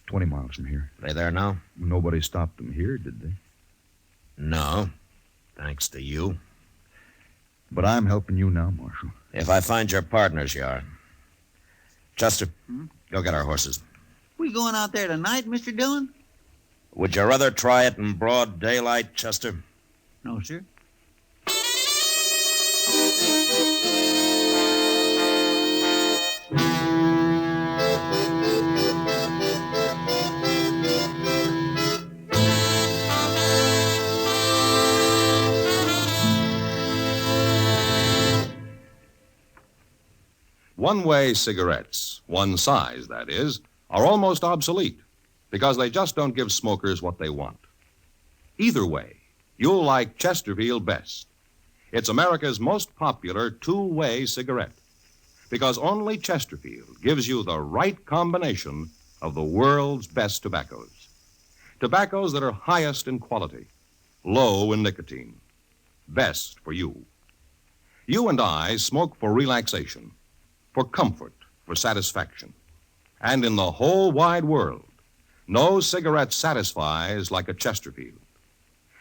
20 miles from here. They there now? Nobody stopped them here, did they? No. Thanks to you. But I'm helping you now, Marshal. If I find your partners, you are. Chester, go get our horses. We going out there tonight, Mr. Dillon? Would you rather try it in broad daylight, Chester? No, sir. One-way cigarettes, one size, that is, are almost obsolete because they just don't give smokers what they want. Either way, you'll like Chesterfield best. It's America's most popular two-way cigarette because only Chesterfield gives you the right combination of the world's best tobaccos. Tobaccos that are highest in quality, low in nicotine, best for you. You and I smoke for relaxation, for comfort, for satisfaction. And in the whole wide world, no cigarette satisfies like a Chesterfield.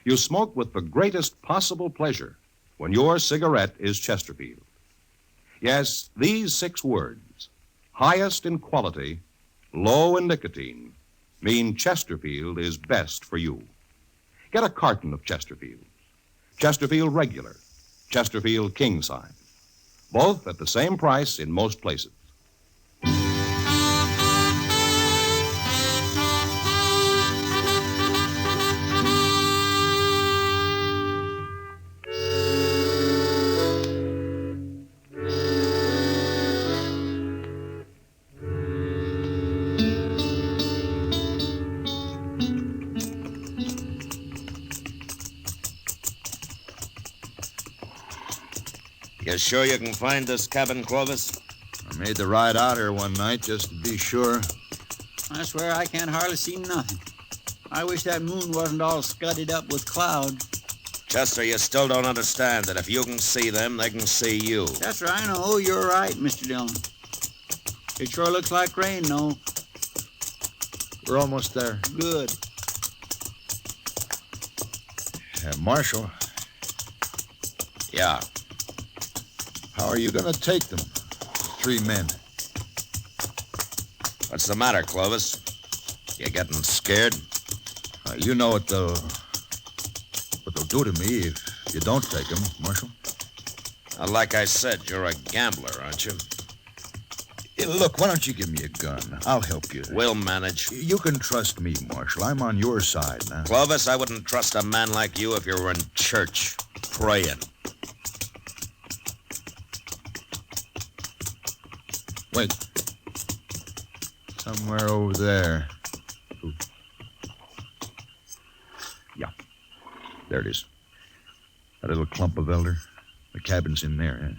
You smoke with the greatest possible pleasure when your cigarette is Chesterfield. Yes, these 6 words, highest in quality, low in nicotine, mean Chesterfield is best for you. Get a carton of Chesterfield. Chesterfield Regular, Chesterfield King Size. Both at the same price in most places. You sure you can find this cabin, Clovis? I made the ride out here one night just to be sure. I swear I can't hardly see nothing. I wish that moon wasn't all scudded up with clouds. Chester, you still don't understand that if you can see them, they can see you. That's right. I know. You're right, Mr. Dillon. It sure looks like rain, though. We're almost there. Good. Marshal. Yeah. How are you going to take them? 3 men. What's the matter, Clovis? You getting scared? You know what they'll do to me if you don't take them, Marshal. Like I said, you're a gambler, aren't you? Look, why don't you give me a gun? I'll help you. We'll manage. You can trust me, Marshal. I'm on your side now. Clovis, I wouldn't trust a man like you if you were in church, praying. Wait. Somewhere over there. Ooh. Yeah. There it is. That little clump of elder. The cabin's in there.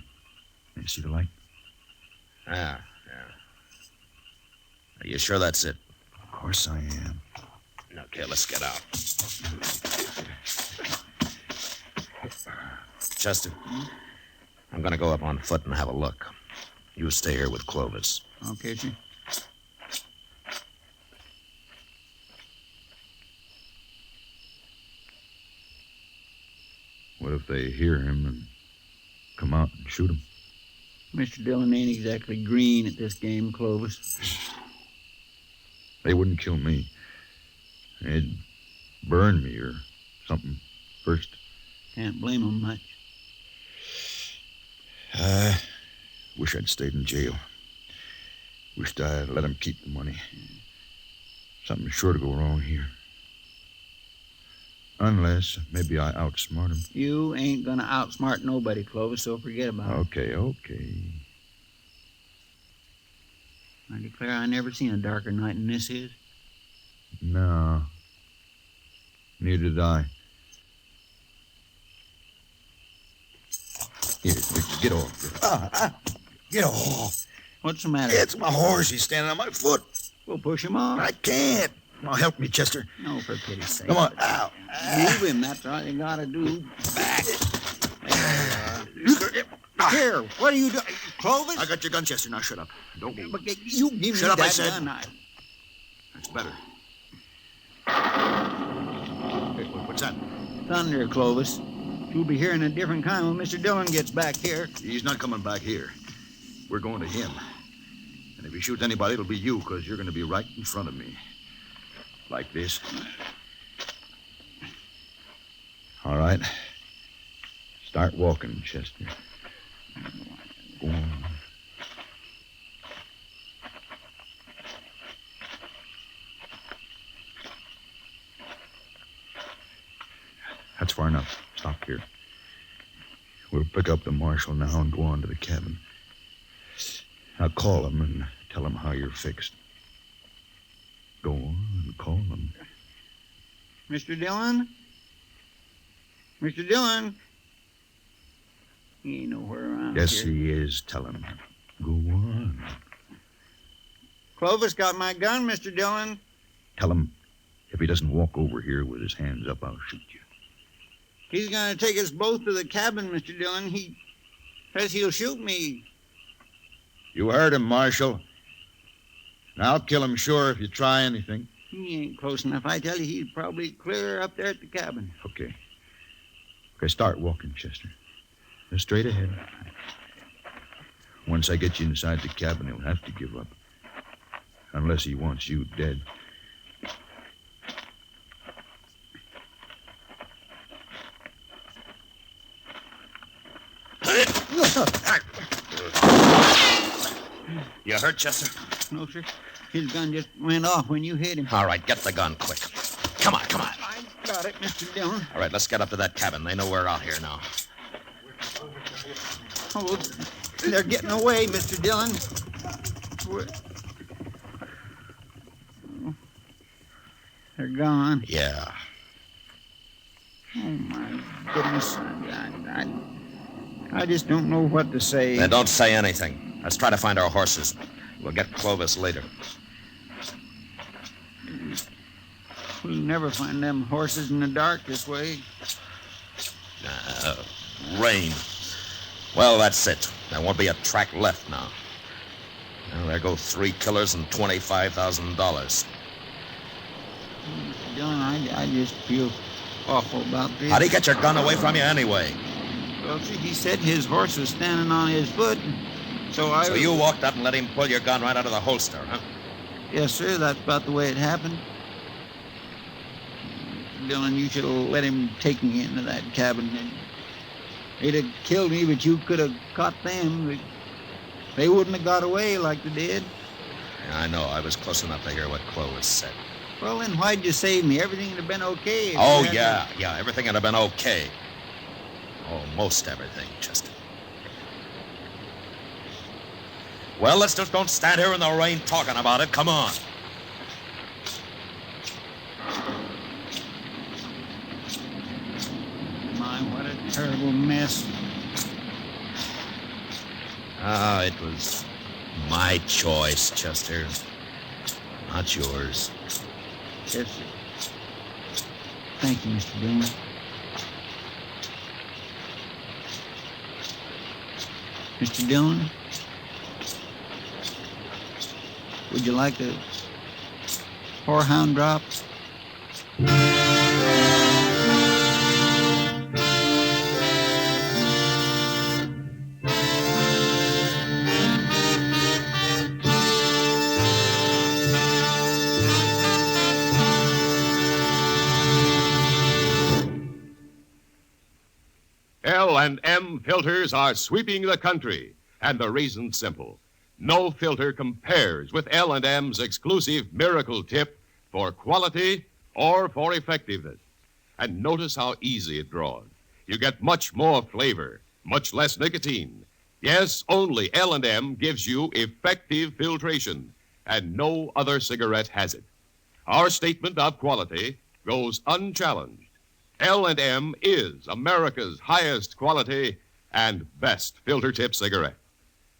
You see the light? Yeah. Are you sure that's it? Of course I am. Okay, let's get out. Chester, I'm going to go up on foot and have a look. You stay here with Clovis. Okay, sir. What if they hear him and come out and shoot him? Mr. Dillon ain't exactly green at this game, Clovis. They wouldn't kill me. They'd burn me or something first. Can't blame them much. Wish I'd stayed in jail. Wished I'd let him keep the money. Something's sure to go wrong here. Unless maybe I outsmart him. You ain't gonna outsmart nobody, Clovis, so forget about it. Okay. I declare I never seen a darker night than this is. No. Neither did I. Here, get off. Get off. What's the matter? It's my horse. He's standing on my foot. We'll push him off. I can't. Now help me, Chester. No, for pity's sake. Come on. Ow. Move him. That's all you gotta do. Back. Here, what are you doing? Clovis? I got your gun, Chester. Now shut up. Don't move. You give Shut me up, that I said. gun. That's better. Hey, what's that? Thunder, Clovis. You'll be hearing a different kind when Mr. Dillon gets back here. He's not coming back here. We're going to him. And if he shoots anybody, it'll be you, because you're going to be right in front of me. Like this. All right. Start walking, Chester. Go on. That's far enough. Stop here. We'll pick up the marshal now and go on to the cabin. I'll call him and tell him how you're fixed. Go on and call him. Mr. Dillon? Mr. Dillon? He ain't nowhere around Yes, here. he is. Tell him. Go on. Clovis got my gun, Mr. Dillon. Tell him if he doesn't walk over here with his hands up, I'll shoot you. He's gonna take us both to the cabin, Mr. Dillon. He says he'll shoot me. You heard him, Marshal. And I'll kill him sure if you try anything. He ain't close enough. I tell you, he's probably clear up there at the cabin. Okay, start walking, Chester. Just straight ahead. Once I get you inside the cabin, he'll have to give up. Unless he wants you dead. You hurt, Chester? No, sir. His gun just went off when you hit him. All right, get the gun quick. Come on. I got it, Mr. Dillon. All right, let's get up to that cabin. They know we're out here now. Oh, they're getting away, Mr. Dillon. They're gone. Yeah. Oh, my goodness. I just don't know what to say. Then don't say anything. Let's try to find our horses. We'll get Clovis later. We'll never find them horses in the dark this way. Rain. Well, that's it. There won't be a track left now. Well, there go 3 killers and $25,000. Mr. Dillon, I just feel awful about this. How'd he get your gun away from you anyway? Well, see, he said his horse was standing on his foot, so So you walked up and let him pull your gun right out of the holster, huh? Yes, sir, that's about the way it happened. Mr. Dillon, you should have let him take me into that cabin. They'd have killed me, but you could have caught them. They wouldn't have got away like they did. I know. I was close enough to hear what Clovis said. Well, then why'd you save me? Everything would have been okay. if Oh, you hadn't- yeah. Everything would have been okay. Oh, most everything, Chester. Well, let's just don't stand here in the rain talking about it. Come on. My, what a terrible mess. It was my choice, Chester. Not yours. Yes, sir. Thank you, Mr. Dillon. Mr. Dillon? Would you like a whorehound drop? L&M filters are sweeping the country, and the reason's simple. No filter compares with L&M's exclusive miracle tip for quality or for effectiveness. And notice how easy it draws. You get much more flavor, much less nicotine. Yes, only L&M gives you effective filtration, and no other cigarette has it. Our statement of quality goes unchallenged. L&M is America's highest quality and best filter tip cigarette.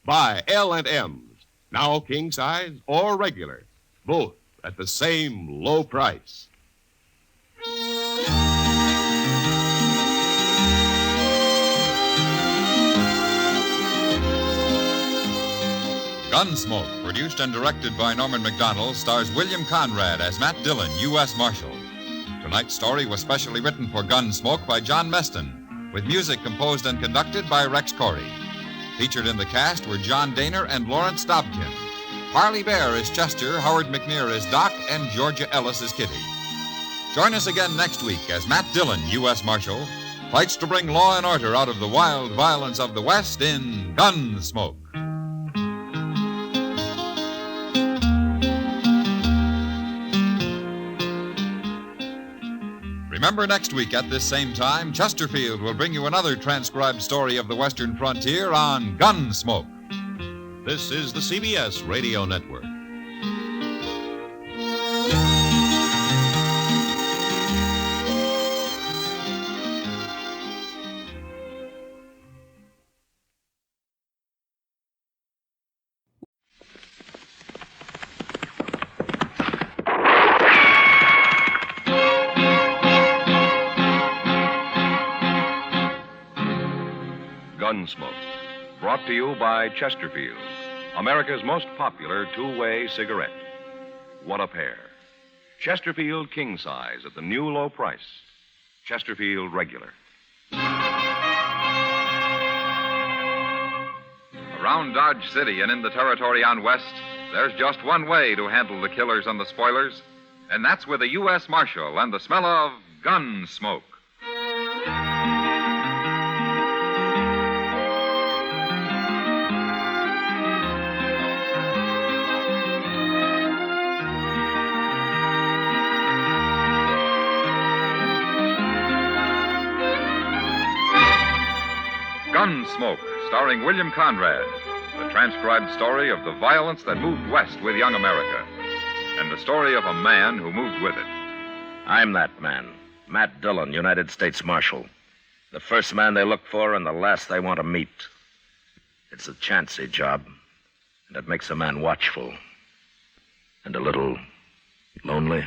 Buy L&M's, now king size or regular, both at the same low price. Gunsmoke, produced and directed by Norman Macdonald, stars William Conrad as Matt Dillon, U.S. Marshal. Tonight's story was specially written for Gunsmoke by John Meston, with music composed and conducted by Rex Corey. Featured in the cast were John Daner and Lawrence Dobkin. Parley Bear is Chester, Howard McNear is Doc, and Georgia Ellis is Kitty. Join us again next week as Matt Dillon, U.S. Marshal, fights to bring law and order out of the wild violence of the West in Gunsmoke. Remember, next week at this same time, Chesterfield will bring you another transcribed story of the Western frontier on Gunsmoke. This is the CBS Radio Network. Gunsmoke, brought to you by Chesterfield, America's most popular two-way cigarette. What a pair. Chesterfield king size at the new low price. Chesterfield regular. Around Dodge City and in the territory on West, there's just one way to handle the killers and the spoilers, and that's with a U.S. Marshal and the smell of Gunsmoke. Gunsmoke, starring William Conrad, the transcribed story of the violence that moved west with young America, and the story of a man who moved with it. I'm that man, Matt Dillon, United States Marshal. The first man they look for and the last they want to meet. It's a chancy job, and it makes a man watchful and a little lonely.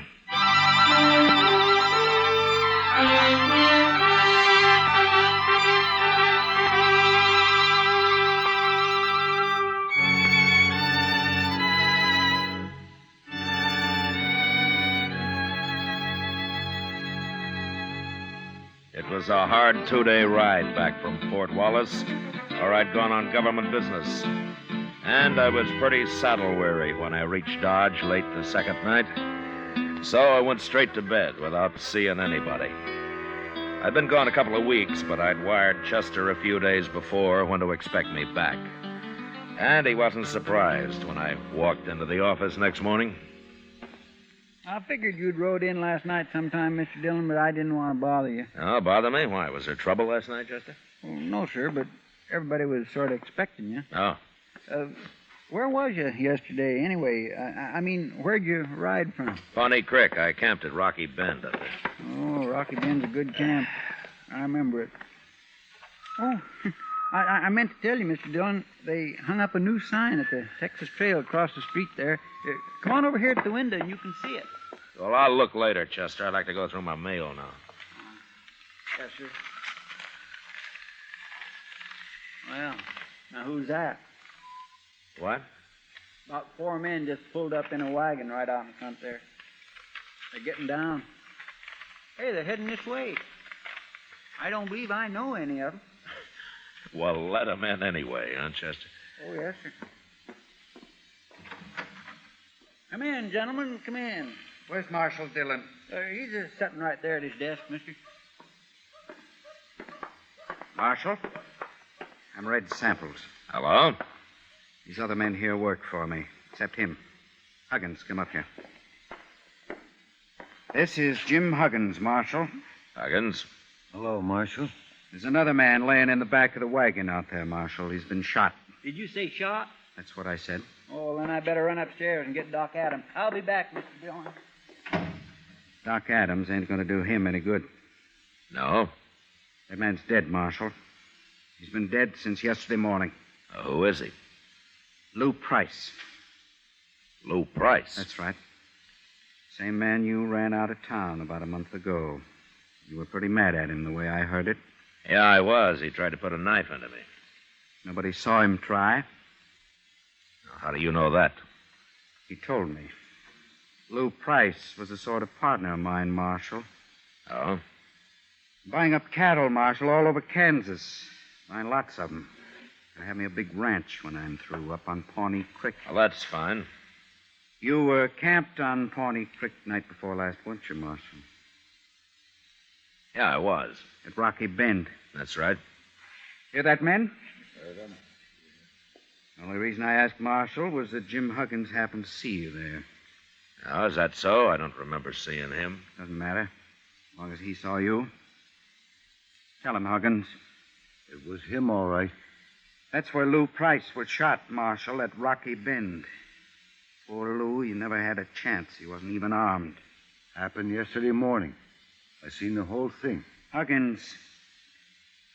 It was a hard 2-day ride back from Fort Wallace, or I'd gone on government business. And I was pretty saddle-weary when I reached Dodge late the second night. So I went straight to bed without seeing anybody. I'd been gone a couple of weeks, but I'd wired Chester a few days before when to expect me back. And he wasn't surprised when I walked into the office next morning. I figured you'd rode in last night sometime, Mr. Dillon, but I didn't want to bother you. Oh, bother me? Why? Was there trouble last night, Chester? Well, no, sir, but everybody was sort of expecting you. Oh. Where was you yesterday, anyway? I mean, where'd you ride from? Pawnee Creek. I camped at Rocky Bend up there. Oh, Rocky Bend's a good camp. I remember it. Oh, I meant to tell you, Mr. Dillon, they hung up a new sign at the Texas Trail across the street there. Come on over here at the window and you can see it. Well, I'll look later, Chester. I'd like to go through my mail now. Yes, sir. Well, now who's that? What? About 4 men just pulled up in a wagon right out in front there. They're getting down. Hey, they're heading this way. I don't believe I know any of them. Well, let them in anyway, huh, Chester? Oh, yes, sir. Come in, gentlemen, come in. Where's Marshal Dillon? He's just sitting right there at his desk, mister. Marshal, I'm Red Samples. Hello? These other men here work for me, except him. Huggins, come up here. This is Jim Huggins, Marshal. Huggins? Hello, Marshal. There's another man laying in the back of the wagon out there, Marshal. He's been shot. Did you say shot? That's what I said. Oh, then I better run upstairs and get Doc Adams. I'll be back, Mr. Dillon. Doc Adams ain't going to do him any good. No? That man's dead, Marshal. He's been dead since yesterday morning. Who is he? Lou Price. Lou Price? That's right. Same man you ran out of town about a month ago. You were pretty mad at him, the way I heard it. Yeah, I was. He tried to put a knife into me. Nobody saw him try. How do you know that? He told me. Lou Price was a sort of partner of mine, Marshal. Oh? Buying up cattle, Marshal, all over Kansas. Buying lots of them. Gonna have me a big ranch when I'm through, up on Pawnee Creek. Well, that's fine. You were camped on Pawnee Creek night before last, weren't you, Marshal? Yeah, I was. At Rocky Bend. That's right. Hear that, men? The only reason I asked Marshal was that Jim Huggins happened to see you there. Oh, is that so? I don't remember seeing him. Doesn't matter. As long as he saw you. Tell him, Huggins. It was him, all right. That's where Lou Price was shot, Marshal, at Rocky Bend. Poor Lou, he never had a chance. He wasn't even armed. Happened yesterday morning. I seen the whole thing. Huggins,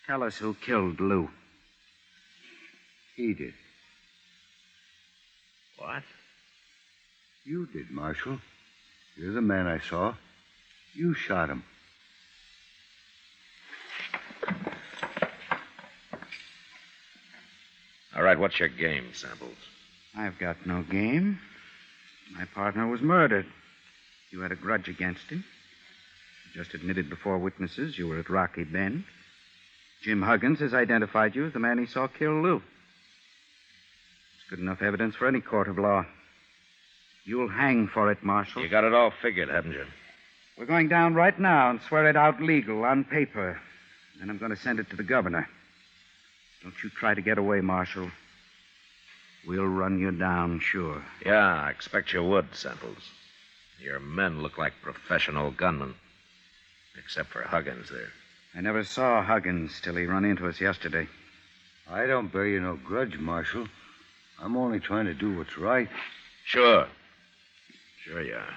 tell us who killed Lou. He did. What? You did, Marshal. You're the man I saw. You shot him. All right, what's your game, Samples? I've got no game. My partner was murdered. You had a grudge against him. You just admitted before witnesses you were at Rocky Bend. Jim Huggins has identified you as the man he saw kill Lou. It's good enough evidence for any court of law. You'll hang for it, Marshal. You got it all figured, haven't you? We're going down right now and swear it out legal on paper. Then I'm going to send it to the governor. Don't you try to get away, Marshal. We'll run you down, sure. Yeah, I expect you would, Samples. Your men look like professional gunmen. Except for Huggins there. I never saw Huggins till he run into us yesterday. I don't bear you no grudge, Marshal. I'm only trying to do what's right. Sure. Sure you are.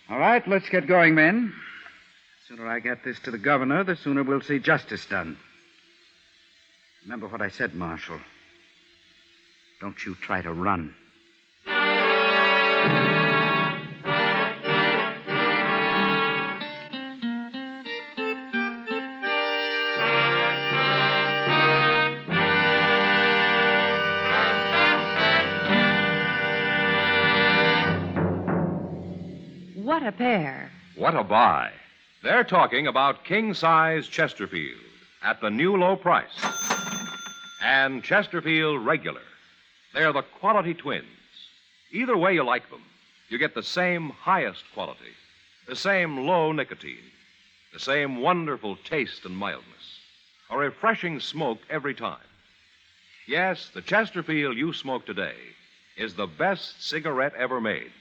All right, let's get going, men. The sooner I get this to the governor, the sooner we'll see justice done. Remember what I said, Marshal. Don't you try to run. What a pair. What a buy. They're talking about king-size Chesterfield at the new low price. And Chesterfield Regular. They're the quality twins. Either way you like them, you get the same highest quality, the same low nicotine, the same wonderful taste and mildness, a refreshing smoke every time. Yes, the Chesterfield you smoke today is the best cigarette ever made.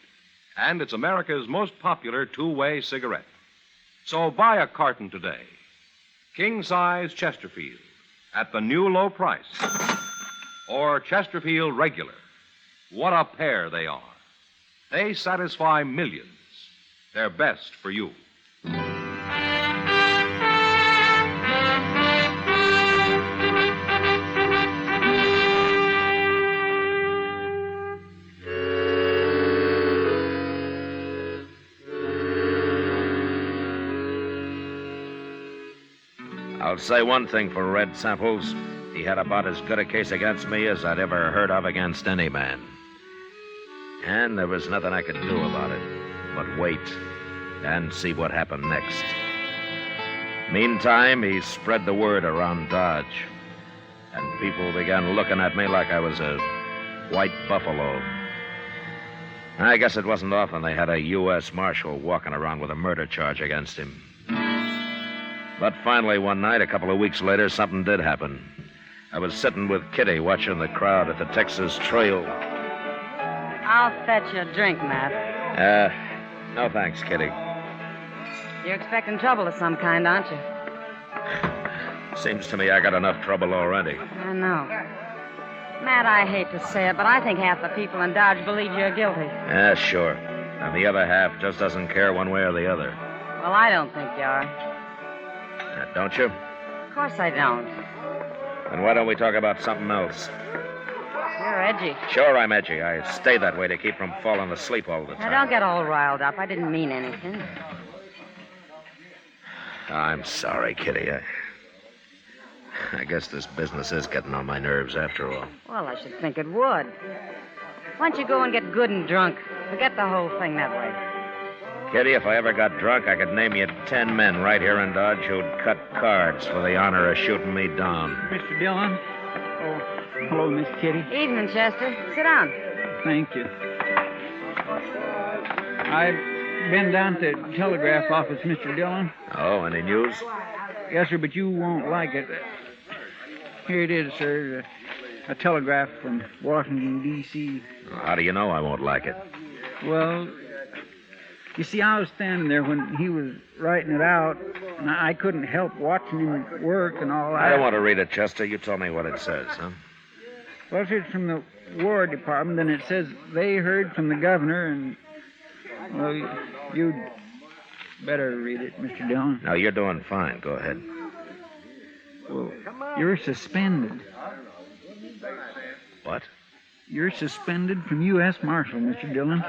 And it's America's most popular two-way cigarette. So buy a carton today. King-size Chesterfield at the new low price. Or Chesterfield Regular. What a pair they are. They satisfy millions. They're best for you. I'll say one thing for Red Samples. He had about as good a case against me as I'd ever heard of against any man. And there was nothing I could do about it but wait and see what happened next. Meantime, he spread the word around Dodge, and people began looking at me like I was a white buffalo. I guess it wasn't often they had a U.S. Marshal walking around with a murder charge against him. But finally, one night, a couple of weeks later, something did happen. I was sitting with Kitty watching the crowd at the Texas Trail. I'll fetch you a drink, Matt. No thanks, Kitty. You're expecting trouble of some kind, aren't you? Seems to me I got enough trouble already. I know. Matt, I hate to say it, but I think half the people in Dodge believe you're guilty. Sure. And the other half just doesn't care one way or the other. Well, I don't think you are. Don't you? Of course I don't. Then why don't we talk about something else? You're edgy. Sure, I'm edgy. I stay that way to keep from falling asleep all the time. Now, don't get all riled up. I didn't mean anything. I'm sorry, Kitty. I guess this business is getting on my nerves after all. Well, I should think it would. Why don't you go and get good and drunk? Forget the whole thing that way. Kitty, if I ever got drunk, I could name you 10 men right here in Dodge who'd cut cards for the honor of shooting me down. Mr. Dillon? Oh, hello, Miss Kitty. Evening, Chester. Sit down. Thank you. I've been down to the telegraph office, Mr. Dillon. Oh, any news? Yes, sir, but you won't like it. Here it is, sir. A telegraph from Washington, D.C. How do you know I won't like it? Well, you see, I was standing there when he was writing it out, and I couldn't help watching him work and all that. I don't want to read it, Chester. You tell me what it says, huh? Well, it's from the War Department, and it says they heard from the governor, and, well, you'd better read it, Mr. Dillon. No, you're doing fine. Go ahead. Well, you're suspended. What? You're suspended from U.S. Marshal, Mr. Dillon.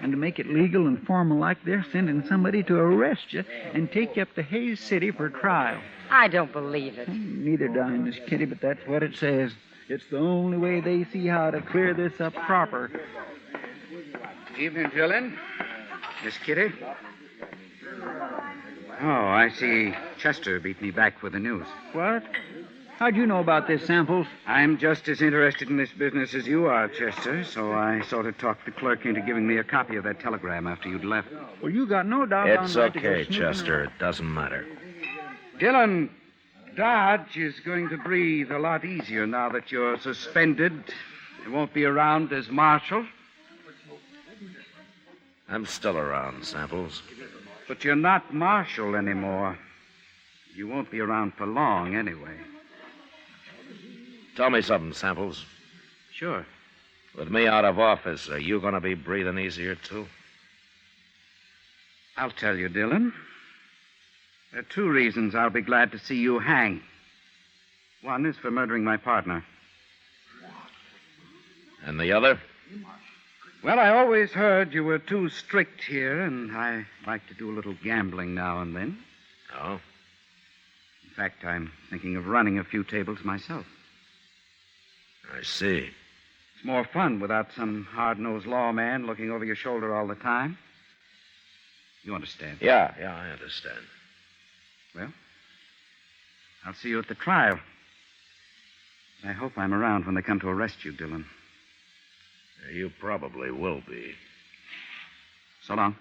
And to make it legal and formal like, they're sending somebody to arrest you and take you up to Hayes City for trial. I don't believe it. Neither do I, Miss Kitty, but that's what it says. It's the only way they see how to clear this up proper. Evening, Dillon. Miss Kitty. Oh, I see Chester beat me back with the news. What? How'd you know about this, Samples? I'm just as interested in this business as you are, Chester, so I sort of talked the clerk into giving me a copy of that telegram after you'd left. Well, you got no doubt on It's right to go okay, snooping Chester. around. It doesn't matter. Dillon, Dodge is going to breathe a lot easier now that you're suspended. You won't be around as marshal. I'm still around, Samples. But you're not marshal anymore. You won't be around for long, anyway. Tell me something, Samples. Sure. With me out of office, are you going to be breathing easier, too? I'll tell you, Dillon. There are two reasons I'll be glad to see you hang. One is for murdering my partner. And the other? Well, I always heard you were too strict here, and I like to do a little gambling now and then. Oh? In fact, I'm thinking of running a few tables myself. I see. It's more fun without some hard-nosed lawman looking over your shoulder all the time. You understand? Yeah, I understand. Well, I'll see you at the trial. I hope I'm around when they come to arrest you, Dillon. You probably will be. So long.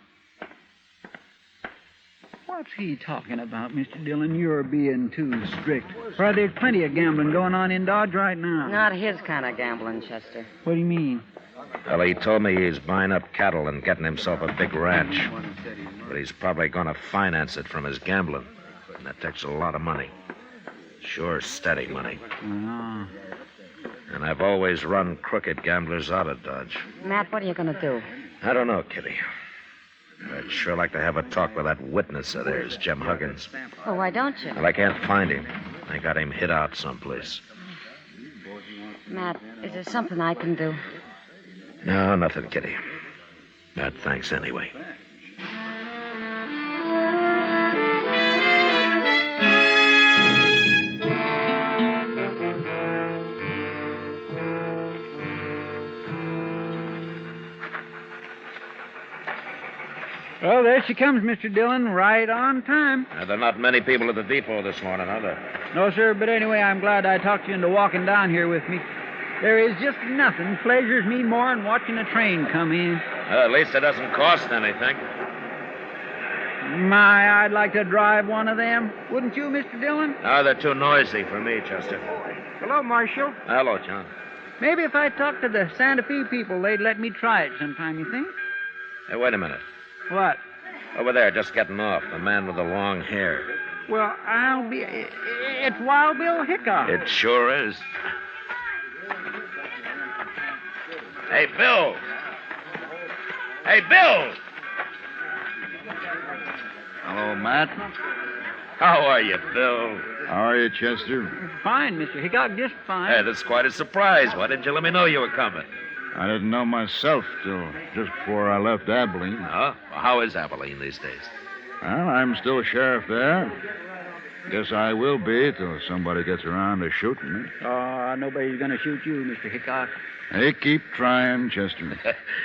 What's he talking about, Mr. Dillon? You're being too strict. Why, there's plenty of gambling going on in Dodge right now. Not his kind of gambling, Chester. What do you mean? Well, he told me he's buying up cattle and getting himself a big ranch. But he's probably going to finance it from his gambling. And that takes a lot of money. Sure, steady money. Oh. And I've always run crooked gamblers out of Dodge. Matt, what are you going to do? I don't know, Kitty. I'd sure like to have a talk with that witness of theirs, Jim Huggins. Well, why don't you? Well, I can't find him. I got him hid out someplace. Matt, is there something I can do? No, nothing, Kitty. Thanks anyway. Well, there she comes, Mr. Dillon, right on time. There are not many people at the depot this morning, are there? No, sir, but anyway, I'm glad I talked you into walking down here with me. There is just nothing pleasures me more than watching a train come in. At least it doesn't cost anything. My, I'd like to drive one of them. Wouldn't you, Mr. Dillon? No, they're too noisy for me, Chester. Hello, Marshal. Hello, John. Maybe if I talked to the Santa Fe people, they'd let me try it sometime, you think? Hey, wait a minute. What? Over there, just getting off. The man with the long hair. Well, I'll be... It's Wild Bill Hickok. It sure is. Hey, Bill! Hey, Bill! Hello, Matt. How are you, Bill? How are you, Chester? Fine, Mr. Hickok, just fine. Hey, that's quite a surprise. Why didn't you let me know you were coming? I didn't know myself till just before I left Abilene. Huh? Well, how is Abilene these days? Well, I'm still sheriff there. Guess I will be till somebody gets around to shooting me. Oh, nobody's going to shoot you, Mr. Hickok. They keep trying, Chester.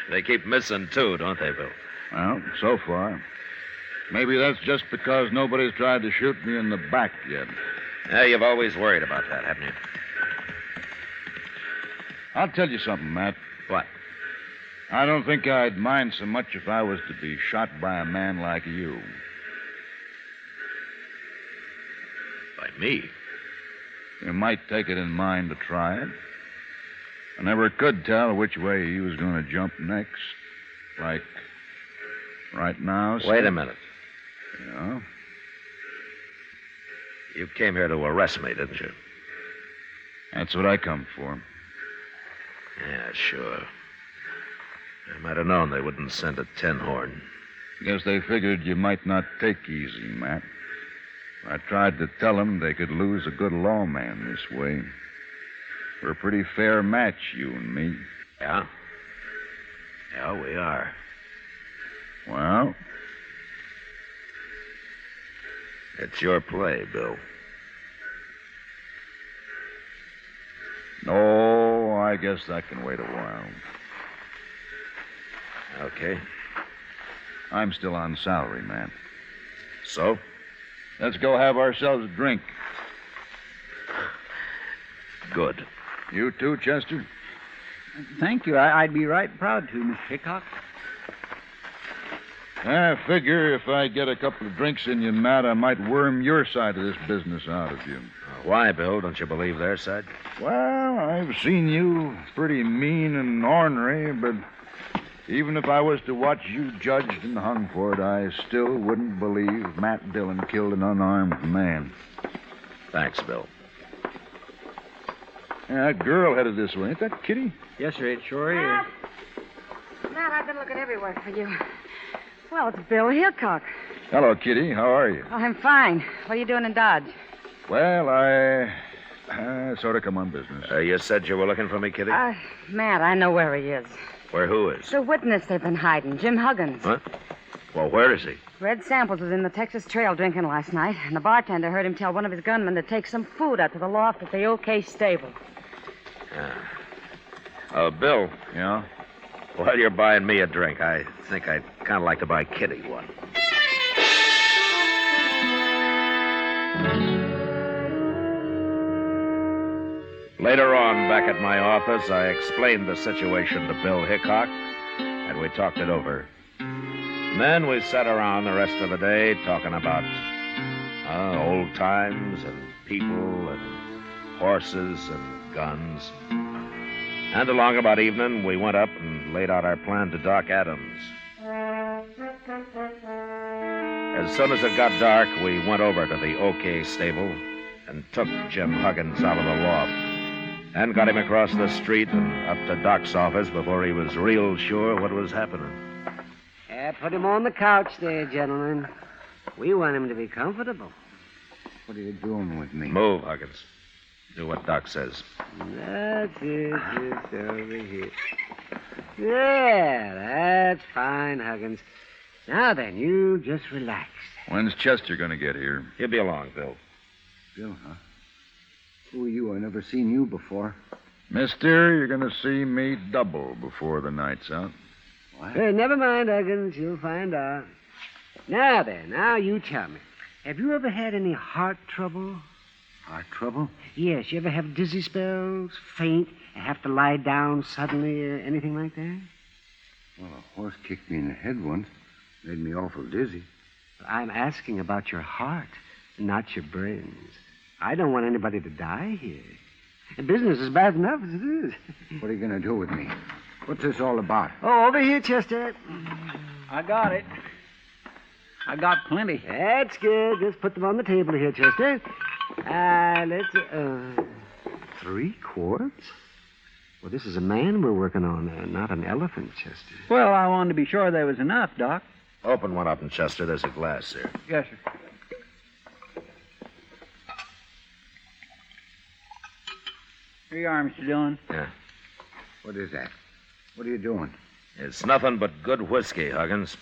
They keep missing, too, don't they, Bill? Well, so far. Maybe that's just because nobody's tried to shoot me in the back yet. Yeah, you've always worried about that, haven't you? I'll tell you something, Matt. What? I don't think I'd mind so much if I was to be shot by a man like you. By me? You might take it in mind to try it. I never could tell which way he was going to jump next. Like right now. Wait a minute. Yeah? You came here to arrest me, didn't you? That's what I come for. Yeah, sure. I might have known they wouldn't send a tin horn. Guess they figured you might not take easy, Matt. I tried to tell them they could lose a good lawman this way. We're a pretty fair match, you and me. Yeah? Yeah, we are. Well? It's your play, Bill. No, I guess that can wait a while. Okay. I'm still on salary, man. So? Let's go have ourselves a drink. Good. You too, Chester? Thank you. I'd be right proud to, Mr. Hickok. I figure if I get a couple of drinks in you, Matt, I might worm your side of this business out of you. Why, Bill? Don't you believe their side? Well, I've seen you pretty mean and ornery, but even if I was to watch you judged and hung for it, I still wouldn't believe Matt Dillon killed an unarmed man. Thanks, Bill. Yeah, that girl headed this way. Ain't that Kitty? Yes, sir, it sure is. Matt, I've been looking everywhere for you. Well, it's Bill Hickok. Hello, Kitty. How are you? Oh, I'm fine. What are you doing in Dodge? Well, I sort of come on business. You said you were looking for me, Kitty? Matt, I know where he is. Where who is? The witness they've been hiding, Jim Huggins. Huh? Well, where is he? Red Samples was in the Texas Trail drinking last night, and the bartender heard him tell one of his gunmen to take some food out to the loft at the OK stable. Bill. Yeah? While you're buying me a drink, I think I'd kind of like to buy Kitty one. Later on, back at my office, I explained the situation to Bill Hickok, and we talked it over. And then we sat around the rest of the day talking about old times and people and horses and guns. And along about evening, we went up and laid out our plan to Doc Adams. As soon as it got dark, we went over to the OK stable and took Jim Huggins out of the loft and got him across the street and up to Doc's office before he was real sure what was happening. Put him on the couch there, gentlemen. We want him to be comfortable. What are you doing with me? Move, Huggins. Do what Doc says. That's it. Just over here. Yeah, that's fine, Huggins. Now then, you just relax. When's Chester going to get here? He'll be along, Bill. Bill, huh? Who are you? I never seen you before. Mister, you're going to see me double before the night's out. What? Never mind, Huggins. You'll find out. Now then, now you tell me. Have you ever had any heart trouble? Heart trouble? Yes. You ever have dizzy spells, faint, and have to lie down suddenly, anything like that? Well, a horse kicked me in the head once. Made me awful dizzy. I'm asking about your heart, not your brains. I don't want anybody to die here. The business is bad enough as it is. What are you going to do with me? What's this all about? Oh, over here, Chester. I got it. I got plenty. That's good. Just put them on the table here, Chester. Let's... 3 quarts? Well, this is a man we're working on, not an elephant, Chester. Well, I wanted to be sure there was enough, Doc. Open one up in Chester. There's a glass there. Yes, sir. Here you are, Mr. Dillon. Yeah. What is that? What are you doing? It's nothing but good whiskey, Huggins.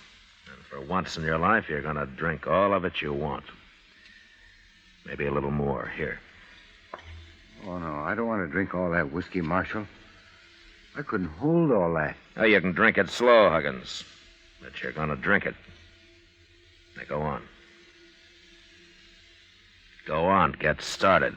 And for once in your life, you're going to drink all of it you want. Maybe a little more. Here. Oh, no, I don't want to drink all that whiskey, Marshal. I couldn't hold all that. Oh, you can drink it slow, Huggins. But you're going to drink it. Now, go on. Go on. Get started.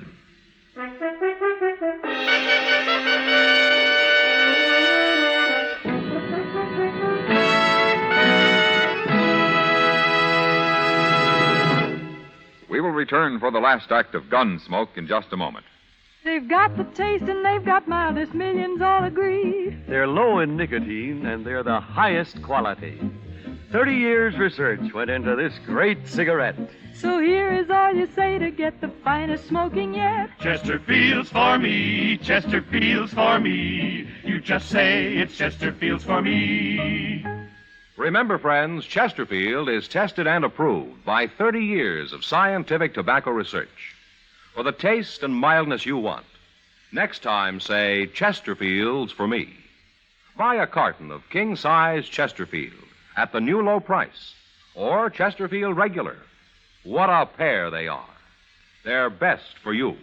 We will return for the last act of Gunsmoke in just a moment. They've got the taste and they've got mildness, millions all agree. They're low in nicotine and they're the highest quality. 30 years research went into this great cigarette. So here is all you say to get the finest smoking yet. Chesterfield's for me, Chesterfield's for me. You just say it's Chesterfield's for me. Remember, friends, Chesterfield is tested and approved by 30 years of scientific tobacco research. For the taste and mildness you want, next time say Chesterfield's for me. Buy a carton of king-size Chesterfield at the new low price, or Chesterfield Regular. What a pair they are. They're best for you.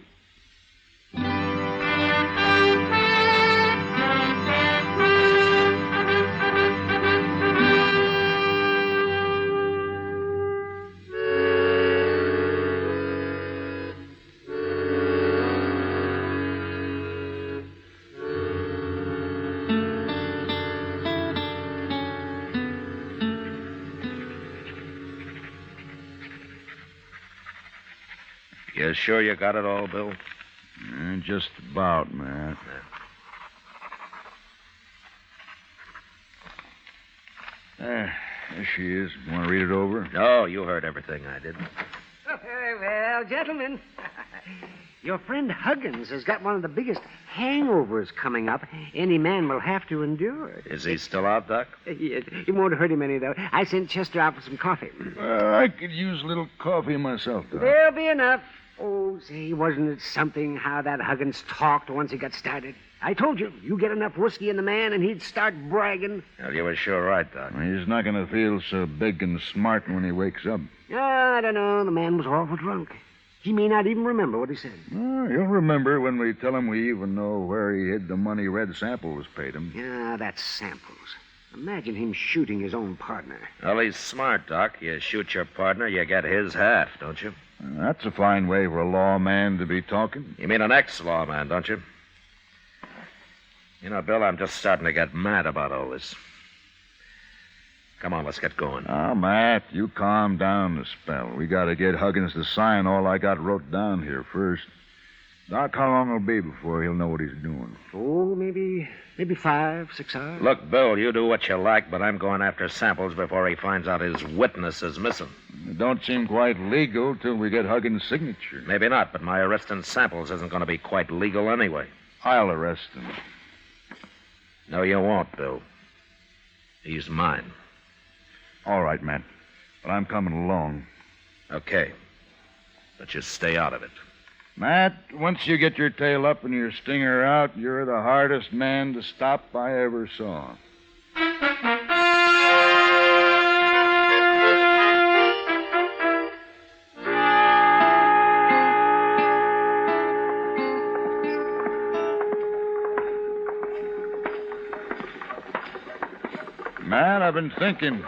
You sure you got it all, Bill? Just about, Matt. There she is. Want to read it over? No, you heard everything I did. Well, gentlemen, your friend Huggins has got one of the biggest hangovers coming up any man will have to endure. Is he still out, Doc? Yes. It won't hurt him any, though. I sent Chester out for some coffee. I could use a little coffee myself, Doc. There'll be enough. Oh, say, wasn't it something how that Huggins talked once he got started? I told you, you get enough whiskey in the man and he'd start bragging. Well, you were sure right, Doc. He's not going to feel so big and smart when he wakes up. I don't know. The man was awful drunk. He may not even remember what he said. He'll remember when we tell him we even know where he hid the money Red Samples paid him. Yeah, that's Samples. Imagine him shooting his own partner. Well, he's smart, Doc. You shoot your partner, you get his half, don't you? That's a fine way for a lawman to be talking. You mean an ex-lawman, don't you? You know, Bill, I'm just starting to get mad about all this. Come on, let's get going. Oh, Matt, you calm down a spell. We got to get Huggins to sign all I got wrote down here first. Doc, how long it'll be before he'll know what he's doing? Oh, maybe 5, 6 hours. Look, Bill, you do what you like, but I'm going after Samples before he finds out his witness is missing. It don't seem quite legal till we get Huggins' signature. Maybe not, but my arresting Samples isn't going to be quite legal anyway. I'll arrest him. No, you won't, Bill. He's mine. All right, Matt. But I'm coming along. Okay. But just stay out of it. Matt, once you get your tail up and your stinger out, you're the hardest man to stop I ever saw. Matt, I've been thinking.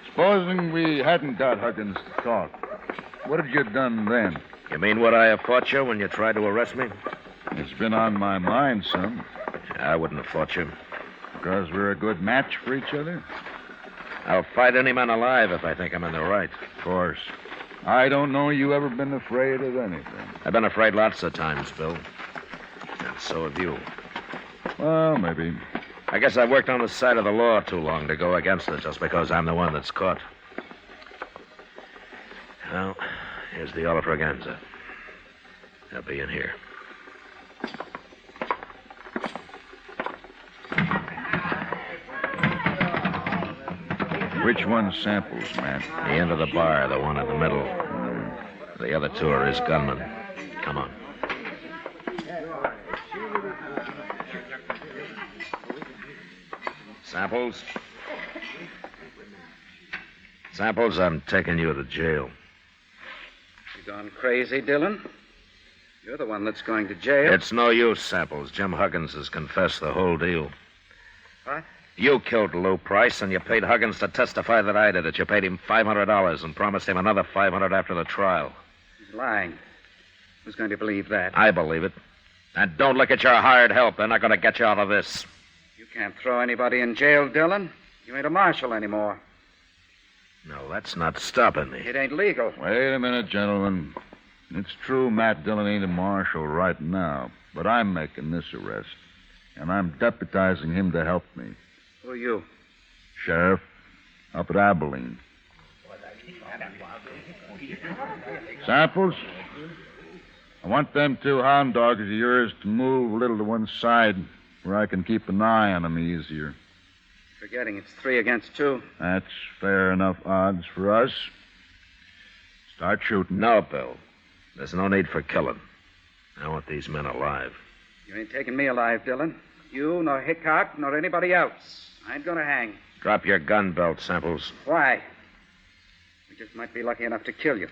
Supposing we hadn't got Huggins to talk, what had you done then? You mean would I have fought you when you tried to arrest me? It's been on my mind some. I wouldn't have fought you. Because we're a good match for each other? I'll fight any man alive if I think I'm in the right. Of course. I don't know you ever been afraid of anything. I've been afraid lots of times, Bill. And so have you. Well, maybe. I guess I've worked on the side of the law too long to go against it just because I'm the one that's caught. Well, here's the Olifraganza. They'll be in here. Which one's Samples, Matt? The end of the bar, the one in the middle. The other two are his gunmen. Come on. Samples? Samples, I'm taking you to jail. You gone crazy, Dillon? You're the one that's going to jail. It's no use, Samples. Jim Huggins has confessed the whole deal. What? You killed Lou Price, and you paid Huggins to testify that I did it. You paid him $500 and promised him another $500 after the trial. He's lying. Who's going to believe that? I believe it. And don't look at your hired help. They're not going to get you out of this. You can't throw anybody in jail, Dillon. You ain't a marshal anymore. No, that's not stopping me. It ain't legal. Wait a minute, gentlemen. It's true Matt Dillon ain't a marshal right now, but I'm making this arrest, and I'm deputizing him to help me. Who are you? Sheriff, up at Abilene. Samples, I want them 2 hound dogs of yours to move a little to one side where I can keep an eye on them easier. Forgetting it's 3 against 2. That's fair enough odds for us. Start shooting. No, Bill. There's no need for killing. I want these men alive. You ain't taking me alive, Dillon. You, nor Hickok, nor anybody else. I ain't gonna hang. Drop your gun belt, Samples. Why? We just might be lucky enough to kill you.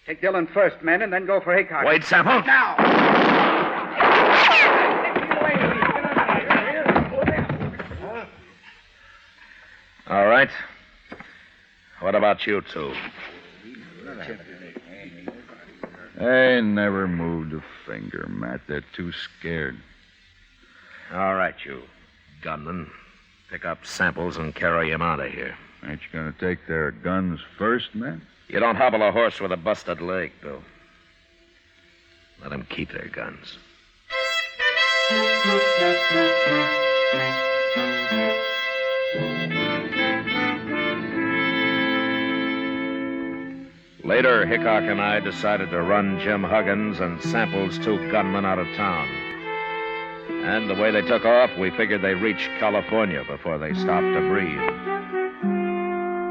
Take Dillon first, men, and then go for Hickok. Wait, Samples. Now! All right. What about you two? They never moved a finger, Matt. They're too scared. All right, you gunman. Pick up Samples and carry him out of here. Ain't you going to take their guns first, Matt? You don't hobble a horse with a busted leg, Bill. Let them keep their guns. Later, Hickok and I decided to run Jim Huggins and Samples' 2 gunmen out of town. And the way they took off, we figured they'd reach California before they stopped to breathe.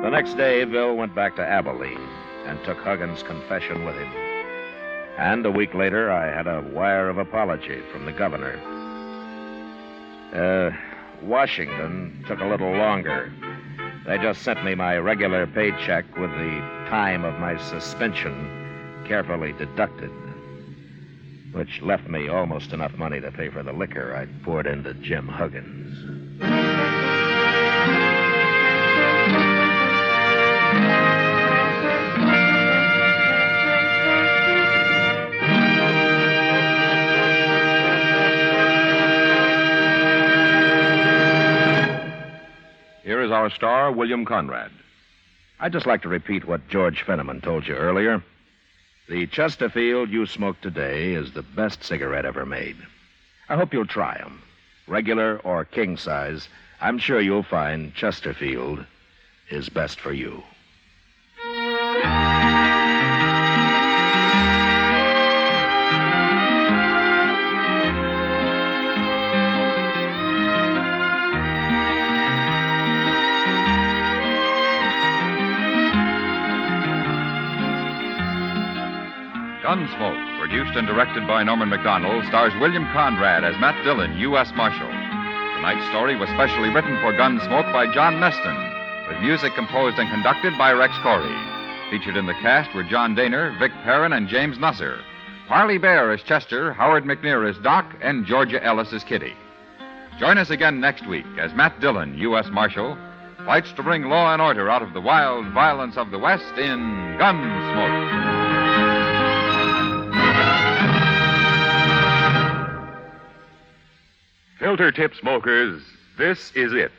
The next day, Bill went back to Abilene and took Huggins' confession with him. And a week later, I had a wire of apology from the governor. Washington took a little longer. They just sent me my regular paycheck with the time of my suspension carefully deducted, which left me almost enough money to pay for the liquor I'd poured into Jim Huggins. Here is our star, William Conrad. I'd just like to repeat what George Fenneman told you earlier. The Chesterfield you smoke today is the best cigarette ever made. I hope you'll try 'em. Regular or king size, I'm sure you'll find Chesterfield is best for you. Gunsmoke, produced and directed by Norman Macdonald, stars William Conrad as Matt Dillon, U.S. Marshal. Tonight's story was specially written for Gunsmoke by John Meston, with music composed and conducted by Rex Corey. Featured in the cast were John Daner, Vic Perrin, and James Nusser. Parley Bear as Chester, Howard McNear as Doc, and Georgia Ellis as Kitty. Join us again next week as Matt Dillon, U.S. Marshal, fights to bring law and order out of the wild violence of the West in Gunsmoke. Filter tip smokers, this is it.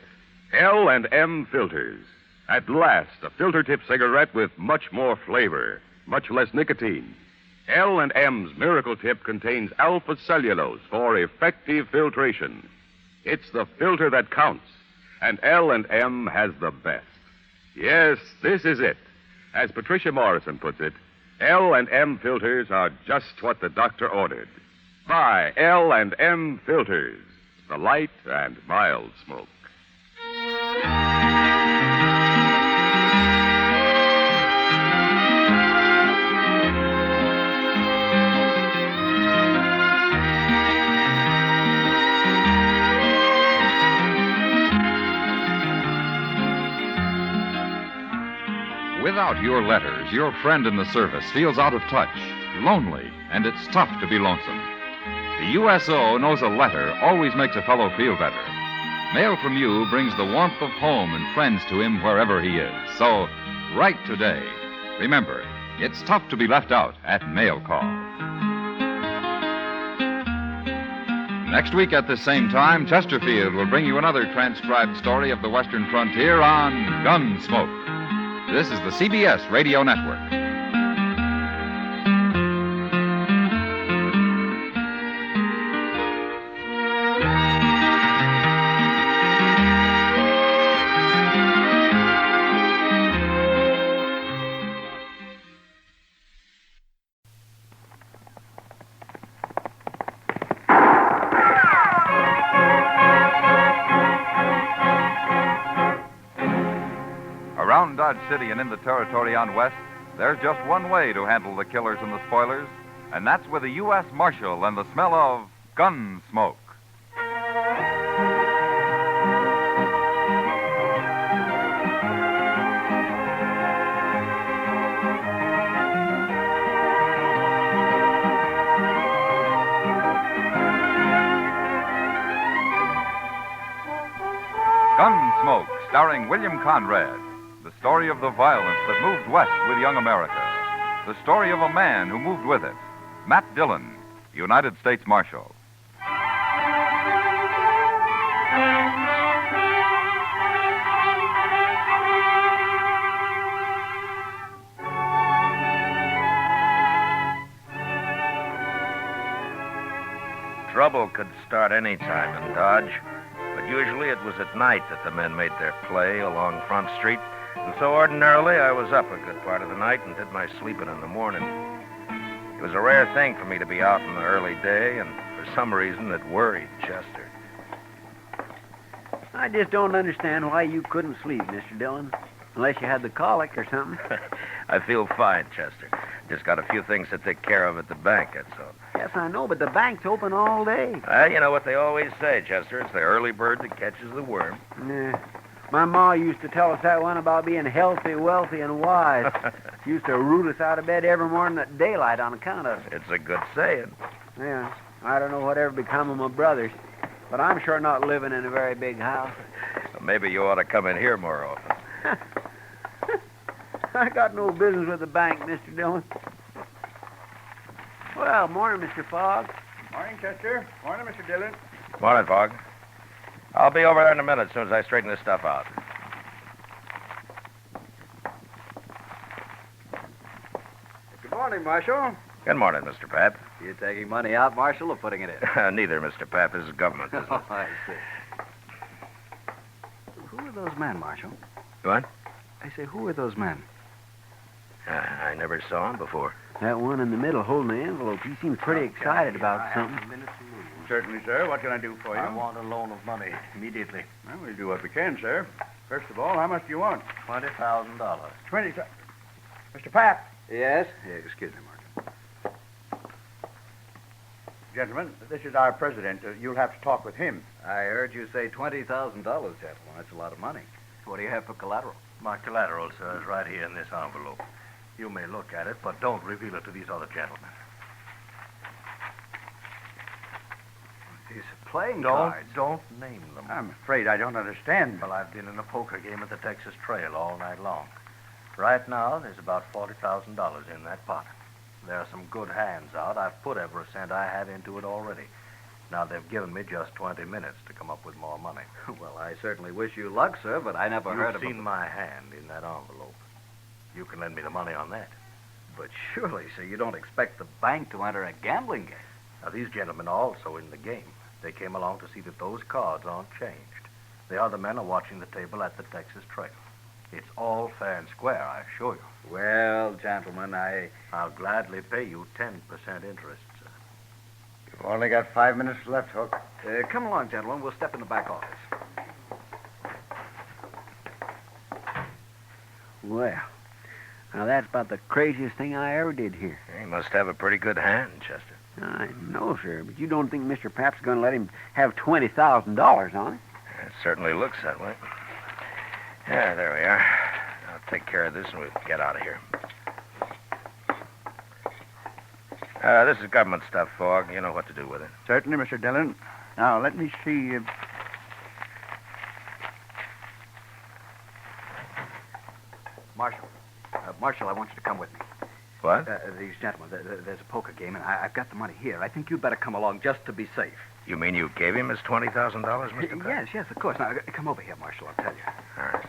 L&M Filters. At last, a filter tip cigarette with much more flavor, much less nicotine. L&M's Miracle Tip contains alpha cellulose for effective filtration. It's the filter that counts, and L&M has the best. Yes, this is it. As Patricia Morrison puts it, L&M filters are just what the doctor ordered. Buy L&M Filters. The light and mild smoke. Without your letters, your friend in the service feels out of touch, lonely, and it's tough to be lonesome. The USO knows a letter always makes a fellow feel better. Mail from you brings the warmth of home and friends to him wherever he is. So, write today. Remember, it's tough to be left out at mail call. Next week at the same time, Chesterfield will bring you another transcribed story of the Western frontier on Gunsmoke. This is the CBS Radio Network. Around Dodge City and in the territory on West, there's just one way to handle the killers and the spoilers, and that's with a U.S. Marshal and the smell of Gunsmoke. Gunsmoke, starring William Conrad. The story of the violence that moved west with young America. The story of a man who moved with it. Matt Dillon, United States Marshal. Trouble could start any time in Dodge, but usually it was at night that the men made their play along Front Street. And so ordinarily, I was up a good part of the night and did my sleeping in the morning. It was a rare thing for me to be out in the early day, and for some reason it worried Chester. I just don't understand why you couldn't sleep, Mr. Dillon. Unless you had the colic or something. I feel fine, Chester. Just got a few things to take care of at the bank, that's all. Yes, I know, but the bank's open all day. You know what they always say, Chester. It's the early bird that catches the worm. Yeah. My ma used to tell us that one about being healthy, wealthy, and wise. She used to root us out of bed every morning at daylight on account of it. It's a good saying. Yeah. I don't know whatever become of my brothers, but I'm sure not living in a very big house. Well, maybe you ought to come in here more often. I got no business with the bank, Mr. Dillon. Well, morning, Mr. Fogg. Morning, Chester. Morning, Mr. Dillon. Morning, Fogg. I'll be over there in a minute as soon as I straighten this stuff out. Morning, Marshal. Good morning, Mr. Pap. You taking money out, Marshal, or putting it in? Neither, Mr. Pap. This is government business. Oh, I see. Who are those men, Marshal? What? I say, who are those men? I never saw him before. That one in the middle holding the envelope, he seems pretty excited about something. Certainly, sir. What can I do for you? I want a loan of money immediately. Well, we'll do what we can, sir. First of all, how much do you want? $20,000. 20. Mr. Pap. Yes? Excuse me, Marshal. Gentlemen, this is our president. You'll have to talk with him. I heard you say $20,000, gentlemen. That's a lot of money. What do you have for collateral? My collateral, sir, is right here in this envelope. You may look at it, but don't reveal it to these other gentlemen. These playing Don't cards. name them. I'm afraid I don't understand. Well, I've been in a poker game at the Texas Trail all night long. Right now, there's about $40,000 in that pot. There are some good hands out. I've put every cent I have into it already. Now, they've given me just 20 minutes to come up with more money. Well, I certainly wish you luck, sir, but I never heard of You've seen my hand in that envelope. You can lend me the money on that. But surely, sir, you don't expect the bank to enter a gambling game. Now, these gentlemen are also in the game. They came along to see that those cards aren't changed. The other men are watching the table at the Texas Trail. It's all fair and square, I assure you. Well, gentlemen, I'll gladly pay you 10% interest, sir. You've only got 5 minutes left, Hook. Come along, gentlemen. We'll step in the back office. Well, now that's about the craziest thing I ever did here. He must have a pretty good hand, Chester. I know, sir, but you don't think Mr. Pap's going to let him have $20,000 on it? It certainly looks that way. Yeah, there we are. I'll take care of this and we'll get out of here. This is government stuff, Fogg. You know what to do with it. Certainly, Mr. Dillon. Now, let me see. Marshal, I want you to come with me. What? These gentlemen, there's a poker game, and I've got the money here. I think you'd better come along just to be safe. You mean you gave him his $20,000, Mr. Pap? Yes, of course. Now, come over here, Marshal, I'll tell you. All right.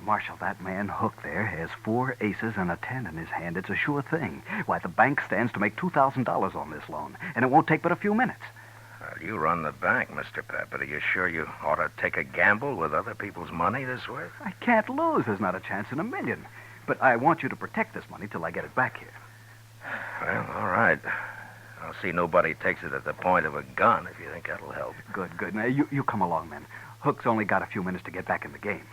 Marshal, that man Hook there has 4 aces and a 10 in his hand. It's a sure thing. Why, the bank stands to make $2,000 on this loan, and it won't take but a few minutes. Well, you run the bank, Mr. Pap, but are you sure you ought to take a gamble with other people's money this way? I can't lose. There's not a chance in a million. But I want you to protect this money till I get it back here. Well, all right. I'll see nobody takes it at the point of a gun if you think that'll help. Good. Now, you come along, then. Hook's only got a few minutes to get back in the game.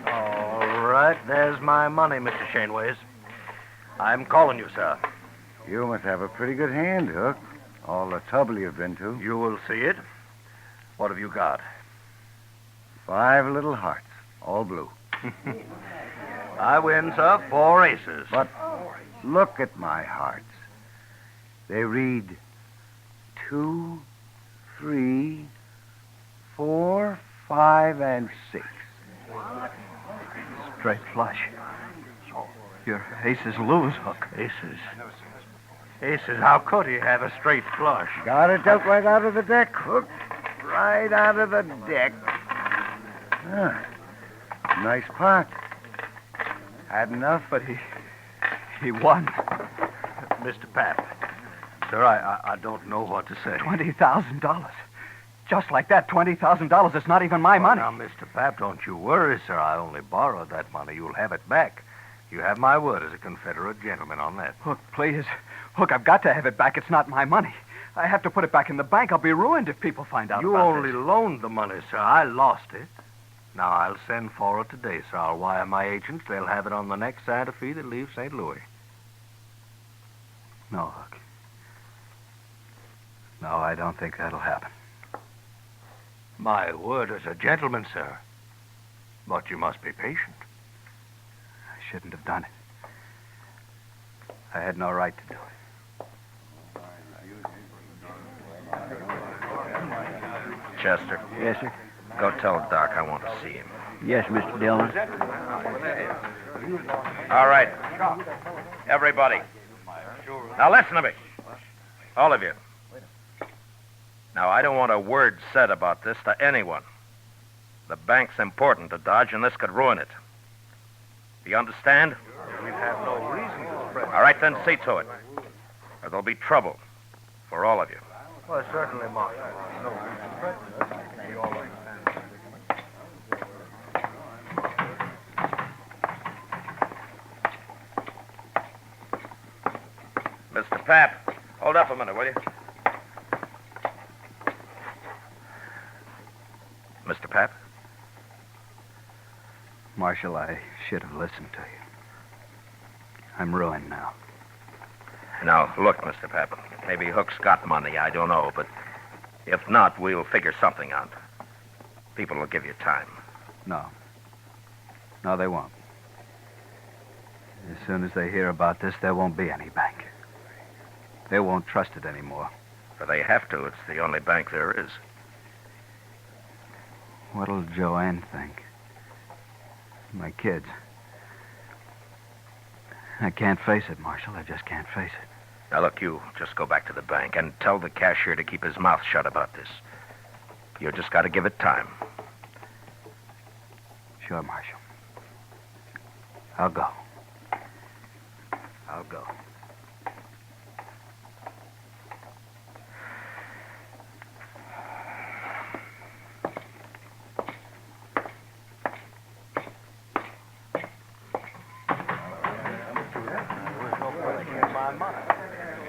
All right, there's my money, Mr. Shaneways. I'm calling you, sir. You must have a pretty good hand, Hook. All the trouble you've been to. You will see it. What have you got? 5 little hearts, all blue. I win, sir. 4 aces. But look at my hearts. They read 2, 3, 4, 5, and 6. Straight flush. Your aces lose, Hook. Aces? How could he have a straight flush? Got it dealt right out of the deck, Hook. Right out of the deck. Nice pot. Had enough? But he won. Mr. Pap, sir, I don't know what to say. $20,000. Just like that, $20,000. It's not even my money. Now, Mr. Pap, don't you worry, sir. I only borrowed that money. You'll have it back. You have my word as a Confederate gentleman on that. Hook, please. Hook, I've got to have it back. It's not my money. I have to put it back in the bank. I'll be ruined if people find out You about only this. loaned the money, sir. I lost it. Now, I'll send for it today, sir. I'll wire my agents. They'll have it on the next Santa Fe that leaves St. Louis. No, Hook. No, I don't think that'll happen. My word as a gentleman, sir. But you must be patient. I shouldn't have done it. I had no right to do it. Chester. Yes, sir. Go tell Doc I want to see him. Yes, Mr. Dillon. All right. Everybody. Now listen to me. All of you. Now, I don't want a word said about this to anyone. The bank's important to Dodge, and this could ruin it. Do you understand? We have no reason to spread. All right, then see to it. Or there'll be trouble for all of you. Well, certainly, Marshal. No. Mr. Pap, hold up a minute, will you? Mr. Pap? Marshal, I should have listened to you. I'm ruined now. Now, look, Mr. Pap. Maybe Hook's got money, I don't know, but if not, we'll figure something out. People will give you time. No. No, they won't. As soon as they hear about this, there won't be any bank. They won't trust it anymore. But they have to. It's the only bank there is. What'll Joanne think? My kids. I can't face it, Marshal. I just can't face it. Now, look, you just go back to the bank and tell the cashier to keep his mouth shut about this. You just got to give it time. Sure, Marshal. I'll go. I'll go.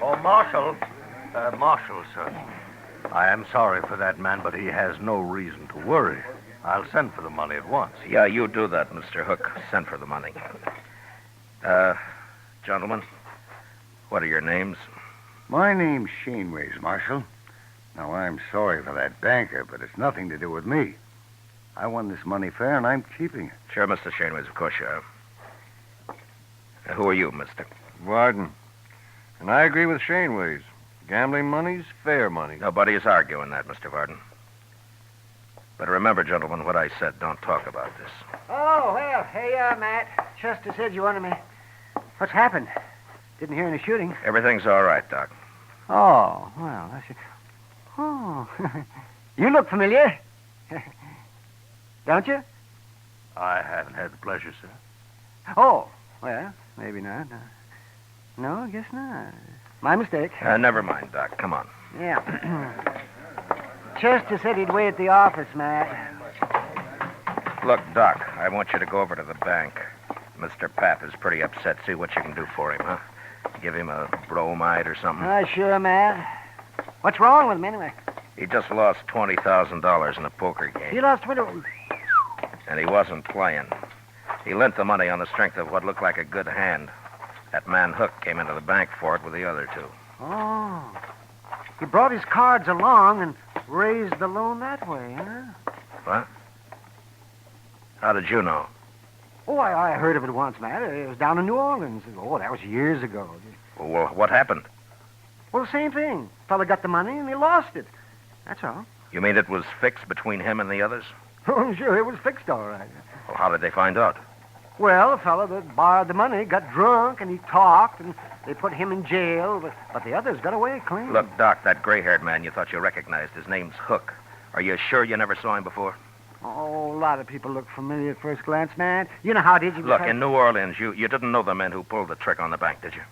Oh, Marshal. Marshal, sir. I am sorry for that man, but he has no reason to worry. I'll send for the money at once. Yeah, you do that, Mr. Hook. Send for the money. Gentlemen, what are your names? My name's Shaneways, Marshal. Now, I'm sorry for that banker, but it's nothing to do with me. I won this money fair, and I'm keeping it. Sure, Mr. Shaneways, of course you are. Who are you, mister? Varden. And I agree with Shaneways. Gambling money's fair money. Nobody's arguing that, Mr. Varden. But remember, gentlemen, what I said. Don't talk about this. Oh, well, hey, Matt. Chester said you wanted me. What's happened? Didn't hear any shooting. Everything's all right, Doc. Oh, well, that's... Oh, you look familiar. Don't you? I haven't had the pleasure, sir. Oh, well, maybe not. No, I guess not. My mistake. Never mind, Doc. Come on. Yeah. Chester said he'd wait at the office, Matt. Look, Doc, I want you to go over to the bank. Mr. Pap is pretty upset. See what you can do for him, huh? Give him a bromide or something. Sure, Matt. What's wrong with him, anyway? He just lost $20,000 in a poker game. He lost 20... And he wasn't playing. He lent the money on the strength of what looked like a good hand. That man Hook came into the bank for it with the other two. Oh. He brought his cards along and raised the loan that way, huh? What? How did you know? Oh, I heard of it once, Matt. It was down in New Orleans. Oh, that was years ago. Well, what happened? Well, the same thing. Fella got the money and he lost it. That's all. You mean it was fixed between him and the others? Oh, sure, it was fixed all right. Well, how did they find out? Well, the fella that borrowed the money got drunk and he talked and they put him in jail, but the others got away clean. Look, Doc, that gray-haired man you thought you recognized, his name's Hook. Are you sure you never saw him before? Oh, a lot of people look familiar at first glance, man. You know how it is. Look, in New Orleans, you didn't know the men who pulled the trick on the bank, did you?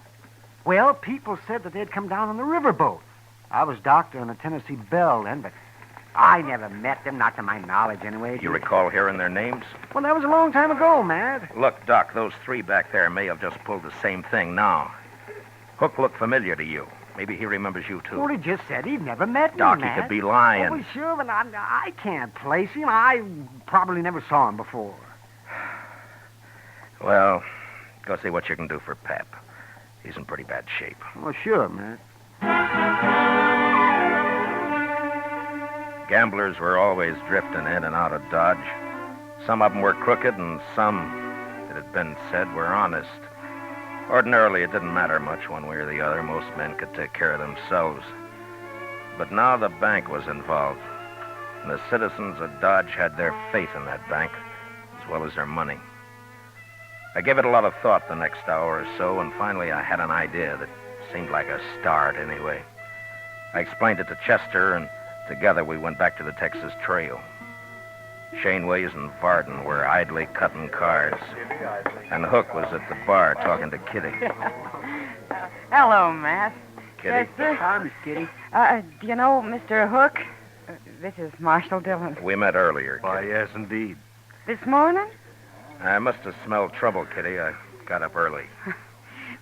Well, people said that they'd come down on the riverboat. I was doctor on the Tennessee Belle then, but I never met them, not to my knowledge anyway. You recall hearing their names? Well, that was a long time ago, Matt. Look, Doc, those three back there may have just pulled the same thing now. Hook looked familiar to you. Maybe he remembers you, too. Well, he just said he'd never met Doc, me, Matt. he could be lying. Oh, well, sure, but I can't place him. I probably never saw him before. Well, go see what you can do for Pap. He's in pretty bad shape. Well, sure, Matt. Gamblers were always drifting in and out of Dodge. Some of them were crooked, and some, it had been said, were honest. Ordinarily, it didn't matter much one way or the other. Most men could take care of themselves. But now the bank was involved, and the citizens of Dodge had their faith in that bank as well as her money. I gave it a lot of thought the next hour or so, and finally I had an idea that seemed like a start anyway. I explained it to Chester, and together we went back to the Texas Trail. Shaneways and Varden were idly cutting cars, and Hook was at the bar talking to Kitty. Hello, Matt. Kitty? Hi, Miss Kitty. Do you know Mr. Hook? This is Marshal Dillon. We met earlier. Why, Kitty. yes, indeed. This morning? I must have smelled trouble, Kitty. I got up early.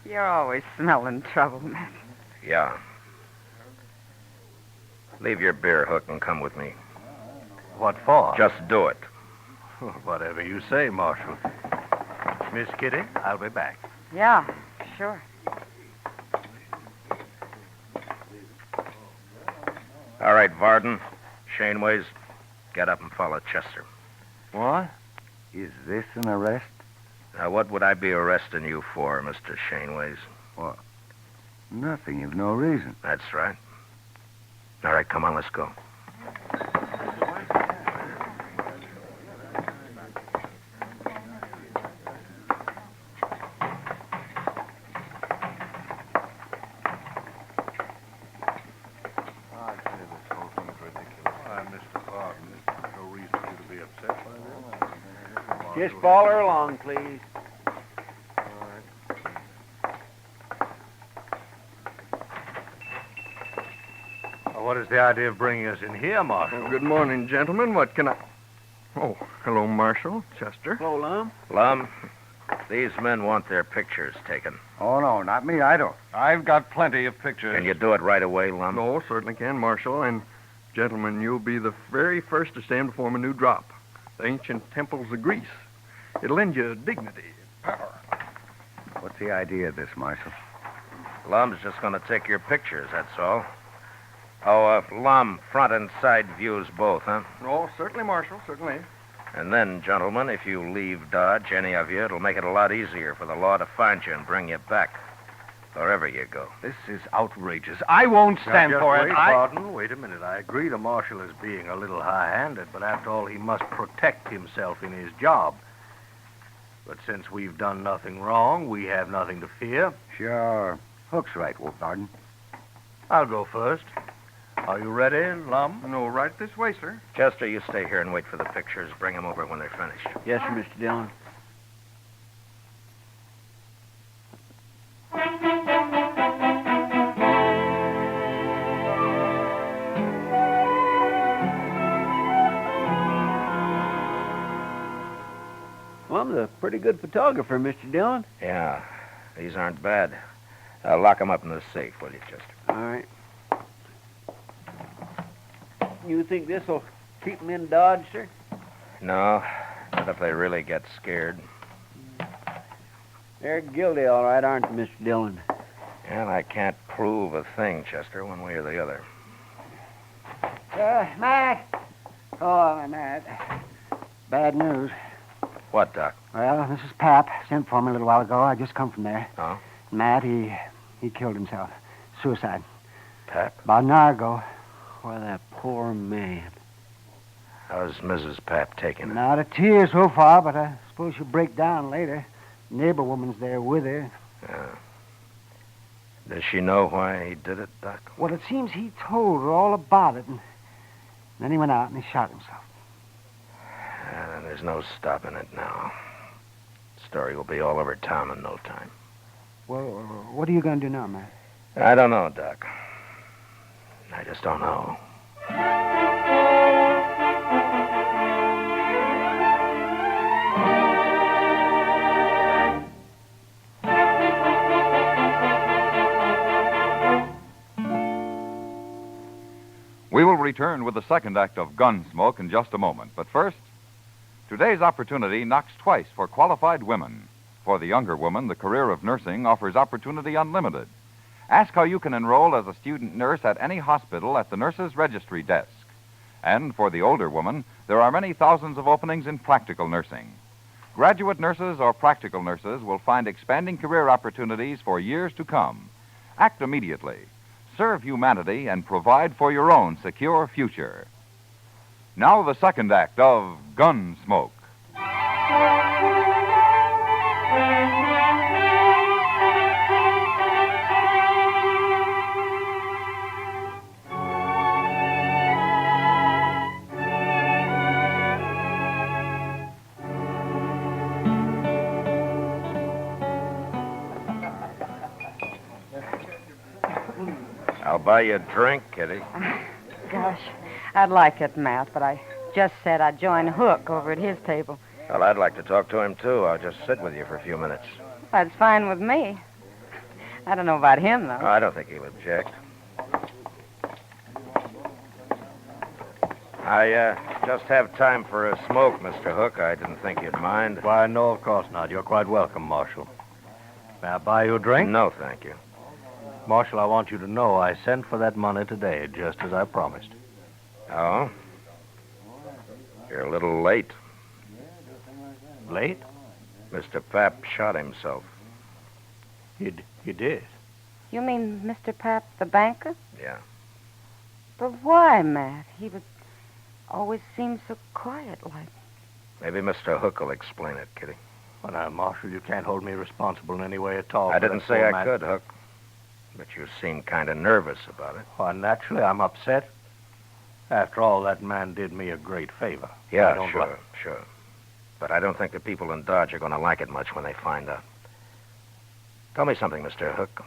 You're always smelling trouble, Matt. Yeah. Leave your beer, Hook, and come with me. What for? Just do it. Whatever you say, Marshal. Miss Kitty, I'll be back. Yeah, sure. All right, Varden, Shaneways, get up and follow Chester. What? Is this an arrest? Now, what would I be arresting you for, Mr. Shaneways? What? Nothing. You've no reason. That's right. All right, come on, let's go. Just follow her along, please. What is the idea of bringing us in here, Marshal? Good morning, gentlemen. What can I... Oh, hello, Marshal. Chester. Hello, Lum. Lum, these men want their pictures taken. Oh, no, not me. I don't. I've got plenty of pictures. Can you do it right away, Lum? No, certainly can, Marshal. And, gentlemen, you'll be the very first to stand before a new drop. The ancient temples of Greece. It'll lend you dignity, power. What's the idea of this, Marshal? Lum's just going to take your pictures, that's all. Oh, Lum, front and side views both, huh? Oh, certainly, Marshal, certainly. And then, gentlemen, if you leave Dodge, any of you, it'll make it a lot easier for the law to find you and bring you back. Wherever you go. This is outrageous. I won't stand for it. Pardon. Wait a minute. I agree the Marshal is being a little high-handed, but after all, he must protect himself in his job. But since we've done nothing wrong, we have nothing to fear. Sure. Hook's right, Wolf Varden. I'll go first. Are you ready, Lum? No, right this way, sir. Chester, you stay here and wait for the pictures. Bring them over when they're finished. Yes, sir, Mr. Dillon. Well, I'm a pretty good photographer, Mr. Dillon. Yeah, these aren't bad. Lock them up in the safe, will you, Chester? All right. You think this will keep them in Dodge, sir? No, not if they really get scared. They're guilty, all right, aren't they, Mr. Dillon? And I can't prove a thing, Chester, one way or the other. Matt. Oh, Matt. Bad news. What, Doc? Well, this is Pap. Sent for me a little while ago. I just come from there. Oh? Matt, he killed himself. Suicide. Pap? About an hour ago. Why, that poor man. How's Mrs. Pap taking it? Not a tear so far, but I suppose she'll break down later. Neighbor woman's there with her. Yeah. Does she know why he did it, Doc? Well, it seems he told her all about it, and then he went out and he shot himself. And there's no stopping it now. The story will be all over town in no time. Well, what are you going to do now, Matt? I don't know, Doc. I just don't know. We will return with the second act of Gunsmoke in just a moment. But first, today's opportunity knocks twice for qualified women. For the younger woman, the career of nursing offers opportunity unlimited. Ask how you can enroll as a student nurse at any hospital at the nurse's registry desk. And for the older woman, there are many thousands of openings in practical nursing. Graduate nurses or practical nurses will find expanding career opportunities for years to come. Act immediately. Serve humanity and provide for your own secure future. Now the second act of Gunsmoke. I'll buy you a drink, Kitty. Gosh, I'd like it, Matt, but I just said I'd join Hook over at his table. Well, I'd like to talk to him, too. I'll just sit with you for a few minutes. That's fine with me. I don't know about him, though. I don't think he'll object. I just have time for a smoke, Mr. Hook. I didn't think you'd mind. Why, no, of course not. You're quite welcome, Marshal. May I buy you a drink? No, thank you. Marshal, I want you to know I sent for that money today, just as I promised. Oh? You're a little late. Late? Mr. Papp shot himself. You did? You mean Mr. Papp, the banker? Yeah. But why, Matt? He would always seem so quiet-like. Maybe Mr. Hook will explain it, Kitty. Well, now, Marshal, you can't hold me responsible in any way at all. I didn't say I could, Hook. But you seem kind of nervous about it. Well, naturally, I'm upset. After all, that man did me a great favor. Yeah, sure. But I don't think the people in Dodge are going to like it much when they find out. Tell me something, Mr. Hook.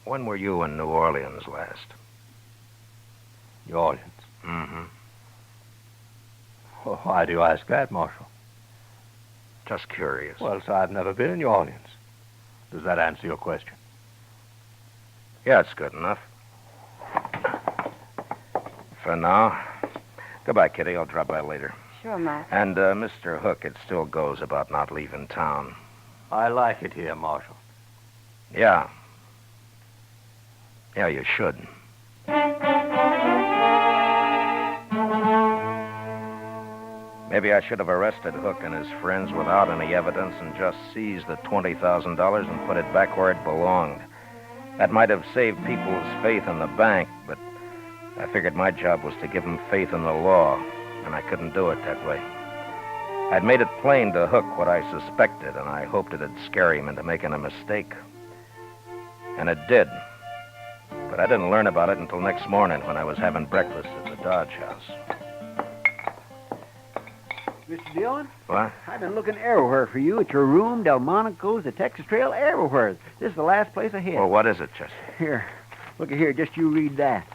When were you in New Orleans last? New Orleans? Mm-hmm. Well, why do you ask that, Marshal? Just curious. Well, so I've never been in New Orleans. Does that answer your question? Yeah, it's good enough. For now. Goodbye, Kitty. I'll drop by later. Sure, Matt. And, Mr. Hook, it still goes about not leaving town. I like it here, Marshal. Yeah. Yeah, you should. Maybe I should have arrested Hook and his friends without any evidence and just seized the $20,000 and put it back where it belonged. That might have saved people's faith in the bank, but I figured my job was to give them faith in the law, and I couldn't do it that way. I'd made it plain to Hook what I suspected, and I hoped it'd scare him into making a mistake. And it did. But I didn't learn about it until next morning when I was having breakfast at the Dodge House. Mr. Dillon? What? I've been looking everywhere for you. At your room, Delmonico's, the Texas Trail, everywhere. This is the last place I hit. Well, what is it, Chester? Here. Look at here. Just you read that.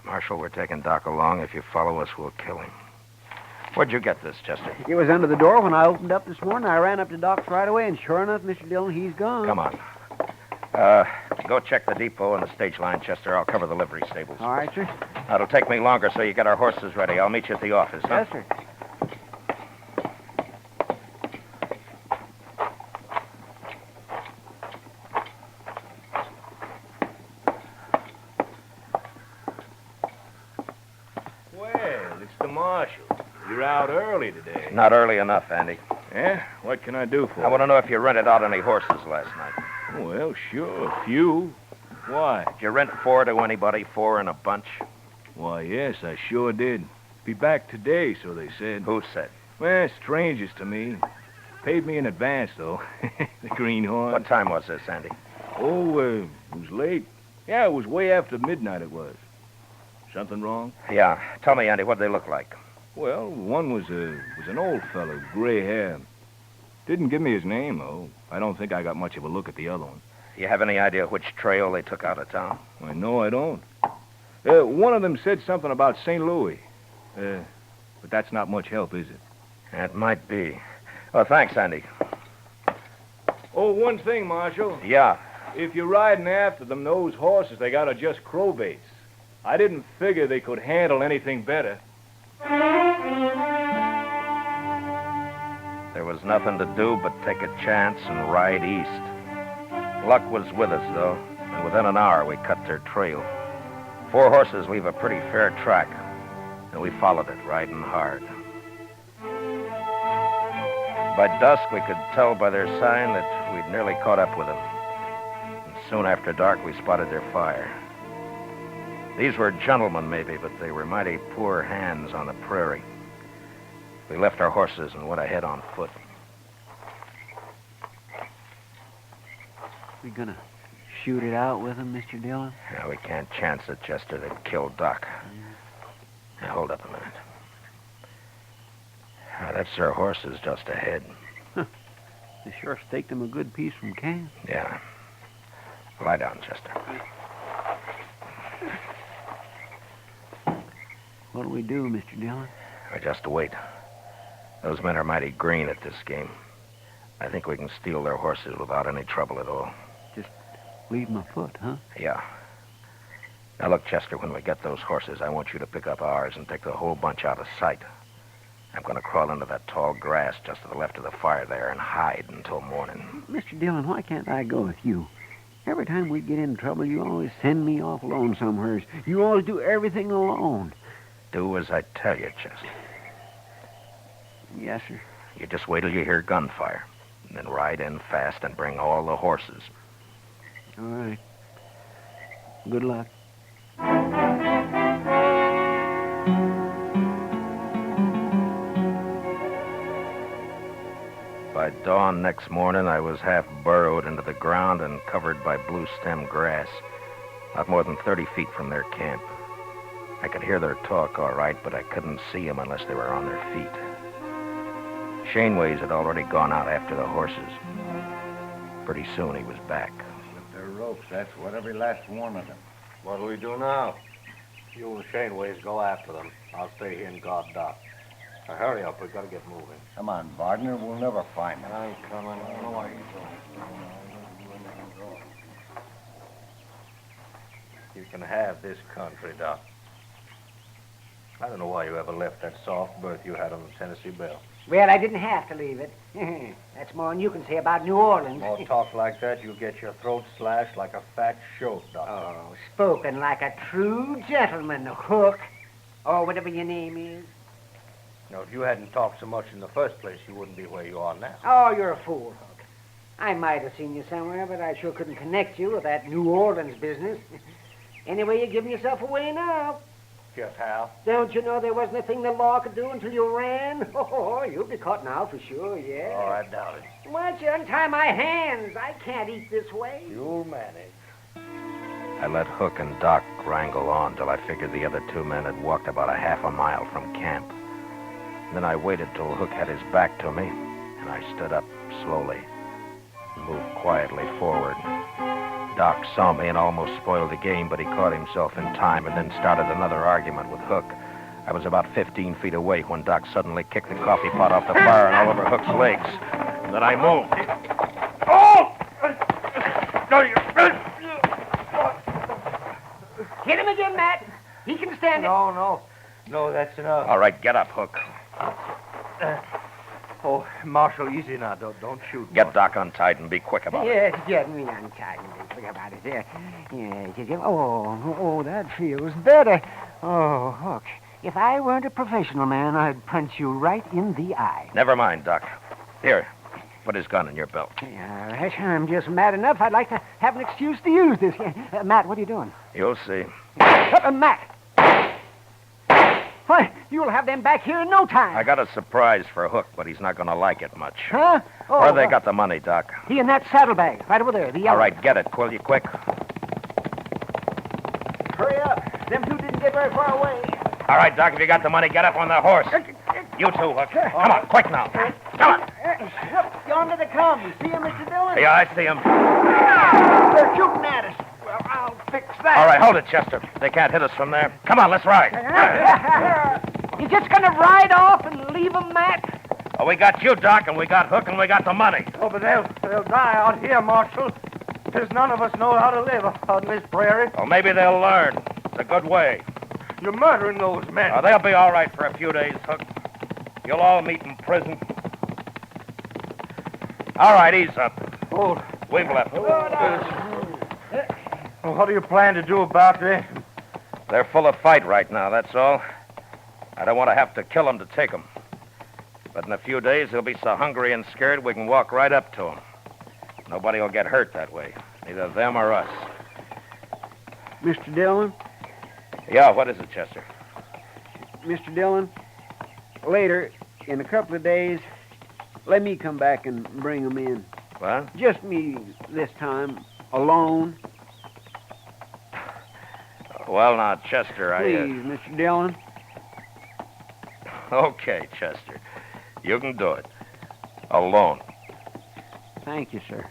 Marshal, we're taking Doc along. If you follow us, we'll kill him. Where'd you get this, Chester? It was under the door when I opened up this morning. I ran up to Doc's right away, and sure enough, Mr. Dillon, he's gone. Come on. Go check the depot and the stage line, Chester. I'll cover the livery stables. All right, sir. It'll take me longer, so you get our horses ready. I'll meet you at the office, huh? Yes, sir. Well, it's the marshal. You're out early today. Not early enough, Andy. Yeah? What can I do for you? I want to know if you rented out any horses last night. Well, sure, a few. Why? Did you rent 4 to anybody, 4 in a bunch? Why, yes, I sure did. Be back today, so they said. Who said? Well, strangers to me. Paid me in advance, though. The greenhorn. What time was this, Andy? Oh, it was late. Yeah, it was way after midnight it was. Something wrong? Yeah. Tell me, Andy, what'd they look like? Well, one was an old fellow, gray hair. Didn't give me his name, though. I don't think I got much of a look at the other one. You have any idea which trail they took out of town? I know I don't. One of them said something about St. Louis. But that's not much help, is it? It might be. Oh, thanks, Andy. Oh, one thing, Marshal. Yeah. If you're riding after them, those horses they got are just crowbaits. I didn't figure they could handle anything better. There was nothing to do but take a chance and ride east. Luck was with us, though, and within an hour we cut their trail. 4 horses leave a pretty fair track, and we followed it, riding hard. By dusk, we could tell by their sign that we'd nearly caught up with them. And soon after dark, we spotted their fire. These were gentlemen, maybe, but they were mighty poor hands on the prairie. We left our horses and went ahead on foot. We gonna shoot it out with him, Mr. Dillon? Yeah, we can't chance it, Chester. They'd kill Doc. Now, hold up a minute. That's their horses just ahead. They sure staked him a good piece from camp. Yeah. Lie down, Chester. What'll we do, Mr. Dillon? We just wait. Those men are mighty green at this game. I think we can steal their horses without any trouble at all. Just leave 'em afoot, huh? Yeah. Now, look, Chester, when we get those horses, I want you to pick up ours and take the whole bunch out of sight. I'm going to crawl into that tall grass just to the left of the fire there and hide until morning. Mr. Dillon, why can't I go with you? Every time we get in trouble, you always send me off alone somewheres. You always do everything alone. Do as I tell you, Chester. Yes, sir. You just wait till you hear gunfire, and then ride in fast and bring all the horses. All right. Good luck. By dawn next morning, I was half burrowed into the ground and covered by blue-stem grass, not more than 30 feet from their camp. I could hear their talk all right, but I couldn't see them unless they were on their feet. Shaneways had already gone out after the horses. Pretty soon he was back. With their ropes, that's what every last one of them. What'll we do now? You and Shaneways go after them. I'll stay here and guard Doc. Now, hurry up. We've got to get moving. Come on, Wagner. We'll never find them. I ain't coming. I don't know why you're doing. You can have this country, Doc. I don't know why you ever left that soft berth you had on the Tennessee Belle. Well, I didn't have to leave it. That's more than you can say about New Orleans. More talk like that, you'll get your throat slashed like a fat shoat, Doctor. Oh, spoken like a true gentleman, Hook. Or whatever your name is. Now, if you hadn't talked so much in the first place, you wouldn't be where you are now. Oh, you're a fool, Hook. I might have seen you somewhere, but I sure couldn't connect you with that New Orleans business. Anyway, you're giving yourself away now. Just how? Don't you know there wasn't a thing the law could do until you ran? Oh, you'll be caught now for sure, yeah. Oh, I doubt it. Why don't you untie my hands? I can't eat this way. You'll manage. I let Hook and Doc wrangle on till I figured the other two men had walked about a half a mile from camp. Then I waited till Hook had his back to me, and I stood up slowly and moved quietly forward. Doc saw me and almost spoiled the game, but he caught himself in time and then started another argument with Hook. I was about 15 feet away when Doc suddenly kicked the coffee pot off the fire and all over Hook's legs. And then I moved. Oh! No, you... Hit him again, Matt. He can stand it. No, that's enough. All right, get up, Hook. Oh, Marshal, easy now. Don't shoot. Get Doc untied and be quick about it. Yes, get me untied and be quick about it. There. Yes. Oh, that feels better. Oh, Hook, if I weren't a professional man, I'd punch you right in the eye. Never mind, Doc. Here, put his gun in your belt. All right, I'm just mad enough. I'd like to have an excuse to use this. Matt, what are you doing? You'll see. Matt! Why, you'll have them back here in no time. I got a surprise for Hook, but he's not going to like it much. Huh? Oh, Where they got the money, Doc? He in that saddlebag, right over there, the yellow. All right, get it, will you, quick? Hurry up. Them two didn't get very far away. All right, Doc, if you got the money, get up on the horse. You too, Hook. Come on, quick now. Come on. Yonder they come. You see him, Mr. Dillon? Yeah, I see him. They're shooting at us. Well, I'll fix that. All right, hold it, Chester. They can't hit us from there. Come on, let's ride. You just gonna ride off and leave them, Matt? Oh, we got you, Doc, and we got Hook, and we got the money. Oh, but they'll die out here, Marshal. Because none of us know how to live on this prairie. Well, maybe they'll learn. It's a good way. You're murdering those men. Oh, they'll be all right for a few days, Hook. You'll all meet in prison. All right, ease up. Oh, We've left them. Well, what do you plan to do about this? They're full of fight right now, that's all. I don't want to have to kill them to take them. But in a few days, they'll be so hungry and scared we can walk right up to them. Nobody will get hurt that way, neither them or us. Mr. Dillon? Yeah, what is it, Chester? Mr. Dillon, later, in a couple of days, let me come back and bring 'em in. What? Just me this time, alone. Well, now, Chester, Please, Mr. Dillon. Okay, Chester. You can do it. Alone. Thank you, sir.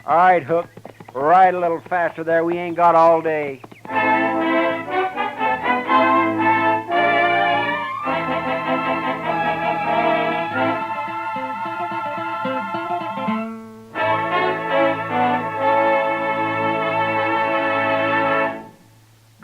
All right, Hook. Ride a little faster there. We ain't got all day.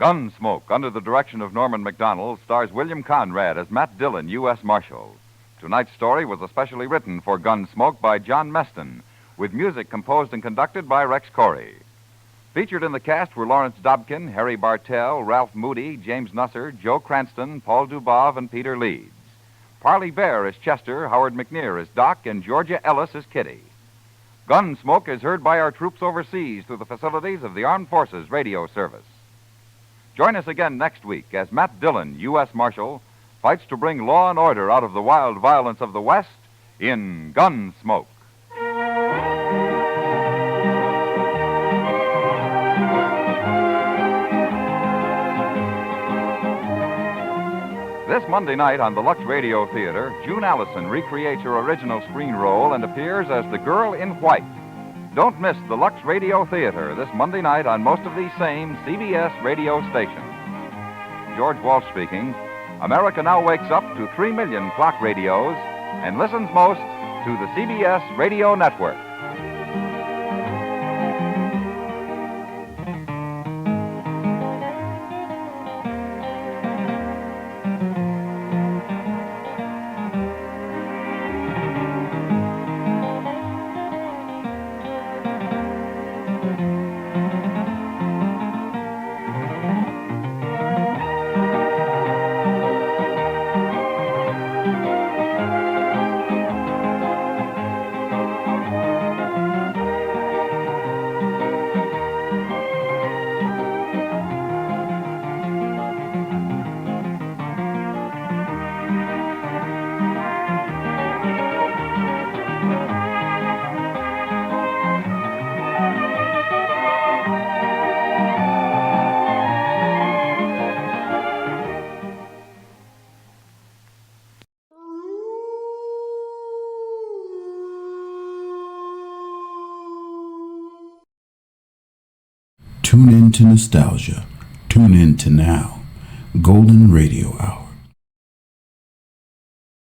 Gunsmoke, under the direction of Norman MacDonald, stars William Conrad as Matt Dillon, U.S. Marshal. Tonight's story was especially written for Gunsmoke by John Meston, with music composed and conducted by Rex Corey. Featured in the cast were Lawrence Dobkin, Harry Bartell, Ralph Moody, James Nusser, Joe Cranston, Paul Dubov, and Peter Leeds. Parley Bear as Chester, Howard McNear as Doc, and Georgia Ellis as Kitty. Gunsmoke is heard by our troops overseas through the facilities of the Armed Forces Radio Service. Join us again next week as Matt Dillon, U.S. Marshal, fights to bring law and order out of the wild violence of the West in Gunsmoke. This Monday night on the Lux Radio Theater, June Allison recreates her original screen role and appears as the Girl in White. Don't miss the Lux Radio Theater this Monday night on most of these same CBS radio stations. George Walsh speaking. America now wakes up to 3 million clock radios and listens most to the CBS Radio Network. Tune in to nostalgia. Tune in to now. Golden Radio Hour.